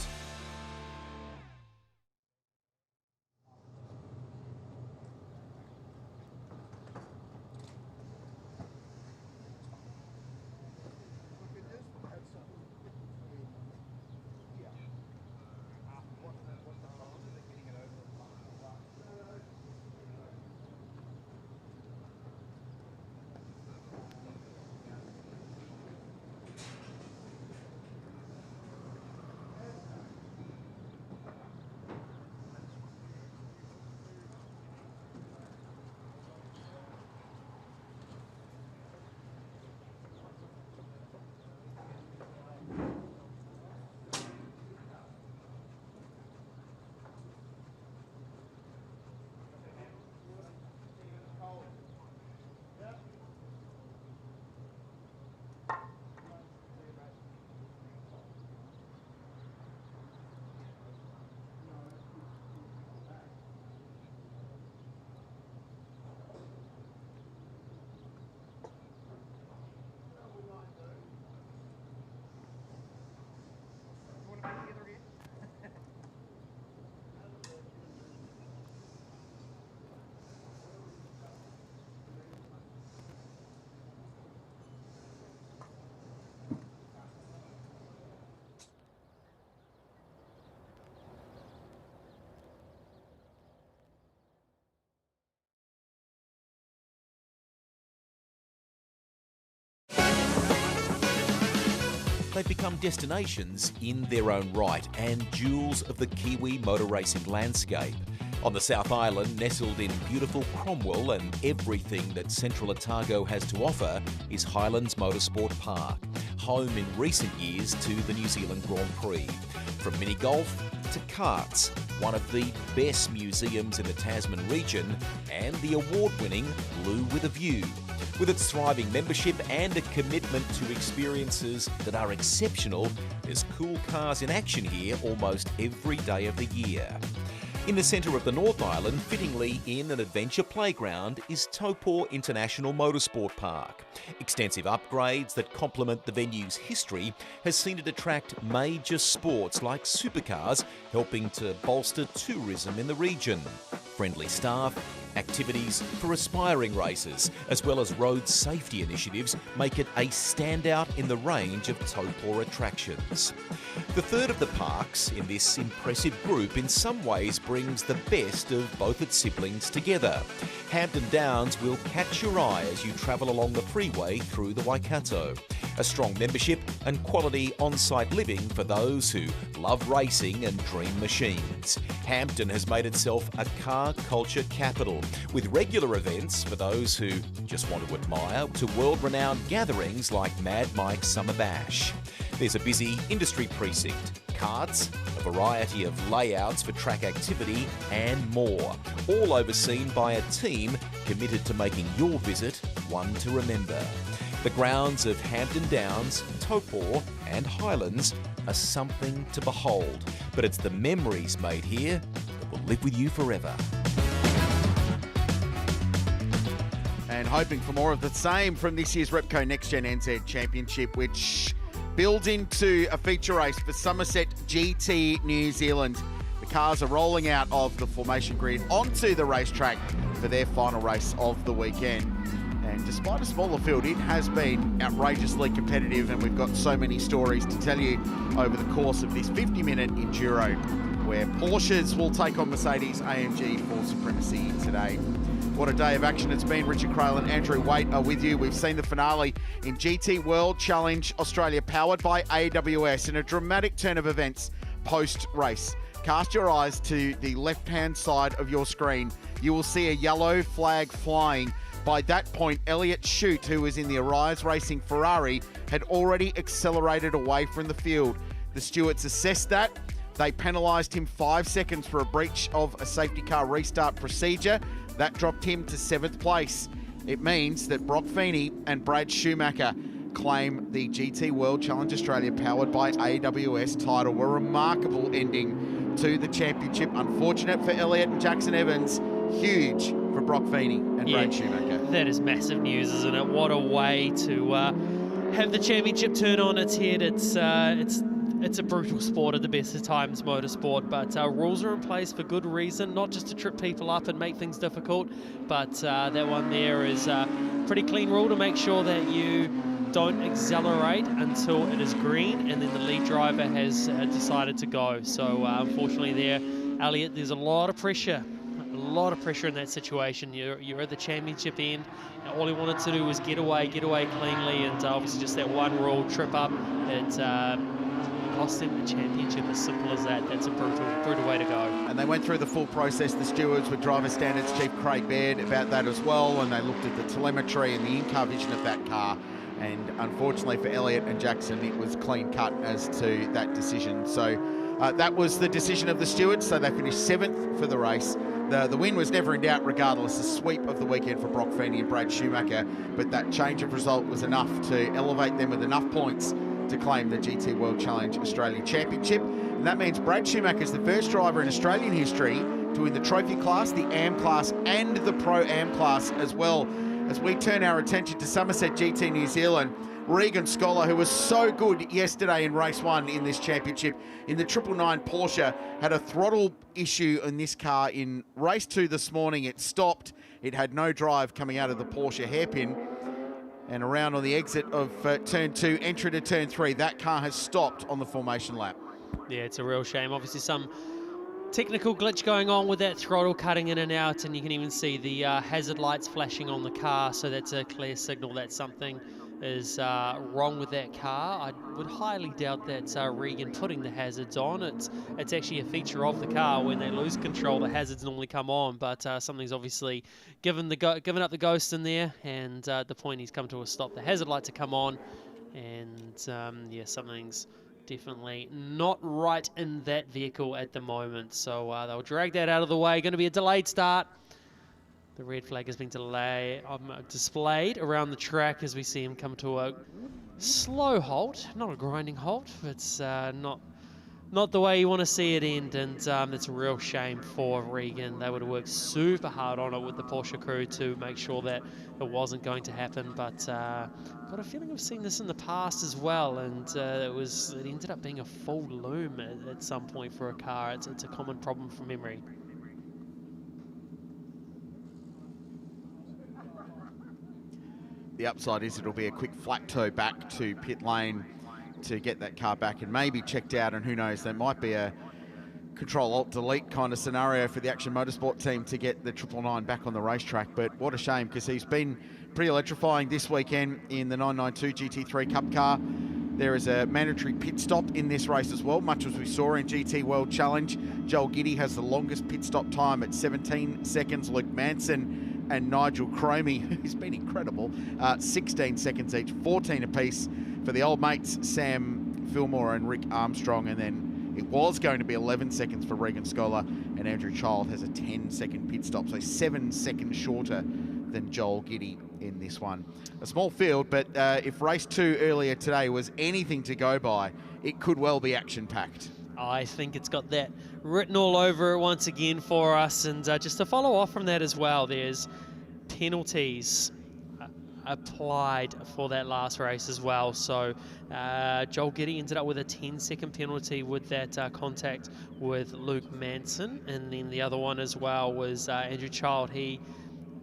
They've become destinations in their own right and jewels of the Kiwi motor racing landscape. On the South Island, nestled in beautiful Cromwell and everything that Central Otago has to offer, is Highlands Motorsport Park, home in recent years to the New Zealand Grand Prix. From mini golf to karts, one of the best museums in the Tasman region, and the award-winning Blue with a View, with its thriving membership and a commitment to experiences that are exceptional. There's cool cars in action here almost every day of the year. In the centre of the North Island, fittingly in an adventure playground, is Taupo International Motorsport Park. Extensive upgrades that complement the venue's history has seen it attract major sports like supercars, helping to bolster tourism in the region. Friendly staff, activities for aspiring racers, as well as road safety initiatives, make it a standout in the range of Taupo attractions. The third of the parks in this impressive group in some ways brings the best of both its siblings together. Hampton Downs will catch your eye as you travel along the freeway through the Waikato. A strong membership and quality on-site living for those who love racing and dream machines. Hampton has made itself a car culture capital, with regular events for those who just want to admire, to world-renowned gatherings like Mad Mike's Summer Bash. There's a busy industry precinct, karts, a variety of layouts for track activity and more, all overseen by a team committed to making your visit one to remember. The grounds of Hampton Downs, Taupo and Highlands are something to behold, but it's the memories made here that will live with you forever. And hoping for more of the same from this year's Repco NextGen NZ Championship, which builds into a feature race for Summerset GT New Zealand. The cars are rolling out of the formation grid onto the racetrack for their final race of the weekend. And despite a smaller field, it has been outrageously competitive, and we've got so many stories to tell you over the course of this 50-minute enduro, where Porsches will take on Mercedes AMG for supremacy today. What a day of action it's been. Richard Crail and Andrew Waite are with you. We've seen the finale in GT World Challenge Australia, powered by AWS, in a dramatic turn of events post-race. Cast your eyes to the left-hand side of your screen. You will see a yellow flag flying. By that point, Elliott Shute, who was in the Arise Racing Ferrari, had already accelerated away from the field. The stewards assessed that. They penalised him 5 seconds for a breach of a safety car restart procedure. That dropped him to 7th place. It means that Brock Feeney and Brad Schumacher claim the GT World Challenge Australia, powered by AWS title. A remarkable ending to the championship. Unfortunate for Elliott and Jackson Evans. Huge for Brock Feeney and Brad Schumacher. That is massive news, isn't it? What a way to have the championship turn on its head. It's a brutal sport at the best of times, motorsport, but rules are in place for good reason, not just to trip people up and make things difficult, but that one there is a pretty clean rule to make sure that you don't accelerate until it is green and then the lead driver has decided to go. So unfortunately there, Elliott, there's a lot of pressure in that situation. You're at the championship end. All he wanted to do was get away cleanly, and obviously just that one rule trip up, it cost him the championship. As simple as that. That's a brutal way to go. And they went through the full process, the stewards, with Driver Standards Chief Craig Baird about that as well, and they looked at the telemetry and the in-car vision of that car. And unfortunately for Elliott and Jackson, it was clean cut as to that decision. So that was the decision of the stewards. So they finished 7th for the race. The win was never in doubt regardless. The sweep of the weekend for Brock Feeney and Brad Schumacher. But that change of result was enough to elevate them with enough points to claim the GT World Challenge Australia Championship. And that means Brad Schumacher is the first driver in Australian history to win the trophy class, the AM class, and the Pro Am class as well. As we turn our attention to Summerset GT New Zealand, Regan Scholar, who was so good yesterday in race 1 in this championship, in the 999 Porsche, had a throttle issue in this car in race 2 this morning. It stopped. It had no drive coming out of the Porsche hairpin. And around on the exit of turn 2, entry to turn 3, that car has stopped on the formation lap. Yeah, it's a real shame. Obviously some technical glitch going on with that throttle cutting in and out, and you can even see the hazard lights flashing on the car, so that's a clear signal that something is wrong with that car. I would highly doubt that's Regan putting the hazards on. It's actually a feature of the car. When they lose control, the hazards normally come on, but something's obviously given up the ghost in there, and at the point he's come to a stop, the hazard lights have come on, and yeah, something's definitely not right in that vehicle at the moment. So they'll drag that out of the way. Going to be a delayed start. The red flag has been displayed around the track as we see him come to a slow halt, not a grinding halt. It's not the way you want to see it end, and it's a real shame for Regan. They would have worked super hard on it with the Porsche crew to make sure that it wasn't going to happen, but got a feeling I've seen this in the past as well, and it ended up being a full loom at some point for a car. It's a common problem from memory. The upside is it'll be a quick flat toe back to pit lane to get that car back and maybe checked out, and who knows, there might be a Control-Alt-Delete kind of scenario for the Action Motorsport team to get the 999 back on the racetrack. But what a shame, because he's been pretty electrifying this weekend in the 992 GT3 Cup car. There is a mandatory pit stop in this race as well, much as we saw in GT World Challenge. Joel Giddy has the longest pit stop time at 17 seconds. Luke Manson and Nigel Cromie, who's been incredible, 16 seconds each, 14 apiece for the old mates, Sam Fillmore and Rick Armstrong. And then it was going to be 11 seconds for Regan Scholar, and Andrew Child has a 10-second pit stop, so 7 seconds shorter than Joel Giddy in this one. A small field, but if race 2 earlier today was anything to go by, it could well be action-packed. I think it's got that written all over it once again for us. And just to follow off from that as well, there's penalties applied for that last race as well. So Joel Giddy ended up with a 10-second penalty with that contact with Luke Manson. And then the other one as well was Andrew Child. He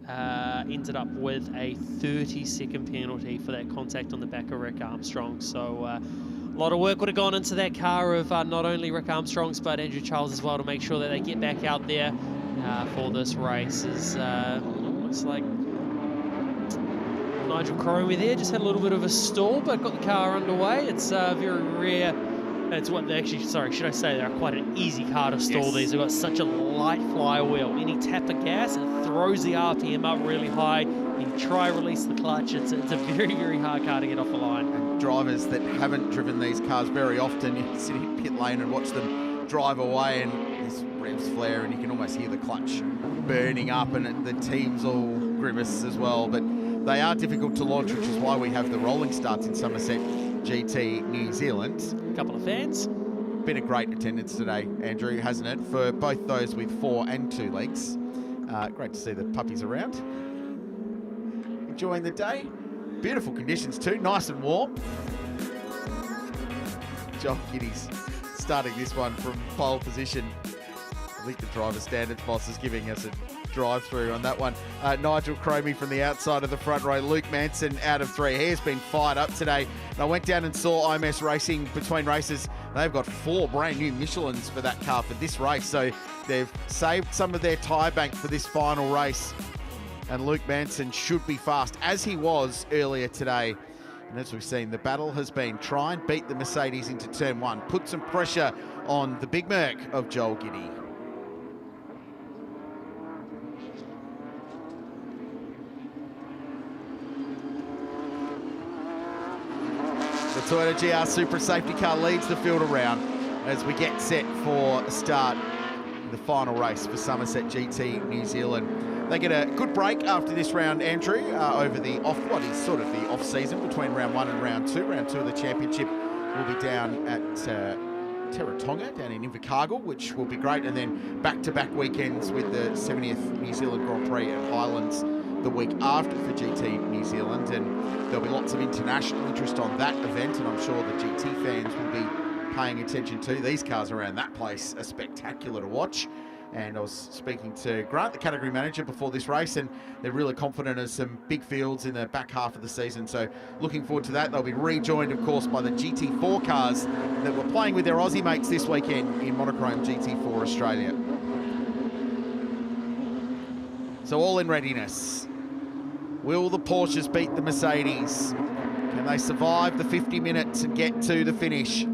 ended up with a 30-second penalty for that contact on the back of Rick Armstrong. So a lot of work would have gone into that car of not only Rick Armstrong's but Andrew Child's as well to make sure that they get back out there for this race. Looks like Nigel Cromie there just had a little bit of a stall but got the car underway. It's very rare. It's what actually, sorry, should I say they're quite an easy car to stall. Yes. These. They've got such a light flywheel. Any tap of gas, it throws the RPM up really high. You try release the clutch. It's a very, very hard car to get off the line. And drivers that haven't driven these cars very often, you sit in pit lane and watch them drive away, and this revs flare, and you can almost hear the clutch burning up, and the teams all grimace as well. But they are difficult to launch, which is why we have the rolling starts in Summerset GT New Zealand. A couple of fans. Been a great attendance today, Andrew, hasn't it? For both those with 4 and 2 legs. Great to see the puppies around. Enjoying the day. Beautiful conditions too, nice and warm. Joel Giddy's starting this one from pole position. I think the driver standards boss is giving us a drive-through on that one. Nigel Cromie from the outside of the front row. Luke Manson out of 3. He has been fired up today. And I went down and saw IMS Racing between races. They've got 4 brand new Michelins for that car for this race. So they've saved some of their tyre bank for this final race. And Luke Manson should be fast, as he was earlier today. And as we've seen, the battle has been try and beat the Mercedes into turn 1. Put some pressure on the big Merc of Joel Giddy. The Toyota GR Super Safety Car leads the field around as we get set for a start in the final race for Summerset GT New Zealand. They get a good break after this round, Andrew, over the what is sort of the off-season between round 1 and round 2. Round 2 of the championship will be down at Teratonga, down in Invercargill, which will be great. And then back-to-back weekends with the 70th New Zealand Grand Prix at Highlands the week after for GT New Zealand, and there'll be lots of international interest on that event, and I'm sure the GT fans will be paying attention to. These cars around that place are spectacular to watch, and I was speaking to Grant, the category manager, before this race, and they're really confident of some big fields in the back half of the season, so looking forward to that. They'll be rejoined, of course, by the GT4 cars that were playing with their Aussie mates this weekend in Monochrome GT4 Australia. So all in readiness. Will the Porsches beat the Mercedes? Can they survive the 50 minutes and get to the finish?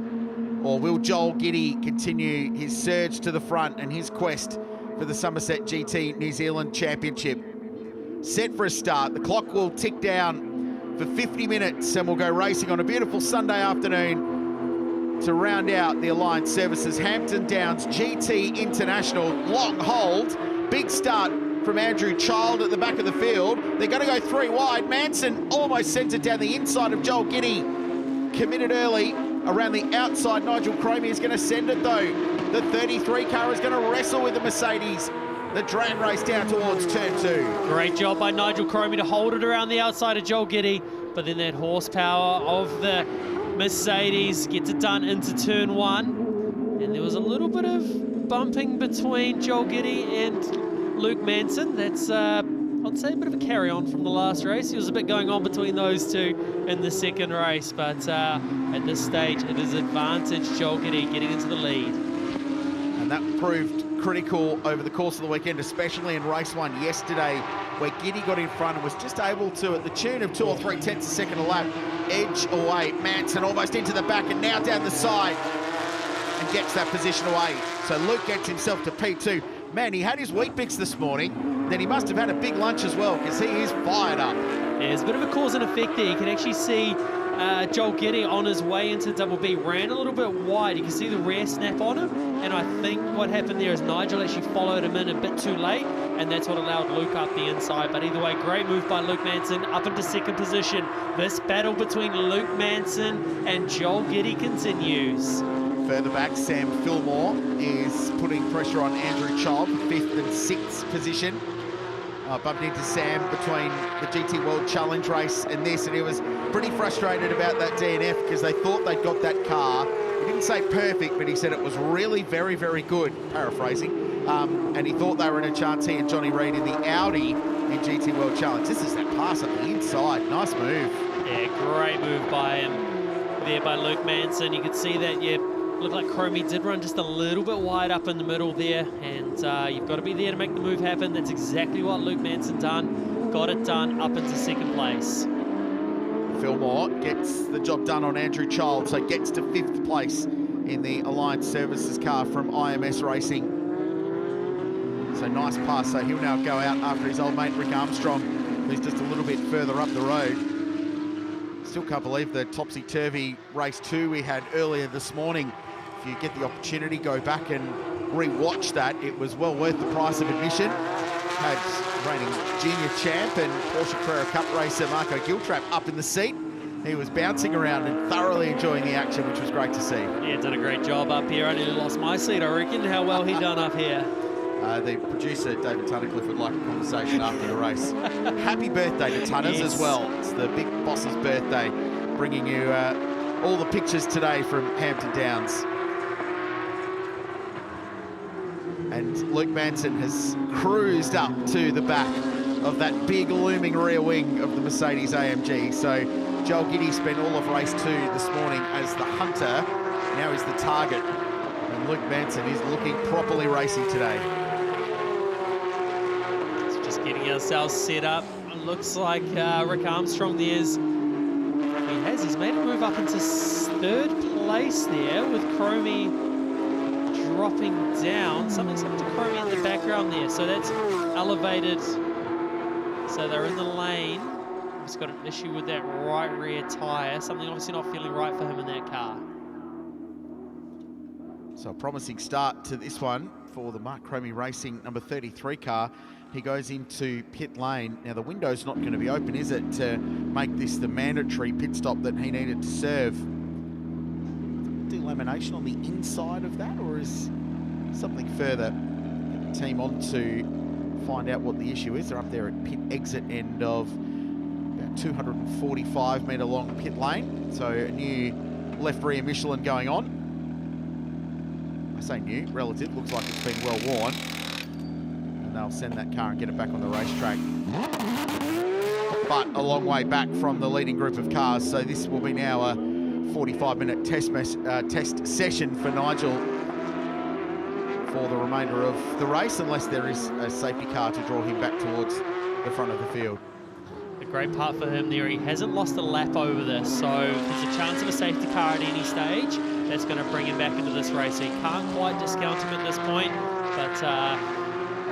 Or will Joel Giddy continue his surge to the front and his quest for the Summerset GT New Zealand Championship? Set for a start. The clock will tick down for 50 minutes and we'll go racing on a beautiful Sunday afternoon to round out the Alliance Services Hampton Downs GT International. Long hold, big start from Andrew Child at the back of the field. They're going to go 3 wide. Manson almost sends it down the inside of Joel Giddy. Committed early around the outside. Nigel Cromie is going to send it though. The 33 car is going to wrestle with the Mercedes. The drag race down towards turn 2. Great job by Nigel Cromie to hold it around the outside of Joel Giddy, but then that horsepower of the Mercedes gets it done into turn 1. And there was a little bit of bumping between Joel Giddy and Luke Manson. That's, I'd say, a bit of a carry-on from the last race. There was a bit going on between those two in the second race, but at this stage, it is advantage Joel Giddy getting into the lead. And that proved critical over the course of the weekend, especially in race 1 yesterday, where Giddy got in front and was just able to, at the tune of 2 or 3 tenths a second a lap, edge away. Manson almost into the back and now down the side and gets that position away. So Luke gets himself to P2. Man, he had his Weet-Bix this morning, then he must have had a big lunch as well, because he is fired up. Yeah, there's a bit of a cause and effect there. You can actually see Joel Giddy on his way into Double B ran a little bit wide. You can see the rear snap on him, and I think what happened there is Nigel actually followed him in a bit too late, and that's what allowed Luke up the inside. But either way, great move by Luke Manson up into second position. This battle between Luke Manson and Joel Giddy continues. Further back, Sam Fillmore is putting pressure on Andrew Child, 5th and 6th position. Bumped into Sam between the GT World Challenge race and this, and he was pretty frustrated about that DNF because they thought they'd got that car. He didn't say perfect, but he said it was really very, very good, paraphrasing. And he thought they were in a chance, he and Johnny Reid, in the Audi in GT World Challenge. This is that pass up the inside. Nice move. Yeah, great move by him there by Luke Manson. You could see that, yeah, looked like Cromie did run just a little bit wide up in the middle there, and you've got to be there to make the move happen. That's exactly what Luke Manson done. Got it done up into second place. Fillmore gets the job done on Andrew Child, so gets to 5th place in the Alliance Services car from IMS Racing. So nice pass, so he'll now go out after his old mate Rick Armstrong, who's just a little bit further up the road. Still can't believe the topsy-turvy race 2 we had earlier this morning. If you get the opportunity, go back and re-watch that. It was well worth the price of admission. Had reigning junior champ and Porsche Carrera Cup racer Marco Giltrap up in the seat. He was bouncing around and thoroughly enjoying the action, which was great to see. Yeah, did a great job up here. I nearly lost my seat, I reckon, how well he done up here. The producer, David Tunnicliffe, would like a conversation after the race. Happy birthday to Tunners as well. It's the big boss's birthday, bringing you all the pictures today from Hampton Downs. And Luke Manson has cruised up to the back of that big looming rear wing of the Mercedes AMG. So Joel Giddy spent all of race 2 this morning as the hunter. Now he's the target. And Luke Manson is looking properly racy today. Just getting ourselves set up. It looks like Rick Armstrong there's... He's made a move up into 3rd place there with Cromie dropping down. Something's happened to Cromie in the background there, so that's elevated. So they're in the lane. He's got an issue with that right rear tyre. Something obviously not feeling right for him in that car. So a promising start to this one for the Mark Cromie Racing number 33 car. He goes into pit lane. Now the window's not going to be open, is it, to make this the mandatory pit stop that he needed to serve? Delamination on the inside of that, or is something further? Get the team on to find out what the issue is. They're up there at pit exit end of about 245 metre long pit lane. So a new left rear Michelin going on. I say new, relative, looks like it's been well worn. And they'll send that car and get it back on the racetrack. But a long way back from the leading group of cars, so this will be now a 45-minute test session for Nigel for the remainder of the race, unless there is a safety car to draw him back towards the front of the field. A great part for him there. He hasn't lost a lap over this, so there's a chance of a safety car at any stage. That's going to bring him back into this race. So you can't quite discount him at this point, but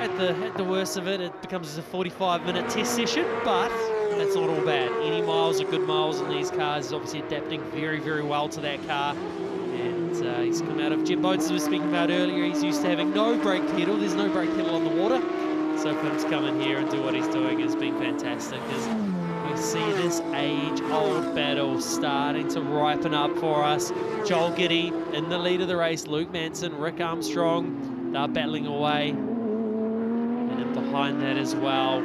at the worst of it, it becomes a 45-minute test session, but that's not all bad. Any miles are good miles in these cars. He's obviously adapting very, very well to that car. And And he's come out of jet boats, as we were speaking about earlier. He's used to having no brake pedal. There's no brake pedal on the water. So for him to come in here and do what he's doing has been fantastic. As we see this age-old battle starting to ripen up for us. Joel Giddy in the lead of the race. Luke Manson, Rick Armstrong, they're battling away. And in behind that as well,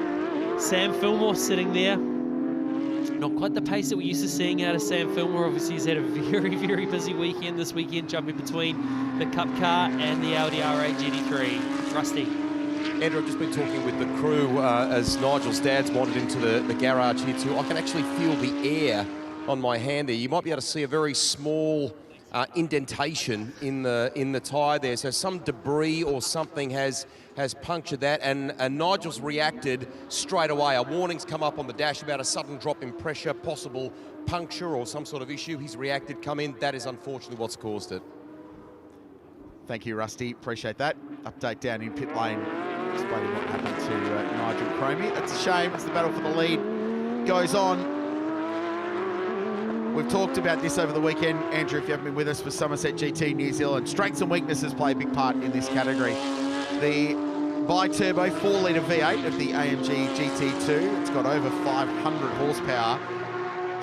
Sam Fillmore sitting there. Not quite the pace that we're used to seeing out of Sam Fillmore. Obviously, he's had a very, very busy weekend this weekend, jumping between the Cup car and the Audi R8 GT3. Rusty. Andrew, I've just been talking with the crew as Nigel's dad's wandered into the garage here too. I can actually feel the air on my hand there. You might be able to see a very small indentation in the tyre there. So some debris or something has punctured that, and Nigel's reacted straight away. A warning's come up on the dash about a sudden drop in pressure, possible puncture or some sort of issue. He's reacted, come in. That is unfortunately what's caused it. Thank you, Rusty. Appreciate that. Update down in pit lane, explaining what happened to Nigel Cromie. That's a shame as the battle for the lead goes on. We've talked about this over the weekend, Andrew, if you haven't been with us, for Summerset GT New Zealand. Strengths and weaknesses play a big part in this category. The bi-turbo 4-litre V8 of the AMG GT2, it's got over 500 horsepower.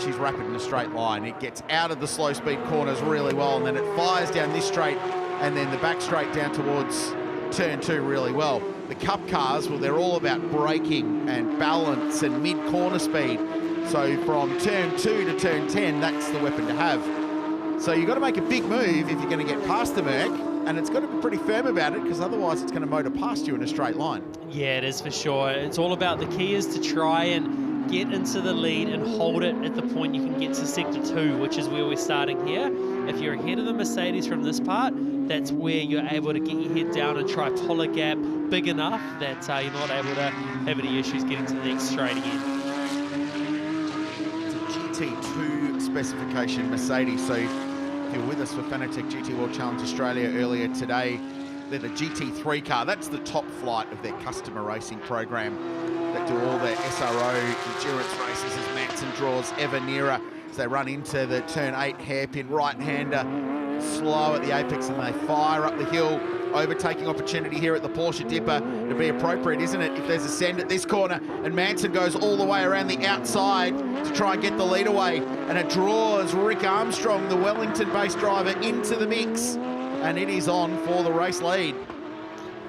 She's rapid in a straight line. It gets out of the slow speed corners really well, and then it fires down this straight and then the back straight down towards turn 2 really well. The Cup cars, well, they're all about braking and balance and mid-corner speed. So from turn 2 to turn 10, that's the weapon to have. So you've got to make a big move if you're going to get past the Merc, and it's got to be pretty firm about it, because otherwise it's going to motor past you in a straight line. Yeah, it is for sure. It's all about, the key is to try and get into the lead and hold it at the point you can get to sector 2, which is where we're starting here. If you're ahead of the Mercedes from this part, that's where you're able to get your head down and try pull a gap big enough that you're not able to have any issues getting to the next straight again. It's a GT2 specification Mercedes, so if you're with us for Fanatec GT World Challenge Australia earlier today, they're the GT3 car. That's the top flight of their customer racing program that do all their SRO endurance races as Manson draws ever nearer as they run into the turn 8 hairpin right-hander, slow at the apex, and they fire up the hill. Overtaking opportunity here at the Porsche Dipper to be appropriate, isn't it, if there's a send at this corner, and Manson goes all the way around the outside to try and get the lead away, and it draws Rick Armstrong, the Wellington-based driver, into the mix, and it is on for the race lead.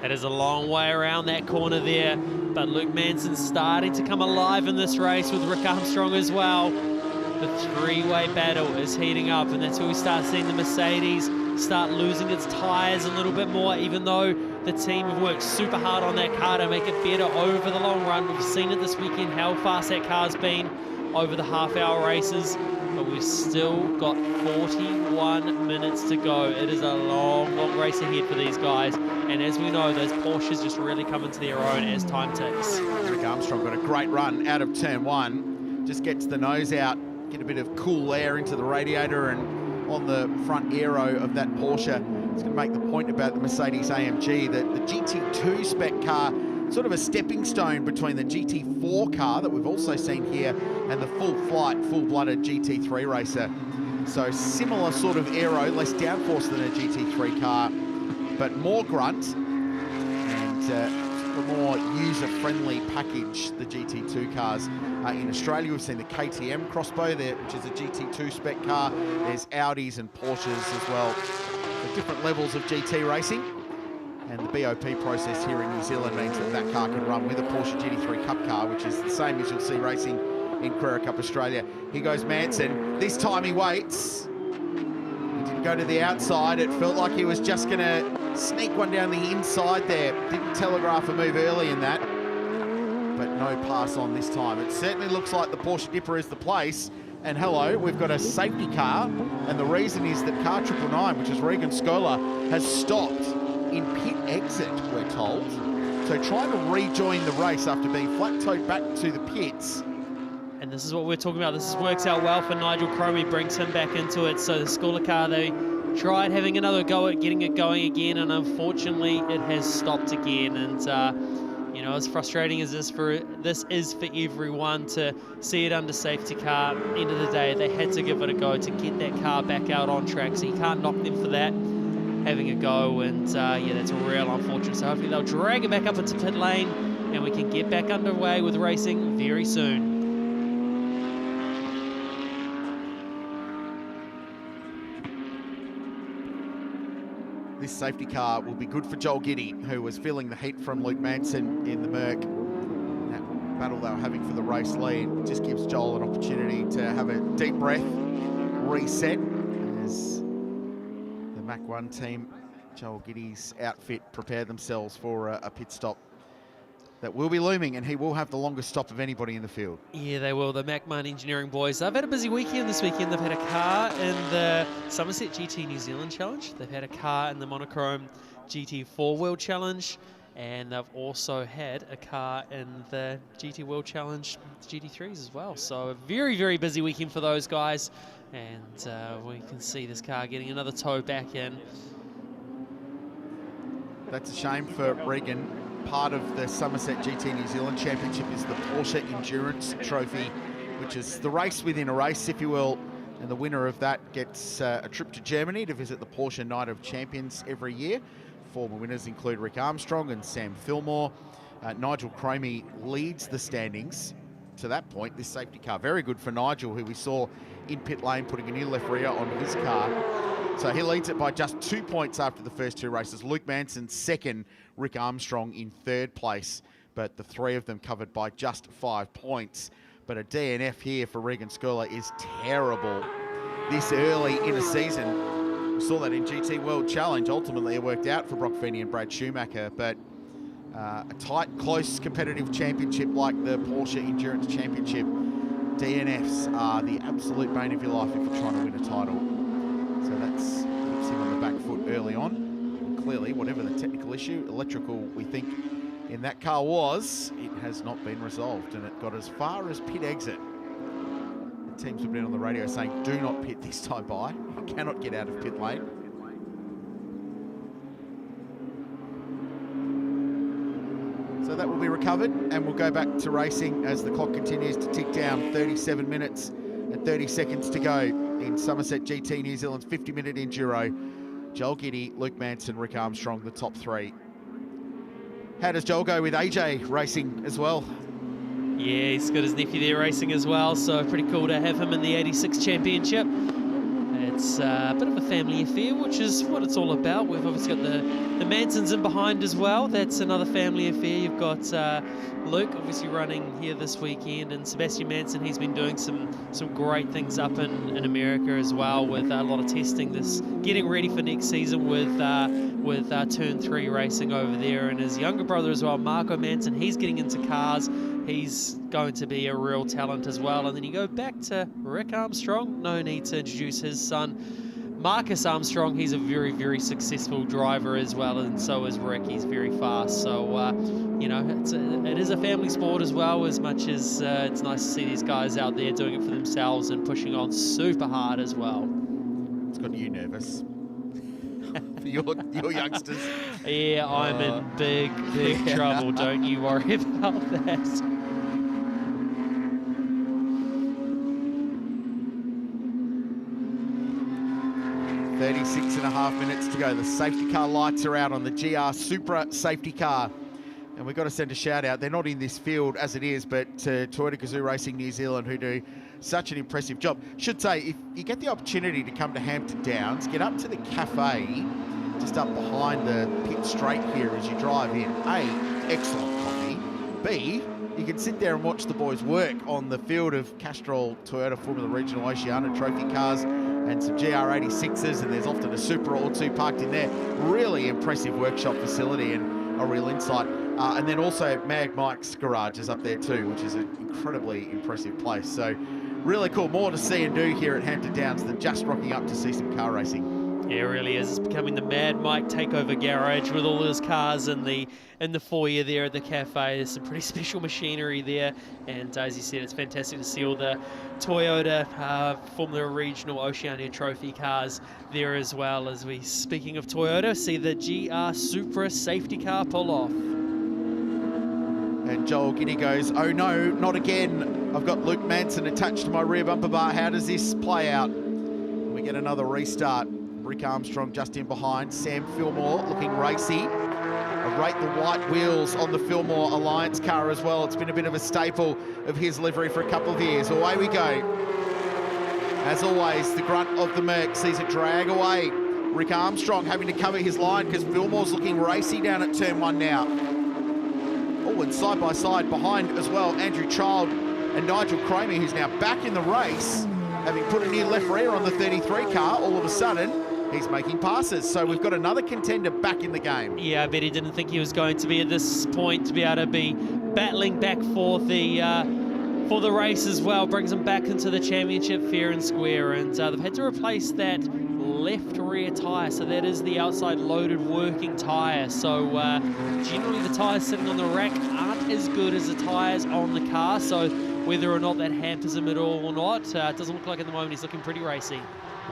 It is a long way around that corner there, but Luke Manson's starting to come alive in this race with Rick Armstrong as well. The three-way battle is heating up, and that's where we start seeing the Mercedes start losing its tyres a little bit more, even though the team have worked super hard on that car to make it better over the long run. We've seen it this weekend, how fast that car's been over the half-hour races, but we've still got 41 minutes to go. It is a long, long race ahead for these guys, and as we know, those Porsches just really come into their own as time ticks. Rick Armstrong got a great run out of turn 1, just gets the nose out, get a bit of cool air into the radiator, and on the front aero of that Porsche. It's going to make the point about the Mercedes AMG that the GT2 spec car, sort of a stepping stone between the GT4 car that we've also seen here and the full flight, full-blooded GT3 racer. So similar sort of aero, less downforce than a GT3 car, but more grunt and a more user-friendly package, the GT2 cars. In Australia, we've seen the KTM crossbow there, which is a GT2 spec car. There's Audis and Porsches as well, for different levels of GT racing. And the BOP process here in New Zealand means that that car can run with a Porsche GT3 Cup car, which is the same as you'll see racing in Carrera Cup Australia. Here goes Manson. This time he waits. He didn't go to the outside. It felt like he was just going to sneak one down the inside there. Didn't telegraph a move early in that, but no pass on this time. It certainly looks like the Porsche Dipper is the place. And hello, we've got a safety car, and the reason is that car 999, which is Regan Scholar, has stopped in pit exit, we're told. So trying to rejoin the race after being flat-toed back to the pits. And this is what we're talking about. This works out well for Nigel Cromie, brings him back into it. So the Scholar car, they tried having another go at getting it going again, and unfortunately it has stopped again. And You know, as frustrating as this is for everyone to see it under safety car, end of the day, they had to give it a go to get that car back out on track, so you can't knock them for that, having a go, and yeah, that's real unfortunate. So hopefully they'll drag it back up into pit lane, and we can get back underway with racing very soon. This safety car will be good for Joel Giddy, who was feeling the heat from Luke Manson in the Merc. That battle they were having for the race lead just gives Joel an opportunity to have a deep breath, reset, as the Mac 1 team, Joel Giddy's outfit, prepare themselves for a pit stop that will be looming, and he will have the longest stop of anybody in the field. Yeah, they will. The Macmahon Engineering boys. They've had a busy weekend this weekend. They've had a car in the Summerset GT New Zealand Challenge. They've had a car in the Monochrome GT4 World Challenge. And they've also had a car in the GT World Challenge GT3s as well. So a very, very busy weekend for those guys. And we can see this car getting another tow back in. That's a shame for Regan. Part of the Summerset GT New Zealand Championship is the Porsche Endurance Trophy, which is the race within a race, if you will. And the winner of that gets a trip to Germany to visit the Porsche Night of Champions every year. Former winners include Rick Armstrong and Sam Fillmore. Nigel Cromie leads the standings to that point. This safety car, very good for Nigel, who we saw in pit lane putting a new left rear on his car. So he leads it by just 2 points after the first two races. Luke Manson second, Rick Armstrong in third place, but the three of them covered by just 5 points. But a DNF here for Regan Skurla is terrible this early in a season. We saw that in GT World Challenge. Ultimately, it worked out for Brock Feeney and Brad Schumacher, but a tight, close, competitive championship like the Porsche Endurance Championship, DNFs are the absolute bane of your life if you're trying to win a title. So that's puts him on the back foot early on. And clearly, whatever the technical issue, electrical, we think, in that car was, it has not been resolved, and it got as far as pit exit. The teams have been on the radio saying, do not pit this time by. You cannot get out of pit lane. So that will be recovered, and we'll go back to racing as the clock continues to tick down. 37 minutes and 30 seconds to go in Summerset GT New Zealand's 50-minute enduro. Joel Giddy, Luke Manson, Rick Armstrong, the top three. How does Joel go with AJ racing as well? Yeah, he's got his nephew there racing as well, so pretty cool to have him in the 86 Championship. It's a bit of a family affair, which is what it's all about. We've obviously got the Mansons in behind as well. That's another family affair. You've got Luke obviously running here this weekend, and Sebastian Manson, he's been doing some great things up in America as well, with a lot of testing, getting ready for next season with Turn 3 racing over there. And his younger brother as well, Marco Manson, he's getting into cars. He's going to be a real talent as well. And then you go back to Rick Armstrong. No need to introduce his son, Marcus Armstrong. He's a very, very successful driver as well, and so is Rick. He's very fast. So, you know, it is a family sport as well, as much as it's nice to see these guys out there doing it for themselves and pushing on super hard as well. It's got you nervous. For your youngsters. Yeah, I'm in big trouble. Don't you worry about that. 36.5 minutes to go. The safety car lights are out on the GR Supra safety car. And we've got to send a shout out. They're not in this field as it is, but to Toyota Gazoo Racing New Zealand, who do such an impressive job. Should say, if you get the opportunity to come to Hampton Downs, get up to the cafe just up behind the pit straight here as you drive in. A, excellent coffee. B, you can sit there and watch the boys work on the field of Castrol Toyota Formula Regional Oceania Trophy cars and some GR86s, and there's often a Supra or two parked in there. Really impressive workshop facility and a real insight. And then also Mag Mike's garage is up there too, which is an incredibly impressive place. So really cool. More to see and do here at Hampton Downs than just rocking up to see some car racing. Yeah, it really is. It's becoming the Mad Mike takeover garage with all those cars in the foyer there at the cafe. There's some pretty special machinery there, and as you said, it's fantastic to see all the Toyota Formula Regional Oceania Trophy cars there, as well as we, speaking of Toyota, see the GR Supra safety car pull off. Joel Guinea goes, oh no, not again. I've got Luke Manson attached to my rear bumper bar. How does this play out? We get another restart. Rick Armstrong just in behind. Sam Fillmore looking racy. I rate the white wheels on the Fillmore Alliance car as well. It's been a bit of a staple of his livery for a couple of years. Away we go. As always, the grunt of the Merc sees it drag away. Rick Armstrong having to cover his line because Fillmore's looking racy down at turn 1 now. Oh, and side by side behind as well, Andrew Child and Nigel Cromie, who's now back in the race, having put a new left rear on the 33 car. All of a sudden, he's making passes. So we've got another contender back in the game. Yeah, I bet he didn't think he was going to be at this point to be able to be battling back for the race as well. Brings them back into the championship fair and square, and they've had to replace that left rear tyre, so that is the outside loaded working tyre. So generally the tyres sitting on the rack aren't as good as the tyres on the car, so whether or not that hampers him at all or not, it doesn't look like at the moment. He's looking pretty racy.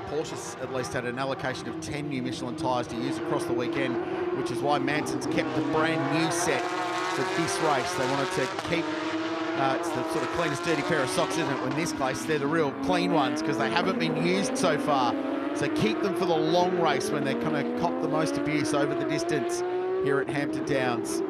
Porsche's at least had an allocation of 10 new Michelin tyres to use across the weekend, which is why Manson's kept a brand new set for this race. They wanted to keep, it's the sort of cleanest dirty pair of socks, isn't it? In this case, they're the real clean ones because they haven't been used so far. So keep them for the long race when they're going to cop the most abuse over the distance here at Hampton Downs.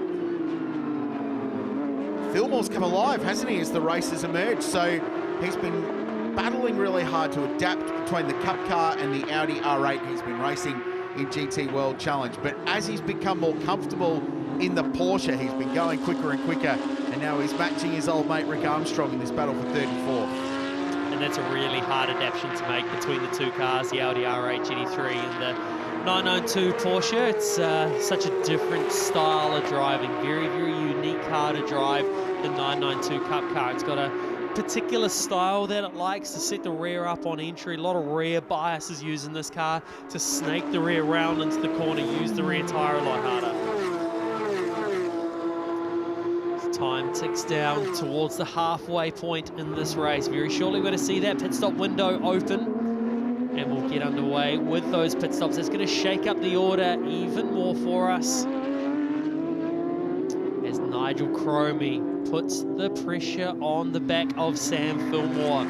Fillmore's come alive, hasn't he, as the race has emerged? So he's been battling really hard to adapt between the Cup car and the Audi R8 he's been racing in GT World Challenge. But as he's become more comfortable in the Porsche, he's been going quicker and quicker, and now he's matching his old mate Rick Armstrong in this battle for 34th. And that's a really hard adaptation to make between the two cars, the Audi R8 GT3 and the 992 Porsche. It's such a different style of driving, very, very unique car to drive, the 992 Cup car. It's got a particular style that it likes to set the rear up on entry. A lot of rear biases used in this car to snake the rear round into the corner, use the rear tyre a lot harder. Time ticks down towards the halfway point in this race. Very shortly we're going to see that pit stop window open, and we'll get underway with those pit stops. It's going to shake up the order even more for us as Nigel Cromie puts the pressure on the back of Sam Fillmore.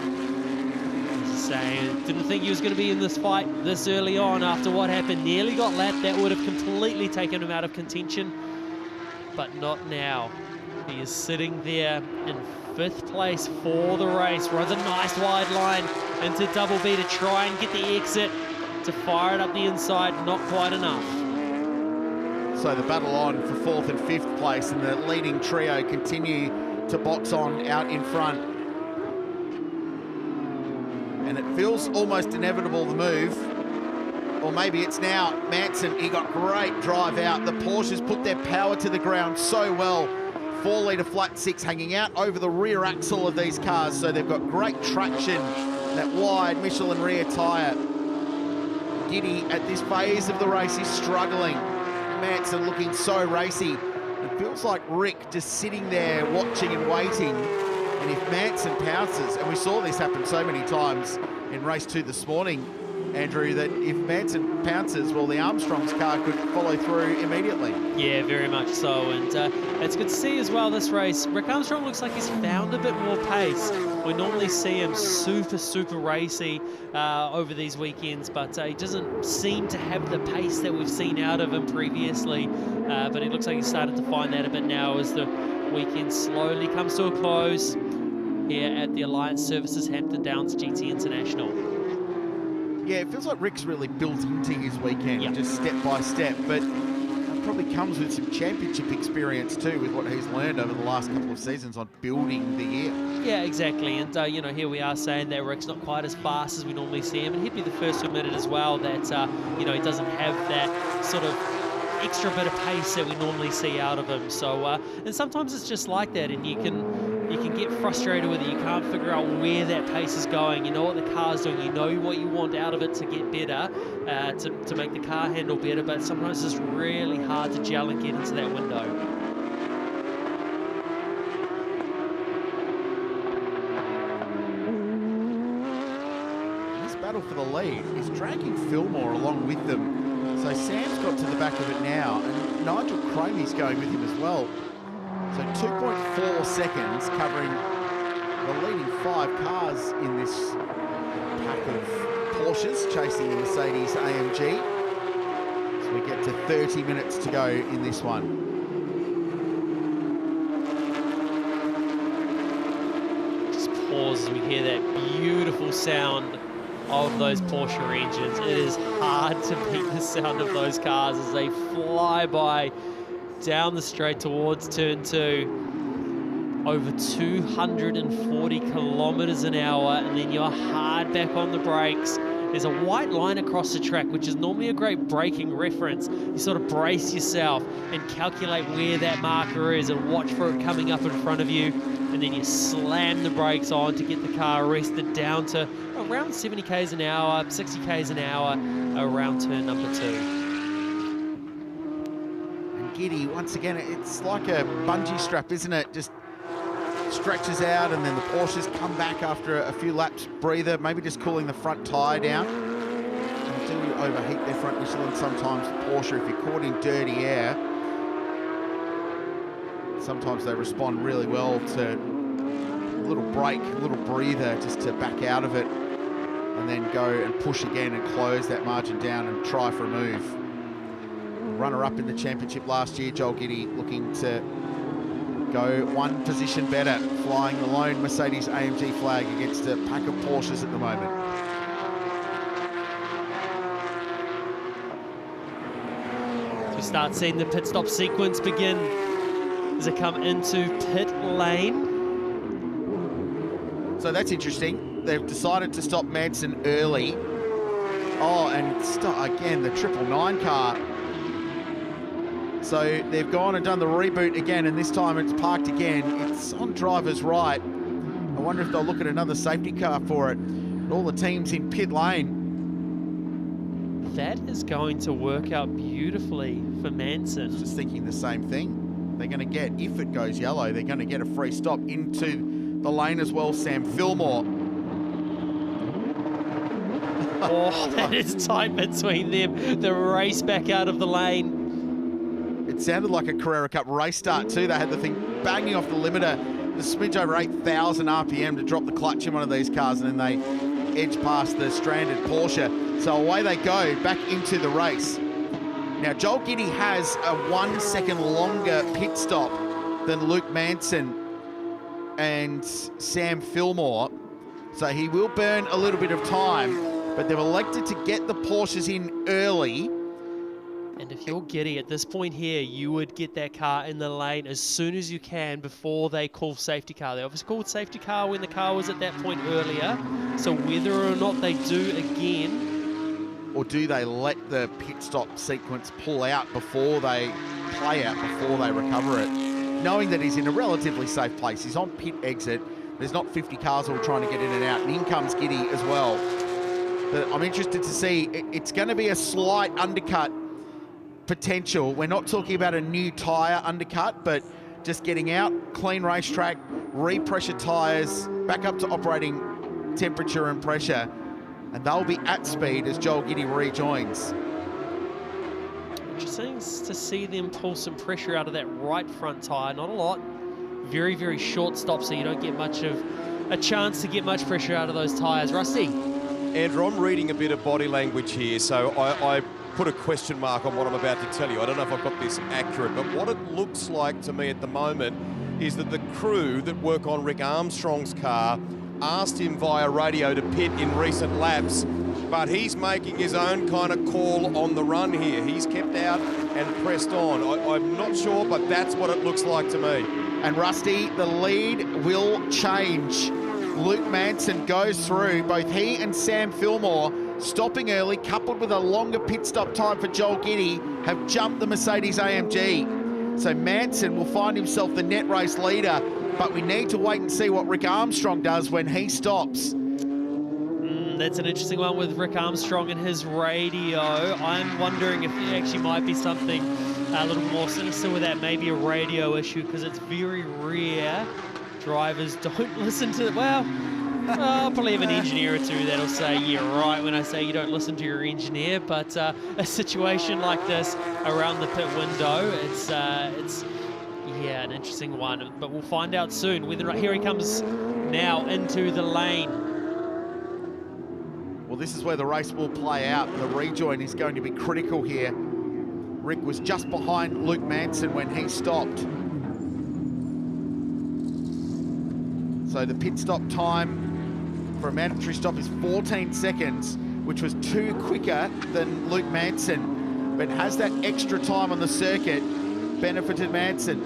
Saying, didn't think he was going to be in this fight this early on after what happened. Nearly got lapped. That would have completely taken him out of contention, but not now. He is sitting there in 5th place for the race. Runs a nice wide line into double B to try and get the exit to fire it up the inside. Not quite enough. So the battle on for 4th and 5th place, and the leading trio continue to box on out in front. And it feels almost inevitable, the move. Or maybe it's now. Manson, he got great drive out. The Porsches put their power to the ground so well. 4-litre flat 6 hanging out over the rear axle of these cars, so they've got great traction. That wide Michelin rear tyre. Giddy at this phase of the race is struggling. Manson looking so racy. It feels like Rick just sitting there watching and waiting. And if Manson pounces, and we saw this happen so many times in race 2 this morning, Andrew, that if Manson pounces, well, the Armstrong's car could follow through immediately. Yeah, very much so, and it's good to see as well this race. Rick Armstrong looks like he's found a bit more pace. We normally see him super racy over these weekends, but he doesn't seem to have the pace that we've seen out of him previously, but it looks like he's started to find that a bit now as the weekend slowly comes to a close here at the Alliance Services Hampton Downs GT International. Yeah, it feels like Rick's really built into his weekend, just step by step, but it probably comes with some championship experience too, with what he's learned over the last couple of seasons on building the year. Yeah, exactly, and you know, here we are saying that Rick's not quite as fast as we normally see him, and he'd be the first to admit it as well, that you know, he doesn't have that sort of extra bit of pace that we normally see out of him. So, and sometimes it's just like that, and you can get frustrated with it. You can't figure out where that pace is going. You know what the car's doing. You know what you want out of it to get better, to make the car handle better. But sometimes it's really hard to gel and get into that window. This battle for the lead is dragging Fillmore along with them. So Sam's got to the back of it now, and Nigel Cromie's going with him as well. So 2.4 seconds covering the leading 5 cars in this pack of Porsches chasing the Mercedes AMG. So we get to 30 minutes to go in this one. Just pause as we hear that beautiful sound of those Porsche engines. It is hard to beat the sound of those cars as they fly by down the straight towards turn 2. Over 240 kilometers an hour, and then you're hard back on the brakes. There's a white line across the track, which is normally a great braking reference. You sort of brace yourself and calculate where that marker is and watch for it coming up in front of you. And then you slam the brakes on to get the car arrested down to around 70 k's an hour, 60 k's an hour around turn number 2. And Giddy, once again, it's like a bungee strap, isn't it? Just stretches out, and then the Porsches come back after a few laps breather, maybe just cooling the front tyre down. They do overheat their front Michelin sometimes, Porsche, if you're caught in dirty air. Sometimes they respond really well to a little break, a little breather, just to back out of it, and then go and push again and close that margin down and try for a move. Runner-up in the championship last year, Joel Giddy looking to go one position better, flying the lone Mercedes AMG flag against a pack of Porsches at the moment. We start seeing the pit stop sequence begin as they come into pit lane. So that's interesting. They've decided to stop Manson early. Oh, and again, the 999 car. So they've gone and done the reboot again, and this time it's parked again. It's on driver's right. I wonder if they'll look at another safety car for it. All the teams in pit lane. That is going to work out beautifully for Manson. Just thinking the same thing. They're going to get, if it goes yellow, they're going to get a free stop into the lane as well, Sam Fillmore. Oh, that is tight between them. The race back out of the lane. It sounded like a Carrera Cup race start too. They had the thing banging off the limiter, the smidge over 8,000 RPM to drop the clutch in one of these cars, and then they edge past the stranded Porsche. So away they go, back into the race. Now, Joel Giddy has a 1 second longer pit stop than Luke Manson and Sam Fillmore. So he will burn a little bit of time, but they've elected to get the Porsches in early. And if you're Giddy at this point here, you would get that car in the lane as soon as you can before they call safety car. They obviously called safety car when the car was at that point earlier. So whether or not they do again, or do they let the pit stop sequence pull out before they play out, before they recover it? Knowing that he's in a relatively safe place. He's on pit exit. There's not 50 cars all trying to get in and out. And in comes Giddy as well. But I'm interested to see, it's going to be a slight undercut potential. We're not talking about a new tyre undercut, but just getting out, clean racetrack, repressure tyres, back up to operating temperature and pressure. And they'll be at speed as Joel Giddy rejoins. Interesting to see them pull some pressure out of that right front tyre. Not a lot. Very, very short stop, so you don't get much of a chance to get much pressure out of those tyres. Rusty? Andrew, I'm reading a bit of body language here, so I put a question mark on what I'm about to tell you. I don't know if I've got this accurate, but what it looks like to me at the moment is that the crew that work on Rick Armstrong's car asked him via radio to pit in recent laps, but he's making his own kind of call on the run here. He's kept out and pressed on. I'm not sure, but that's what it looks like to me. And Rusty, the lead will change. Luke Manson goes through. Both he and Sam Fillmore, stopping early, coupled with a longer pit stop time for Joel Giddy, have jumped the Mercedes AMG. So Manson will find himself the net race leader, but we need to wait and see what Rick Armstrong does when he stops. That's an interesting one with Rick Armstrong and his radio. I'm wondering if there actually might be something a little more sinister with that, maybe a radio issue, because it's very rare drivers don't listen to, well, I'll probably have an engineer or two that'll say, yeah, right, when I say you don't listen to your engineer, but a situation like this around the pit window, it's Yeah, an interesting one, but we'll find out soon. Whether here he comes now into the lane. Well, this is where the race will play out. The rejoin is going to be critical here. Rick was just behind Luke Manson when he stopped. So the pit stop time for a mandatory stop is 14 seconds, which was 2 quicker than Luke Manson, but has that extra time on the circuit benefited Manson.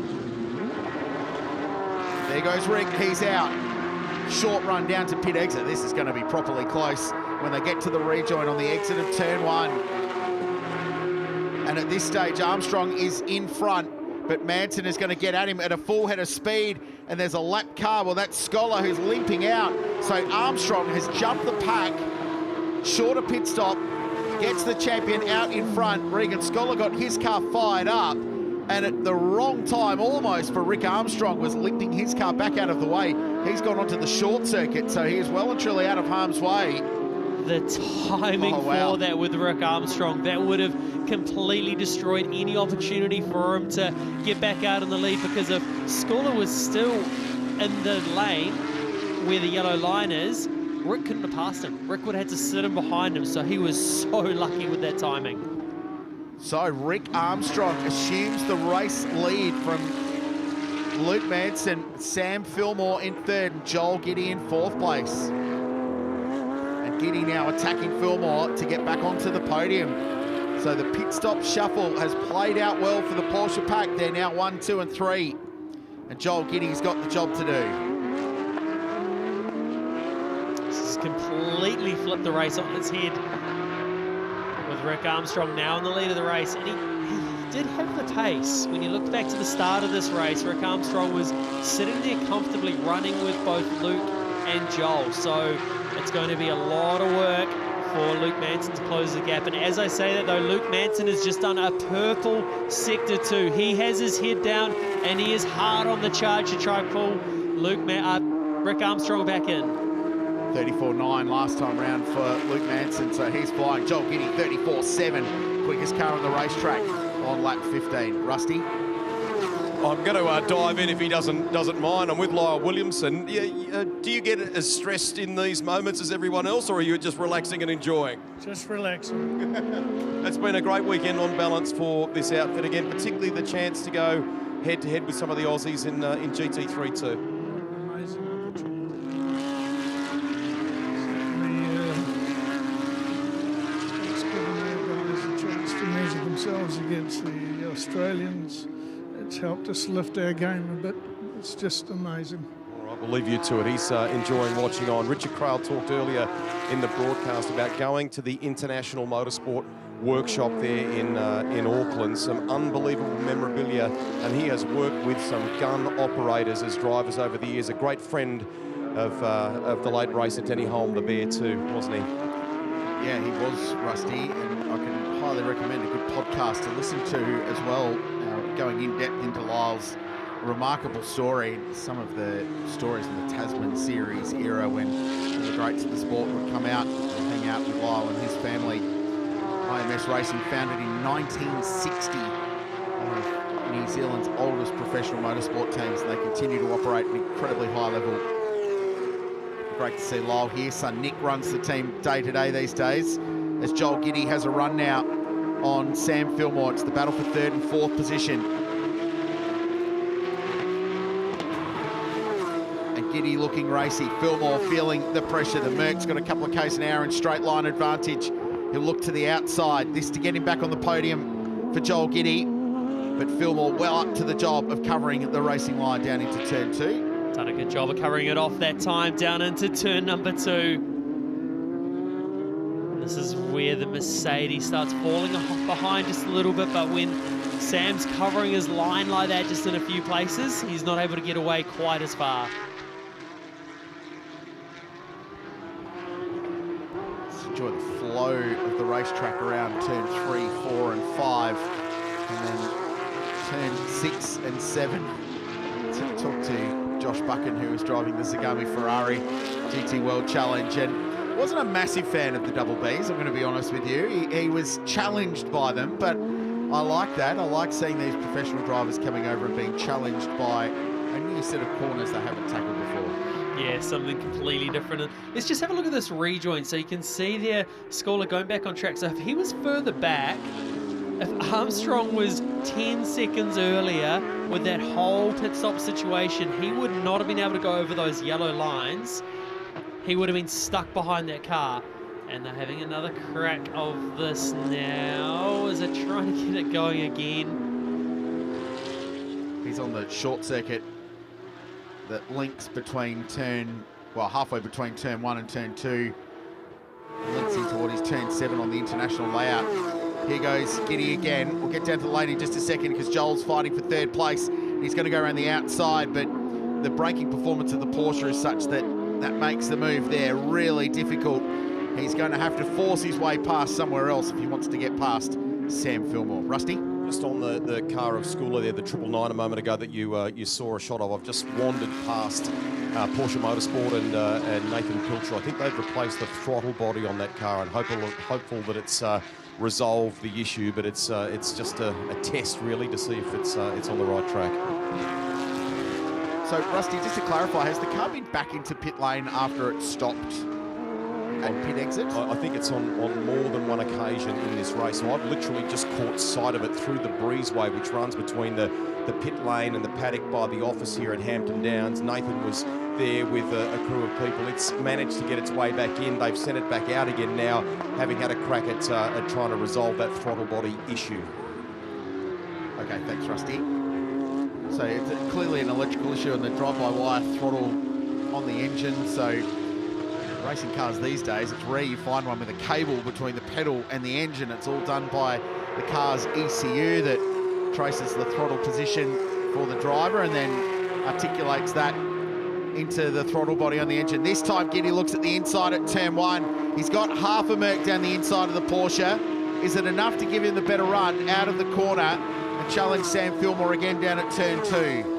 There goes Rick, he's out. Short run down to pit exit. This is going to be properly close when they get to the rejoin on the exit of turn 1. And at this stage, Armstrong is in front, but Manson is going to get at him at a full head of speed, and there's a lap car. Well, that's Scholar who's limping out. So Armstrong has jumped the pack, shorter pit stop, gets the champion out in front. Regan Scholar got his car fired up, and at the wrong time, almost, for Rick Armstrong, was limping his car back out of the way. He's gone onto the short circuit, so he is well and truly out of harm's way. The timing for that with Rick Armstrong, that would have completely destroyed any opportunity for him to get back out in the lead, because if Scholar was still in the lane where the yellow line is, Rick couldn't have passed him. Rick would have had to sit in behind him, so he was so lucky with that timing. So Rick Armstrong assumes the race lead from Luke Manson, Sam Fillmore in 3rd, and Joel Giddy in 4th place. And Giddy now attacking Fillmore to get back onto the podium. So the pit stop shuffle has played out well for the Porsche pack. They're now 1, 2, and 3. And Joel Giddy's got the job to do. This has completely flipped the race on its head, with Rick Armstrong now in the lead of the race. And he did have the pace. When you look back to the start of this race, Rick Armstrong was sitting there comfortably running with both Luke and Joel. So it's going to be a lot of work for Luke Manson to close the gap. And as I say that though, Luke Manson has just done a purple sector 2. He has his head down and he is hard on the charge to try and pull Rick Armstrong back in. 34.9 last time round for Luke Manson, so he's flying. Joel Giddy, 34.7, quickest car on the racetrack on lap 15. Rusty? I'm going to dive in if he doesn't mind. I'm with Lyle Williamson. Do you get as stressed in these moments as everyone else, or are you just relaxing and enjoying? Just relaxing. It's been a great weekend on balance for this outfit again, particularly the chance to go head-to-head with some of the Aussies in GT3 too. Themselves against the Australians. It's helped us lift our game a bit. It's just amazing. All right, we'll leave you to it. He's enjoying watching on. Richard Craill talked earlier in the broadcast about going to the International Motorsport Workshop there in Auckland. Some unbelievable memorabilia, and he has worked with some gun operators as drivers over the years. A great friend of the late racer Denny Holm, the Bear too, wasn't he? Yeah, he was, Rusty, and I can highly recommend a good podcast to listen to as well, going in depth into Lyle's remarkable story. Some of the stories in the Tasman series era when the greats of the sport would come out and hang out with Lyle and his family. IMS Racing, founded in 1960, one of New Zealand's oldest professional motorsport teams, and they continue to operate at an incredibly high level. Great to see Lyle here. Son Nick runs the team day to day these days, as Joel Giddy has a run now on Sam Fillmore. It's the battle for 3rd and 4th position. And Giddy looking racy. Fillmore feeling the pressure. The Merc's got a couple of k's an hour in straight line advantage. He'll look to the outside. This to get him back on the podium for Joel Giddy. But Fillmore well up to the job of covering the racing line down into turn 2. Done a good job of covering it off that time down into turn number 2. This is where the Mercedes starts falling behind just a little bit, but when Sam's covering his line like that just in a few places, he's not able to get away quite as far. Let's enjoy the flow of the racetrack around turn 3, 4 and 5, and then turn 6 and 7. To talk to Josh Buchan, who was driving the Zagami Ferrari GT World Challenge, and wasn't a massive fan of the double Bs, I'm going to be honest with you. He was challenged by them, but I like that. I like seeing these professional drivers coming over and being challenged by a new set of corners they haven't tackled before. Yeah, something completely different. And let's just have a look at this rejoin. So you can see there, Scholar going back on track. So if he was further back, if Armstrong was 10 seconds earlier with that whole pit stop situation, he would not have been able to go over those yellow lines. He would have been stuck behind that car. And they're having another crack of this now. Is it trying to get it going again? He's on the short circuit that links between halfway between turn 1 and turn 2. Links into what is turn 7 on the international layout. Here goes Giddy again. We'll get down to the lane in just a second because Joel's fighting for third place. He's going to go around the outside, but the braking performance of the Porsche is such that that makes the move there really difficult. He's going to have to force his way past somewhere else if he wants to get past Sam Fillmore. Rusty? Just on the car of Schooler there, the 999 a moment ago that you saw a shot of. I've just wandered past Porsche Motorsport and Nathan Pilcher. I think they've replaced the throttle body on that car and hopeful that it's resolved the issue, but it's just a test really to see if it's on the right track. So Rusty, just to clarify, has the car been back into pit lane after it stopped at pit exit? I think it's on more than one occasion in this race. So I've literally just caught sight of it through the breezeway, which runs between the pit lane and the paddock by the office here at Hampton Downs. Nathan was there with a crew of people. It's managed to get its way back in. They've sent it back out again now, having had a crack at trying to resolve that throttle body issue. Okay, thanks, Rusty. So it's clearly an electrical issue on the drive-by-wire throttle on the engine. So racing cars these days, it's rare you find one with a cable between the pedal and the engine. It's all done by the car's ECU that traces the throttle position for the driver and then articulates that into the throttle body on the engine. This time Giddy looks at the inside at turn 1. He's got half a Merc down the inside of the Porsche. Is it enough to give him the better run out of the corner and challenge Sam Fillmore again down at turn 2?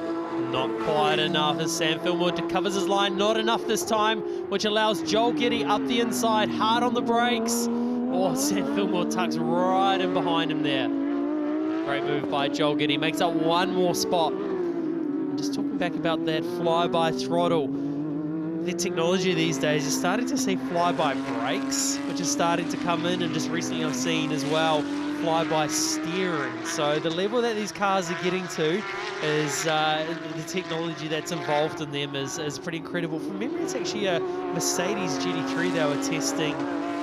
Not quite enough as Sam Fillmore covers his line. Not enough this time, which allows Joel Giddy up the inside, hard on the brakes. Oh, Sam Fillmore tucks right in behind him there. Great move by Joel Giddy, makes up one more spot. I'm just talking back about that fly-by throttle. The technology these days is starting to see fly-by brakes, which is starting to come in, and just recently I've seen as well fly-by steering. So the level that these cars are getting to is the technology that's involved in them is pretty incredible. From memory, it's actually a Mercedes GT3 they were testing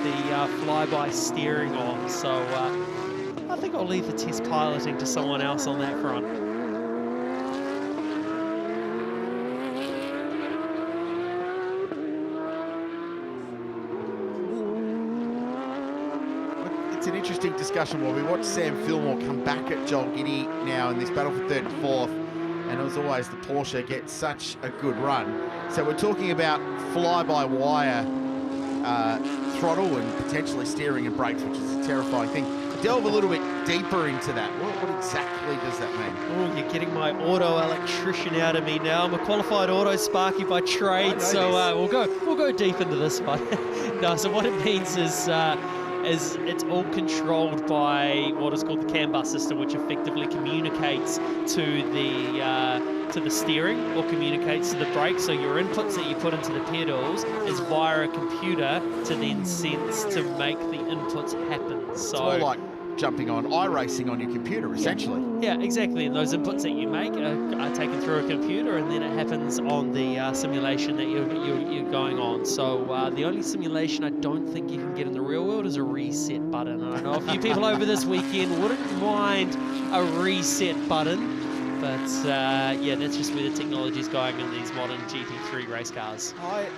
the fly-by steering on. So I think I'll leave the test piloting to someone else on that front. It's an interesting discussion while we watch Sam Fillmore come back at Joel Giddy now in this battle for 3rd and 4th, and as always the Porsche gets such a good run. So we're talking about fly-by-wire throttle and potentially steering and brakes, which is a terrifying thing. Delve a little bit deeper into that. What exactly does that mean? Oh, you're getting my auto electrician out of me now. I'm a qualified auto sparky by trade, so we'll go deep into this one. No, so what it means is it's all controlled by what is called the CAN bus system, which effectively communicates to the steering or communicates to the brakes. So your inputs that you put into the pedals is via a computer to then sense to make the inputs happen. So it's more like jumping on iRacing on your computer, essentially. Yeah, exactly. And those inputs that you make are taken through a computer, and then it happens on the simulation that you're going on. So the only simulation I don't think you can get in the real world is a reset button. And I know a few people over this weekend wouldn't mind a reset button, but yeah, that's just where the technology is going in these modern GT3 race cars.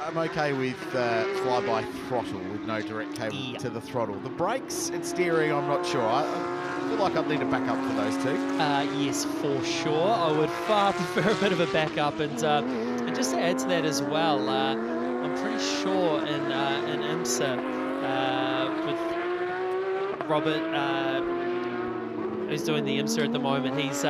I'm okay with fly-by throttle with no direct cable to the throttle. The brakes and steering, I'm not sure. I feel like I'd need a backup for those two. Yes, for sure. I would far prefer a bit of a backup, and just to add to that as well, I'm pretty sure in IMSA with Robert, who's doing the IMSA at the moment, he's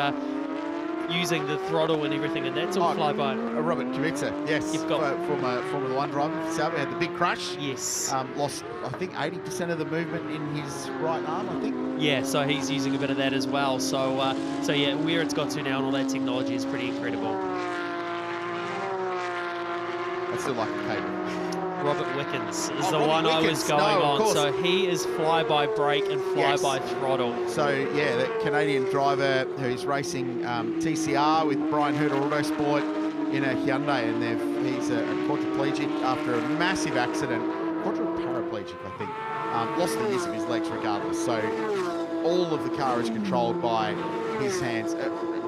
using the throttle and everything, and that's all flyby. Robert Kubica, yes, You've got former Formula 1 driver for Sauber, had the big crash. Yes. Lost, I think, 80% of the movement in his right arm, I think. Yeah, so he's using a bit of that as well. So, yeah, where it's got to now and all that technology is pretty incredible. I still like the cable. Robert Wickens is the one I was going on. Course. So he is fly-by brake and fly-by throttle. So, yeah, the Canadian driver who's racing TCR with Brian Hooter Autosport in a Hyundai, and he's a quadriplegic after a massive accident. Quadriparaplegic, I think. Lost the use of his legs regardless. So all of the car is controlled by his hands.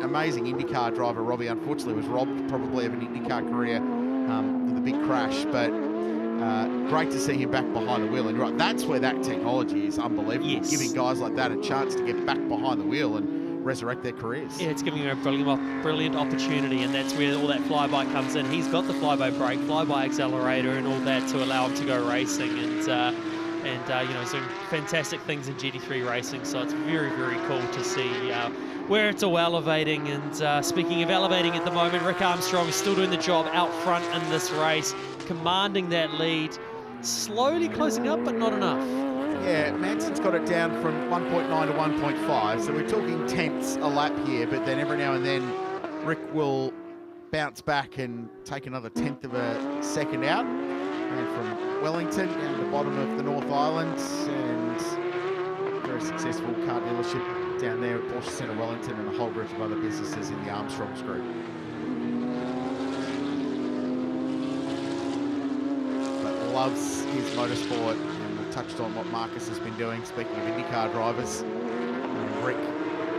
Amazing IndyCar driver, Robbie, unfortunately was robbed probably of an IndyCar career with a big crash, but great to see him back behind the wheel. And right, that's where that technology is unbelievable. Yes. Giving guys like that a chance to get back behind the wheel and resurrect their careers. Yeah, it's giving him a brilliant opportunity, and that's where all that flyby comes in. He's got the flyby brake, flyby accelerator, and all that to allow him to go racing, and you know, some fantastic things in GT3 racing. So it's very, very cool to see where it's all elevating. And speaking of elevating at the moment, Rick Armstrong is still doing the job out front in this race, commanding that lead, slowly closing up, but not enough. Yeah, Manson's got it down from 1.9 to 1.5, so we're talking tenths a lap here, but then every now and then Rick will bounce back and take another tenth of a second out. And from Wellington down to the bottom of the North Island, and very successful car dealership down there at Porsche Centre Wellington, and a whole group of other businesses in the Armstrongs group. But loves his motorsport, and we've touched on what Marcus has been doing, speaking of IndyCar drivers. And Rick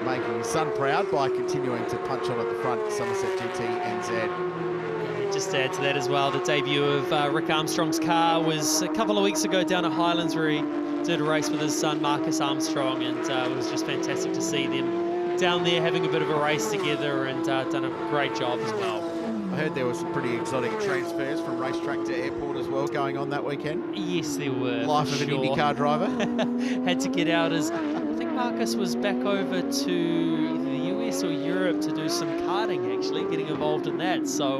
making his son proud by continuing to punch on at the front, Summerset GT NZ. Just to add to that as well, the debut of Rick Armstrong's car was a couple of weeks ago down at Highlands, where he did a race with his son Marcus Armstrong, and it was just fantastic to see them down there having a bit of a race together, and done a great job as well. I heard there were some pretty exotic transfers from racetrack to airport as well going on that weekend. Yes, there were. Life of an IndyCar driver. Had to get out as, I think Marcus was back over to either the US or Europe to do some karting, actually, getting involved in that. So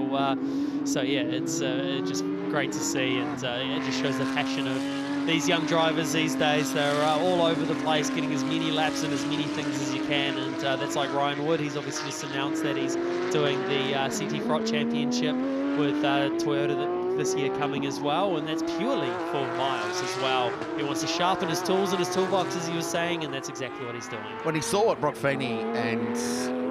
yeah, it's just great to see, and it just shows the passion of these young drivers these days. They're all over the place, getting as many laps and as many things as you can, and that's like Ryan Wood. He's obviously just announced that he's doing the CT Championship with Toyota this year coming as well, and that's purely for miles as well. He wants to sharpen his tools in his toolbox, as he was saying, and that's exactly what he's doing. When he saw what Brock Feeney and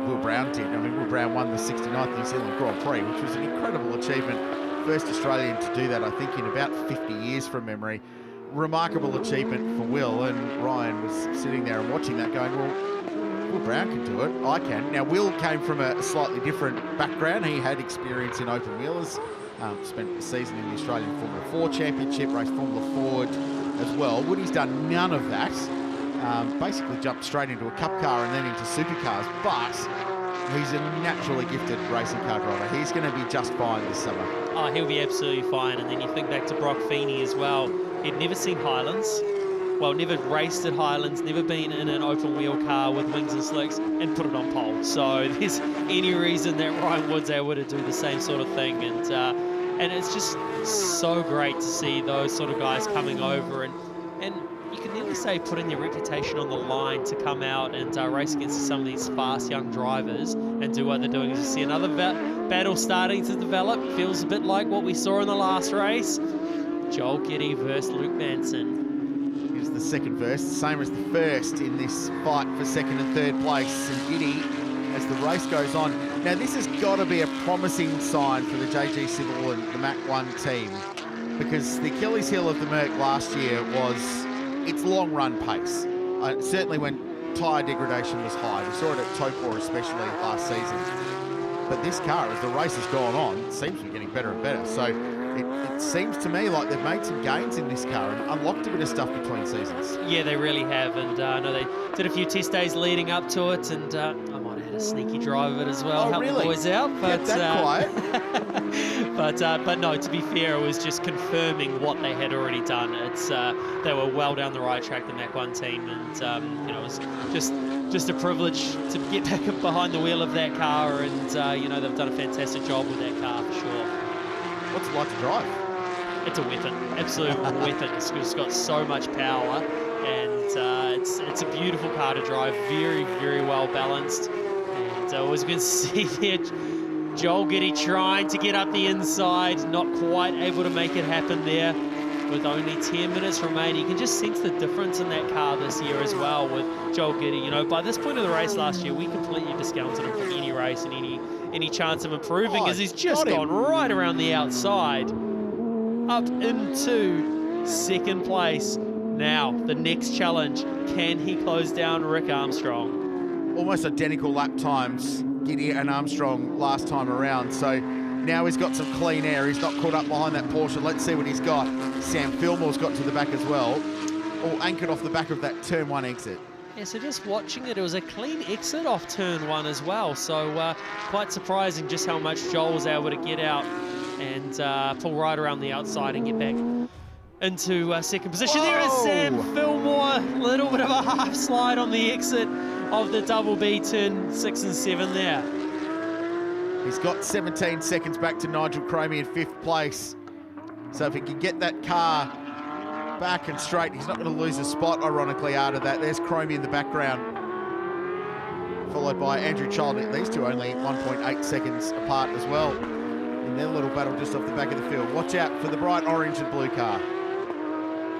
Will Brown did, I mean, Will Brown won the 69th New Zealand Grand Prix, which was an incredible achievement. First Australian to do that, I think, in about 50 years from memory. Remarkable achievement for Will, and Ryan was sitting there and watching that going, well, Will Brown can do it, I can. Now, Will came from a slightly different background. He had experience in open wheelers, spent a season in the Australian Formula 4 Championship, raced Formula Ford as well. Woody's done none of that. Basically jumped straight into a cup car and then into supercars, but he's a naturally gifted racing car driver. He's going to be just fine this summer. Oh, he'll be absolutely fine. And then you think back to Brock Feeney as well. He'd never seen Highlands, well, never raced at Highlands, never been in an open wheel car with wings and slicks, and put it on pole. So there's any reason that Ryan Wood's able to do the same sort of thing, and it's just so great to see those sort of guys coming over, and you can nearly say putting their reputation on the line to come out and race against some of these fast young drivers and do what they're doing. As you see another battle starting to develop, feels a bit like what we saw in the last race. Joel Giddy versus Luke Manson. Here's the second verse, same as the first in this fight for second and third place. And Giddy, as the race goes on. Now, this has got to be a promising sign for the JG Civil and the Mac 1 team, because the Achilles heel of the Merc last year was its long run pace. Certainly when tyre degradation was high. We saw it at Topor especially last season. But this car, as the race has gone on, seems to be getting better and better. So it seems to me like they've made some gains in this car and unlocked a bit of stuff between seasons. Yeah, they really have, and I know they did a few test days leading up to it, and I might have had a sneaky drive of it as well, help the boys out. But kept that quiet. but no, to be fair, it was just confirming what they had already done. It's they were well down the right track, the Mac 1 team, and you know, it was just a privilege to get back up behind the wheel of that car, and you know, they've done a fantastic job with that car for sure. What's it like to drive? It's a weapon, absolute weapon. It's got so much power, and it's a beautiful car to drive. Very, very well balanced. And as you can see there, Joel Giddy trying to get up the inside, not quite able to make it happen there. With only 10 minutes remaining, you can just sense the difference in that car this year as well with Joel Giddy. You know, by this point of the race last year, we completely discounted him from any race and any chance of improving, as he's just gone right around the outside, up into second place. Now, the next challenge, can he close down Rick Armstrong? Almost identical lap times, Giddy and Armstrong last time around, so now he's got some clean air. He's not caught up behind that Porsche. Let's see what he's got. Sam Fillmore's got to the back as well, all anchored off the back of that turn 1 exit. Yeah, so just watching it, it was a clean exit off turn 1 as well. So quite surprising just how much Joel was able to get out and pull right around the outside and get back into second position. There is Sam Fillmore. A little bit of a half slide on the exit of the double B turn 6 and 7 there. He's got 17 seconds back to Nigel Cromie in 5th place. So if he can get that car back and straight, he's not going to lose a spot, ironically, out of that. There's Cromie in the background, followed by Andrew Child. These two only 1.8 seconds apart as well in their little battle just off the back of the field. Watch out for the bright orange and blue car.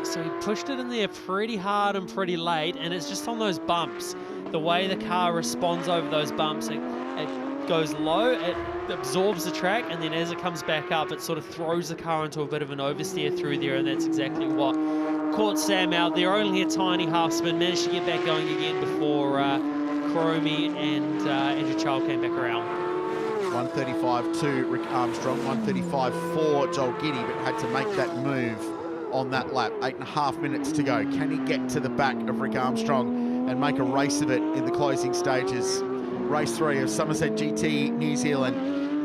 So he pushed it in there pretty hard and pretty late, and it's just on those bumps. The way the car responds over those bumps, it goes low, it absorbs the track, and then as it comes back up, it sort of throws the car into a bit of an oversteer through there, and that's exactly what caught Sam out there. Only a tiny half spin, managed to get back going again before Cromie and Andrew Child came back around. 135 to Rick Armstrong, 135 for Joel Giddy, but had to make that move on that lap. 8.5 minutes to go. Can he get to the back of Rick Armstrong and make a race of it in the closing stages? Race 3 of Summerset GT New Zealand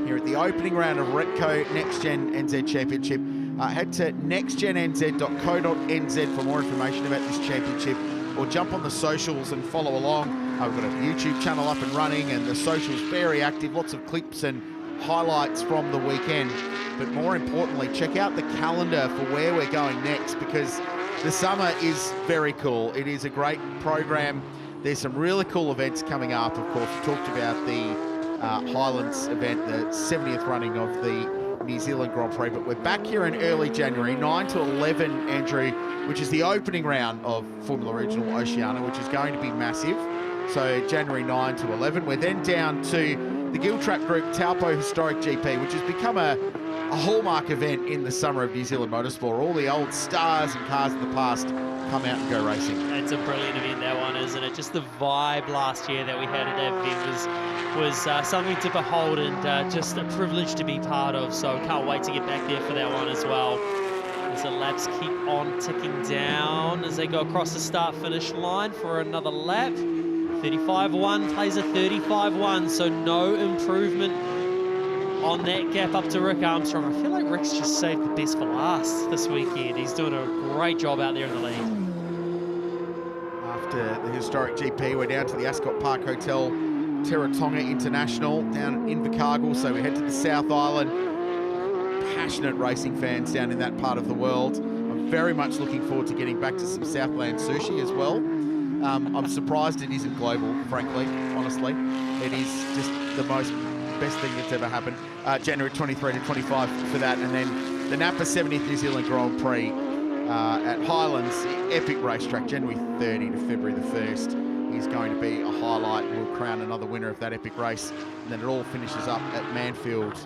here at the opening round of Repco NextGen NZ Championship. Head to nextgennz.co.nz for more information about this championship, or jump on the socials and follow along. I've got a YouTube channel up and running, and the socials very active, lots of clips and highlights from the weekend. But more importantly, check out the calendar for where we're going next, because the summer is very cool. It is a great program. There's some really cool events coming up. Of course, we talked about the Highlands event, the 70th running of the New Zealand Grand Prix, but we're back here in early January, 9 to 11, Andrew, which is the opening round of Formula Regional Oceania, which is going to be massive. So January 9 to 11. We're then down to the Giltrap Group Taupo Historic GP, which has become a hallmark event in the summer of New Zealand motorsport. All the old stars and cars of the past come out and go racing. It's a brilliant event, that one, isn't it? Just the vibe last year that we had at that event was something to behold, and just a privilege to be part of. So can't wait to get back there for that one as well. As the laps keep on ticking down as they go across the start-finish line for another lap. 35.1 plays a 35.1, so no improvement on that gap up to Rick Armstrong. I feel like Rick's just saved the best for last this weekend. He's doing a great job out there in the lead. After the historic GP, we're down to the Ascot Park Hotel Terratonga International down in Invercargill, so we head to the South Island. Passionate racing fans down in that part of the world. I'm very much looking forward to getting back to some Southland sushi as well. I'm surprised it isn't global, frankly, honestly. It is just the best thing that's ever happened. January 23 to 25 for that, and then the NAPA 70th New Zealand Grand Prix at Highlands, epic racetrack, January 30 to February the 1st is going to be a highlight. We'll crown another winner of that epic race, and then it all finishes up at Manfield,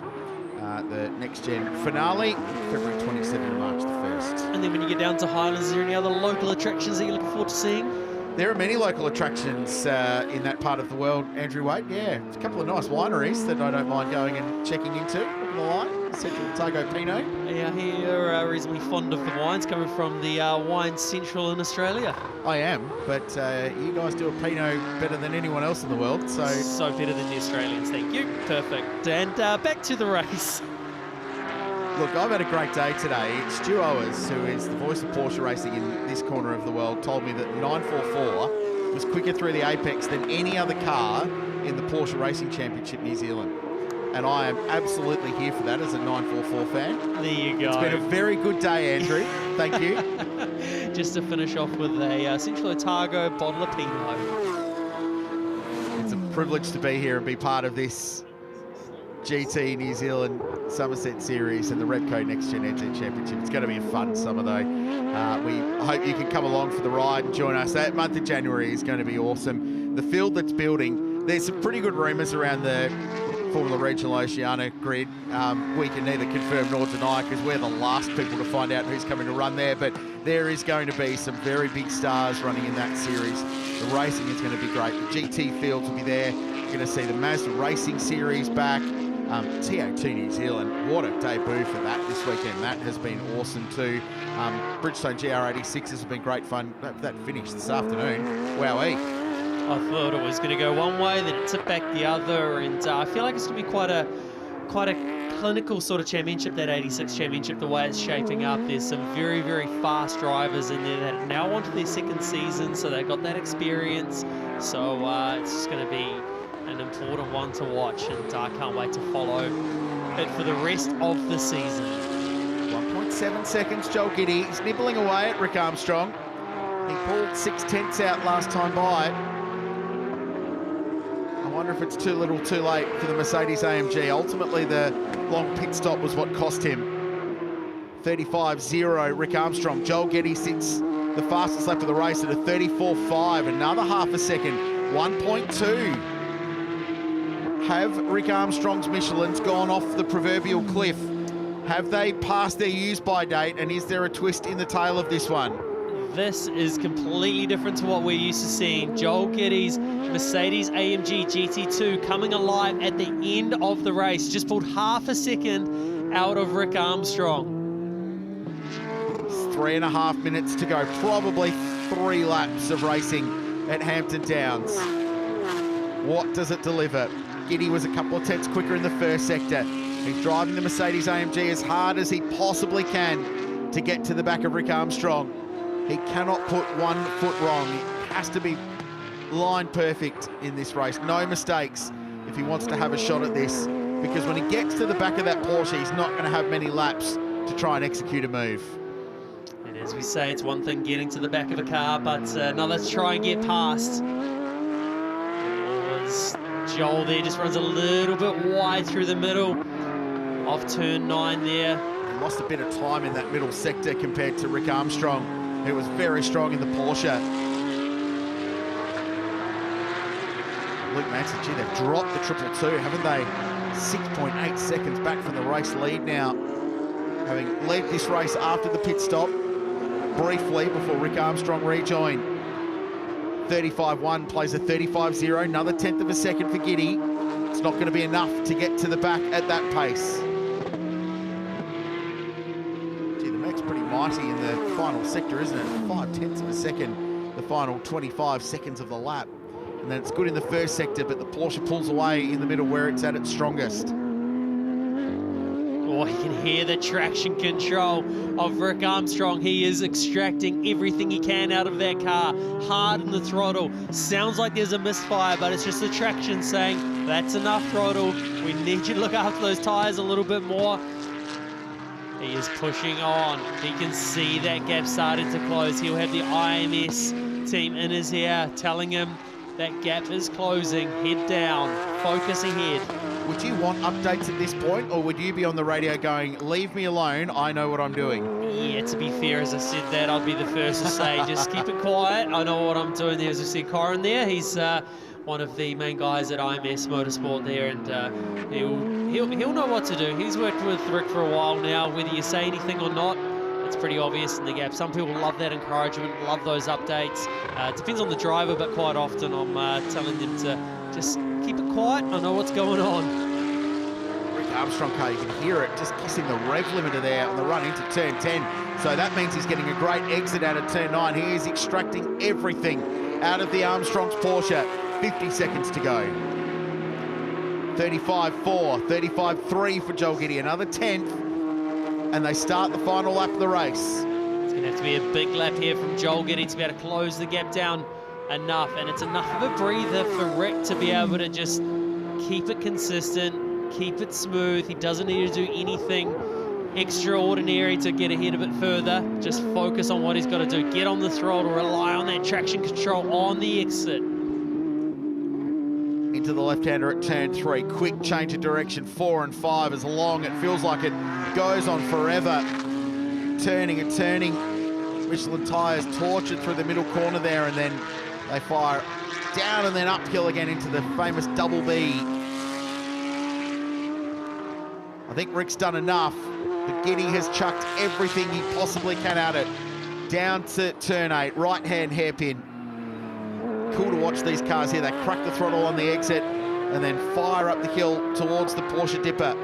the Next Gen finale, February 27 to March the 1st. And then when you get down to Highlands, is there any other local attractions that you're looking forward to seeing? There are many local attractions in that part of the world, Andrew Wade. Yeah, a couple of nice wineries that I don't mind going and checking into on the line. Central Otago Pinot. Yeah, I hear you're reasonably fond of the wines coming from the Wine Central in Australia. I am, but you guys do a Pinot better than anyone else in the world. So better than the Australians, thank you. Perfect. And back to the race. Look, I've had a great day today. Stu Owers, who is the voice of Porsche racing in this corner of the world, told me that 944 was quicker through the apex than any other car in the Porsche Racing Championship New Zealand. And I am absolutely here for that as a 944 fan. There you go. It's been a very good day, Andrew. Thank you. Just to finish off with a Central Otago bottle of Pinot. It's a privilege to be here and be part of this GT New Zealand Summerset Series and the Repco NextGen NZ Championship. It's going to be a fun summer though. We hope you can come along for the ride and join us. That month of January is going to be awesome. The field that's building, there's some pretty good rumours around the Formula Regional Oceania grid. We can neither confirm nor deny because we're the last people to find out who's coming to run there, but there is going to be some very big stars running in that series. The racing is going to be great. The GT fields will be there. You're going to see the Mazda Racing Series back. TA2 New Zealand, what a debut for that this weekend. That has been awesome too. Bridgestone GR86 has been great fun. That finished this afternoon. Wowee. I thought it was going to go one way, then it tipped back the other, and I feel like it's going to be quite a clinical sort of championship, that 86 championship, the way it's shaping up. There's some very, very fast drivers in there that are now onto their second season, so they've got that experience. So it's just going to be an important one to watch, and I can't wait to follow it for the rest of the season. 1.7 seconds, Joel Giddy. He's nibbling away at Rick Armstrong. He pulled 6/10 out last time by. I wonder if it's too little too late for the Mercedes AMG. Ultimately, the long pit stop was what cost him. 35.0, Rick Armstrong. Joel Giddy sits the fastest lap of the race at a 34.5. Another half a second, 1.2. Have Rick Armstrong's Michelins gone off the proverbial cliff? Have they passed their use-by date, and is there a twist in the tail of this one? This is completely different to what we're used to seeing. Joel Giddy's Mercedes AMG GT2 coming alive at the end of the race. Just pulled half a second out of Rick Armstrong. 3.5 minutes to go. Probably 3 laps of racing at Hampton Downs. What does it deliver? Giddy was a couple of tenths quicker in the first sector. He's driving the Mercedes AMG as hard as he possibly can to get to the back of Rick Armstrong. He cannot put 1 foot wrong. He has to be line perfect in this race. No mistakes if he wants to have a shot at this, because when he gets to the back of that Porsche, he's not going to have many laps to try and execute a move. And as we say, it's one thing getting to the back of a car, but another to try and get past. Joel there just runs a little bit wide through the middle of turn 9 there. He lost a bit of time in that middle sector compared to Rick Armstrong, who was very strong in the Porsche. Luke Maxey, gee, they've dropped the 222, haven't they? 6.8 seconds back from the race lead now. Having led this race after the pit stop, briefly before Rick Armstrong rejoined. 35.1 plays a 35.0, another 1/10 of a second for Giddy. It's not going to be enough to get to the back at that pace. Gee, the Mac's pretty mighty in the final sector, isn't it? 5/10 of a second, the final 25 seconds of the lap. And then it's good in the first sector, but the Porsche pulls away in the middle where it's at its strongest. Oh, you can hear the traction control of Rick Armstrong. He is extracting everything he can out of that car, hard in the throttle. Sounds like there's a misfire, but it's just the traction saying, that's enough throttle. We need you to look after those tires a little bit more. He is pushing on. He can see that gap starting to close. He'll have the IMS team in his ear telling him that gap is closing. Head down, focus ahead. Would you want updates at this point, or would you be on the radio going, leave me alone, I know what I'm doing? Yeah, to be fair, as I said that, I'd be the first to say, just keep it quiet. I know what I'm doing there. As you see Corin there, he's one of the main guys at IMS Motorsport there, and he'll know what to do. He's worked with Rick for a while now. Whether you say anything or not, it's pretty obvious in the gap. Some people love that encouragement, love those updates. It depends on the driver, but quite often I'm telling them to just keep it quiet. I know what's going on. Rick Armstrong car, you can hear it just kissing the rev limiter there on the run into turn 10. So that means he's getting a great exit out of turn 9. He is extracting everything out of the Armstrong's Porsche. 50 seconds to go. 35.4, 35.3 for Joel Giddy, another 10th. and they start the final lap of the race. It's going to have to be a big lap here from Joel Giddy to be able to close the gap down enough, and it's enough of a breather for Rick to be able to just keep it consistent, keep it smooth. He doesn't need to do anything extraordinary to get ahead of it further. Just focus on what he's got to do. Get on the throttle, rely on that traction control on the exit. Into the left-hander at turn 3. Quick change of direction. 4 and 5 is long. It feels like it goes on forever. Turning and turning. Michelin tyres tortured through the middle corner there, and then they fire down and then uphill again into the famous double B. I think Rick's done enough, but Giddy has chucked everything he possibly can at it. Down to turn 8, right-hand hairpin. Cool to watch these cars here. They crack the throttle on the exit and then fire up the hill towards the Porsche Dipper.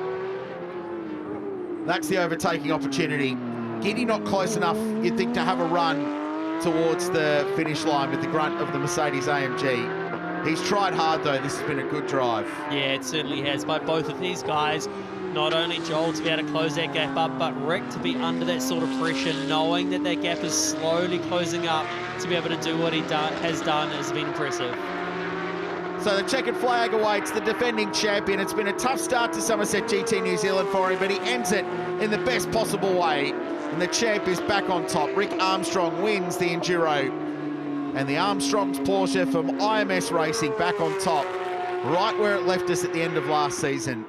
That's the overtaking opportunity. Giddy not close enough, you'd think, to have a run towards the finish line with the grunt of the Mercedes AMG. He's tried hard though. This has been a good drive. Yeah, it certainly has by both of these guys. Not only Joel to be able to close that gap up, but Rick to be under that sort of pressure, knowing that that gap is slowly closing up, to be able to do what he has done has been impressive. So the checkered flag awaits the defending champion. It's been a tough start to Summerset GT New Zealand for him, but he ends it in the best possible way. And the champ is back on top. Rick Armstrong wins the Enduro. And the Armstrong's Porsche from IMS Racing back on top, right where it left us at the end of last season.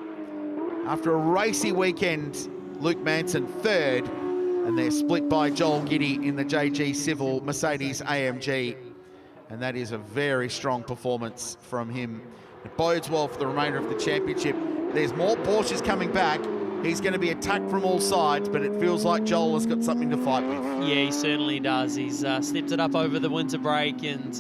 After a racy weekend, Luke Manson third, and they're split by Joel Giddy in the JG Civil Mercedes AMG. And that is a very strong performance from him. It bodes well for the remainder of the championship. There's more Porsches coming back. He's going to be attacked from all sides, but it feels like Joel has got something to fight with. Yeah, he certainly does. He's stepped it up over the winter break, and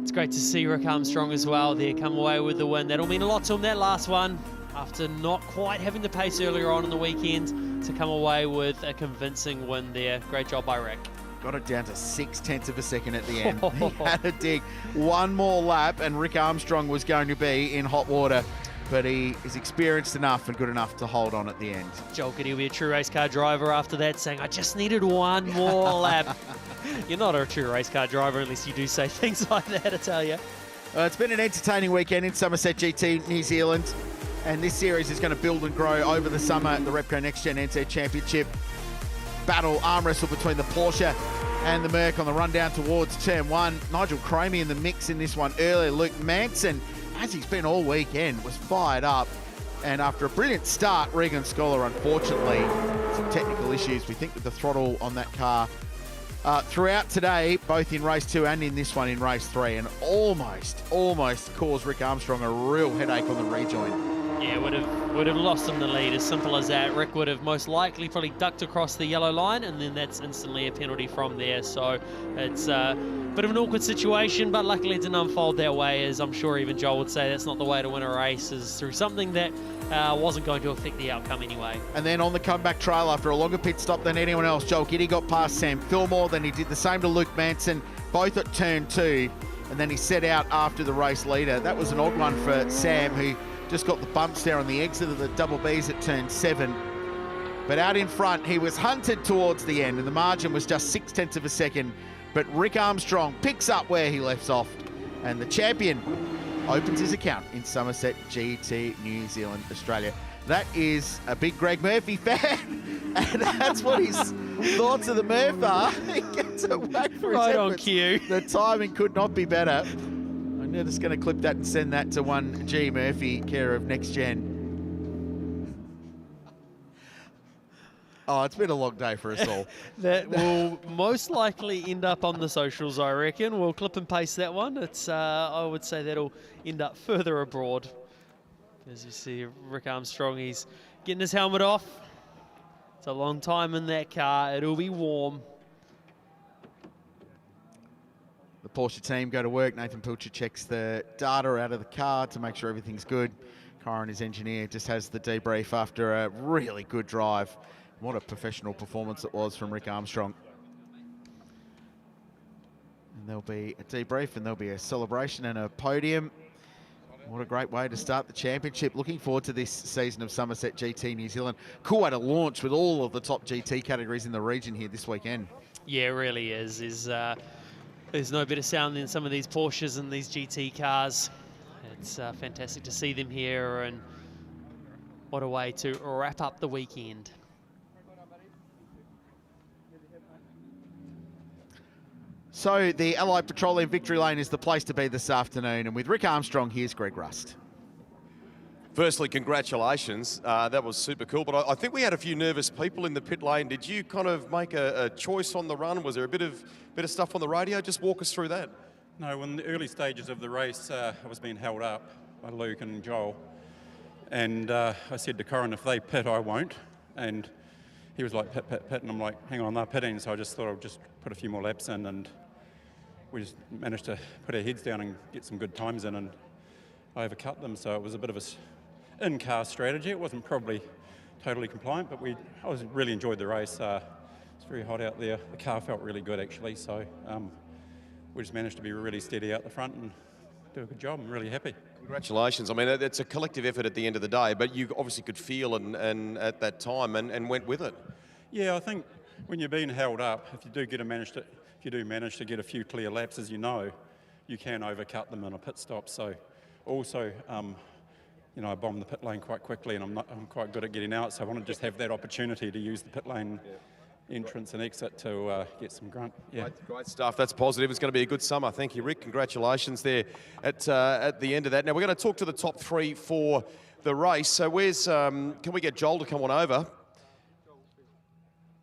it's great to see Rick Armstrong as well there come away with the win. That'll mean a lot to him, that last one, after not quite having the pace earlier on in the weekend, to come away with a convincing win there. Great job by Rick. Got it down to 0.6 of a second at the end. He had a dig. One more lap and Rick Armstrong was going to be in hot water, but he is experienced enough and good enough to hold on at the end. Joel Giddy will be a true race car driver after that, saying, I just needed one more lap. You're not a true race car driver unless you do say things like that, I tell you. It's been an entertaining weekend in Summerset GT New Zealand, and this series is going to build and grow over the summer. The Repco NextGen NZ Championship battle, arm wrestle between the Porsche and the Merc on the run down towards turn 1. Nigel Cramey in the mix in this one earlier. Luke Manson, as he's been all weekend, was fired up. And after a brilliant start, Regan Scholar, unfortunately, some technical issues, we think, with the throttle on that car throughout today, both in race 2 and in this one in race 3, and almost caused Rick Armstrong a real headache on the rejoin. Yeah, would have lost him the lead, as simple as that. Rick would have most likely probably ducked across the yellow line, and then that's instantly a penalty from there. So it's a bit of an awkward situation, but luckily it didn't unfold that way, as I'm sure even Joel would say that's not the way to win a race, is through something that wasn't going to affect the outcome anyway. And then on the comeback trail, after a longer pit stop than anyone else, Joel Giddy got past Sam Fillmore, then he did the same to Luke Manson, both at turn 2, and then he set out after the race leader. That was an odd one for Sam, who just got the bumps there on the exit of the double Bs at turn 7. But out in front, he was hunted towards the end, and the margin was just 0.6 of a second. But Rick Armstrong picks up where he left off, and the champion opens his account in Summerset GT New Zealand Australia. That is a big Greg Murphy fan, and that's what his thoughts of the Murph are. He gets a whack for his right efforts. On cue. The timing could not be better. I'm just going to clip that and send that to one G Murphy, care of NextGen. Oh, it's been a long day for us all. That will most likely end up on the socials, I reckon. We'll clip and paste that one. It's I would say that'll end up further abroad. As you see, Rick Armstrong, he's getting his helmet off. It's a long time in that car. It'll be warm. The Porsche team go to work. Nathan Pilcher checks the data out of the car to make sure everything's good. Kyron, his engineer, just has the debrief after a really good drive. What a professional performance it was from Rick Armstrong. And there'll be a debrief, and there'll be a celebration and a podium. What a great way to start the championship. Looking forward to this season of Summerset GT New Zealand. Cool way to launch with all of the top GT categories in the region here this weekend. Yeah, it really is. There's no better sound than some of these Porsches and these GT cars. It's fantastic to see them here, and what a way to wrap up the weekend. So the Allied Petroleum Victory Lane is the place to be this afternoon, and with Rick Armstrong, here's Greg Rust. Firstly, congratulations. That was super cool, but I think we had a few nervous people in the pit lane. Did you kind of make a choice on the run? Was there a bit of stuff on the radio? Just walk us through that. No, in the early stages of the race, I was being held up by Luke and Joel. And I said to Corin, if they pit, I won't. And he was like, pit, pit, pit. And I'm like, hang on, they're pitting. So I just thought I'd just put a few more laps in. And we just managed to put our heads down and get some good times in. And I overcut them. So it was a bit of a in-car strategy. It wasn't probably totally compliant, but I really enjoyed the race. It's very hot out there. The car felt really good, actually. So we just managed to be really steady out the front and do a good job. I'm really happy. Congratulations. I mean, it's a collective effort at the end of the day, but you obviously could feel and at that time and went with it. Yeah, I think when you're being held up, if you do manage to get a few clear laps, as you know, you can overcut them in a pit stop. So also, I bombed the pit lane quite quickly, and I'm quite good at getting out. So I want to just have that opportunity to use the pit lane entrance and exit to get some grunt. Yeah. Great stuff. That's positive. It's going to be a good summer. Thank you, Rick. Congratulations there at the end of that. Now, we're going to talk to the top three for the race. So can we get Joel to come on over?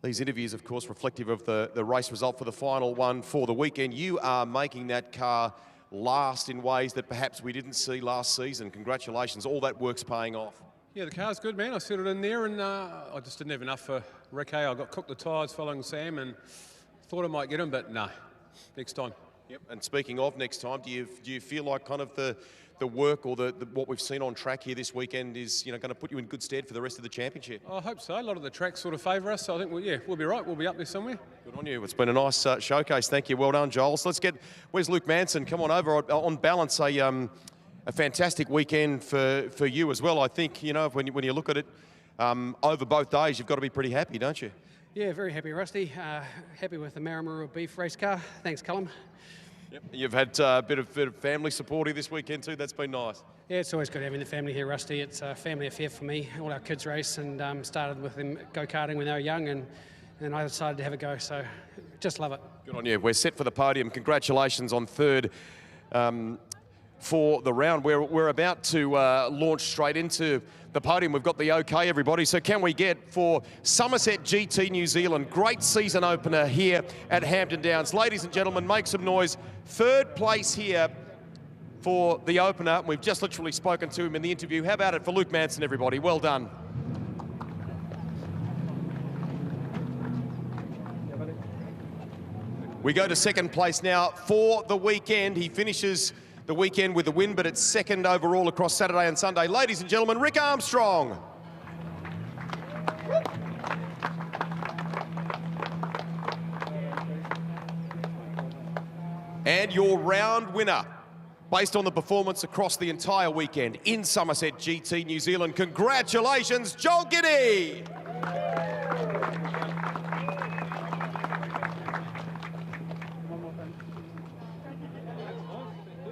These interviews, of course, reflective of the race result for the final one for the weekend. You are making that car last in ways that perhaps we didn't see last season. Congratulations. All that work's paying off. Yeah, the car's good, man. I settled in there, and I just didn't have enough for Rick. I got cooked the tyres following Sam, and thought I might get him, but no, next time. Yep. And speaking of next time, do you feel like kind of the work or what we've seen on track here this weekend is going to put you in good stead for the rest of the championship? I hope so. A lot of the tracks sort of favour us, so I think we'll be right. We'll be up there somewhere. Good on you. It's been a nice showcase. Thank you. Well done, Joel. So where's Luke Manson? Come on over. On balance, a fantastic weekend for you as well. I think, when you look at it over both days, you've got to be pretty happy, don't you? Yeah, very happy, Rusty. Happy with the Maramura beef race car. Thanks, Callum. Yep. You've had a bit of family support here this weekend too. That's been nice. Yeah, it's always good having the family here, Rusty. It's a family affair for me. All our kids race, and started with them go-karting when they were young, and I decided to have a go, so just love it. Good on you. We're set for the podium. Congratulations on third for the round. We're about to launch straight into the podium. We've got the okay, everybody. So can we get for Summerset GT New Zealand, great season opener here at Hampton Downs. Ladies and gentlemen, make some noise. Third place here for the opener. We've just literally spoken to him in the interview. How about it for Luke Manson, everybody? Well done. We go to second place now for the weekend. He finishes the weekend with a win, but it's second overall across Saturday and Sunday. Ladies and gentlemen, Rick Armstrong. And your round winner, based on the performance across the entire weekend in Summerset GT New Zealand. Congratulations, Joel Giddy.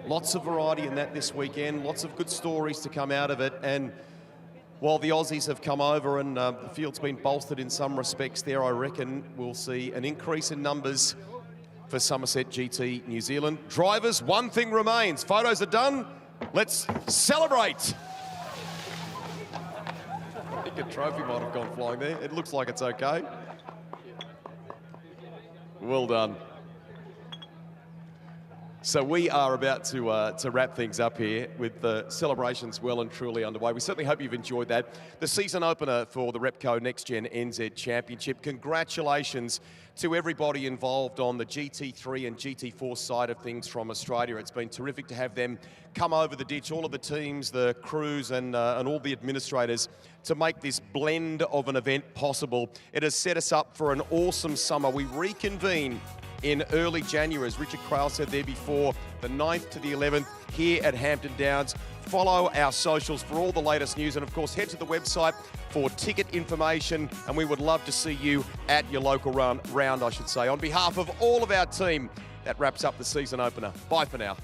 Lots of variety in that this weekend, lots of good stories to come out of it. And while the Aussies have come over and the field's been bolstered in some respects there, I reckon we'll see an increase in numbers for Summerset GT New Zealand. Drivers, one thing remains. Photos are done. Let's celebrate. I think a trophy might have gone flying there. It looks like it's okay. Well done. So we are about to wrap things up here with the celebrations well and truly underway. We certainly hope you've enjoyed that. The season opener for the Repco NextGen NZ Championship. Congratulations to everybody involved on the GT3 and GT4 side of things from Australia. It's been terrific to have them come over the ditch, all of the teams, the crews and all the administrators to make this blend of an event possible. It has set us up for an awesome summer. We reconvene in early January, as Richard Craill said there before, the 9th to the 11th here at Hampton Downs. Follow our socials for all the latest news, and of course head to the website for ticket information, and we would love to see you at your local round, I should say. On behalf of all of our team, that wraps up the season opener. Bye for now.